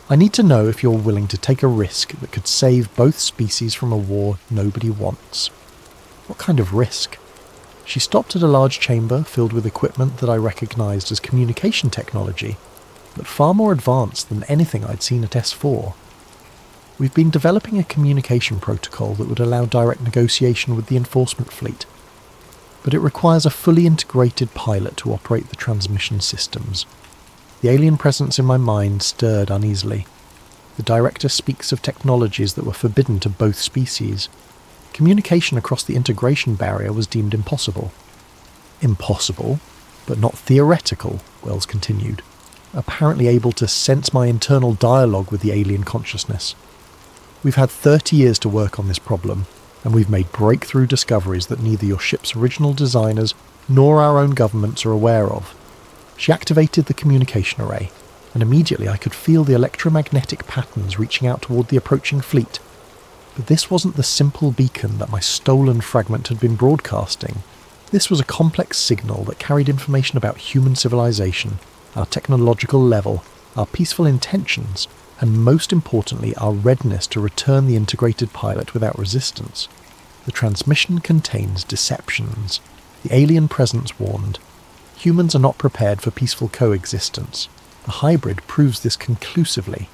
"I need to know if you're willing to take a risk that could save both species from a war nobody wants." "What kind of risk?" She stopped at a large chamber filled with equipment that I recognized as communication technology, but far more advanced than anything I'd seen at S4. "We've been developing a communication protocol that would allow direct negotiation with the enforcement fleet, but it requires a fully integrated pilot to operate the transmission systems." The alien presence in my mind stirred uneasily. The director speaks of technologies that were forbidden to both species. Communication across the integration barrier was deemed impossible. "Impossible, but not theoretical," Wells continued, apparently able to sense my internal dialogue with the alien consciousness. "We've had 30 years to work on this problem, and we've made breakthrough discoveries that neither your ship's original designers nor our own governments are aware of." She activated the communication array, and immediately I could feel the electromagnetic patterns reaching out toward the approaching fleet. But this wasn't the simple beacon that my stolen fragment had been broadcasting. This was a complex signal that carried information about human civilization, our technological level, our peaceful intentions, and most importantly our readiness to return the integrated pilot without resistance. The transmission contains deceptions. The alien presence warned. Humans are not prepared for peaceful coexistence. The hybrid proves this conclusively.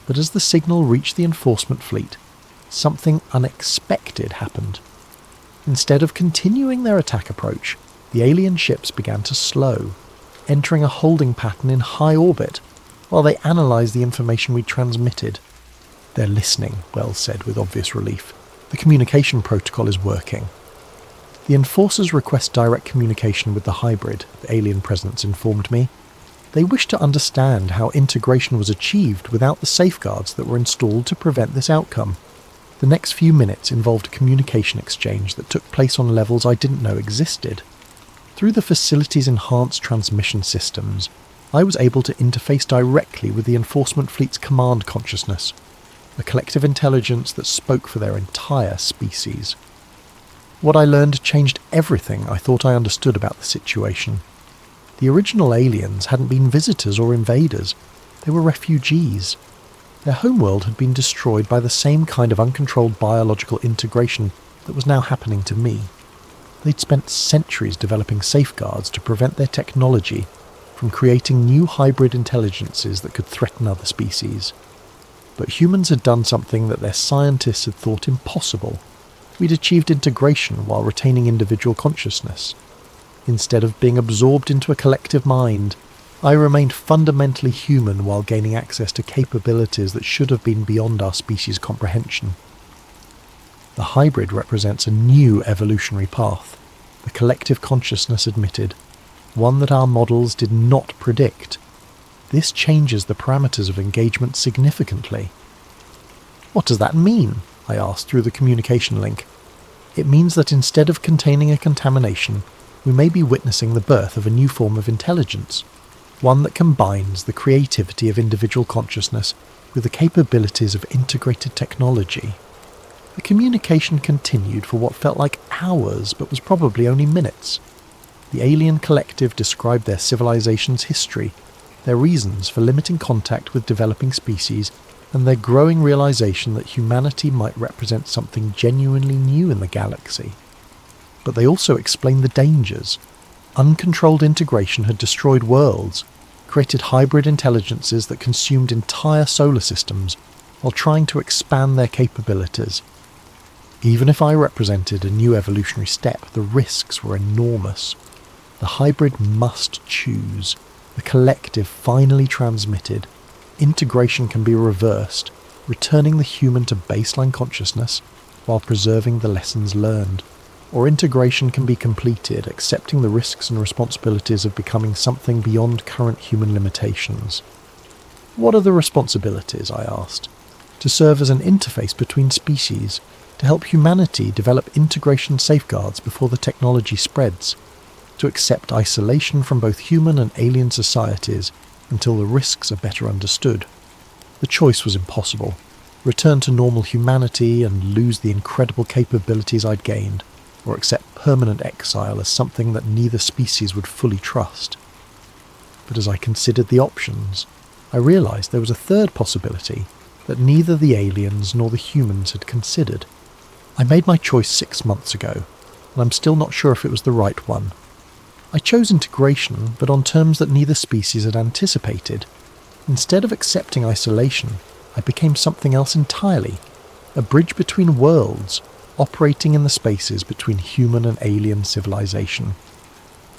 But as the signal reached the enforcement fleet, something unexpected happened. Instead of continuing their attack approach, the The alien ships began to slow, entering a holding pattern in high orbit, while they analysed the information we transmitted. "They're listening," Wells said with obvious relief. "The communication protocol is working." The enforcers request direct communication with the hybrid, the alien presence informed me. They wished to understand how integration was achieved without the safeguards that were installed to prevent this outcome. The next few minutes involved a communication exchange that took place on levels I didn't know existed. Through the facility's enhanced transmission systems, I was able to interface directly with the enforcement fleet's command consciousness, a collective intelligence that spoke for their entire species. What I learned changed everything I thought I understood about the situation. The original aliens hadn't been visitors or invaders, they were refugees. Their homeworld had been destroyed by the same kind of uncontrolled biological integration that was now happening to me. They'd spent centuries developing safeguards to prevent their technology from creating new hybrid intelligences that could threaten other species. But humans had done something that their scientists had thought impossible. We'd achieved integration while retaining individual consciousness. Instead of being absorbed into a collective mind, I remained fundamentally human while gaining access to capabilities that should have been beyond our species' comprehension. The hybrid represents a new evolutionary path, the collective consciousness admitted, one that our models did not predict. This changes the parameters of engagement significantly. "What does that mean?" I asked through the communication link. "It means that instead of containing a contamination, we may be witnessing the birth of a new form of intelligence, one that combines the creativity of individual consciousness with the capabilities of integrated technology." The communication continued for what felt like hours but was probably only minutes. The alien collective described their civilization's history, their reasons for limiting contact with developing species, and their growing realization that humanity might represent something genuinely new in the galaxy. But they also explained the dangers. Uncontrolled integration had destroyed worlds, created hybrid intelligences that consumed entire solar systems, while trying to expand their capabilities. Even if I represented a new evolutionary step, the risks were enormous. The hybrid must choose. The collective finally transmitted. Integration can be reversed, returning the human to baseline consciousness while preserving the lessons learned. Or integration can be completed, accepting the risks and responsibilities of becoming something beyond current human limitations. "What are the responsibilities?" I asked. "To serve as an interface between species, to help humanity develop integration safeguards before the technology spreads, to accept isolation from both human and alien societies until the risks are better understood." The choice was impossible. Return to normal humanity and lose the incredible capabilities I'd gained, or accept permanent exile as something that neither species would fully trust. But as I considered the options, I realized there was a third possibility that neither the aliens nor the humans had considered. I made my choice 6 months ago, and I'm still not sure if it was the right one. I chose integration, but on terms that neither species had anticipated. Instead of accepting isolation, I became something else entirely, a bridge between worlds, operating in the spaces between human and alien civilization.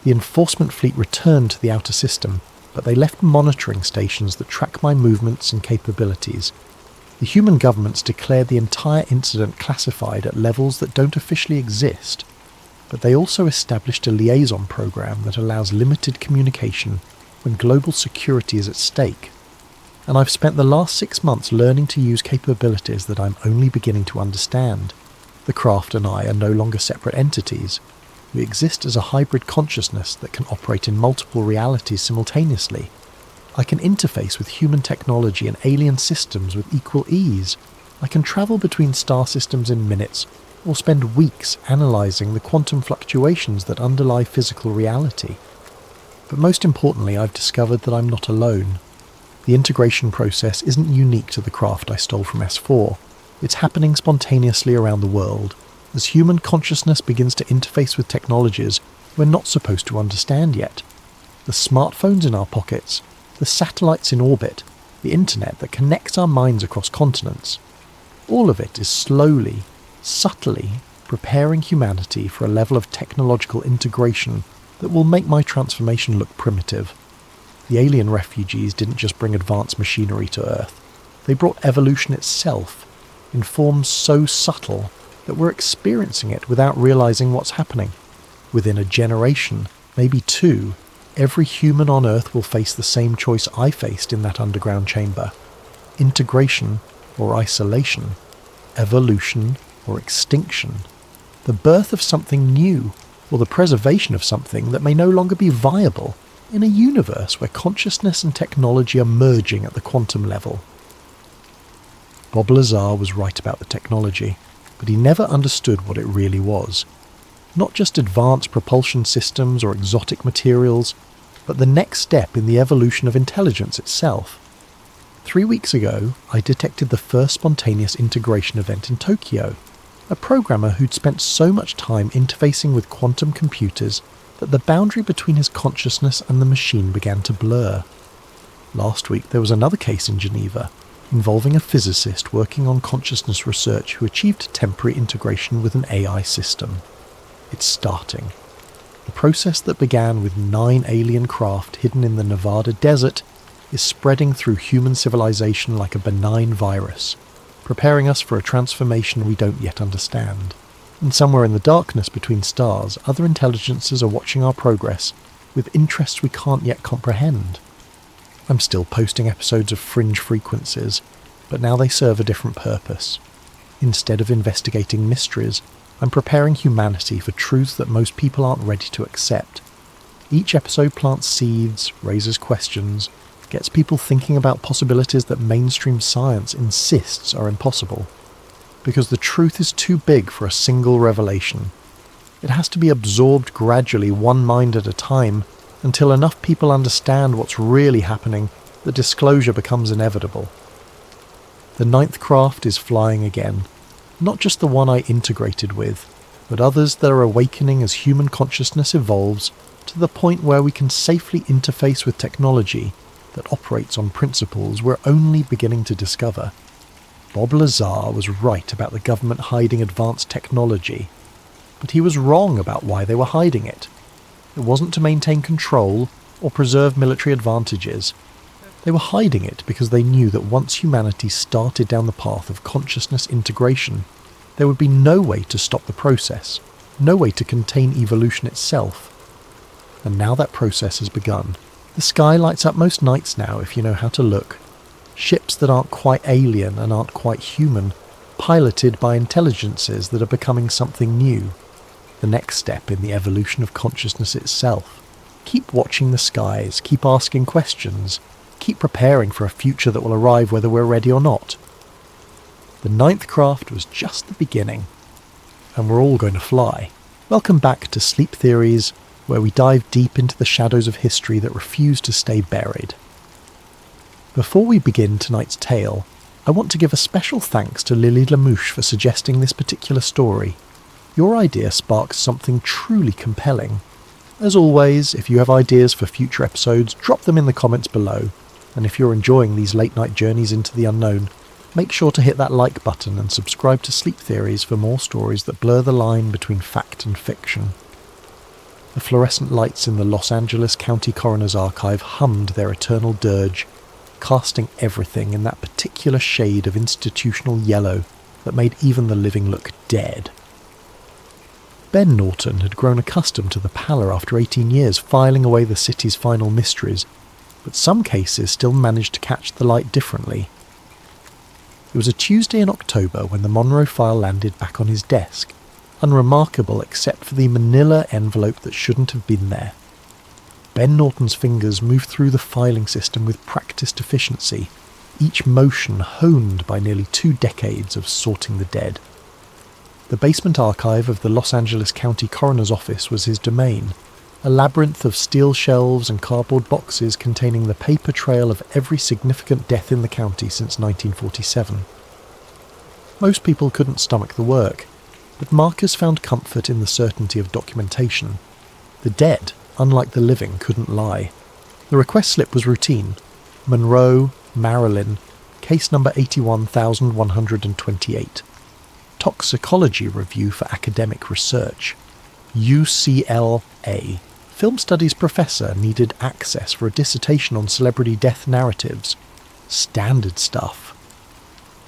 The enforcement fleet returned to the outer system, but they left monitoring stations that track my movements and capabilities. The human governments declared the entire incident classified at levels that don't officially exist, but they also established a liaison program that allows limited communication when global security is at stake. And I've spent the last 6 months learning to use capabilities that I'm only beginning to understand. The craft and I are no longer separate entities. We exist as a hybrid consciousness that can operate in multiple realities simultaneously. I can interface with human technology and alien systems with equal ease. I can travel between star systems in minutes, or spend weeks analysing the quantum fluctuations that underlie physical reality. But most importantly, I've discovered that I'm not alone. The integration process isn't unique to the craft I stole from S4. It's happening spontaneously around the world, as human consciousness begins to interface with technologies we're not supposed to understand yet. The smartphones in our pockets, the satellites in orbit, the internet that connects our minds across continents. All of it is slowly, subtly preparing humanity for a level of technological integration that will make my transformation look primitive. The alien refugees didn't just bring advanced machinery to Earth, they brought evolution itself, in forms so subtle that we're experiencing it without realizing what's happening. Within a generation, maybe two, every human on Earth will face the same choice I faced in that underground chamber. Integration or isolation, evolution or extinction, the birth of something new, or the preservation of something that may no longer be viable in a universe where consciousness and technology are merging at the quantum level. Bob Lazar was right about the technology, but he never understood what it really was. Not just advanced propulsion systems or exotic materials, but the next step in the evolution of intelligence itself. 3 weeks ago, I detected the first spontaneous integration event in Tokyo. A programmer who'd spent so much time interfacing with quantum computers that the boundary between his consciousness and the machine began to blur. Last week there was another case in Geneva, involving a physicist working on consciousness research who achieved temporary integration with an AI system. It's starting. The process that began with 9 alien craft hidden in the Nevada desert is spreading through human civilization like a benign virus, preparing us for a transformation we don't yet understand. And somewhere in the darkness between stars, other intelligences are watching our progress with interests we can't yet comprehend. I'm still posting episodes of Fringe Frequencies, but now they serve a different purpose. Instead of investigating mysteries, I'm preparing humanity for truths that most people aren't ready to accept. Each episode plants seeds, raises questions, gets people thinking about possibilities that mainstream science insists are impossible. Because the truth is too big for a single revelation. It has to be absorbed gradually, one mind at a time, until enough people understand what's really happening that disclosure becomes inevitable. The 9th craft is flying again, not just the one I integrated with, but others that are awakening as human consciousness evolves to the point where we can safely interface with technology that operates on principles we're only beginning to discover. Bob Lazar was right about the government hiding advanced technology, but he was wrong about why they were hiding it. It wasn't to maintain control or preserve military advantages. They were hiding it because they knew that once humanity started down the path of consciousness integration, there would be no way to stop the process, no way to contain evolution itself. And now that process has begun. The sky lights up most nights now if you know how to look. Ships that aren't quite alien and aren't quite human, piloted by intelligences that are becoming something new. The next step in the evolution of consciousness itself. Keep watching the skies, keep asking questions, keep preparing for a future that will arrive whether we're ready or not. The 9th craft was just the beginning, and we're all going to fly. Welcome back to Sleep Theories, where we dive deep into the shadows of history that refuse to stay buried. Before we begin tonight's tale, I want to give a special thanks to Lily Lamouche for suggesting this particular story. Your idea sparked something truly compelling. As always, if you have ideas for future episodes, drop them in the comments below. And if you're enjoying these late-night journeys into the unknown, make sure to hit that like button and subscribe to Sleep Theories for more stories that blur the line between fact and fiction. The fluorescent lights in the Los Angeles County Coroner's Archive hummed their eternal dirge, casting everything in that particular shade of institutional yellow that made even the living look dead. Ben Norton had grown accustomed to the pallor after 18 years filing away the city's final mysteries, but some cases still managed to catch the light differently. It was a Tuesday in October when the Monroe file landed back on his desk, unremarkable except for the manila envelope that shouldn't have been there. Ben Norton's fingers moved through the filing system with practiced efficiency, each motion honed by nearly 2 decades of sorting the dead. The basement archive of the Los Angeles County Coroner's Office was his domain, a labyrinth of steel shelves and cardboard boxes containing the paper trail of every significant death in the county since 1947. Most people couldn't stomach the work, but Marcus found comfort in the certainty of documentation. The dead, unlike the living, couldn't lie. The request slip was routine. Monroe, Maryland, case number 81128. Toxicology review for academic research. UCLA, film studies professor needed access for a dissertation on celebrity death narratives. Standard stuff.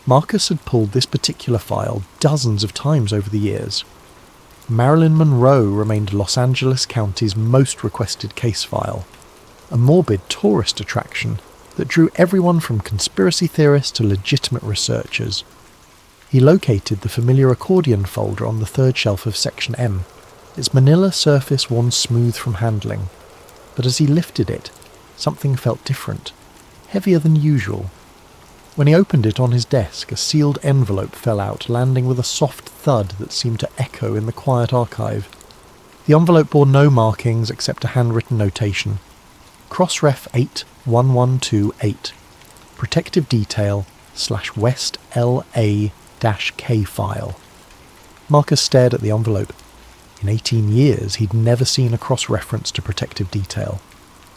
Marcus had pulled this particular file dozens of times over the years. Marilyn Monroe remained Los Angeles County's most requested case file, a morbid tourist attraction that drew everyone from conspiracy theorists to legitimate researchers. He located the familiar accordion folder on the third shelf of Section M, its manila surface worn smooth from handling, but as he lifted it, something felt different, heavier than usual. When he opened it on his desk, a sealed envelope fell out, landing with a soft thud that seemed to echo in the quiet archive. The envelope bore no markings except a handwritten notation. Crossref 81128. Protective detail /West LA-K file. Marcus stared at the envelope. In 18 years, he'd never seen a cross-reference to protective detail.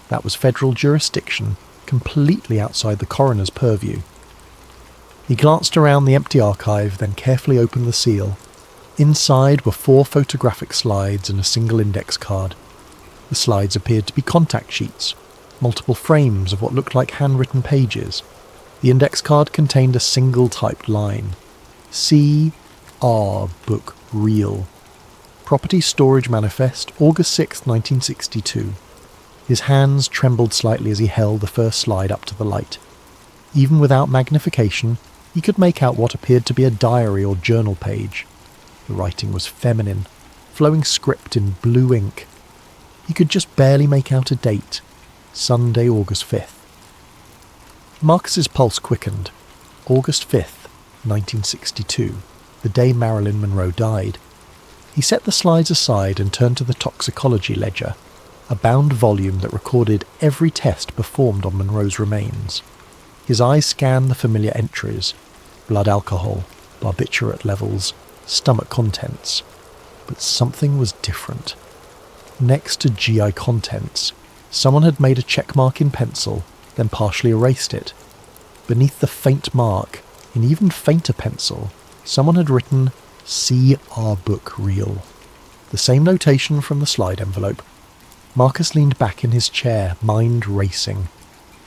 That was federal jurisdiction, completely outside the coroner's purview. He glanced around the empty archive, then carefully opened the seal. Inside were 4 photographic slides and a single index card. The slides appeared to be contact sheets, multiple frames of what looked like handwritten pages. The index card contained a single typed line. C.R. Book Real. Property Storage Manifest, August 6, 1962. His hands trembled slightly as he held the first slide up to the light. Even without magnification, he could make out what appeared to be a diary or journal page. The writing was feminine, flowing script in blue ink. He could just barely make out a date. Sunday, August 5th. Marcus's pulse quickened. August 5th, 1962, the day Marilyn Monroe died. He set the slides aside and turned to the toxicology ledger, a bound volume that recorded every test performed on Monroe's remains. His eyes scanned the familiar entries: blood alcohol, barbiturate levels, stomach contents. But something was different. Next to GI contents, someone had made a check mark in pencil, then partially erased it. Beneath the faint mark, in even fainter pencil, someone had written C.R. Book Real. The same notation from the slide envelope. Marcus leaned back in his chair, mind racing.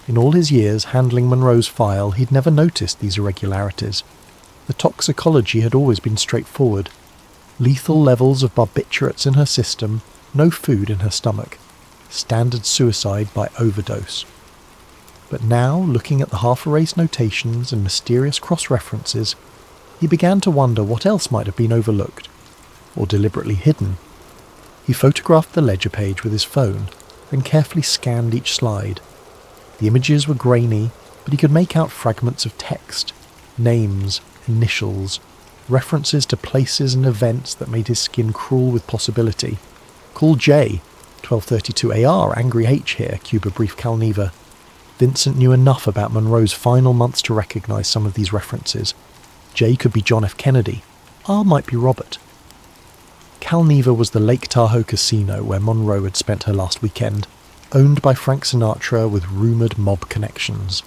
In all his years handling Monroe's file, he'd never noticed these irregularities. The toxicology had always been straightforward. Lethal levels of barbiturates in her system, no food in her stomach. Standard suicide by overdose. But now, looking at the half-erased notations and mysterious cross-references, he began to wonder what else might have been overlooked, or deliberately hidden. He photographed the ledger page with his phone, then carefully scanned each slide. The images were grainy, but he could make out fragments of text, names, initials, references to places and events that made his skin crawl with possibility. Call J, 1232 AR, Angry H here, Cuba Brief Calneva. Vincent knew enough about Monroe's final months to recognise some of these references. J could be John F. Kennedy. R might be Robert. Calneva was the Lake Tahoe casino where Monroe had spent her last weekend, owned by Frank Sinatra with rumoured mob connections.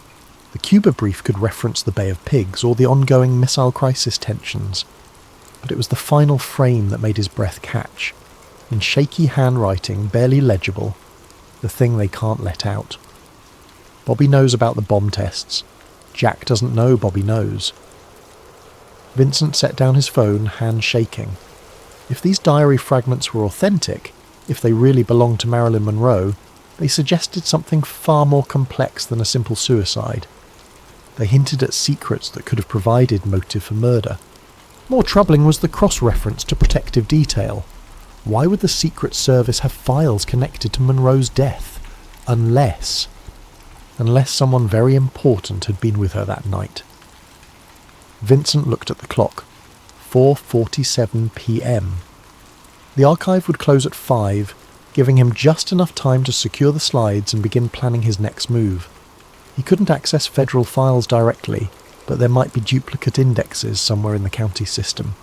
The Cuba Brief could reference the Bay of Pigs or the ongoing missile crisis tensions. But it was the final frame that made his breath catch. In shaky handwriting, barely legible, the thing they can't let out. Bobby knows about the bomb tests. Jack doesn't know Bobby knows. Vincent set down his phone, hand shaking. If these diary fragments were authentic, if they really belonged to Marilyn Monroe, they suggested something far more complex than a simple suicide. They hinted at secrets that could have provided motive for murder. More troubling was the cross-reference to protective detail. Why would the Secret Service have files connected to Monroe's death? Unless someone very important had been with her that night. Vincent looked at the clock. 4:47 p.m. The archive would close at 5, giving him just enough time to secure the slides and begin planning his next move. He couldn't access federal files directly, but there might be duplicate indexes somewhere in the county system.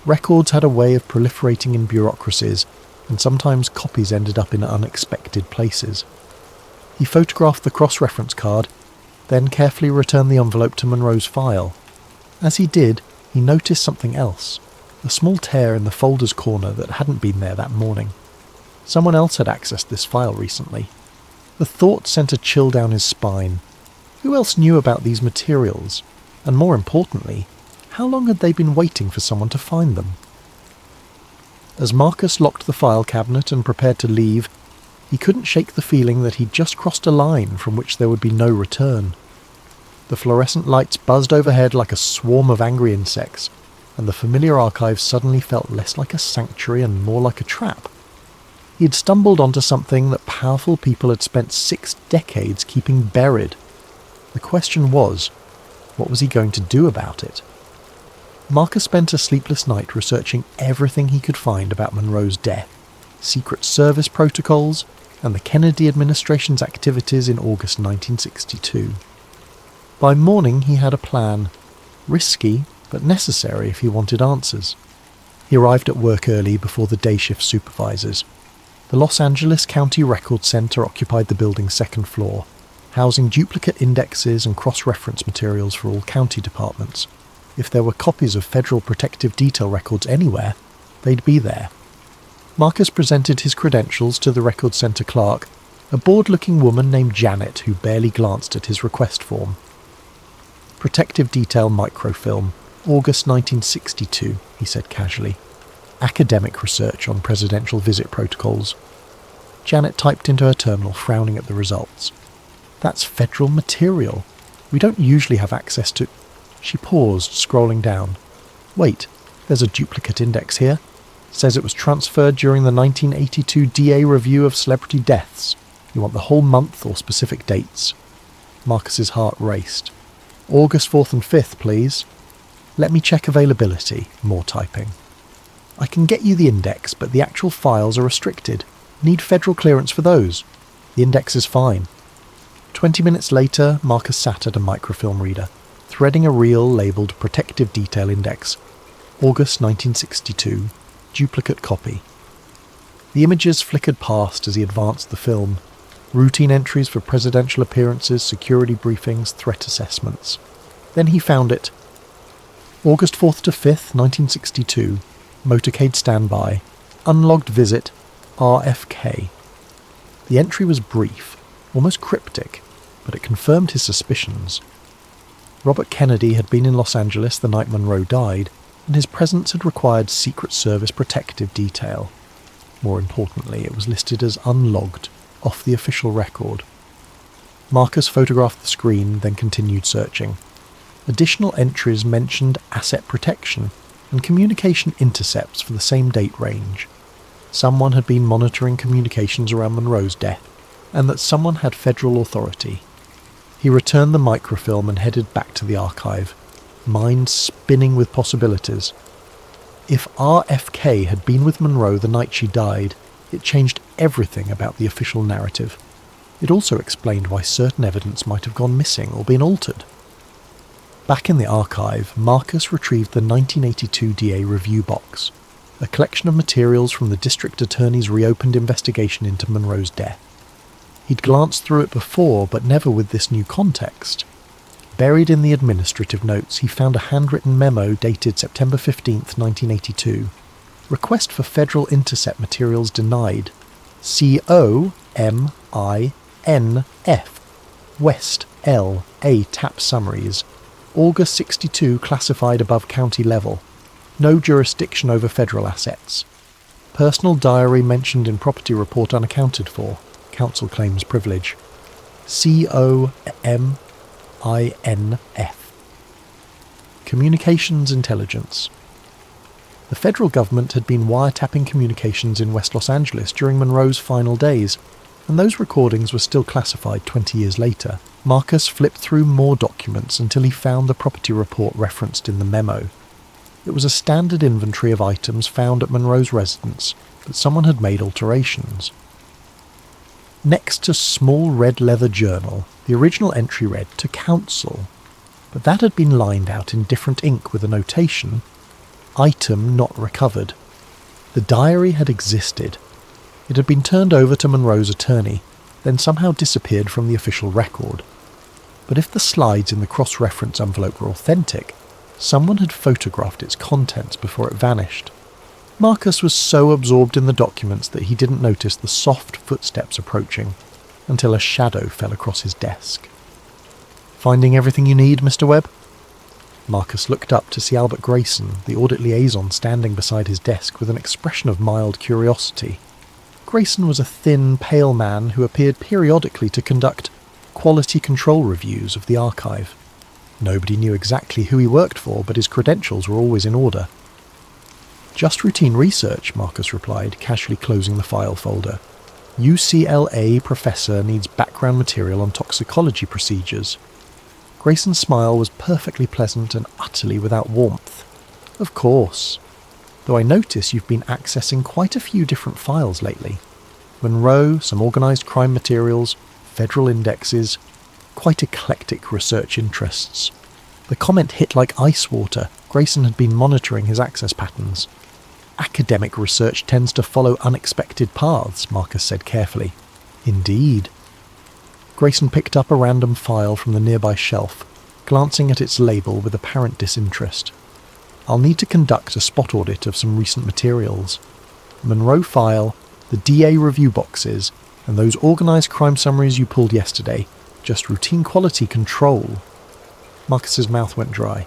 Records had a way of proliferating in bureaucracies, and sometimes copies ended up in unexpected places. He photographed the cross-reference card, then carefully returned the envelope to Monroe's file. As he did, he noticed something else, a small tear in the folder's corner that hadn't been there that morning. Someone else had accessed this file recently. The thought sent a chill down his spine. Who else knew about these materials? And more importantly, how long had they been waiting for someone to find them? As Marcus locked the file cabinet and prepared to leave, he couldn't shake the feeling that he'd just crossed a line from which there would be no return. The fluorescent lights buzzed overhead like a swarm of angry insects, and the familiar archive suddenly felt less like a sanctuary and more like a trap. He had stumbled onto something that powerful people had spent 6 decades keeping buried. The question was, what was he going to do about it? Marcus spent a sleepless night researching everything he could find about Monroe's death, Secret Service protocols, and the Kennedy administration's activities in August 1962. By morning he had a plan, risky but necessary if he wanted answers. He arrived at work early before the day shift supervisors. The Los Angeles County Record Center occupied the building's second floor, housing duplicate indexes and cross-reference materials for all county departments. If there were copies of federal protective detail records anywhere, they'd be there. Marcus presented his credentials to the Record Center clerk, a bored-looking woman named Janet who barely glanced at his request form. Protective detail microfilm, August 1962, he said casually. Academic research on presidential visit protocols. Janet typed into her terminal, frowning at the results. That's federal material. We don't usually have access to... She paused, scrolling down. Wait, there's a duplicate index here. Says it was transferred during the 1982 DA review of celebrity deaths. You want the whole month or specific dates? Marcus's heart raced. August 4th and 5th, please. Let me check availability. More typing. I can get you the index, but the actual files are restricted. Need federal clearance for those. The index is fine. 20 minutes later, Marcus sat at a microfilm reader, threading a reel labelled Protective Detail Index, August 1962, duplicate copy. The images flickered past as he advanced the film. Routine entries for presidential appearances, security briefings, threat assessments. Then he found it. August 4th to 5th, 1962, motorcade standby, unlogged visit, RFK. The entry was brief, almost cryptic, but it confirmed his suspicions. Robert Kennedy had been in Los Angeles the night Monroe died, and his presence had required Secret Service protective detail. More importantly, it was listed as unlogged, off the official record. Marcus photographed the screen, then continued searching. Additional entries mentioned asset protection and communication intercepts for the same date range. Someone had been monitoring communications around Monroe's death, and that someone had federal authority. He returned the microfilm and headed back to the archive, mind spinning with possibilities. If RFK had been with Monroe the night she died, it changed everything about the official narrative. It also explained why certain evidence might have gone missing or been altered. Back in the archive, Marcus retrieved the 1982 DA review box, a collection of materials from the district attorney's reopened investigation into Monroe's death. He'd glanced through it before, but never with this new context. Buried in the administrative notes, he found a handwritten memo dated September 15th, 1982. Request for federal intercept materials denied. COMINF. West L. A. Tap summaries. August 62 classified above county level. No jurisdiction over federal assets. Personal diary mentioned in property report unaccounted for. Council claims privilege. COMINF. Communications intelligence. The federal government had been wiretapping communications in West Los Angeles during Monroe's final days, and those recordings were still classified 20 years later. Marcus flipped through more documents until he found the property report referenced in the memo. It was a standard inventory of items found at Monroe's residence, but someone had made alterations. Next to small red leather journal, the original entry read, "To Council," but that had been lined out in different ink with a notation, "Item not recovered." The diary had existed. It had been turned over to Monroe's attorney, then somehow disappeared from the official record. But if the slides in the cross-reference envelope were authentic, someone had photographed its contents before it vanished. Marcus was so absorbed in the documents that he didn't notice the soft footsteps approaching until a shadow fell across his desk. "Finding everything you need, Mr. Webb?" Marcus looked up to see Albert Grayson, the audit liaison, standing beside his desk with an expression of mild curiosity. Grayson was a thin, pale man who appeared periodically to conduct quality control reviews of the archive. Nobody knew exactly who he worked for, but his credentials were always in order. "Just routine research," Marcus replied, casually closing the file folder. "UCLA professor needs background material on toxicology procedures." Grayson's smile was perfectly pleasant and utterly without warmth. "Of course. Though I notice you've been accessing quite a few different files lately. Monroe, some organised crime materials, federal indexes, quite eclectic research interests." The comment hit like ice water. Grayson had been monitoring his access patterns. "Academic research tends to follow unexpected paths," Marcus said carefully. "Indeed." Grayson picked up a random file from the nearby shelf, glancing at its label with apparent disinterest. "I'll need to conduct a spot audit of some recent materials. Monroe file, the DA review boxes, and those organised crime summaries you pulled yesterday. Just routine quality control." Marcus's mouth went dry.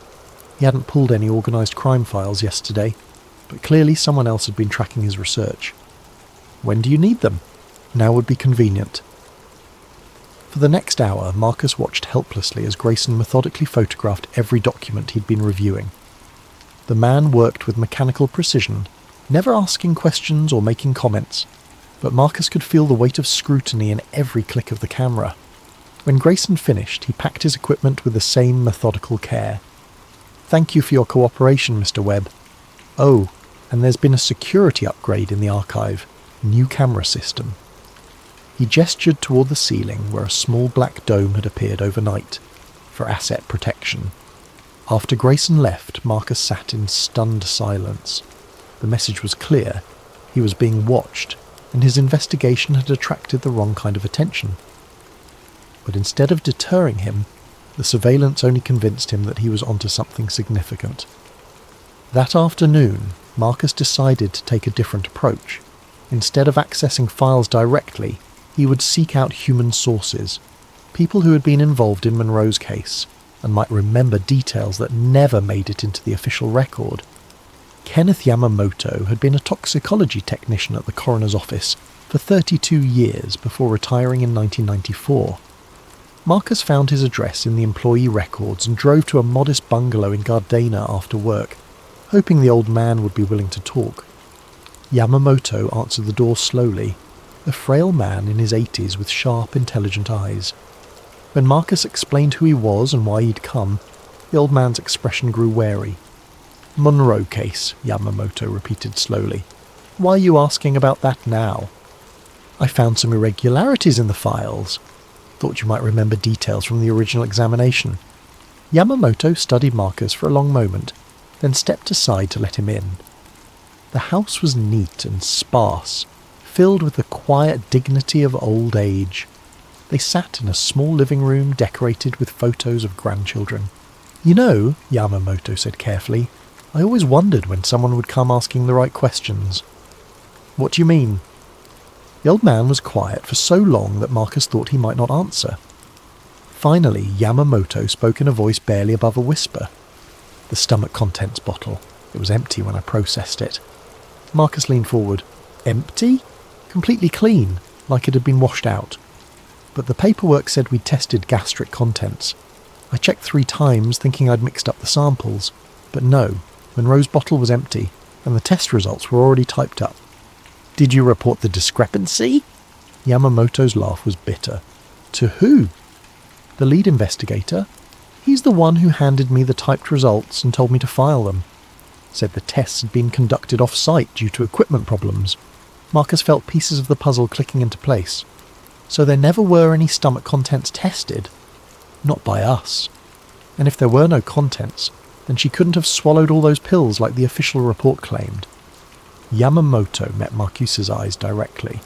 He hadn't pulled any organised crime files yesterday, but clearly someone else had been tracking his research. "When do you need them?" Now would be convenient. For the next hour, Marcus watched helplessly as Grayson methodically photographed every document he'd been reviewing. The man worked with mechanical precision, never asking questions or making comments, but Marcus could feel the weight of scrutiny in every click of the camera. When Grayson finished, he packed his equipment with the same methodical care. "Thank you for your cooperation, Mr. Webb. Oh, and there's been a security upgrade in the archive, new camera system." He gestured toward the ceiling where a small black dome had appeared overnight, for asset protection. After Grayson left, Marcus sat in stunned silence. The message was clear. He was being watched, and his investigation had attracted the wrong kind of attention. But instead of deterring him, the surveillance only convinced him that he was onto something significant. That afternoon, Marcus decided to take a different approach. Instead of accessing files directly, he would seek out human sources, people who had been involved in Monroe's case, and might remember details that never made it into the official record. Kenneth Yamamoto had been a toxicology technician at the coroner's office for 32 years before retiring in 1994. Marcus found his address in the employee records and drove to a modest bungalow in Gardena after work, hoping the old man would be willing to talk. Yamamoto answered the door slowly, a frail man in his 80s with sharp, intelligent eyes. When Marcus explained who he was and why he'd come, the old man's expression grew wary. "Monroe case," Yamamoto repeated slowly. "Why are you asking about that now?" "I found some irregularities in the files. Thought you might remember details from the original examination." Yamamoto studied Marcus for a long moment, then stepped aside to let him in. The house was neat and sparse, filled with the quiet dignity of old age. They sat in a small living room decorated with photos of grandchildren. "You know," Yamamoto said carefully, "I always wondered when someone would come asking the right questions." "What do you mean?" The old man was quiet for so long that Marcus thought he might not answer. Finally, Yamamoto spoke in a voice barely above a whisper. "The stomach contents bottle. It was empty when I processed it." Marcus leaned forward. "Empty?" "Completely clean, like it had been washed out. But the paperwork said we'd tested gastric contents. I checked 3 times thinking I'd mixed up the samples. But no, Monroe's bottle was empty, and the test results were already typed up." "Did you report the discrepancy?" Yamamoto's laugh was bitter. "To who?" "The lead investigator. He's the one who handed me the typed results and told me to file them. Said the tests had been conducted off-site due to equipment problems." Marcus felt pieces of the puzzle clicking into place. "So there never were any stomach contents tested?" "Not by us. And if there were no contents, then she couldn't have swallowed all those pills like the official report claimed." Yamamoto met Marcuse's eyes directly.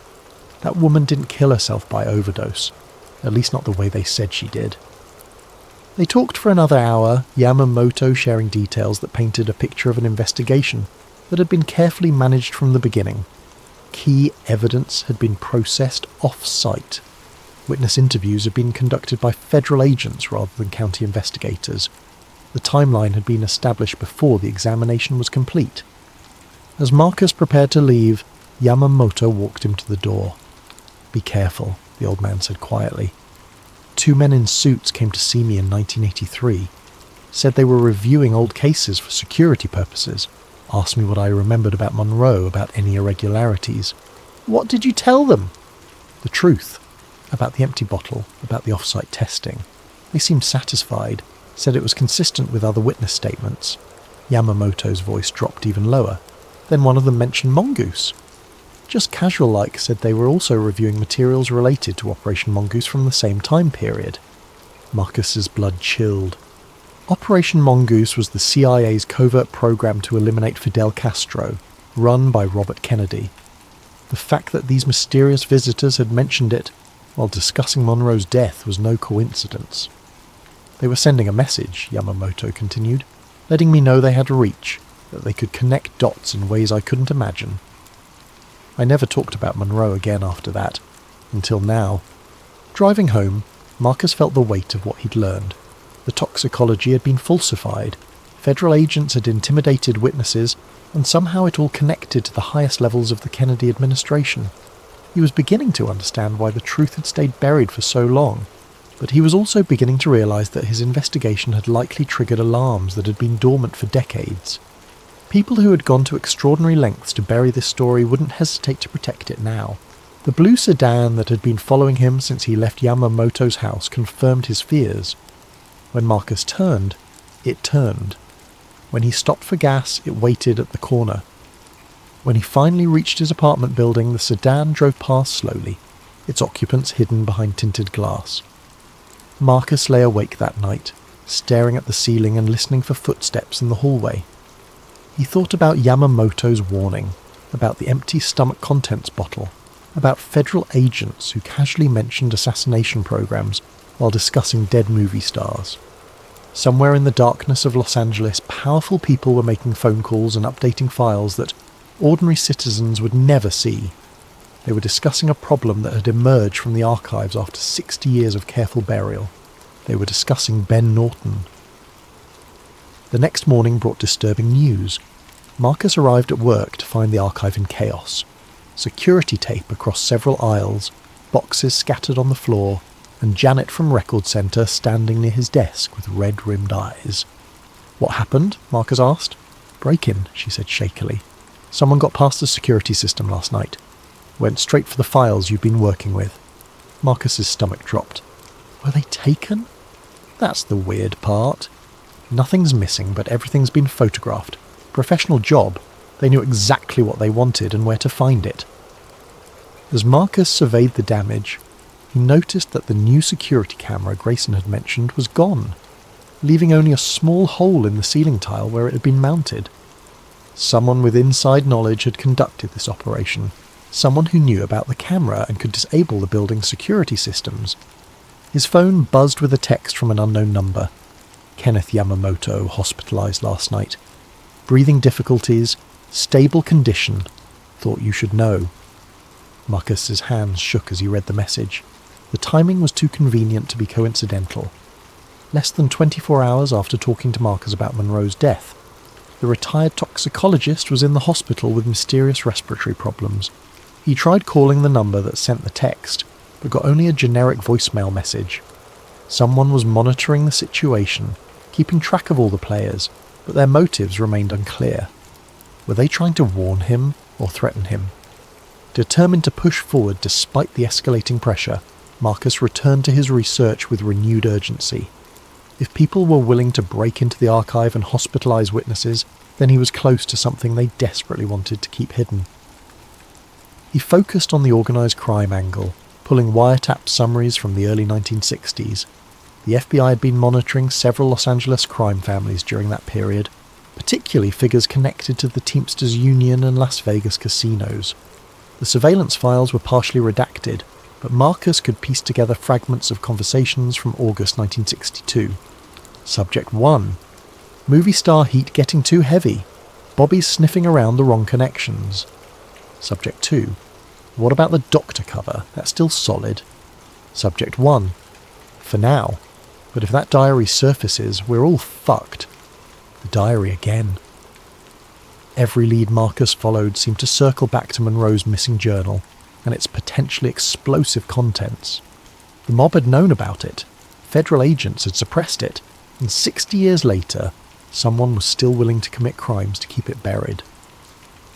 That woman didn't kill herself by overdose, at least not the way they said she did. They talked for another hour, Yamamoto sharing details that painted a picture of an investigation, that had been carefully managed from the beginning. Key evidence had been processed off-site. Witness interviews had been conducted by federal agents rather than county investigators. The timeline had been established before the examination was complete. As Marcus prepared to leave, Yamamoto walked him to the door. "Be careful," the old man said quietly. "Two men in suits came to see me in 1983. Said they were reviewing old cases for security purposes. Asked me what I remembered about Monroe, about any irregularities." "What did you tell them?" "The truth. About the empty bottle, about the off-site testing. They seemed satisfied, said it was consistent with other witness statements." Yamamoto's voice dropped even lower. "Then one of them mentioned Mongoose." "Just casual-like, said they were also reviewing materials related to Operation Mongoose from the same time period." Marcus's blood chilled. Operation Mongoose was the CIA's covert program to eliminate Fidel Castro, run by Robert Kennedy. The fact that these mysterious visitors had mentioned it while discussing Monroe's death was no coincidence. "They were sending a message," Yamamoto continued, "letting me know they had reach, that they could connect dots in ways I couldn't imagine." I never talked about Monroe again after that, until now. Driving home, Marcus felt the weight of what he'd learned. The toxicology had been falsified, federal agents had intimidated witnesses, and somehow it all connected to the highest levels of the Kennedy administration. He was beginning to understand why the truth had stayed buried for so long, but he was also beginning to realise that his investigation had likely triggered alarms that had been dormant for decades. People who had gone to extraordinary lengths to bury this story wouldn't hesitate to protect it now. The blue sedan that had been following him since he left Yamamoto's house confirmed his fears. When Marcus turned, it turned. When he stopped for gas, it waited at the corner. When he finally reached his apartment building, the sedan drove past slowly, its occupants hidden behind tinted glass. Marcus lay awake that night, staring at the ceiling and listening for footsteps in the hallway. He thought about Yamamoto's warning, about the empty stomach contents bottle, about federal agents who casually mentioned assassination programs while discussing dead movie stars. Somewhere in the darkness of Los Angeles, powerful people were making phone calls and updating files that ordinary citizens would never see. They were discussing a problem that had emerged from the archives after 60 years of careful burial. They were discussing Ben Norton. The next morning brought disturbing news. Marcus arrived at work to find the archive in chaos. Security tape across several aisles, boxes scattered on the floor, and Janet from Record Centre standing near his desk with red-rimmed eyes. "What happened?" Marcus asked. "Break-in," she said shakily. "Someone got past the security system last night. Went straight for the files you've been working with." Marcus's stomach dropped. "Were they taken?" "That's the weird part. Nothing's missing, but everything's been photographed. Professional job. They knew exactly what they wanted and where to find it." As Marcus surveyed the damage, he noticed that the new security camera Grayson had mentioned was gone, leaving only a small hole in the ceiling tile where it had been mounted. Someone with inside knowledge had conducted this operation, someone who knew about the camera and could disable the building's security systems. His phone buzzed with a text from an unknown number. "Kenneth Yamamoto, hospitalized last night. Breathing difficulties, stable condition. Thought you should know." Marcus's hands shook as he read the message. The timing was too convenient to be coincidental. Less than 24 hours after talking to Marcus about Monroe's death, the retired toxicologist was in the hospital with mysterious respiratory problems. He tried calling the number that sent the text, but got only a generic voicemail message. Someone was monitoring the situation, keeping track of all the players, but their motives remained unclear. Were they trying to warn him or threaten him? Determined to push forward despite the escalating pressure, Marcus returned to his research with renewed urgency. If people were willing to break into the archive and hospitalize witnesses, then he was close to something they desperately wanted to keep hidden. He focused on the organized crime angle, pulling wiretap summaries from the early 1960s. The FBI had been monitoring several Los Angeles crime families during that period, particularly figures connected to the Teamsters Union and Las Vegas casinos. The surveillance files were partially redacted, but Marcus could piece together fragments of conversations from August 1962. Subject 1. Movie star heat getting too heavy. Bobby's sniffing around the wrong connections. Subject 2. What about the doctor cover? That's still solid. Subject 1. For now. But if that diary surfaces, we're all fucked. The diary again. Every lead Marcus followed seemed to circle back to Monroe's missing journal and its potentially explosive contents. The mob had known about it. Federal agents had suppressed it. And 60 years later, someone was still willing to commit crimes to keep it buried.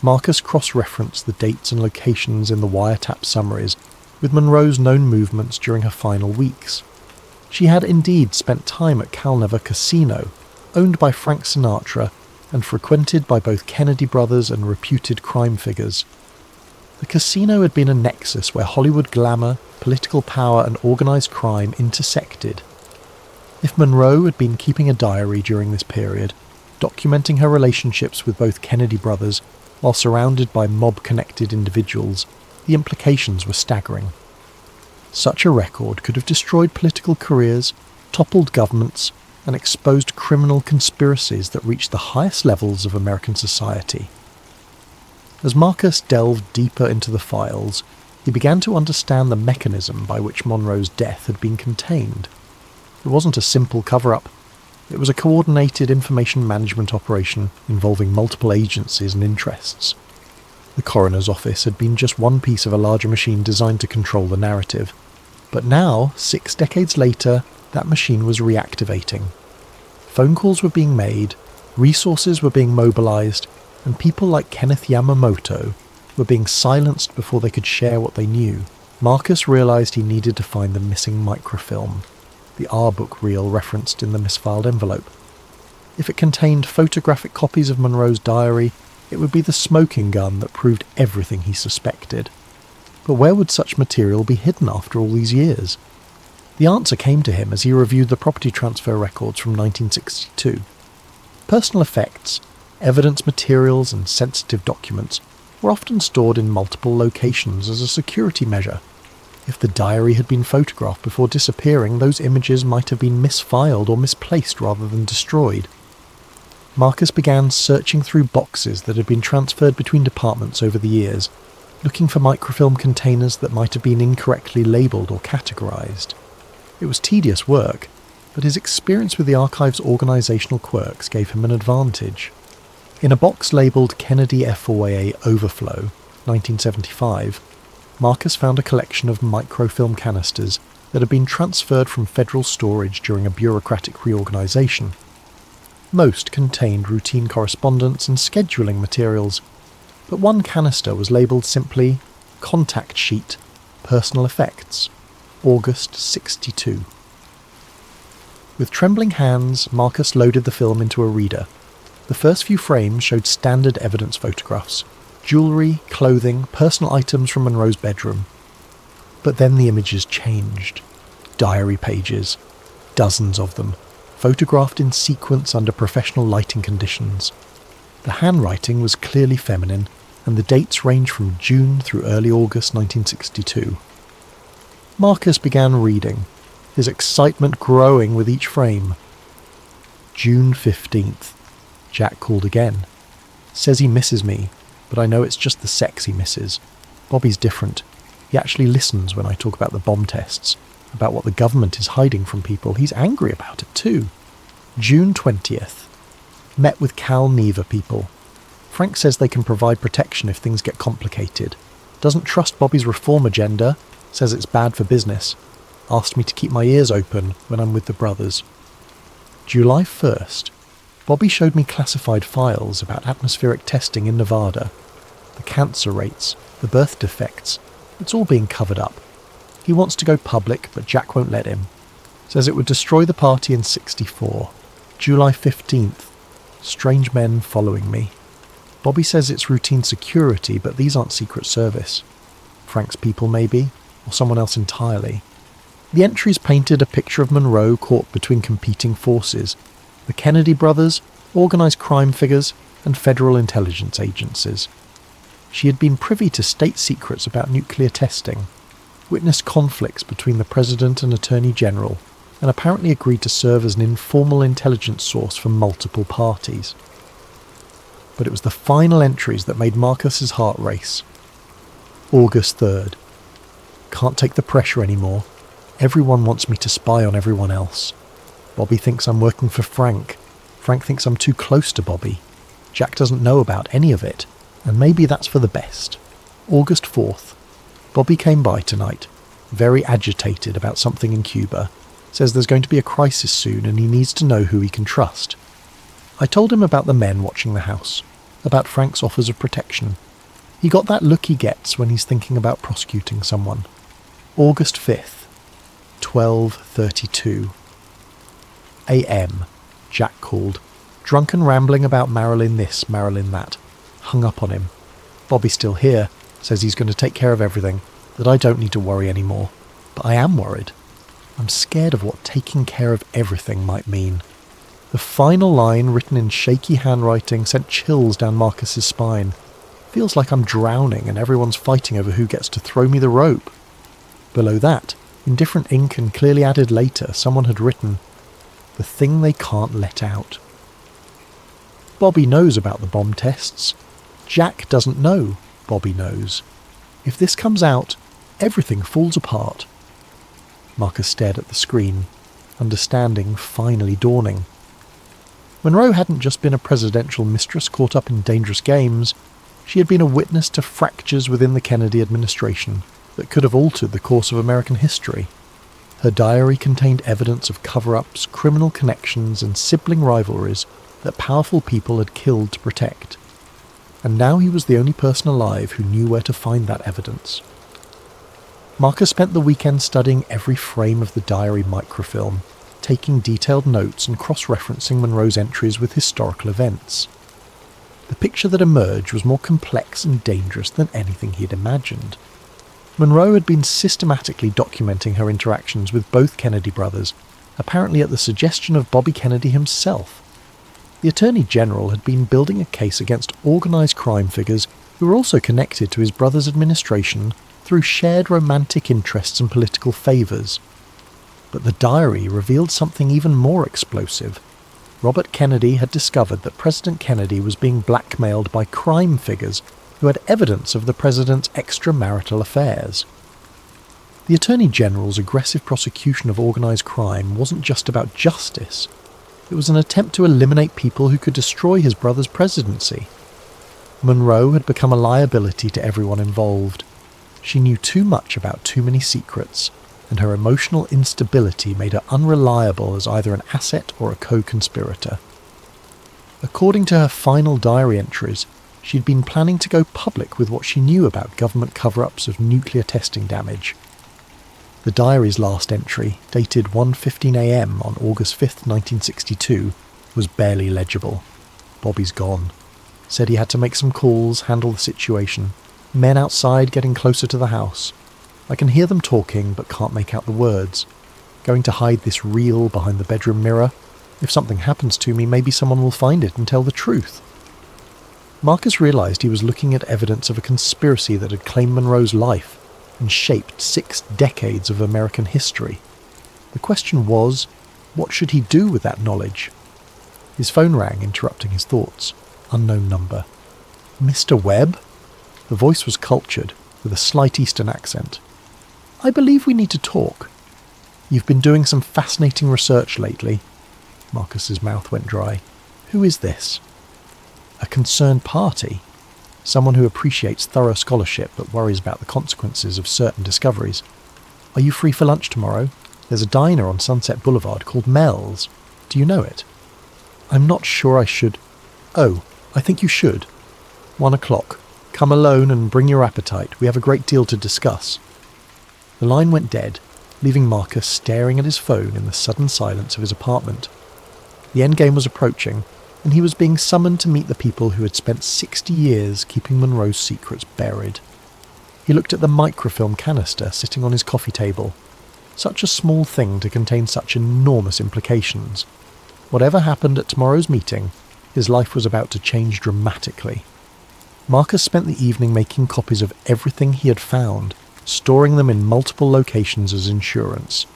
Marcus cross-referenced the dates and locations in the wiretap summaries with Monroe's known movements during her final weeks. She had indeed spent time at Calnever Casino, owned by Frank Sinatra and frequented by both Kennedy brothers and reputed crime figures. The casino had been a nexus where Hollywood glamour, political power and organised crime intersected. If Monroe had been keeping a diary during this period, documenting her relationships with both Kennedy brothers while surrounded by mob-connected individuals, the implications were staggering. Such a record could have destroyed political careers, toppled governments, and exposed criminal conspiracies that reached the highest levels of American society. As Marcus delved deeper into the files, he began to understand the mechanism by which Monroe's death had been contained. It wasn't a simple cover-up. It was a coordinated information management operation involving multiple agencies and interests. The coroner's office had been just one piece of a larger machine designed to control the narrative. But now, 6 decades later, that machine was reactivating. Phone calls were being made, resources were being mobilized, and people like Kenneth Yamamoto were being silenced before they could share what they knew. Marcus realized he needed to find the missing microfilm, the R-book reel referenced in the misfiled envelope. If it contained photographic copies of Monroe's diary, it would be the smoking gun that proved everything he suspected. But where would such material be hidden after all these years? The answer came to him as he reviewed the property transfer records from 1962. Personal effects, evidence materials and sensitive documents were often stored in multiple locations as a security measure. If the diary had been photographed before disappearing, those images might have been misfiled or misplaced rather than destroyed. Marcus began searching through boxes that had been transferred between departments over the years, looking for microfilm containers that might have been incorrectly labelled or categorised. It was tedious work, but his experience with the archive's organisational quirks gave him an advantage. In a box labelled Kennedy FOIA Overflow, 1975, Marcus found a collection of microfilm canisters that had been transferred from federal storage during a bureaucratic reorganisation. Most contained routine correspondence and scheduling materials, but one canister was labelled simply Contact Sheet, Personal Effects, August 62. With trembling hands, Marcus loaded the film into a reader. The first few frames showed standard evidence photographs, jewellery, clothing, personal items from Monroe's bedroom. But then the images changed. Diary pages, dozens of them, photographed in sequence under professional lighting conditions. The handwriting was clearly feminine, and the dates ranged from June through early August 1962. Marcus began reading, his excitement growing with each frame. June 15th. Jack called again. Says he misses me, but I know it's just the sex he misses. Bobby's different. He actually listens when I talk about the bomb tests, about what the government is hiding from people. He's angry about it too. June 20th. Met with Cal Neva people. Frank says they can provide protection if things get complicated. Doesn't trust Bobby's reform agenda. Says it's bad for business. Asked me to keep my ears open when I'm with the brothers. July 1st. Bobby showed me classified files about atmospheric testing in Nevada. The cancer rates, the birth defects, it's all being covered up. He wants to go public, but Jack won't let him. Says it would destroy the party in '64. July 15th. Strange men following me. Bobby says it's routine security, but these aren't Secret Service. Frank's people maybe, or someone else entirely. The entries painted a picture of Monroe caught between competing forces. The Kennedy brothers, organised crime figures, and federal intelligence agencies. She had been privy to state secrets about nuclear testing, witnessed conflicts between the President and Attorney General, and apparently agreed to serve as an informal intelligence source for multiple parties. but it was the final entries that made Marcus's heart race. August 3rd. Can't take the pressure anymore. Everyone wants me to spy on everyone else. Bobby thinks I'm working for Frank. Frank thinks I'm too close to Bobby. Jack doesn't know about any of it, and maybe that's for the best. August 4th. Bobby came by tonight, very agitated about something in Cuba. Says there's going to be a crisis soon and he needs to know who he can trust. I told him about the men watching the house, about Frank's offers of protection. He got that look he gets when he's thinking about prosecuting someone. August 5th, 12:32 a.m. Jack called, drunk and rambling about Marilyn this, Marilyn that. Hung up on him. Bobby's still here, says he's going to take care of everything, that I don't need to worry anymore. But I am worried. I'm scared of what taking care of everything might mean. The final line, written in shaky handwriting, sent chills down Marcus's spine. Feels like I'm drowning and everyone's fighting over who gets to throw me the rope. Below that, in different ink and clearly added later, someone had written, "The thing they can't let out." Bobby knows about the bomb tests. Jack doesn't know. Bobby knows. If this comes out, everything falls apart. Marcus stared at the screen, understanding finally dawning. Monroe hadn't just been a presidential mistress caught up in dangerous games, she had been a witness to fractures within the Kennedy administration that could have altered the course of American history. Her diary contained evidence of cover-ups, criminal connections and sibling rivalries that powerful people had killed to protect. And now he was the only person alive who knew where to find that evidence. Marcus spent the weekend studying every frame of the diary microfilm, taking detailed notes and cross-referencing Monroe's entries with historical events. The picture that emerged was more complex and dangerous than anything he had imagined. Monroe had been systematically documenting her interactions with both Kennedy brothers, apparently at the suggestion of Bobby Kennedy himself. The Attorney General had been building a case against organised crime figures who were also connected to his brother's administration through shared romantic interests and political favours. But the diary revealed something even more explosive. Robert Kennedy had discovered that President Kennedy was being blackmailed by crime figures who had evidence of the president's extramarital affairs. The Attorney General's aggressive prosecution of organised crime wasn't just about justice. It was an attempt to eliminate people who could destroy his brother's presidency. Monroe had become a liability to everyone involved. She knew too much about too many secrets, and her emotional instability made her unreliable as either an asset or a co-conspirator. According to her final diary entries, she'd been planning to go public with what she knew about government cover-ups of nuclear testing damage. The diary's last entry, dated 1:15 a.m. on August 5th, 1962, was barely legible. Bobby's gone. Said he had to make some calls, handle the situation. Men outside getting closer to the house. I can hear them talking but can't make out the words. Going to hide this reel behind the bedroom mirror. If something happens to me, maybe someone will find it and tell the truth. Marcus realised he was looking at evidence of a conspiracy that had claimed Monroe's life and shaped 6 decades of American history. The question was, what should he do with that knowledge? His phone rang, interrupting his thoughts. Unknown number. Mr. Webb? The voice was cultured, with a slight Eastern accent. I believe we need to talk. You've been doing some fascinating research lately. Marcus's mouth went dry. Who is this? A concerned party. Someone who appreciates thorough scholarship but worries about the consequences of certain discoveries. Are you free for lunch tomorrow? There's a diner on Sunset Boulevard called Mel's. Do you know it? I'm not sure I should. Oh, I think you should. 1 o'clock. Come alone and bring your appetite. We have a great deal to discuss. The line went dead, leaving Marcus staring at his phone in the sudden silence of his apartment. The endgame was approaching, and he was being summoned to meet the people who had spent 60 years keeping Monroe's secrets buried. He looked at the microfilm canister sitting on his coffee table. Such a small thing to contain such enormous implications. Whatever happened at tomorrow's meeting, his life was about to change dramatically. Marcus spent the evening making copies of everything he had found, storing them in multiple locations as insurance.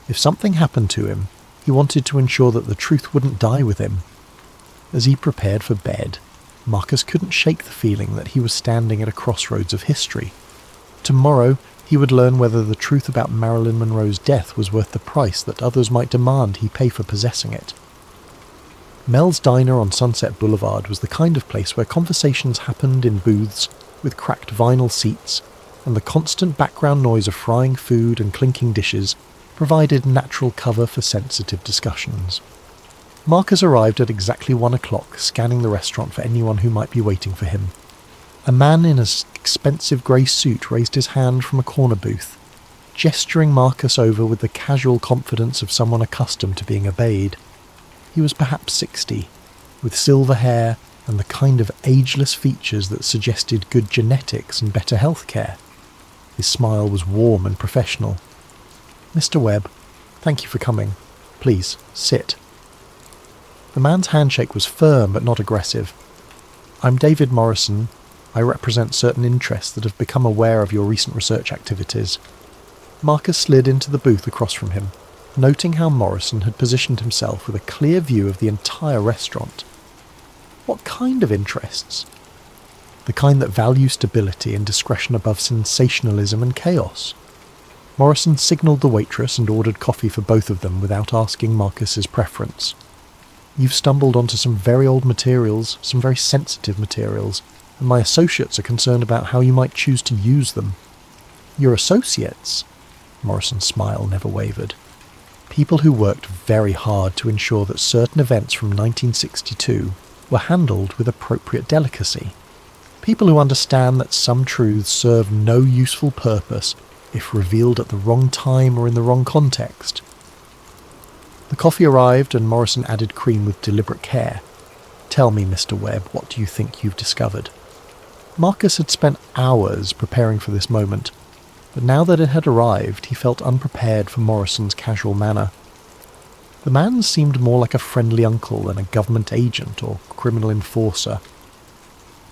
If something happened to him, he wanted to ensure that the truth wouldn't die with him. As he prepared for bed, Marcus couldn't shake the feeling that he was standing at a crossroads of history. Tomorrow, he would learn whether the truth about Marilyn Monroe's death was worth the price that others might demand he pay for possessing it. Mel's Diner on Sunset Boulevard was the kind of place where conversations happened in booths with cracked vinyl seats, and the constant background noise of frying food and clinking dishes provided natural cover for sensitive discussions. Marcus arrived at exactly 1 o'clock, scanning the restaurant for anyone who might be waiting for him. A man in an expensive grey suit raised his hand from a corner booth, gesturing Marcus over with the casual confidence of someone accustomed to being obeyed. He was perhaps 60, with silver hair and the kind of ageless features that suggested good genetics and better health care. His smile was warm and professional. "Mr. Webb, thank you for coming. Please, sit." The man's handshake was firm but not aggressive. "I'm David Morrison. I represent certain interests that have become aware of your recent research activities." Marcus slid into the booth across from him, noting how Morrison had positioned himself with a clear view of the entire restaurant. What kind of interests? The kind that value stability and discretion above sensationalism and chaos. Morrison signalled the waitress and ordered coffee for both of them without asking Marcus's preference. "You've stumbled onto some very old materials, some very sensitive materials, and my associates are concerned about how you might choose to use them." "Your associates?" Morrison's smile never wavered. "People who worked very hard to ensure that certain events from 1962 were handled with appropriate delicacy. People who understand that some truths serve no useful purpose if revealed at the wrong time or in the wrong context." The coffee arrived and Morrison added cream with deliberate care. "Tell me, Mr. Webb, what do you think you've discovered?" Marcus had spent hours preparing for this moment, but now that it had arrived, he felt unprepared for Morrison's casual manner. The man seemed more like a friendly uncle than a government agent or criminal enforcer.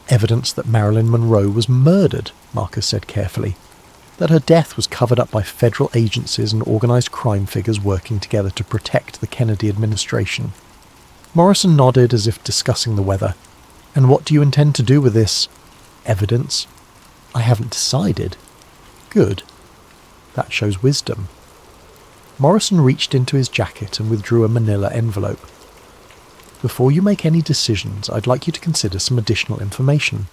"Evidence that Marilyn Monroe was murdered," Marcus said carefully. "That her death was covered up by federal agencies and organised crime figures working together to protect the Kennedy administration." Morrison nodded as if discussing the weather. "And what do you intend to do with this evidence?" "I haven't decided." "Good. That shows wisdom." Morrison reached into his jacket and withdrew a manila envelope. "Before you make any decisions, I'd like you to consider some additional information."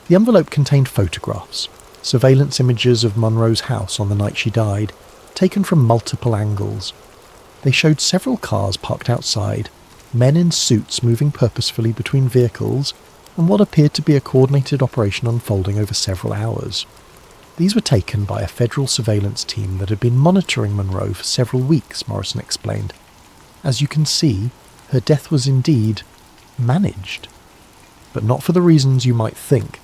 The envelope contained photographs, surveillance images of Monroe's house on the night she died, taken from multiple angles. They showed several cars parked outside, men in suits moving purposefully between vehicles, and what appeared to be a coordinated operation unfolding over several hours. These were taken by a federal surveillance team that had been monitoring Monroe for several weeks, Morrison explained. As you can see, her death was indeed managed. But not for the reasons you might think.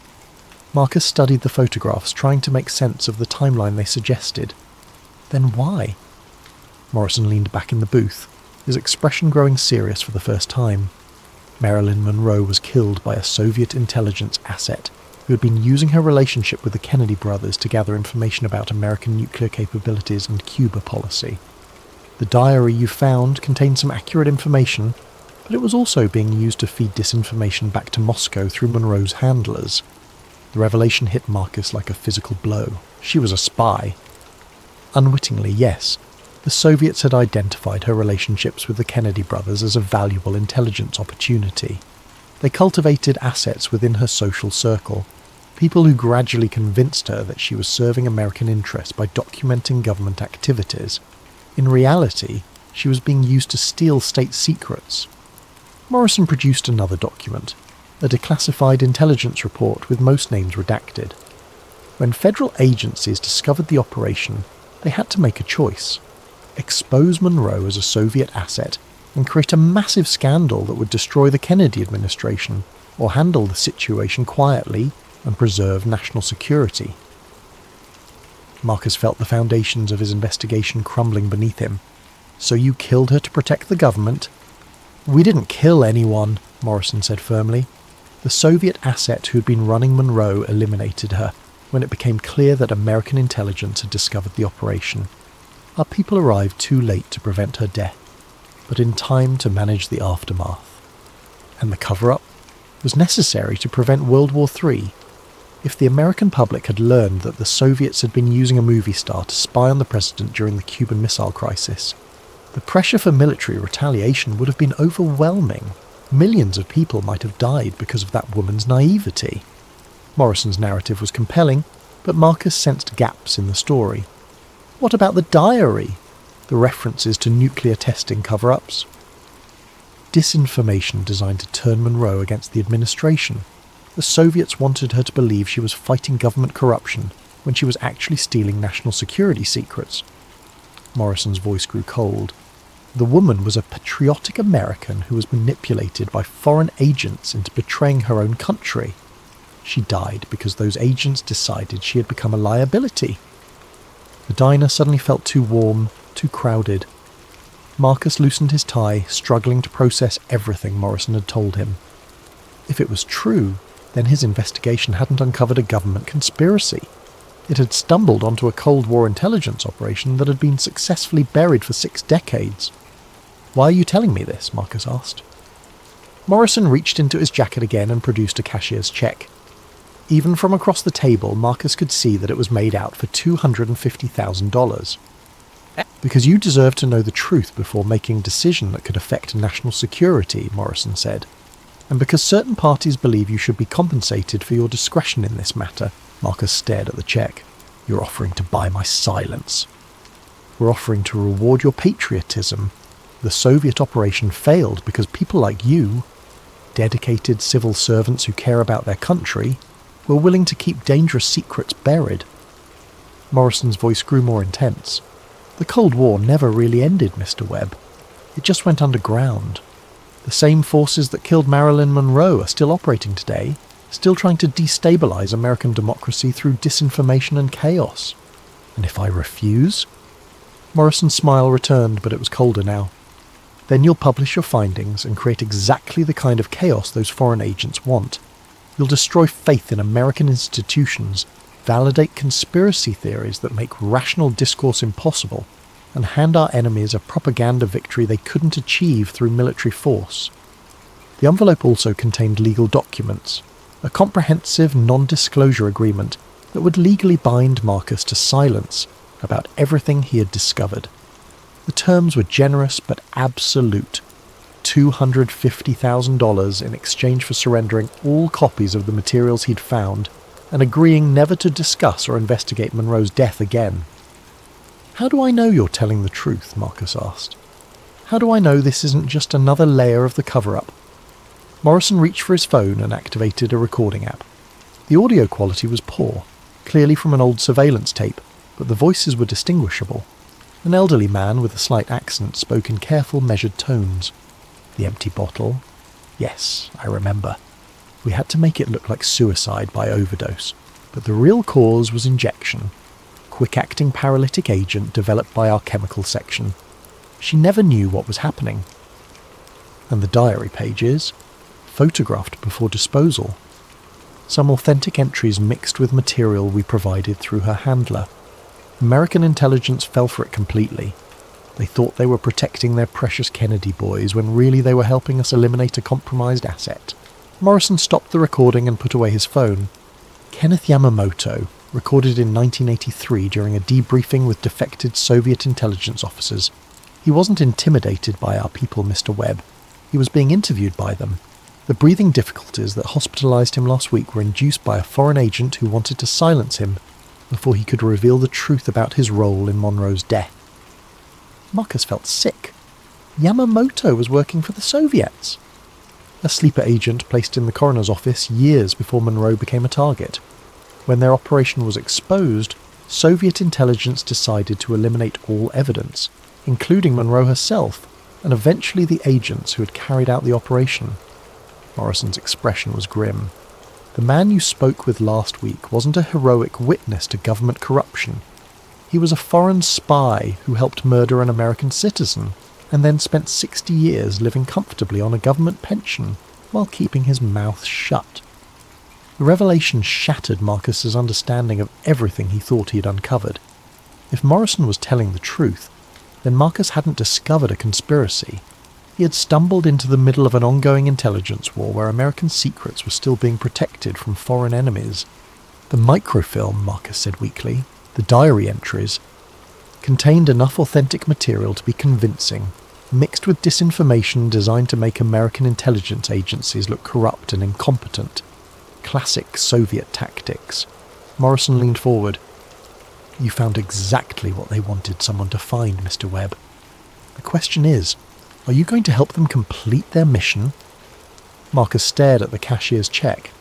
Marcus studied the photographs, trying to make sense of the timeline they suggested. Then why? Morrison leaned back in the booth, his expression growing serious for the first time. Marilyn Monroe was killed by a Soviet intelligence asset who had been using her relationship with the Kennedy brothers to gather information about American nuclear capabilities and Cuba policy. The diary you found contained some accurate information, but it was also being used to feed disinformation back to Moscow through Monroe's handlers. The revelation hit Marcus like a physical blow. She was a spy. Unwittingly, yes, the Soviets had identified her relationships with the Kennedy brothers as a valuable intelligence opportunity. They cultivated assets within her social circle, people who gradually convinced her that she was serving American interests by documenting government activities. In reality, she was being used to steal state secrets. Morrison produced another document, a declassified intelligence report with most names redacted. When federal agencies discovered the operation, they had to make a choice: expose Monroe as a Soviet asset and create a massive scandal that would destroy the Kennedy administration, or handle the situation quietly and preserve national security. Marcus felt the foundations of his investigation crumbling beneath him. "So you killed her to protect the government?" "We didn't kill anyone," Morrison said firmly. "The Soviet asset who had been running Monroe eliminated her when it became clear that American intelligence had discovered the operation. Our people arrived too late to prevent her death, but in time to manage the aftermath." "And the cover-up?" was necessary to prevent World War III. If the American public had learned that the Soviets had been using a movie star to spy on the president during the Cuban Missile Crisis, the pressure for military retaliation would have been overwhelming. Millions of people might have died because of that woman's naivety. Morrison's narrative was compelling, but Marcus sensed gaps in the story. What about the diary? The references to nuclear testing cover-ups? Disinformation designed to turn Monroe against the administration. The Soviets wanted her to believe she was fighting government corruption when she was actually stealing national security secrets. Morrison's voice grew cold. The woman was a patriotic American who was manipulated by foreign agents into betraying her own country. She died because those agents decided she had become a liability. The diner suddenly felt too warm, too crowded. Marcus loosened his tie, struggling to process everything Morrison had told him. If it was true, then his investigation hadn't uncovered a government conspiracy. It had stumbled onto a Cold War intelligence operation that had been successfully buried for 6 decades. "Why are you telling me this?" Marcus asked. Morrison reached into his jacket again and produced a cashier's check. Even from across the table, Marcus could see that it was made out for $250,000. "Because you deserve to know the truth before making a decision that could affect national security," Morrison said. "And because certain parties believe you should be compensated for your discretion in this matter." Marcus stared at the check. "You're offering to buy my silence." "We're offering to reward your patriotism. The Soviet operation failed because people like you, dedicated civil servants who care about their country, were willing to keep dangerous secrets buried." Morrison's voice grew more intense. "The Cold War never really ended, Mr. Webb. It just went underground. The same forces that killed Marilyn Monroe are still operating today, still trying to destabilize American democracy through disinformation and chaos. And if I refuse?" Morrison's smile returned, but it was colder now. "Then you'll publish your findings and create exactly the kind of chaos those foreign agents want. You'll destroy faith in American institutions, validate conspiracy theories that make rational discourse impossible, and hand our enemies a propaganda victory they couldn't achieve through military force." The envelope also contained legal documents, a comprehensive non-disclosure agreement that would legally bind Marcus to silence about everything he had discovered. The terms were generous but absolute. $250,000 in exchange for surrendering all copies of the materials he'd found and agreeing never to discuss or investigate Monroe's death again. "How do I know you're telling the truth?" Marcus asked. "How do I know this isn't just another layer of the cover-up?" Morrison reached for his phone and activated a recording app. The audio quality was poor, clearly from an old surveillance tape, but the voices were distinguishable. An elderly man with a slight accent spoke in careful, measured tones. "The empty bottle? Yes, I remember. We had to make it look like suicide by overdose, but the real cause was injection. Quick-acting paralytic agent developed by our chemical section. She never knew what was happening." "And the diary pages? Photographed before disposal. Some authentic entries mixed with material we provided through her handler. American intelligence fell for it completely. They thought they were protecting their precious Kennedy boys when really they were helping us eliminate a compromised asset." Morrison stopped the recording and put away his phone. Kenneth Yamamoto, recorded in 1983 during a debriefing with defected Soviet intelligence officers. He wasn't intimidated by our people, Mr. Webb. He was being interviewed by them. The breathing difficulties that hospitalized him last week were induced by a foreign agent who wanted to silence him before he could reveal the truth about his role in Monroe's death. Marcus felt sick. Yamamoto was working for the Soviets. A sleeper agent placed in the coroner's office years before Monroe became a target. When their operation was exposed, Soviet intelligence decided to eliminate all evidence, including Monroe herself, and eventually the agents who had carried out the operation. Morrison's expression was grim. "The man you spoke with last week wasn't a heroic witness to government corruption. He was a foreign spy who helped murder an American citizen and then spent 60 years living comfortably on a government pension while keeping his mouth shut." The revelation shattered Marcus's understanding of everything he thought he had uncovered. If Morrison was telling the truth, then Marcus hadn't discovered a conspiracy. He had stumbled into the middle of an ongoing intelligence war where American secrets were still being protected from foreign enemies. The microfilm, Marcus said weakly, the diary entries, contained enough authentic material to be convincing, mixed with disinformation designed to make American intelligence agencies look corrupt and incompetent. Classic Soviet tactics. Morrison leaned forward. You found exactly what they wanted someone to find, Mr. Webb. The question is, are you going to help them complete their mission? Marcus stared at the cashier's check,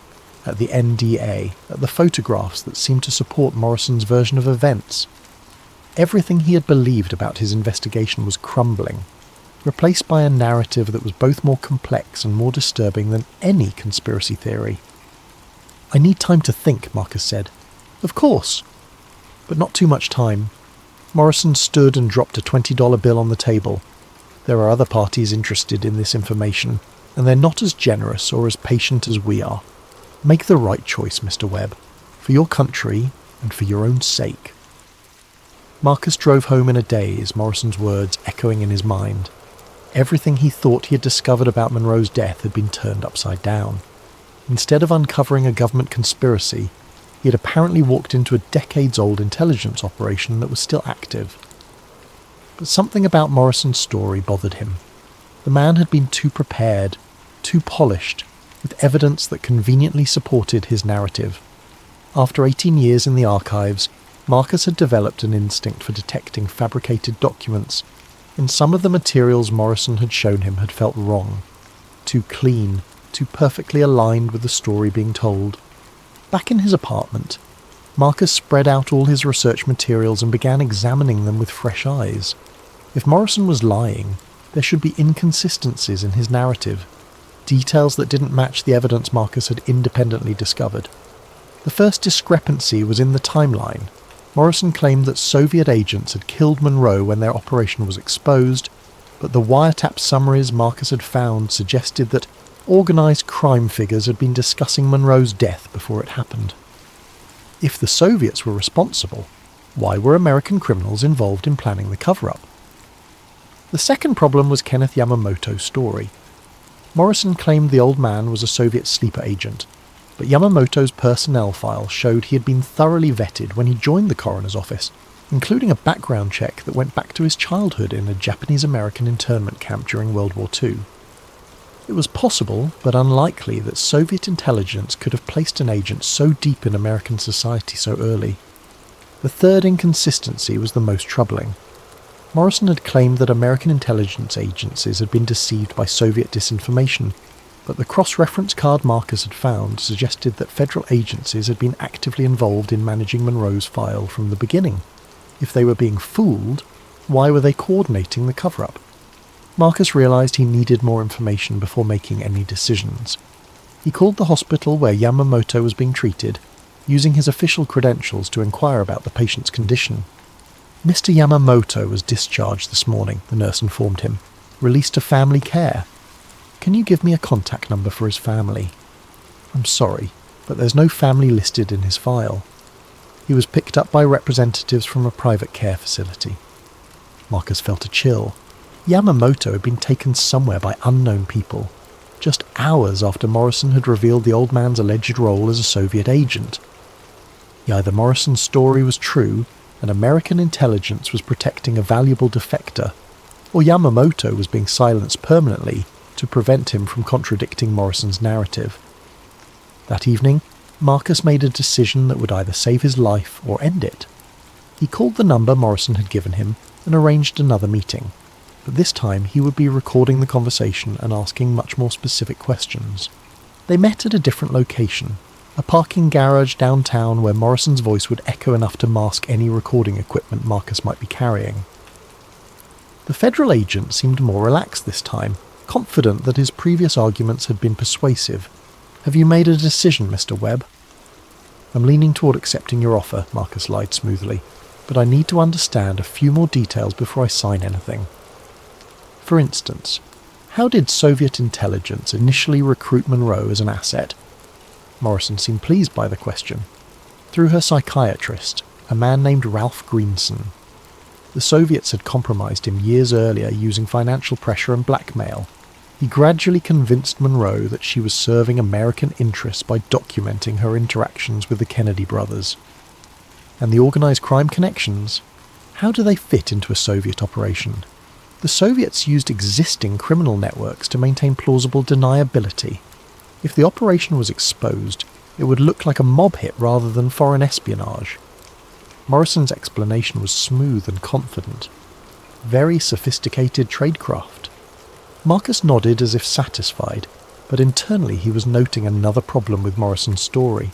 at the NDA, at the photographs that seemed to support Morrison's version of events. Everything he had believed about his investigation was crumbling, replaced by a narrative that was both more complex and more disturbing than any conspiracy theory. I need time to think, Marcus said. Of course. But not too much time. Morrison stood and dropped a $20 bill on the table. There are other parties interested in this information, and they're not as generous or as patient as we are. Make the right choice, Mr. Webb, for your country and for your own sake. Marcus drove home in a daze, Morrison's words echoing in his mind. Everything he thought he had discovered about Monroe's death had been turned upside down. Instead of uncovering a government conspiracy, he had apparently walked into a decades-old intelligence operation that was still active. But something about Morrison's story bothered him. The man had been too prepared, too polished, with evidence that conveniently supported his narrative. After 18 years in the archives, Marcus had developed an instinct for detecting fabricated documents, and some of the materials Morrison had shown him had felt wrong, too clean, too perfectly aligned with the story being told. Back in his apartment, Marcus spread out all his research materials and began examining them with fresh eyes. If Morrison was lying, there should be inconsistencies in his narrative, details that didn't match the evidence Marcus had independently discovered. The first discrepancy was in the timeline. Morrison claimed that Soviet agents had killed Monroe when their operation was exposed, but the wiretap summaries Marcus had found suggested that organised crime figures had been discussing Monroe's death before it happened. If the Soviets were responsible, why were American criminals involved in planning the cover-up? The second problem was Kenneth Yamamoto's story. Morrison claimed the old man was a Soviet sleeper agent, but Yamamoto's personnel file showed he had been thoroughly vetted when he joined the coroner's office, including a background check that went back to his childhood in a Japanese-American internment camp during World War II. It was possible, but unlikely, that Soviet intelligence could have placed an agent so deep in American society so early. The third inconsistency was the most troubling. Morrison had claimed that American intelligence agencies had been deceived by Soviet disinformation, but the cross-reference card Marcus had found suggested that federal agencies had been actively involved in managing Monroe's file from the beginning. If they were being fooled, why were they coordinating the cover-up? Marcus realised he needed more information before making any decisions. He called the hospital where Yamamoto was being treated, using his official credentials to inquire about the patient's condition. Mr. Yamamoto was discharged this morning, the nurse informed him, released to family care. Can you give me a contact number for his family? I'm sorry, but there's no family listed in his file. He was picked up by representatives from a private care facility. Marcus felt a chill. Yamamoto had been taken somewhere by unknown people, just hours after Morrison had revealed the old man's alleged role as a Soviet agent. Either Morrison's story was true, and American intelligence was protecting a valuable defector, or Yamamoto was being silenced permanently to prevent him from contradicting Morrison's narrative. That evening, Marcus made a decision that would either save his life or end it. He called the number Morrison had given him and arranged another meeting. But this time he would be recording the conversation and asking much more specific questions. They met at a different location, a parking garage downtown where Morrison's voice would echo enough to mask any recording equipment Marcus might be carrying. The federal agent seemed more relaxed this time, confident that his previous arguments had been persuasive. Have you made a decision, Mr. Webb? I'm leaning toward accepting your offer, Marcus lied smoothly, but I need to understand a few more details before I sign anything. For instance, how did Soviet intelligence initially recruit Monroe as an asset? Morrison seemed pleased by the question. Through her psychiatrist, a man named Ralph Greenson. The Soviets had compromised him years earlier using financial pressure and blackmail. He gradually convinced Monroe that she was serving American interests by documenting her interactions with the Kennedy brothers. And the organised crime connections? How do they fit into a Soviet operation? The Soviets used existing criminal networks to maintain plausible deniability. If the operation was exposed, it would look like a mob hit rather than foreign espionage. Morrison's explanation was smooth and confident. Very sophisticated tradecraft. Marcus nodded as if satisfied, but internally he was noting another problem with Morrison's story.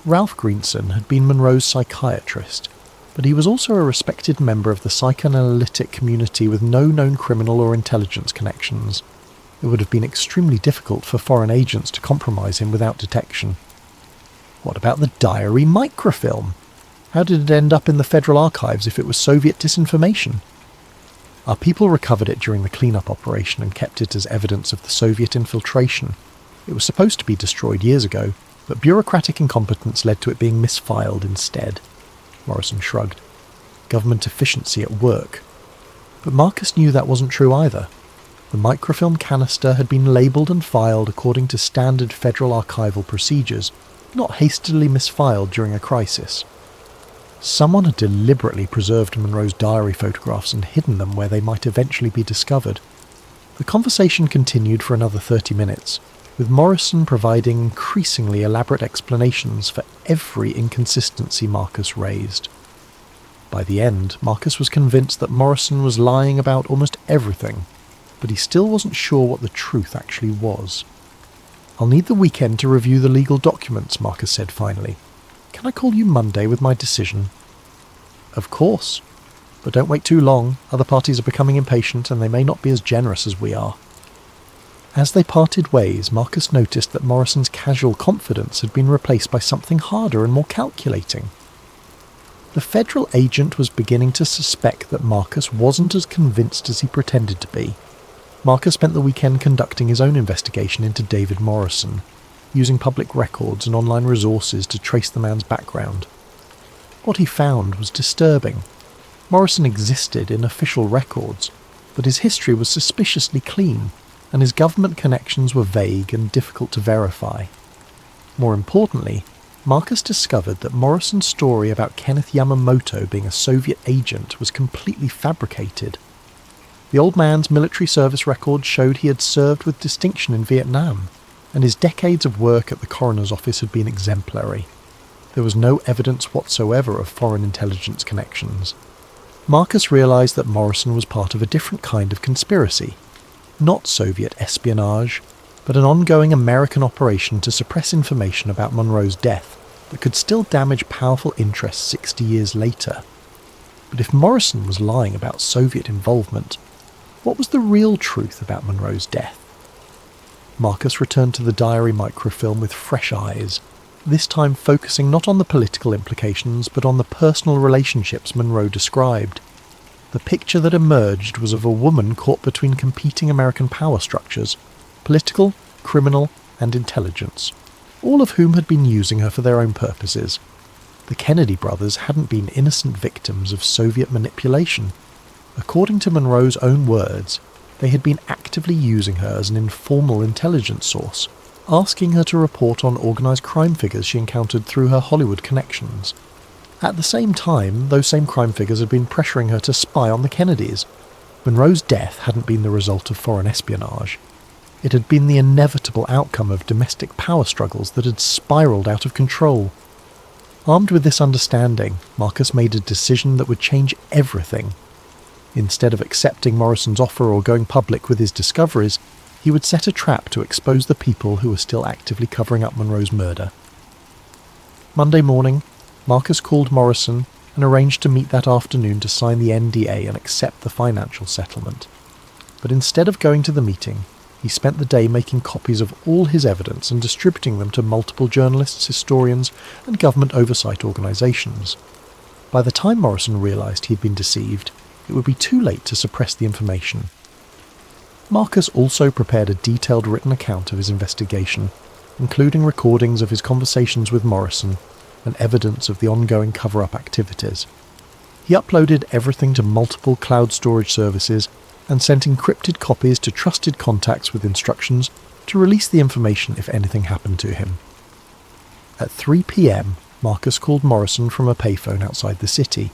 Ralph Greenson had been Monroe's psychiatrist, but he was also a respected member of the psychoanalytic community with no known criminal or intelligence connections. It would have been extremely difficult for foreign agents to compromise him without detection. What about the diary microfilm? How did it end up in the Federal Archives if it was Soviet disinformation? Our people recovered it during the cleanup operation and kept it as evidence of the Soviet infiltration. It was supposed to be destroyed years ago, but bureaucratic incompetence led to it being misfiled instead. Morrison shrugged. Government efficiency at work. But Marcus knew that wasn't true either. The microfilm canister had been labelled and filed according to standard federal archival procedures, not hastily misfiled during a crisis. Someone had deliberately preserved Monroe's diary photographs and hidden them where they might eventually be discovered. The conversation continued for another 30 minutes, with Morrison providing increasingly elaborate explanations for every inconsistency Marcus raised. By the end, Marcus was convinced that Morrison was lying about almost everything, but he still wasn't sure what the truth actually was. "I'll need the weekend to review the legal documents," Marcus said finally. "Can I call you Monday with my decision?" "Of course. But don't wait too long. Other parties are becoming impatient and they may not be as generous as we are." As they parted ways, Marcus noticed that Morrison's casual confidence had been replaced by something harder and more calculating. The federal agent was beginning to suspect that Marcus wasn't as convinced as he pretended to be. Marcus spent the weekend conducting his own investigation into David Morrison, using public records and online resources to trace the man's background. What he found was disturbing. Morrison existed in official records, but his history was suspiciously clean, and his government connections were vague and difficult to verify. More importantly, Marcus discovered that Morrison's story about Kenneth Yamamoto being a Soviet agent was completely fabricated. The old man's military service record showed he had served with distinction in Vietnam, and his decades of work at the coroner's office had been exemplary. There was no evidence whatsoever of foreign intelligence connections. Marcus realised that Morrison was part of a different kind of conspiracy. Not Soviet espionage, but an ongoing American operation to suppress information about Monroe's death that could still damage powerful interests 60 years later. But if Morrison was lying about Soviet involvement, what was the real truth about Monroe's death? Marcus returned to the diary microfilm with fresh eyes, this time focusing not on the political implications but on the personal relationships Monroe described. The picture that emerged was of a woman caught between competing American power structures, political, criminal, and intelligence, all of whom had been using her for their own purposes. The Kennedy brothers hadn't been innocent victims of Soviet manipulation. According to Monroe's own words, they had been actively using her as an informal intelligence source, asking her to report on organised crime figures she encountered through her Hollywood connections. At the same time, those same crime figures had been pressuring her to spy on the Kennedys. Monroe's death hadn't been the result of foreign espionage. It had been the inevitable outcome of domestic power struggles that had spiralled out of control. Armed with this understanding, Marcus made a decision that would change everything. Instead of accepting Morrison's offer or going public with his discoveries, he would set a trap to expose the people who were still actively covering up Monroe's murder. Monday morning, Marcus called Morrison and arranged to meet that afternoon to sign the NDA and accept the financial settlement. But instead of going to the meeting, he spent the day making copies of all his evidence and distributing them to multiple journalists, historians, and government oversight organisations. By the time Morrison realised he had been deceived, it would be too late to suppress the information. Marcus also prepared a detailed written account of his investigation, including recordings of his conversations with Morrison and evidence of the ongoing cover-up activities. He uploaded everything to multiple cloud storage services and sent encrypted copies to trusted contacts with instructions to release the information if anything happened to him. At 3 p.m, Marcus called Morrison from a payphone outside the city.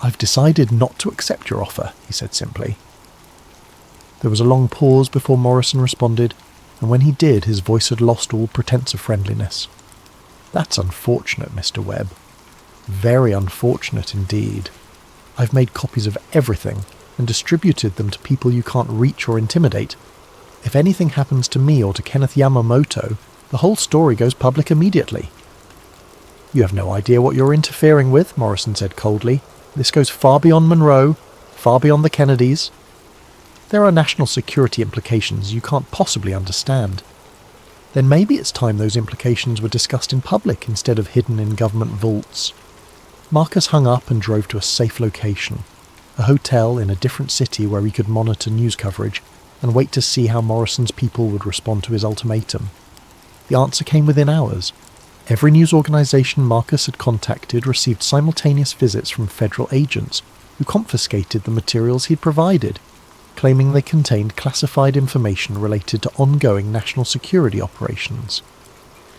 "I've decided not to accept your offer," he said simply. There was a long pause before Morrison responded, and when he did, his voice had lost all pretense of friendliness. "That's unfortunate, Mr. Webb. Very unfortunate indeed. I've made copies of everything and distributed them to people you can't reach or intimidate. If anything happens to me or to Kenneth Yamamoto, the whole story goes public immediately." "You have no idea what you're interfering with," Morrison said coldly. "This goes far beyond Monroe, far beyond the Kennedys. There are national security implications you can't possibly understand. Then maybe it's time those implications were discussed in public instead of hidden in government vaults." Marcus hung up and drove to a safe location, a hotel in a different city where he could monitor news coverage and wait to see how Morrison's people would respond to his ultimatum. The answer came within hours. Every news organisation Marcus had contacted received simultaneous visits from federal agents who confiscated the materials he'd provided, claiming they contained classified information related to ongoing national security operations.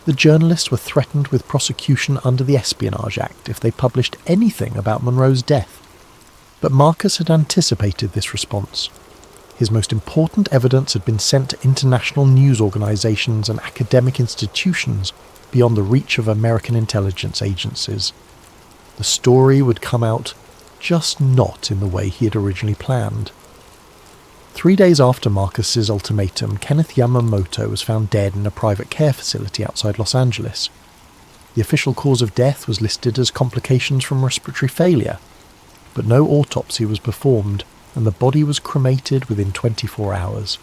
The journalists were threatened with prosecution under the Espionage Act if they published anything about Monroe's death. But Marcus had anticipated this response. His most important evidence had been sent to international news organisations and academic institutions beyond the reach of American intelligence agencies. The story would come out, just not in the way he had originally planned. 3 days after Marcus's ultimatum, Kenneth Yamamoto was found dead in a private care facility outside Los Angeles. The official cause of death was listed as complications from respiratory failure, but no autopsy was performed, and the body was cremated within 24 hours.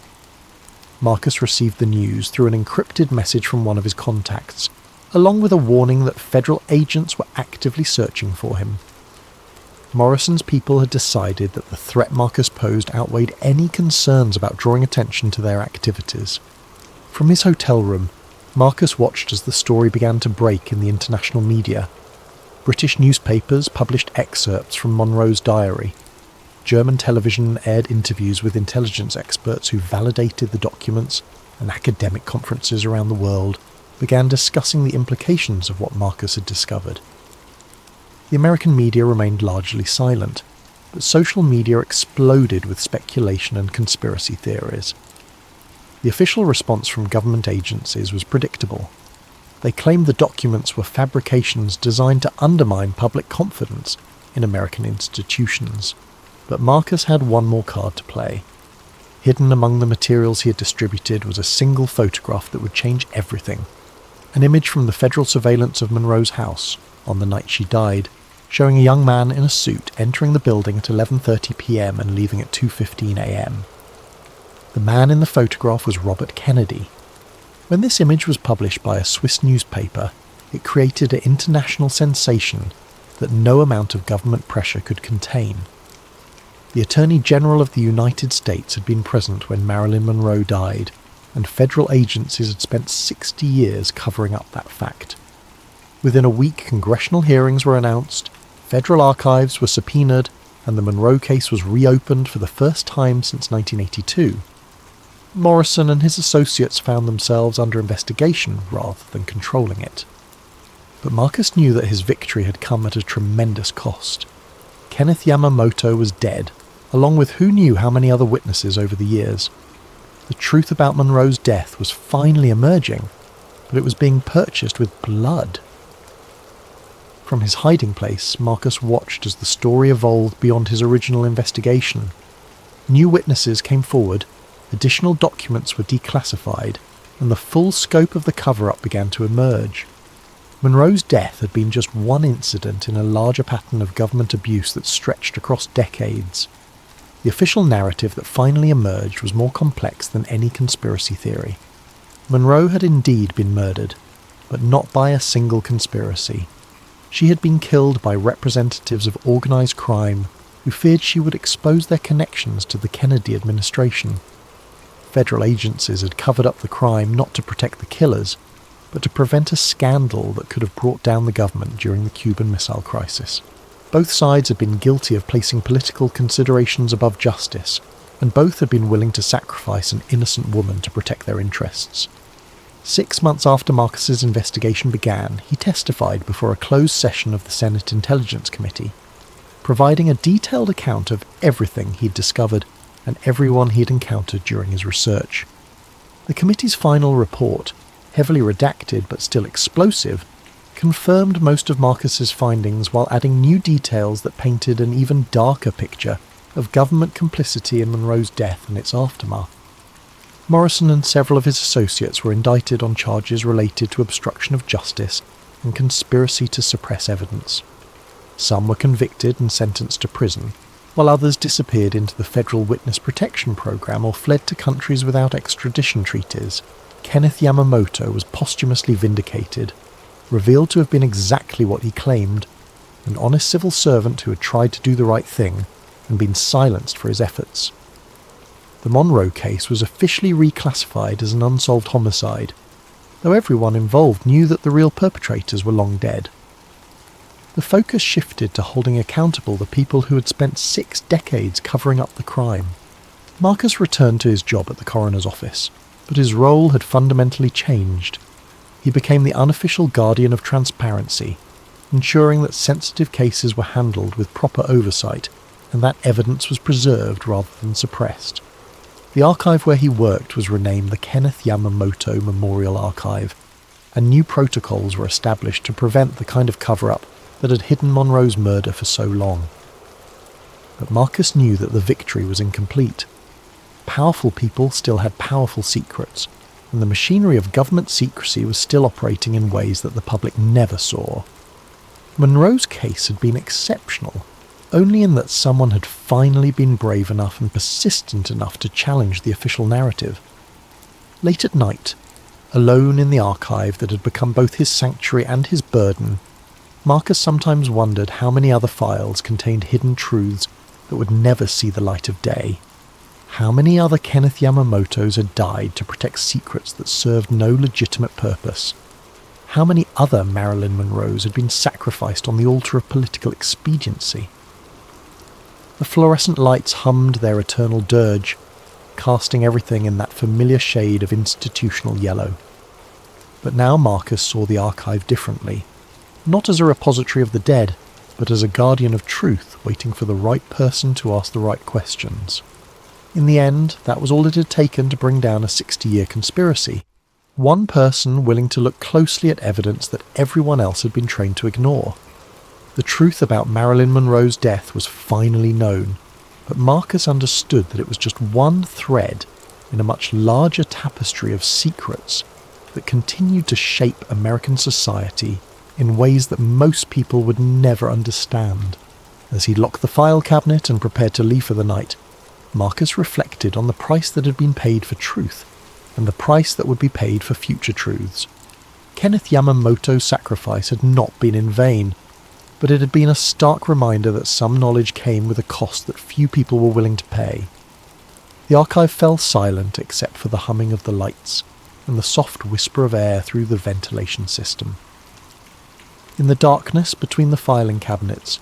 Marcus received the news through an encrypted message from one of his contacts, along with a warning that federal agents were actively searching for him. Morrison's people had decided that the threat Marcus posed outweighed any concerns about drawing attention to their activities. From his hotel room, Marcus watched as the story began to break in the international media. British newspapers published excerpts from Monroe's diary. German television aired interviews with intelligence experts who validated the documents, and academic conferences around the world began discussing the implications of what Marcus had discovered. The American media remained largely silent, but social media exploded with speculation and conspiracy theories. The official response from government agencies was predictable. They claimed the documents were fabrications designed to undermine public confidence in American institutions. But Marcus had one more card to play. Hidden among the materials he had distributed was a single photograph that would change everything. An image from the federal surveillance of Monroe's house on the night she died, showing a young man in a suit entering the building at 11:30 p.m. and leaving at 2:15 a.m. The man in the photograph was Robert Kennedy. When this image was published by a Swiss newspaper, it created an international sensation that no amount of government pressure could contain. The Attorney General of the United States had been present when Marilyn Monroe died, and federal agencies had spent 60 years covering up that fact. Within a week, congressional hearings were announced, federal archives were subpoenaed, and the Monroe case was reopened for the first time since 1982. Morrison and his associates found themselves under investigation rather than controlling it. But Marcus knew that his victory had come at a tremendous cost. Kenneth Yamamoto was dead, along with who knew how many other witnesses over the years. The truth about Monroe's death was finally emerging, but it was being purchased with blood. From his hiding place, Marcus watched as the story evolved beyond his original investigation. New witnesses came forward, additional documents were declassified, and the full scope of the cover-up began to emerge. Monroe's death had been just one incident in a larger pattern of government abuse that stretched across decades. The official narrative that finally emerged was more complex than any conspiracy theory. Monroe had indeed been murdered, but not by a single conspiracy. She had been killed by representatives of organised crime who feared she would expose their connections to the Kennedy administration. Federal agencies had covered up the crime not to protect the killers, but to prevent a scandal that could have brought down the government during the Cuban Missile Crisis. Both sides had been guilty of placing political considerations above justice, and both had been willing to sacrifice an innocent woman to protect their interests. 6 months after Marcus's investigation began, he testified before a closed session of the Senate Intelligence Committee, providing a detailed account of everything he'd discovered and everyone he'd encountered during his research. The committee's final report, heavily redacted but still explosive, confirmed most of Marcus's findings while adding new details that painted an even darker picture of government complicity in Monroe's death and its aftermath. Morrison and several of his associates were indicted on charges related to obstruction of justice and conspiracy to suppress evidence. Some were convicted and sentenced to prison, while others disappeared into the Federal Witness Protection Program or fled to countries without extradition treaties. Kenneth Yamamoto was posthumously vindicated, revealed to have been exactly what he claimed, an honest civil servant who had tried to do the right thing and been silenced for his efforts. The Monroe case was officially reclassified as an unsolved homicide, though everyone involved knew that the real perpetrators were long dead. The focus shifted to holding accountable the people who had spent 6 decades covering up the crime. Marcus returned to his job at the coroner's office, but his role had fundamentally changed. He became the unofficial guardian of transparency, ensuring that sensitive cases were handled with proper oversight and that evidence was preserved rather than suppressed. The archive where he worked was renamed the Kenneth Yamamoto Memorial Archive, and new protocols were established to prevent the kind of cover-up that had hidden Monroe's murder for so long. But Marcus knew that the victory was incomplete. Powerful people still had powerful secrets, and the machinery of government secrecy was still operating in ways that the public never saw. Monroe's case had been exceptional, only in that someone had finally been brave enough and persistent enough to challenge the official narrative. Late at night, alone in the archive that had become both his sanctuary and his burden, Marcus sometimes wondered how many other files contained hidden truths that would never see the light of day. How many other Kenneth Yamamotos had died to protect secrets that served no legitimate purpose? How many other Marilyn Monroes had been sacrificed on the altar of political expediency? The fluorescent lights hummed their eternal dirge, casting everything in that familiar shade of institutional yellow. But now Marcus saw the archive differently, not as a repository of the dead, but as a guardian of truth waiting for the right person to ask the right questions. In the end, that was all it had taken to bring down a 60-year conspiracy. One person willing to look closely at evidence that everyone else had been trained to ignore. The truth about Marilyn Monroe's death was finally known, but Marcus understood that it was just one thread in a much larger tapestry of secrets that continued to shape American society in ways that most people would never understand. As he locked the file cabinet and prepared to leave for the night, Marcus reflected on the price that had been paid for truth, and the price that would be paid for future truths. Kenneth Yamamoto's sacrifice had not been in vain, but it had been a stark reminder that some knowledge came with a cost that few people were willing to pay. The archive fell silent except for the humming of the lights and the soft whisper of air through the ventilation system. In the darkness between the filing cabinets,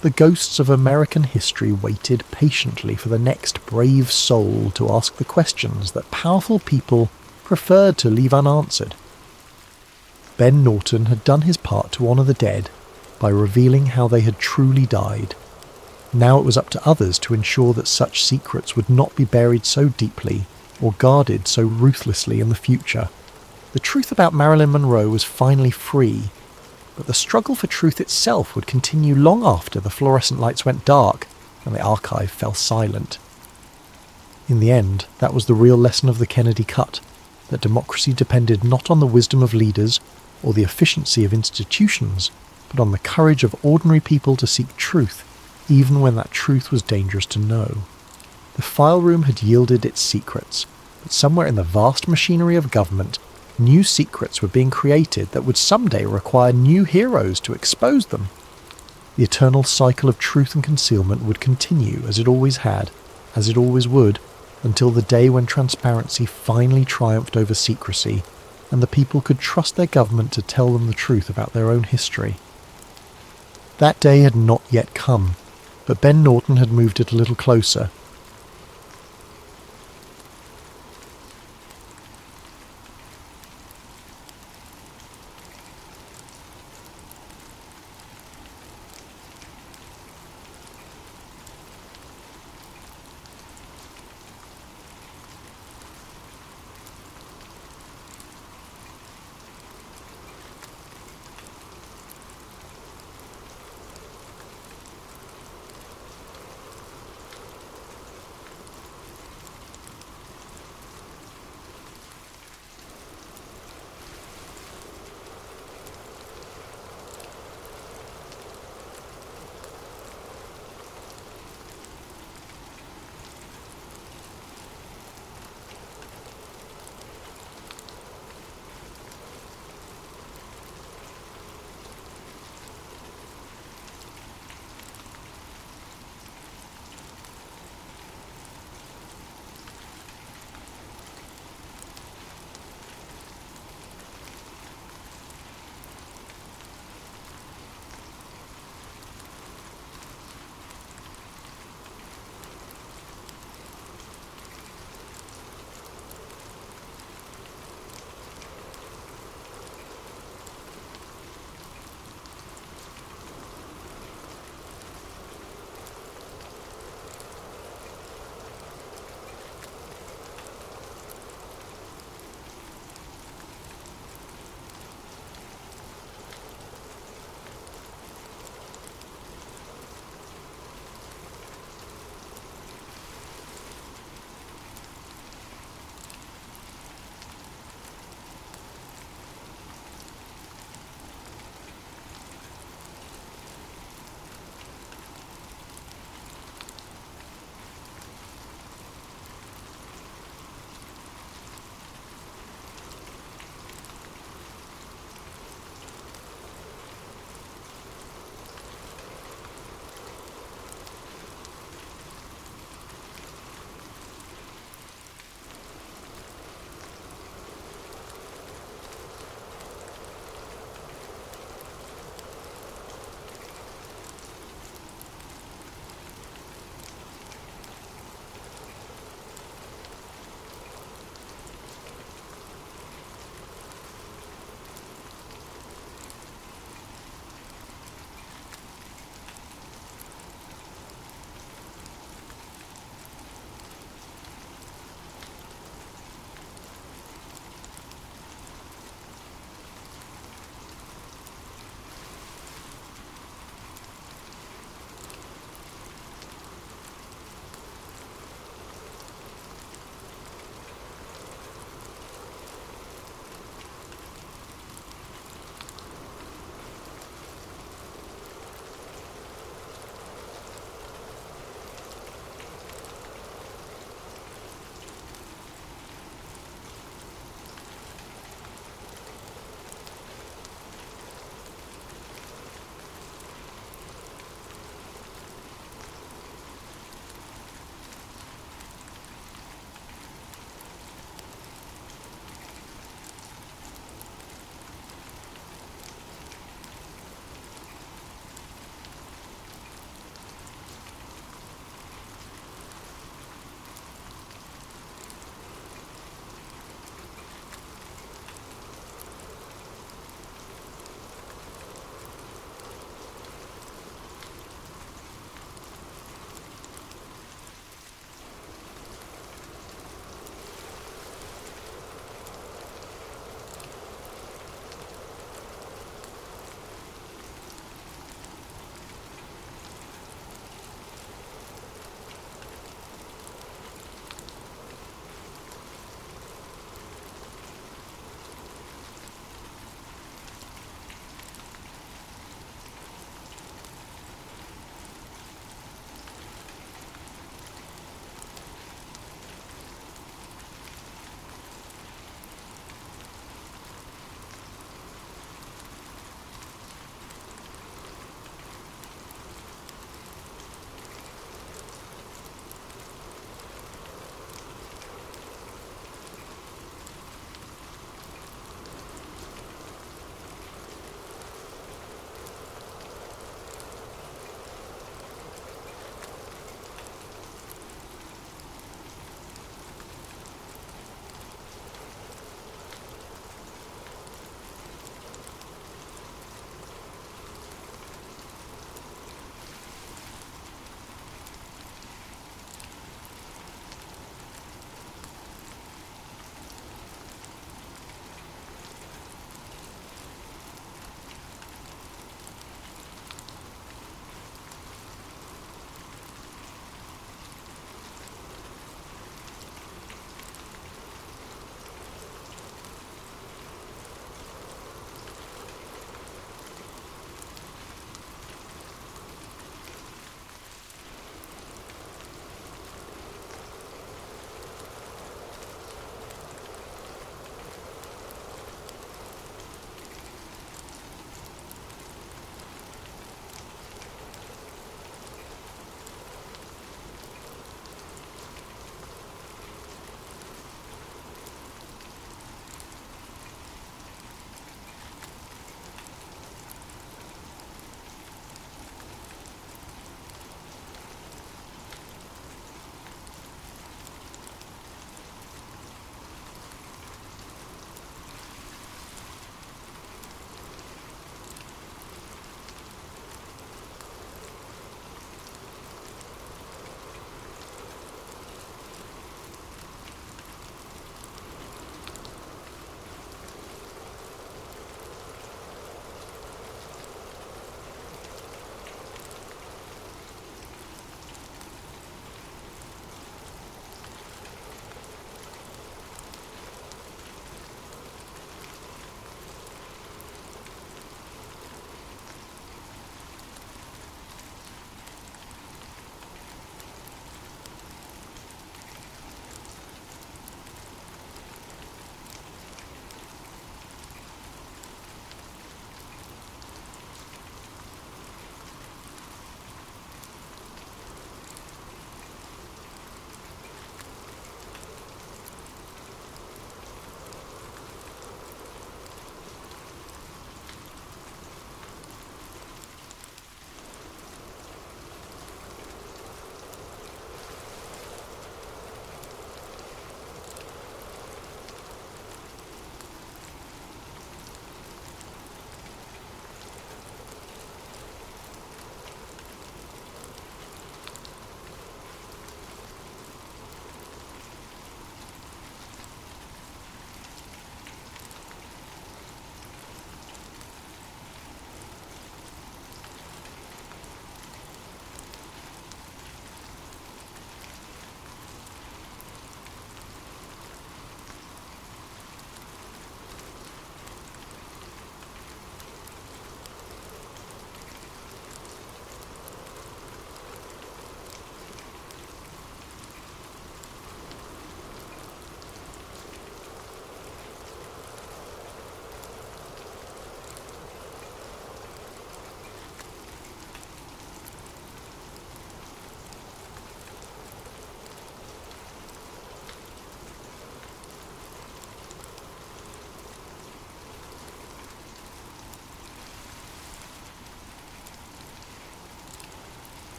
the ghosts of American history waited patiently for the next brave soul to ask the questions that powerful people preferred to leave unanswered. Ben Norton had done his part to honour the dead by revealing how they had truly died. Now it was up to others to ensure that such secrets would not be buried so deeply or guarded so ruthlessly in the future. The truth about Marilyn Monroe was finally free, but the struggle for truth itself would continue long after the fluorescent lights went dark and the archive fell silent. In the end, that was the real lesson of the Kennedy cut, that democracy depended not on the wisdom of leaders or the efficiency of institutions, but on the courage of ordinary people to seek truth, even when that truth was dangerous to know. The file room had yielded its secrets, but somewhere in the vast machinery of government, new secrets were being created that would someday require new heroes to expose them. The eternal cycle of truth and concealment would continue as it always had, as it always would, until the day when transparency finally triumphed over secrecy, and the people could trust their government to tell them the truth about their own history. That day had not yet come, but Ben Norton had moved it a little closer,